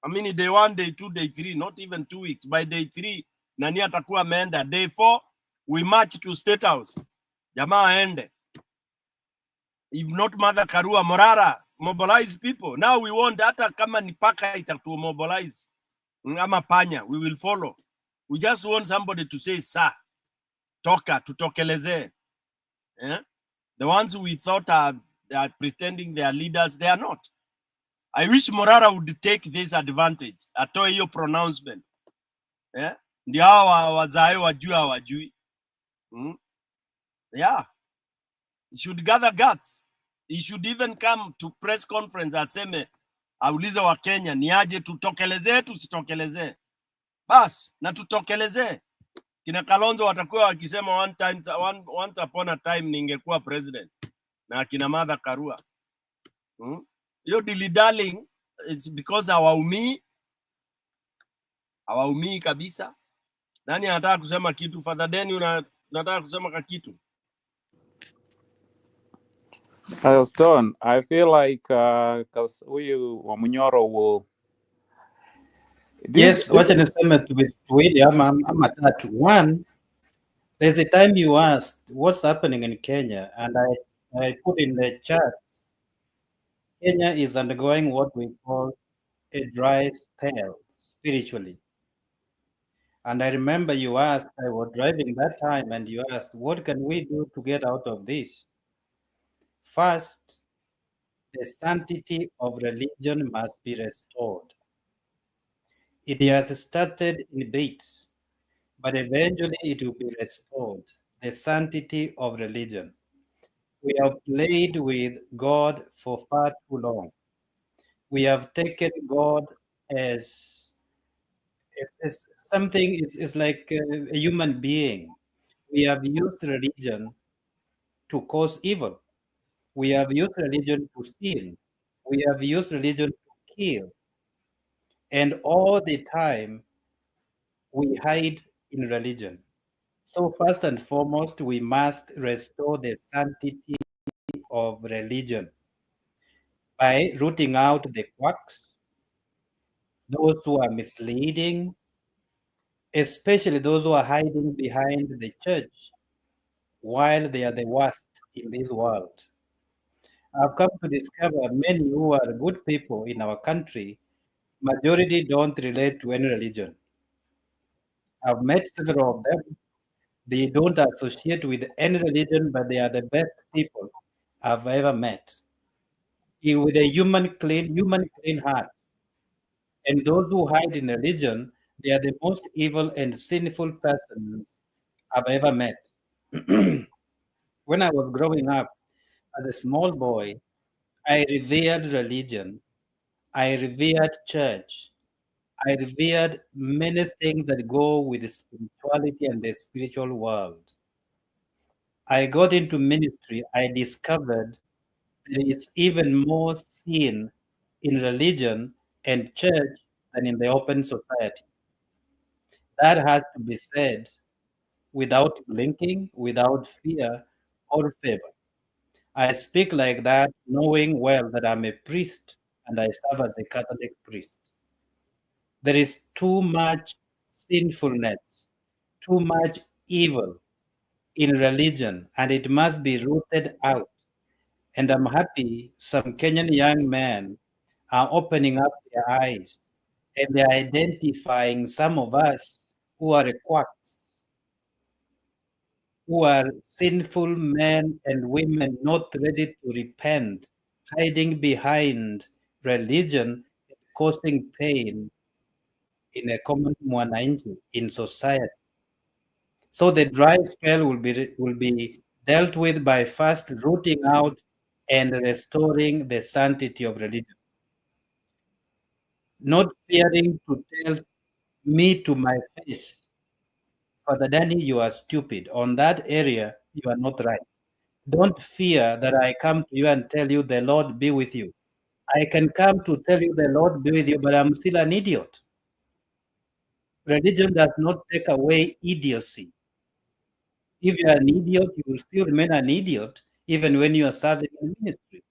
I mean, day 1, day 2, day 3, not even 2 weeks. By day 3, nani atakuwa ameenda. Day 4, we march to State House. Jamaa aende. If not Mother Karua, Morara, mobilize people. Now we want hata kama ni paka itatu mobilize. Ama panya, we will follow. We just want somebody to say, sir, toka, tutokeleze. The ones we thought are pretending they are leaders, they are not. I wish Morara would take this advantage. Atoe hiyo pronouncement. Ndio hao wazae wajue hawajui. Yeah. He should gather guts. He should even come to press conference aseme, aulize wa Kenya, ni aje tutokeleze tusitokeleze. Bas, na tutokeleze. Kina Kalonzo watakuwa wakisema once upon a time ningekuwa president. Na kina Mother Karua. Hiyo dilly-dallying, it's because hawaumii kabisa. Nani anataka kusema kitu? Father Deni, unataka kusema kitu? Stone, I feel like because Wamunyoro will. Yes, wacha niseme tuwili ama tatu. One, there's a time you asked what's happening in Kenya, and I put in the chat, Kenya is undergoing what we call a dry spell spiritually. And I remember you asked, I was driving that time, and you asked, what can we do to get out of this? First, the sanctity of religion must be restored. It has started in bits, but eventually it will be restored. The sanctity of religion. We have played with God for far too long. We have taken God as something, it's like a human being. We have used religion to cause evil. We have used religion to steal. We have used religion to kill. And all the time, we hide in religion. So first and foremost, we must restore the sanctity of religion by rooting out the quacks, those who are misleading, especially those who are hiding behind the church while they are the worst in this world. I've come to discover many who are good people in our country, majority don't relate to any religion. I've met several of them. They don't associate with any religion, but they are the best people I've ever met. With a human clean heart. And those who hide in religion, they are the most evil and sinful persons I've ever met. When I was growing up as a small boy, I revered religion. I revered church. I revered many things that go with spirituality and the spiritual world. I got into ministry. I discovered there is even more sin in religion and church than in the open society. That has to be said without blinking, without fear or favor. I speak like that, knowing well that I'm a priest and I serve as a Catholic priest. There is too much sinfulness, too much evil in religion, and it must be rooted out. And I'm happy some Kenyan young men are opening up their eyes and they're identifying some of us who are quacks, who are sinful men and women not ready to repent, hiding behind religion, causing pain in a common mwananchi in society. So the dry spell will be dealt with by first rooting out and restoring the sanctity of religion. Not fearing to tell me to my face, Father Danny, you are stupid. On that area, you are not right. Don't fear that I come to you and tell you the Lord be with you. I can come to tell you the Lord be with you, but I'm still an idiot. Religion does not take away idiocy. If you are an idiot, you will still remain an idiot even when you are serving in ministry.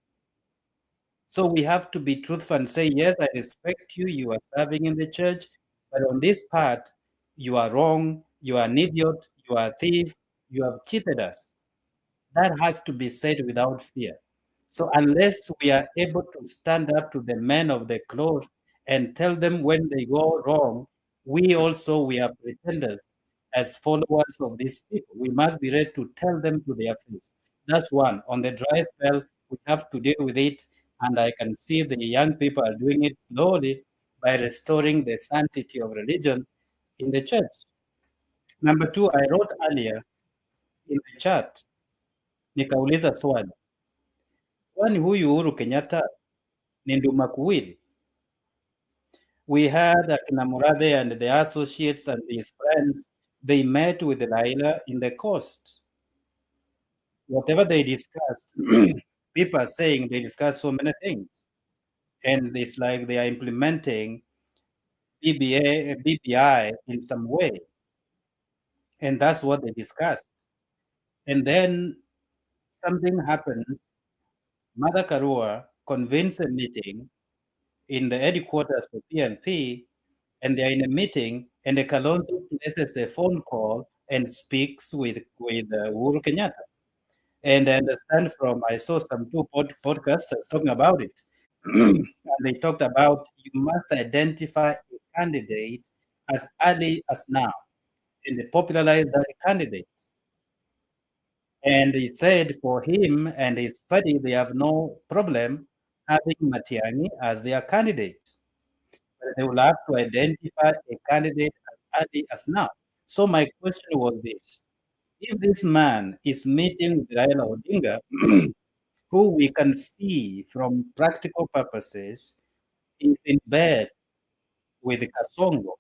So we have to be truthful and say, yes, I respect you, you are serving in the church, but on this part, you are wrong, you are an idiot, you are a thief, you have cheated us. That has to be said without fear. So unless we are able to stand up to the men of the cloth and tell them when they go wrong, we are pretenders as followers of these people. We must be ready to tell them to their face. That's one. On the dry spell, we have to deal with it. And I can see the young people are doing it slowly by restoring the sanctity of religion in the church. Number two, I wrote earlier in the chat, nikauliza swali, kwani huyu Uhuru Kenyatta ni nduma kuwili? We had akina Murathe and the associates and his friends, they met with Raila in the coast. Whatever they discussed, people are saying they discussed so many things. And it's like they are implementing BBI in some way. And that's what they discussed. And then something happens. Mother Karua convenes a meeting in the headquarters of PNP, and they're in a meeting, and the Kalonzo places a phone call and speaks with Uhuru Kenyatta. And I understand I saw some two podcasters talking about it. And they talked about you must identify a candidate as early as now and popularize that candidate. And he said for him and his party, they have no problem having Matiang'i as their candidate. But they will have to identify a candidate as early as now. So my question was this. If this man is meeting with Raila Odinga, who we can see from practical purposes is in bed with Kasongo,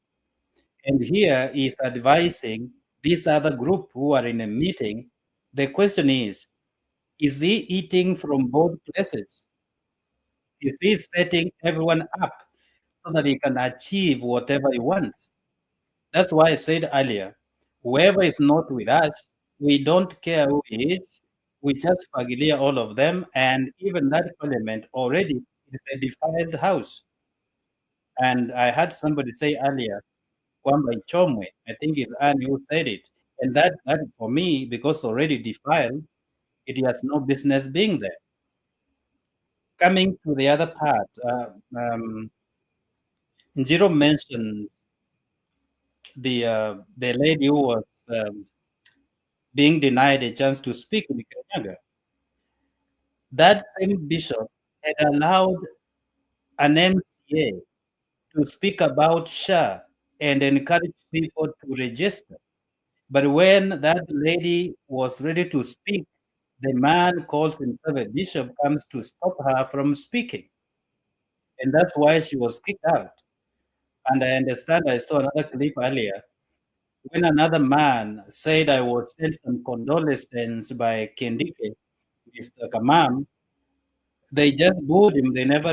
and here is advising this other group who are in a meeting, the question is he eating from both places? Is he setting everyone up so that he can achieve whatever he wants? That's why I said earlier, whoever is not with us, we don't care who he is. We just fagilia all of them, and even that parliament already is a defiled house. And I had somebody say earlier, Kwamba Ichomwe, I think it's Annie who said it. And that for me, because already defiled, it has no business being there. Coming to the other part, Njiro mentioned the lady who was being denied a chance to speak in Kirinyaga. That same bishop had allowed an MCA to speak about SHA and encourage people to register. But when that lady was ready to speak, the man calls himself a bishop, comes to stop her from speaking. And that's why she was kicked out. And I understand, I saw another clip earlier, when another man said I was sent some condolences by Kendike, Mr. Kamam, they just booed him. They never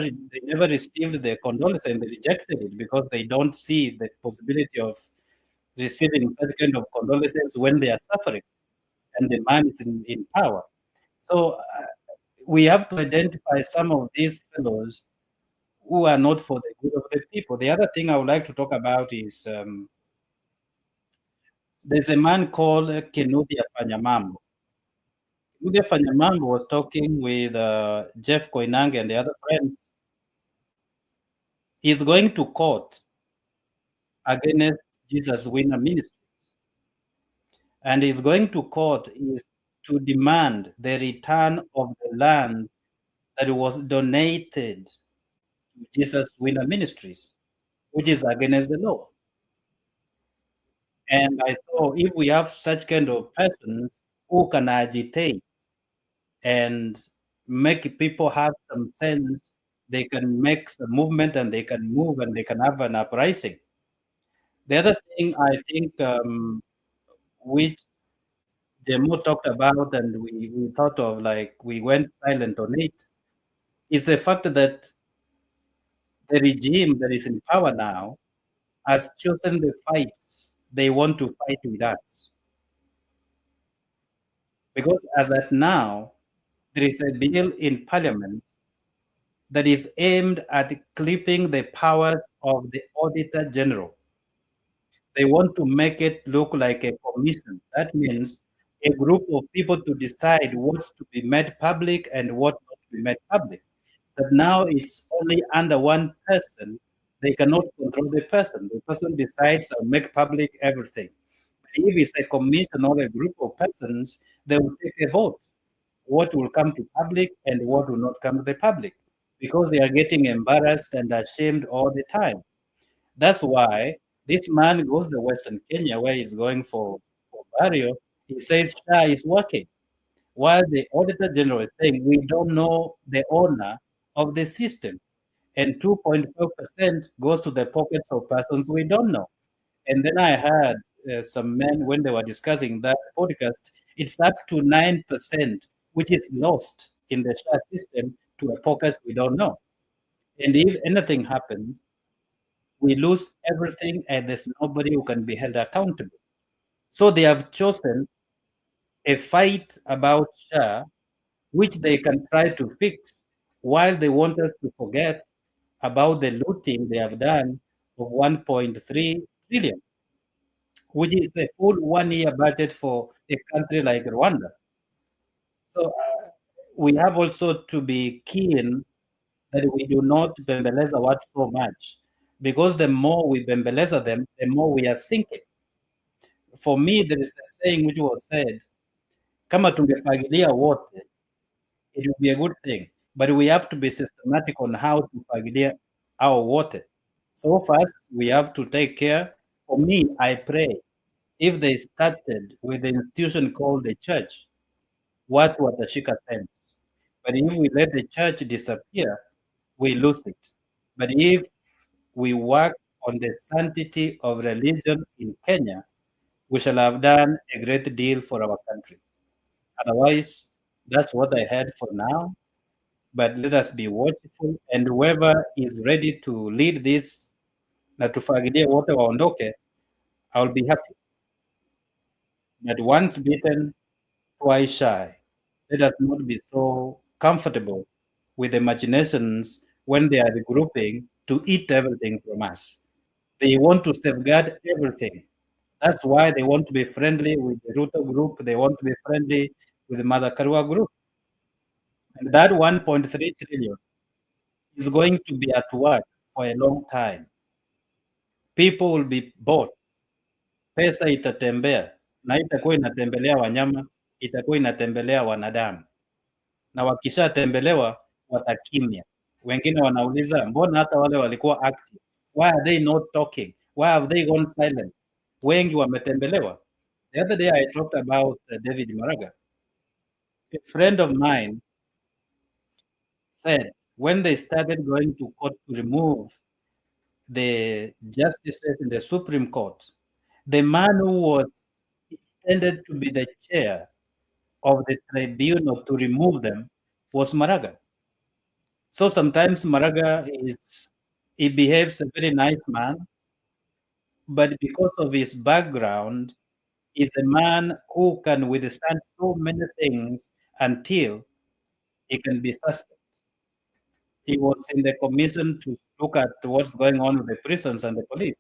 received the condolences and they rejected it because they don't see the possibility of receiving such kind of condolences when they are suffering and the man is in power. So we have to identify some of these fellows who are not for the good of the people. The other thing I would like to talk about is there's a man called Kinuthia Fanyamambo. Kinuthia Fanyamambo was talking with Jeff Koinange and the other friends, is going to court against Jesus Winner Ministry. And is going to court is to demand the return of the land that was donated to Jesus Winner Ministries, which is against the law. And I saw if we have such kind of persons who can agitate and make people have some sense, they can make some movement and they can move and they can have an uprising. The other thing I think which Jemo talked about and we thought of, like we went silent on it, is the fact that the regime that is in power now has chosen the fights they want to fight with us. Because as at now, there is a bill in parliament that is aimed at clipping the powers of the Auditor General. They want to make it look like a commission. That means a group of people to decide what's to be made public and what not to be made public. But now it's only under one person. They cannot control the person. The person decides and make public everything. If it's a commission or a group of persons, they will take a vote. What will come to public and what will not come to the public, because they are getting embarrassed and ashamed all the time. That's why this man goes to Western Kenya, where he's going for burial. He says SHA is working, while the Auditor General is saying we don't know the owner of the system, and 2.4% goes to the pockets of persons we don't know. And then I heard some men when they were discussing that podcast, it's up to 9%, which is lost in the SHA system to a pocket we don't know. And if anything happens, we lose everything and there's nobody who can be held accountable. So they have chosen a fight about SHA, which they can try to fix, while they want us to forget about the looting they have done of 1.3 trillion, which is a full 1 year budget for a country like Rwanda. So we have also to be keen that we do not bembeleza watu so much, because the more we bembeleza them, the more we are sinking. For me, there is a saying which was said, kama tungefagilia wote, it would be a good thing, but we have to be systematic on how to fagilia our water. So first, we have to take care. For me, I pray, if they started with the institution called the church, watu watashika sense. But if we let the church disappear, we lose it. But if we work on the sanctity of religion in Kenya, we shall have done a great deal for our country. Otherwise, that's what I had for now. But let us be watchful, and whoever is ready to lead this na tufagilie wote waondoke, I'll be happy. But once bitten, twice shy. Let us not be so comfortable with imaginations when they are regrouping to eat everything from us. They want to safeguard everything. That's why they want to be friendly with the Ruto group. They want to be friendly with the Mother Karua group. And that 1.3 trillion is going to be at work for a long time. People will be bought. Pesa itatembea, na itakuwa inatembelea wanyama, itakuwa inatembelea wanadamu. Na wakishatembelewa watakimya. Wengine wanauliza mbona hata wale walikuwa active, why are they not talking, why have they gone silent? Wengi wametembelewa. The other day I talked about David Maraga. A friend of mine said when they started going to court to remove the justices in the Supreme Court, the man who was intended to be the chair of the tribunal to remove them was Maraga. So sometimes Maraga he behaves a very nice man, but because of his background, he's a man who can withstand so many things until he can be suspect. He was in the commission to look at what's going on with the prisons and the police.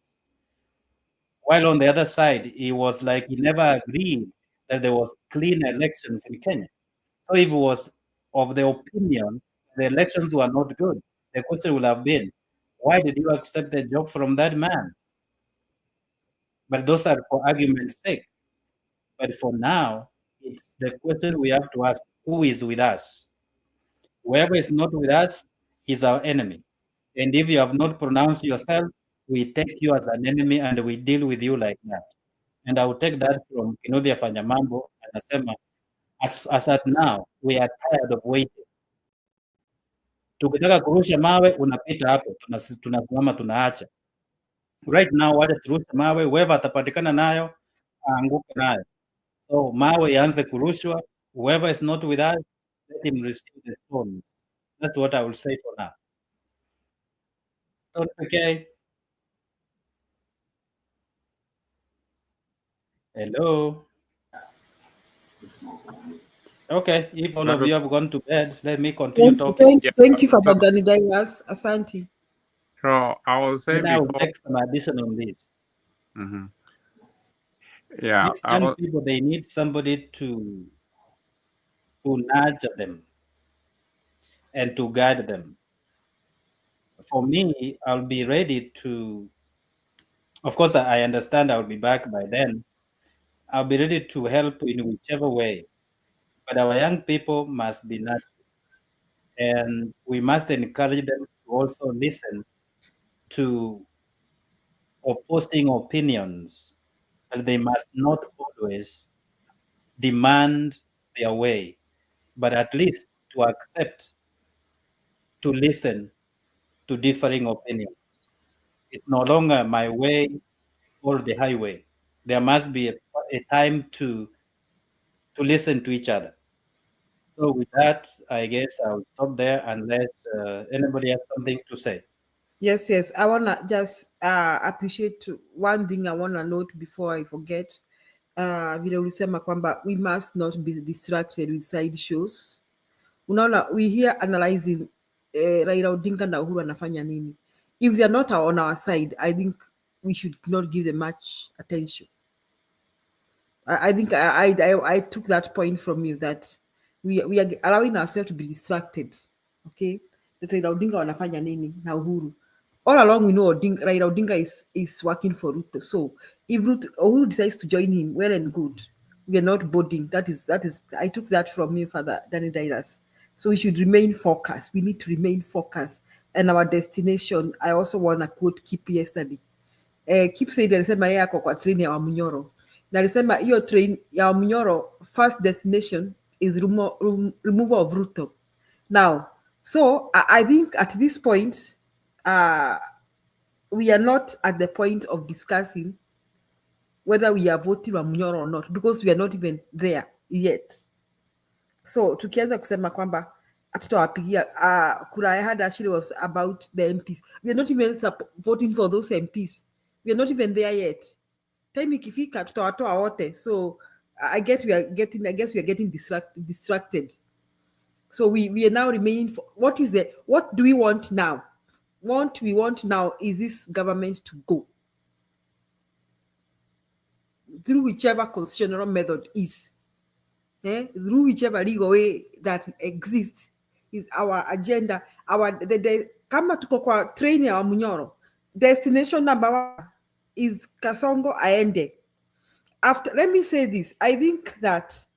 While on the other side, he was like, he never agreed that there was clean elections in Kenya. So if he was of the opinion the elections were not good, the question would have been, Why did you accept the job from that man? But those are for argument's sake. But for now, it's the question we have to ask: who is with us? Whoever is not with us is our enemy. And if you have not pronounced yourself, we take you as an enemy and we deal with you like that. And I will take that from Kinuthia Fanyamambo anasema, as at now, we are tired of waiting. Tukitaka kurusha mawe unapita hapo, tunasimama tunaacha. Right now, wacha turushe mawe, whoever atapatikana nayo aanguke nayo. So mawe yaanze kurushwa, whoever is not with us, let him receive the stones. That's what I will say for now. Stone PK. Hello. Okay, if all of you have gone to bed, let me continue talking. Thank you for the Danny Divers, Asante. So I will say Then I will before. make some addition on this. Yeah, These young people, they need somebody to nurture them and to guide them. For me, I'll be ready to, of course, I understand I'll be back by then. I'll be ready to help in whichever way. But our young people must be nurtured. And we must encourage them to also listen to opposing opinions, and they must not always demand their way, but at least to accept, to listen to differing opinions. It's no longer my way or the highway. There must be a time to listen to each other. So with that, I guess I'll stop there unless anybody has something to say. Yes. I wanna just appreciate one thing I wanna note before I forget. Vile ulisema kwamba we must not be distracted with side shows. Unaona, we here analyzing Raila Odinga na Uhuru anafanya nini. If they are not on our side, I think we should not give them much attention. I think I took that point from you that we are allowing ourselves to be distracted. Okay, that Raila Odinga wanafanya nini na Uhuru. All along we know Raila Odinga is working for Ruto. So if Uhuru decides to join him, well and good. We are not boarding. That is. I took that from you, Father Danny Dairas. So we should remain focused. We need to remain focused. And our destination, I also want to quote Kip yesterday. Kip said alisema yeye ako kwa train ya Wamunyoro. Na alisema hiyo train ya Wamunyoro, first destination is removal of Ruto. Now, so I think at this point, we are not at the point of discussing whether we are voting Wamunyoro or not, because we are not even there yet. So tukianza kusema kwamba hatutawapigia kura, I heard actually was about the MPs. We are not even voting for those MPs. We are not even there yet. Time ikifika tutawatoa wote. So I guess we are getting distracted. So we are now remaining for what do we want now? What we want now is this government to go through whichever constitutional method is. Through whichever legal way that exists is our agenda. Kama tuko kwa train ya Wamunyoro, destination number 1 is Kasongo aende. After, let me say this, I think that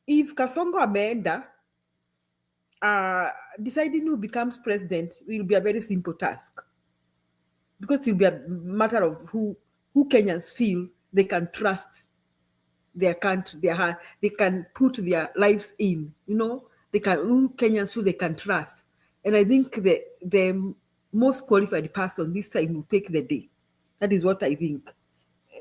if Kasongo ameenda, deciding who becomes president will be a very simple task, because it will be a matter of who Kenyans feel they can trust their country, they can put their lives in, who Kenyans feel they can trust. And I think the most qualified person this time will take the day. That is what I think.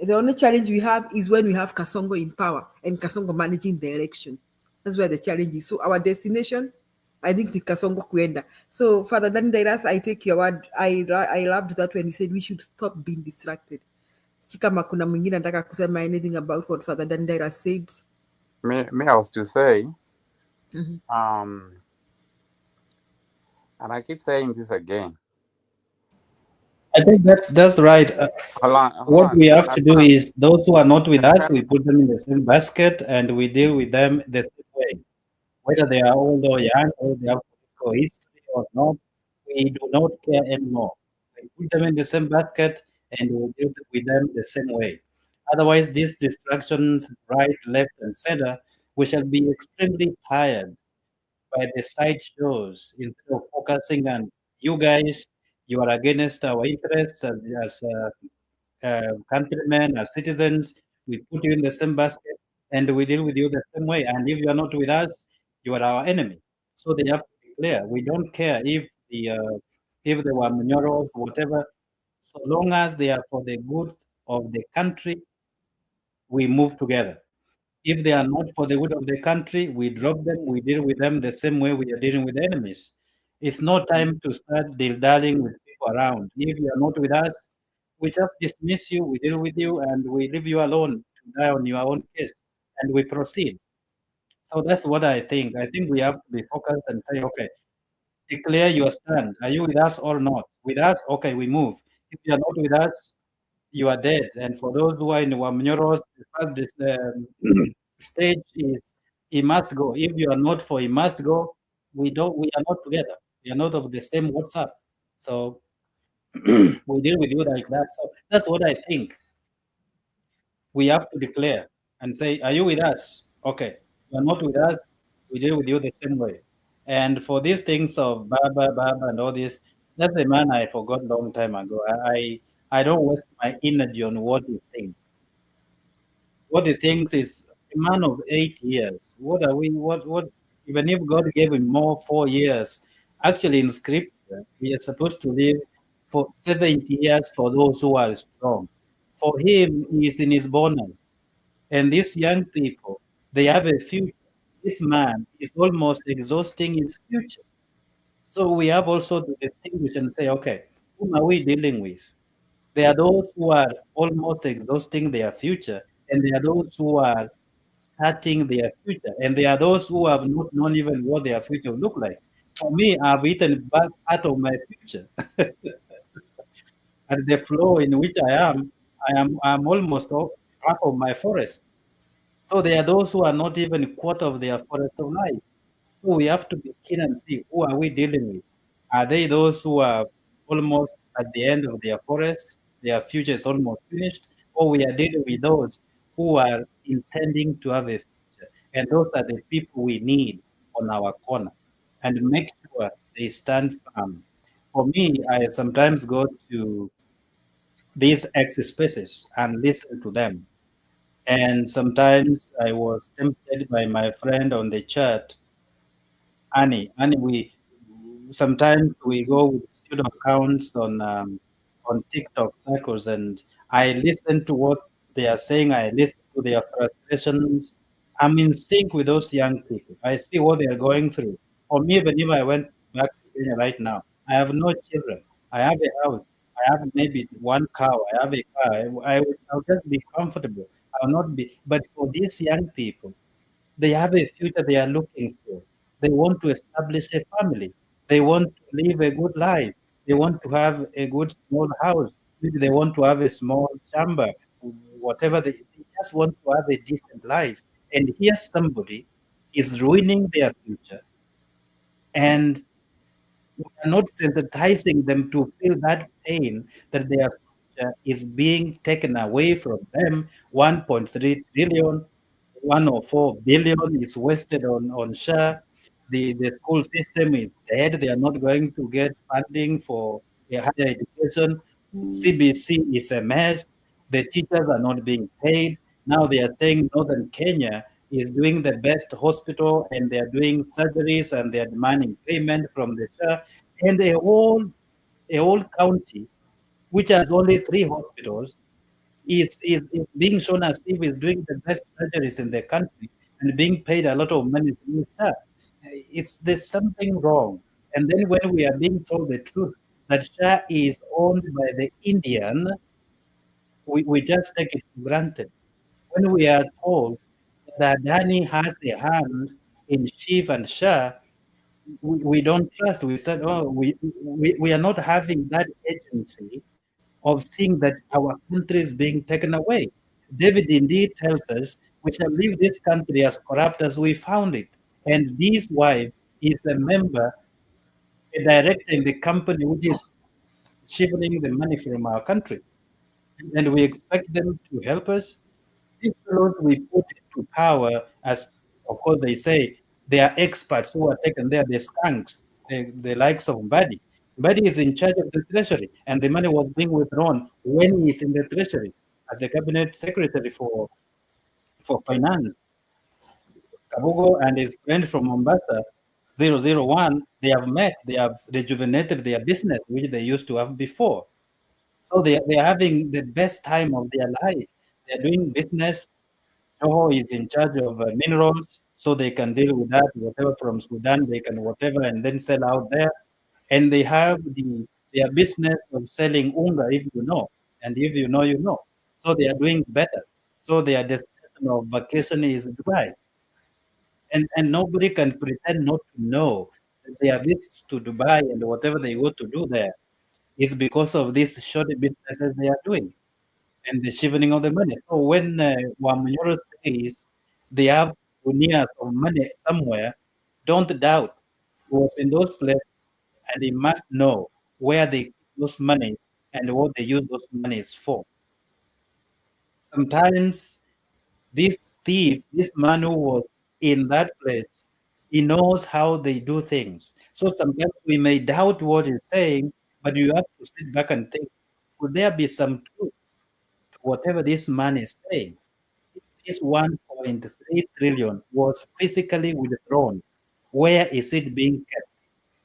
The only challenge we have is when we have Kasongo in power and Kasongo managing the election. That's where the challenge is. So our destination, I think, is Kasongo kuenda. So Father Danny Dairas, I take your word. I loved that when you said we should stop being distracted. Kama kuna mwingine anataka kusema anything about what Father Danny Dairas said? Me I was to say, and I keep saying this again. I think that's right. What we have to do is those who are not with us, we put them in the same basket and we deal with them the same way. Whether they are old or young, or they have political history or not, we we do not care anymore. We put them in the same basket and we deal with them the same way. Otherwise, these distractions, right, left, and center, we shall be extremely tired by the side shows instead of focusing on you guys. You are against our interests as countrymen, as citizens. We put you in the same basket and we deal with you the same way. And if you are not with us, you are our enemy. So they have to be clear. We don't care if they were Munyoros, whatever. So long as they are for the good of the country, we move together. If they are not for the good of the country, we drop them, we deal with them the same way we are dealing with enemies. It's no time to start dealing with people around. If you are not with us, we just dismiss you, we deal with you, and we leave you alone to die on your own case, and we proceed. So that's what I think. I think we have to be focused and say, okay, declare your stand. Are you with us or not? With us, okay, we move. If you are not with us, you are dead. And for those who are in Wamnyoros, the first stage is he must go. If you are not for he must go, we are not together. We are not of the same WhatsApp. So we deal with you like that. So that's what I think. We have to declare and say, are you with us? Okay. You are not with us, we deal with you the same way. And for these things of Baba, and all this, that's the man I forgot long time ago. I don't waste my energy on what he thinks. What he thinks is a man of 8 years. What are we? What? Even if God gave him more 4 years, actually in Scripture we are supposed to live for 70 years for those who are strong. For him, he is in his bonus, and these young people, they have a future. This man is almost exhausting his future. So we have also to distinguish and say, okay, whom are we dealing with? There are those who are almost exhausting their future, and there are those who are starting their future, and there are those who have not known even what their future will look like. For me, I've eaten back part of my future. At the flow in which I'm almost half of my forest. So there are those who are not even a quarter of their forest of life. So we have to be keen and see who are we dealing with. Are they those who are almost at the end of their forest, their future is almost finished, or we are dealing with those who are intending to have a future, and those are the people we need on our corner, and make sure they stand firm. For me, I sometimes go to these X spaces and listen to them. And sometimes I was tempted by my friend on the chat, Annie, we sometimes we go with pseudo accounts on TikTok circles, and I listen to what they are saying. I listen to their frustrations. I'm in sync with those young people. I see what they are going through. For me, even if I went back to Kenya right now, I have no children. I have a house. I have maybe one cow. I have a car. I'll just be comfortable. I'll not be. But for these young people, they have a future they are looking for. They want to establish a family. They want to live a good life. They want to have a good small house. Maybe they want to have a small chamber, whatever. They just want to have a decent life. And here somebody is ruining their future, and we are not sensitizing them to feel that pain that their future is being taken away from them. 1.3 trillion, 104 billion is wasted on SHA. The school system is dead. They are not going to get funding for a higher education. CBC is a mess. The teachers are not being paid. Now they are saying Northern Kenya is doing the best hospital, and they are doing surgeries, and they are demanding payment from the SHA. And a whole county, which has only 3 hospitals, is being shown as if it's doing the best surgeries in the country and being paid a lot of money through SHA. There's something wrong. And then when we are being told the truth that SHA is owned by the Indian, we just take it for granted. When we are told that Dani has a hand in Shiv and SHA, we don't trust. We said, oh, we are not having that agency of seeing that our country is being taken away. David indeed tells us we shall leave this country as corrupt as we found it. And this wife is a member a director in the company which is shifting the money from our country, and we expect them to help us. These fellows we put into power, as of course they say, they are experts who are taken there, the skunks, the likes of Mbadi. Mbadi is in charge of the treasury, and the money was being withdrawn when he is in the treasury as a cabinet secretary for finance. Kabugo and his friend from Mombasa, 001, they have met, they have rejuvenated their business, which they used to have before. So they are having the best time of their life. They're doing business. Joho is in charge of minerals, so they can deal with that, whatever from Sudan, they can whatever, and then sell out there. And they have their business of selling unga, if you know. And if you know, you know. So they are doing better. So their destination of vacation is Dubai. And nobody can pretend not to know that their visits to Dubai and whatever they go to do there is because of these short businesses they are doing and the shifting of the money. So when Wamunyoro says they have unias of money somewhere, don't doubt. He was in those places and he must know where they keep those money and what they use those monies for. Sometimes this thief, this man who was in that place, he knows how they do things. So sometimes we may doubt what he's saying, but you have to sit back and think, could there be some truth to whatever this man is saying? If this 1.3 trillion was physically withdrawn, where is it being kept?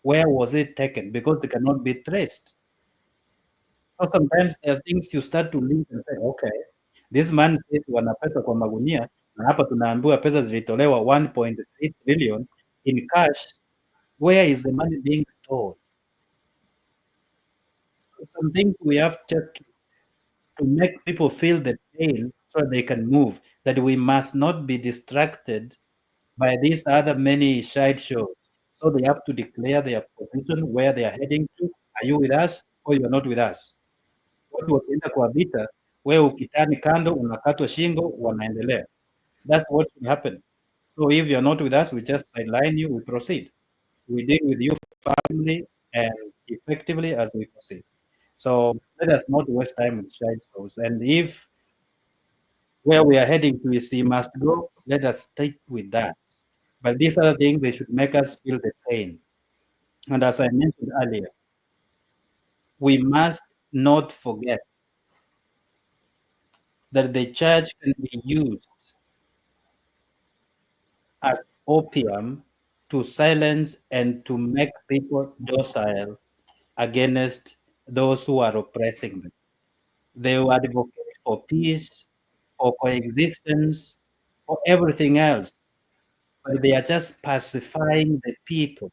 Where was it taken? Because they cannot be traced. So sometimes there's things you start to link and say, okay, this man says wana pesa kwa magunia, na hapa tunaambiwa pesa zilitolewa 1.3 trillion in cash. Where is the money being stored? So some things we have just to make people feel the pain so they can move, that we must not be distracted by these other many side shows. So they have to declare their position, where they are heading to. Are you with us or you are not with us? Watu wakienda kwa vita, wewe ukitani kando, unakatwa shingo, wanaendelea. That's what should happen. So if you're not with us, we just sideline you, we proceed. We deal with you firmly and effectively as we proceed. So let us not waste time with side shows. And if where we are heading to is he must go, let us stick with that. But these other things, they should make us feel the pain. And as I mentioned earlier, we must not forget that the church can be used as opium to silence and to make people docile against those who are oppressing them. They will advocate for peace, for coexistence, for everything else. But they are just pacifying the people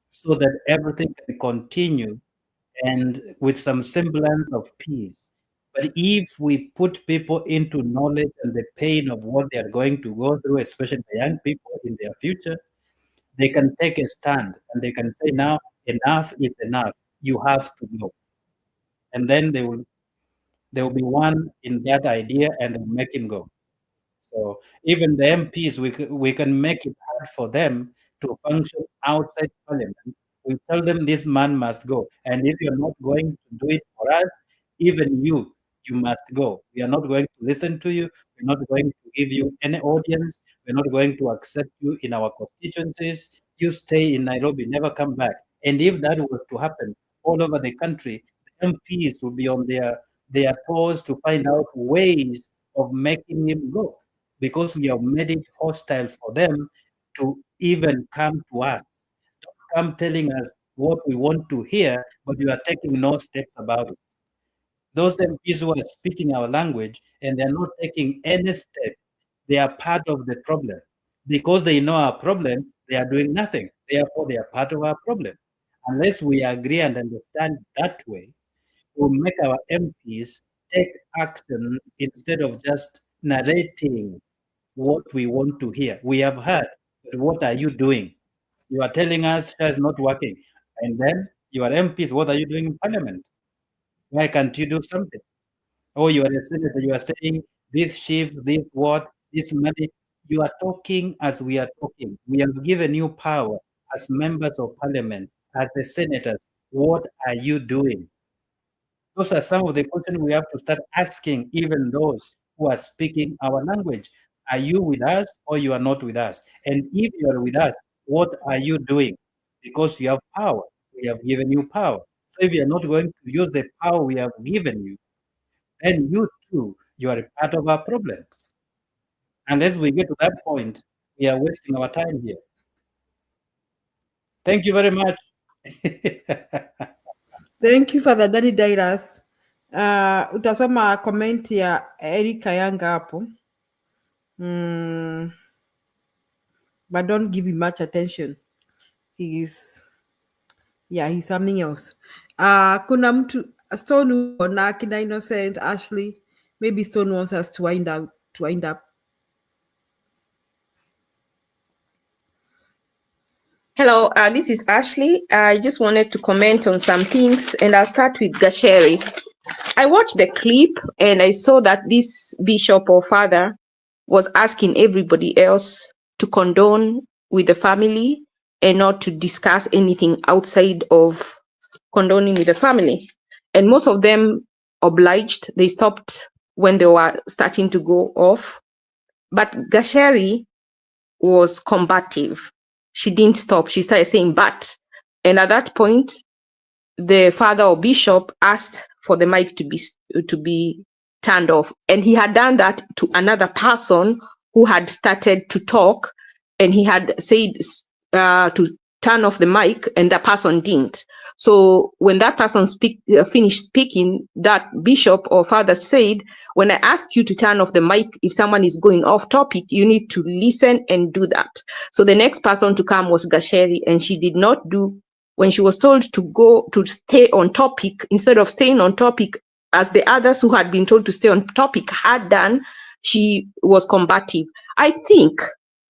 so that everything can continue and with some semblance of peace. But if we put people into knowledge and the pain of what they are going to go through, especially the young people in their future, they can take a stand and they can say, now enough is enough. You have to go. And then there will be one in that idea and they'll make him go. So even the MPs, we can make it hard for them to function outside parliament. We tell them this man must go. And if you're not going to do it for us, even you must go. We are not going to listen to you. We're not going to give you any audience. We're not going to accept you in our constituencies. You stay in Nairobi, never come back. And if that was to happen all over the country, the MPs will be on their toes to find out ways of making him go, because we have made it hostile for them to even come to us. Don't come telling us what we want to hear, but you are taking no steps about it. Those MPs who are speaking our language and they're not taking any step, they are part of the problem. Because they know our problem, they are doing nothing. Therefore, they are part of our problem. Unless we agree and understand that way, we'll make our MPs take action instead of just narrating what we want to hear. We have heard, but what are you doing? You are telling us SHA is not working. And then your MPs, what are you doing in parliament? Why can't you do something? Oh, you are a senator, you are saying this shift, this what, this money. You are talking as we are talking. We have given you power as members of parliament, as the senators, what are you doing? Those are some of the questions we have to start asking even those who are speaking our language. Are you with us or you are not with us? And if you are with us, what are you doing? Because you have power. We have given you power. So if you are not going to use the power we have given you, then you too, you are a part of our problem. Unless we get to that point, we are wasting our time here. Thank you very much. Thank you, Father Daddy Dairas. Utasoma comment ya Erika Yanga hapo. But don't give him much attention. He's something else. Kuna mtu Stone na kina Innocent Ashley. Maybe Stone wants us to wind up. Hello, this is Ashley. I just wanted to comment on some things, and I'll start with Gasheri. I watched the clip and I saw that this bishop or father was asking everybody else to condone with the family and not to discuss anything outside of condoning with the family. And most of them obliged. They stopped when they were starting to go off. But Gasheri was combative. She didn't stop. She started saying, but. And at that point, the father or bishop asked for the mic to be turned off. And he had done that to another person who had started to talk, and he had said to turn off the mic, and that person didn't. So when that person finished speaking, that bishop or father said, when I ask you to turn off the mic, if someone is going off topic, you need to listen and do that. So the next person to come was Gasheri, and she did not do. When she was told to stay on topic, instead of staying on topic as the others who had been told to stay on topic had done, she was combative. I think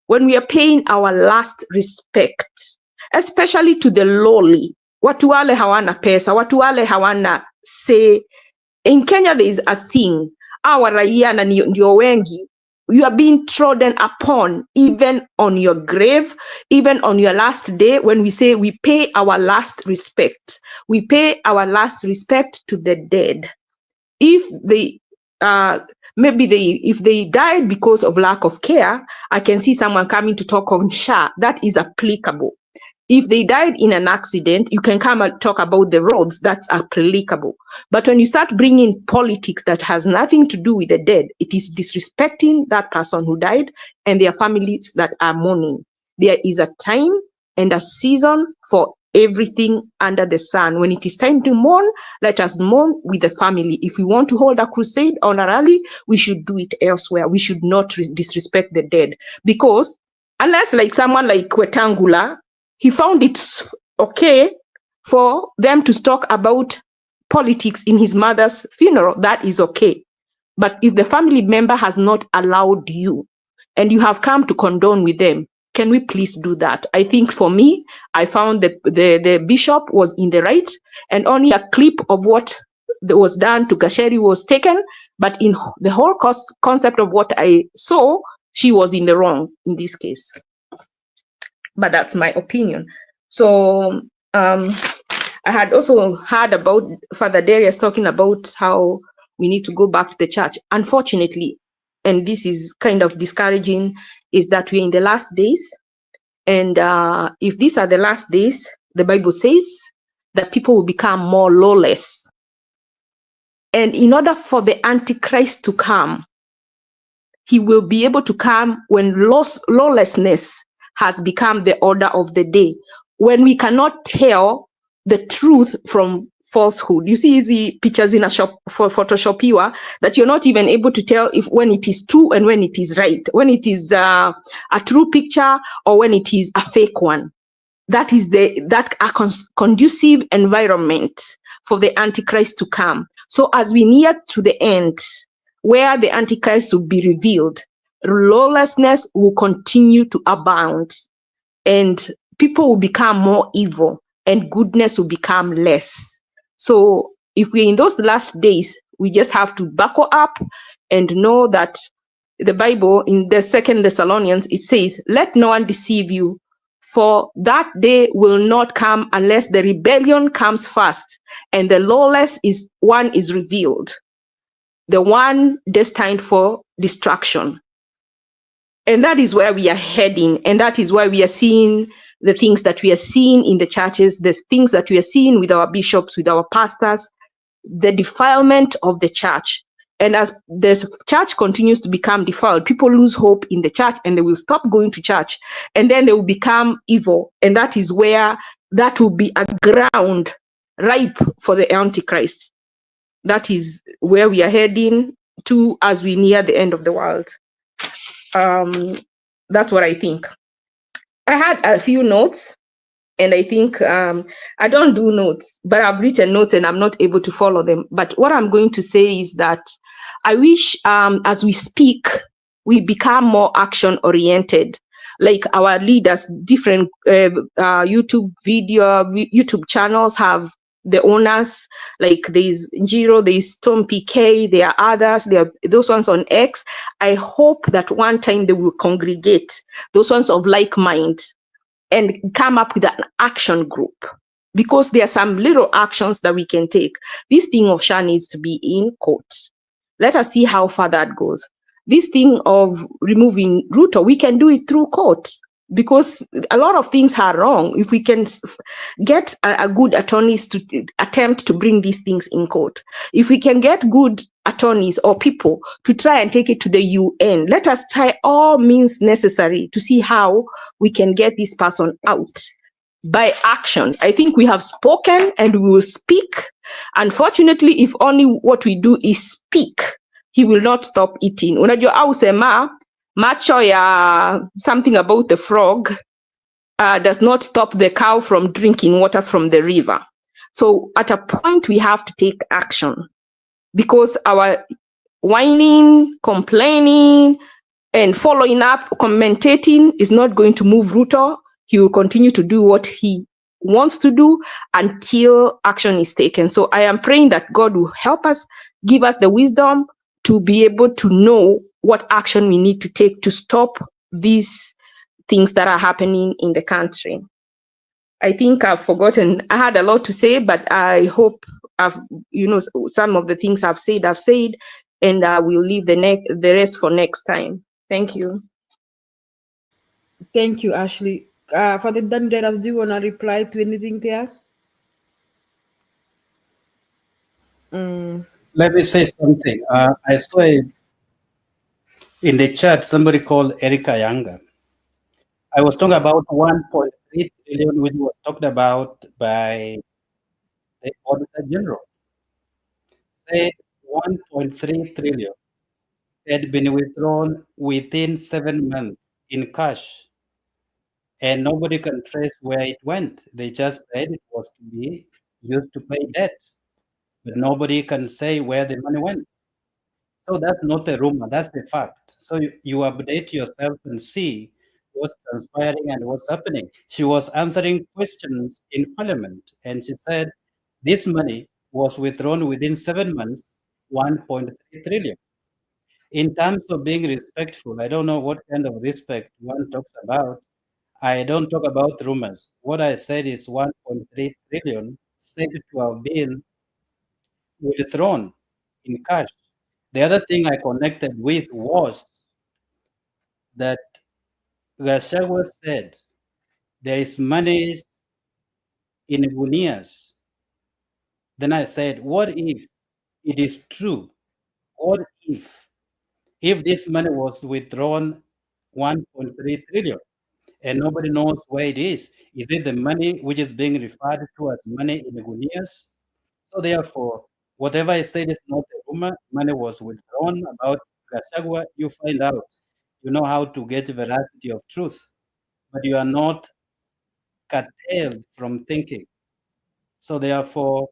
when we are paying our last respect, especially to the lowly, watu wale hawana pesa, watu wale hawana say. In Kenya, there is a thing, our raia na ndio wengi, you are being trodden upon, even on your grave, even on your last day. When we say we pay our last respect, we pay our last respect to the dead. If they if they died because of lack of care, I can see someone coming to talk on SHA. That is applicable. If they died in an accident, you can come and talk about the roads. That's applicable. But when you start bringing politics that has nothing to do with the dead, it is disrespecting that person who died and their families that are mourning. There is a time and a season for everything under the sun. When it is time to mourn, let us mourn with the family. If we want to hold a crusade on a rally, we should do it elsewhere. We should not disrespect the dead. Because unless like someone like Wetangula, he found it okay for them to talk about politics in his mother's funeral. That is okay. But if the family member has not allowed you and you have come to condone with them, can we please do that? I think for me, I found that the bishop was in the right, and only a clip of what was done to Gasheri was taken. But in the whole concept of what I saw, she was in the wrong in this case. But that's my opinion. So I had also heard about Father Darius talking about how we need to go back to the church. Unfortunately, and this is kind of discouraging, is that we're in the last days. And if these are the last days, the Bible says that people will become more lawless. And in order for the Antichrist to come, he will be able to come when lawlessness has become the order of the day, when we cannot tell the truth from falsehood. You see easy pictures in a shop for Photoshopiwa that you're not even able to tell if when it is true and when it is right, when it is a true picture or when it is a fake one. That is conducive environment for the Antichrist to come. So as we near to the end, where the Antichrist will be revealed, lawlessness will continue to abound, and people will become more evil, and goodness will become less. So if we're in those last days, we just have to buckle up and know that the Bible in the 2 Thessalonians, it says, let no one deceive you, For that day will not come unless the rebellion comes first, and the lawless one is revealed, the one destined for destruction. And that is where we are heading, and that is why we are seeing the things that we are seeing in the churches, the things that we are seeing with our bishops, with our pastors, the defilement of the church. And as the church continues to become defiled, people lose hope in the church and they will stop going to church, and then they will become evil. And that is where that will be a ground ripe for the Antichrist. That is where we are heading to as we near the end of the world. That's what I think. I had a few notes, and I think I don't do notes, but I've written notes and I'm not able to follow them. But what I'm going to say is that I wish as we speak, we become more action oriented. Like our leaders, different YouTube channels have the owners, like there's Njiro, there's Tom PK, there are others, there are those ones on X. I hope that one time they will congregate, those ones of like mind, and come up with an action group, because there are some little actions that we can take. This thing of Sha needs to be in court. Let us see how far that goes. This thing of removing Ruto, we can do it through court, because a lot of things are wrong. If we can get a good attorneys to attempt to bring these things in court, if we can get good attorneys or people to try and take it to the UN, let us try all means necessary to see how we can get this person out by action. I think we have spoken and we will speak. Unfortunately, if only what we do is speak, he will not stop eating. Unajua au sema macho ya something about the frog does not stop the cow from drinking water from the river. So at a point we have to take action, because our whining, complaining, and following up, commentating is not going to move Ruto. He will continue to do what he wants to do until action is taken. So I am praying that God will help us, give us the wisdom to be able to know what action we need to take to stop these things that are happening in the country. I think I've forgotten. I had a lot to say, but I hope I've, some of the things I've said, and I will leave the rest for next time. Thank you. Thank you, Ashley. Father Danderas, do you want to reply to anything there? Let me say something. I saw in the chat somebody called Erika Yanga. I was talking about 1.3 trillion, which was talked about by the Auditor General. Said 1.3 trillion had been withdrawn within 7 months in cash, and nobody can trace where it went. They just said it was to be used to pay debt, but nobody can say where the money went. So that's not a rumor, that's the fact. So you update yourself and see what's transpiring and what's happening. She was answering questions in Parliament, and she said this money was withdrawn within 7 months, 1.3 trillion. In terms of being respectful, I don't know what kind of respect one talks about. I don't talk about rumors. What I said is 1.3 trillion said to have been withdrawn in cash. The other thing I connected with was that Gachagua said there is money in Gunias. Then I said, what if it is true? What if this money was withdrawn 1.3 trillion and nobody knows where it is? Is it the money which is being referred to as money in Gunias? So therefore, whatever I said is not a rumor. Money was withdrawn about Gachagua. You find out. You know how to get veracity of truth, but you are not curtailed from thinking. So therefore,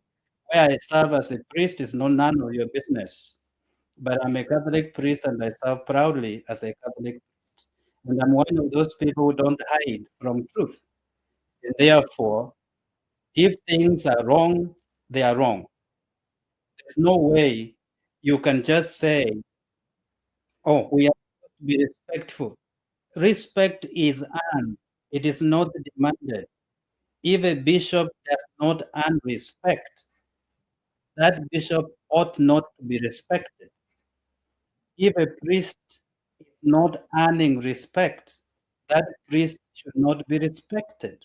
where I serve as a priest is none of your business. But I'm a Catholic priest and I serve proudly as a Catholic priest. And I'm one of those people who don't hide from truth. And therefore, if things are wrong, they are wrong. There's no way you can just say, oh, we have to be respectful. Respect is earned. It is not demanded. If a bishop does not earn respect, that bishop ought not to be respected. If a priest is not earning respect, that priest should not be respected.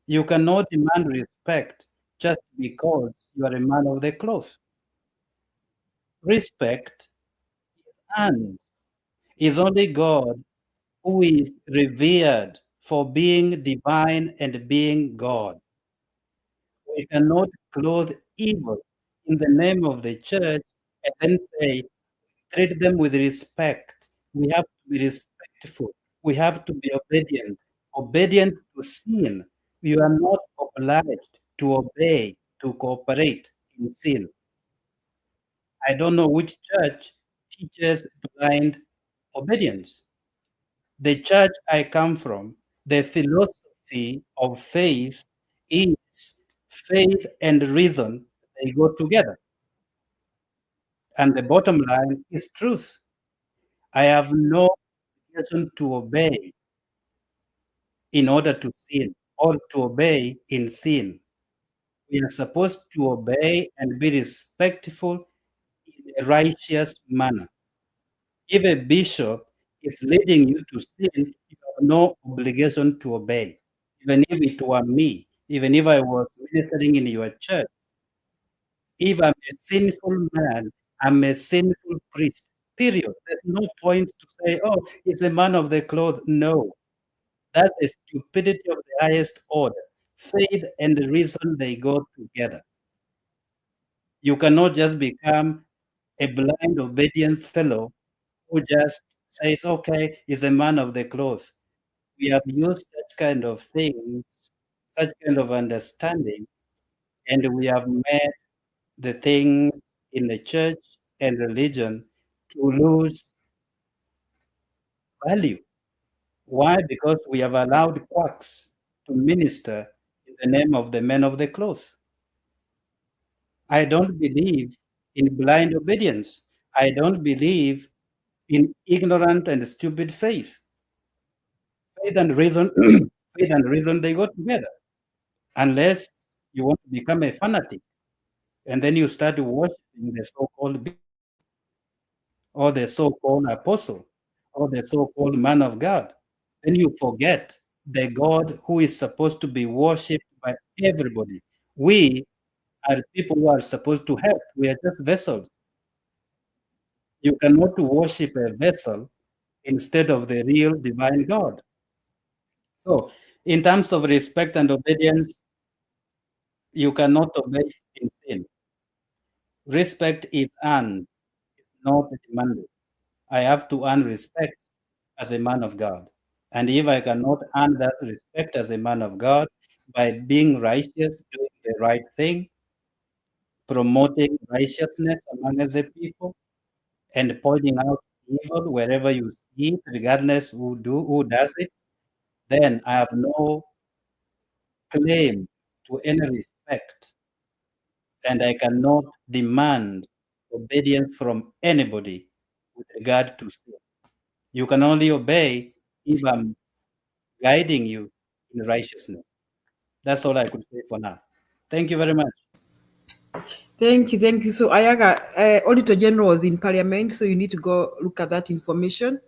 You cannot demand respect just because you are a man of the cloth. Respect is earned. Is only God who is revered for being divine and being God. We cannot clothe evil in the name of the church and then say, treat them with respect. We have to be respectful. We have to be obedient. Obedient to sin. You are not obliged to obey, to cooperate in sin. I don't know which church teaches blind obedience. The church I come from, the philosophy of faith is faith and reason, they go together. And the bottom line is truth. I have no obligation to obey in order to sin or to obey in sin. We are supposed to obey and be respectful in a righteous manner. If a bishop is leading you to sin, you have no obligation to obey. Even if it were me, even if I was ministering in your church, if I'm a sinful man, I'm a sinful priest, period. There's no point to say, oh, he's a man of the cloth. No, that's a stupidity of the highest order. Faith and reason, they go together. You cannot just become a blind obedience fellow who just says, okay, he's a man of the cloth. We have used such kind of things, such kind of understanding, and we have made the things in the church and religion to lose value. Why? Because we have allowed quacks to minister in the name of the men of the cloth. I don't believe in blind obedience. I don't believe in ignorant and stupid faith. Faith and reason, faith and reason, they go together. Unless you want to become a fanatic, and then you start worshiping the so-called bishop, or the so-called apostle, or the so-called man of God, then you forget the God who is supposed to be worshipped by everybody. We are people who are supposed to help. We are just vessels. You cannot worship a vessel instead of the real divine God. So, in terms of respect and obedience, you cannot obey in sin. Respect is earned, it's not demanded. I have to earn respect as a man of God. And if I cannot earn that respect as a man of God by being righteous, doing the right thing, promoting righteousness among the people, and pointing out evil wherever you see it, regardless who does it, then I have no claim to any respect, and I cannot demand obedience from anybody with regard to sin. You can only obey if I'm guiding you in righteousness. That's all I could say for now. Thank you very much. Thank you, thank you. So Ayaga, Auditor General was in Parliament, so you need to go look at that information.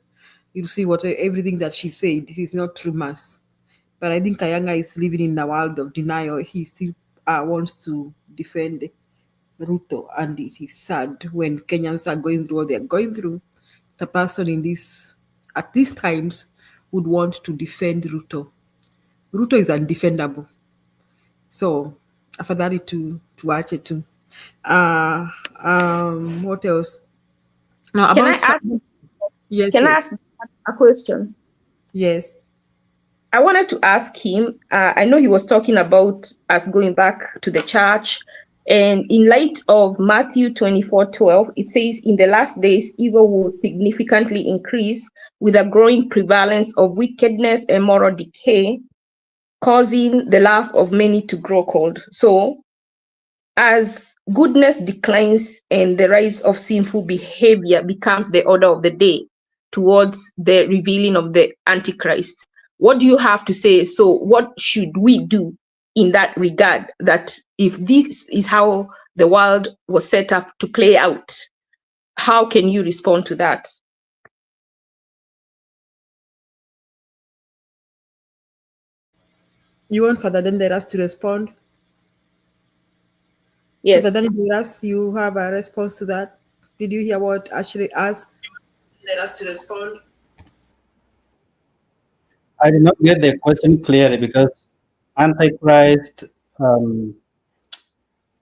You'll see what everything that she said. It is not true mass. But I think Kayanga is living in a world of denial. He still wants to defend Ruto, and it is sad when Kenyans are going through what they're going through. The person in this, at these times, would want to defend Ruto. Ruto is undefendable. So, afadhali tuache tu. What else? Now, Can I about ask? Yes, Can I yes. ask a question? Yes. I wanted to ask him. I know he was talking about us going back to the church, and in light of Matthew 24:12, it says, "In the last days, evil will significantly increase, with a growing prevalence of wickedness and moral decay, causing the love of many to grow cold." So, as goodness declines and the rise of sinful behavior becomes the order of the day towards the revealing of the Antichrist, What do you have to say? So what should we do in that regard, that if this is how the world was set up to play out, how can you respond to that? You want Father Denderas to respond? Yes. Father Denderas, you have a response to that? Did you hear what Ashley asked? Let us to respond. I did not get the question clearly because Antichrist,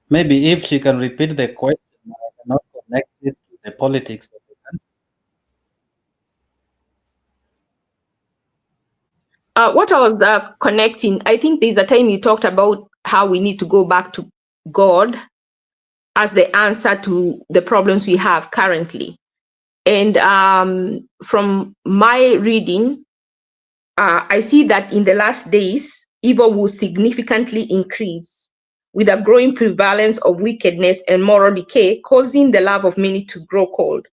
maybe if she can repeat the question, I cannot connect it to the politics of the country. What I was connecting, I think there's a time you talked about how we need to go back to God as the answer to the problems we have currently. And from my reading, I see that in the last days, evil will significantly increase with a growing prevalence of wickedness and moral decay, causing the love of many to grow cold.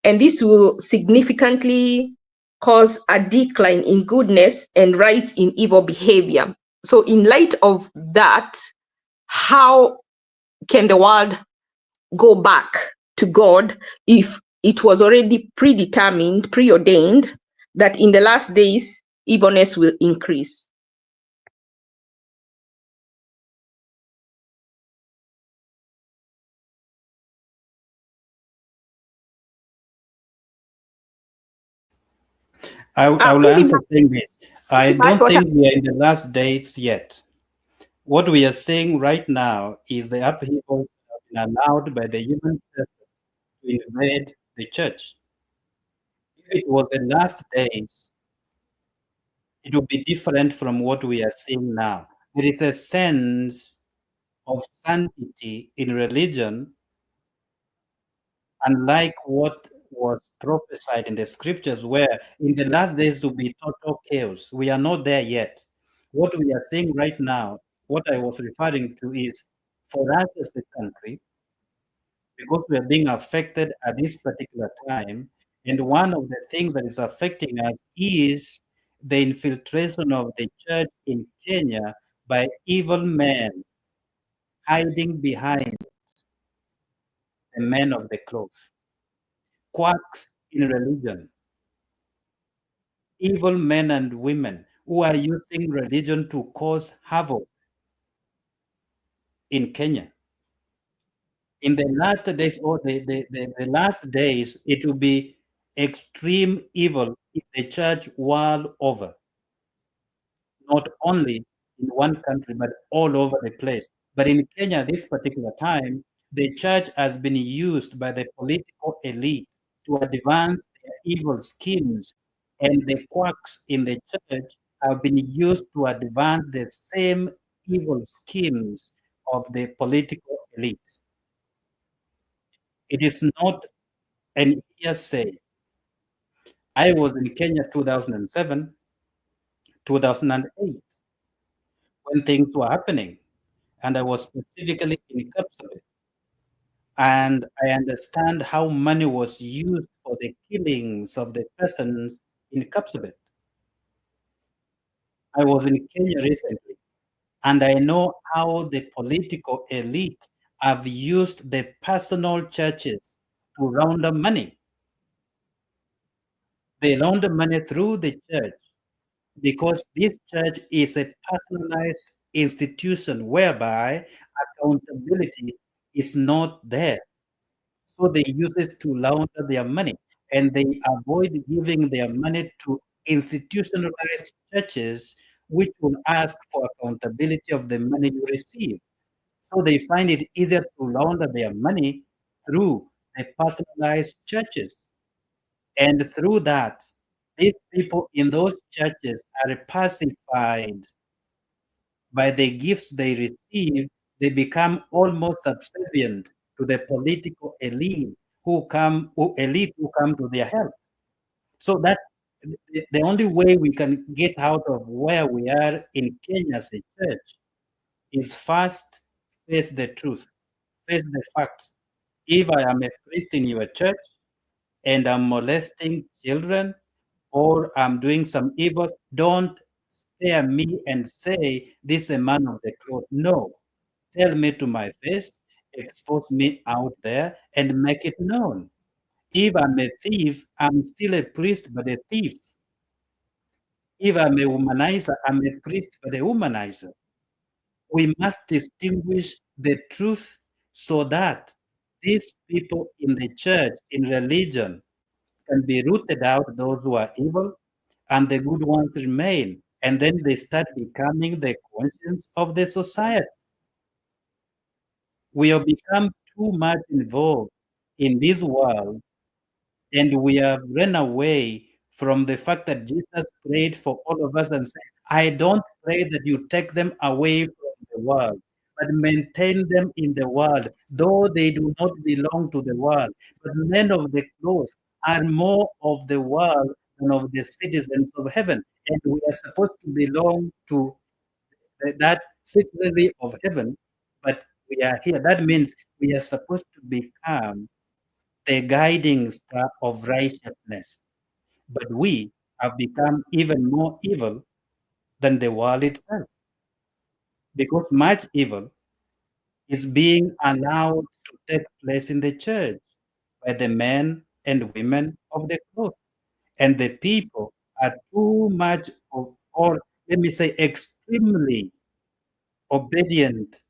And this will significantly cause a decline in goodness and rise in evil behavior. So in light of that, how can the world go back to God if it was already predetermined, preordained that in the last days, evilness will increase? I will answer saying this. I don't think we are in the last days yet. What we are seeing right now is the upheaval allowed by the human person to invade the church. If it was the last days, it would be different from what we are seeing now. There is a sense of sanctity in religion, unlike what was prophesied in the scriptures, where in the last days to be total chaos. We are not there yet. What we are seeing right now, what I was referring to is, for us as a country, because we are being affected at this particular time, and one of the things that is affecting us is the infiltration of the church in Kenya by evil men hiding behind the men of the cloth, quacks in religion, evil men and women who are using religion to cause havoc in Kenya. In the latter days, or the last days, it will be extreme evil in the church world over. Not only in one country, but all over the place. But in Kenya, this particular time, the church has been used by the political elite to advance their evil schemes, and the quacks in the church have been used to advance the same evil schemes of the political elite. It is not an hearsay. I was in Kenya 2007, 2008, when things were happening, and I was specifically in Kapsabet. And I understand how money was used for the killings of the persons in Kapsabet. I was in Kenya recently, and I know how the political elite have used the personal churches to launder money. They launder money through the church because this church is a personalized institution whereby accountability is not there. So they use it to launder their money, and they avoid giving their money to institutionalized churches, which will ask for accountability of the money you receive. So they find it easier to launder their money through the personalized churches. And through that, these people in those churches are pacified by the gifts they receive. They become almost subservient to the political elite who come to their help. So that the only way we can get out of where we are in Kenya as a church is first face the truth, face the facts. If I am a priest in your church and I'm molesting children or I'm doing some evil, don't compare me and say, this is a man of the cloth. No. Tell me to my face, expose me out there, and make it known. If I'm a thief, I'm still a priest, but a thief. If I'm a womanizer, I'm a priest, but a womanizer. We must distinguish the truth so that these people in the church, in religion, can be rooted out, those who are evil, and the good ones remain. And then they start becoming the conscience of the society. We have become too much involved in this world, and we have run away from the fact that Jesus prayed for all of us and said, I don't pray that you take them away from the world, but maintain them in the world, though they do not belong to the world. But men of the cloth are more of the world than of the citizens of heaven. And we are supposed to belong to that citizenry of heaven, but we are here. That means we are supposed to become the guiding star of righteousness. But we have become even more evil than the world itself, because much evil is being allowed to take place in the church by the men and women of the cloth. And the people are too much of, or let me say, extremely obedient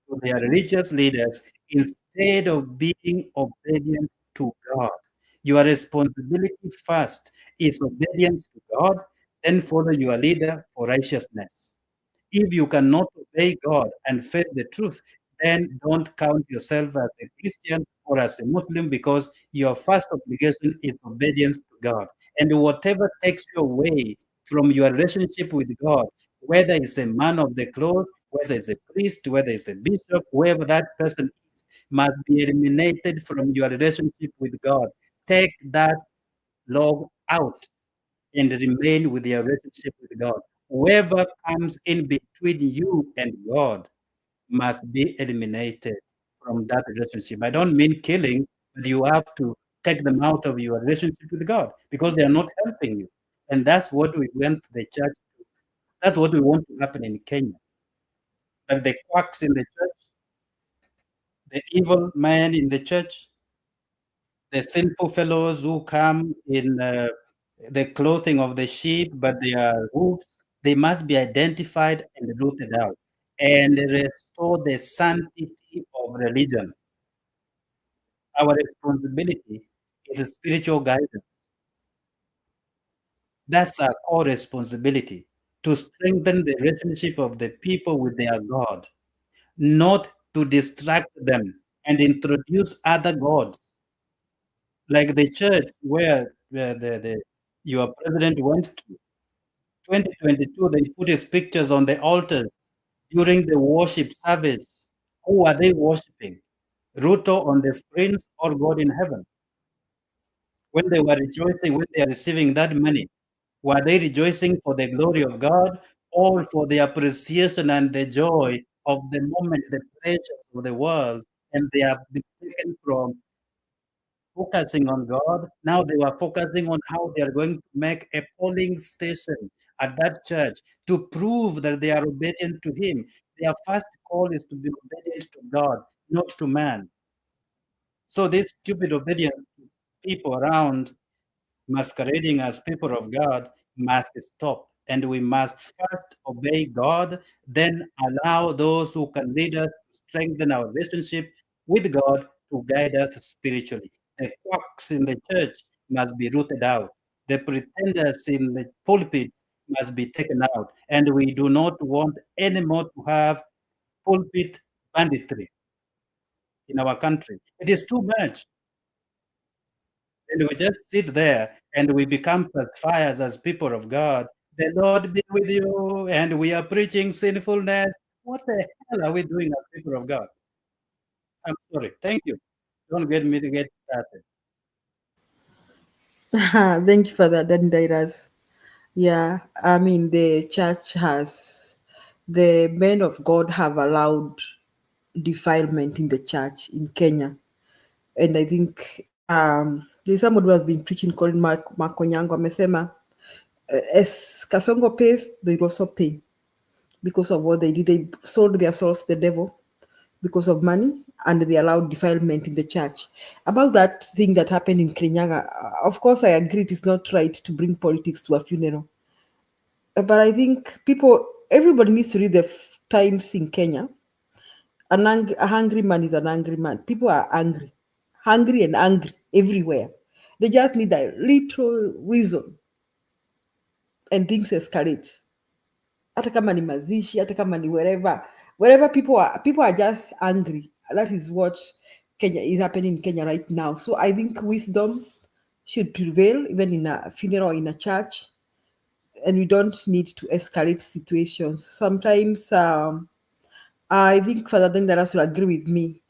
to their religious leaders instead of being obedient to God. Your responsibility first is obedience to God, then follow your leader for righteousness. If you cannot obey God and face the truth, then don't count yourself as a Christian or as a Muslim, because your first obligation is obedience to God. And whatever takes you away from your relationship with God, whether it's a man of the cloth, whether it's a priest, whether it's a bishop, whoever that person is, must be eliminated from your relationship with God. Take that log out and remain with your relationship with God. Whoever comes in between you and God must be eliminated from that relationship. I don't mean killing, but you have to take them out of your relationship with God because they are not helping you. And that's what we went to the church to. That's what we want to happen in Kenya. That the quacks in the church, the evil man in the church, the sinful fellows who come in the clothing of the sheep, but they are wolves, they must be identified and rooted out and restore the sanctity of religion. Our responsibility is a spiritual guidance. That's our core responsibility, to strengthen the relationship of the people with their God, not to distract them and introduce other gods. Like the church where your president went to, 2022, they put his pictures on the altars during the worship service. Who are they worshiping? Ruto on the screens or God in heaven? When they were rejoicing, when they are receiving that money, were they rejoicing for the glory of God or for the appreciation and the joy of the moment, the pleasure of the world? And they have been taken from focusing on God. Now they were focusing on how they are going to make a polling station at that church to prove that they are obedient to Him. Their first call is to be obedient to God, not to man. So this stupid obedience to people around masquerading as people of God must stop. And we must first obey God, then allow those who can lead us to strengthen our relationship with God to guide us spiritually. The quacks in the church must be rooted out. The pretenders in the pulpits must be taken out. And we do not want anymore to have pulpit banditry in our country. It is too much. And we just sit there and we become pacifiers as people of God. The Lord be with you, and we are preaching sinfulness. What the hell are we doing as people of God? I'm sorry. Thank you. Don't get me to get started. Thank you for that, Dandairas. Yeah, I mean, the men of God have allowed defilement in the church in Kenya. And I think there's someone who has been preaching called Makonyango amesema as Kasongo pays, they will also pay because of what they did. They sold their souls to the devil because of money, and they allowed defilement in the church. About that thing that happened in Kirinyaga, of course, I agree it is not right to bring politics to a funeral. But I think everybody needs to read the times in Kenya. A hungry man is an angry man. People are angry and angry everywhere. They just need a little reason, and things escalate. Hata kama ni mazishi, hata kama ni wherever people are just angry. That is what Kenya is happening in Kenya right now. So I think wisdom should prevail even in a funeral or in a church, and we don't need to escalate situations. Sometimes I think Father Dendaras will agree with me.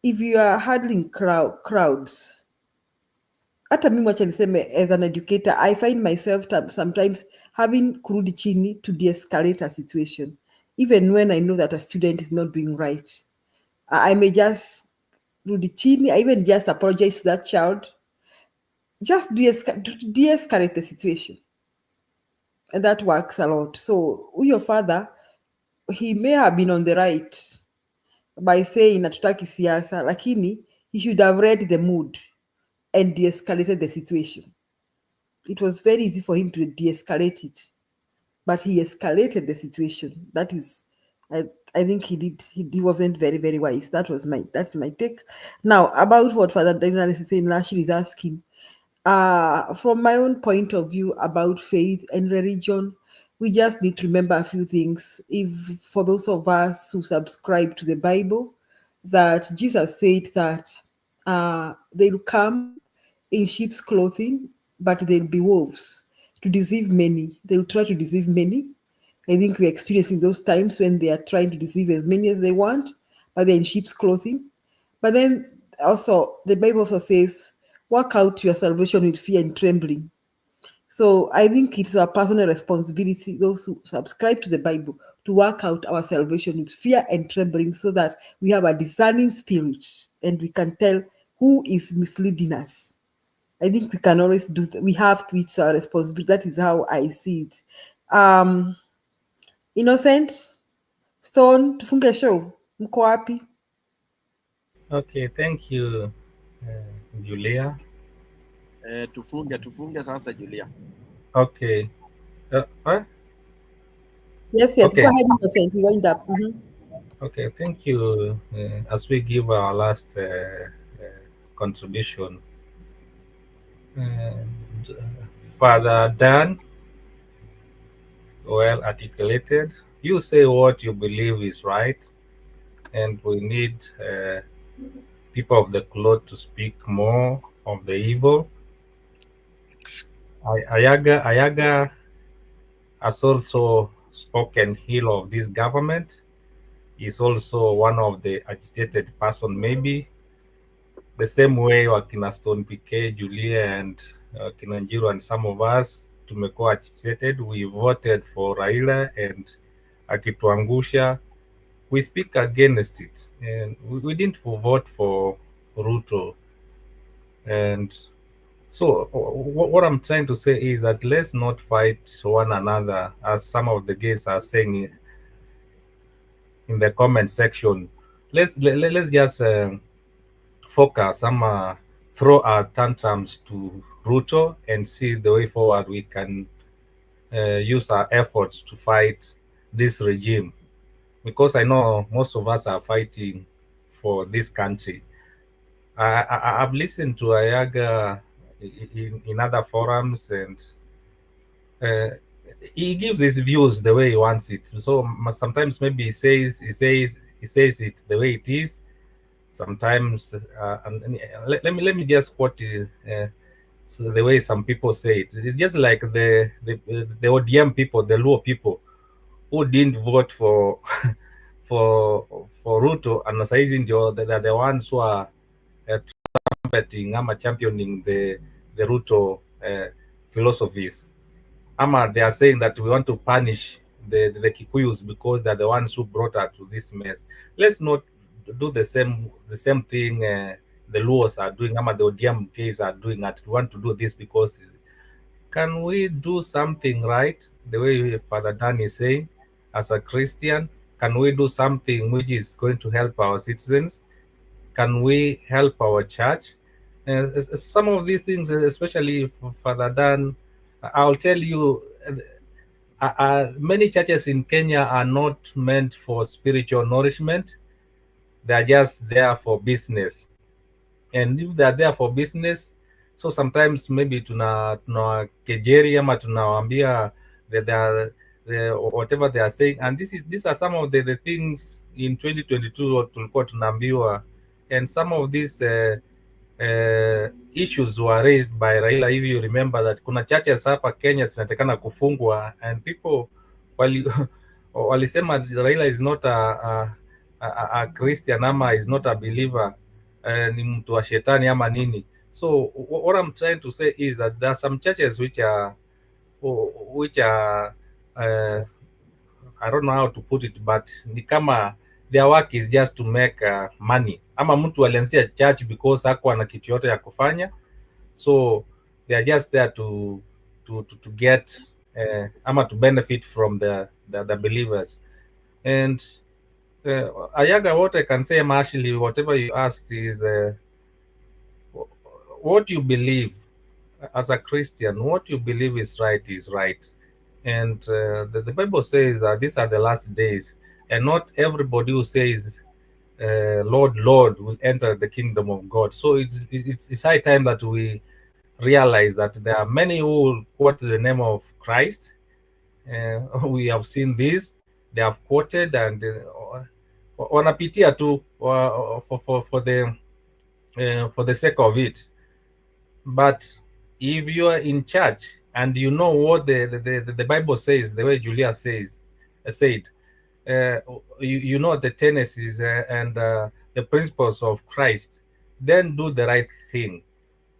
If you are handling crowds, hata mimi wacha niseme, as an educator, I find myself sometimes having kurudi chini to de-escalate a situation, even when I know that a student is not doing right. I may just rudi chini, I even just apologize to that child, just de-escalate the situation, and that works a lot. So your father, he may have been on the right by saying hatutaki siasa, lakini he should have read the mood and de-escalated the situation. It was very easy for him to de-escalate it, but he escalated the situation. That is, I think he wasn't very, very wise. That's my take. Now, about what Father Daniel is saying, Rashid is asking, from my own point of view about faith and religion, we just need to remember a few things. If for those of us who subscribe to the Bible, that Jesus said that they'll come in sheep's clothing, but they'll be wolves to deceive many. They'll try to deceive many. I think we're experiencing those times when they are trying to deceive as many as they want, but they're in sheep's clothing. But then also, the Bible also says, work out your salvation with fear and trembling. So I think it's our personal responsibility, those who subscribe to the Bible, to work out our salvation with fear and trembling so that we have a discerning spirit and we can tell who is misleading us. I think we can always do that. We have to, it's our responsibility. That is how I see it. Innocent Stone, tufunge show. Mko wapi? Okay, thank you, Julia. Tufunge sasa, Julia. Okay. Yes, okay. Go ahead, Innocent. We wind up. Okay, thank you. As we give our last contribution, Father Dan, well articulated. You say what you believe is right, and we need people of the cloth to speak more of the evil. Ayaga has also spoken ill of this government. He's also one of the agitated person, maybe the same way wakina Stone PK, Julia, and Kinanjiro, and some of us tumekuwa agitated. We voted for Raila, and akituangusha, we speak against it, and we didn't vote for Ruto. And so what I'm trying to say is that let's not fight one another, as some of the guys are saying in the comment section. Let's just focus, throw our tantrums to Ruto and see the way forward we can use our efforts to fight this regime. Because I know most of us are fighting for this country. I've listened to Ayaga in other forums, and he gives his views the way he wants it. So sometimes maybe he says it the way it is. Sometimes, let me just quote so the way some people say it. It's just like the ODM people, the Luo people, who didn't vote for for Ruto, and they're the ones who are trumpeting, championing the Ruto philosophies. They are saying that we want to punish the Kikuyus because they're the ones who brought us to this mess. Let's not do the same thing the Luos are doing, the ODM are doing. That we want to do this because can we do something right, the way Father Dan is saying, as a Christian? Can we do something which is going to help our citizens? Can we help our church? And some of these things, especially for Father Dan, I'll tell you, many churches in Kenya are not meant for spiritual nourishment. They're just there for business. And if they're there for business, so sometimes maybe tuna kejeri ama tunawaambia that whatever they are saying, and these are some of the things in 2022 tulikuwa tunaambiwa, and some of these issues were raised by Raila. If you remember that kuna churches hapa Kenya zinatakana kufungwa, and people walisema Raila is not a Christian ama is not a believer, ni mtu wa shetani ama nini. So what I'm trying to say is that there are some churches which are I don't know how to put it, but ni kama their work is just to make money, ama mtu alianzia church because hakuwa na kitu yote ya kufanya, so they are just there to get ama to benefit from the believers. And Ayaga, what I can say, Ashley, whatever you asked is what you believe as a Christian, what you believe is right is right. And the Bible says that these are the last days, and not everybody who says, Lord, Lord, will enter the kingdom of God. So it's high time that we realize that there are many who will quote the name of Christ. We have seen this, they have quoted, and wanapitia tu for the sake of it. But if you are in church and you know what the Bible says, the way Julia said, you know the tenets and the principles of Christ, then do the right thing.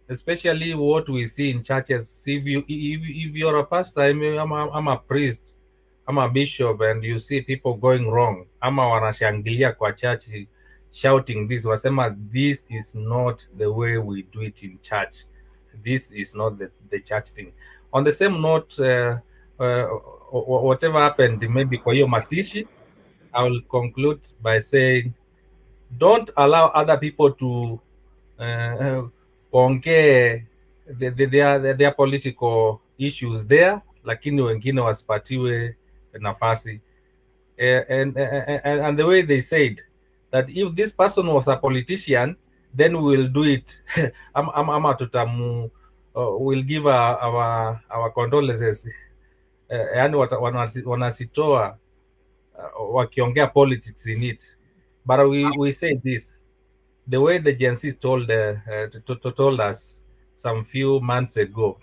Especially what we see in churches. If you're a pastor, I'm a priest, I'm a bishop, and you see people going wrong, ama wanashangilia kwa church, shouting this, wasema this is not the way we do it in church. This is not the church thing. On the same note, whatever happened maybe kwa hiyo masishi, I will conclude by saying, don't allow other people to ongee their political issues there, lakini wengine wasipatiwe nafasi. And the way they said that if this person was a politician, then we will do it. ama tutamu we'll give our condolences. Yani wanasitoa wakiongea politics in it. But we say this, the way the Gen Z told us some few months ago,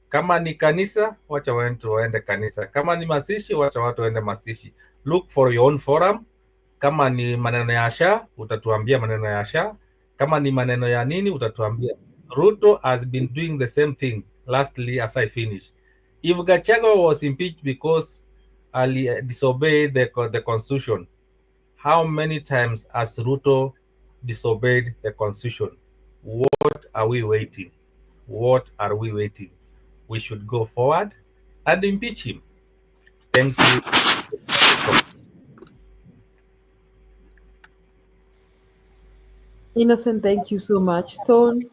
kama ni kanisa, wacha watu waende kanisa. Kama ni masishi, wacha watu waende masishi. Look for your own forum. Kama ni maneno ya sha, utatuambia maneno ya sha. Kama ni maneno ya nini, utatuambia. Ruto has been doing the same thing. Lastly, as I finish, if Gachagua was impeached because he disobeyed the constitution, how many times has Ruto disobeyed the constitution? What are we waiting? What are we waiting? We should go forward and impeach him. Thank you. Innocent, thank you so much. Stone,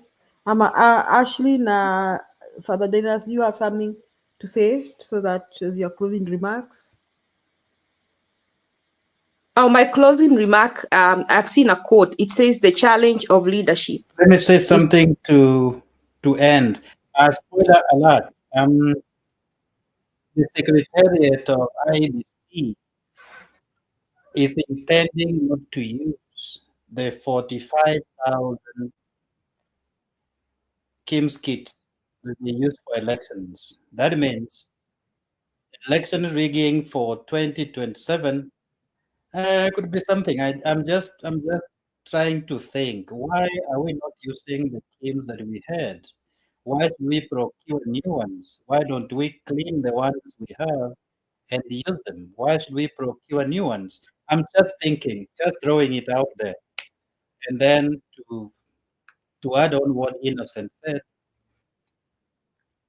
Ashley, na Father Dennis, do you have something to say so that as your closing remarks? Oh, my closing remark, I've seen a quote. It says the challenge of leadership. Let me say something to end. Spoiler alert. The Secretariat of IDC is intending not to use the 45,000 Kim's kits that they use for elections. That means election rigging for 2027 could be something. I'm just trying to think. Why are we not using the Kims that we had? Why should we procure new ones? Why don't we clean the ones we have and use them? Why should we procure new ones? I'm just thinking, just throwing it out there. And then to add on what Innocent said,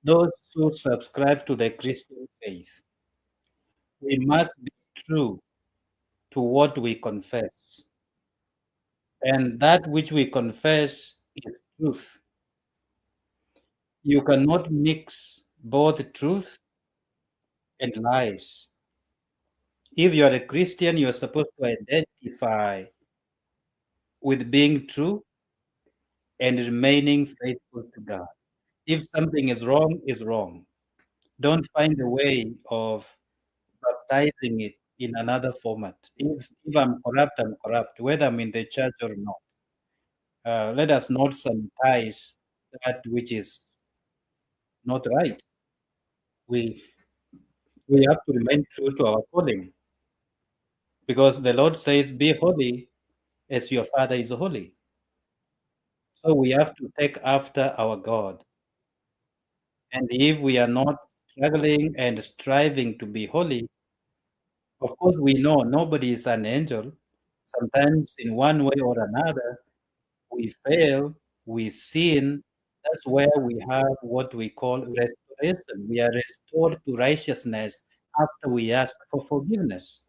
those who subscribe to the Christian faith, we must be true to what we confess. And that which we confess is truth. You cannot mix both truth and lies. If you are a Christian, you are supposed to identify with being true and remaining faithful to God. If something is wrong, is wrong. Don't find a way of baptizing it in another format. If I'm corrupt, whether I'm in the church or not. Let us not sanitize that which is not right. We have to remain true to our calling, because the Lord says, "Be holy as your Father is holy." So we have to take after our God. And if we are not struggling and striving to be holy, of course we know nobody is an angel. Sometimes in one way or another, we fail, we sin. That's where we have what we call restoration. We are restored to righteousness after we ask for forgiveness.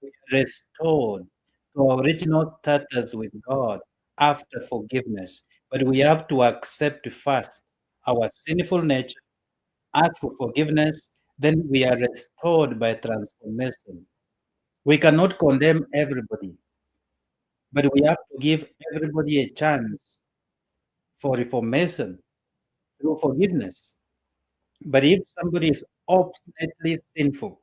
We are restored to our original status with God after forgiveness. But we have to accept first our sinful nature, ask for forgiveness, then we are restored by transformation. We cannot condemn everybody, but we have to give everybody a chance for reformation through forgiveness. But if somebody is obstinately sinful,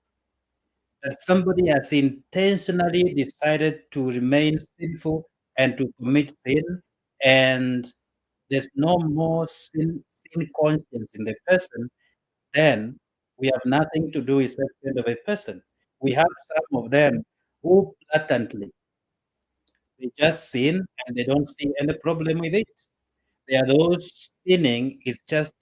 that somebody has intentionally decided to remain sinful and to commit sin, and there's no more sin conscience in the person, then we have nothing to do with that kind of a person. We have some of them who blatantly, they just sin and they don't see any problem with it. There are those sinning is just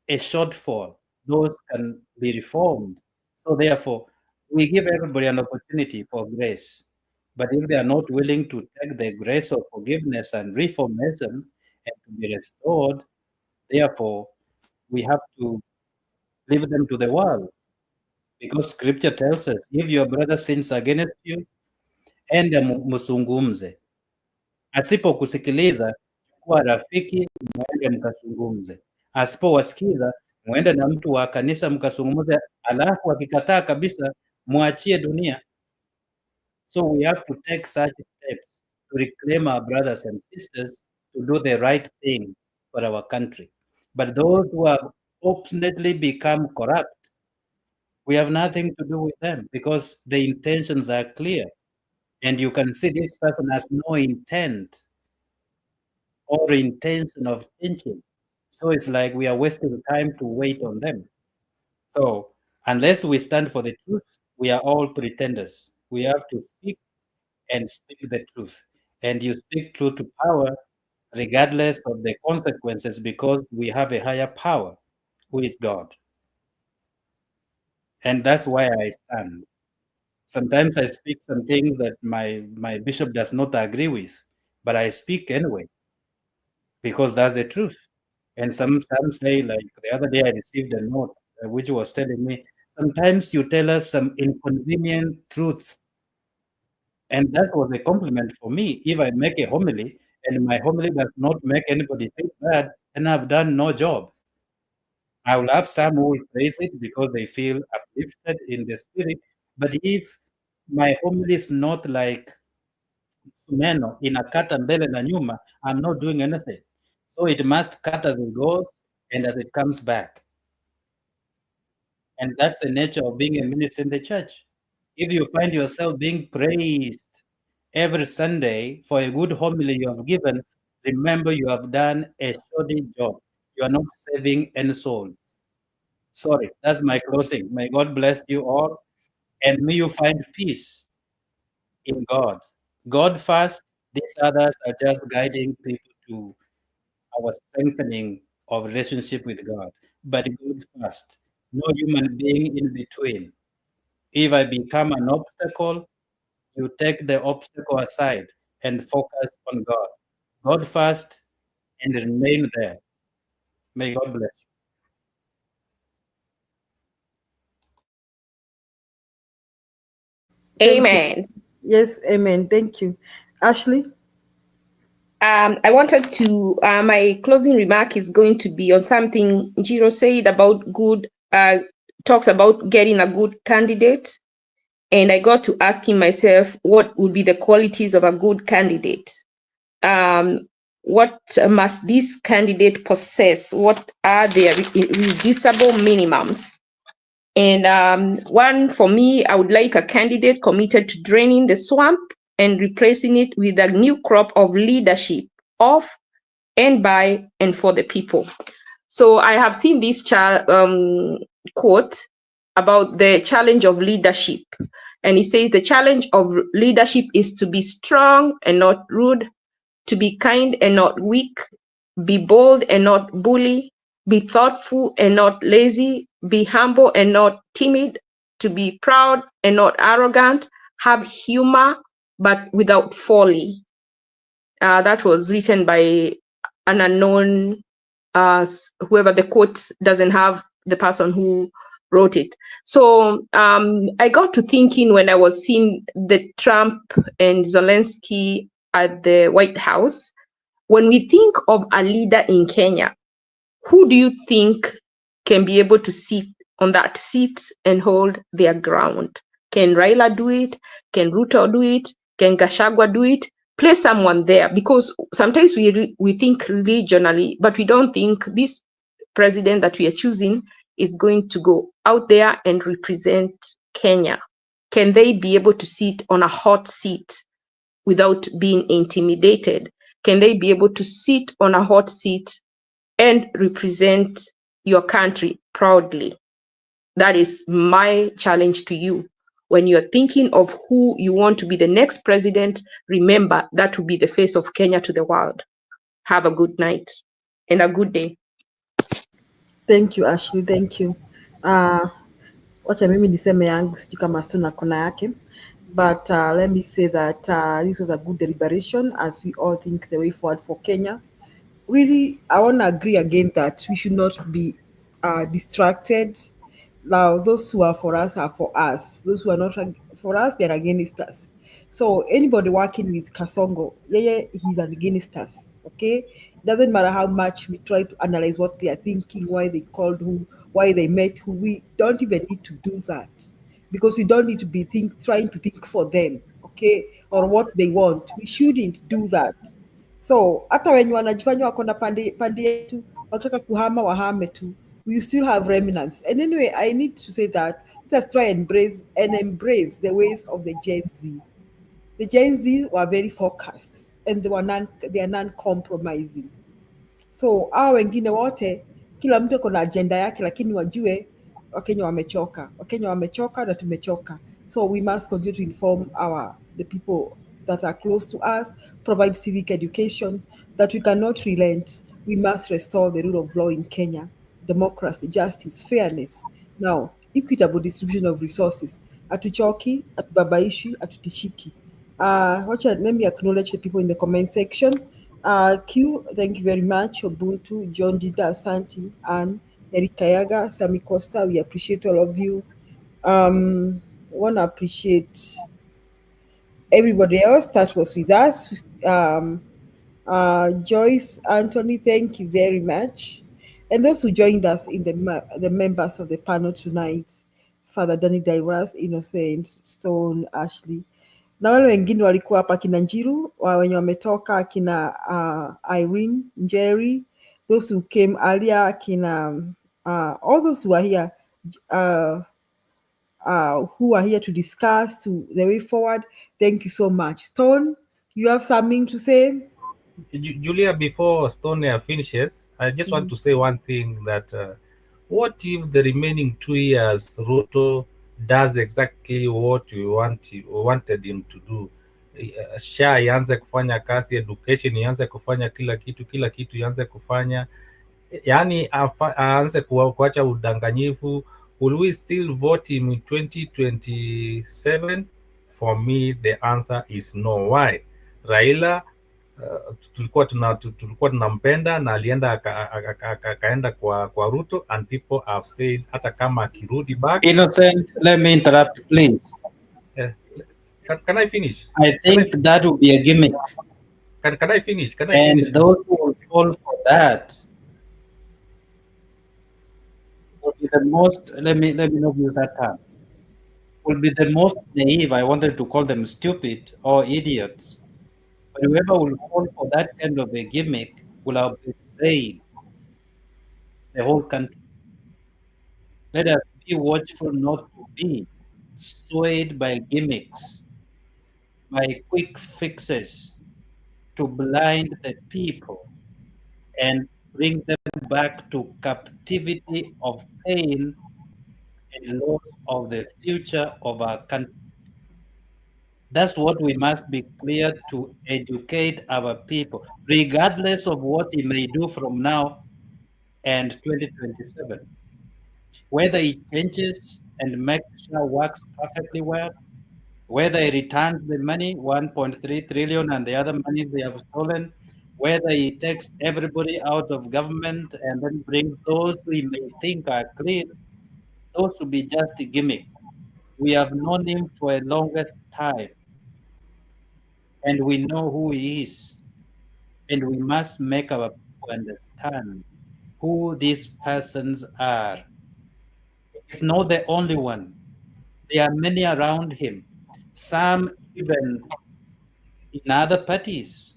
a shortfall. Those can be reformed. So therefore, we give everybody an opportunity for grace. But if they are not willing to take the grace of forgiveness and reformation and to be restored, therefore, we have to leave them to the world. Because scripture tells us, if your brother sins against you, enda msungumze. Asipokusikiliza, chukua rafiki, mwende mkazungumze. Asipowasikiza, mwende na mtu wa kanisa mkazungumze, alafu akikataa kabisa, mwachie dunia. So we have to take such steps to reclaim our brothers and sisters to do the right thing for our country. But those who have obstinately become corrupt, we have nothing to do with them because the intentions are clear. And you can see this person has no intent or intention of changing. So it's like we are wasting time to wait on them. So unless we stand for the truth, we are all pretenders. We have to speak and speak the truth. And you speak truth to power regardless of the consequences because we have a higher power, who is God. And that's why I stand. Sometimes I speak some things that my bishop does not agree with, but I speak anyway because that's the truth. And some say, like the other day, I received a note which was telling me, sometimes you tell us some inconvenient truths. And that was a compliment for me. If I make a homily and my homily does not make anybody feel bad, then I've done no job. I will have some who will praise it because they feel uplifted in the spirit. But if my homily is not like meno inakata mbele na nyuma, I'm not doing anything. So it must cut as it goes and as it comes back. And that's the nature of being a minister in the church. If you find yourself being praised every Sunday for a good homily you have given, remember you have done a shoddy job. You are not saving any soul. Sorry, that's my closing. May God bless you all and may you find peace in God. God first, these others are just guiding people to our strengthening of relationship with God. But God first, no human being in between. If I become an obstacle, you take the obstacle aside and focus on God. God first and remain there. May God bless you. Amen. Yes, amen. Thank you. Ashley? I wanted to, my closing remark is going to be on something Jiro said about talks about getting a good candidate. And I got to asking myself, what would be the qualities of a good candidate? What must this candidate possess? What are their irreducible minimums? And one, for me, I would like a candidate committed to draining the swamp and replacing it with a new crop of leadership of and by and for the people. So I have seen this quote about the challenge of leadership. And it says the challenge of leadership is to be strong and not rude, to be kind and not weak, be bold and not bully, be thoughtful and not lazy, be humble and not timid, to be proud and not arrogant, have humor but without folly. That was written by an unknown, whoever the quote doesn't have the person who wrote it. So I got to thinking when I was seeing the Trump and Zelensky at the White House, when we think of a leader in Kenya, who do you think can be able to sit on that seat and hold their ground? Can Raila do it? Can Ruto do it? Can Gachagua do it? Place someone there, because sometimes we think regionally, but we don't think this president that we are choosing is going to go out there and represent Kenya. Can they be able to sit on a hot seat without being intimidated? Can they be able to sit on a hot seat and represent your country proudly? That is my challenge to you. When you're thinking of who you want to be the next president, remember that will be the face of Kenya to the world. Have a good night and a good day. Thank you, Ashley. Thank you. Wacha mimi niseme yangu, sijui kama Stone kona yake. But let me say that this was a good deliberation as we all think the way forward for Kenya. Really, I want to agree again that we should not be distracted. Now, those who are for us are for us. Those who are not for us, they're against us. So anybody working with Kasongo, yeah, he's against us. Okay, it doesn't matter how much we try to analyze what they are thinking, why they called who, why they met who. We don't even need to do that, because we don't need to be trying to think for them, okay, or what they want. We shouldn't do that. So hata wenye wanajifanya wako na pande yetu, wataka kuhama wahame tu. We still have remnants. And anyway, I need to say that let us try and embrace the ways of the Gen Z. The Gen Z were very focused and they are non-compromising. So hao wengine wote, kila mtu ako na agenda yake, lakini wajue Wakenya wamechoka na tumechoka. So we must continue to inform the people that are close to us, provide civic education, that we cannot relent. We must restore the rule of law in Kenya, democracy, justice, fairness. Now, equitable distribution of resources. Atuchoki, atubabaishi, atutishiki. Let me acknowledge the people in the comment section. Q, thank you very much. Ubuntu, John Dida, Asante, and Eric Kayaga, Sami Costa, we appreciate all of you. Want to appreciate everybody else that was with us. Joyce, Anthony, thank you very much. And those who joined us in the members of the panel tonight, Father Danny Dairas, Innocent, Stone, Ashley, na wale wengine walikuwa hapa kina Njiru, wenye wametoka kina Irene, Jerry, those who came earlier, kina all those who are here, who are here to discuss the way forward. Thank you so much. Stone, you have something to say? Julia, before Stone finishes, I just want to say one thing, that what if the remaining 2 years Ruto does exactly what we wanted him to do? SHA ianze kufanya kazi, education ianze kufanya kila kitu ianze kufanya, yani aanze kuacha udanganyifu. Will we still vote him in 2027? For me, the answer is no. Why? Raila tulikuwa tunampenda na alienda akaenda kwa Ruto, and people have said hata kama akirudi back. Innocent, let me interrupt please. Can I finish? I think that would be a gimmick. Can I finish? Can I And finish? those who will fall for that will be the most, let me not use that term, will be the most naive. I wanted to call them stupid or idiots. But whoever will fall for that kind of a gimmick will have betrayed the whole country. Let us be watchful not to be swayed by gimmicks, by quick fixes to blind the people and bring them back to captivity of pain and loss of the future of our country. That's what we must be clear to educate our people, regardless of what he may do from now and 2027. Whether he changes and makes sure works perfectly well, whether he returns the money, 1.3 trillion, and the other monies they have stolen, whether he takes everybody out of government and then brings those we may think are clean, those will be just gimmicks. We have known him for a longest time, and we know who he is. And we must make our people understand who these persons are. He's not the only one. There are many around him, some even in other parties.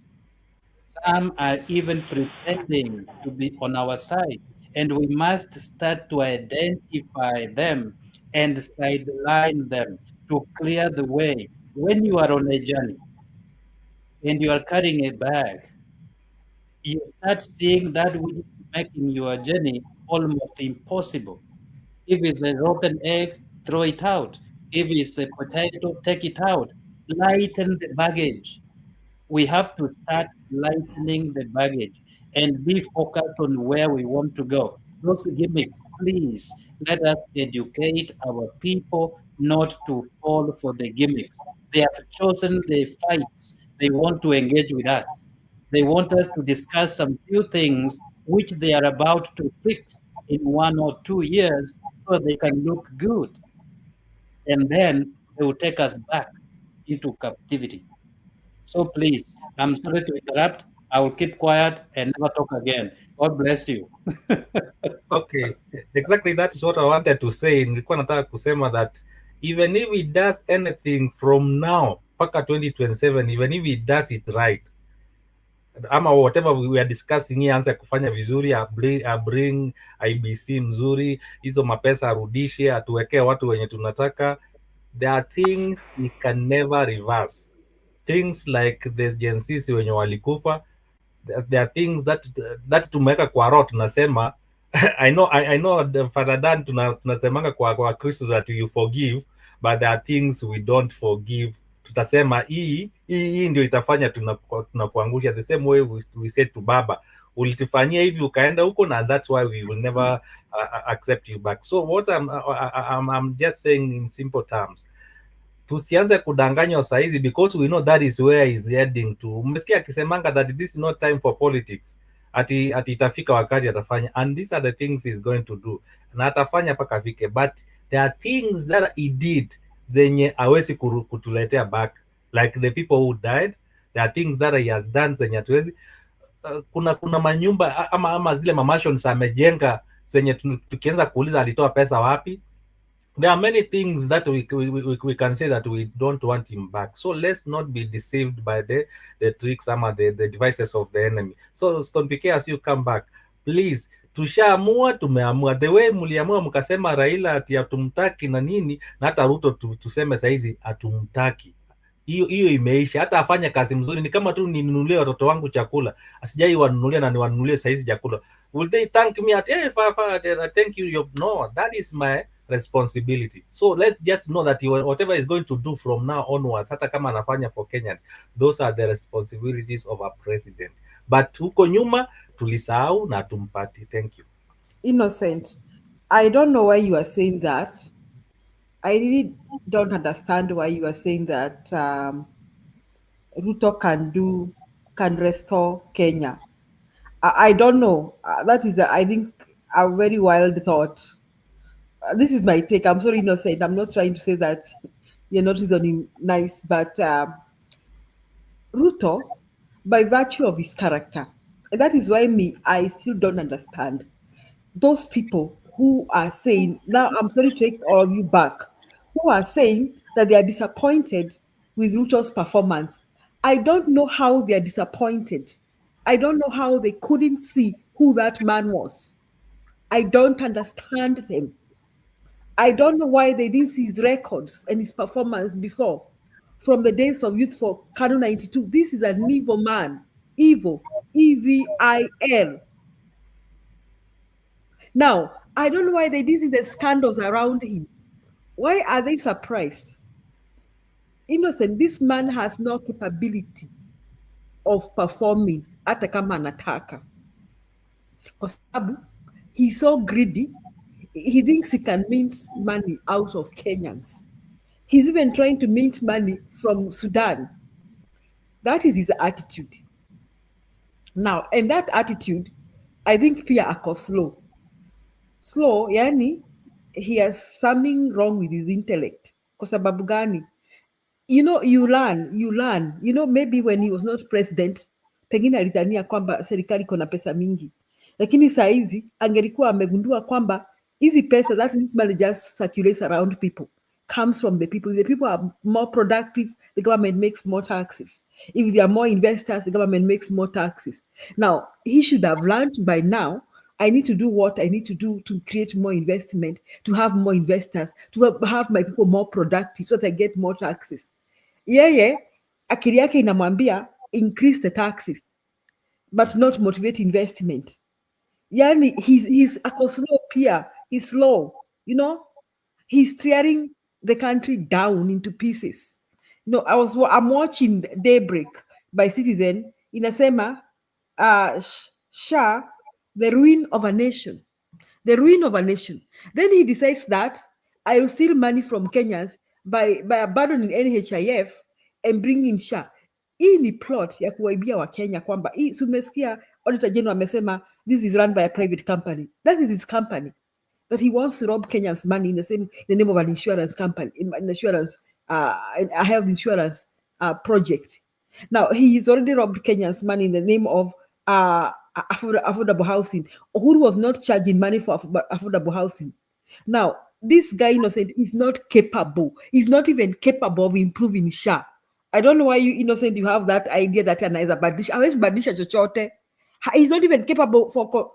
Some are even pretending to be on our side. And we must start to identify them and sideline them to clear the way. When you are on a journey and you are carrying a bag, you start seeing that which is making your journey almost impossible. If it's a rotten egg, throw it out. If it's a potato, take it out. Lighten the baggage. We have to start lightening the baggage and be focused on where we want to go. Those gimmicks, please let us educate our people not to fall for the gimmicks. They have chosen the fights. They want to engage with us. They want us to discuss some few things which they are about to fix in 1 or 2 years so they can look good. And then they will take us back into captivity. So please, I'm sorry to interrupt. I will keep quiet and never talk again. God bless you. Okay, exactly that is what I wanted to say. Nilikuwa nataka kusema that even if he does anything from now mpaka 2027, even if he does it right, ama whatever we are discussing here, anza kufanya vizuri, bring IBC mzuri, hizo mapesa arudishe, atuwekee watu wenye tunataka. There are things he can never reverse. Things like the Gen Z wenye walikufa, there are things that tumeweka kwa roho tunasema I know the Father Dan tunasemanga kwa Kristo that you forgive, but there are things we don't forgive. Tutasema hii ndio itafanya tunakuangusha, the same way we said to Baba, ulitufanyia hivi ukaenda huko, na that's why we will never accept you back. So what I'm just saying in simple terms, tusianze kudanganywa saizi, because we know that is where is heading to. Umesikia akisemanga that this is not time for politics, ati itafika wakati atafanya, and these are the things he's going to do, na atafanya mpaka afike, but there are things that he did zenye hawezi kutuletea back, like the people who died. There are things that he has done zenye hatuwezi kuna manyumba ama zile mamashons amejenga zenye tukianza kuuliza alitoa pesa wapi. There are many things that we can say that we don't want him back. So let's not be deceived by the tricks ama the devices of the enemy. So Stone PK, as you come back, please, tushaamua, tumeamua. The way mliamua mkasema Raila ati hatumtaki na nini, na hata Ruto tuseme saizi hatumtaki. Hiyo imeisha. Hata afanye kazi mzuri, ni kama tu ninunulie watoto wangu chakula, asijai wanunulia na niwanunulie saizi chakula. Will they thank me at thank you? No, that is my responsibility. So let's just know that whatever is going to do from now onwards, hata kama anafanya for Kenyans, those are the responsibilities of a president. But huko nyuma tulisahau na tumpati. Thank you. Innocent, I don't know why you are saying that. I really don't understand why you are saying that Ruto can restore Kenya. I don't know. That is, I think, a very wild thought. This is my take. I'm sorry, Innocent. I'm not trying to say that you're not reasoning nice, but Ruto, by virtue of his character, and that is why I still don't understand those people who are saying, now I'm sorry to take all of you back, who are saying that they are disappointed with Ruto's performance. I don't know how they are disappointed. I don't know how they couldn't see who that man was. I don't understand them. I don't know why they didn't see his records and his performance before. From the days of Youth for Kanu 92, this is an evil man. Evil. EVIL. Now, I don't know why they didn't see the scandals around him. Why are they surprised? Innocent, this man has no capability of performing hata kama anataka. Kwa sababu he's so greedy, he thinks he can mint money out of Kenyans. He's even trying to mint money from Sudan. That is his attitude. Now, and that attitude, I think pia ako slow. Slow, yani, he has something wrong with his intellect. Kwa sababu gani? You know, you learn. You know, maybe when he was not president, pengine alidhania kwamba serikali iko na pesa mingi. Lakini saa hizi angelikuwa amegundua kwamba hizi pesa that this money just circulates around people, comes from the people. If the people are more productive, the government makes more taxes. If there are more investors, the government makes more taxes. Now, he should have learned by now, I need to do what I need to do to create more investment, to have more investors, to have my people more productive so that I get more taxes. Yeye, akili yake inamwambia increase the taxes, but not motivate investment. Yani, he's ako slow pia. He's slow, you know? He's tearing the country down into pieces. You know, I'm watching Daybreak by Citizen. Inasema, Sha, the ruin of a nation. The ruin of a nation. Then he decides that I will steal money from Kenyans by abandoning NHIF and bringing Sha. Hii ni plot ya kuwaibia wa Kenya kwamba hii sumesikia Auditor General amesema this is run by a private company. That is his company. That he wants to rob Kenyans money in the name of an insurance company, an insurance, a health insurance project. Now, he's already robbed Kenyans money in the name of affordable housing. Uhuru was not charging money for affordable housing. Now, this guy Innocent is not capable. He's not even capable of improving SHA. I don't know why you Innocent you have that idea that anaweza badilisha. Hawezi badilisha chochote. He's not even capable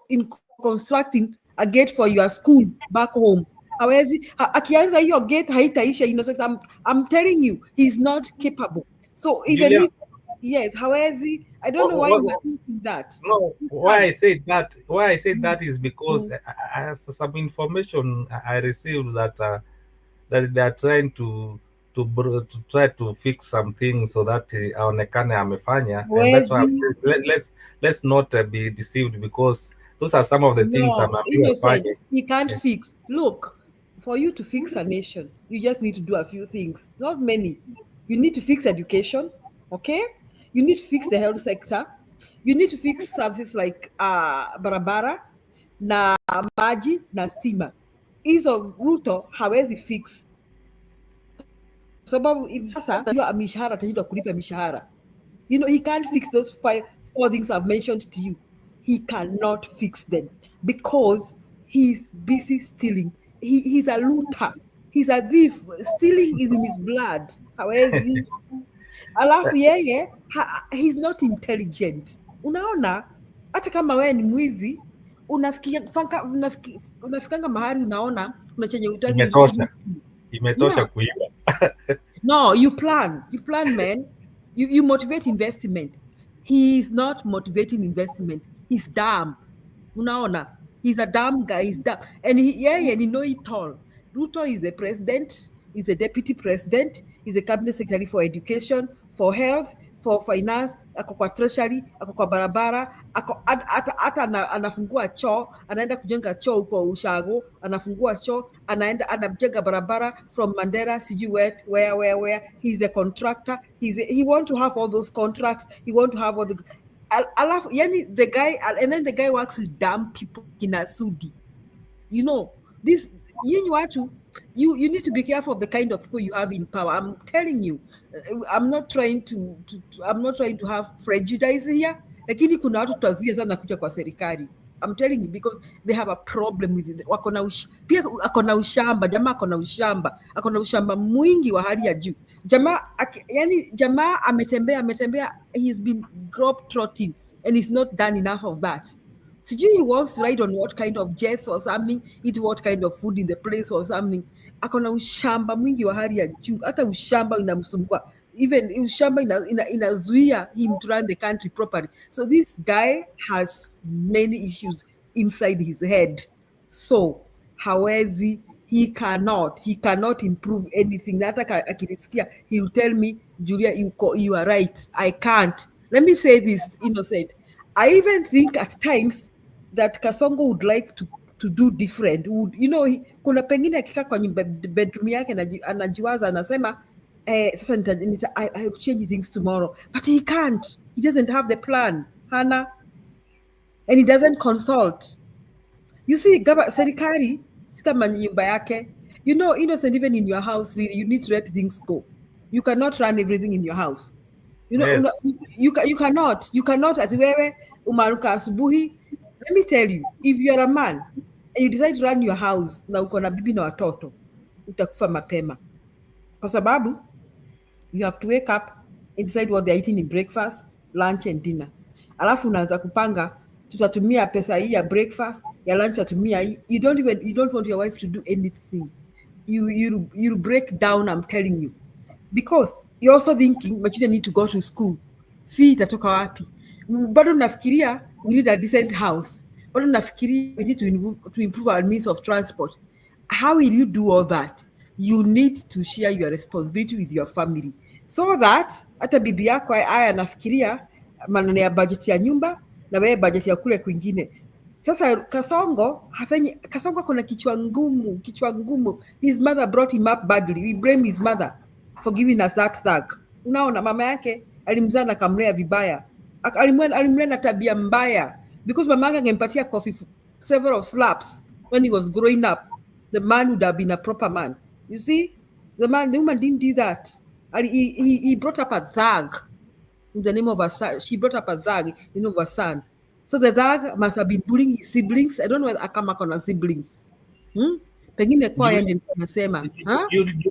in constructing a gate for your school back home. Hawezi akianza hiyo gate haitaisha Innocent. I'm telling you, he's not capable. So even Julia, if yes, hawezi. I don't know why you are thinking that. No, why I said that is because some information I received that that they are trying to try to fix some things so that aonekane amefanya, and that's why let's not be deceived, because those are some of the things No, ameambiwa Innocent, afanye. he can't fix. Look, for you to fix a nation, you just need to do a few things, not many. You need to fix education, okay? You need to fix the health sector. You need to fix services like barabara, na maji, na stima. Hizo Ruto hawezi fix. Sababu if sasa hiyo mishahara atashindwa kulipa mishahara. You know, he can't fix those four things I've mentioned to you. He cannot fix them because he's busy stealing. He's a looter. He's a thief. Stealing is in his blood. Hawezi. Alafu yeye, he's not intelligent. Unaona, hata kama wewe ni mwizi, unafikanga mahali unaona kuna chenye utaki. Imetosha kuiba. No, you plan, man. You motivate investment. He's not motivating investment. He's dumb. Unaona, he's a dumb guy. He's dumb, and he know it all. Ruto is the president. He's a deputy president. He's a cabinet secretary for education, for health, for finance. Ako kwa treasury, ako kwa barabara, ako hata anafungua choo, anaenda kujenga choo huko Ushago, anafungua choo, anajenga barabara from Mandera, sijui where. He's a contractor. He want to have all those contracts. He want to have all the yani the guy, and then the guy works with dumb people in Asudi. You know, this Nyinyi watu, you need to be careful of the kind of people you have in power. I'm telling you, I'm not trying to have prejudice here, lakini kuna watu tutazuia sana kuja kwa serikali. I'm telling you because they have a problem with it. Pia akona ushamba, jamaa akona ushamba mwingi wa hali ya juu. Jamaa ametembea, he's been globe-trotting and he's not done enough of that. Sijui he wants to ride on what kind of jets or something, eat what kind of food in the place or something. Akona ushamba mwingi wa hali ya juu, hata ushamba inamsumbua. Even ushamba inazuia him to run the country properly. So this guy has many issues inside his head. So hawezi, he cannot improve anything. Hata akisikia, he will tell me, Julia, you are right. I can't. Let me say this, Innocent. I even think at times that Kasongo would like to do different. Kuna pengine akikaa kwa bedroom yake anajiwaza, anasema sasa I will change things tomorrow, but he can't. He doesn't have the plan, Hana, and he doesn't consult. You see, serikali si kama nyumba yake. Innocent, even in your house, really, you need to let things go. You cannot run everything in your house. Yes. You cannot ati wewe umaruka asubuhi. Let me tell you, if you're a man and you decide to run your house na uko na bibi na watoto, utakufa mapema, kwa sababu you have to wake up and decide what they're eating in breakfast, lunch and dinner. Alafu unaanza kupanga, tutatumia pesa hii ya breakfast, ya lunch tutatumia hii. You don't want your wife to do anything. You break down, I'm telling you. Because you're also thinking, but you don't need to go to school. Fee itatoka wapi? Bado nafikiria we need a decent house. Bado nafikiria we need to improve our means of transport. How will you do all that? You need to share your responsibility with your family, so that hata bibi yako aya anafikiria maneno ya budget ya nyumba na wewe budget ya kule kwingine. Sasa Kasongo kuna kichwa ngumu. His mother brought him up badly. We blame his mother for giving us that thug. Unaona, mama yake alimzaa na kamlea vibaya, alimlea na tabia mbaya, because mama yake angempatia coffee, several slaps when he was growing up, the man would have been a proper man. You see, the woman didn't do that. He brought up a thug in the name of her son. She brought up a thug in the name of her son. So the thug must have been bullying his siblings. I don't know whether Akama kona siblings. Pengine kwa yeye ndio anasema.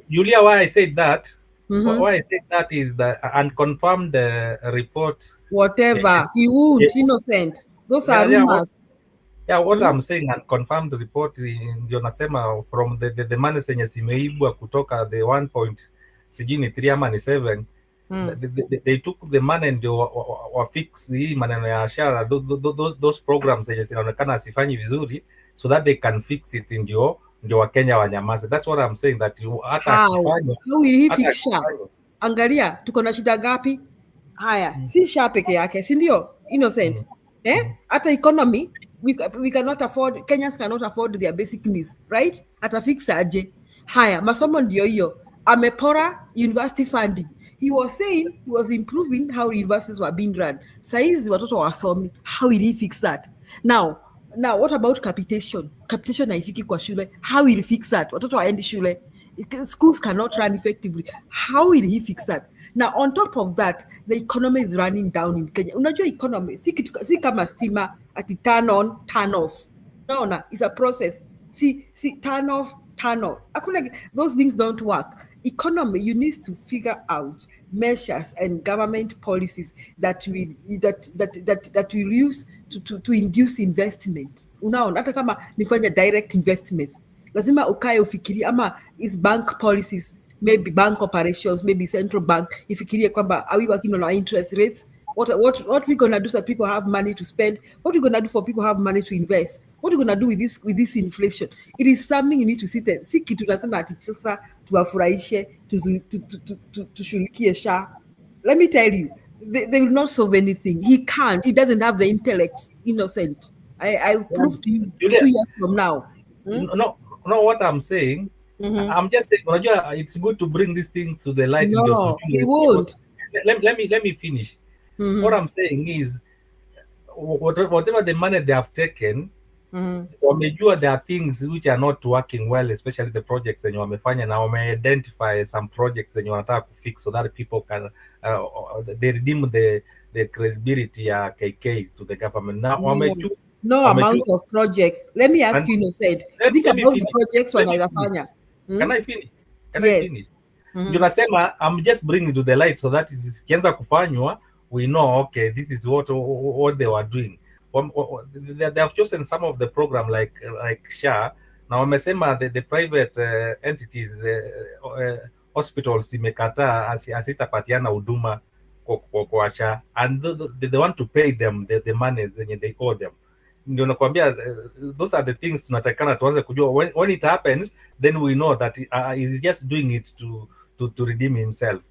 Julia, why I said that? Why I said that is the unconfirmed report. Whatever, he would, Innocent. Those are rumors. What I'm saying, unconfirmed report ndio nasema from the money zenye zimeibwa kutoka the 1.3 ama ni 7. They took the money ndio wa fix hii maneno ya shara, those programs zenye zinaonekana asifanyi vizuri, so that they can fix it, ndio Wakenya wanyamaze. That's what I'm saying, that hata akifanya, how will he fix sha? Angalia tuko na shida gapi haya, si sha peke yake, si ndio Innocent? Hata economy, we cannot afford, Kenyans cannot afford their basic needs, right? Atafix aje? Haya, masomo ndio hiyo, amepora university funding. He was saying he was improving how universities were being run. Saizi watoto wasomi, how will he fix that? Now what about capitation? Capitation haifiki kwa shule. How will he fix that? Watoto waendi shule. Schools cannot run effectively. How will he fix that? Now on top of that, the economy is running down in Kenya. Unajua economy si kama stima ati turn on turn off. No, it's a process. See, turn off turn off. Those things don't work. Economy, you need to figure out measures and government policies that will use to induce investment. Unaona, hata kama ni kwenye direct investments, lazima ukae ufikirie, ama is bank policies, maybe bank operations, maybe central bank ifikirie kwamba are we working on our interest rates? What we gonna do so that people have money to spend? What we gonna do for people who have money to invest? What we gonna do with this inflation? It is something you need to sit there. Si kitu nasema ati sasa tuwafurahishe tushughulikie sha. Let me tell you, they will not solve anything. He can't. He doesn't have the intellect. Innocent. I prove to you 2 years from now. No, what I'm saying. I'm just saying, it's good to bring this thing to the light. No, he won't. Let me finish. What I'm saying is, whatever the money they have taken, Wamejua there are things which are not working well, especially the projects zenye wamefanya, na wame-identify some projects zenye wanataka kufix so that people can they redeem the credibility ya KK to the government. Now No amount of projects. Let me ask you, Innocent. Think let me about the finish. projects Let me wanaweza finish. fanya. Can I finish? Can I Yes. finish? Ndio nasema I'm just bringing to the light so that ikianza kufanywa we know, okay, this is what they were doing. They have chosen some of the program like SHA. Na wamesema the private entities, hospitals imekataa asitapatiana huduma kwa SHA, and they want to pay them the money zenye they owe them. Ndio nakwambia, those are the things tunatakana tuanze kujua when it happens, then we know that he's just doing it to redeem himself.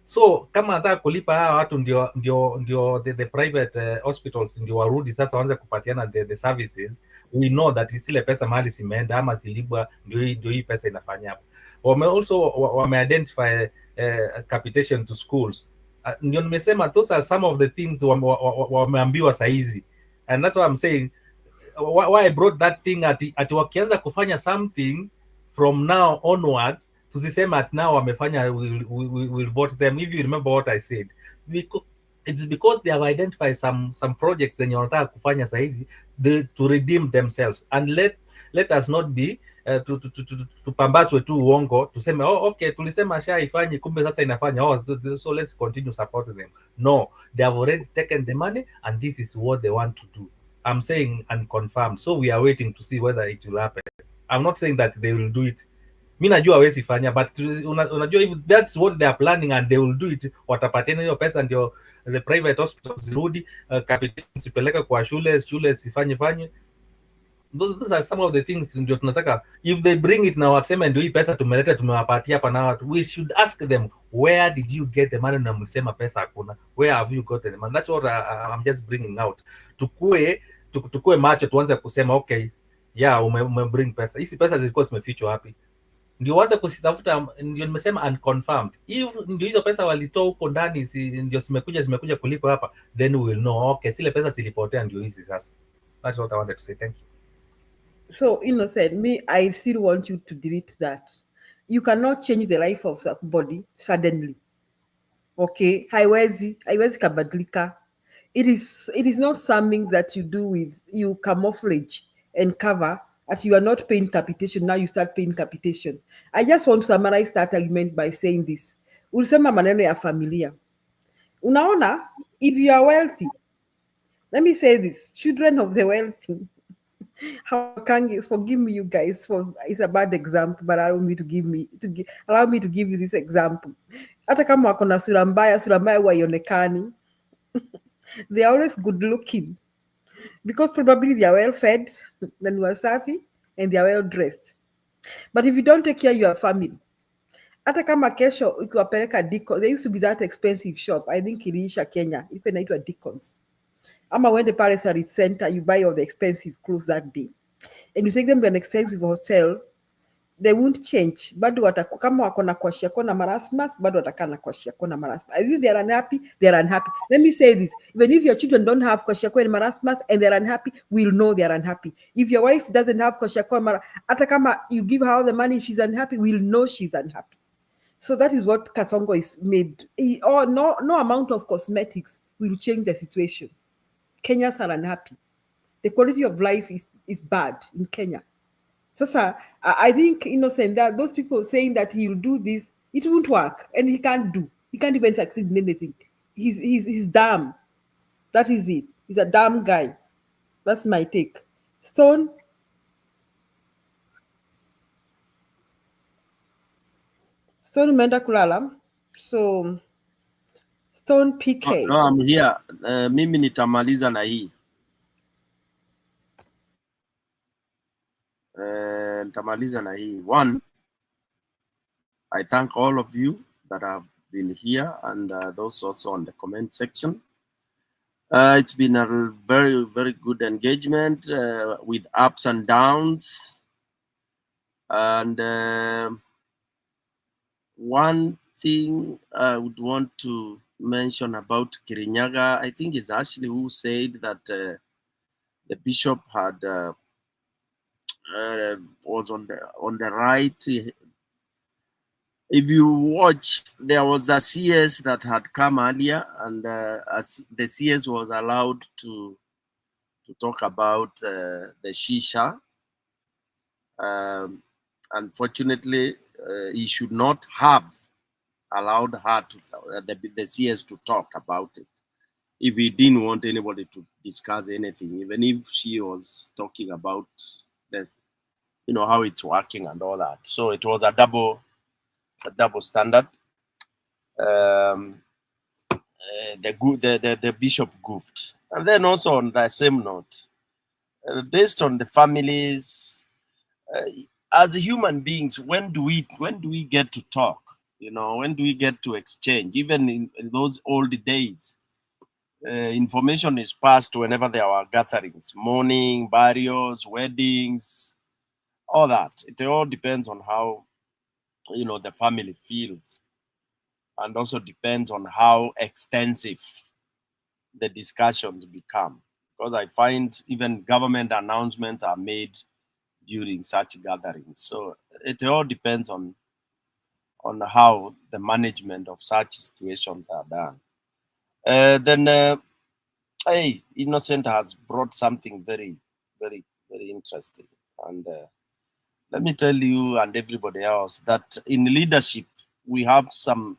So kama nataka kulipa hawa watu ndio the private hospitals ndio warudi sasa waanze kupatiana the services, we know that zile pesa mahali zimeenda ama zilibwa, ndio hii pesa inafanya hapo. Wame identify capitation to schools. Ndio nimesema those are some of the things wameambiwa saizi, and that's why I'm saying why I brought that thing ati wakianza kufanya something from now onwards, tusisema at now wamefanya we'll vote them. If you remember what I said, it's because they have identified some projects zenye wanataka kufanya saizi to redeem themselves, and let us not be tupambaswe tu uongo tuseme okay, tulisema SHA ifanye kumbe sasa inafanya, so let's continue supporting them. No, they have already taken the money and this is what they want to do. I'm saying unconfirmed, so we are waiting to see whether it will happen. I'm not saying that they will do it. Mi najua hawezi fanya, but unajua if that's what they are planning and they will do it, watapatiana hiyo pesa ndio the private hospitals zirudi, capitation sipeleka kwa shule sifanye. Those are some of the things ndio tunataka, if they bring it na waseme ndio hii pesa tumeleta tumewapatia hapa na watu, we should ask them where did you get the money, na msema pesa hakuna, where have you got the money? That's what I'm just bringing out. Tukue macho tuanze kusema okay, yeah, bring pesa, hizi pesa zilikuwa zimefichwa wapi, ndio waanze kusitafuta. Ndio nimesema unconfirmed, if ndio hizo pesa walitoa huko ndani ndio zimekuja kulipa hapa, then we will know okay, zile pesa zilipotea ndio hizi sasa. That's what I wanted to say. Thank you. So, Innocent, I still want you to delete that. You cannot change the life of somebody suddenly. Okay? Haiwezi kabadilika. It is not something that you do with, you camouflage and cover that you are not paying capitation, now you start paying capitation. I just want to summarize that argument by saying this. Ulisema maneno ya familia. Unaona, if you are wealthy, let me say this, children of the wealthy, forgive me, you guys, it's a bad example, but allow me to give you this example. Hata kama wako na sura mbaya huwa haionekani. They are always good looking because probably they are well fed, na ni wasafi, and they are well dressed. But if you don't take care of your family, hata kama kesho ukiwapeleka Deacons, there used to be that expensive shop, I think iliisha Kenya, ilikuwa inaitwa Deacons. Ama when the Paris Sarit Center, you buy all the expensive clothes that day, and you take them to an expensive hotel, they won't change. Bado kama wako na kwashiako na marasmus, bado watakaa na kwashiako na marasmus. If they are unhappy, they are unhappy. Let me say this, even if your children don't have kwashiako and marasmus and they are unhappy, we'll know they are unhappy. If your wife doesn't have kwashiako and hata kama you give her all the money, she's unhappy, we'll know she's unhappy. So that is what Kasongo is made. No amount of cosmetics will change the situation. Kenyans are unhappy. The quality of life is bad in Kenya. Sasa, I think, Innocent, that those people saying that he'll do this, it won't work, and he can't even succeed in anything. He's dumb. That is it. He's a dumb guy. That's my take. Stone umeenda kulala. So Stone PK. No, I'm here. Mimi nitamaliza na hii. Nitamaliza na hii. One, I thank all of you that have been here and those also on the comment section. It's been a very, very good engagement with ups and downs. And one thing I would want to mention about Kirinyaga, I think it's actually who said that the bishop had was on the right. If you watch, there was a CS that had come earlier, and as the CS was allowed to talk about the shisha. Unfortunately, he should not have allowed her to the CS to talk about it if he didn't want anybody to discuss anything, even if she was talking about this, how it's working and all that. So it was a double standard. The bishop goofed, and then also on the same note, based on the families, as human beings, when do we get to talk? When do we get to exchange? Even in those old days, information is passed whenever there are gatherings, mourning, burials, weddings, all that. It all depends on how the family feels, and also depends on how extensive the discussions become. Because I find even government announcements are made during such gatherings. So it all depends on how the management of such situations are done. Then Innocent has brought something very, very, very interesting. And let me tell you and everybody else that in leadership, we have some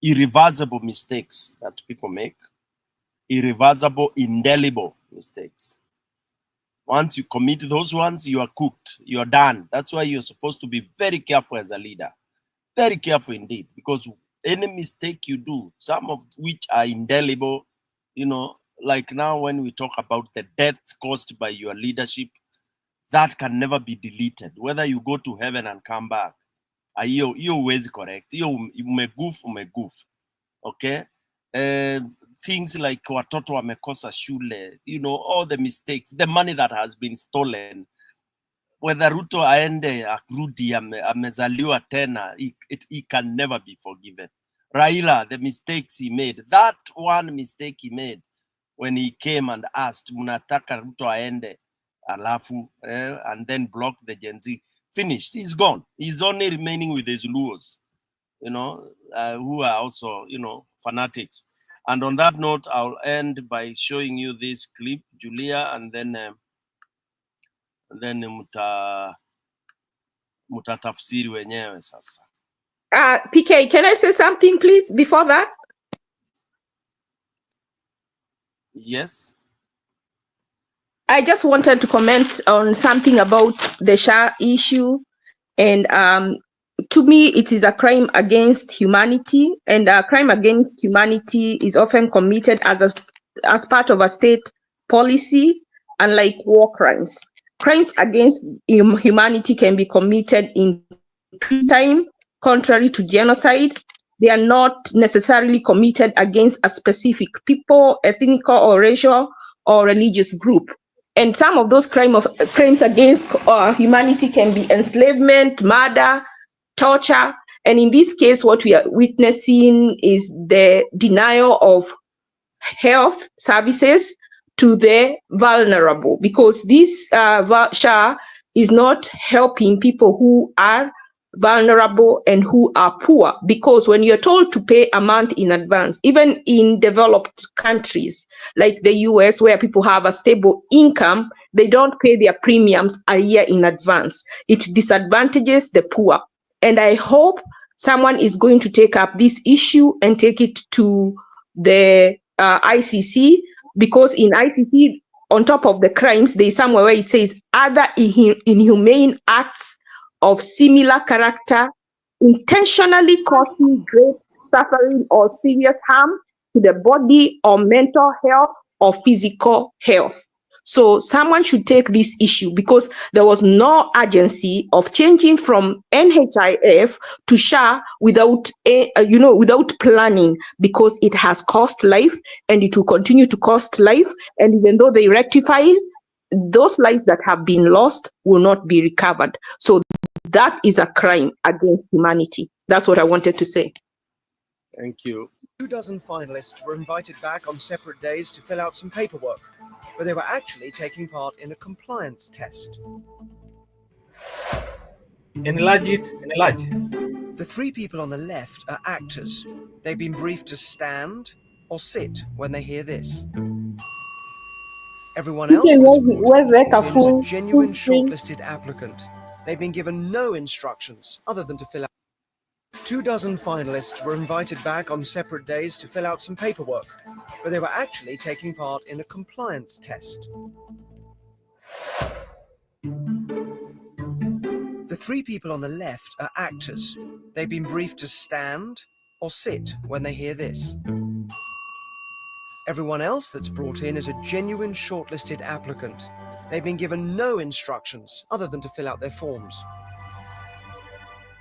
irreversible mistakes that people make. Irreversible, indelible mistakes. Once you commit those ones, you are cooked. You are done. That's why you're supposed to be very careful as a leader. Very careful indeed, because any mistake you do, some of which are indelible, like now when we talk about the deaths caused by your leadership, that can never be deleted. Whether you go to heaven and come back, you always correct. You may goof. Okay? Things like watoto wamekosa shule, all the mistakes, the money that has been stolen, whether Ruto aende arudi amezaliwa tena, he can never be forgiven. Raila, the mistakes he made, that one mistake he made when he came and asked, munataka Ruto aende, alafu, and then block the Gen Z. Finished, he's gone. He's only remaining with his Luos, who are also, fanatics. And on that note, I'll end by showing you this clip, Julia, and then mutatafsiri wenyewe sasa. PK, can I say something, please, before that? Yes. I just wanted to comment on something about the SHA issue. And to me, it is a crime against humanity. And a crime against humanity is often committed as part of a state policy, unlike war crimes. Crimes against humanity can be committed in peacetime, contrary to genocide. They are not necessarily committed against a specific people, ethnic or racial or religious group. And some of those crimes against humanity can be enslavement, murder, torture. And in this case, what we are witnessing is the denial of health services to the vulnerable, because this SHA is not helping people who are vulnerable and who are poor. Because when you're told to pay a month in advance, even in developed countries like the US, where people have a stable income, they don't pay their premiums a year in advance. It disadvantages the poor. And I hope someone is going to take up this issue and take it to the ICC, because in ICC, on top of the crimes, there is somewhere where it says other inhumane acts of similar character intentionally causing great suffering or serious harm to the body or mental health or physical health. So someone should take this issue, because there was no urgency of changing from NHIF to SHA without planning, because it has cost life and it will continue to cost life. And even though they rectify it, those lives that have been lost will not be recovered. So that is a crime against humanity. That's what I wanted to say. Thank you. 2 dozen finalists were invited back on separate days to fill out some paperwork, but they were actually taking part in a compliance test. Enlarge it, enlarge. The three people on the left are actors. They've been briefed to stand or sit when they hear this. Everyone else PK, that's where's like a brought in is a full genuine screen? shortlisted applicant. They've been given no instructions other than to fill out. 24 finalists were invited back on separate days to fill out some paperwork, but they were actually taking part in a compliance test. The three people on the left are actors. They've been briefed to stand or sit when they hear this. Everyone else that's brought in is a genuine shortlisted applicant. They've been given no instructions other than to fill out their forms.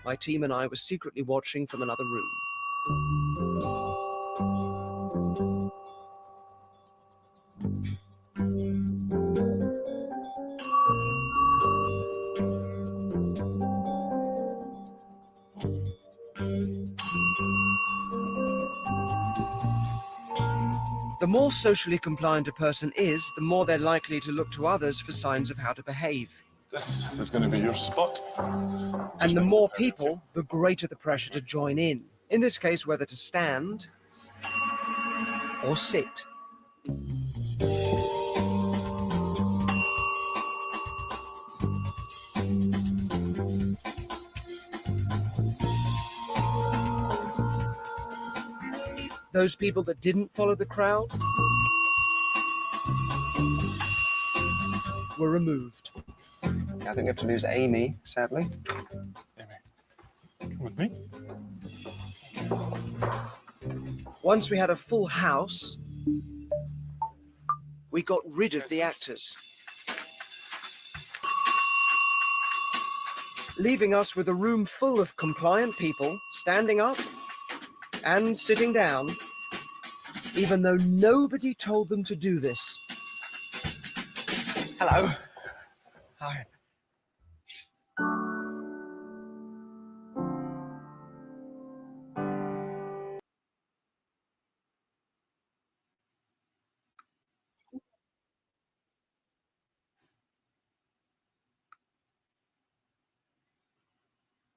My team and I were secretly watching from another room. The more socially compliant a person is, the more they're likely to look to others for signs of how to behave. This is going to be your spot. And the more people, the greater the pressure to join in. In this case, whether to stand or sit. Those people that didn't follow the crowd were removed. I think we have to lose Amy, sadly. Come with me. Once we had a full house, we got rid of the actors, leaving us with a room full of compliant people standing up and sitting down, even though nobody told them to do this. Hello. Hi.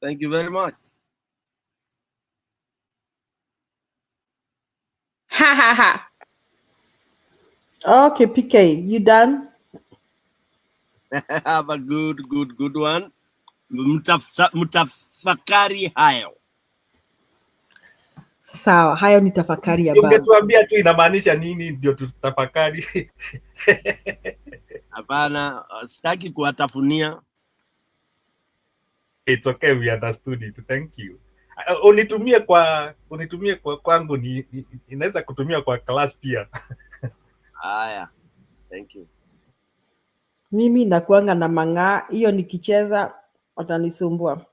Thank you very much. Ha ha ha. Okay, PK, you done? Have a good one. Mutafakari hayo. Sawa, hayo ni tafakari ya baba. Ungetuambia tu inamaanisha nini ndio tutafakari. Hapana, sitaki kuwatafunia. It's okay, we understood it. Thank you. Unitumie kwa kwangu, inaweza kutumia kwa class pia. Haya. Thank you. Mimi nakuanga na mang'aa, hiyo nikicheza watanisumbua.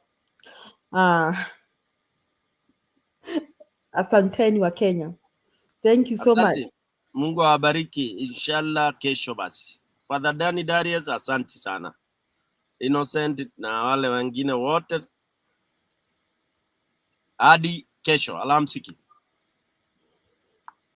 Asanteni wa Kenya. Thank you so much. Mungu awabariki. Inshallah kesho basi. Father Danny Darius, asante sana. Innocent na wale wengine wote. Hadi kesho. Alamsiki.